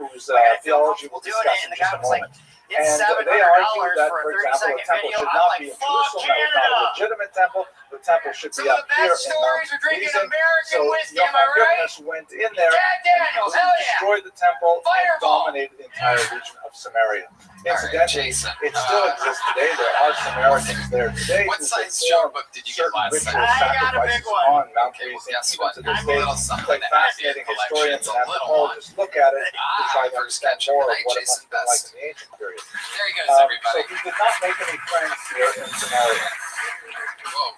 whose theology we'll discuss in just a moment. It's And $700 they argue that, for a for example, 30-second the temple video. should I'm not like, be in fuck Jerusalem. That was not a Canada. legitimate temple. The temple should Some be of up the here best in stories Mount are drinking Gerizim. American So whiskey, am I Yochanan right? Hyrcanus went in there Jack Daniels, hell yeah. destroyed the temple and Fireball. dominated the entire region of Samaria. Incidentally, Jason, it still exists today. There are Samaritans there today What who size perform joke book did you get certain last ritual night? I got a big sacrifices one. on Mount Gerizim. Guess Even what? to this I'm a day, little it's something quite to add to your fascinating. collection. Historians It's and a little one. anthropologists look at it to try to First understand catch of more the of night, what it Jason must have been like Best. in the ancient period. There he goes, So everybody. he did not make any friends here in Samaria. Whoa.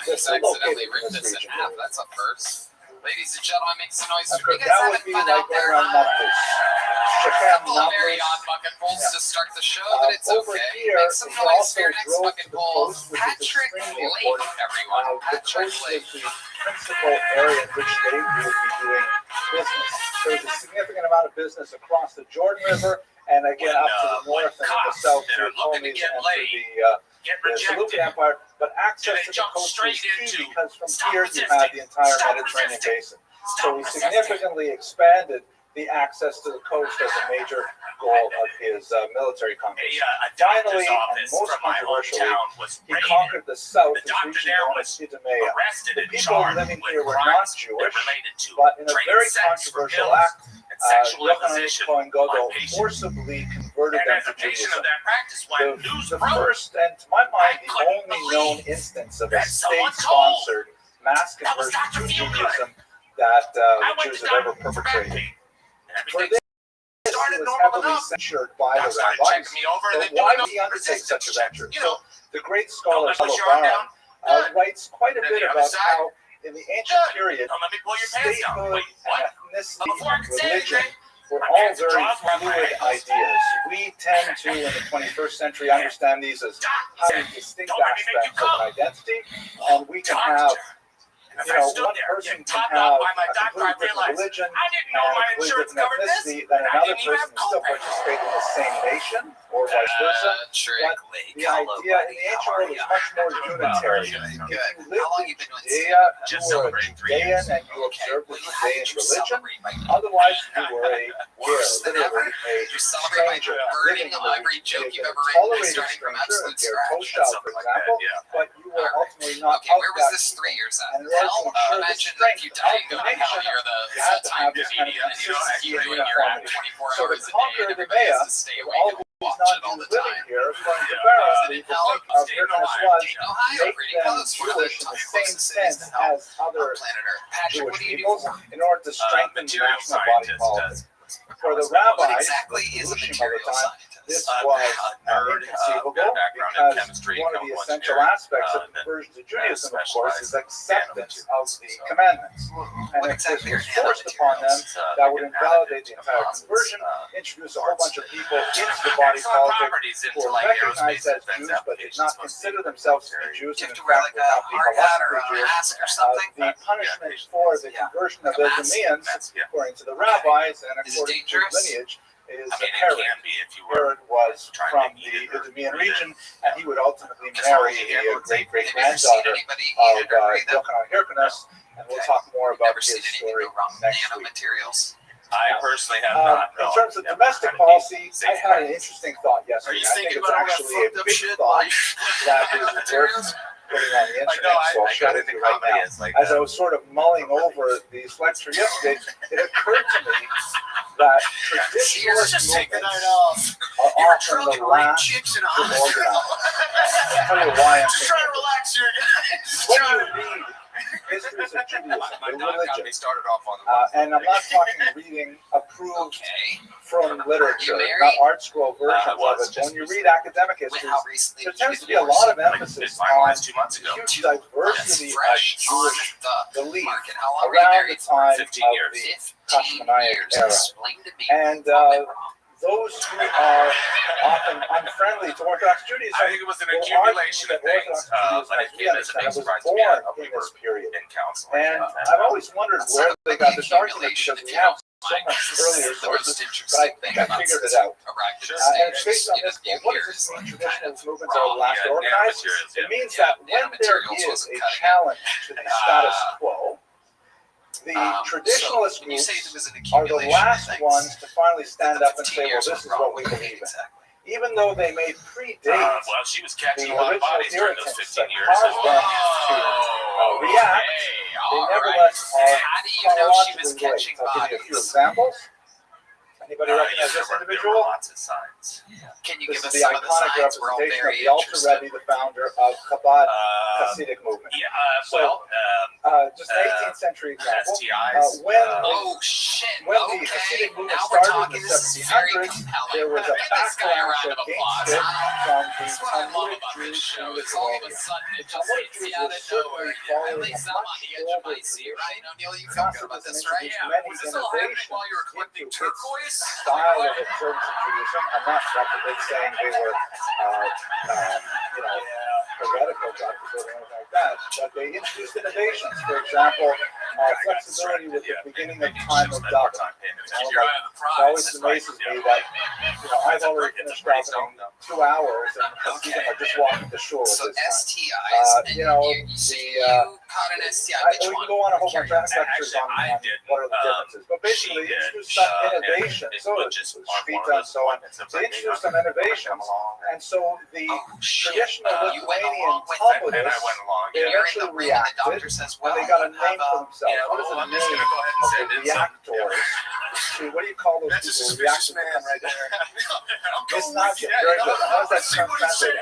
This Just is accidentally located in ripped this this in region. half. That's a first. Ladies and gentlemen, make some noise. And You guys that having would be fun like out going there, around huh? Nablus. A Shechem, couple of very Nablus. odd bucket pulls to start the show, but it's Over okay. here, Make some we noise also for your next drove bucket to the pull. coast, which is Patrick extremely Lake, important. everyone. The Patrick coast Lake. is the principal area in which they will be doing business. There's a significant amount of business across the Jordan River, and again up to the north and in the south through Homies and through the Seleucid Empire. But access to the coast is key because from here you have the entire Mediterranean basin. So he significantly expanded the access to the coast as a major goal of his military conquest. Finally, and most controversially, he conquered the south, his region known as Idumea. The people living here were not Jewish, but in a very controversial act, Yochanan Cohen Gadol forcibly converted them to Judaism. The first, and to my mind, the only known instance of a state-sponsored mass conversion to Judaism that Jews have ever perpetrated. For this, he was heavily censured by the rabbis. But why did he undertake such a venture? So the great scholar Baron writes quite a bit about how, in the ancient period, statehood and ethnicity and religion were all very fluid ideas. We tend to, in the 21st century, understand these as highly distinct aspects of an identity, and we can have one person can have a completely different religion and a completely different ethnicity than another person and still participate in the same nation, or vice versa. But the idea in the ancient world is much more unitary. If you lived in Judea, you were a Judean and you observed the Judean religion. Otherwise, you were a literally a stranger living in the region. You tolerated stranger, a Koshal, for example, but you were ultimately not of Where was that this 3 years at? and in order to ensure the Imagine if strength you of die the going, hell, nation, you're the you had to full-time have this kind of comedian, and you know, consistency actually, and when you're at uniformity. 24 So to hours a day, conquer and the everybody has Maya, to stay with awake all and these watch it all non-Jews the living time. here, according to Baron, the think of Hyrcanus was make them Jewish in the same sense as other Jewish peoples in order to strengthen the national body politic. For the rabbis, the Lushim of the time, this was inconceivable because one of the essential aspects of conversion to Judaism, of course, is acceptance of the commandments. And if this was forced upon them, that would invalidate the entire conversion, introduce a whole bunch of people into the body politic who were recognized as Jews but did not consider themselves to be Jews and in fact would not be halachically Jews. The punishment for the conversion of Idumeans, according to the rabbis and according to lineage, is Herod. Herod was from the Idumean region, and he would ultimately marry the great-great-granddaughter of Yochanan Hyrcanus, and we'll talk more about his story next week. I personally have not. In terms of domestic policy, I had an interesting thought yesterday. I think it's actually a big thought that is worth putting on the internet, so I'll share it with you right now. As I was sort of mulling over this lecture yesterday, it occurred to me that traditionalist movements are often the last to organize. I'll tell you why I'm just trying to relax here, guys. when you read histories of Judaism, the religion, and I'm not talking reading approved from literature, not art scroll versions of it. When you read academic histories, there tends to be a lot of emphasis on the huge diversity of Jewish belief around the time of the Hashemite era. And those who are often unfriendly to Orthodox Judaism, I think it was an accumulation of things that came as a big surprise to me in this period. in counseling. And I've always wondered where they got this argument because we have so much earlier sources, but I think I figured it out. And it's based on this. What does this mean? Traditionalist movements are last organized. It means that when there is a challenge to the status quo, the traditionalist groups are the last ones to finally stand up and say, well, this is what we believe in. even though they may predate well, she was catching the a lot of original bodies during those irritants 15 that years. caused them to react, they nevertheless are How do you know she was chronologically catching linked. I'll give you a few bodies? examples. Anybody recognize Yes, this there were individual? lots of signs. Can you This give is us the some of the iconic signs? We're all representation of very the Alter interested. Rebbe, the founder of Chabad Hasidic movement. Yeah, So, just an 18th century example. STIs. Oh shit! When the Okay, Hasidic movement now we're started talking. in the This is very 1700s, compelling. there was a Give this guy a round backlash of applause. against it from the That's what I love Talmudic about this Jews show. in Is all of a Lithuania. sudden The it just Talmudic hits Jews you out were of certainly nowhere. At following a least I'm on much the edge of older my seat, tradition. right? Neil, you feel good about this, right? Introduced Yeah. many Was this all happening innovations while you were collecting into its turquoise? style of observance of Judaism. I'm not practically saying they were, heretical practices or anything like that, but they introduced innovations. For example, flexibility with the beginning of time of davening. It always amazes me that I've already finished davening 2 hours and Hasidim are just walking the shore So at this STIs, time. you caught an STI. We can go on a whole bunch of lectures on what are the differences, but basically they introduced some innovation. So Shvita and so on. They introduced some innovations, and so the traditional Lithuanian Talmudists they eventually reacted, and they got a name for themselves. What is the name of the reactors? What do you call those people? Reactors, right there. Misnagim. Very good. How does that term translate?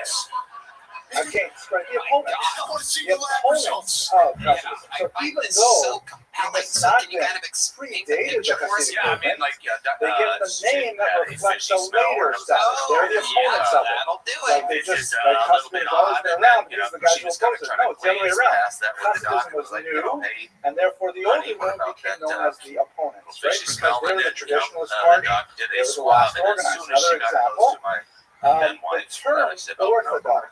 Okay, the opponents. The opponents of Hasidim. So even though Misnagim predated the Hasidic movement, they give the name that reflects the later status. They're the opponents of it. Like they just, Hasidim's always been around because the guys who oppose it. No, it's the other way around. Hasidism was new, and therefore the older movement became known as the opponents, right? Because they were the traditionalist party. They were the last organized. Another example. The term Orthodox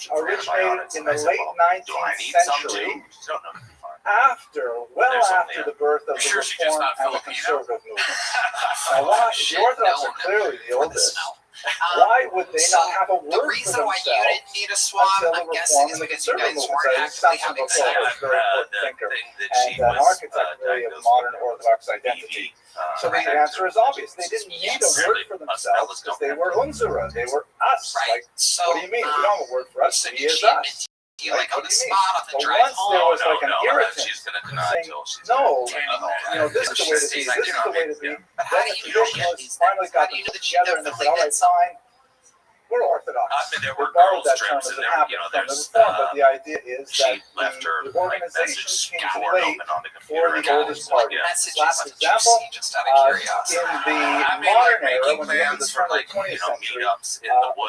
originated in the late 19th century, well after the birth of the Reform and the Conservative movement. Now, why? The Orthodox are clearly the oldest. Why would they not have a word for themselves until the Reform and the Conservative movement? Samson Before was a very important thinker and an architect really of modern Orthodox identity. So the answer is obvious. They didn't need a word for themselves because they were Unzura. They were us. Like, what do you mean? We don't have a word for us. We is us. Like, what do you mean? But once there was like an irritant saying, no, this is the way to be, this is the way to be, then the traditionalists finally got them together and they said, all right, fine, we're Orthodox. We borrowed that term as it happened from the Reform, but the idea is that the organization came too late for the oldest party. Last example, in the modern era, when we look at the turn of the 20th century,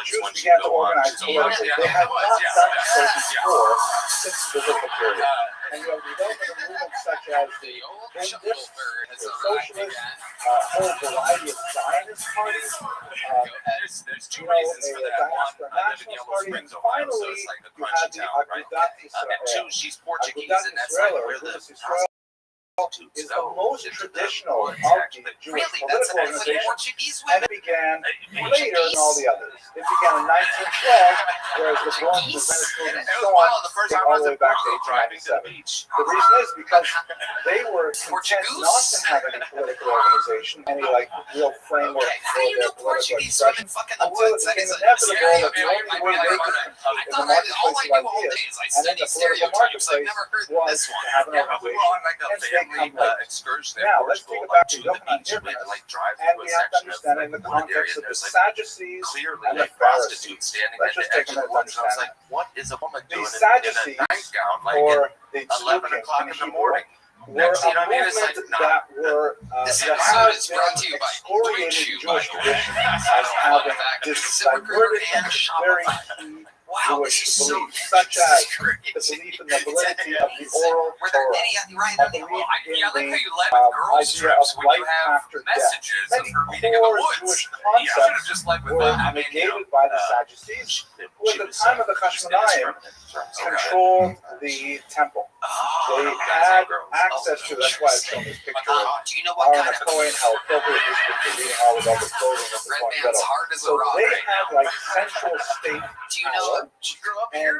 Jews began to organize politically. They had not done so before since the biblical period. And you have development of movements such as the Communists, the Socialists, a whole variety of Zionist parties, a diaspora nationalist party, and finally you had the Agudat Israel, or Agudas Israel, is the most traditional of the Jewish political organizations, and it began later than all the others. It began in 1912, whereas the Bronze Venice movement and so on, came all the way back to 1897. The reason is because they were content not to have any political organization, any real framework for their political expression, until it became inevitable that the only way they could compete in the marketplace of ideas and in the political marketplace was to have an organization. Now, let's take it back to Yochanan Ibn, and we have to understand it in the context of the Sadducees and the Pharisees. Let's just take a minute to understand that. The Sadducees, or the Tzdukim in Hebrew, were a movement that were that has been excoriated in Jewish tradition as having this diverted and very key Jewish beliefs, such as the belief in the validity of the oral Torah, a belief in the idea of life after death. Many core Jewish concepts were negated by the Sadducees, who at the time of the Hashmonaim controlled the temple. They had access to, that's why I've shown this picture of Aaron Cohen, how appropriate this is for reading all about the clothing of the Kohen Gadol. So they had central state power, and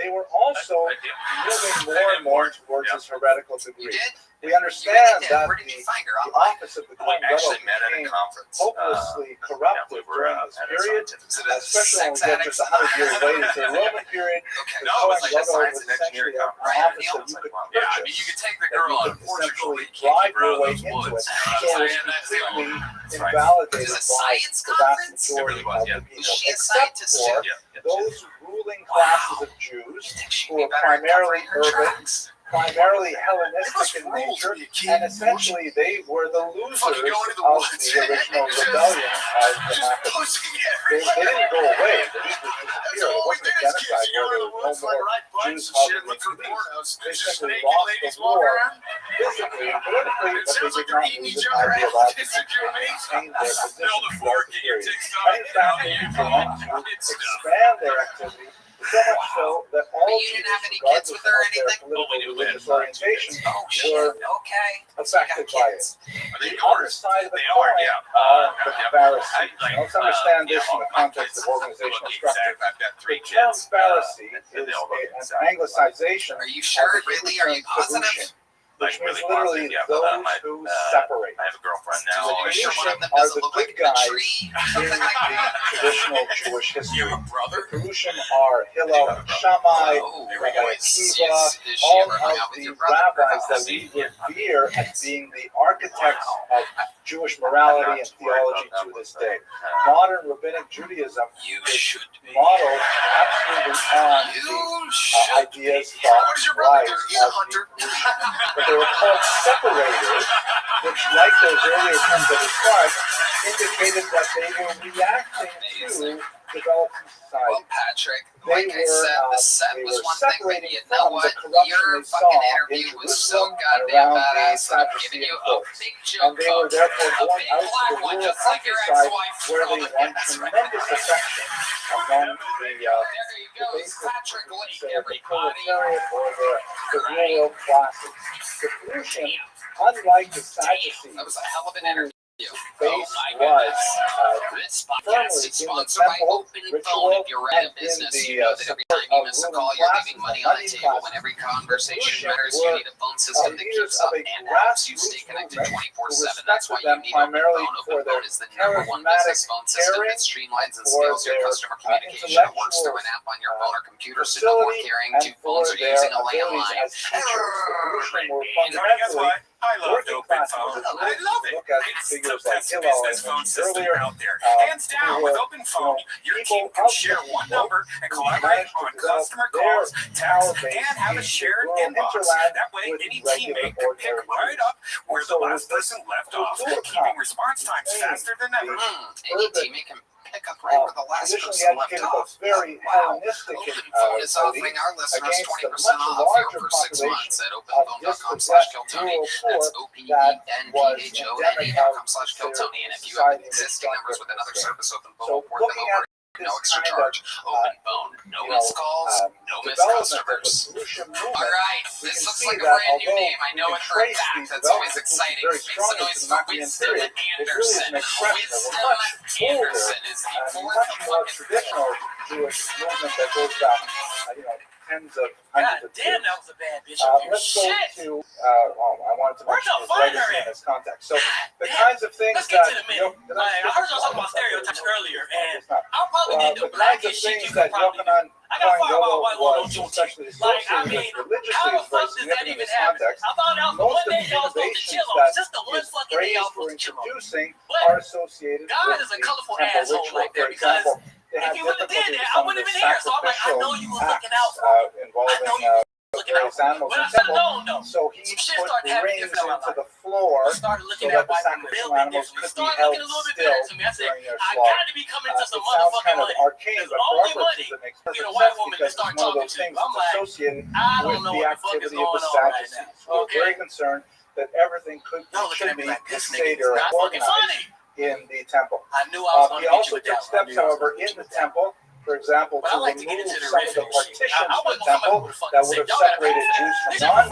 they were also moving more and more towards this heretical degree. We understand that Where did you find her? the office of the We Kohen Gadol actually met at a became conference. hopelessly corrupted we were during this at a period, scientific especially when we get just 100 years later to the Roman period. Okay. The No, it was Kohen like a Gadol science was and engineering essentially an conference. office that you could Yeah, I mean, you purchase, could take the that girl you out could of Portugal, essentially but you can't bribe keep her your out of way those into woods. it. You know So what I'm it was saying? That's the completely only- invalidated Is it a by science the vast conference? majority It really was, of yeah. the people, Was she a except scientist for too? those ruling classes of Jews who were primarily urban, primarily Hellenistic in nature, and essentially they were the losers of the original rebellion of the Maccabees. They didn't go away, they just disappeared. It wasn't a genocide where there was no more Jews hovering in peace. They simply lost the war physically and politically, but they did not lose it ideologically. They maintained their position throughout the period. Many found they began to expand their activity, so much so that all Jews, regardless of their political religious orientation, were affected by it. The other side of the coin are the Pharisees. Now, let's understand this in the context of organizational structure. The term Pharisee is an anglicization. Are you sure? Really? Are you positive? Which means literally those who separate. I have a girlfriend now. The Perushim are the good guys in the traditional Jewish history. The Perushim are Hillel, Shammai, Rabbi Akiva, all of the rabbis that we revere as being the architects of Jewish morality and theology to this day. Modern rabbinic Judaism is modeled absolutely on the ideas, thoughts, lives of the Perushim. But they were called separators, which, like those earlier terms I described, indicated that they were reacting to developing society. Well, Patrick, like I said, the set was one thing, but you know what? Your fucking interview was so goddamn badass that I'm giving you a big joke. And they were therefore going out to the one, rural just like your countryside ex-wife. where they won tremendous affection among the Patrick Lake, say, the everybody. proletariat or the rural classes. The Perushim, unlike the Sadducees, That was a hell of an interview. base was This firmly podcast is in the sponsored by temple Open Phone. ritual If you're in and a business, in you know the that every support time you of miss a ruling call, you're classes, leaving money the on the money table. classes. When every conversation Perushim matters, were you need a phone system that leaders keeps of up a and apps you grassroots stay connected movement 24/7. who That's why respected you them need Open primarily Phone. for Open their Phone is the number one business phone system that streamlines and scales your customer communication. It works through an app on your phone or computer, so no more carrying two phones or using a landline. As teachers, the Perushim were And guess fundamentally what? I love working Open classes. Phone. If you I love it. look at It's the figures like best Hillel business and phone system earlier, out there. Hands who down, were, with Open Phone, your team people can of share the one people number and who collaborate managed to on develop customer their calls, power texts, base and have a in shared rural inbox. hinterland That way, with any regular teammate can pick ordinary right Jews. up where So the it last was person left off, cultural keeping response times between faster than ever. Any teammate can pick up right where the last traditionally person left educated off. but very Hellenistic Open Phone is offering our listeners against the 20% much off larger for 6 population months at of openphone.com/Kiltony. dispossessed That's rural poor that was endemic of openphone.com/Kiltony. And if you have society in existing which numbers with another John service, Open Phone So will port them looking over. at No this extra kind charge. of, Open Phone. No missed calls. No missed customers. All right. This looks like a brand new name. I know it for a fact. That's always exciting. Makes a noise for Winston Anderson. Winston Anderson is the fourth more traditional Jewish movement that goes back, tens of hundreds of years. That was a bad bitch. Let's go to, I wanted to mention his legacy in this context. So the kinds of things Let's get that, to the minute. I heard y'all talk about stereotypes earlier, and I probably did the the kinds of blackest shit things you that could probably do. Yochanan I got fired about white woman on was Juneteenth. especially Like, I associated mean, with religiously how the is very fuck does that significant in even this happen? context. I thought that was the Most one of day the y'all was supposed to innovations chill on. that It's just the one his fucking day y'all praise was for supposed to chill on. introducing But are associated God with is a the colorful temple asshole ritual. like that, For example, they if had he wouldn't have difficulty did with that, I some of wouldn't the have been here. So I'm like, I sacrificial know you was looking out acts for me. involving various animals But in I the should have temple. known, though. So he Some shit put started happening rings different into in my the floor I started so looking that at the white women sacrificial real animals different. could be Started held looking a little bit still better to me. I said, during their I slaughter. gotta be coming to some It sounds motherfucking kind of money. arcane, Because but for only our money purposes it makes get perfect a white sense woman to because start it's one of talking those to. things I'm that's like, associated I don't with know the what the fuck is activity of going the on right Sadducees. now. Who were very concerned that everything could should be Seder and organized in the temple. I knew I was going He to also took steps, however, in the temple, for example, to like to get remove into the some of the original shit. partitions I of the wasn't coming temple up with a fucking that would shit. have Y'all gotta separated pay Jews for from that.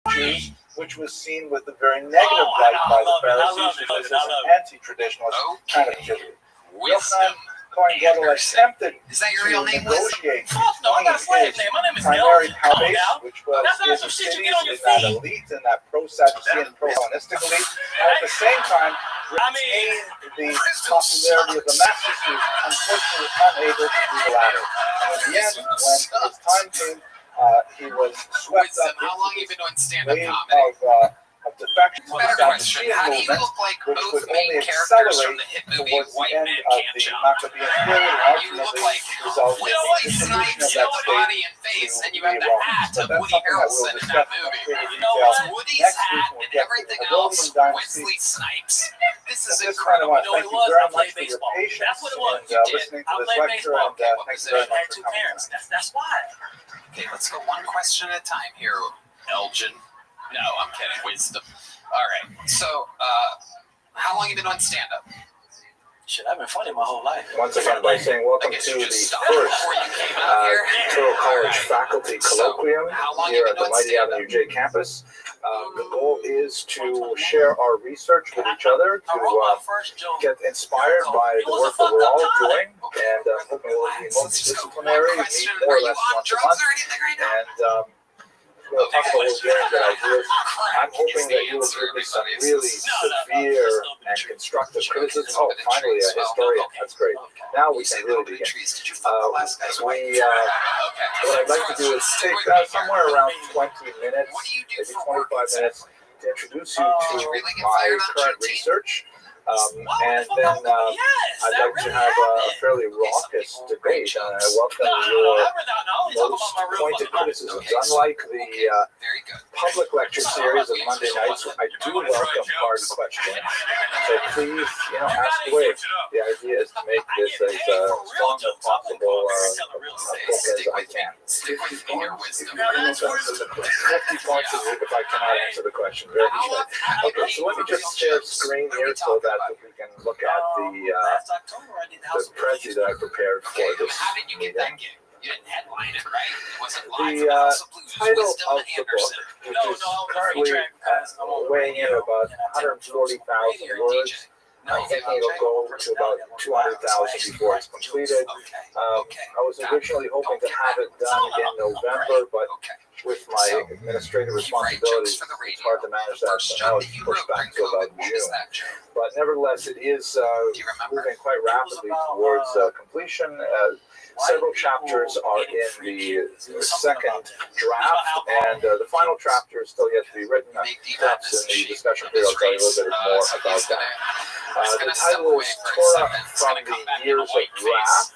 non-Jews, which was seen with a very negative light by the Pharisees, because it's an anti-traditionalist kind of activity. Yochanan Kohen Gadol attempted Is that your real to name, Liz? negotiate No, I got a slave name. My name is primary Elgin. power Come on base, now. which was That's not in some the shit you cities, get on your in that feet. elite, in that pro-Sadducean, pro-Hellenistic elite, and at the same time retain the popularity of the masses, who was unfortunately unable to do the latter. And in the end, when his time came, he was swept up How long you been doing into stand-up wave comedy? of defection to the Better question. Sadducean How do you movement, look like which both would main only characters from accelerate the hit movie towards the White end Man of Can't the Jump? Maccabean period, and You look ultimately like result in the Wesley dissolution Snipes, of you that know, state body and face, and you to have the the hat Romans. of But Woody that's something that we'll Harrelson in discuss that in movie. greater You know detail what? Woody's next week hat when we and get to everything the else, Herodian dynasty. Wesley Snipes. This At is this point, I incredible. want to thank you very much for your patience That's what it was. and You did. listening to I this played lecture, baseball. and Okay, what thank you very position? much Had for two coming parents. tonight. That's why. Okay, let's go one question at a time here, Elgin. No, I'm kidding. Wisdom. All right. So, how long you been on stand-up? Shit, I've been funny my whole life. Once again, by saying welcome to the first Turtle College faculty colloquium here at the Mighty Avenue J campus. The goal is to share our research with each other, to get inspired by the work that we're all doing, and hoping it will be multidisciplinary, meet more or less once a month, and we'll talk about those very good ideas. I'm hoping that you will give me some really severe and constructive criticism. Oh, finally, a historian. That's great. Now we can really begin. What I'd like to do is take somewhere around 20 minutes, maybe 25 minutes, to introduce you to my current research. And then I'd like to have a fairly raucous debate. And I welcome your most pointed criticisms. Unlike the public lecture series of Monday nights, I do welcome hard questions. So please, ask away. The idea is to make this as strong as possible book as I can. 50 points if I cannot answer the question. Very good. Okay, so let me just share screen here so that we can look at the prezi that I prepared for this meeting. The title of the book, which is currently weighing in about 140,000 words. I think it'll go to about 200,000 before it's completed. I was originally hoping to have it done in November, but with my administrative responsibilities, it's hard to manage that, so now it's pushed back to about June. But nevertheless, it is moving quite rapidly towards completion. Several chapters are in the second draft, and the final chapter is still yet to be written. Perhaps in the discussion period, I'll tell you a little bit more about that. The title is Torah from the Years of Wrath.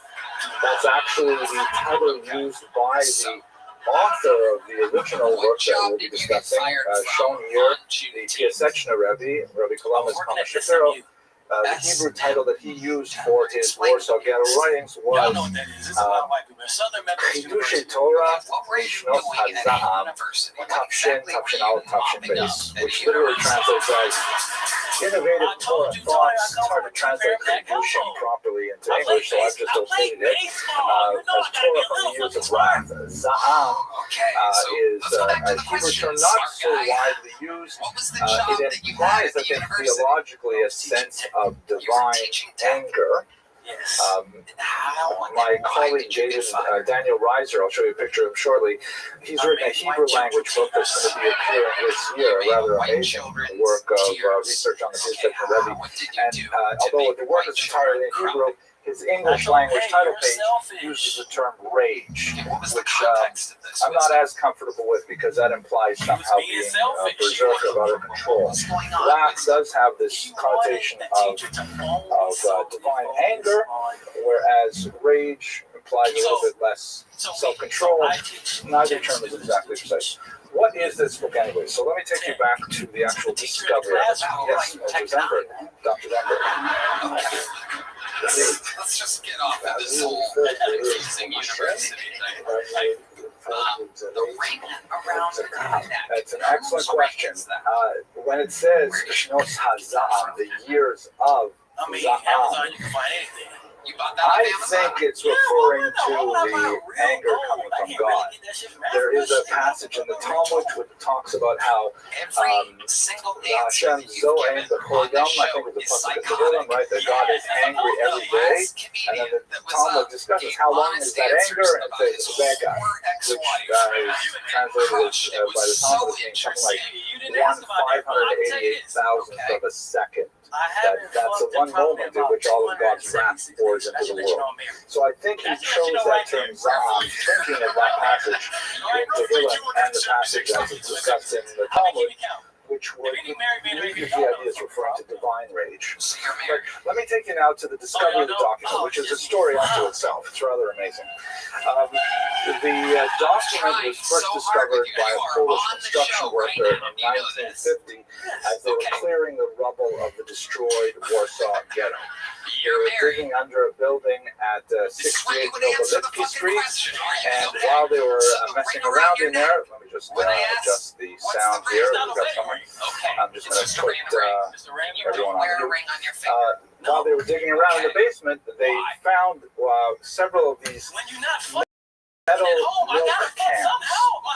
That's actually the title used by the author of the original work that we'll be discussing, shown here, the Piaseczna Rebbe, Rabbi Kolomis Shapiro. The Hebrew title that he used for his Warsaw Ghetto writings was Chidushei Torah Mishnos HaZaham Tafshin Al Tafshin Beis, which literally translates as innovative Torah thoughts. It's hard to translate Chidushim properly into English, so I've just omitted it as Torah from the Years of Wrath. Zaham is a Hebrew term not so widely used. It implies, I think, theologically a sense of divine anger. My colleague Daniel Reiser, I'll show you a picture of him shortly, he's written a Hebrew language book that's going to be appearing this year, a rather amazing work of research on the Piaseczna Rebbe. And although the work is entirely in Hebrew, his English language title page uses the term rage, which I'm not as comfortable with because that implies somehow being berserk or out of control. Wrath does have this connotation of divine anger, whereas rage implies a little bit less self-control. Neither term is exactly precise. What is this book anyway? So let me take you back to the actual discovery of it. Yes, it was Denver, Dr. Denver. Let's just get off of this whole confusing university thing. The ring around the neck. That's an excellent question. When it says Shnos HaZaham, the years of Zaham, You bought that off I Amazon? think it's referring to the anger coming from God. There is a passage in the Talmud which talks about how Hashem Zohem B'Choyam, I think it's a pasuk of Tehillim, right? That God is angry every day, and then the Talmud discusses how long is that anger, and it says Vega, which is translated by the Talmud as being something like 1/588,000th of a second. That's the one moment in which all of God's wrath pours into the world. So I think he chose that term Zaham, thinking of that passage in Tehillim and the passage as it's discussed in the Talmud, which would leave you the idea is referring to divine rage. But let me take you now to the discovery of the document, which is a story unto itself. It's rather amazing. The document was first discovered by a Polish construction worker in 1950 as they were clearing the rubble of the destroyed Warsaw ghetto. They were digging under a building at 68 Novolitsky Street, and while they were messing around in there, let me just adjust the sound here. We've got someone. I'm just going to put everyone on mute. While they were digging around in the basement, they found several of these metal milk cans,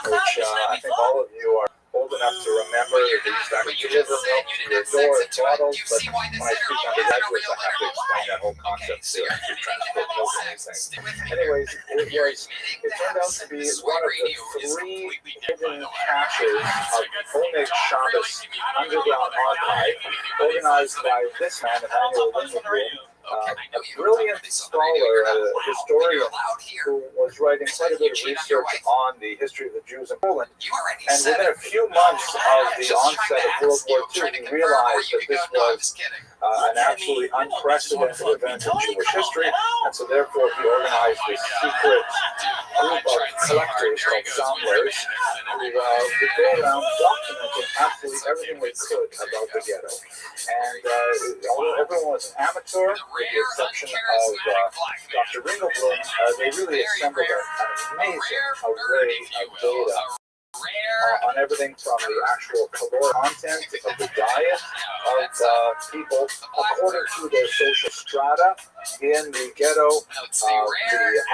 which I think all of you are old enough to remember. They used to actually deliver milk to your door in bottles, but when I speak undergraduates, I have to explain that whole concept to transport milk and these things. Anyways, it turned out to be one of the 3 hidden caches of Oneg Shabbos underground archive, organized by this man, Emmanuel Lindenblum, a brilliant scholar, a historian who was writing quite a bit of research on the history of the Jews in Poland. And within a few months of the onset of World War II, he realized that this was an absolutely unprecedented event in Jewish history, and so therefore he organized this secret group of collectors called Sammlers who would go around documenting absolutely everything they could about the ghetto. And although everyone was an amateur, with the exception of Dr. Ringelblum, they really assembled an amazing array of data on everything from the actual caloric content of the diet of people according to their social strata in the ghetto, the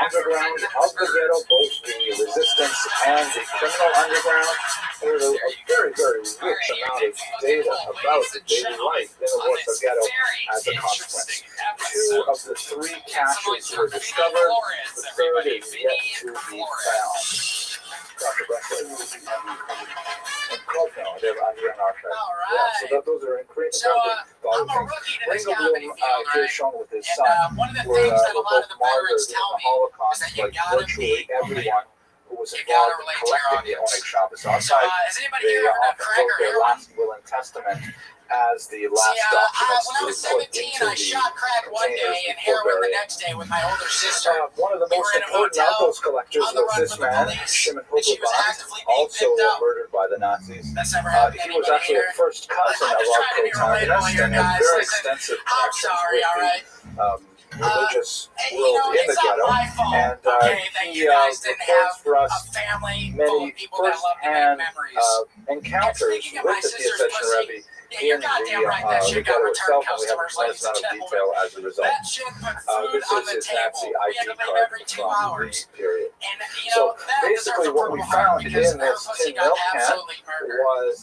underground of the ghetto, both the resistance and the criminal underground. There's a very, very rich amount of data about the daily life in the Warsaw ghetto as a consequence. 2 of the 3 caches were discovered. The 3rd is yet to be found. Dr. Bressler and Kovno, they're underground archive. Yeah, so those are incredible things. Ringelblum here shown with his son were both martyred in the Holocaust, like virtually everyone who was involved in collecting the Oneg Shabbos archive. They often wrote their last will and testament as the last documents to be put into the containers before burial. One of the most important of those collectors was this man, Shimon Hubelband, also murdered by the Nazis. He was actually a first cousin of our protagonist and had very extensive connections with the religious world in the ghetto, and he records for us many first-hand encounters with the Piaseczny Rebbe in the ghetto itself, and we have a tremendous amount of detail as a result. This is his Nazi ID card from the period. So basically what we found in this tin milk can was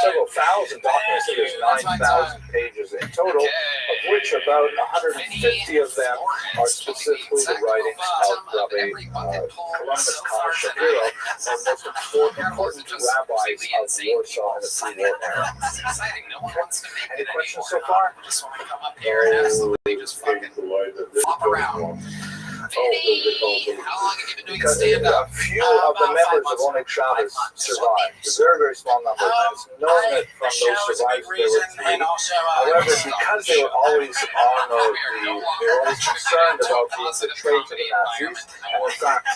several thousand documents. I think there's 9,000 pages in total, of which about 150 of them are specifically the writings of Rabbi Columbus Khan Shapiro, and most important rabbis of Warsaw in the pre-war era. Any questions so far? Because a few of the members of Oneg Shabbos survived. A very, very small number. And it's known that from those survivors there were 3. However, because they were always they were always concerned about being betrayed to the Nazis, and in fact,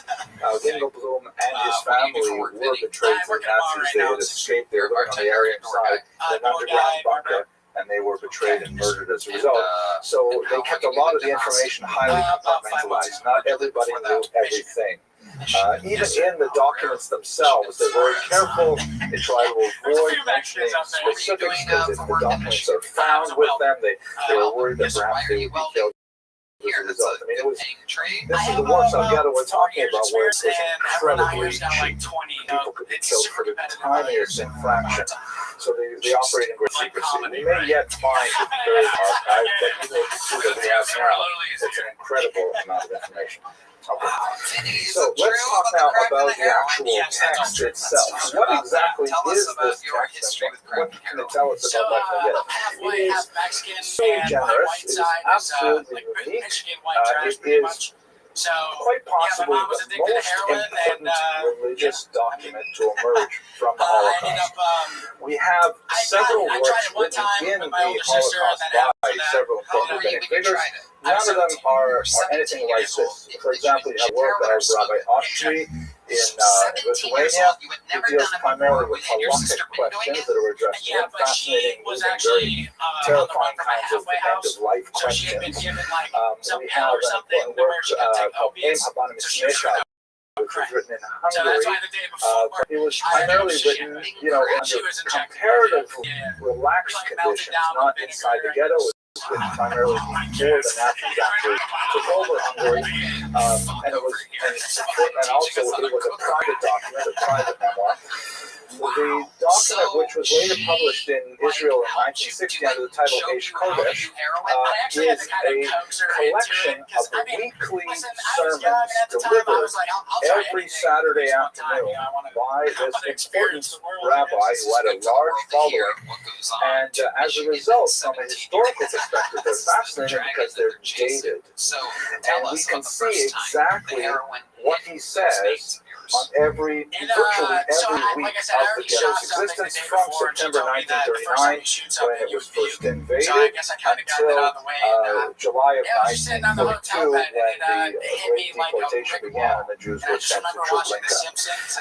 Ringelblum and his family were betrayed to the Nazis. They had escaped. They were living on the Aryan side in an underground bunker, and they were betrayed and murdered as a result. So they kept a lot of the information highly compartmentalized. Not everybody knew everything. Even in the documents themselves, they're very careful. They try to avoid mentioning specifics, because if the documents are found with them, they were worried that perhaps they would be killed. as a result. I mean, it was. Trade. This is the Warsaw Ghetto we're talking about, where it was incredibly cheap. People could be killed for the tiniest infraction. So they operate in great secrecy. We may yet find the third archive, but you will see that we have now. It's an incredible amount of information. Okay. So let's talk now about the actual text itself. What exactly is this text, and what can it tell us about life in the ghetto? It is so generous. It is absolutely unique. It is quite possibly the most important religious document to emerge from the Holocaust. We have several works written in the Holocaust by several important figures. None of them are anything like this. For example, you have work by Rabbi Rothschild in Lithuania, who deals primarily with halakhic questions that are addressed to him, fascinating, very terrifying kinds of end-of-life questions. We have an important work called Aim Habanim Smesha, which was written in Hungary. It was primarily written, under comparatively relaxed conditions, not inside the ghetto. It was written primarily before the Nazis actually took over Hungary, and also it was a private document, a private memoir. The document, which was later published in Israel in 1960 under the title Eish Kodesh, is a collection of weekly sermons delivered every Saturday afternoon by this important rabbi who had a large following. And as a result, from a historical perspective, they're fascinating because they're dated. And we can see exactly what he says on virtually every week of the ghetto's existence from September 1939, when it was first invaded, until July of 1942, when the great deportation began and the Jews were sent to Treblinka.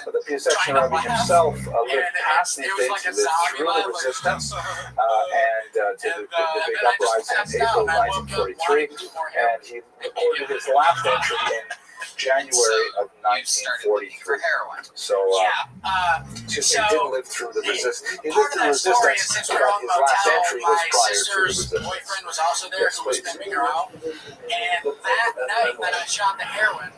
The Piaseczny Rabbi himself lived past these dates. He lived through the resistance and to the big uprising in April 1943, and he recorded his last entry in January of 1943. So, he didn't live through the resistance. He lived through the resistance, but his last entry was prior to the resistance. Boyfriend was also there, who was pimping her out. And that night that I shot the heroin,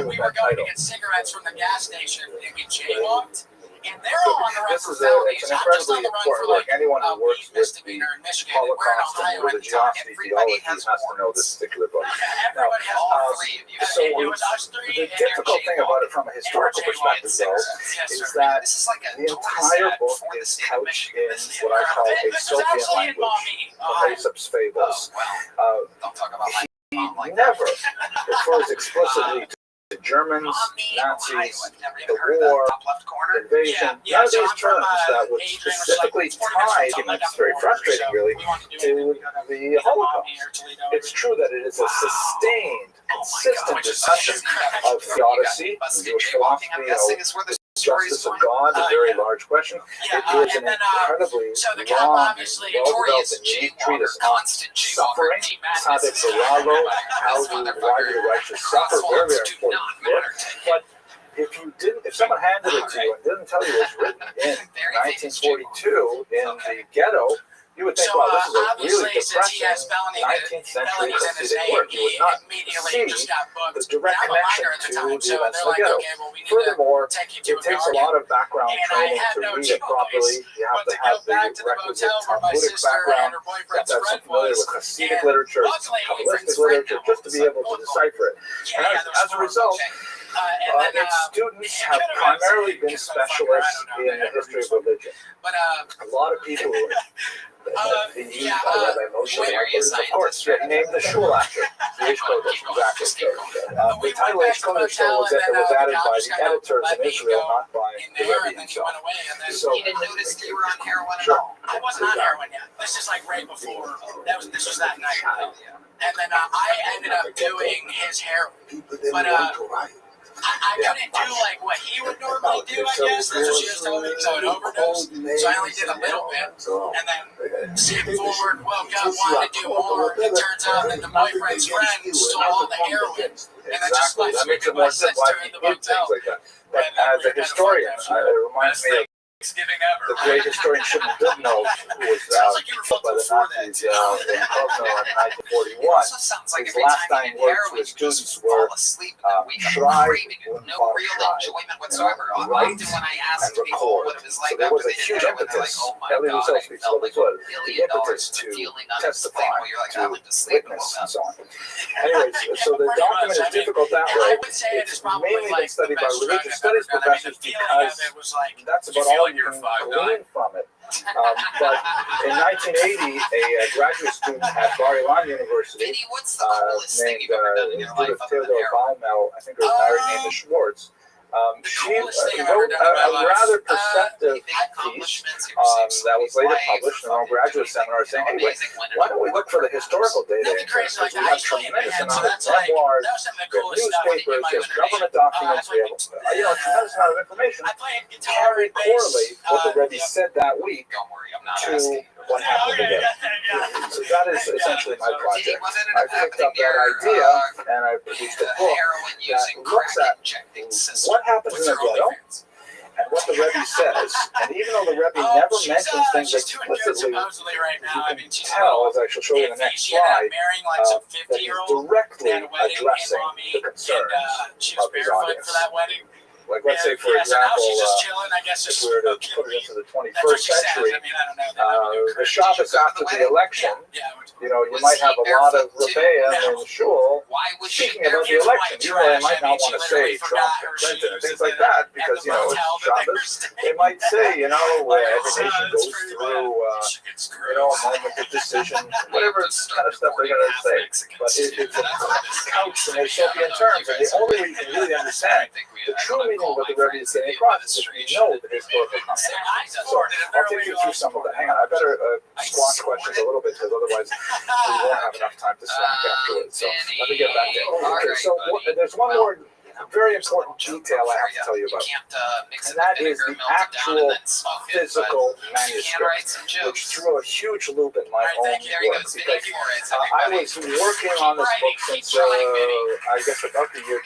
we were going to get cigarettes from the gas station, and we jaywalked. And they're all on the run for felonies. It's an incredibly important work. Anyone who works with the Holocaust and religiosity theology has to know this particular book. Now, so the difficult thing about it from a historical perspective, though, is that the entire book is couched in what I call a Soviet language from Aesop's fables. He never refers explicitly to the Germans, Nazis, the war, invasion, none of these terms that would specifically tie, and it's very frustrating really, to the Holocaust. It's true that it is a sustained, consistent discussion of theodicy, Jewish philosophy, justice of God, a very large question. It is an incredibly long, well-developed and unique treatise on suffering, tzaddik v'ralo, why do the righteous suffer, very, very important book. But if someone handed it to you and didn't tell you it was written in 1942 in the ghetto, you would think, wow, this is a really depressing 19th century Hasidic work. You would not see the direct connection to the events of the ghetto. Furthermore, it takes a lot of background training to read it properly. You have to have the requisite Talmudic background. You have to have some familiar with Hasidic literature, Kabbalistic literature, just to be able to decipher it. And as a result, its students have primarily been specialists in the history of religion. A lot of people who of course, named the shul after the Eish Kodesh, exactly. The title Eish Kodesh, though, was added by the editors in Israel, not by the Rebbe himself. So, you didn't notice that you were on heroin at sure. all? I wasn't on heroin yet. This is like right before. This was that night. And then I ended up doing his heroin. But I couldn't do like what he would normally do, I guess. That's what she was telling me. So I overdosed. So I only did a little bit. And then skipped forward, woke up, wanted to do more. It turns out that the boyfriend's friend stole all the heroin. And then just like switched my sense to in the motel. But as a historian, it reminds me of Thanksgiving ever. The great historian Shimon Dubno, who was killed by the Nazis in Kovno in 1941, his last dying words to his students were Schrei und Schrei, write and record. So there was a huge impetus, Elie Wiesel speaks about this was, the impetus to testify, to witness, and so on. Anyways, so the document is difficult that way. It's mainly been studied by religious studies professors because that's about all you can glean from it. But in 1980, a graduate student at Bar-Ilan University named Judith Theodore Baumel, I think her married name is Schwartz, she wrote a rather perceptive piece that was later published in our graduate seminar saying, hey, wait, why don't we look for the historical data? Because we have tremendous amount of memoirs, we have newspapers, we have government documents, we have a tremendous amount of information. Can we correlate what the Rebbe said that week to what happened today? So that is essentially my project. I picked up that idea and I produced a book that looks at what happens in the ghetto and what the Rebbe says. And even though the Rebbe never mentions things explicitly, you can tell, as I shall show you in the next slide, that he's directly addressing the concerns of his audience. Like, let's say, for example, if we were to put it into the 21st century, the Shabbos after the election, you might have a lot of Rebbeim in shul speaking about the election. Even though they might not want to say Trump and Clinton and things like that, because, it's Shabbos. They might say, every nation goes through, a moment of decision, whatever kind of stuff they're going to say. But it's couched in utopian terms, and the only way you can really understand the true meaning of what the Rebbe is saying across is if you know the historical context. So I'll take you through some of that. Hang on, I better squash questions a little bit because otherwise we won't have enough time to snack afterwards. So let me get back to it. Okay, so there's one more very important detail I have to tell you about, and that is the actual physical manuscript, which threw a huge loop in my own work, because I was working on this book since, I guess, about the year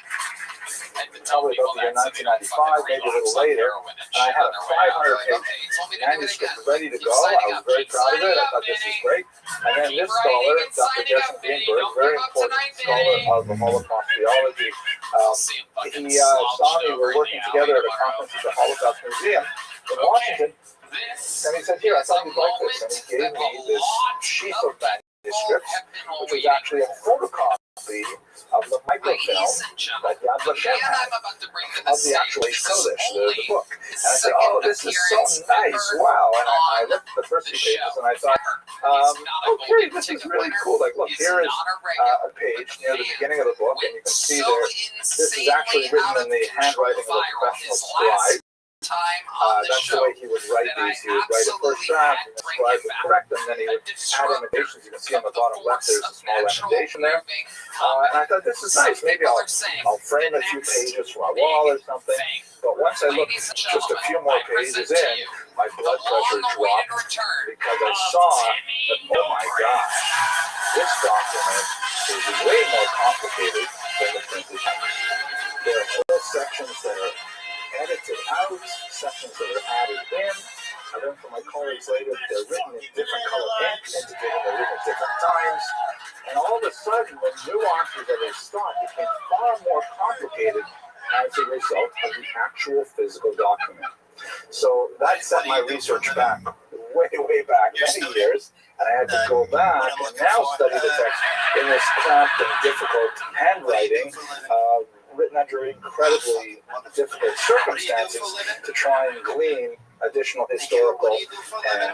probably about the year 1995, maybe a little later, and I had a 500-page manuscript ready to go. I was very proud of it. I thought this was great. And then this scholar, Dr. Gershon Greenberg, very important scholar of the Holocaust theology, he saw me, we were working together at a conference at the Holocaust Museum in Washington, and he said, here, I thought you'd like this, and he gave me this sheaf of manuscripts, which was actually a photocopy of the microfilm that Yad Vashem had of the actual Kodesh, the book. And I said, oh, this is so nice, wow. And I looked at the first few pages and I thought, okay, this is really cool. Like, look, here is a page near the beginning of the book, and you can see there, this is actually written in the handwriting of a professional scribe. That's the way he would write these. He would write a first draft, and the scribe would correct them, then he would add emendations. You can see on the bottom left there's a small emendation there. And I thought, this is nice. Maybe I'll frame a few pages from a wall or something. But once I looked just a few more pages in, my blood pressure dropped because I saw that, oh my gosh, this document is way more complicated than the printed text. There are whole sections that are edited out, sections that are added in. I learned from my colleagues later that they're written in different color ink, indicating they're written at different times. And all of a sudden, the nuances of his thought became far more complicated as a result of the actual physical document. So that set my research back, way back, many years, and I had to go back and now study the text in this cramped and difficult handwriting, written under incredibly difficult circumstances, to try and glean additional historical and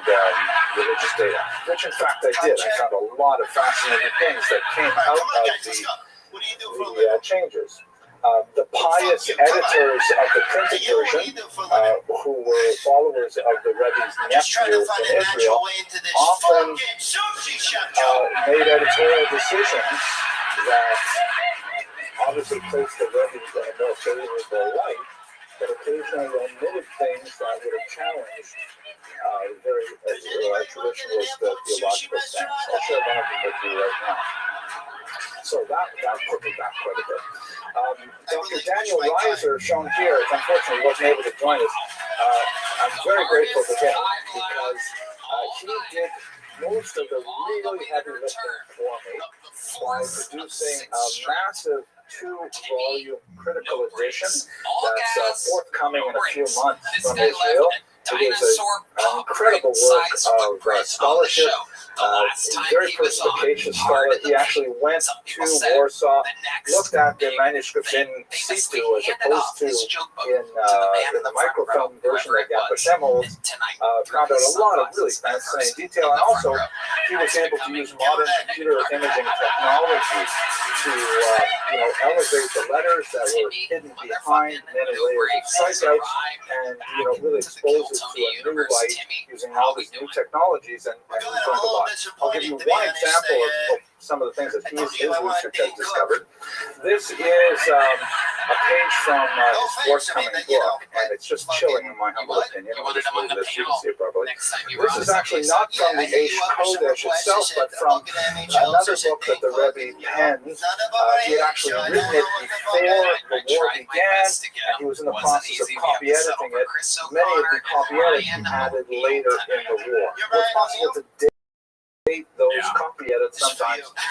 religious data, which in fact I did. I found a lot of fascinating things that came out of the changes. The pious editors of the printed version, who were followers of the Rebbe's nephew in Israel, often made editorial decisions that obviously placed the Rebbe in a more favorable light, but occasionally omitted things that would have challenged very traditionalist theological stance. I'll share one of them with you right now. So that put me back quite a bit. Dr. Daniel Reiser, shown here, unfortunately wasn't able to join us. I'm very grateful to him because he did most of the really heavy lifting for me by producing a massive 2-volume critical edition that's forthcoming in a few months from Israel. It is an incredible work of scholarship. Very perspicacious scholar. He actually went to Warsaw, looked at the manuscripts in situ as opposed to in the microfilm version that Yad Vashem holds. Found out a lot of really fascinating detail, and also he was able to use modern computer imaging technology to elevate the letters that were hidden behind many layers of psychites, and really expose it to a new light using all these new technologies, and we learned a lot. I'll give you one example of some of the things that his research has discovered. This is a page from his forthcoming book, and it's just chilling in my humble opinion. I'll just move this so you can see it properly. This is actually not from the Eish Kodesh itself, but from another book that the Rebbe penned. He had actually written it before the war began, and he was in the process of copy editing it. Many of the copy edits he added later in the war. It's possible to date those copy edits sometimes with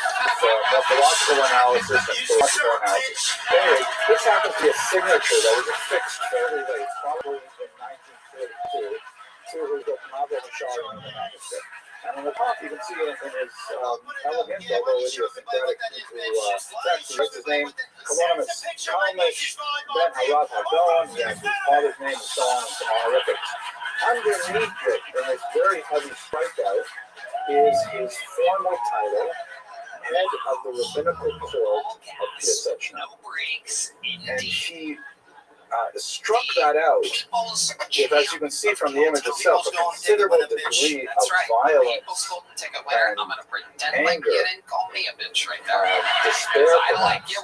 morphological analysis and philological analysis. Anyway, this happens to be a signature that was affixed fairly late, probably in 1942, to his Rabbi Rothschild in the manuscript. And on the top, you can see in his elegant, although idiosyncratic text, he writes his name, Kalonimus Kalmish, Ben Harav Hadon, he has his father's name, and so on, and some honorifics. Underneath it, in this very heavy strikeout, is his formal title, head of the rabbinical court of Piaseczna. And he struck that out with, as you can see from the image itself, a considerable degree of violence and anger, despair, perhaps,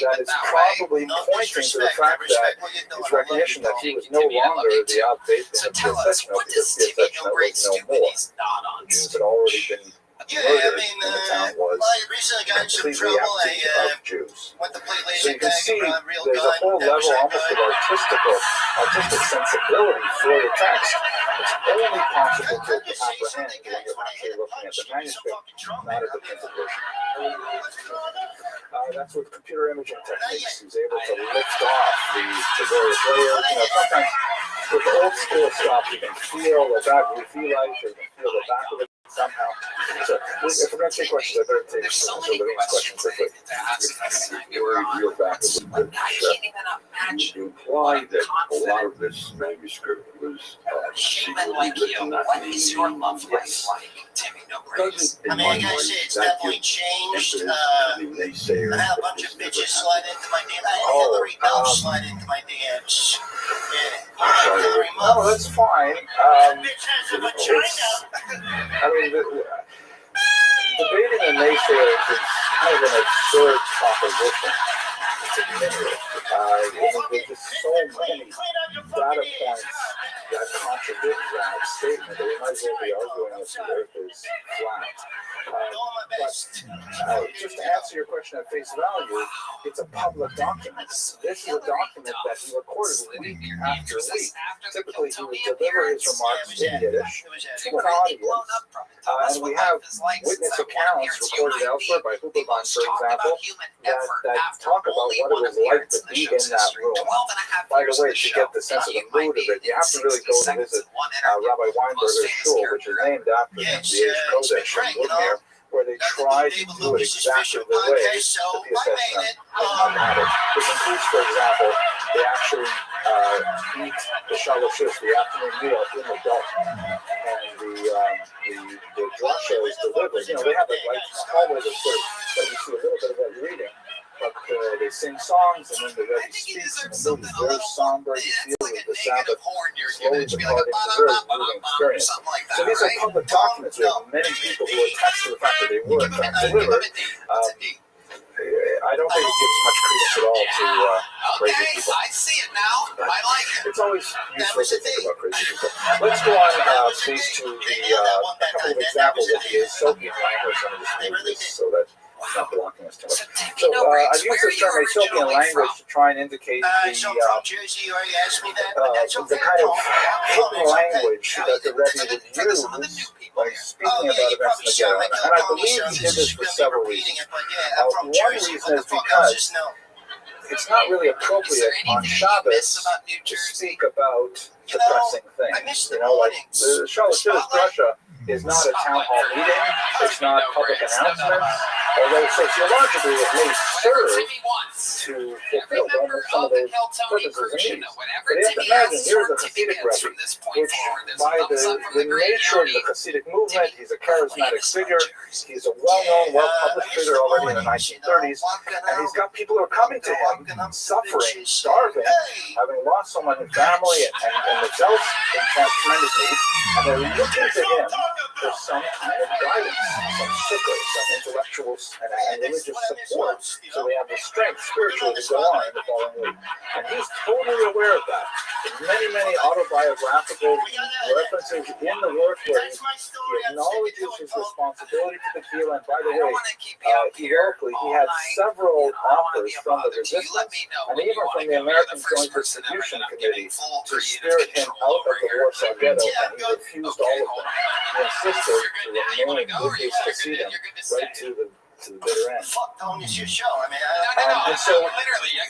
that is probably pointing to the fact that his recognition that he was no longer the outbasement of Piaseczna, because Piaseczna was no more. The Jews had already been murdered, and the town was completely empty of Jews. So you can see there's a whole level almost of artistic sensibility for the text. It's only possible to apprehend when you're actually looking at the manuscript, not at the printed version. That's with computer imaging techniques. He's able to lift off the various layers. Sometimes with the old school stuff, you can feel the back of the light, or you can feel the back of it somehow. So if we're going to take questions, I better take some of Levine's questions quickly. Real back of the you imply that a lot of this manuscript was secretly written. What is your love life like, Timmy? No breaks. I mean, I gotta say, it's definitely changed. I had a bunch of bitches slide into my DMs. I had Hillary Bell slide into my DMs. Sorry. No, that's fine. Debating the naysayers is kind of an absurd proposition. It's ignorant. There's just so many data points that contradict that statement that we might as well be arguing if the earth is flat. But just to answer your question at face value, it's a public document. This is a document that he recorded week after week. Typically, he would deliver his remarks in Yiddish to an audience, and we have witness accounts recorded elsewhere by Huberman, for example, that talk about what it was like to be in that room. By the way, to get the sense of the mood of it, you have to really go to visit Rabbi Weinberger's shul, which is named after him, the Eish Kodesh in Woodmere, where they tried to do it exactly the way the Piaseczna had it. Which includes, for example, they actually eat the shaloshis, the afternoon meal, in the dark. And the drasha is delivered. They have the lights in the hallway that sort of let you see a little bit of that reading. But they sing songs, and then the Rebbe speaks, and the mood is very somber. You feel the Sabbath slowly departing. It's a very moving experience. So these are public documents. We have many people who attest to the fact that they were in fact delivered. I don't think it gives much credence at all to crazy people. I see it now. I like it. It's always useful to think about crazy people. Let's go on, please, to a couple of examples of the Soviet language. I'm just read this so that it's not blocking us too much. So I've used the term Ethiopian language to try and indicate the kind of hidden language that the Rebbe would use when he's speaking about events in the ghetto. And I believe he did this for several reasons. One reason is because it's not really appropriate on Shabbos to speak about depressing things. You know, like the Shalosh Drasha is not a town hall meeting. It's not public announcements. Although sociologically it may serve to fulfill some of those purposes and needs. But you have to imagine, here's a Hasidic Rebbe, which by the nature of the Hasidic movement, he's a charismatic figure. He's a well-known, well-published figure already in the 1930s. And he's got people who are coming to him, suffering, starving, having lost someone in family and themselves in tremendous need. And they're looking to him for some kind of guidance, some succor, some intellectual and religious support, so they have the strength spiritually to go on in the following week. And he's totally aware of that. There's many autobiographical references in the work where he acknowledges his responsibility to the Kehillah. And by the way, heroically, he had several offers from the resistance and even from the American Joint Distribution Committee to spirit him out of the Warsaw Ghetto, and he refused all of them. He insisted to remain with his Hasidim right to the bitter end. And so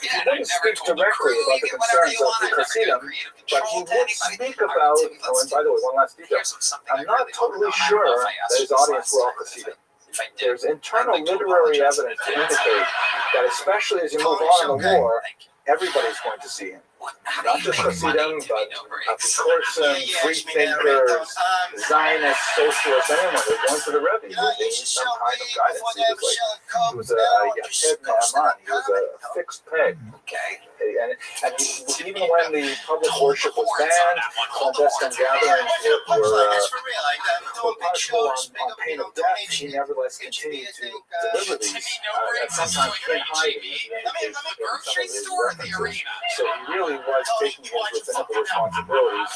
he wouldn't speak directly about the concerns of the Hasidim, but he would speak about, oh, and by the way, one last detail, I'm not totally sure that his audience were all Hasidim. There's internal literary evidence to indicate that especially as you move on in the war, everybody's going to see him. Not just Hasidim, but Apikoursim, free thinkers, Zionists, socialists, anyone who's going to the Rebbe. They need some kind of guidance. He was a Yached Ne'aman. He was a fixed peg. And even when the public worship was banned, clandestine gatherings were punishable on pain of death, he nevertheless continued to deliver these, and sometimes in hiding, as in some of his references. So he really was taking his rabbinical responsibilities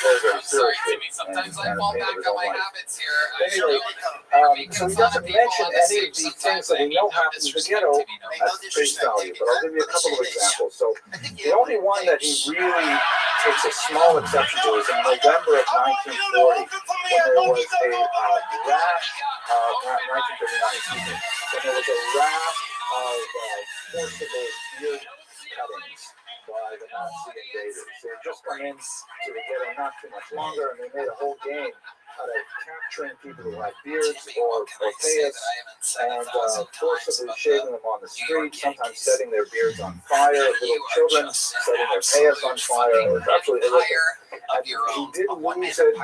very, very seriously, and the pain of his own life. Anyway, so he doesn't mention any of the things that we know happened in the ghetto at face value, but I'll give you a couple of examples. So the only one that he really takes a small exception to is in November of 1940, when there was a rash, 1939, excuse me, when there was a rash of forcible beard cuttings by the Nazi invaders. They had just come in to the ghetto not too much longer, and they made a whole game out of capturing people who had beards or payas and forcibly shaving them on the street, sometimes setting their beards on fire, little children setting their payas on fire. It was absolutely horrific. And he did lose it in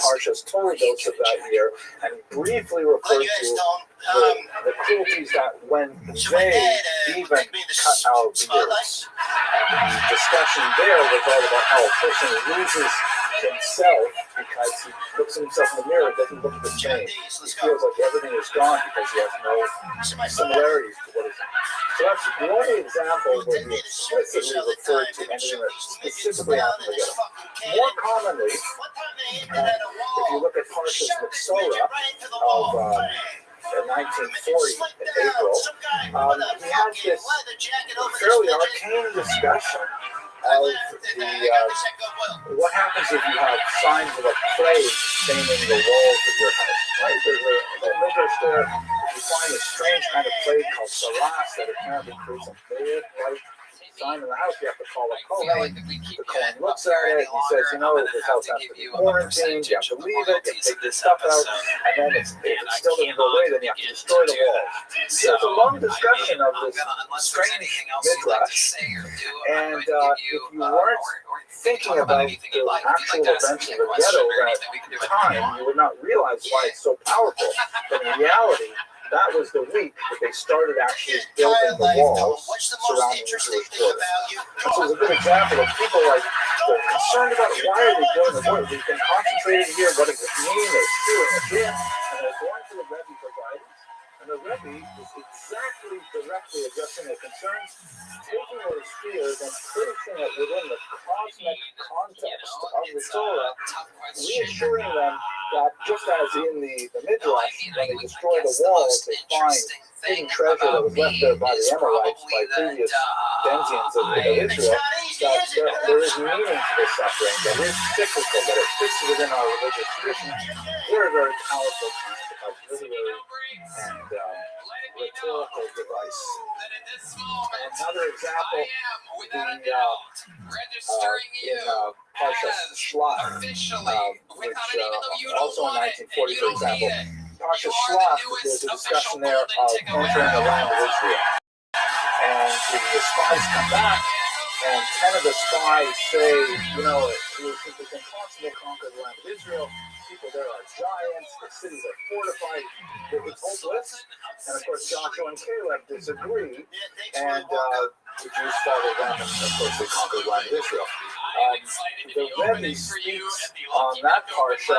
Parshas Toledos of that year, and he briefly referred to the cruelties that when they even cut our beards. And the discussion there was all about how a person loses himself because he looks at himself in the mirror and doesn't look the same. He feels like everything is gone because he has no similarities to what is. So that's the only example where he explicitly referred to anything that specifically happened to him. More commonly, if you look at Parshas Mitzorah of 1940 in April, he has this fairly arcane discussion of what happens if you have signs of a plague staining the walls of your house, right? There's a little midrash there. If you find a strange kind of plague called saras that apparently creates a big white sign in the house, you have to call a Kohen. The Kohen looks at it, he says, you know, this house has to be quarantined, you have to leave it, you have to take this stuff out, and then if it still doesn't go away, then you have to destroy the walls. So it's a long discussion of this strange midrash, and if you weren't thinking about the actual events of the ghetto at the time, you would not realize why it's so powerful, but in reality, that was the week that they started actually building the walls surrounding the Jewish quarter. This is a good example of people like they're concerned about why are they doing the work. We've been concentrated here. What does it mean? They're stealing a bit, and they're going to the Rebbe for guidance. And the Rebbe is exactly directly addressing their concerns, taking those fears and placing it within the cosmic context of the Torah, reassuring them that just as in the Midrash, when they destroy the walls, they find hidden treasure that was left there by the Amorites, by previous denizens of Israel, that there is meaning to this suffering, that is cyclical, that it fits within our religious tradition. Very, very powerful kind of literary and rhetorical device. Another example, in Parsha Shlach, which also in 1940, for example, Parsha Shlach, there's a discussion there of entering the land of Israel. And the spies come back, and 10 of the spies say, you know, it's impossible to conquer the land of Israel. People there are giants, the cities are fortified, it's hopeless. And of course, Joshua and Caleb disagree, and the Jews follow them, and of course, they conquer the land of Israel. The Rebbe speaks on that parsha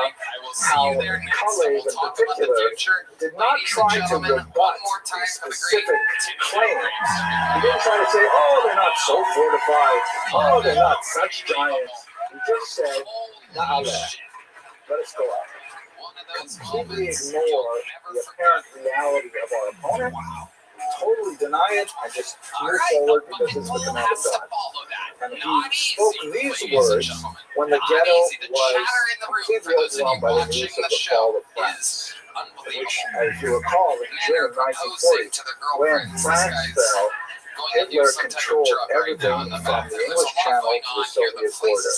how Kalev in particular did not try to rebut these specific claims. He didn't try to say, oh, they're not so fortified, oh, they're not such giants. He just said, let us go out. Completely ignore the apparent reality of our opponent, totally deny it, and just move forward because it's the command of God. And he spoke these words when the ghetto was completely overwhelmed by the news of the fall of France. Which, as you recall, in June 1940, when France fell, Hitler controlled everything from the English Channel to the Soviet border.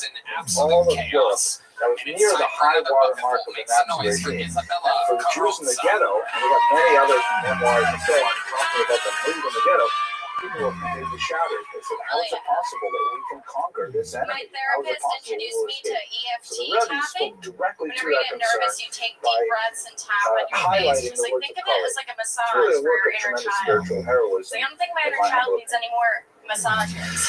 All of Europe. That was near the high water mark of the Nazi regime. And for the Jews in the ghetto, and we have many other memoirs and so on talking about the mood in the ghetto, people were completely shattered. They said, how is it possible that we can conquer this enemy? How is it possible we will escape? So the Rebbe spoke directly to that concern by highlighting the words of color. It's really a work of tremendous spiritual heroism. I don't think my inner child needs any more massages.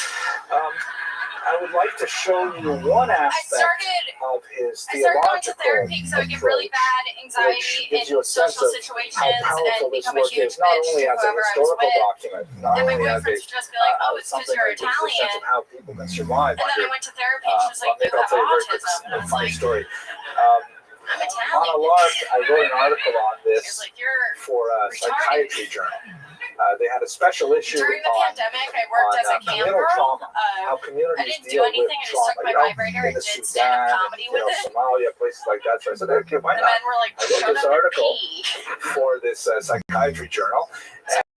I would like to show you one aspect of his theological I started going to therapy because I would get really bad anxiety in social situations and become a huge bitch to whoever I was with. And my boyfriend would just be like, oh, it's because you're Italian. And then I went to therapy and she was like, you have autism. And I was like, I'm Italian. On a lark, I wrote an article on this for a psychiatry journal. They had a special issue during the pandemic. I worked as a camper. How communities I didn't do anything. I just took my vibrator and did stand-up comedy with it. Somalia, places like that. So I said, okay, why not? The men were like, I wrote this article for this psychiatry journal,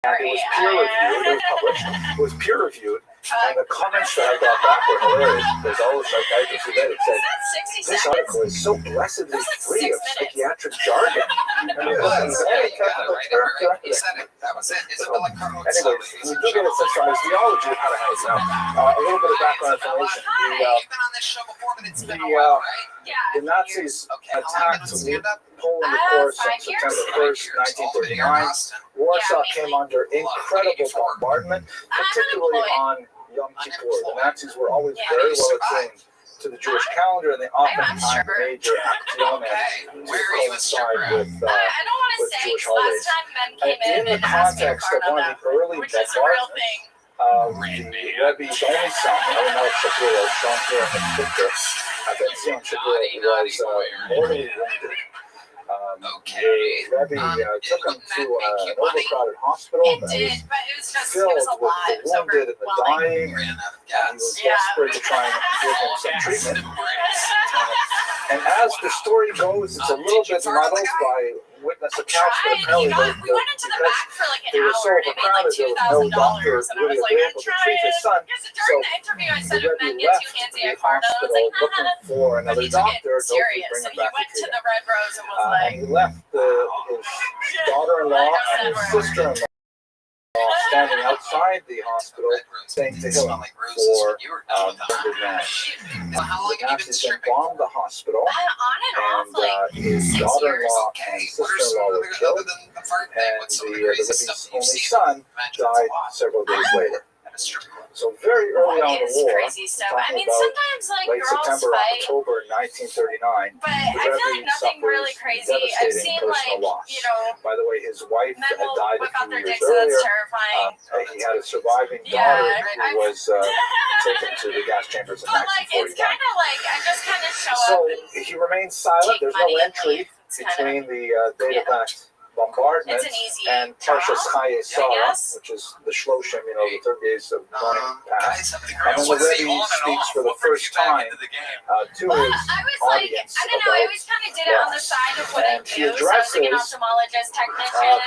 and it was peer reviewed. It was published. It was peer reviewed. And the comments that I got back were hilarious because all the psychiatrists who read it said, this article is so blessedly free of psychiatric jargon. Anyways, we do get a sense from his theology of how to handle it. Now, a little bit of background information. The Nazis attacked Poland, of course, on September 1st, 1939. Warsaw came under incredible bombardment, particularly on Yom Kippur. The Nazis were always very well attuned to the Jewish calendar, and they often timed major actiones to coincide with Jewish holidays. And in the context of one of the early bombardments, the Rebbe's only son, Eleanor Shapiro, shown here in the picture, Benzion Shapiro, was mortally wounded. The Rebbe took him to an overcrowded hospital that was filled with the wounded and the dying, and he was desperate to try and give him some treatment. And as the story goes, it's a little bit muddled by witness accounts, but apparently we went into the back for like an hour and it made like $2,000, no doctor and I was like, I'm trying. During the interview, I said, men get too handsy at Cardo. I was like, for another but he took doctor, it serious, so he went to the Red Rose and was like, he left his daughter-in-law and his sister-in-law standing outside the hospital, saying to him for wounded man. The Nazis then bombed the hospital, and his daughter-in-law and sister-in-law were killed, and the Rebbe's only son died several days later. So very early on in the war, crazy stuff. I mean, about sometimes like late girls September, fight, October 1939, but I feel like nothing really crazy. I've seen like, loss. you know, by the way, his wife men had will died whip a out their few years dicks, so that's earlier. terrifying. He had a surviving daughter who was taken to the gas chambers in 1941. Like, it's kind of like I just kind of show so up and he remains silent. There's no entry between the date of that bombardment It's an easy and Parshas Chaye Sarah, which is the Shloshim, the 30 days of mourning past. And then the Rebbe speaks for the first time to his audience I don't know, I always kind of did it on the side of what I do. He addresses so I was like an ophthalmologist technician.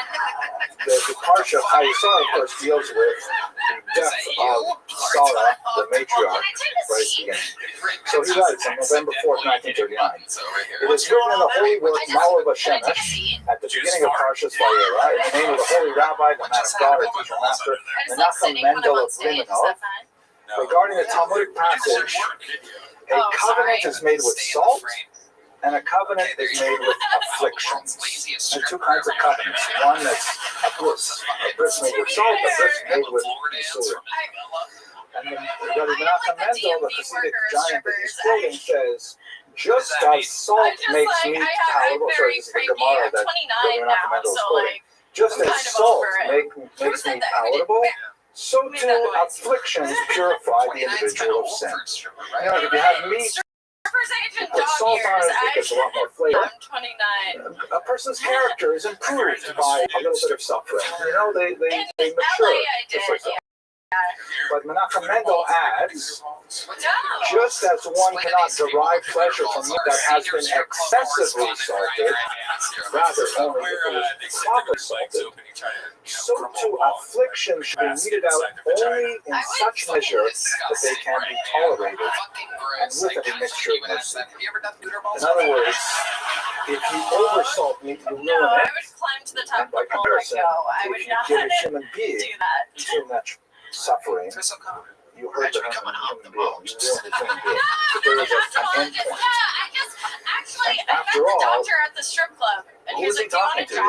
the Parsha of Chaye Sarah, of course, deals with the death of Sarah, the matriarch, right at the beginning. So he writes on November 4th, 1939. It is written in the holy book Malav Shemesh at the beginning of Parshas Vayera, in the name of the holy rabbi, the man of God, our teacher master, Menachem Mendel of Limonov, regarding the Talmudic passage, a covenant is made with salt, and a covenant is made with afflictions. There are two kinds of covenants. One that's a bris made with salt, a bris made with soil. And then Rabbi Menachem Mendel, the Hasidic giant that he's quoting, says, just as salt makes meat palatable, sorry, this is the Gemara that Rabbi Menachem Mendel is quoting. Just as salt makes meat palatable, so too afflictions purify the individual of sin. If you have meat, put salt on it, it gets a lot more flavor. I'm 29. A person's character is improved by a little bit of suffering. They mature. Just like that. But Menachem Mendel adds, just as one cannot derive pleasure from meat that has been excessively salted, rather only if it was properly salted, so too afflictions should be meted out only in such measure that they can be tolerated, and with a mixture of mercy. In other words, if you oversalt meat, you ruin it. And by comparison, if you give a human being too much suffering, you hurt the human being. You ruin the human being. But there is an end point. Actually, and after all, the doctor at the strip club, and who he is was he like, "Do you want talking a to? job?"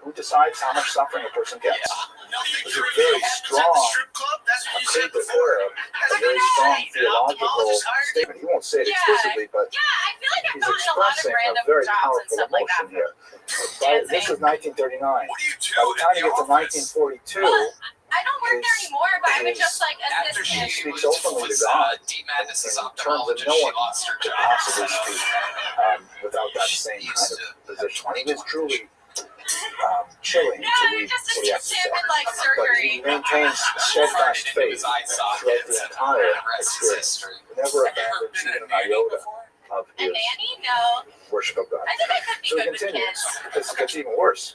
Who decides how much suffering a person gets? It's a very strong, a very strong theological statement. He won't say it explicitly, but he's expressing a very powerful emotion here. This is 1939. By the time you get to 1942, I don't work there anymore, but I would just like he speaks openly to God in terms that no one could possibly speak without that same kind of position. I mean, it's truly chilling to read what he has to say. But he maintains steadfast faith throughout the entire experience. He never abandons even an iota of his worship of God. So he continues. This gets even worse.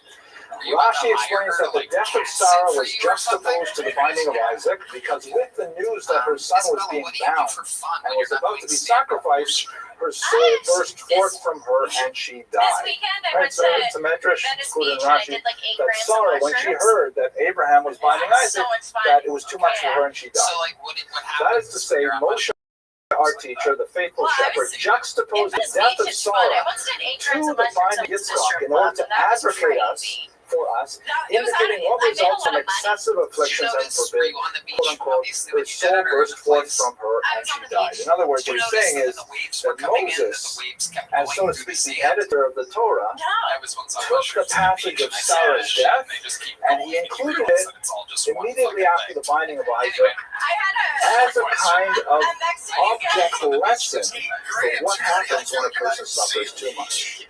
Rashi explains that the death of Sarah was juxtaposed to the binding of Isaac because with the news that her son was being bound and was about to be sacrificed, her soul burst forth from her and she died. Right, so it's a medrash, including Rashi, that Sarah, when she heard that Abraham was binding Isaac, that it was too much for her and she died. That is to say, Moshe, our teacher, the faithful shepherd, juxtaposed the death of Sarah to the binding of Yitzchak in order to advocate for us, indicating what results from excessive afflictions and forbid, quote unquote, her soul burst forth from her and she died. In other words, what he's saying is that Moses, as so to speak, the editor of the Torah, took the passage of Sarah's death and he included it immediately after the binding of Isaac as a kind of object lesson for what happens when a person suffers too much.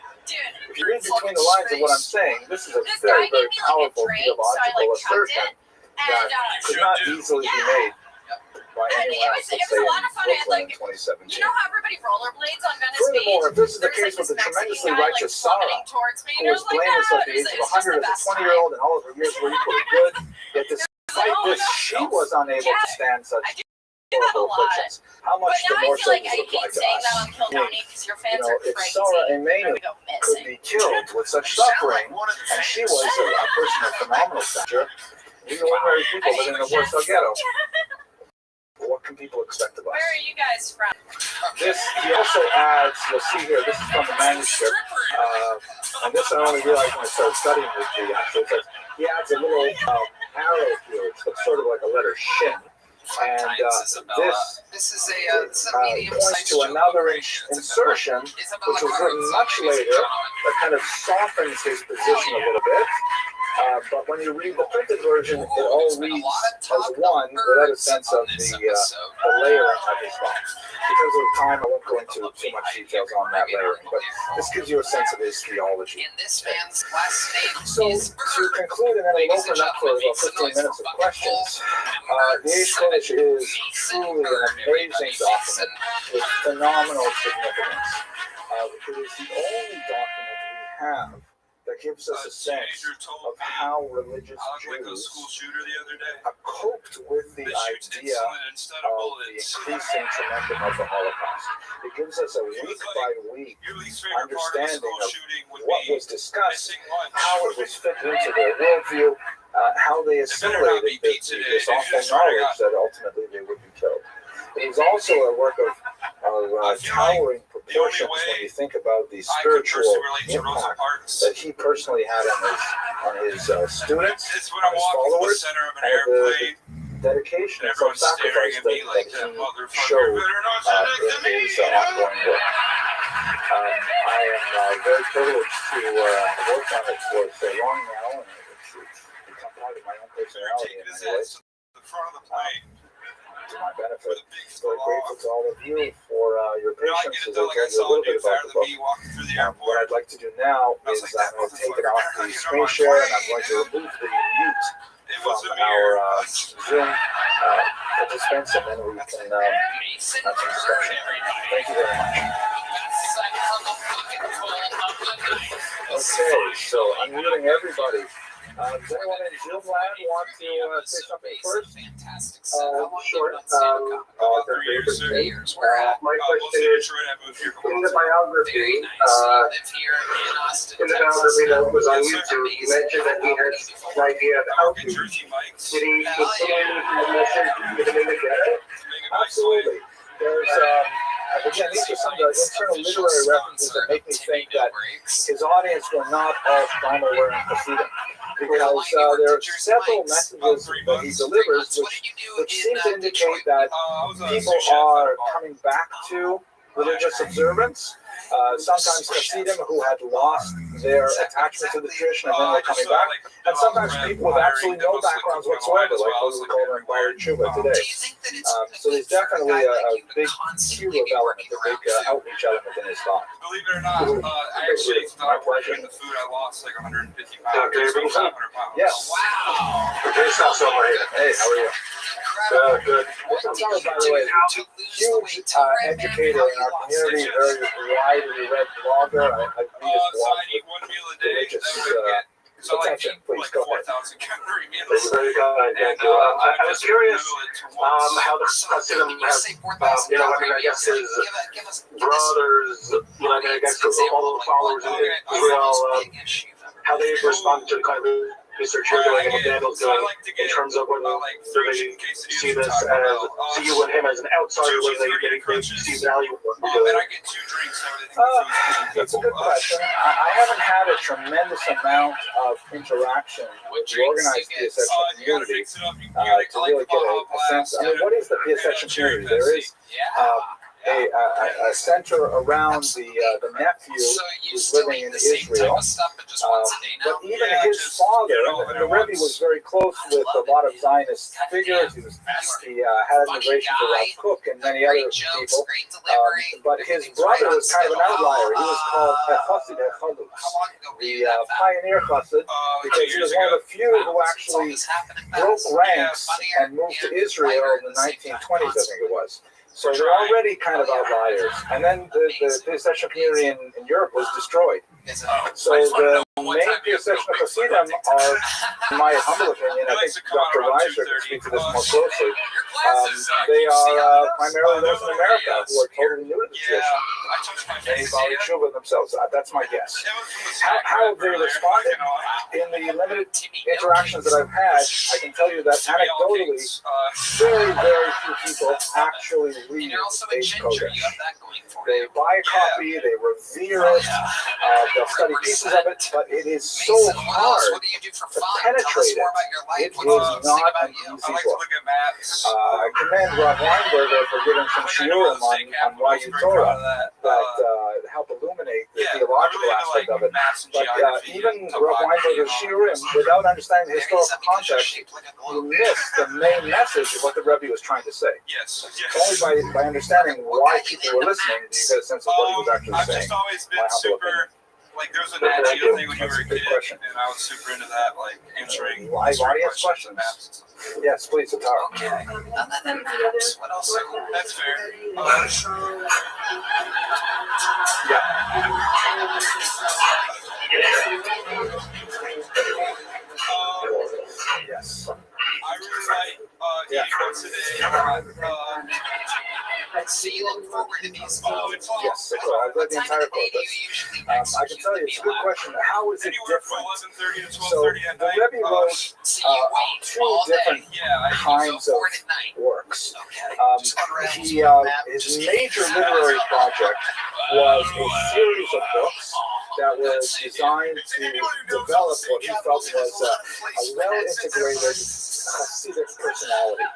If you read between the lines of what I'm saying, this is a very, very powerful theological assertion that could not easily be made by anyone else, let's say, in Brooklyn in 2017. You know how everybody rollerblades on Venice Beach? Furthermore, if this is the case with the tremendously righteous Sarah, who was blameless at the age of 100 as a 20-year-old and all of her years were equally good, yet despite this, she was unable to stand such horrible afflictions. How much more so does it apply to us? If Sarah Imenu could be killed with such suffering, and she was a person of phenomenal stature, we ordinary people living in the Warsaw Ghetto, what can people expect of us? Where are you guys from? This, he also adds, you'll see here, this is from the manuscript, and this I only realized when I started studying with the actual text. He adds a little arrow here, it's sort of like a letter shin. And this points to another insertion, which was written much later, that kind of softens his position a little bit. But when you read the printed version, it all reads as one without a sense of the layering of his thoughts. Because of time, I won't go into too much details on that layering, but this gives you a sense of his theology. So to conclude, and then we'll open up for about 15 minutes of questions, the Eish Kodesh is truly an amazing document with phenomenal significance. It is the only document we have that gives us a sense of how religious Jews coped with the idea of the increasing tremendum of the Holocaust. It gives us a week-by-week understanding of what was discussed, how it was fit into their worldview, how they assimilated this awful knowledge that ultimately they would be killed. It was also a work of towering proportions when you think about the spiritual impact that he personally had on his students, on his followers, and the dedication and self-sacrifice that he showed in his ongoing work. I am very privileged to work on it for so long now, and it's become part of my own personality in many ways. To my benefit. So grateful to all of you for your patience as I tell you a little bit about the book. What I'd like to do now is I'm going to take it off the screen share and I'm going to remove the mute from our Zoom participants, and then we can have some discussion. Thank you very much. Okay, so I'm muting everybody. Does anyone in Zoom land want to say something first? Sure. My question is, in the biography, in the biography that was on YouTube, you mentioned that he had an idea of outreach. Did he continue the message even in the ghetto? Absolutely. There's, again, these are some of the internal literary references that make me think that his audience were not all primal wearing Hasidim. Because there are several messages that he delivers which seem to indicate that people are coming back to religious observance. Sometimes Hasidim who had lost their attachment to the tradition and then they're coming back. And sometimes people with absolutely no backgrounds whatsoever, like what we call them Bari Tshuva today. So there's definitely a big Tshuva element, a big outreach element in his thought. Believe it or not, I actually my pleasure. The food I lost like 150 pounds. Dr. Abelson? Yes. Wow. Okay, stop somewhere here. Hey, how are you? Good. This is, by the way, huge educator in our community, very widely read blogger. I read his blog with religious attention. Please go ahead. That's very kind. Thank you. I was curious how the Hasidim have, I guess his brothers, I guess all the followers of Israel, how they responded to the kind of research you're doing and what Daniel's doing in terms of whether they see this as, see you and him as an outsider, whether they see value in what you're doing. That's a good question. I haven't had a tremendous amount of interaction with the organized PSX community to really get a sense. I mean, what is the PSX community? There is a center around the nephew who's living in Israel. But even his father, and the Rebbe was very close with a lot of Zionist figures. He had admiration for Rav Kook and many other people. But his brother was kind of an outlier. He was called Chassid Chalutz, the pioneer Chassid, because he was one of the few who actually broke ranks and moved to Israel in the 1920s, I think it was. So they're already kind of outliers. And then the PSX community in Europe was destroyed. So the main PSX Hasidim are, in my humble opinion, I think Dr. Reiser can speak to this more closely, they are primarily those in America who are totally new to the tradition. They Bali Tshuva themselves. That's my guess. How have they responded? In the limited interactions that I've had, I can tell you that anecdotally, very, very few people actually read Eish Kodesh. They buy a copy, they revere it, they'll study pieces of it, but it is so hard to penetrate it. It is not an easy book. I commend Rob Weinberger for giving some shiurim on why you Torah that help illuminate the theological aspect of it. But even Rob Weinberger's shiurim, without understanding the historical context, you miss the main message of what the Rebbe was trying to say. Yes. Only by understanding why people were listening do you get a sense of what he was actually I've saying. just always been super, like, there was a Nat Geo thing when you were a kid, and I was super into that, like, answering live audience questions. Yes, please, Atara. Okay. Other than maps, what else? That's fair. Yes. I really like Eating Once a Day. So you look forward to these? Yes, I've read the entire corpus. I can tell you, it's a good question. How is it different? So the Rebbe wrote two different kinds of works. His major literary project was a series of books that was designed to develop what he felt was a well-integrated Hasidic personality.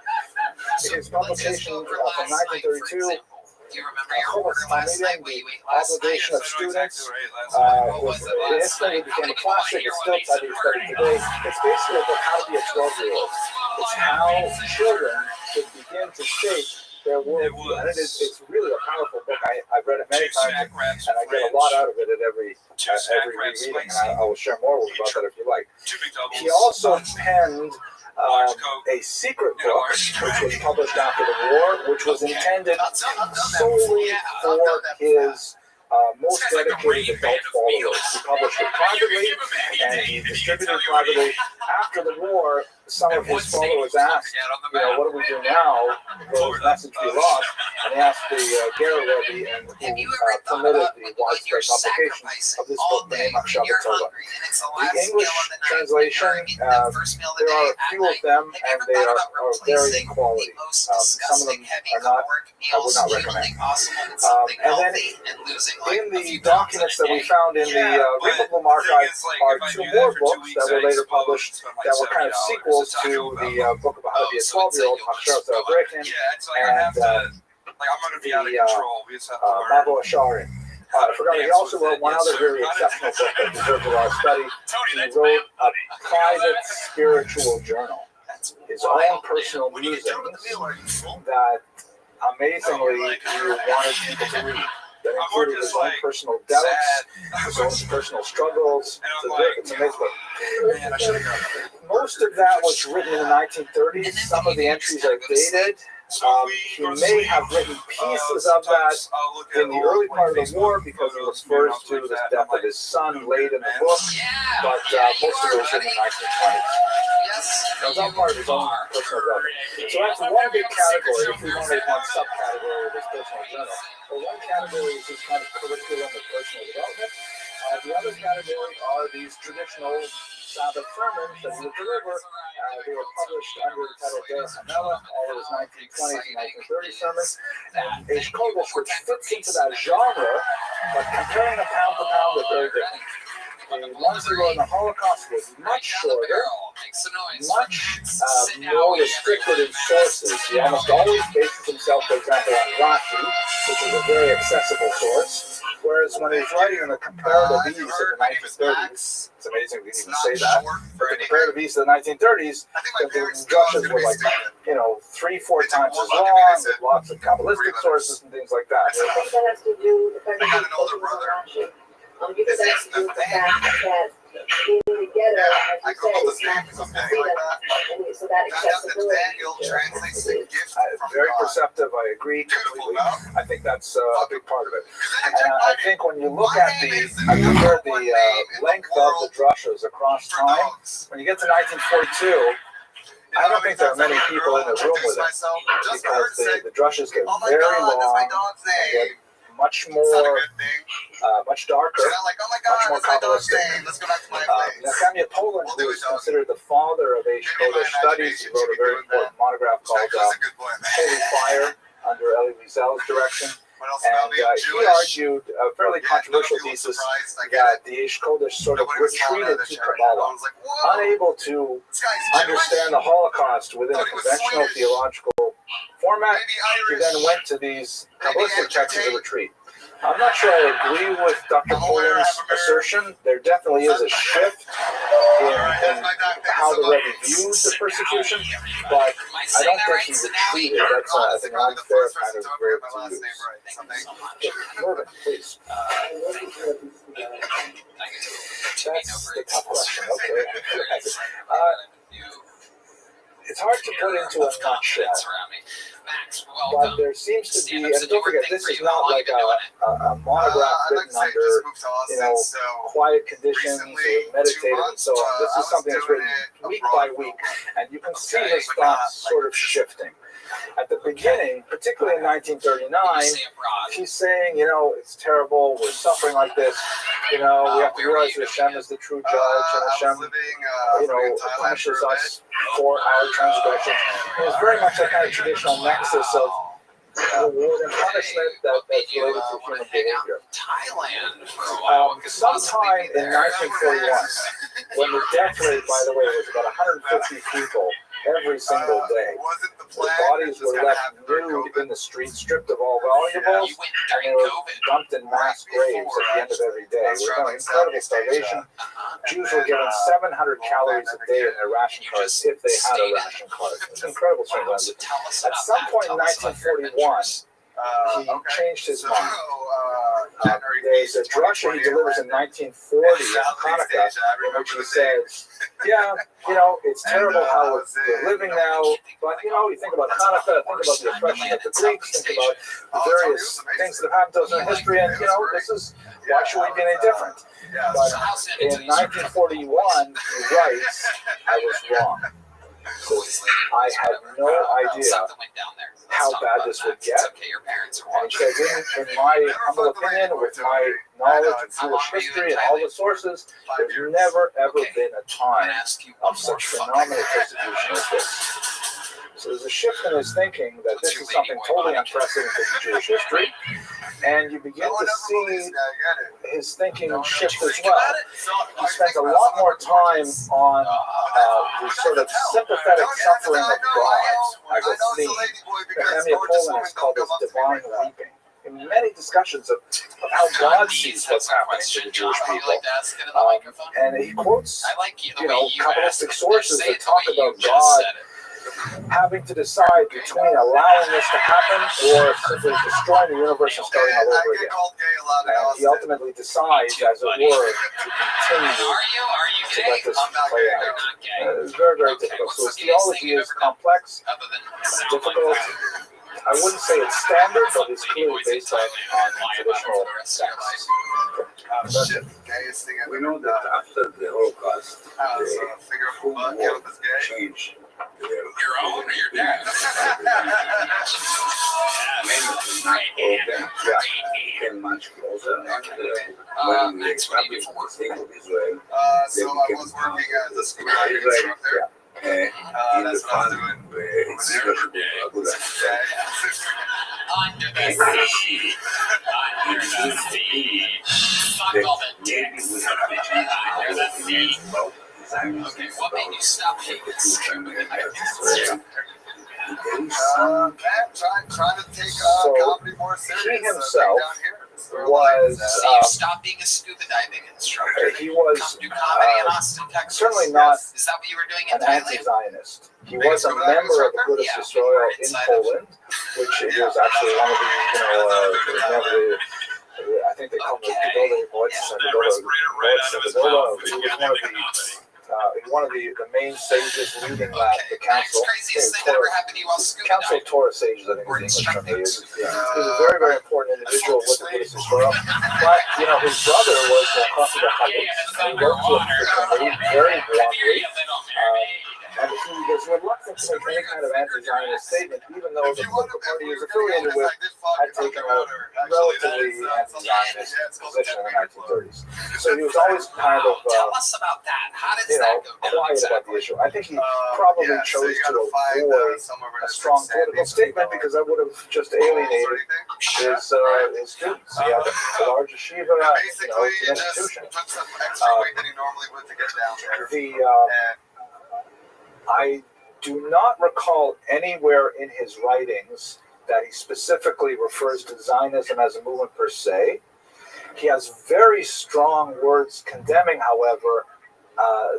His publication from 1932, the obligation of students, instantly became a classic. It's still studied today. It's basically about how to be a 12-year-old. It's how children should begin to shape their worldview. And it's really a powerful book. I've read it many times, and I get a lot out of it at every reading. And I will share more about that if you like. He also penned a secret book, which was published after the war, which was intended solely for his most dedicated adult followers. He published it privately, and he distributed it privately. After the war, some of his followers asked, what do we do now? Will his message be lost? And he asked the Gera Rebbe, and who permitted the widespread publication of this book, the name of Shabbat Torah. The English translation, there are a few of them, and they are varying quality. Some of them are not, I would not recommend. And then in the documents that we found in the Ringgold Archive are two more books that were later published that were kind of sequels to the book about how to be a 12-year-old, and Mavo Asharim. I forgot, he also wrote one other very exceptional book that deserves a lot of study. He wrote a private spiritual journal, his own personal musings that amazingly he wanted people to read. That included his own personal doubts, his own personal struggles. It's amazing. Most of that was written in the 1930s. Some of the entries are dated. He may have written pieces of that in the early part of the war because he refers to the death of his son late in the book, but most of it was written in the 1920s. It was all part of his own personal development. So that's one big category, if we want to make one subcategory of his personal journal. Well, one category is this kind of curriculum of personal development. The other category are these traditional Sabbath sermons that he would deliver. They were published under the title Derech HaMelech, all of his 1920s and 1930s sermons. And Eish Kodesh, which fits into that genre, but comparing them pound for pound, they're very different. The ones he wrote in the Holocaust was much shorter, much more restricted in sources. He almost always bases himself, for example, on Rashi, which is a very accessible source. Whereas when he's writing in the comparative East of the 1930s, it's amazing we can even say that, but the comparative East of the 1930s, the drushes were like, 3-4 times as long, with lots of Kabbalistic sources and things like that. I think that has to do with the fact that Rashi. Because that has to do with the fact that being together, as you said, is not freedom, so that accessibility. Very perceptive, I agree completely. I think that's a big part of it. And I think when you look at I compared the length of the drushes across time, when you get to 1942, I don't think there are many people in the room with it, because the drushes get very long, and get much more, much darker, much more Kabbalistic. Nehemiah Poland, who is considered the father of Eish Kodesh studies, he wrote a very important monograph called Holy Fire, under Elie Wiesel's direction. And he argued a fairly controversial thesis that the Eish Kodesh sort of retreated to Kabbalah, unable to understand the Holocaust within a conventional theological format. He then went to these Kabbalistic texts as a retreat. I'm not sure I agree with Dr. Poland's assertion. There definitely is a shift in how the Rebbe viewed the persecution, but I don't think he retreated. That's I think an unfair kind of verb to use. Mervyn, please. That's the tough question. Okay. It's hard to put into a nutshell, but there seems to be, and don't forget, this is not like a monograph written under, quiet conditions or meditative and so on. This is something that's written week by week, and you can see his thoughts sort of shifting. At the beginning, particularly in 1939, he's saying, it's terrible, we're suffering like this, we have to realize that Hashem is the true judge, and Hashem, punishes us for our transgressions. It was very much a kind of traditional nexus of reward and punishment that's related to human behavior. Sometime in 1941, when the death rate, by the way, was about 150 people every single day, the bodies were left nude in the street, stripped of all valuables, and they were dumped in mass graves at the end of every day. We were in incredible starvation. Jews were given 700 calories a day in their ration cards if they had a ration card. It's incredible. At some point in 1941, he changed his mind. There's a drasha he delivers in 1940 on Hanukkah, in which he says, it's terrible how we're living now, but you think about Hanukkah, think about the oppression of the Greeks, think about the various things that have happened to us in history, and this is, why should we be any different? But in 1941, he writes, I was wrong. I had no idea how bad this would get. And he says, in my humble opinion, with my knowledge of Jewish history and all the sources, there's never, ever been a time of such phenomenal persecution as this. So there's a shift in his thinking that this is something totally unprecedented in Jewish history, and you begin to see his thinking shift as well. He spends a lot more time on the sort of sympathetic suffering of God as a theme. Rabbi Rothschild has called this divine weeping. In many discussions of how God sees what's happening to the Jewish people. And he quotes, Kabbalistic sources that talk about God having to decide between allowing this to happen or simply destroying the universe and starting all over again. And he ultimately decides, as it were, to continue to let this play out. It's very, very difficult. So his theology is complex, difficult. I wouldn't say it's standard, but it's clearly based on traditional texts. We know that after the Holocaust, the whole world changed. Your own or your dad's? Came much closer. When we established the state of Israel, they became working as a school instructor. In the fund, Under the sea. Under the sea. Fuck all the dicks. Under the sea. Okay, what made you stop hating this? Trying to take comedy more seriously. He himself was stop being a scuba diving instructor. He was do comedy in Austin, Texas. Certainly not Is that what you were doing in an Thailand? anti-Zionist. He was a member of the Agudas Yisrael in Poland, which was actually one of the I think they call him the one of the main sages leading the council. Council of Torah sages, I think is the English term they use. He was a very, very important individual with the Agudas Yisrael. But, his brother was a Chassid HaChaddus. He worked with him very bluntly. And he was reluctant to make any kind of anti-Zionist statement, even though the political party he was affiliated with had taken a relatively anti-Zionist position in the 1930s. So he was always kind of, Tell us about that. How did that go? Quiet about the issue. I think he probably chose to avoid a strong political statement because that would have just alienated his students. He had a large yeshiva, it's an institution. I do not recall anywhere in his writings that he specifically refers to Zionism as a movement per se. He has very strong words condemning, however,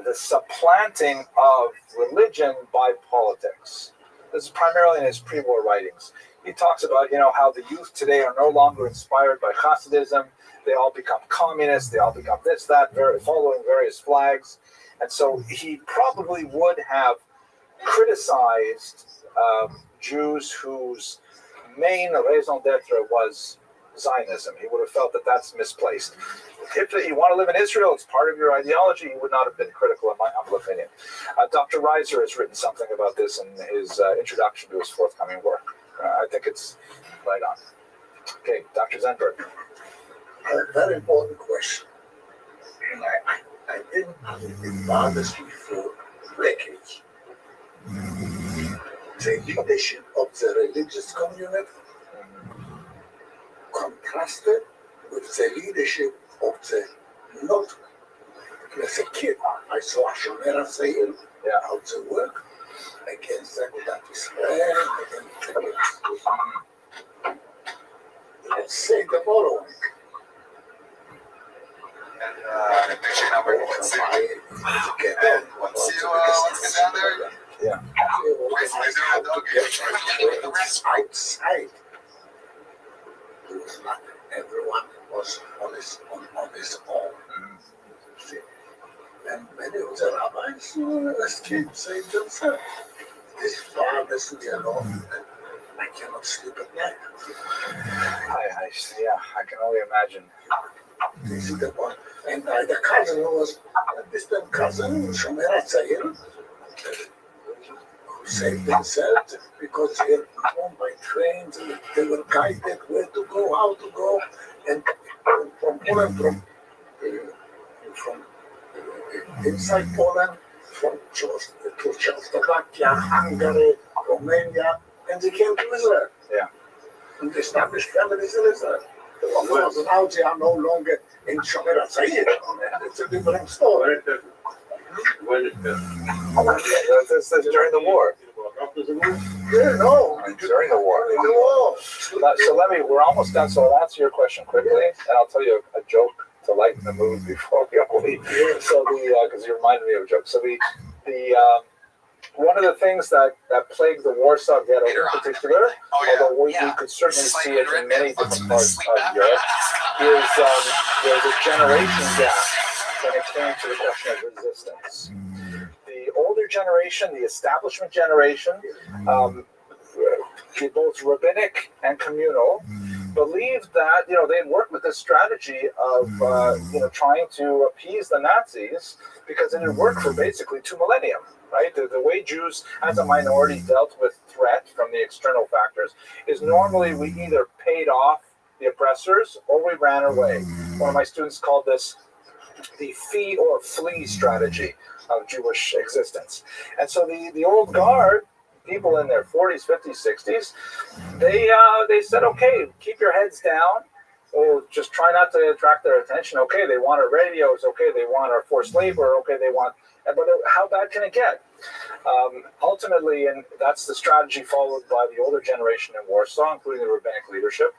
the supplanting of religion by politics. This is primarily in his pre-war writings. He talks about, how the youth today are no longer inspired by Hasidism. They all become communists. They all become this, that, following various flags. And so he probably would have criticized Jews whose main raison d'etre was Zionism. He would have felt that that's misplaced. If you want to live in Israel, it's part of your ideology, he would not have been critical, in my humble opinion. Dr. Reiser has written something about this in his introduction to his forthcoming work. I think it's right on. Okay, Dr. Zenberg. A very important question. And I didn't, it bothers me for decades. The leadership of the religious community contrasted with the leadership of the not. As a kid, I saw Shomer HaTzair how to work against Agudat Israel, let's say the following. What's down there? Yeah. Outside. It was not everyone was on his own. See? And many of the rabbis escaped, saved themselves. This bothers me a lot. I cannot sleep at night. I can only imagine. This is the point. And the cousin was a distant cousin, Shomer HaTzair, who saved themselves because they were known by trains, and they were guided where to go, how to go, and from Poland, from inside Poland, from Czechoslovakia, Hungary, Romania, and they came to Israel. Yeah. And they established families in Israel. Of course, now they are no longer in Shomer HaTzair. It's a different story. This is during the war. Yeah, no. During the war. So we're almost done, so I'll answer your question quickly, and I'll tell you a joke to lighten the mood before we all leave. So because you reminded me of a joke. So one of the things that plagued the Warsaw Ghetto in particular, although we could certainly see it in many different parts of Europe, is there's a generation gap when it came to the question of resistance. The older generation, the establishment generation, both rabbinic and communal, believed that they'd work with this strategy of trying to appease the Nazis because it had worked for basically 2 millennia. Right? The way Jews as a minority dealt with threat from the external factors is normally we either paid off the oppressors or we ran away. One of my students called this the fee or flee strategy of Jewish existence. And so the old guard, people in their 40s, 50s, 60s, they said, okay, keep your heads down. We'll just try not to attract their attention. Okay, they want our radios. Okay, they want our forced labor. Okay, they want... But how bad can it get? Ultimately, and that's the strategy followed by the older generation in Warsaw, including the rabbinic leadership.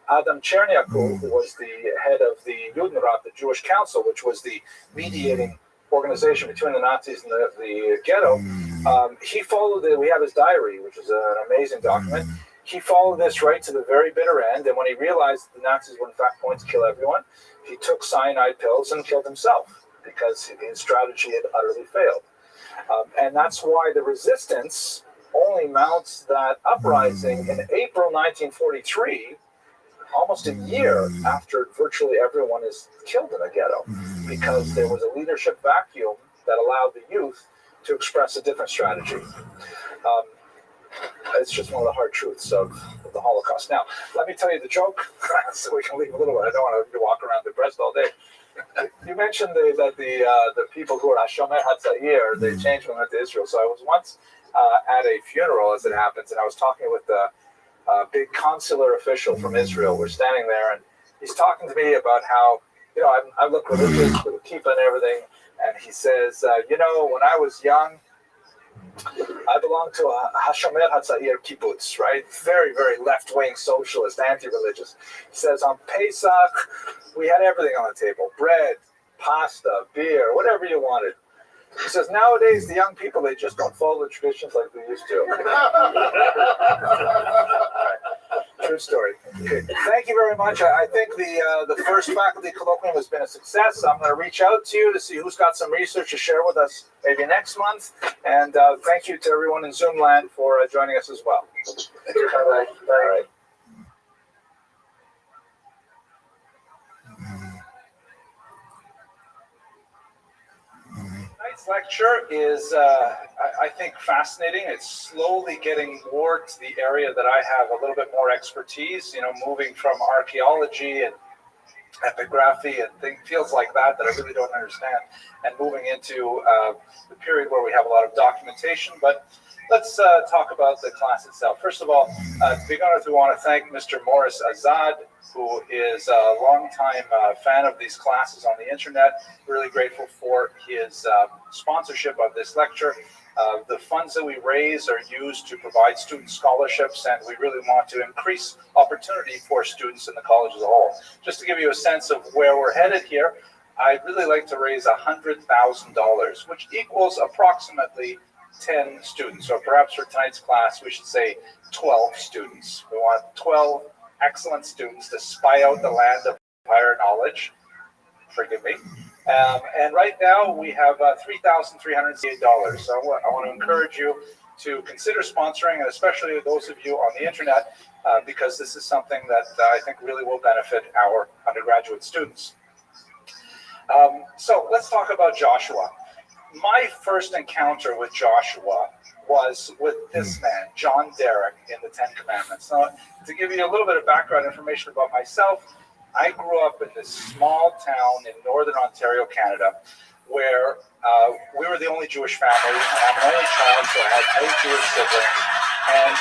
Adam Cherniak, who was the head of the Judenrat, the Jewish Council, which was the mediating organization between the Nazis and the ghetto, he followed we have his diary, which is an amazing document. He followed this right to the very bitter end, and when he realized the Nazis were in fact going to kill everyone, he took cyanide pills and killed himself because his strategy had utterly failed. And that's why the resistance only mounts that uprising in April 1943, almost a year after virtually everyone is killed in the ghetto, because there was a leadership vacuum that allowed the youth to express a different strategy. It's just one of the hard truths of the Holocaust. Now, let me tell you the joke, so we can leave a little bit. I don't want to walk around depressed all day. You mentioned that the people who are Hashomer HaTzair, they changed when they went to Israel. So I was once at a funeral, as it happens, and I was talking with a big consular official from Israel. We're standing there, and he's talking to me about how, I look religious with a kippah and everything, and he says, when I was young, I belong to a Hashomer HaTzair kibbutz, right? Very, very left-wing, socialist, anti-religious. He says, on Pesach, we had everything on the table. Bread, pasta, beer, whatever you wanted. He says, nowadays, the young people, they just don't follow the traditions like they used to. True story. Okay. Thank you very much. I think the first faculty colloquium has been a success. I'm going to reach out to you to see who's got some research to share with us maybe next month. And thank you to everyone in Zoom land for joining us as well. Bye. All right. Tonight's lecture is, I think, fascinating. It's slowly getting more to the area that I have a little bit more expertise, moving from archaeology and epigraphy and feels like that I really don't understand, and moving into the period where we have a lot of documentation. But let's talk about the class itself. First of all, to begin with, we want to thank Mr. Morris Azad, who is a longtime fan of these classes on the internet. Really grateful for his sponsorship of this lecture. The funds that we raise are used to provide student scholarships, and we really want to increase opportunity for students in the college as a whole. Just to give you a sense of where we're headed here, I'd really like to raise $100,000, which equals approximately 10 students. So perhaps for tonight's class, we should say 12 students. We want 12 excellent students to spy out the land of higher knowledge. Forgive me. And right now we have $3,368. So I want to encourage you to consider sponsoring, and especially those of you on the internet, because this is something that I think really will benefit our undergraduate students. So let's talk about Joshua. My first encounter with Joshua was with this man, John Derrick, in the Ten Commandments. Now, to give you a little bit of background information about myself, I grew up in this small town in northern Ontario, Canada, where we were the only Jewish family, and I'm an only child, so I had no Jewish siblings. And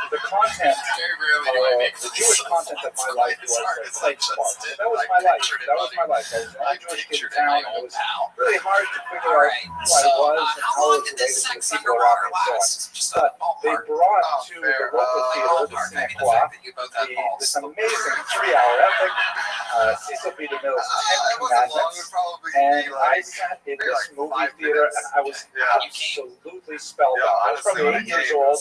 the content, the Jewish content of my life was quite sparse. That was my life. That was my life. I was the only Jewish kid in town, and it was really hard to figure out who I was and how I was related to the people around me and so on. But they brought to the local theater, the Cinequa, this amazing 3-hour epic, Cecil B. DeMille's Ten Commandments, and I sat in this movie theater, and I was absolutely spellbound. I was probably 8 years old,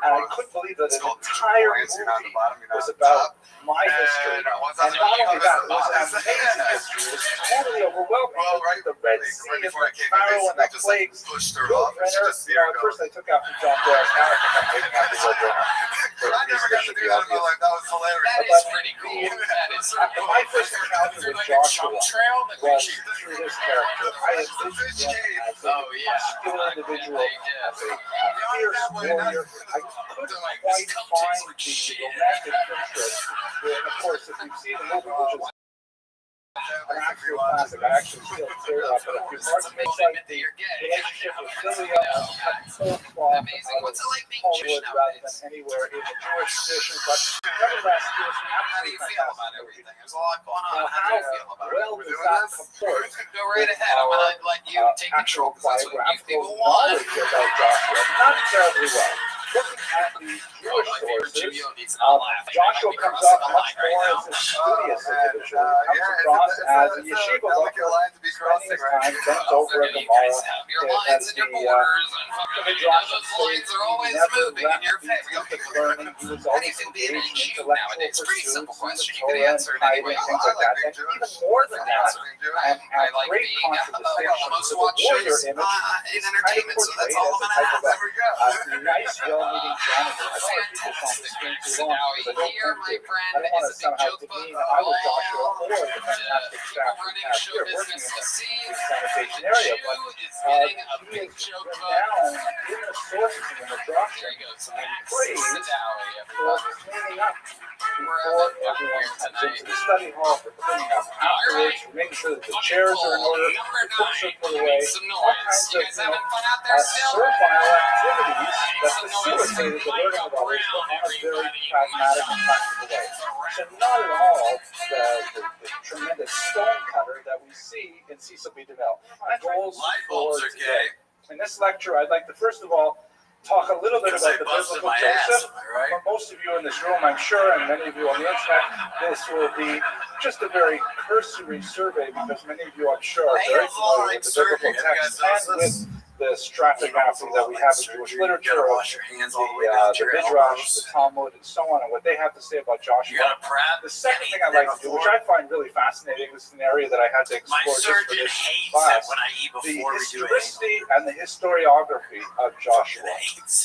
and I couldn't believe that an entire movie was about my history. And not only that, it was an amazing history. It was totally overwhelming. The Red Sea and the Pharaoh and the plagues. At first I took after John Derrick. Now I think I'm taking after Will Brenner. That was hilarious. That is pretty cool. My first encounter with Joshua was through this character. I envisioned him as a muscular individual, as a fierce warrior. I couldn't quite find the romantic interest. And of course, if you've seen the movie, which is an actual classic, I actually still tear up. But if you're more to make like the relationship with Sylvia, full cloth out of Hollywood rather than anywhere in the Jewish tradition. But nevertheless, it was an absolutely fantastic movie. There's a lot going on. Now, How do you feel about well does that comport Go right ahead. I'm going to let you take control, because that's what you people want. knowledge about Joshua? Not terribly well. Looking at the Jewish sources, Joshua comes off much more as a studious individual. He comes across as a yeshiva worker, spending his time bent over a Gemara as the Joshua states he never left the music learning. He was always engaged in intellectual pursuits in the Torah and tithing, things like that. And even more than that, and at great contradistinction to the warrior image, he's kind of portrayed as a type of a nice, well meeting janitor. I don't want to keep this on the screen too long because I don't want to somehow demean either Joshua or the fantastic staff we have here working in the sanitation area. But he is renowned in the sources and the Joshua and praised for cleaning up before everyone comes into the study hall, for cleaning up afterwards, for making sure that the chairs are in order, the books are put away, all kinds of servile activities that facilitated the learning of others, but in a very pragmatic and practical way. So not at all the tremendous stone cutter that we see in Cecil B. DeMille. My goals for today. In this lecture, I'd like to first of all talk a little bit about the biblical Joseph. For most of you in this room, I'm sure, and many of you on the internet, this will be just a very cursory survey because many of you, I'm sure, are very familiar with the biblical text and with the stratigraphy that we have in Jewish literature, the Midrash, the Talmud, and so on, and what they have to say about Joshua. The second thing I'd like to do, which I find really fascinating, this is an area that I had to explore just for this class, the historicity and the historiography of Joshua.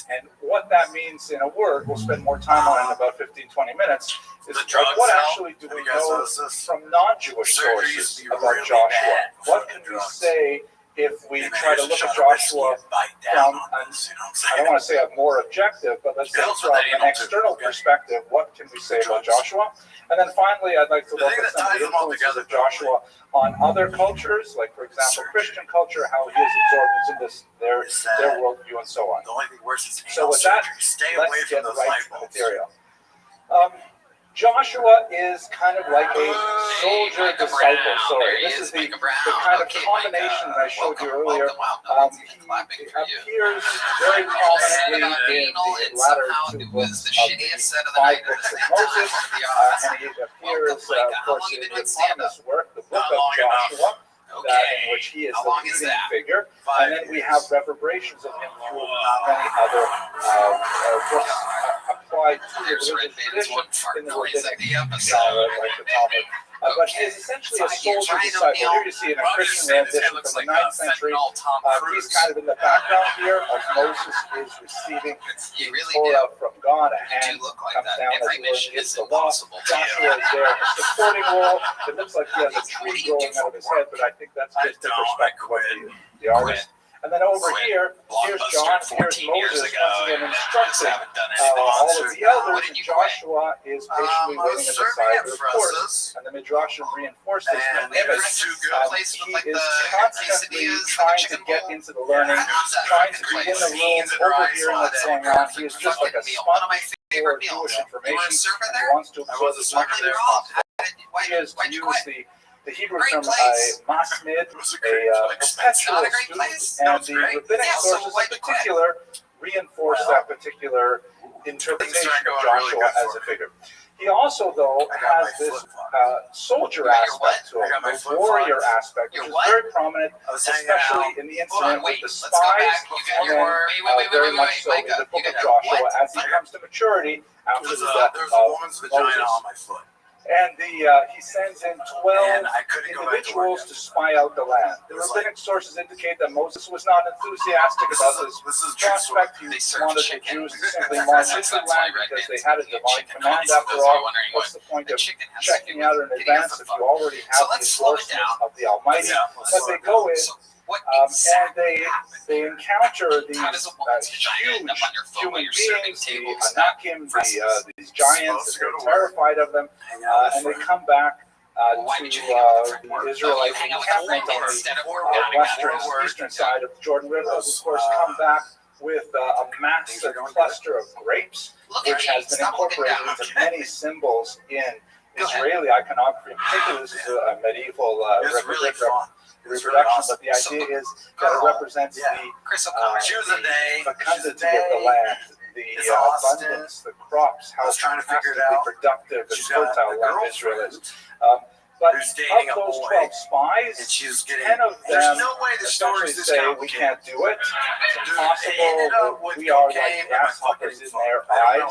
And what that means in a word, we'll spend more time on it in about 15-20 minutes, is what actually do we know from non-Jewish sources about Joshua? What can we say if we try to look at Joshua from, I don't want to say a more objective, but let's say from an external perspective, what can we say about Joshua? And then finally, I'd like to look at some of the influences of Joshua on other cultures, like, for example, Christian culture, how he is absorbed into their worldview and so on. So with that, let's get right to the material. Joshua is kind of like a soldier disciple. Sorry, this is the kind of combination that I showed you earlier. He appears very prominently in the latter two books of the 5 books of Moses, and he appears, of course, in the eponymous work, the book of Joshua, in which he is the leading figure. And then we have reverberations of him through many other books applied to the religious tradition in the rabbinic genre, like the Talmud. But he is essentially a soldier disciple. Here you see in a Christian rendition from the 9th century. He's kind of in the background here as Moses is receiving the Torah from God. A hand comes down as it is the law. Joshua is there in a supporting role. It looks like he has a tree growing out of his head, but I think that's just the perspective of the artist. And then over here, here's John, here's Moses once again instructing all of the elders, and Joshua is patiently waiting at the side of the course. And the Midrashim reinforce this image. He is constantly trying to get into the learning, trying to be in the room, overhearing what's going on. He is just like a sponge for Jewish information. He wants to absorb as much as possible. He is, to use the Hebrew term, a masmid, a perpetual student, and the rabbinic sources in particular reinforce that particular interpretation of Joshua as a figure. He also, though, has this soldier aspect to him, this warrior aspect, which is very prominent, especially in the incident with the spies, and then very much so in the book of Joshua as he comes to maturity after the death of Moses. And he sends in 12 individuals to spy out the land. The rabbinic sources indicate that Moses was not enthusiastic about this prospect. He wanted the Jews to simply march into the land because they had a divine command. After all, what's the point of checking out in advance if you already have the endorsement of the Almighty? But they go in. And they encounter these huge human beings, the Anakim, these giants, and they're terrified of them, and they come back to the Israelite encampment on the eastern side of the Jordan River, of course, come back with a massive cluster of grapes, which has been incorporated into many symbols in Israeli iconography. In particular, this is a medieval reproduction, but the idea is that it represents the fecundity of the land, the abundance, the crops, how fantastically productive and fertile land Israel is. But of those 12 spies, 10 of them essentially say, we can't do it. It's impossible. We are like grasshoppers in their eyes.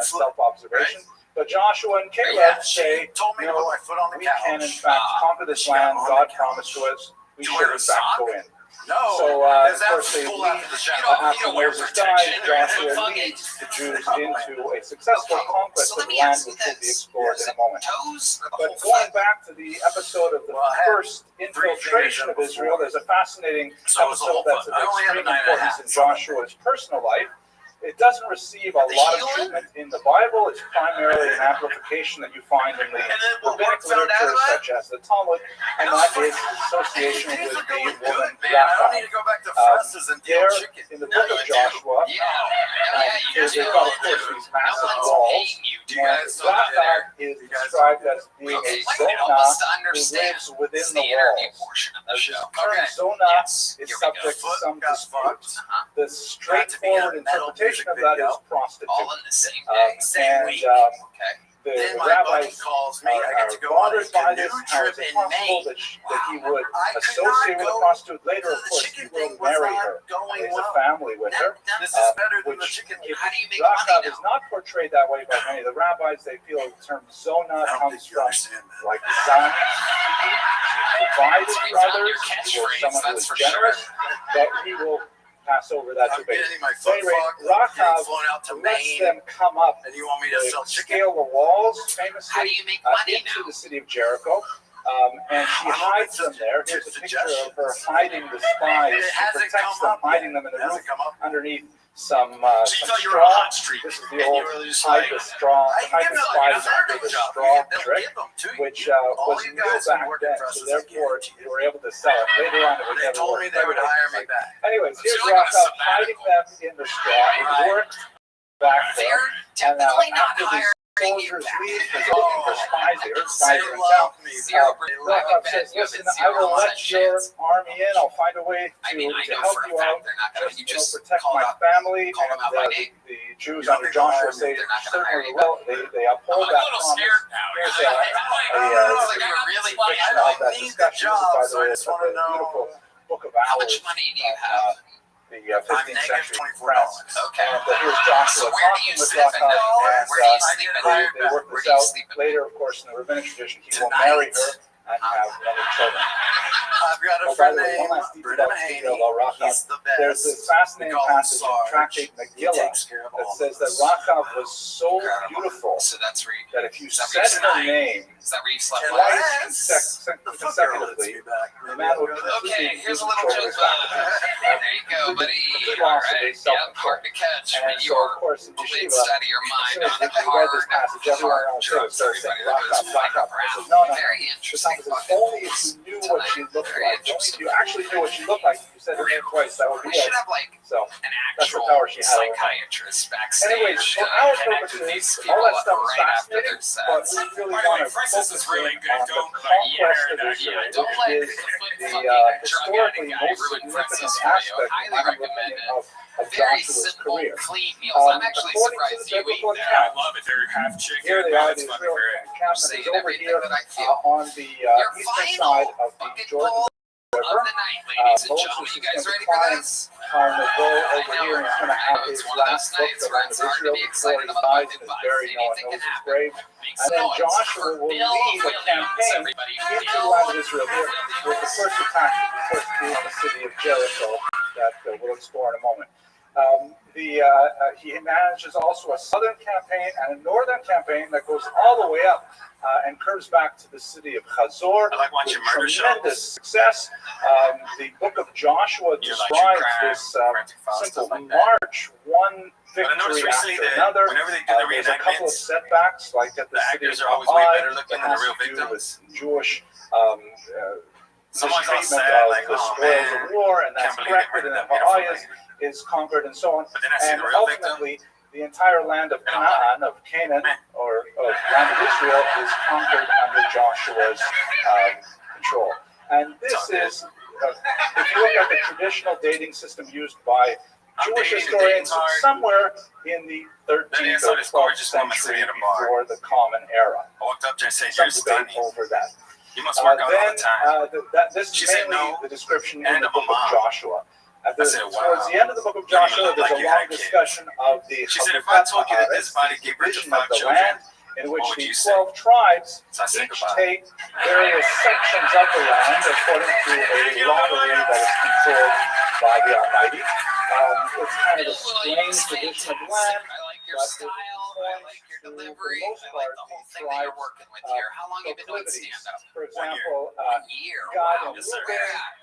Self-observation. But Joshua and Caleb say, no, we can in fact conquer this land God promised to us. We should in fact go in. So, of course, they lead, after Moses died, Joshua leads the Jews into a successful conquest of the land, which will be explored in a moment. But going back to the episode of the first infiltration of Israel, there's a fascinating episode that's of extreme importance in Joshua's personal life. It doesn't receive a lot of treatment in the Bible. It's primarily an amplification that you find in the rabbinic literature, such as the Talmud, and that is association with the woman Rahab. There, in the book of Joshua, they've got, of course, these massive walls, and Rahab is described as being a Zonah who lives within the walls. As this term Zonah is subject to some dispute. The straightforward interpretation of that is prostitute. The rabbis are bothered by this. How is it possible that he would associate with a prostitute? Later, of course, he will marry her, raise a family with her, which Rahab is not portrayed that way by many of the rabbis. They feel the term Zonah comes from like Zan, she provides for others, he was someone who is generous, but he will pass over that debate. So anyway, Rahab lets them come up, scale the walls, famously, into the city of Jericho, and she hides them there. Here's a picture of her hiding the spies. She protects them, hiding them in the roof underneath some straw. This is the old hide the spies under the straw trick, which was new back then, so therefore you were able to sell it. Later on, it would never work. Anyways, here's Rahab hiding them in the straw. It worked back there, and after the soldiers leave, they're looking for spies here. Spies are in town. Rahab says, listen, I will let your army in. I'll find a way to help you out. Just protect my family. And the Jews under Joshua say, certainly will. They uphold that promise. Here's a depiction of that discussion. By the way, it's a beautiful book of hours. How much money do you have? The 15th century France. Okay. And here's Joshua talking with Rahab, and they work this out. Later, of course, in the rabbinic tradition, he will marry her and have many children. I've got a friend named Rahab. There's this fascinating passage in Tractate Megillah that says that Rahab was so beautiful that if you said her name twice consecutively, the man would completely here's a little joke. There you go, buddy. All right. Yep, hard to catch when you are completely out of your mind on the hard drugs. Very interesting. Only if you knew what she looked like. Only if you actually knew what she looked like. You said her name twice. That would be it. We should have like an actual psychiatrist backstage. Anyways, for our purposes, all that stuff is fascinating, but we really want to focus on the conquest of Israel, which is the historically most significant aspect, in my opinion, of Joshua's career. I'm actually surprised you eat that. I love it. They're half chicken. Here they are, the Israel encampment is over here on the eastern side of the Jordan River. Moses is going to climb the go over here, and he's going to have his last look around Israel before he dies and is buried on Moses' grave. And then Joshua will lead a campaign into the land of Israel here, with the first attack, of course, being on the city of Jericho, that we'll explore in a moment. He manages also a southern campaign and a northern campaign that goes all the way up and curves back to the city of Hazor with tremendous success. The book of Joshua describes this simple march, one victory after another. There's a couple of setbacks, like at the city of Ai, that has to do with Jewish mistreatment of the spoils of war, and that's corrected, and then Ai is conquered, and so on. And ultimately, the entire land of Canaan, or land of Israel, is conquered under Joshua's control. And this is, if you look at the traditional dating system used by Jewish historians, somewhere in the 13th or 12th century before the Common Era. Some debate over that. This is mainly the description in the book of Joshua. Towards the end of the book of Joshua, there's a long discussion of the division of the land, in which the 12 tribes each take various sections of the land according to a lottery that is controlled the Almighty. It's kind of a strange division of land. I like your style. I like your delivery. I like the whole thing that you're working with here. How long have you been doing stand-up? For example, 1 year. God Wow. and Where Ruben at?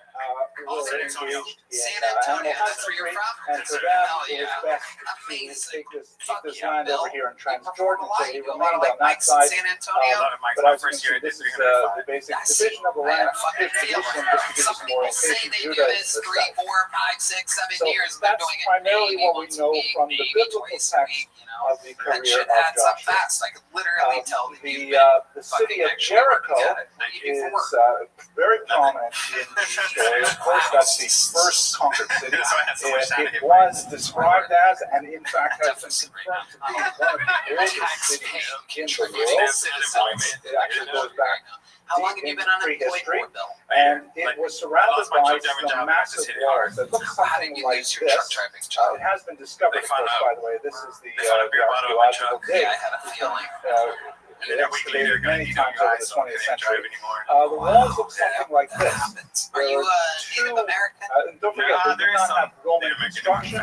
were engaged in San Antonio. animal That's where you're husbandry, from? and for them Hell it was yeah. best to Amazing. take this yeah, land Bill. over here in You Transjordan, perform a so lot. they You do a lot remained of like on that mics in side. San Antonio. But as you can see, this is the basic division of the I had land. a fucking Here's feeling. Jerusalem, just to give you Some some more people say orientation. they do Judah this is the 3, south. 4, 5, 6, 7 So years. And they're that's doing it primarily maybe what we once know a week, from the maybe biblical twice text a week. You know, of the that career shit of adds up Joshua. fast. I could literally tell that you've The been city of actually working Jericho at it. You do is work. very prominent in the story. Of course, that's the first conquered city. It was described as, and in fact has been confirmed to be, one of the oldest cities in the world. It actually goes back How long have you been unemployed for, Bill? And it was surrounded by some massive walls that look something like this. It has been discovered, of course, by the way. This is the archaeological dig. Yeah, I had a feeling. Excavated many times over the 20th century. The walls look something like this. Are you Native American? Don't forget, they did not have Roman construction.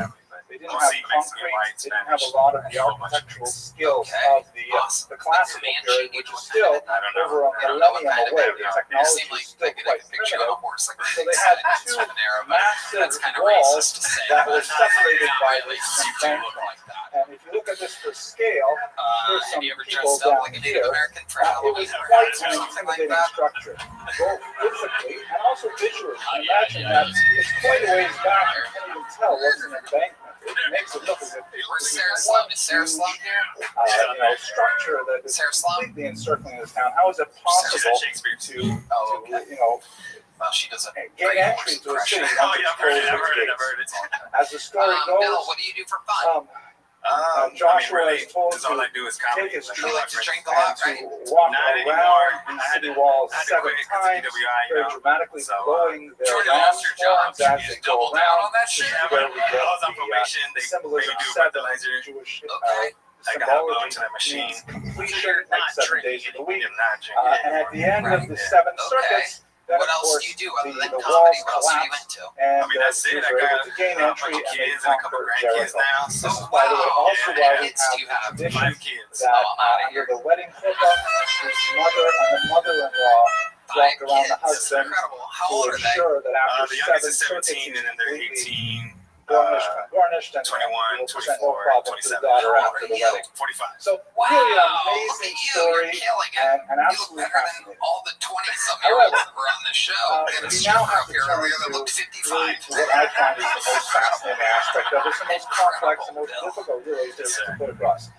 They didn't have concrete. They didn't have a lot of the architectural skills of the classical period, which is still over a millennium away. The technology is still quite primitive. So they had two massive walls that were separated by this embankment. And if you look at this for scale, here's some people down here. It was quite an intimidating structure, both physically and also visually. Imagine that it's quite a ways back. You can't even tell what's an embankment. It makes it look as if Where's Sarah Sloan? Is Sarah Sloan here? Structure that is completely encircling this town. How is it possible to well, she doesn't gain entry to a city? Oh yeah, I've heard it. As the story goes, Bill, what do you do for fun? Joshua is told all I do is to take his You like to troops drink a lot, and right? to walk around the city walls 7 times, very dramatically blowing their ram's horns as they go around. This is where we get the symbolism of 7 Jewish symbology means completion, like 7 days of the week. And at the end of the 7 circuits, then what of else course do you do other than the comedy? walls What else are you collapse, into? and that's it. Jews I are able got to gain a entry bunch of and they kids and a couple conquer grandkids Jericho. now. This is, by the way, also why we kids do you have have? the tradition 5 kids. that under the wedding chuppah, his mother and the mother-in-law walk around the husband How old to are they? ensure that after The youngest 7 is circuits, 17, and then they're 18. garnished and 21, will present no 24, problem to the 27. daughter after the wedding. 45. So Wow, really an look amazing at you, story you're killing it. and You look absolutely better than fascinating. all the 20-some-year-olds that were on the show. They had a We now stripper have up to here turn earlier that to looked 55. what I find is the most fascinating aspect of it. It's the most complex and most difficult really to put across.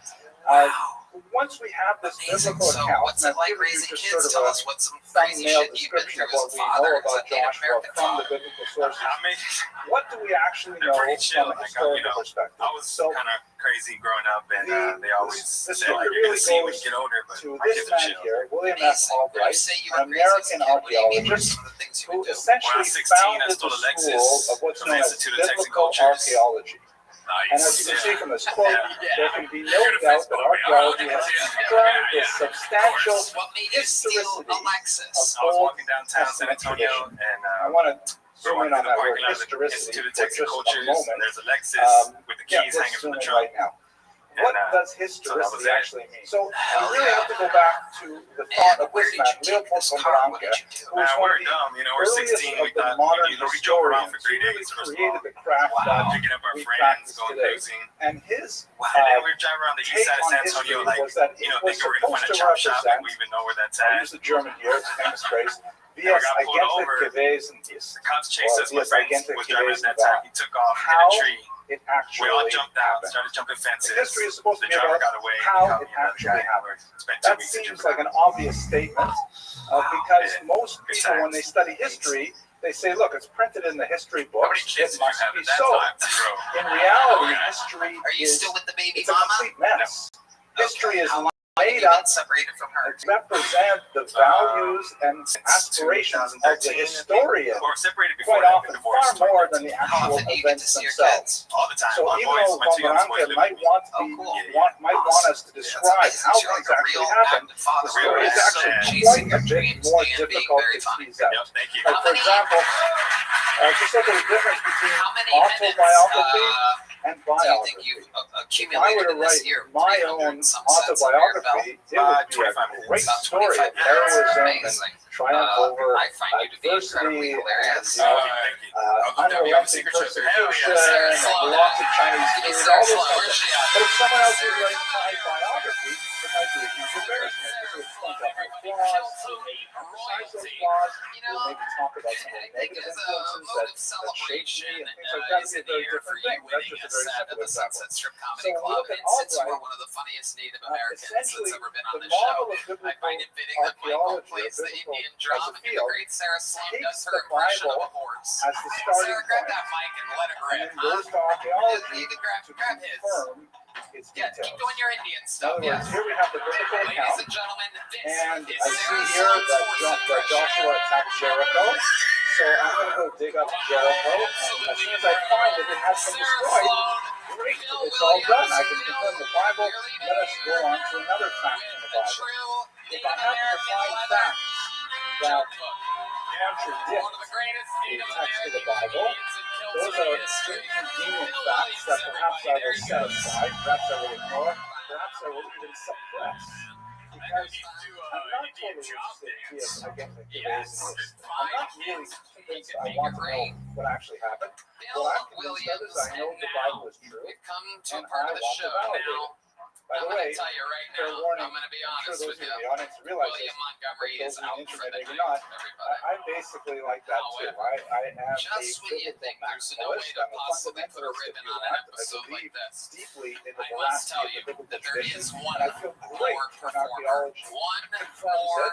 Once we have this biblical So account, what's and it like I've given you raising just kids? sort Tell of us a what some crazy thumbnail shit you've been description through of as what we a father, know as a about Native Joshua American from the father. biblical sources. I mean, What do we actually know pretty chill. from a Like, historical perspective? I was kind of crazy growing up, and they always the said, story like, you're really going to see when goes you get older, but to my this kids are man chill. here, William F. Albright, an American archaeologist who essentially founded the school of what's known as biblical archaeology. And as you can see from this quote, there can be no doubt that archaeology has confirmed the substantial historicity of Old Testament tradition. I want to zoom in on that word historicity for just a moment. There's Alexis with the keys Let's hanging zoom from the in trunk. right now. What does historicity actually mean? So we really have to go back to the thought of this man, Leopold von Ranke, who was one of the earliest of the modern historians who really created the craft that we practice today. And his take on history was that it was supposed to represent, I'll use the German here, it's a famous phrase, Vias agente gewesen ist, or Vias agente gewesen war, how it actually happened. The history is supposed to be about how it actually happened. That seems like an obvious statement because most people, when they study history, they say, look, it's printed in the history books, it must be so. In reality, history is it's a complete mess. History is made up to represent the values and aspirations of the historian, quite often far more than the actual events themselves. So even though von Ranke might want us to describe how things actually happened, the story is actually quite a bit more difficult to tease out. Like, for example, Just like there's a difference between How many autobiography and do you think biography. you've If I were accumulated to in this write year? my 300 own and some cents under your belt? autobiography, it would be a 25 great minutes. story of heroism and triumph over I find you to be incredibly adversity, hilarious. unrelenting persecution, and lots of Chinese food, all Start this slow. stuff. Where's she at? But if someone else would write my biography, it might be a huge embarrassment. It would point out my flaws, it would maybe emphasize those flaws, it would maybe talk about some of the negative influences that shaped me and things like that. It would be a very different thing. That's just a very simple example. Strip So Comedy when we Club, look at and since you are Albright, one of the funniest Native Americans essentially that's ever been on the this model show, of biblical I find it fitting that Michael archaeology, plays the biblical Indian as drum, a and the field, great Sarah Sloan takes does her the impression of Bible a horse. as the starting Sarah, grab point, that mic and let it and rip, then huh? goes to archaeology You can to grab his. confirm its Yeah, details. keep doing your Indian In stuff, other words, yes. here we have the biblical Ladies account, and gentlemen, this and is I see Sarah here Sloan's that horse that impression. Joshua attacked Jericho. So I'm going to go dig up Jericho, and as soon as I find that it has been destroyed, great, it's all done. I can confirm the Bible. Let us go on to another fact in the Bible. If I happen to find facts that contradict the text of the Bible, those are inconvenient facts that perhaps I will set aside, perhaps I will ignore, perhaps I will even suppress. Because I'm not totally interested in Judaism. I'm not really convinced I want to know what actually happened. What I'm convinced of is I know the Bible is true, and I want to validate it. By the way, fair warning, I'm sure those of you in the audience realize this, but those on the internet maybe not. I'm basically like that too. I am a biblical maximalist. I'm a fundamentalist, if you want. I believe deeply in the veracity of the biblical tradition, and I feel great when archaeology confirms it.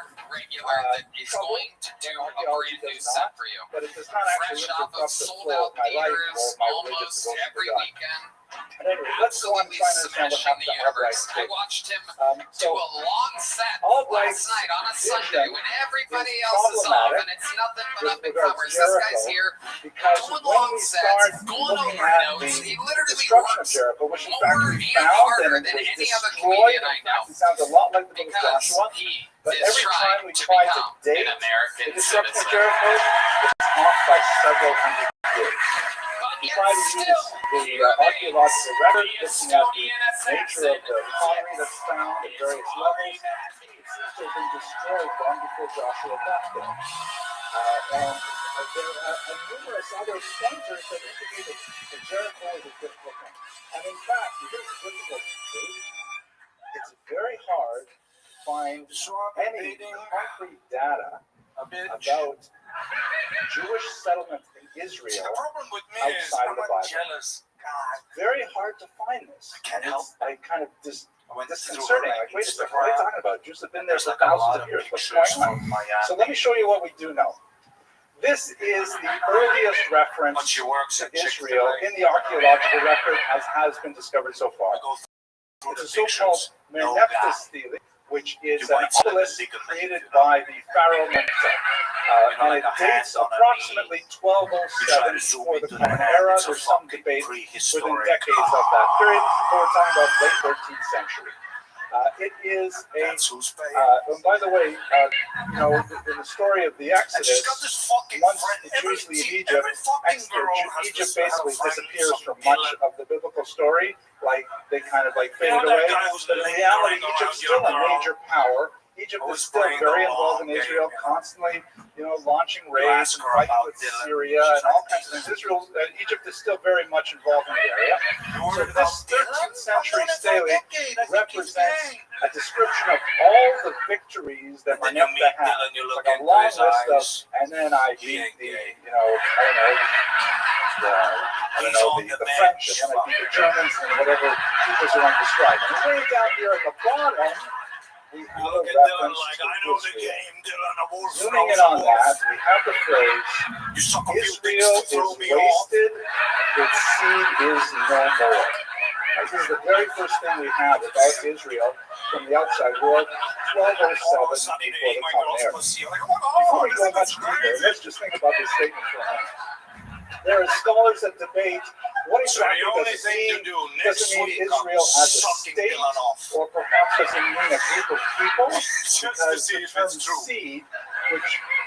Trouble when archaeology does not, but it does not actually interrupt the flow of my life or my religious devotion to God. And anyway, let's go on and try and understand what happened to Albright. I watched him do a long set last night on a Sunday when everybody else is off and it's nothing but up and comers. This guy's here doing long sets, going over notes. He literally destruction of works Jericho, which in more fact we and found harder and than was any other destroyed. comedian I In know. fact, it sounds a lot like the book of Because Joshua. he But is every time trying we to try to become date an American the destruction of citizen. Jericho, it's off by several hundred years. We try to use the archaeological record, looking at the nature of the pottery that's found at various levels. It seems to have been destroyed long before Joshua got there. And there are numerous other pointers that indicate that Jericho is a difficult thing. And in fact, here's the difficult truth. It's very hard to find any concrete data about Jewish settlement in Israel outside of the Bible. It's very hard to find this. And it's like kind of disconcerting. Like, wait a second, what are you talking about? Jews have been there for thousands of years. What's going on? So let me show you what we do know. This is the earliest reference to Israel in the archaeological record as has been discovered so far. It's a so-called Merneptah stele, which is an obelisk created by the pharaoh Meneptah. And it dates approximately 1207 before the Common Era. There's some debate within decades of that period, but we're talking about late 13th century. It is a, and by the way, you know, in the story of the Exodus, once the Jews leave Egypt, Egypt basically disappears from much of the biblical story. Like, they kind of like faded away. But in reality, Egypt's still a major power. Egypt is still very involved in Israel, constantly, you know, launching raids and fighting with Syria and all kinds of things. Egypt is still very much involved in the area. So this 13th century stele represents a description of all the victories that Meneptah had. It's like a long list of, and then I beat the, you know, the French, and then I beat the Germans, and whatever peoples you want to describe. And way down here at the bottom, we have a reference to Israel. Zooming in on that, we have the phrase, Israel is wasted, its seed is no more. This is the very first thing we have about Israel from the outside world, 1207 before the Common Era. Before we go much deeper, let's just think about this statement for a minute. There are scholars that debate what exactly does it mean? Does it mean Israel as a state, or perhaps does it mean a group of people? Because the term seed, which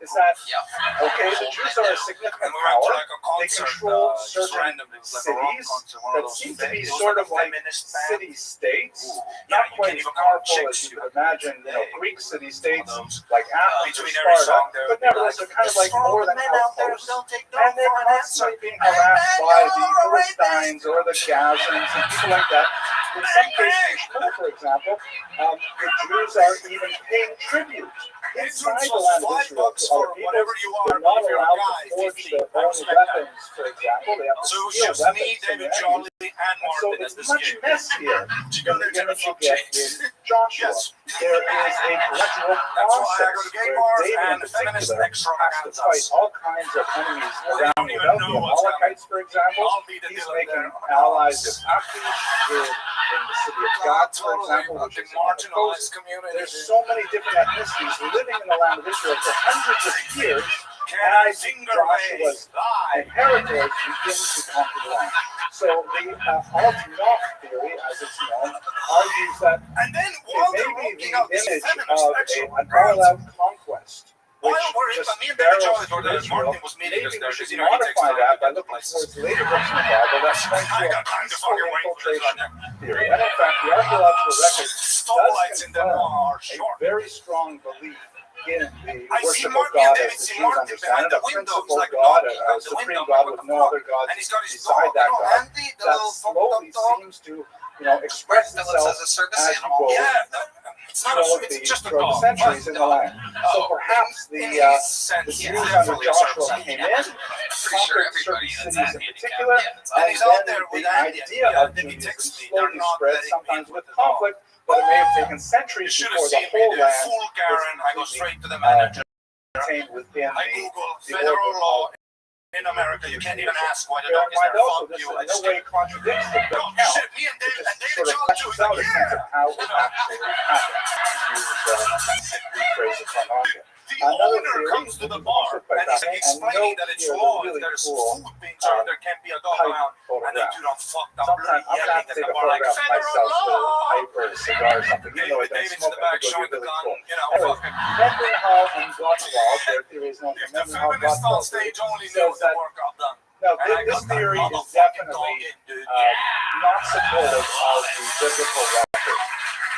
is that, okay, the Jews are a significant power. They control certain cities that seem to be sort of like city-states, not quite as powerful as you could imagine, Greek city-states like Athens or Sparta, but nevertheless they're kind of like more than outposts. And they're constantly being harassed by the Philistines or the Gazans and people like that. In some cases, in Shmuel, for example, the Jews are even paying tribute inside the land of Israel to other people. They're not allowed to forge their own weapons, for example. They have to steal weapons from their enemies. And so it's much messier than the image you get in Joshua. There is a gradual process where David in particular has to fight all kinds of enemies around the Amalekites, for example. He's making allies with Achish in the city of Gath, for example, which is on the coast. There's so many different ethnicities living in the land of Israel for hundreds of years as Joshua's inheritors begin to conquer the land. So the alt-Nof theory, as it's known, argues that it may be the image of an all-out conquest, which just barrels through Israel. Maybe we should modify that by looking towards later books in the Bible that point to a peaceful infiltration theory. And in fact, the archaeological record does confirm a very strong belief in the worship of God as the Jews understand it, a principal God, a supreme God with no other gods beside that God, that slowly seems to express itself as you go throughout the centuries in the land. So perhaps the Jews under Joshua came in, conquered certain cities in particular, and then the idea of Judaism slowly spread, sometimes with conflict, but it may have taken centuries before the whole land was contained within the federal law. In America, you can't even ask why the dog dog is there. Also, this in no way contradicts the account. It just sort of fleshes out a sense of how it actually happened. Use rephrase it from Arca. The owner comes to the bar and he's explaining that it's law if there's food being served, there can't be a dog around. And then you don't fuck up bloody yelling at the bar like federal law. Paper, cigar, or something. David's in the back showing the gun, you know, fucking. Mendenhall and Gottwald, their theory is known for Mendenhall and Gottwald. Says that no, this theory is definitely not supportive of the biblical record.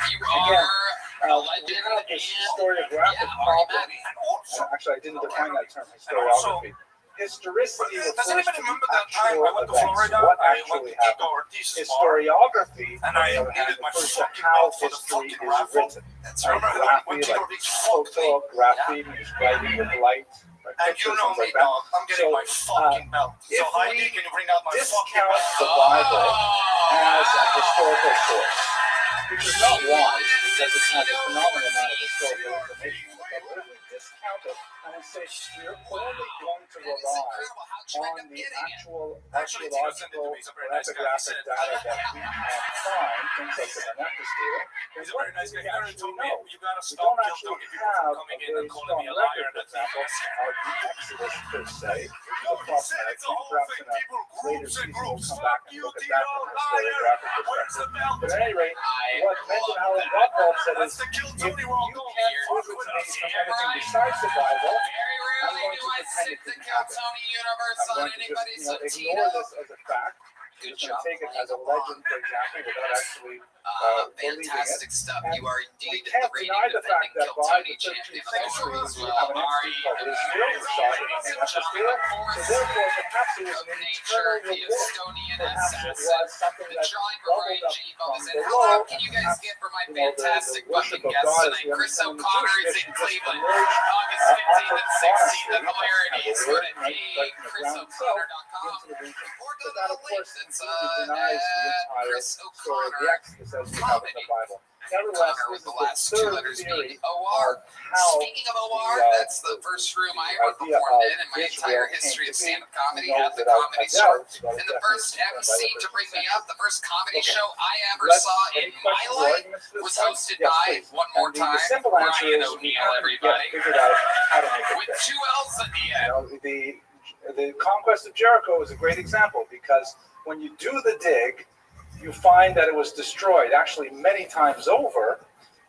Again, we have this historiographic problem. Actually, I didn't define that term, historiography. Historicity refers to the actual events, what actually happened. Historiography, on the other hand, refers to how history is written. Graphy, like photography, means writing with light. And you know me, dog. I'm getting my fucking belt. So Heidi, can you bring out my fucking belt? The Bible as a historical source, which is not wise because it has a phenomenal amount of historical information. But if we discount it and we say we're only going to rely on the actual archaeological or epigraphic data that we can find, things like the Manaka stele, then what do we actually know? We don't actually have a very strong record, for example, of the Exodus per se, which is a problematic thing. Perhaps in a later season we'll come back and look at that from a historiographic perspective. But at any rate, what Mendenhall and Gottwald said is, if you can't prove it to me from anything besides the Bible, I'm going to pretend it didn't happen. I'm going to just ignore this as a fact. I'm just going to take it as a legend, for example, without actually fantastic stuff. You are indeed we can't deny the fact that by the 13th century we have an entity called Israel, which started in the Epistele. So therefore, perhaps it was an internal report. Perhaps it was something that bubbled up from below. Can you guys get for my fantastic worship fucking of guests God tonight? as Chris we O'Connor is in Cleveland, August 15th and 16th at Hilarities. Go to chrisoconnor.com or go to the link that's denies the entire story of the Exodus as we have in the Bible. Nevertheless, this is the third theory of how Speaking of OR, that's the first room I ever performed in my entire history of stand-up comedy at the Comedy Store. And the first MC to bring me up, the first comedy show I ever saw in my life was hosted by, one more time, Ryan O'Neal, everybody. With 2 L's at the end. The conquest of Jericho is a great example because when you do the dig, you find that it was destroyed actually many times over,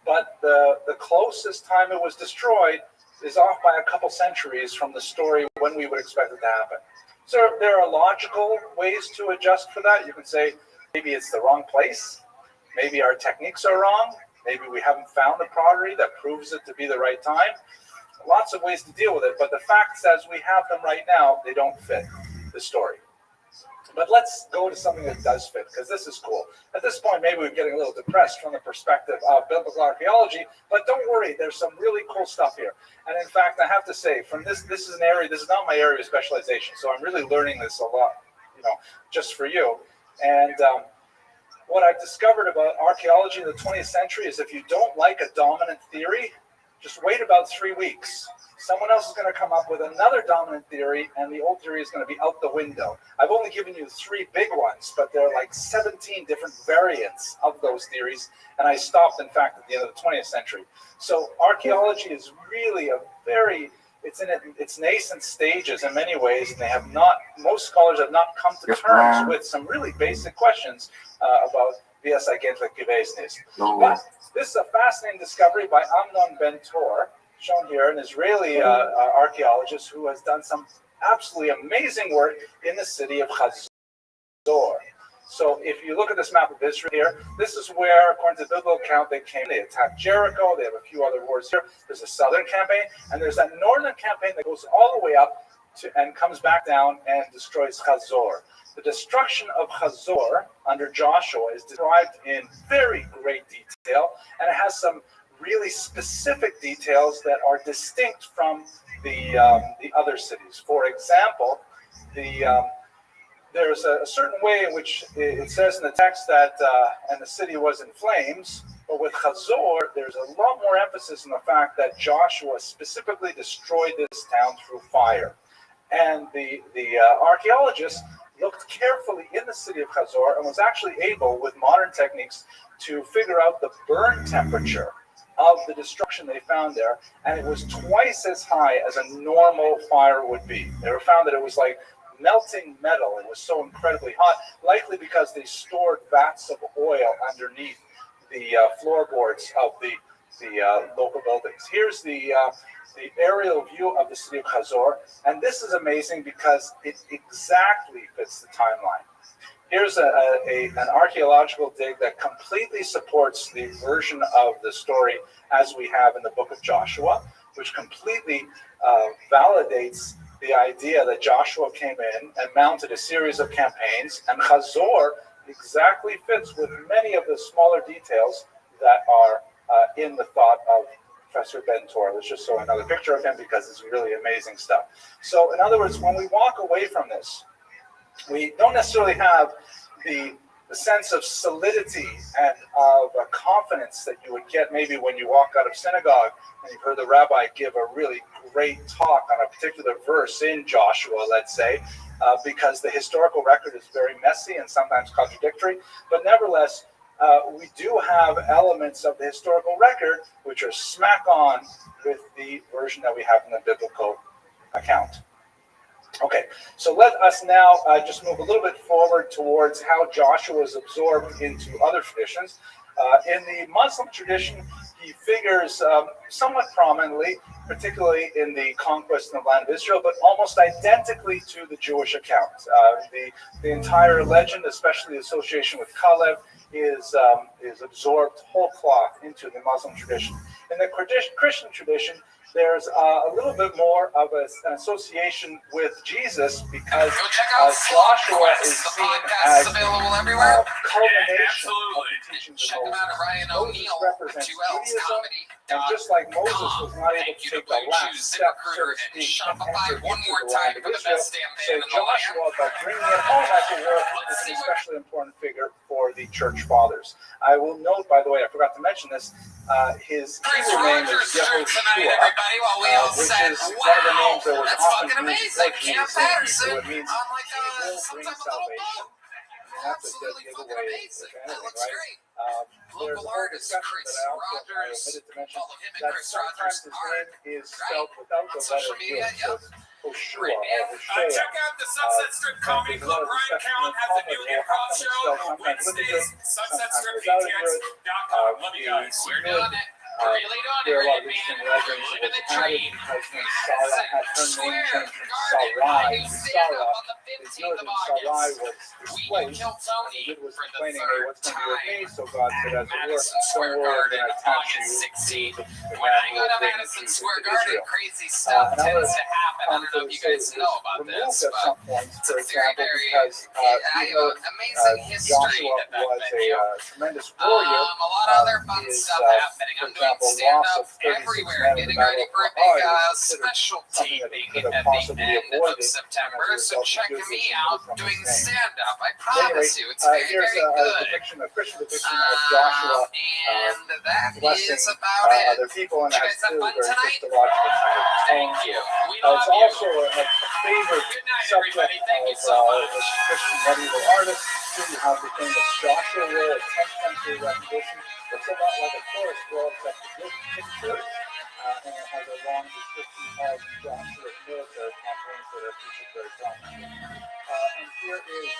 but the closest time it was destroyed is off by a couple centuries from the story when we would expect it to happen. So there are logical ways to adjust for that. You can say maybe it's the wrong place, maybe our techniques are wrong, maybe we haven't found the pottery that proves it to be the right time. Lots of ways to deal with it, but the facts as we have them right now, they don't fit the story. But let's go to something that does fit, because this is cool. At this point, maybe we're getting a little depressed from the perspective of biblical archaeology, but don't worry, there's some really cool stuff here. And in fact, I have to say, from this is an area, this is not my area of specialization, so I'm really learning this a lot, just for you. And what I've discovered about archaeology in the 20th century is if you don't like a dominant theory, just wait about 3 weeks. Someone else is going to come up with another dominant theory, and the old theory is going to be out the window. I've only given you 3 big ones, but there are like 17 different variants of those theories, and I stopped, in fact, at the end of the 20th century. So archaeology is really it's in its nascent stages in many ways, and most scholars have not come to terms with some really basic questions about wie es eigentlich gewesen ist. But this is a fascinating discovery by Amnon Ben-Tor, shown here, an Israeli archaeologist who has done some absolutely amazing work in the city of Hazor. So if you look at this map of Israel here, this is where, according to the biblical account, they came. They attacked Jericho. They have a few other wars here. There's a southern campaign, and there's that northern campaign that goes all the way up and comes back down and destroys Hazor. The destruction of Hazor under Joshua is described in very great detail, and it has some really specific details that are distinct from the other cities. For example, there's a certain way in which it says in the text that and the city was in flames, but with Hazor, there's a lot more emphasis on the fact that Joshua specifically destroyed this town through fire. And the archaeologists looked carefully in the city of Hazor and was actually able, with modern techniques, to figure out the burn temperature of the destruction they found there, and it was twice as high as a normal fire would be. They found that it was like melting metal. It was so incredibly hot, likely because they stored vats of oil underneath the floorboards of the local buildings. Here's the aerial view of the city of Hazor, and this is amazing because it exactly fits the timeline. Here's an archaeological dig that completely supports the version of the story as we have in the book of Joshua, which completely validates the idea that Joshua came in and mounted a series of campaigns, and Hazor exactly fits with many of the smaller details that are in the thought of Professor Ben-Tor. Let's just show another picture of him because it's really amazing stuff. So in other words, when we walk away from this, we don't necessarily have the sense of solidity and of confidence that you would get maybe when you walk out of synagogue and you've heard the rabbi give a really great talk on a particular verse in Joshua, let's say, because the historical record is very messy and sometimes contradictory. But nevertheless, we do have elements of the historical record which are smack on with the version that we have in the biblical account. Okay, so let us now just move a little bit forward towards how Joshua was absorbed into other traditions. In the Muslim tradition, he figures somewhat prominently, particularly in the conquest of the land of Israel, but almost identically to the Jewish account. The entire legend, especially the association with Caleb, is absorbed whole cloth into the Muslim tradition. In the Christian tradition, there's a little bit more of an association with Jesus because Joshua is seen as the culmination of the teachings of Moses. Moses represents Judaism, and just like Moses was not able to take the last step, so to speak, and enter into the land of Israel, so Joshua, by bringing it home, as it were, is an especially important figure for the church fathers. I will note, by the way, I forgot to mention this, his Hebrew name is Yehoshua, which is one of the names that was often used for Jesus. So it means he will bring salvation. And that's a good giveaway, if anything, right? There's a whole discussion that I omitted to mention that sometimes his name is spelled without the letter U, so it's Hoshua or Hoshea. Check out the Sunset Strip Comedy Club. Ryan Cowan has a new improv show Wednesdays, sunsetstripatx.com. Love you guys. We're doing it. Really don't There are a lot of agree, interesting man. legends. You're It living was the added dream. because when Sarah had her name Square changed from Garden. I Sarai do to stand up Sarah. on the It's 15th noted of that Sarai August. was We displaced, kill and Tony the Yid was for the complaining, hey, third what's going to be with me? time. So God said, as it were, Madison don't Square worry, I'm Garden, going to attach August you 16th. to the When man I who go will to bring the Madison Jews Square into Garden, Israel. crazy stuff Another tends to happen. I don't know if you guys know about removed this, at but some points, for it's very, example, very. because I even have though an amazing history Joshua at that was venue. a tremendous warrior, A lot of other fun his, stuff happening. for I'm doing example, stand loss up of 36 everywhere, men in the getting Battle ready of for a Baha'i big was considered special something that taping could at have the possibly end of avoided, September. and as a So result, the check Jews was me removed out from doing his name. stand up. I Anyway, promise you, it's very, here's very a good. depiction, a Christian depiction of Joshua And that blessing is about it. other people, and Did you has guys have still fun very tonight? Christological kind of tone Thank to you. it. We It's love you. also a favorite Good night, subject everybody. Thank you of so much. the Christian medieval artists who have the famous Joshua War, a 10th century rendition. It's a lot like a chorus wall, except with pictures, and it has a long description of Joshua's military campaigns that are featured very prominently. And here is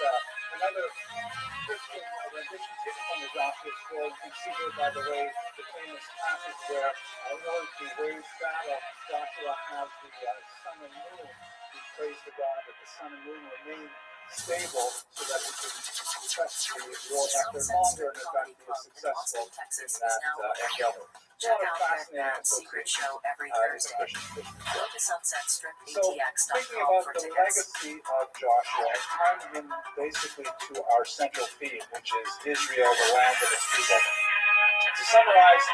another Christian rendition taken from the Joshua scroll. You can see here, by the way, the famous passage where, in order to wage battle, Joshua has the sun and moon. He prays to God that the sun and moon remain stable so that he can effect the war after longer and in fact be successful in that endeavor. Check out Red Band's secret show every Thursday. Go to sunsetstripatx.com about for the tickets. legacy of Joshua, I tie him basically to our central theme, which is Israel, the land of its people. To summarize,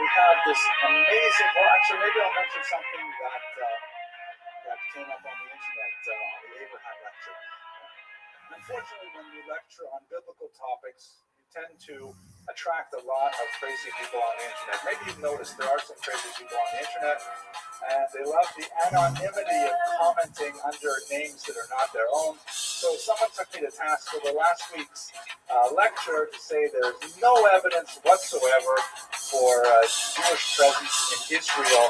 we have this amazing, well, actually, maybe I'll mention something that came up on the internet, on the Abraham lecture. Unfortunately, when you lecture on biblical topics, you tend to attract a lot of crazy people on the internet. Maybe you've noticed there are some crazy people on the internet, and they love the anonymity of commenting under names that are not their own. So someone took me to task over last week's lecture to say there's no evidence whatsoever for Jewish presence in Israel,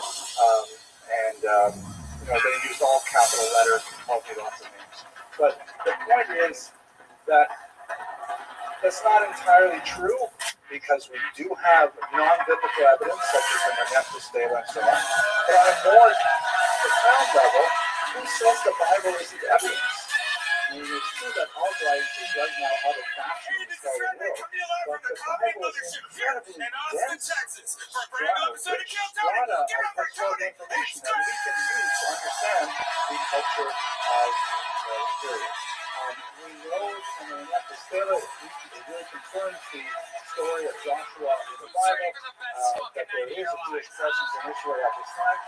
and they used all capital letters and called me lots of names. But the point is that that's not entirely true, because we do have non-biblical evidence, such as the Manetha Stela and so on. But on a more profound level, who says the Bible isn't evidence? I mean, it's true that Albright is right now out of fashion in the scholarly world, but the Bible is incredibly dense strata of historical information that we can use to understand the culture of the period. We know from the Manetha Stela, it really confirms the story of Joshua in the Bible, that there is a Jewish presence in Israel at this time.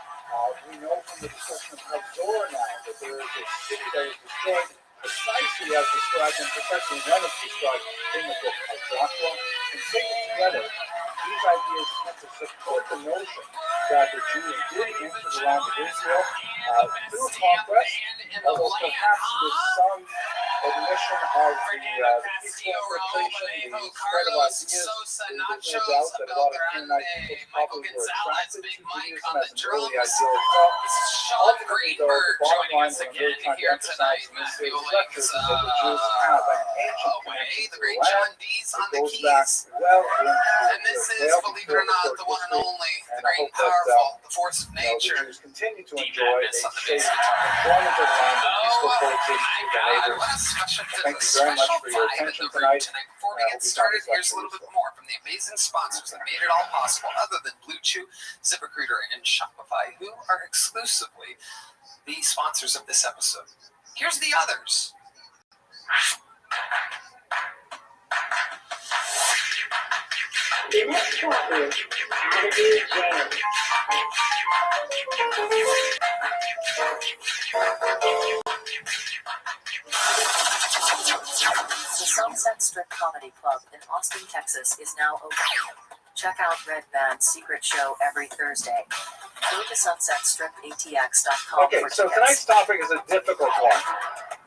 We know from the destruction of Hazor now that there is a city that was destroyed precisely as described and precisely when it's described in the book of Joshua. And taken together, these ideas tend to support the notion that the Jews did enter the land of Israel through conquest, although perhaps with some admission of the peaceful infiltration, the spread of ideas. There's no doubt that a lot of Canaanite peoples probably were attracted to Judaism as an early ideal itself. Ultimately, though, the bottom line that I'm really trying to emphasize in this series of lectures is that the Jews have an ancient connection to the land that goes back well into the veil before the Court history, and I hope that the Jews continue to enjoy a safe enjoyment of the land and peaceful coexistence with their neighbors. Thank you very much for your attention tonight. Before we get started, here's a little bit more from the amazing sponsors that made it all possible, other than Blue Chew, ZipRecruiter, and Shopify, who are exclusively the sponsors of this episode. Here's the others. The next talk is Interview James. The Sunset Strip Comedy Club in Austin, Texas is now open. Check out Red Band's secret show every Thursday. Go to sunsetstripatx.com Okay, for so tickets. tonight's topic is a difficult one.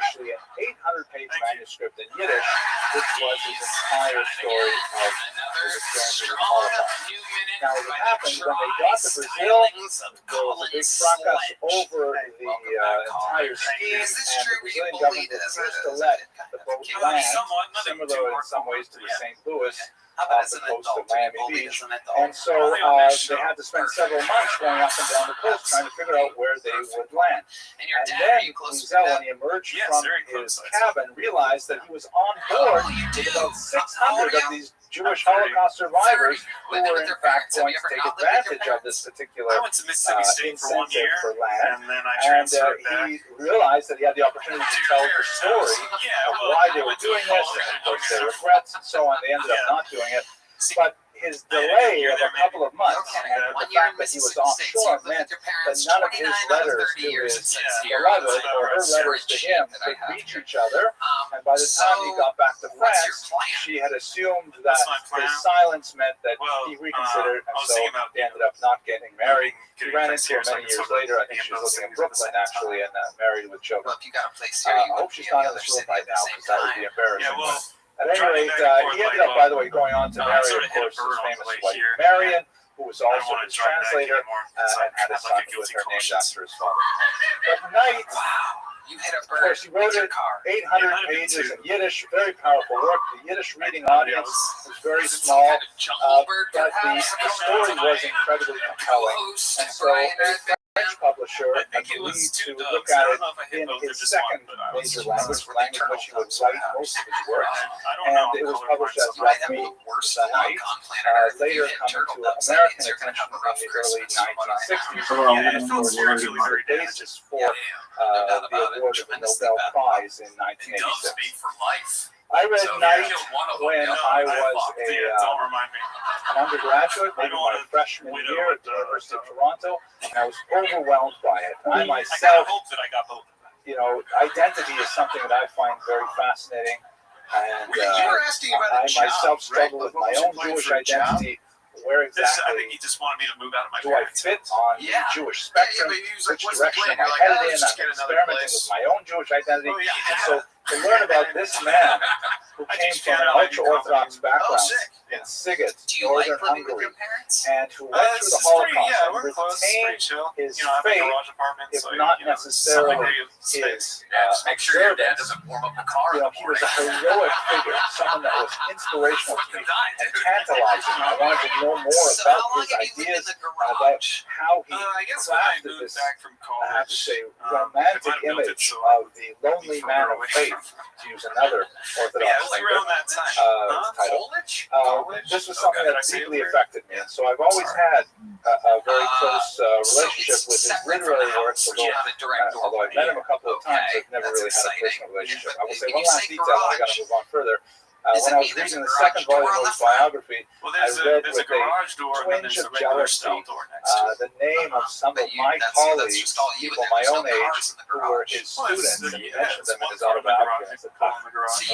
virtually an 800-page manuscript in Yiddish, which was his entire story of his experiences in the Holocaust. Now, what happened when they got to Brazil, there was a big fracas over the entire scheme, and the Brazilian government refused to let the boat land, similar in some ways to the St. Louis, off the coast of Miami Beach. And so they had to spend several months going up and down the coast trying to figure out where they would land. And then Wiesel, when he emerged from his cabin, realized that he was on board with about 600 of these Jewish Holocaust survivors who were in fact going to take advantage of this particular incentive for land. And he realized that he had the opportunity to tell the story of why they were doing this, and of course their regrets and so on. They ended up not doing it. But his delay of a couple of months and the fact that he was offshore meant that none of his letters to his beloved or her letters to him could reach each other. And by the time he got back to France, she had assumed that his silence meant that he reconsidered, and so they ended up not getting married. He ran into her many years later. I think she was living in Brooklyn, actually, and married with children. I hope she's not in this room right now, because that would be embarrassing. At any rate, he ended up, by the way, going on to marry, of course, his famous wife, Marion, who was also his translator, and had a son with her named after his father. But Knight, of course, he wrote it 800 pages in Yiddish, very powerful work. The Yiddish reading audience was very small, but the story was incredibly compelling. And so French publisher agreed to look at it in his second major language, the language in which he would write most of his work. And it was published as Rabbi Rothschild, later coming to American attention in the early 1960s. And of course, it was the basis for the award of the Nobel Prize in 1986. I read Knight when I was an undergraduate, maybe my freshman year at the University of Toronto, and I was overwhelmed by it. I myself, identity is something that I find very fascinating, and I myself struggle with my own Jewish identity. Where exactly I think he just wanted me to move out of my do I fit on the Jewish spectrum? Which direction am I headed in? I'm experimenting with my own Jewish identity. And so to learn about this man who came from an ultra-Orthodox background in Sighet, northern Hungary, and who went through the Holocaust and retained his faith, if not necessarily his make sure your dad doesn't warm up the car. He was a heroic figure, someone that was inspirational to me and tantalizing. I wanted to know more about his ideas and about how he crafted this, I have to say, romantic image of the lonely man of faith, to use another Orthodox title. This was something that deeply affected me, and so I've always had a very close relationship with his literary works, although I've met him a couple of times, I've never really had a personal relationship. I will say one last detail, and I got to move on further. When I was reading the second volume of his biography, I read with a twinge of jealousy the name of some of my colleagues, people my own age, who were his students, and he mentioned them in his autobiography. I said, I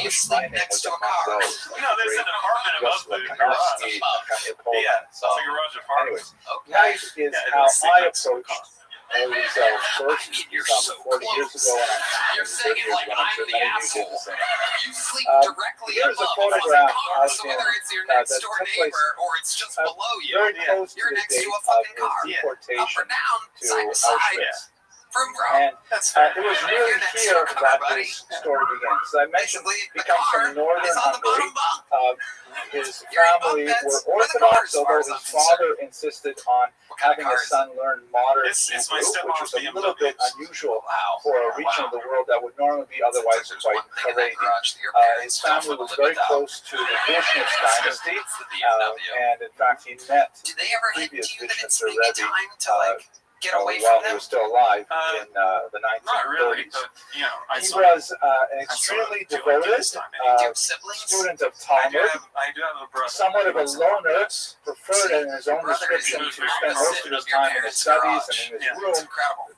wish my name was among those. There's an apartment above the garage. Anyways, Knight is how I approached Wiesel first, some 40 years ago, and I'm saying it like I'm the asshole. You sleep directly here's a above photograph car, so whether it's your next door neighbor or it's just below you, very close to you're the next date to a fucking of car. his deportation Up or down, to side to side. Auschwitz. From And it was really here that this story began. So I mentioned he comes from northern Hungary. His family were Orthodox, although his father insisted on having his son learn modern Hebrew, which was a little bit unusual for a region of the world that would normally be otherwise quite Haredi. His family was very close to the Vishnu's dynasty, and in fact he met the previous Vishnu's Rebbe get away while from he was still alive in the 1930s. Not really, but, he was an extremely devoted student of Talmud, somewhat of a loner, preferred in his own description to spend most of his time in his studies and in his room,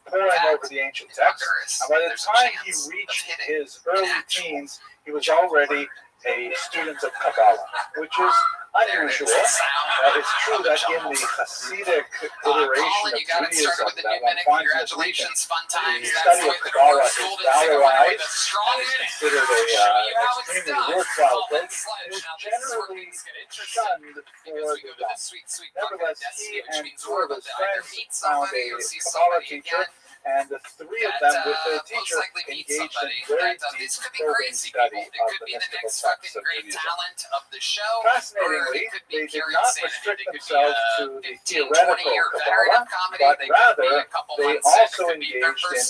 poring over the ancient texts. And by the time he reached his early teens, he was already a student of Kabbalah, which is unusual. It's true that in the Hasidic iteration of Judaism that one finds in this region, the study of Kabbalah is valorized and is considered an extremely worthwhile approach. It was generally shunned for the dumb. Nevertheless, he and two of his friends found a Kabbalah teacher and the three of them with their teacher engaged in very deep probing study of the mystical texts of Judaism. Fascinatingly, they did not restrict themselves to the theoretical Kabbalah, but rather they also engaged in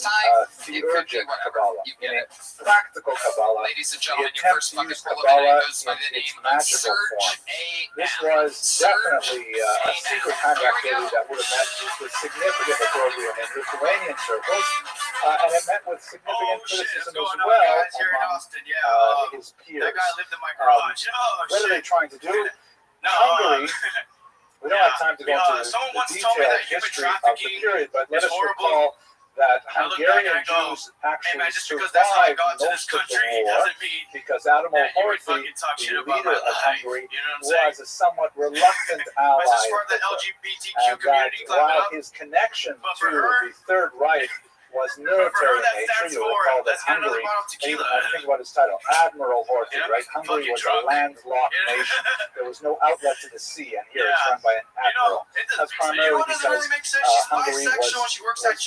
theurgic Kabbalah, meaning practical Kabbalah, the attempt to use Kabbalah in its magical form. This was definitely a secret kind of activity that would have met with significant opprobrium in Lithuanian circles, and it met with significant criticism as well among his peers. What are they trying to do? Hungary, we don't have time to go into the detailed history of the period, but let us recall that Hungarian Jews actually survived most of the war because Admiral Horthy, the leader of Hungary, was a somewhat reluctant ally of Hitler, and that while his connection to the Third Reich was military in nature, you recall that Hungary, even think about his title, Admiral Horthy, right? Hungary was a landlocked nation. There was no outlet to the sea, and here it's run by an admiral. That's primarily because Hungary was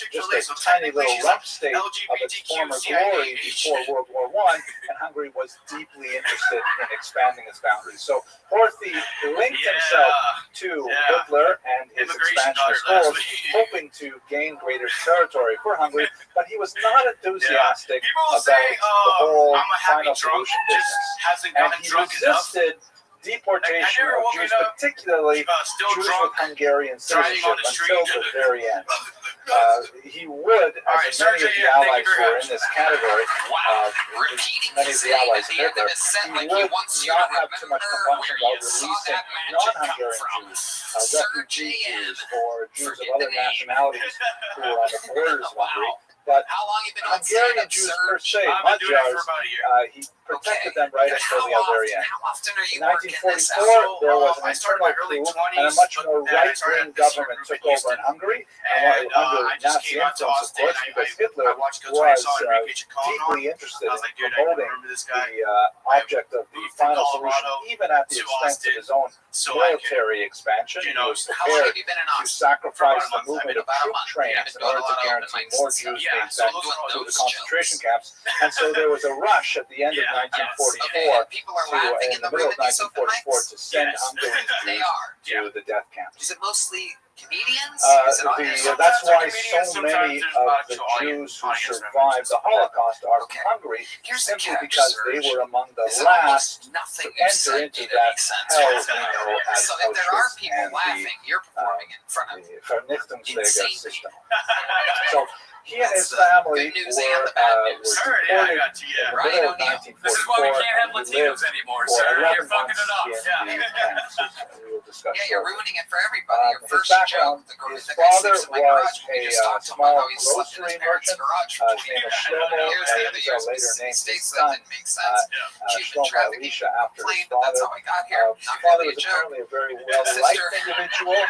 just a tiny little rump state of its former glory before World War I, and Hungary was deeply interested in expanding its boundaries. So Horthy linked himself to Hitler and his expansionist goals, hoping to gain greater territory for Hungary, but he was not enthusiastic about the whole final solution business. And he resisted deportation of Jews, particularly Jews with Hungarian citizenship, until the very end. He would, as many of the allies who are in this category, many of the allies of Hitler, he would not have too much compunction about releasing non-Hungarian Jews, refugee Jews, or Jews of other nationalities who are on the borders of Hungary. But Hungarian Jews per se, Magyars, he protected them right until the very end. In 1944, there was an internal coup, and a much more right-wing government took over in Hungary, and under Nazi influence, of course, because Hitler was deeply interested in promoting the object of the final solution, even at the expense of his own military expansion. He was prepared to sacrifice the movement of troop trains in order to guarantee more Jews being sent to the concentration camps. And so there was a rush at the end of 1944 in the middle of 1944 to send Hungarian Jews to the death camps. Is it mostly comedians? That's why so many of the Jews who survived the Holocaust are from Hungary, simply because they were among the last to enter into that hell we know as Auschwitz and the Vernichtungslagersystem. So he and his family were deported in the middle of 1944. This is why we can't have Latinos anymore, sir. You're fucking it up. We will discuss you're ruining it for everybody. Your first joke, his father was a small grocery merchant. His name was Shlomo, and his later name his son, Shlomo Elisha, after his father. His father was apparently a very well-liked individual,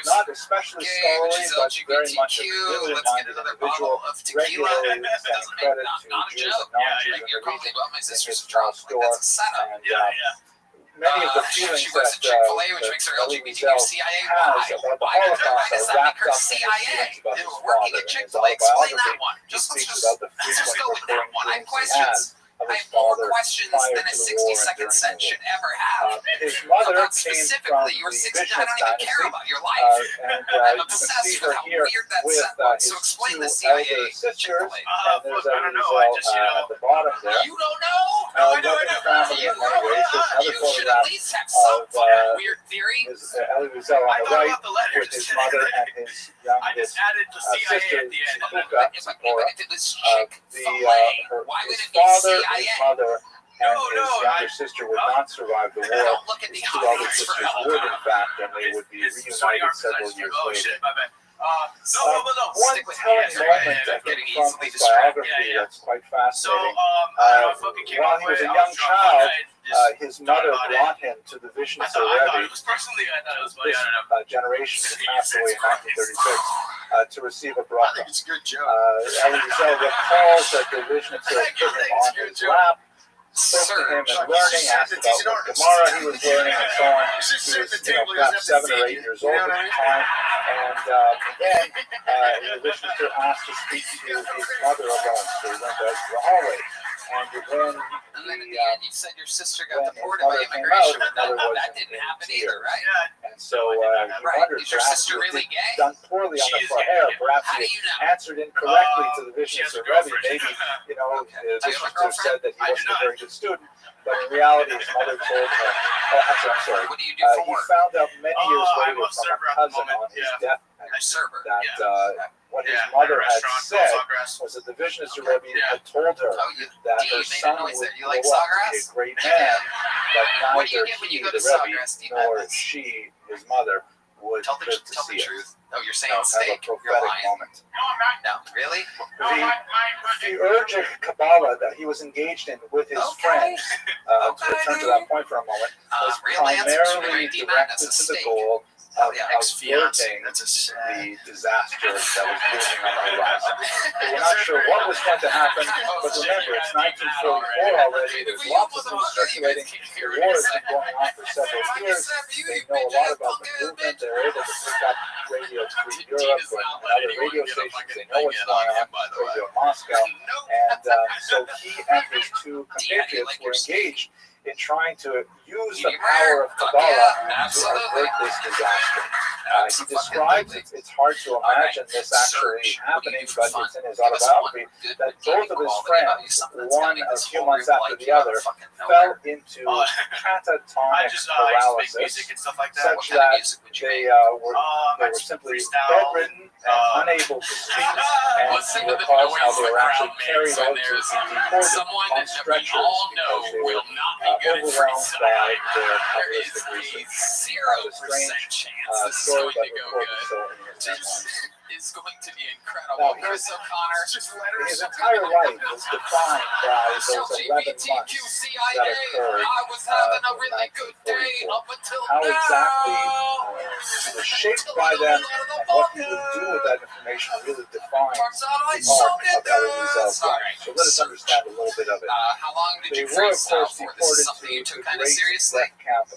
not especially scholarly, but very much a community-minded individual, regularly sending credit to Jews and non-Jews in the region in his store, and many of the feelings that Elie Wiesel has about the Holocaust are wrapped up in his feelings about his father. In his autobiography, he speaks about the frequent recurring feelings he has of his father prior to the war and during the war. His mother came from the Vishnu dynasty, and you can see her here with his two elder sisters, and there's Elie Wiesel at the bottom there. Loving family in many ways. There's another photograph of Elie Wiesel on the right with his mother and his youngest sister, Zipuka, Zipporah. His father, his mother, and his younger sister would not survive the war. His two elder sisters would, in fact, and they would be reunited several years later. One telling moment, I think, from his biography that's quite fascinating. While he was a young child, his mother brought him to the Vishnu Rebbe, this generation who passed away in 1936, to receive a bracha. Elie Wiesel recalls that the Vishnu put him on his lap, spoke to him and learning, asked about what Gemara he was learning and so on. He was, perhaps 7 or 8 years old at the time. And then the Vishnuster asked to speak to his mother alone, so he went out to the hallway. And then in the end, you said your sister got deported by immigration. That didn't happen either, right? And so he wondered, is your perhaps sister he really gay? done poorly on the Fraher. Perhaps he answered incorrectly to the Vishnuster Rebbe. Maybe, the Vishnuster said that he wasn't a very good student. But in reality, his mother told him, I'm sorry. What do you do for he work? found out many years later from a cousin on his deathbed that what his mother had said was that the Vishnuster Rebbe had told her that her son would grow up to be a great man, but neither he, the Rebbe, nor she, his mother, would live to see it. Oh, you're saying Have a prophetic moment. No, really? The urgic Kabbalah that he was engaged in with his friends, to return to that point for a moment, was primarily directed to the goal of averting the disaster that was looming on the horizon. We're not sure what was going to happen, but remember, it's 1944 already. There's lots of news circulating. The war has been going on for several years. They know a lot about the movement. They're able to pick up Radio Free Europe and other radio stations. They know what's going on. Radio Moscow. And so he and his two compatriots were engaged in trying to use the power of Kabbalah to avert this disaster. He describes, it's hard to imagine this actually happening, but it's in his autobiography, that both of his friends, one a few months after the other, fell into catatonic paralysis, such that they were simply bedridden and unable to speak, and he recalls how they were actually carried out to be deported on stretchers because they were overwhelmed by their capitalistic research. A strange story, but recorded so in his memoirs. Is going to be incredible. Chris O'Connor. His entire life was defined by those 11 months that occurred I was having a really good day up until how exactly he was shaped by them and what he would do with that information really defines the arc of Eloise's life. So let us understand a little bit of it. How long did they you were, of freestyle course, for? This is deported something you to took the kind of great seriously? death camp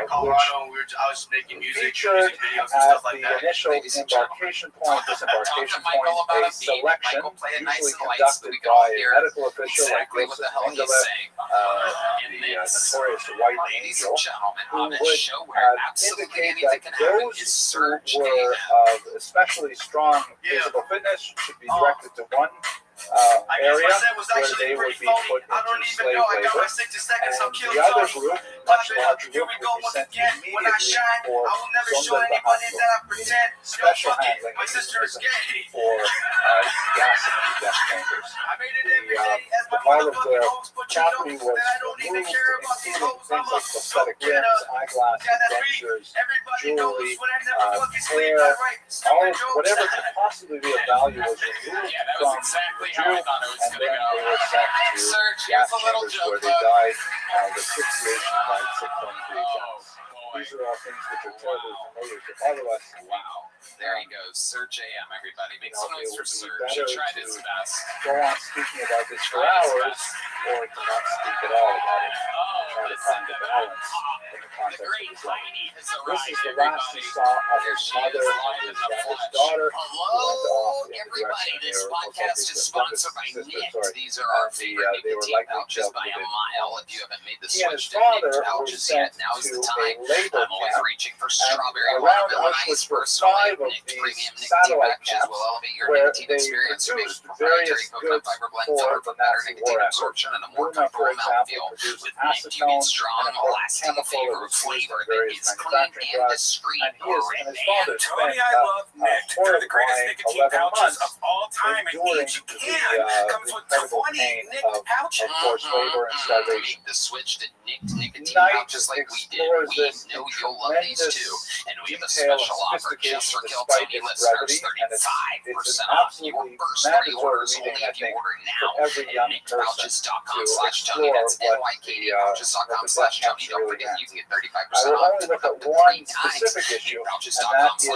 Colorado, I was making music, featured music videos and at stuff like the that. initial embarkation point, disembarkation point, a selection usually conducted by a medical official like Joseph Mengele, the notorious white angel, who would indicate that those who were of especially strong physical fitness should be directed to one area where they would be put into slave labor, and the other group, much larger group, would be sent immediately for Zonda Bahato, special handling in prison for gassing in death chambers. All of their property was removed, including things like prosthetic limbs, eyeglasses, dentures, jewelry, hair, whatever could possibly be of value was removed from the Jew, and then they were sent to gas chambers where they died of asphyxiation by 6.3 gas. These are all things which are terribly familiar to all of us. Wow. There he goes. Search AM, everybody. Make some notes for Search. He tried his best. Go on speaking about this for hours, or to not speak at all about it. Try to find a balance in the context of his life. This is the last he saw of his mother and his youngest daughter. Hello, everybody. This podcast is sponsored by Knit. These are our favorite nicotine pouches by a mile. If you haven't made the switch to Knit pouches yet, now is the time. I'm always reaching for strawberry watermelon ice. Personally, Knit premium nicotine packages will elevate your nicotine experience to make proprietary coconut fiber blend filter for better nicotine absorption and a more comfortable mouthfeel. With Knit, you get strong, lasting flavor that is clean and discreet. Tony, I love Knit. They're the greatest nicotine pouches of all time, and each can comes with 20 Knit pouches. Make the switch to Knit nicotine pouches like we did. We know you'll love these too. And we have a special offer just for Kill Tony listeners, 35% off your first 3 orders only if you order now at knitpouches.com/Tony. That's NYKDpouches.com/Tony. Don't forget you can get 35% off up to 3 times. Specific issue, and that is the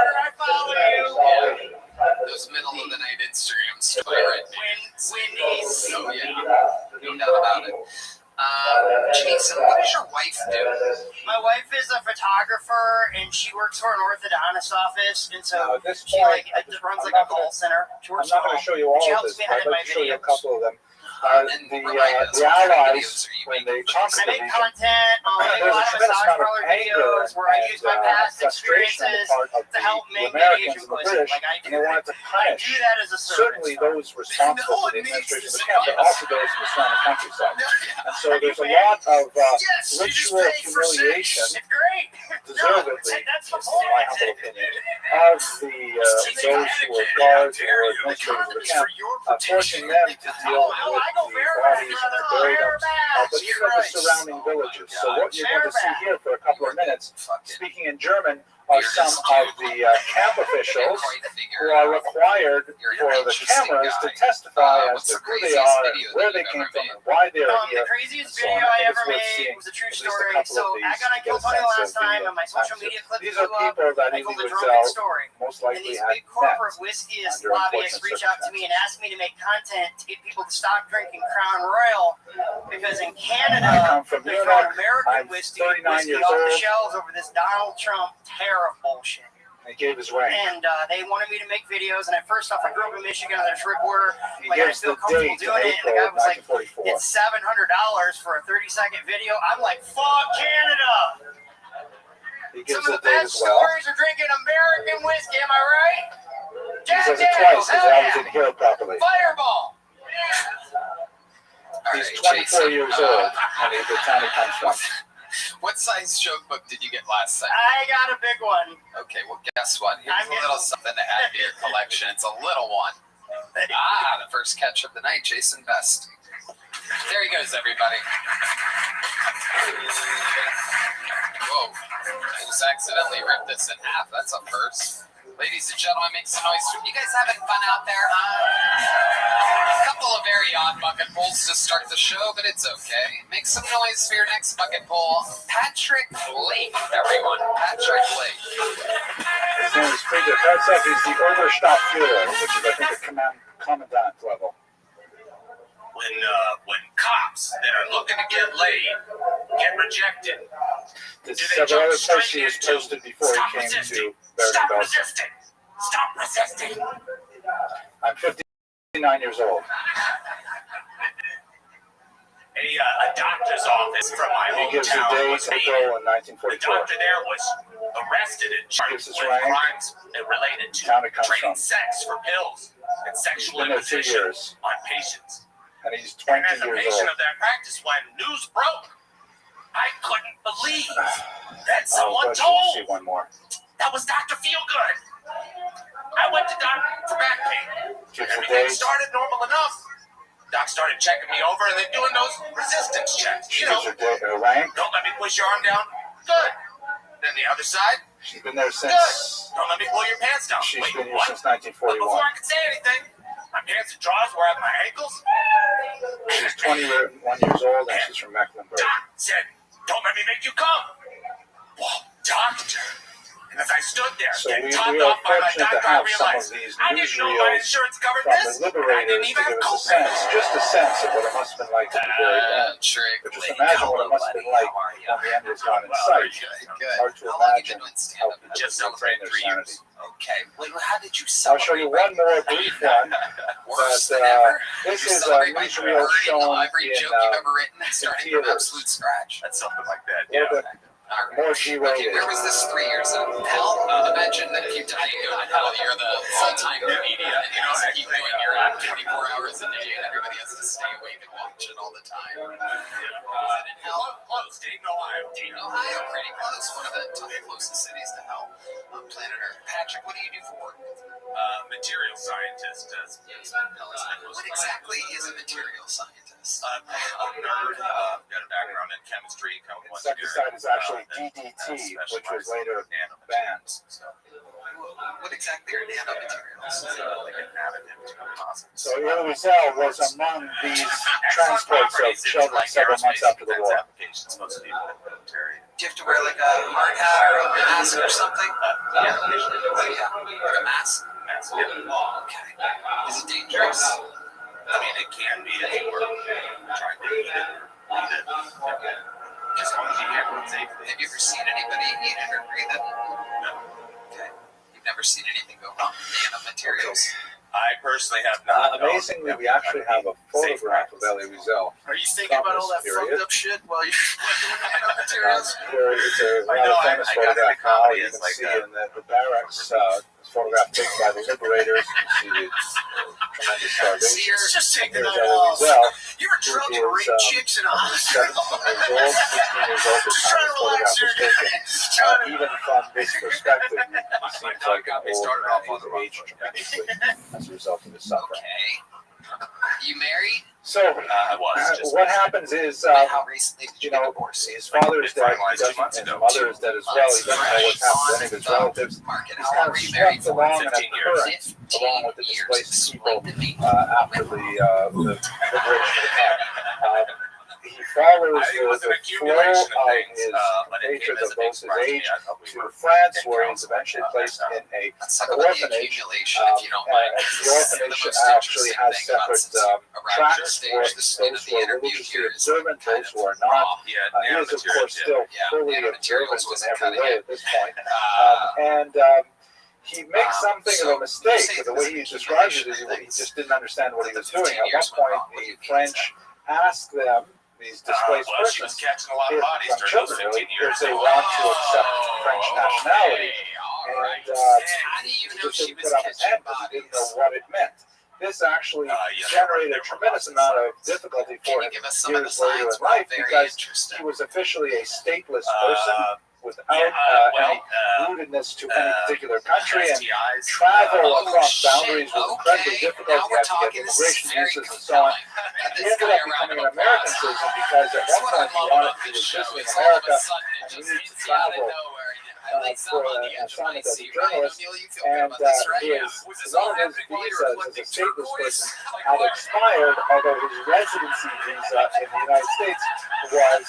Porter, I follow you. Those middle of the night Instagrams. Twitter. Winnie's. Oh, yeah. No doubt about it. Jason, what does your wife do? My wife is a photographer, and she works for an orthodontist office, and so she runs like a call center. I'm not going to show you all of this, but I'd like to show you a couple of them. The allies, when they talk to I make content, I make a lot of massage parlor videos where I use my past experiences to help make the Asian pussy. Like I do that as a service. Certainly those responsible for the administration of the camp, but also those in the surrounding countryside. And so there's a lot of ritual humiliation, deservedly, this is my humble opinion, of those who are guards or administrators of the camp, forcing them to deal with the bodies and the buried but even of the surrounding villages. So what you're going to see here for a couple of minutes, speaking in German, are some of the camp officials who are required for the cameras to testify as to who they are and where they came from and why they're here. The craziest video I ever made was a true story. So I got on Kill Tony last time, and my social media clip These are people that I told Easy a would drunken tell story. most And likely these had big corporate met whiskeyist under lobbyists unfortunate reach out to me and ask me to make content to get people to stop drinking Crown Royal, because in Canada they're throwing American whiskey off the shelves over this Donald Trump tariff bullshit. He gave his rank. And they wanted me to make videos. And first off, I grew up in Michigan on this reporter. He Like, I gives feel the comfortable date doing in it. And the guy April was like, 1944. it's $700 for a 30-second video. I'm like, fuck Canada. He gives Some of the the date best as well. stories are drinking American whiskey. Am I right? He says it twice because I wasn't here properly. Fireball. He's 24 years old, and the town he comes from. What size joke book did you get last time? I got a big one. Okay, well, guess what? Here's a little something to add to your collection. It's a little one. The first catch of the night, Jason Best. There he goes, everybody. Whoa. I just accidentally ripped this in half. That's a first. Ladies and gentlemen, make some noise. You guys having fun out there, huh? A couple of very odd bucket pulls to start the show, but it's okay. Make some noise for your next bucket pull. Patrick Blake, everyone. Patrick Blake. His name is Friedrich Herzog. He's the Oberstafführer, which is, I think, a commandant level. When cops that are looking to get laid get rejected, There's several other posts he was posted before he came to Bergen Belsen. Stop resisting. I'm 59 years old. A doctor's office from my He gives the hometown date was April in The 1944. doctor there was arrested and charged Gives his with rank, crimes related to town it comes trading from. sex for pills and He's sexual been there 2 imposition years, on patients. and he's And 20 as a years patient old. of that practice, when news broke, I couldn't believe that Oh, someone but you can see told one more. that was Dr. Feelgood. I went to Doc for back pain. Gives the Everything date. started normal enough. Doc started checking me over and then doing those resistance checks. She You know, gives her rank. don't let me push your arm down. Good. Then the other side. She's been there Good. since. Don't let me pull your pants down. She's Wait, been here what? since But before 1941. I could say anything, my pants and drawers were at my ankles. She's 21 years old, and she's from Mecklenburg. Doc said, don't let me make you come. Well, doctor. And as I stood there, So getting we topped are off by my fortunate to doctor, I have some of realized these I didn't know my newsreels insurance covered from this. the Liberators to give us a sense, just a sense of what it must have been like at the very end. But just imagine what it must have been like when the end was not in sight. It's hard to imagine how people maintain their sanity. Okay. Wait, how did you I'll show you one more brief one. Worse But, than ever. this You is a celebrate by newsreel reading shown every in, joke you've ever written and starting from theaters. absolute scratch. That's something like that, A little bit more G-rated. Okay, where was this 3 years of hell? Imagine that if you die, you go to hell. You're the full-time comedian, and you know, keep doing your 24 hours a day, and everybody has to stay awake and watch it all the time. Is it in hell? Close, Dayton, Ohio. Dayton, Ohio, pretty close. One of the closest cities to hell on planet Earth. Patrick, what do you do for work? Material scientist. What exactly is a material scientist? I'm a nerd. Got a background in chemistry. Insecticide is actually DDT, which was later banned. What exactly are nanomaterials? Like an additive to composites. So Elisel was among these transports of children several months after the war. Applications, most of the military. Do you have to wear like a hard hat or a mask or something? Yeah. Like a mask? Yeah. Okay. Is it dangerous? I mean, it can be if we're trying to eat it. As long as you handle it safely. Have you ever seen anybody eat it or breathe it? No. Okay. You've never seen anything go wrong with nanomaterials? I personally have not. Amazingly, we actually have a photograph of Elie Wiesel. Are you thinking about all that fucked up shit while you're nanomaterials? It's a rather famous photograph now. You can see in the barracks. This photograph taken by the liberators. You can see the tremendous starvation. Just take the Here's night Elie off. Wiesel, You were drunk and raped chicks in a hospital. 17 years old, 16 years old. The time this photograph was taken. Even from this perspective, he seems like an old man. He's aged tremendously as a result of his suffering. Okay. You married? So, what happens is, his father is dead, and his mother is dead as well. He doesn't know what's happened to any of his relatives. He's kind of swept along in a current, along with the displaced people after the liberation of the camp. He follows the flow of his compatriots of those his age to France, where he's eventually placed in an orphanage. And the orphanage actually has separate tracks for those who are religiously observant, those who are not. He is, of course, still fully observant in every way at this point. He makes something of a mistake. The way he describes it is he just didn't understand what he was doing. At one point, the French asked them, these displaced persons, children really, if they want to accept French nationality. And he just didn't put up his hand because he didn't know what it meant. This actually generated a tremendous amount of difficulty for him years later in life because he was officially a stateless person without any rootedness to any particular country, and travel across boundaries was incredibly difficult. You had to get immigration visas and so on. He ended up becoming an American citizen because at one point he was visiting America and he needed to travel for an assignment as a journalist, and one of his visas as a stateless person had expired, although his residency visa in the United States was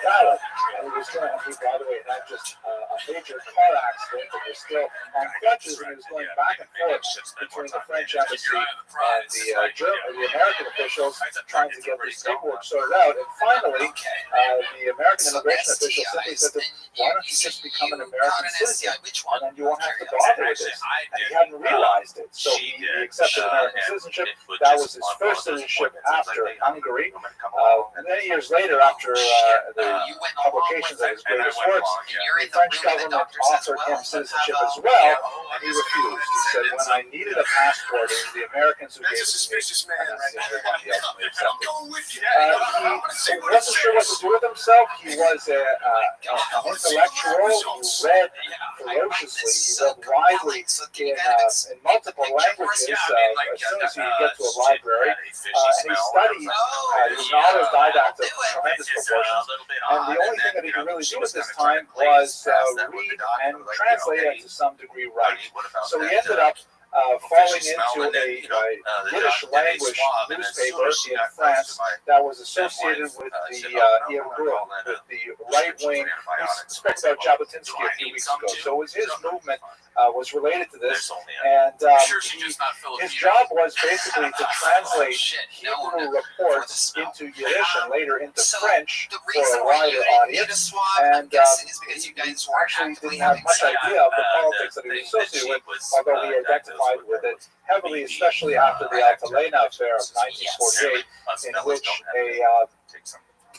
valid. And he was going, by the way, had just a major car accident and was still on crutches, and he was going back and forth between the French embassy and the American officials trying to get this paperwork sorted out. And finally, the American immigration official simply said to him, why don't you just become an American citizen, and then you won't have to bother with this. And he hadn't realized it, so he accepted American citizenship. That was his first citizenship after Hungary. Many years later, after the publications of his greatest works, the French government offered him citizenship as well, and he refused. He said, when I needed a passport, it was the Americans who gave it to me, and that's the only one he ultimately accepted. He wasn't sure what to do with himself. He was an intellectual. He read ferociously. He read widely in multiple languages as soon as he could get to a library. And he studied. He was an autodidact of tremendous proportions. And the only thing that he could really do at this time was read and translate and to some degree write. So he ended up falling into a Yiddish language newspaper in France that was associated with the Irgun, with the right wing. We spoke about Jabotinsky a few weeks ago. So it was his movement was related to this, and his job was basically to translate Hebrew reports into Yiddish and later into French for a wider audience. And he actually didn't have much idea of the politics that he was associated with, although he identified with it heavily, especially after the Altalena affair of 1948, in which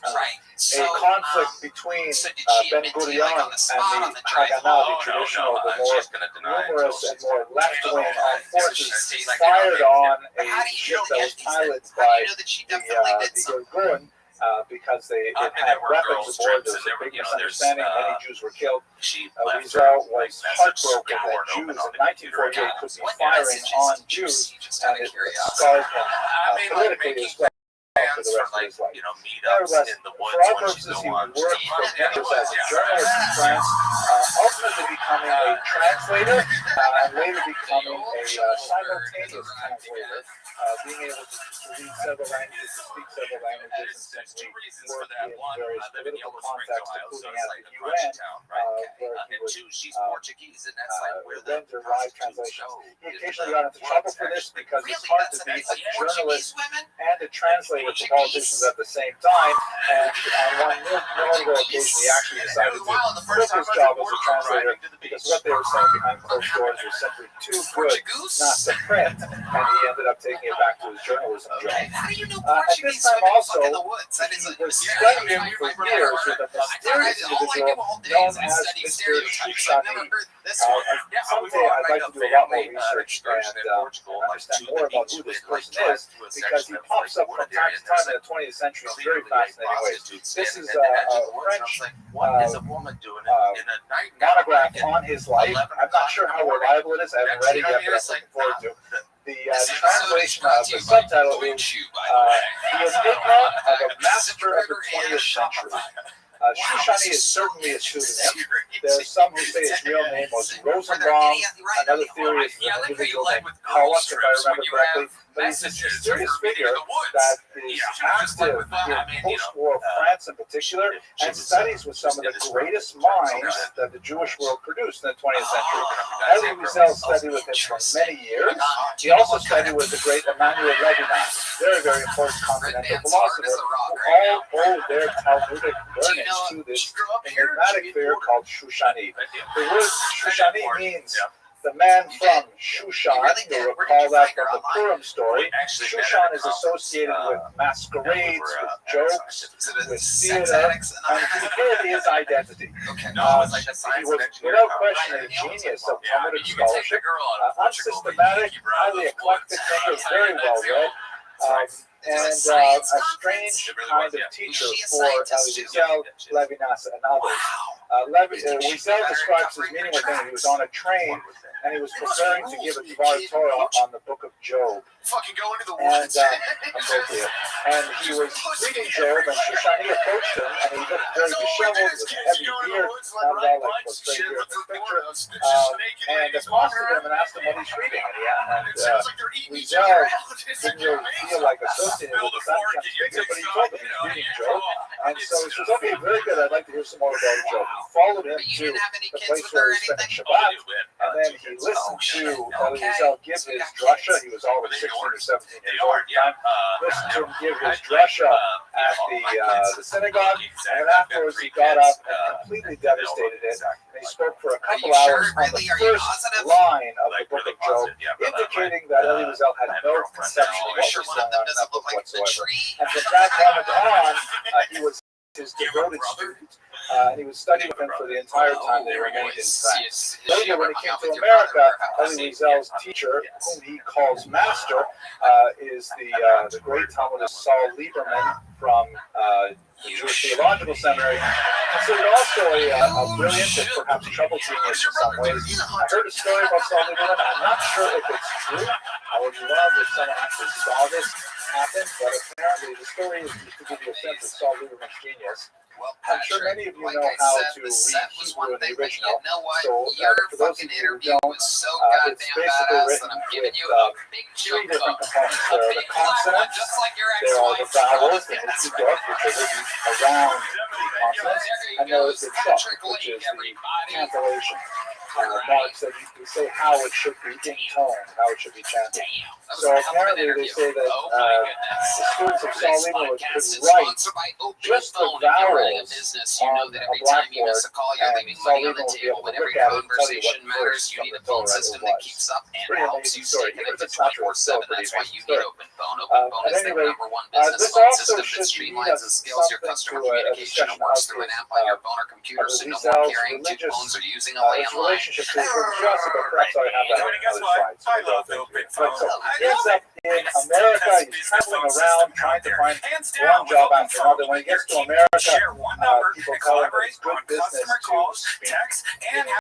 a conflict between Ben Gurion and the Haganah, the traditional, the more numerous and more left-wing armed forces, fired on a ship that was piloted by the Irgun because it had weapons aboard. There was a big misunderstanding. Many Jews were killed. Wiesel was heartbroken that Jews in 1948 could be firing on Jews, and it scarred him politically as well. For the rest of his life. Nevertheless, for all purposes, he worked for years as a journalist in France, ultimately becoming a translator, and later becoming a simultaneous translator, being able to read several languages, to speak several languages, and simply work in various political contexts, including at the UN, where he would render live translations. He occasionally got into trouble for this because it's hard to be a journalist and a translator for for politicians at the same time, and on one notable occasion, he actually decided to quit his job as a translator because what they were saying behind closed doors was simply too good not to print, and he ended up taking it back to his journalism job. At this time also, he was studying for years with a mysterious individual known as Mr. Shushani. Someday I'd like to do a lot more research and understand more about who this person is, because he pops up from time to time in the 20th century in very fascinating ways. This is a French monograph on his life. I'm not sure how reliable it is. I haven't read it yet, but I'm looking forward to the translation of the subtitle is The Enigma of a Master of the 20th Century. Shushani is certainly a pseudonym. There are some who say his real name was Rosenbaum. Another theory is an individual named Pollock, if I remember correctly. But he's this mysterious figure that is active in post-war France in particular, and studies with some of the greatest minds that the Jewish world produced in the 20th century. Elie Wiesel studied with him for many years. He also studied with the great Emmanuel Levinas, very, very important continental philosopher, who all owe their Talmudic learnings to this enigmatic figure called Shushani. The word Shushani means the man from Shushan. You'll recall that from the Purim story. Shushan is associated with masquerades, with jokes, with theater, and he his identity. He was, without question, a genius of Talmudic scholarship, unsystematic, highly eclectic thinker, very well read. And a strange kind of teacher for Elie Wiesel, Levinas, and others. Wiesel describes his meeting with him. He was on a train, and he was preparing to give a Dvar Torah on the book of Job. And he was reading Job, and Shushani approached him, and he looked very disheveled with a heavy beard, not at all like portrayed here in this picture, and accosted him and asked him what he's reading. And Wiesel didn't really feel like associated with the subject figure, but he told him he's reading Job, and so he says, okay, very good, I'd like to hear some more about Job. He followed him to the place where he spent Shabbat, and then he listened to Elie Wiesel give his drasha. He was always 16 or 17 years old at the time. Listened to him give his drasha at the synagogue, and then afterwards he got up and completely devastated it. And he spoke for a couple hours on the first line of the book of Job, indicating that Elie Wiesel had no conception of what was going on in that book whatsoever. And from that moment on, he was his devoted student. And he was studying with him for the entire time they remained in France. Later, when he came to America, Elie Wiesel's teacher, whom he calls master, is the great Talmudist Saul Lieberman from the Jewish Theological Seminary, considered also a brilliant and perhaps troubled genius in some ways. I heard a story about Saul Lieberman. I'm not sure if it's true. I would love if someone actually saw this happen, but apparently the story is just to give you a sense of Saul Lieberman's genius. I'm sure many of you know how to read Hebrew in the original, so for those of you who don't, it's basically written with three different components. There are the consonants, there are the vowels, the mitzvot, which are written around the consonants, and there is the chok, which is the cantillation. Marks that you can say how it should be intoned, how it should be chanted. So apparently they say that the students of Saul Lieberman could write just the vowels on a blackboard, and Saul Lieberman would be able to look at it and tell you what verse from the Torah it was. Pretty amazing story. Even if it's not true, it's still a pretty amazing story. At any rate, this also should lead us something to a discussion of Wiesel's religious relationship to religiosity, but perhaps I have that on the other side. So he ends up in America. He's traveling around trying to find one job after another. When he gets to America, people call him his good business to speak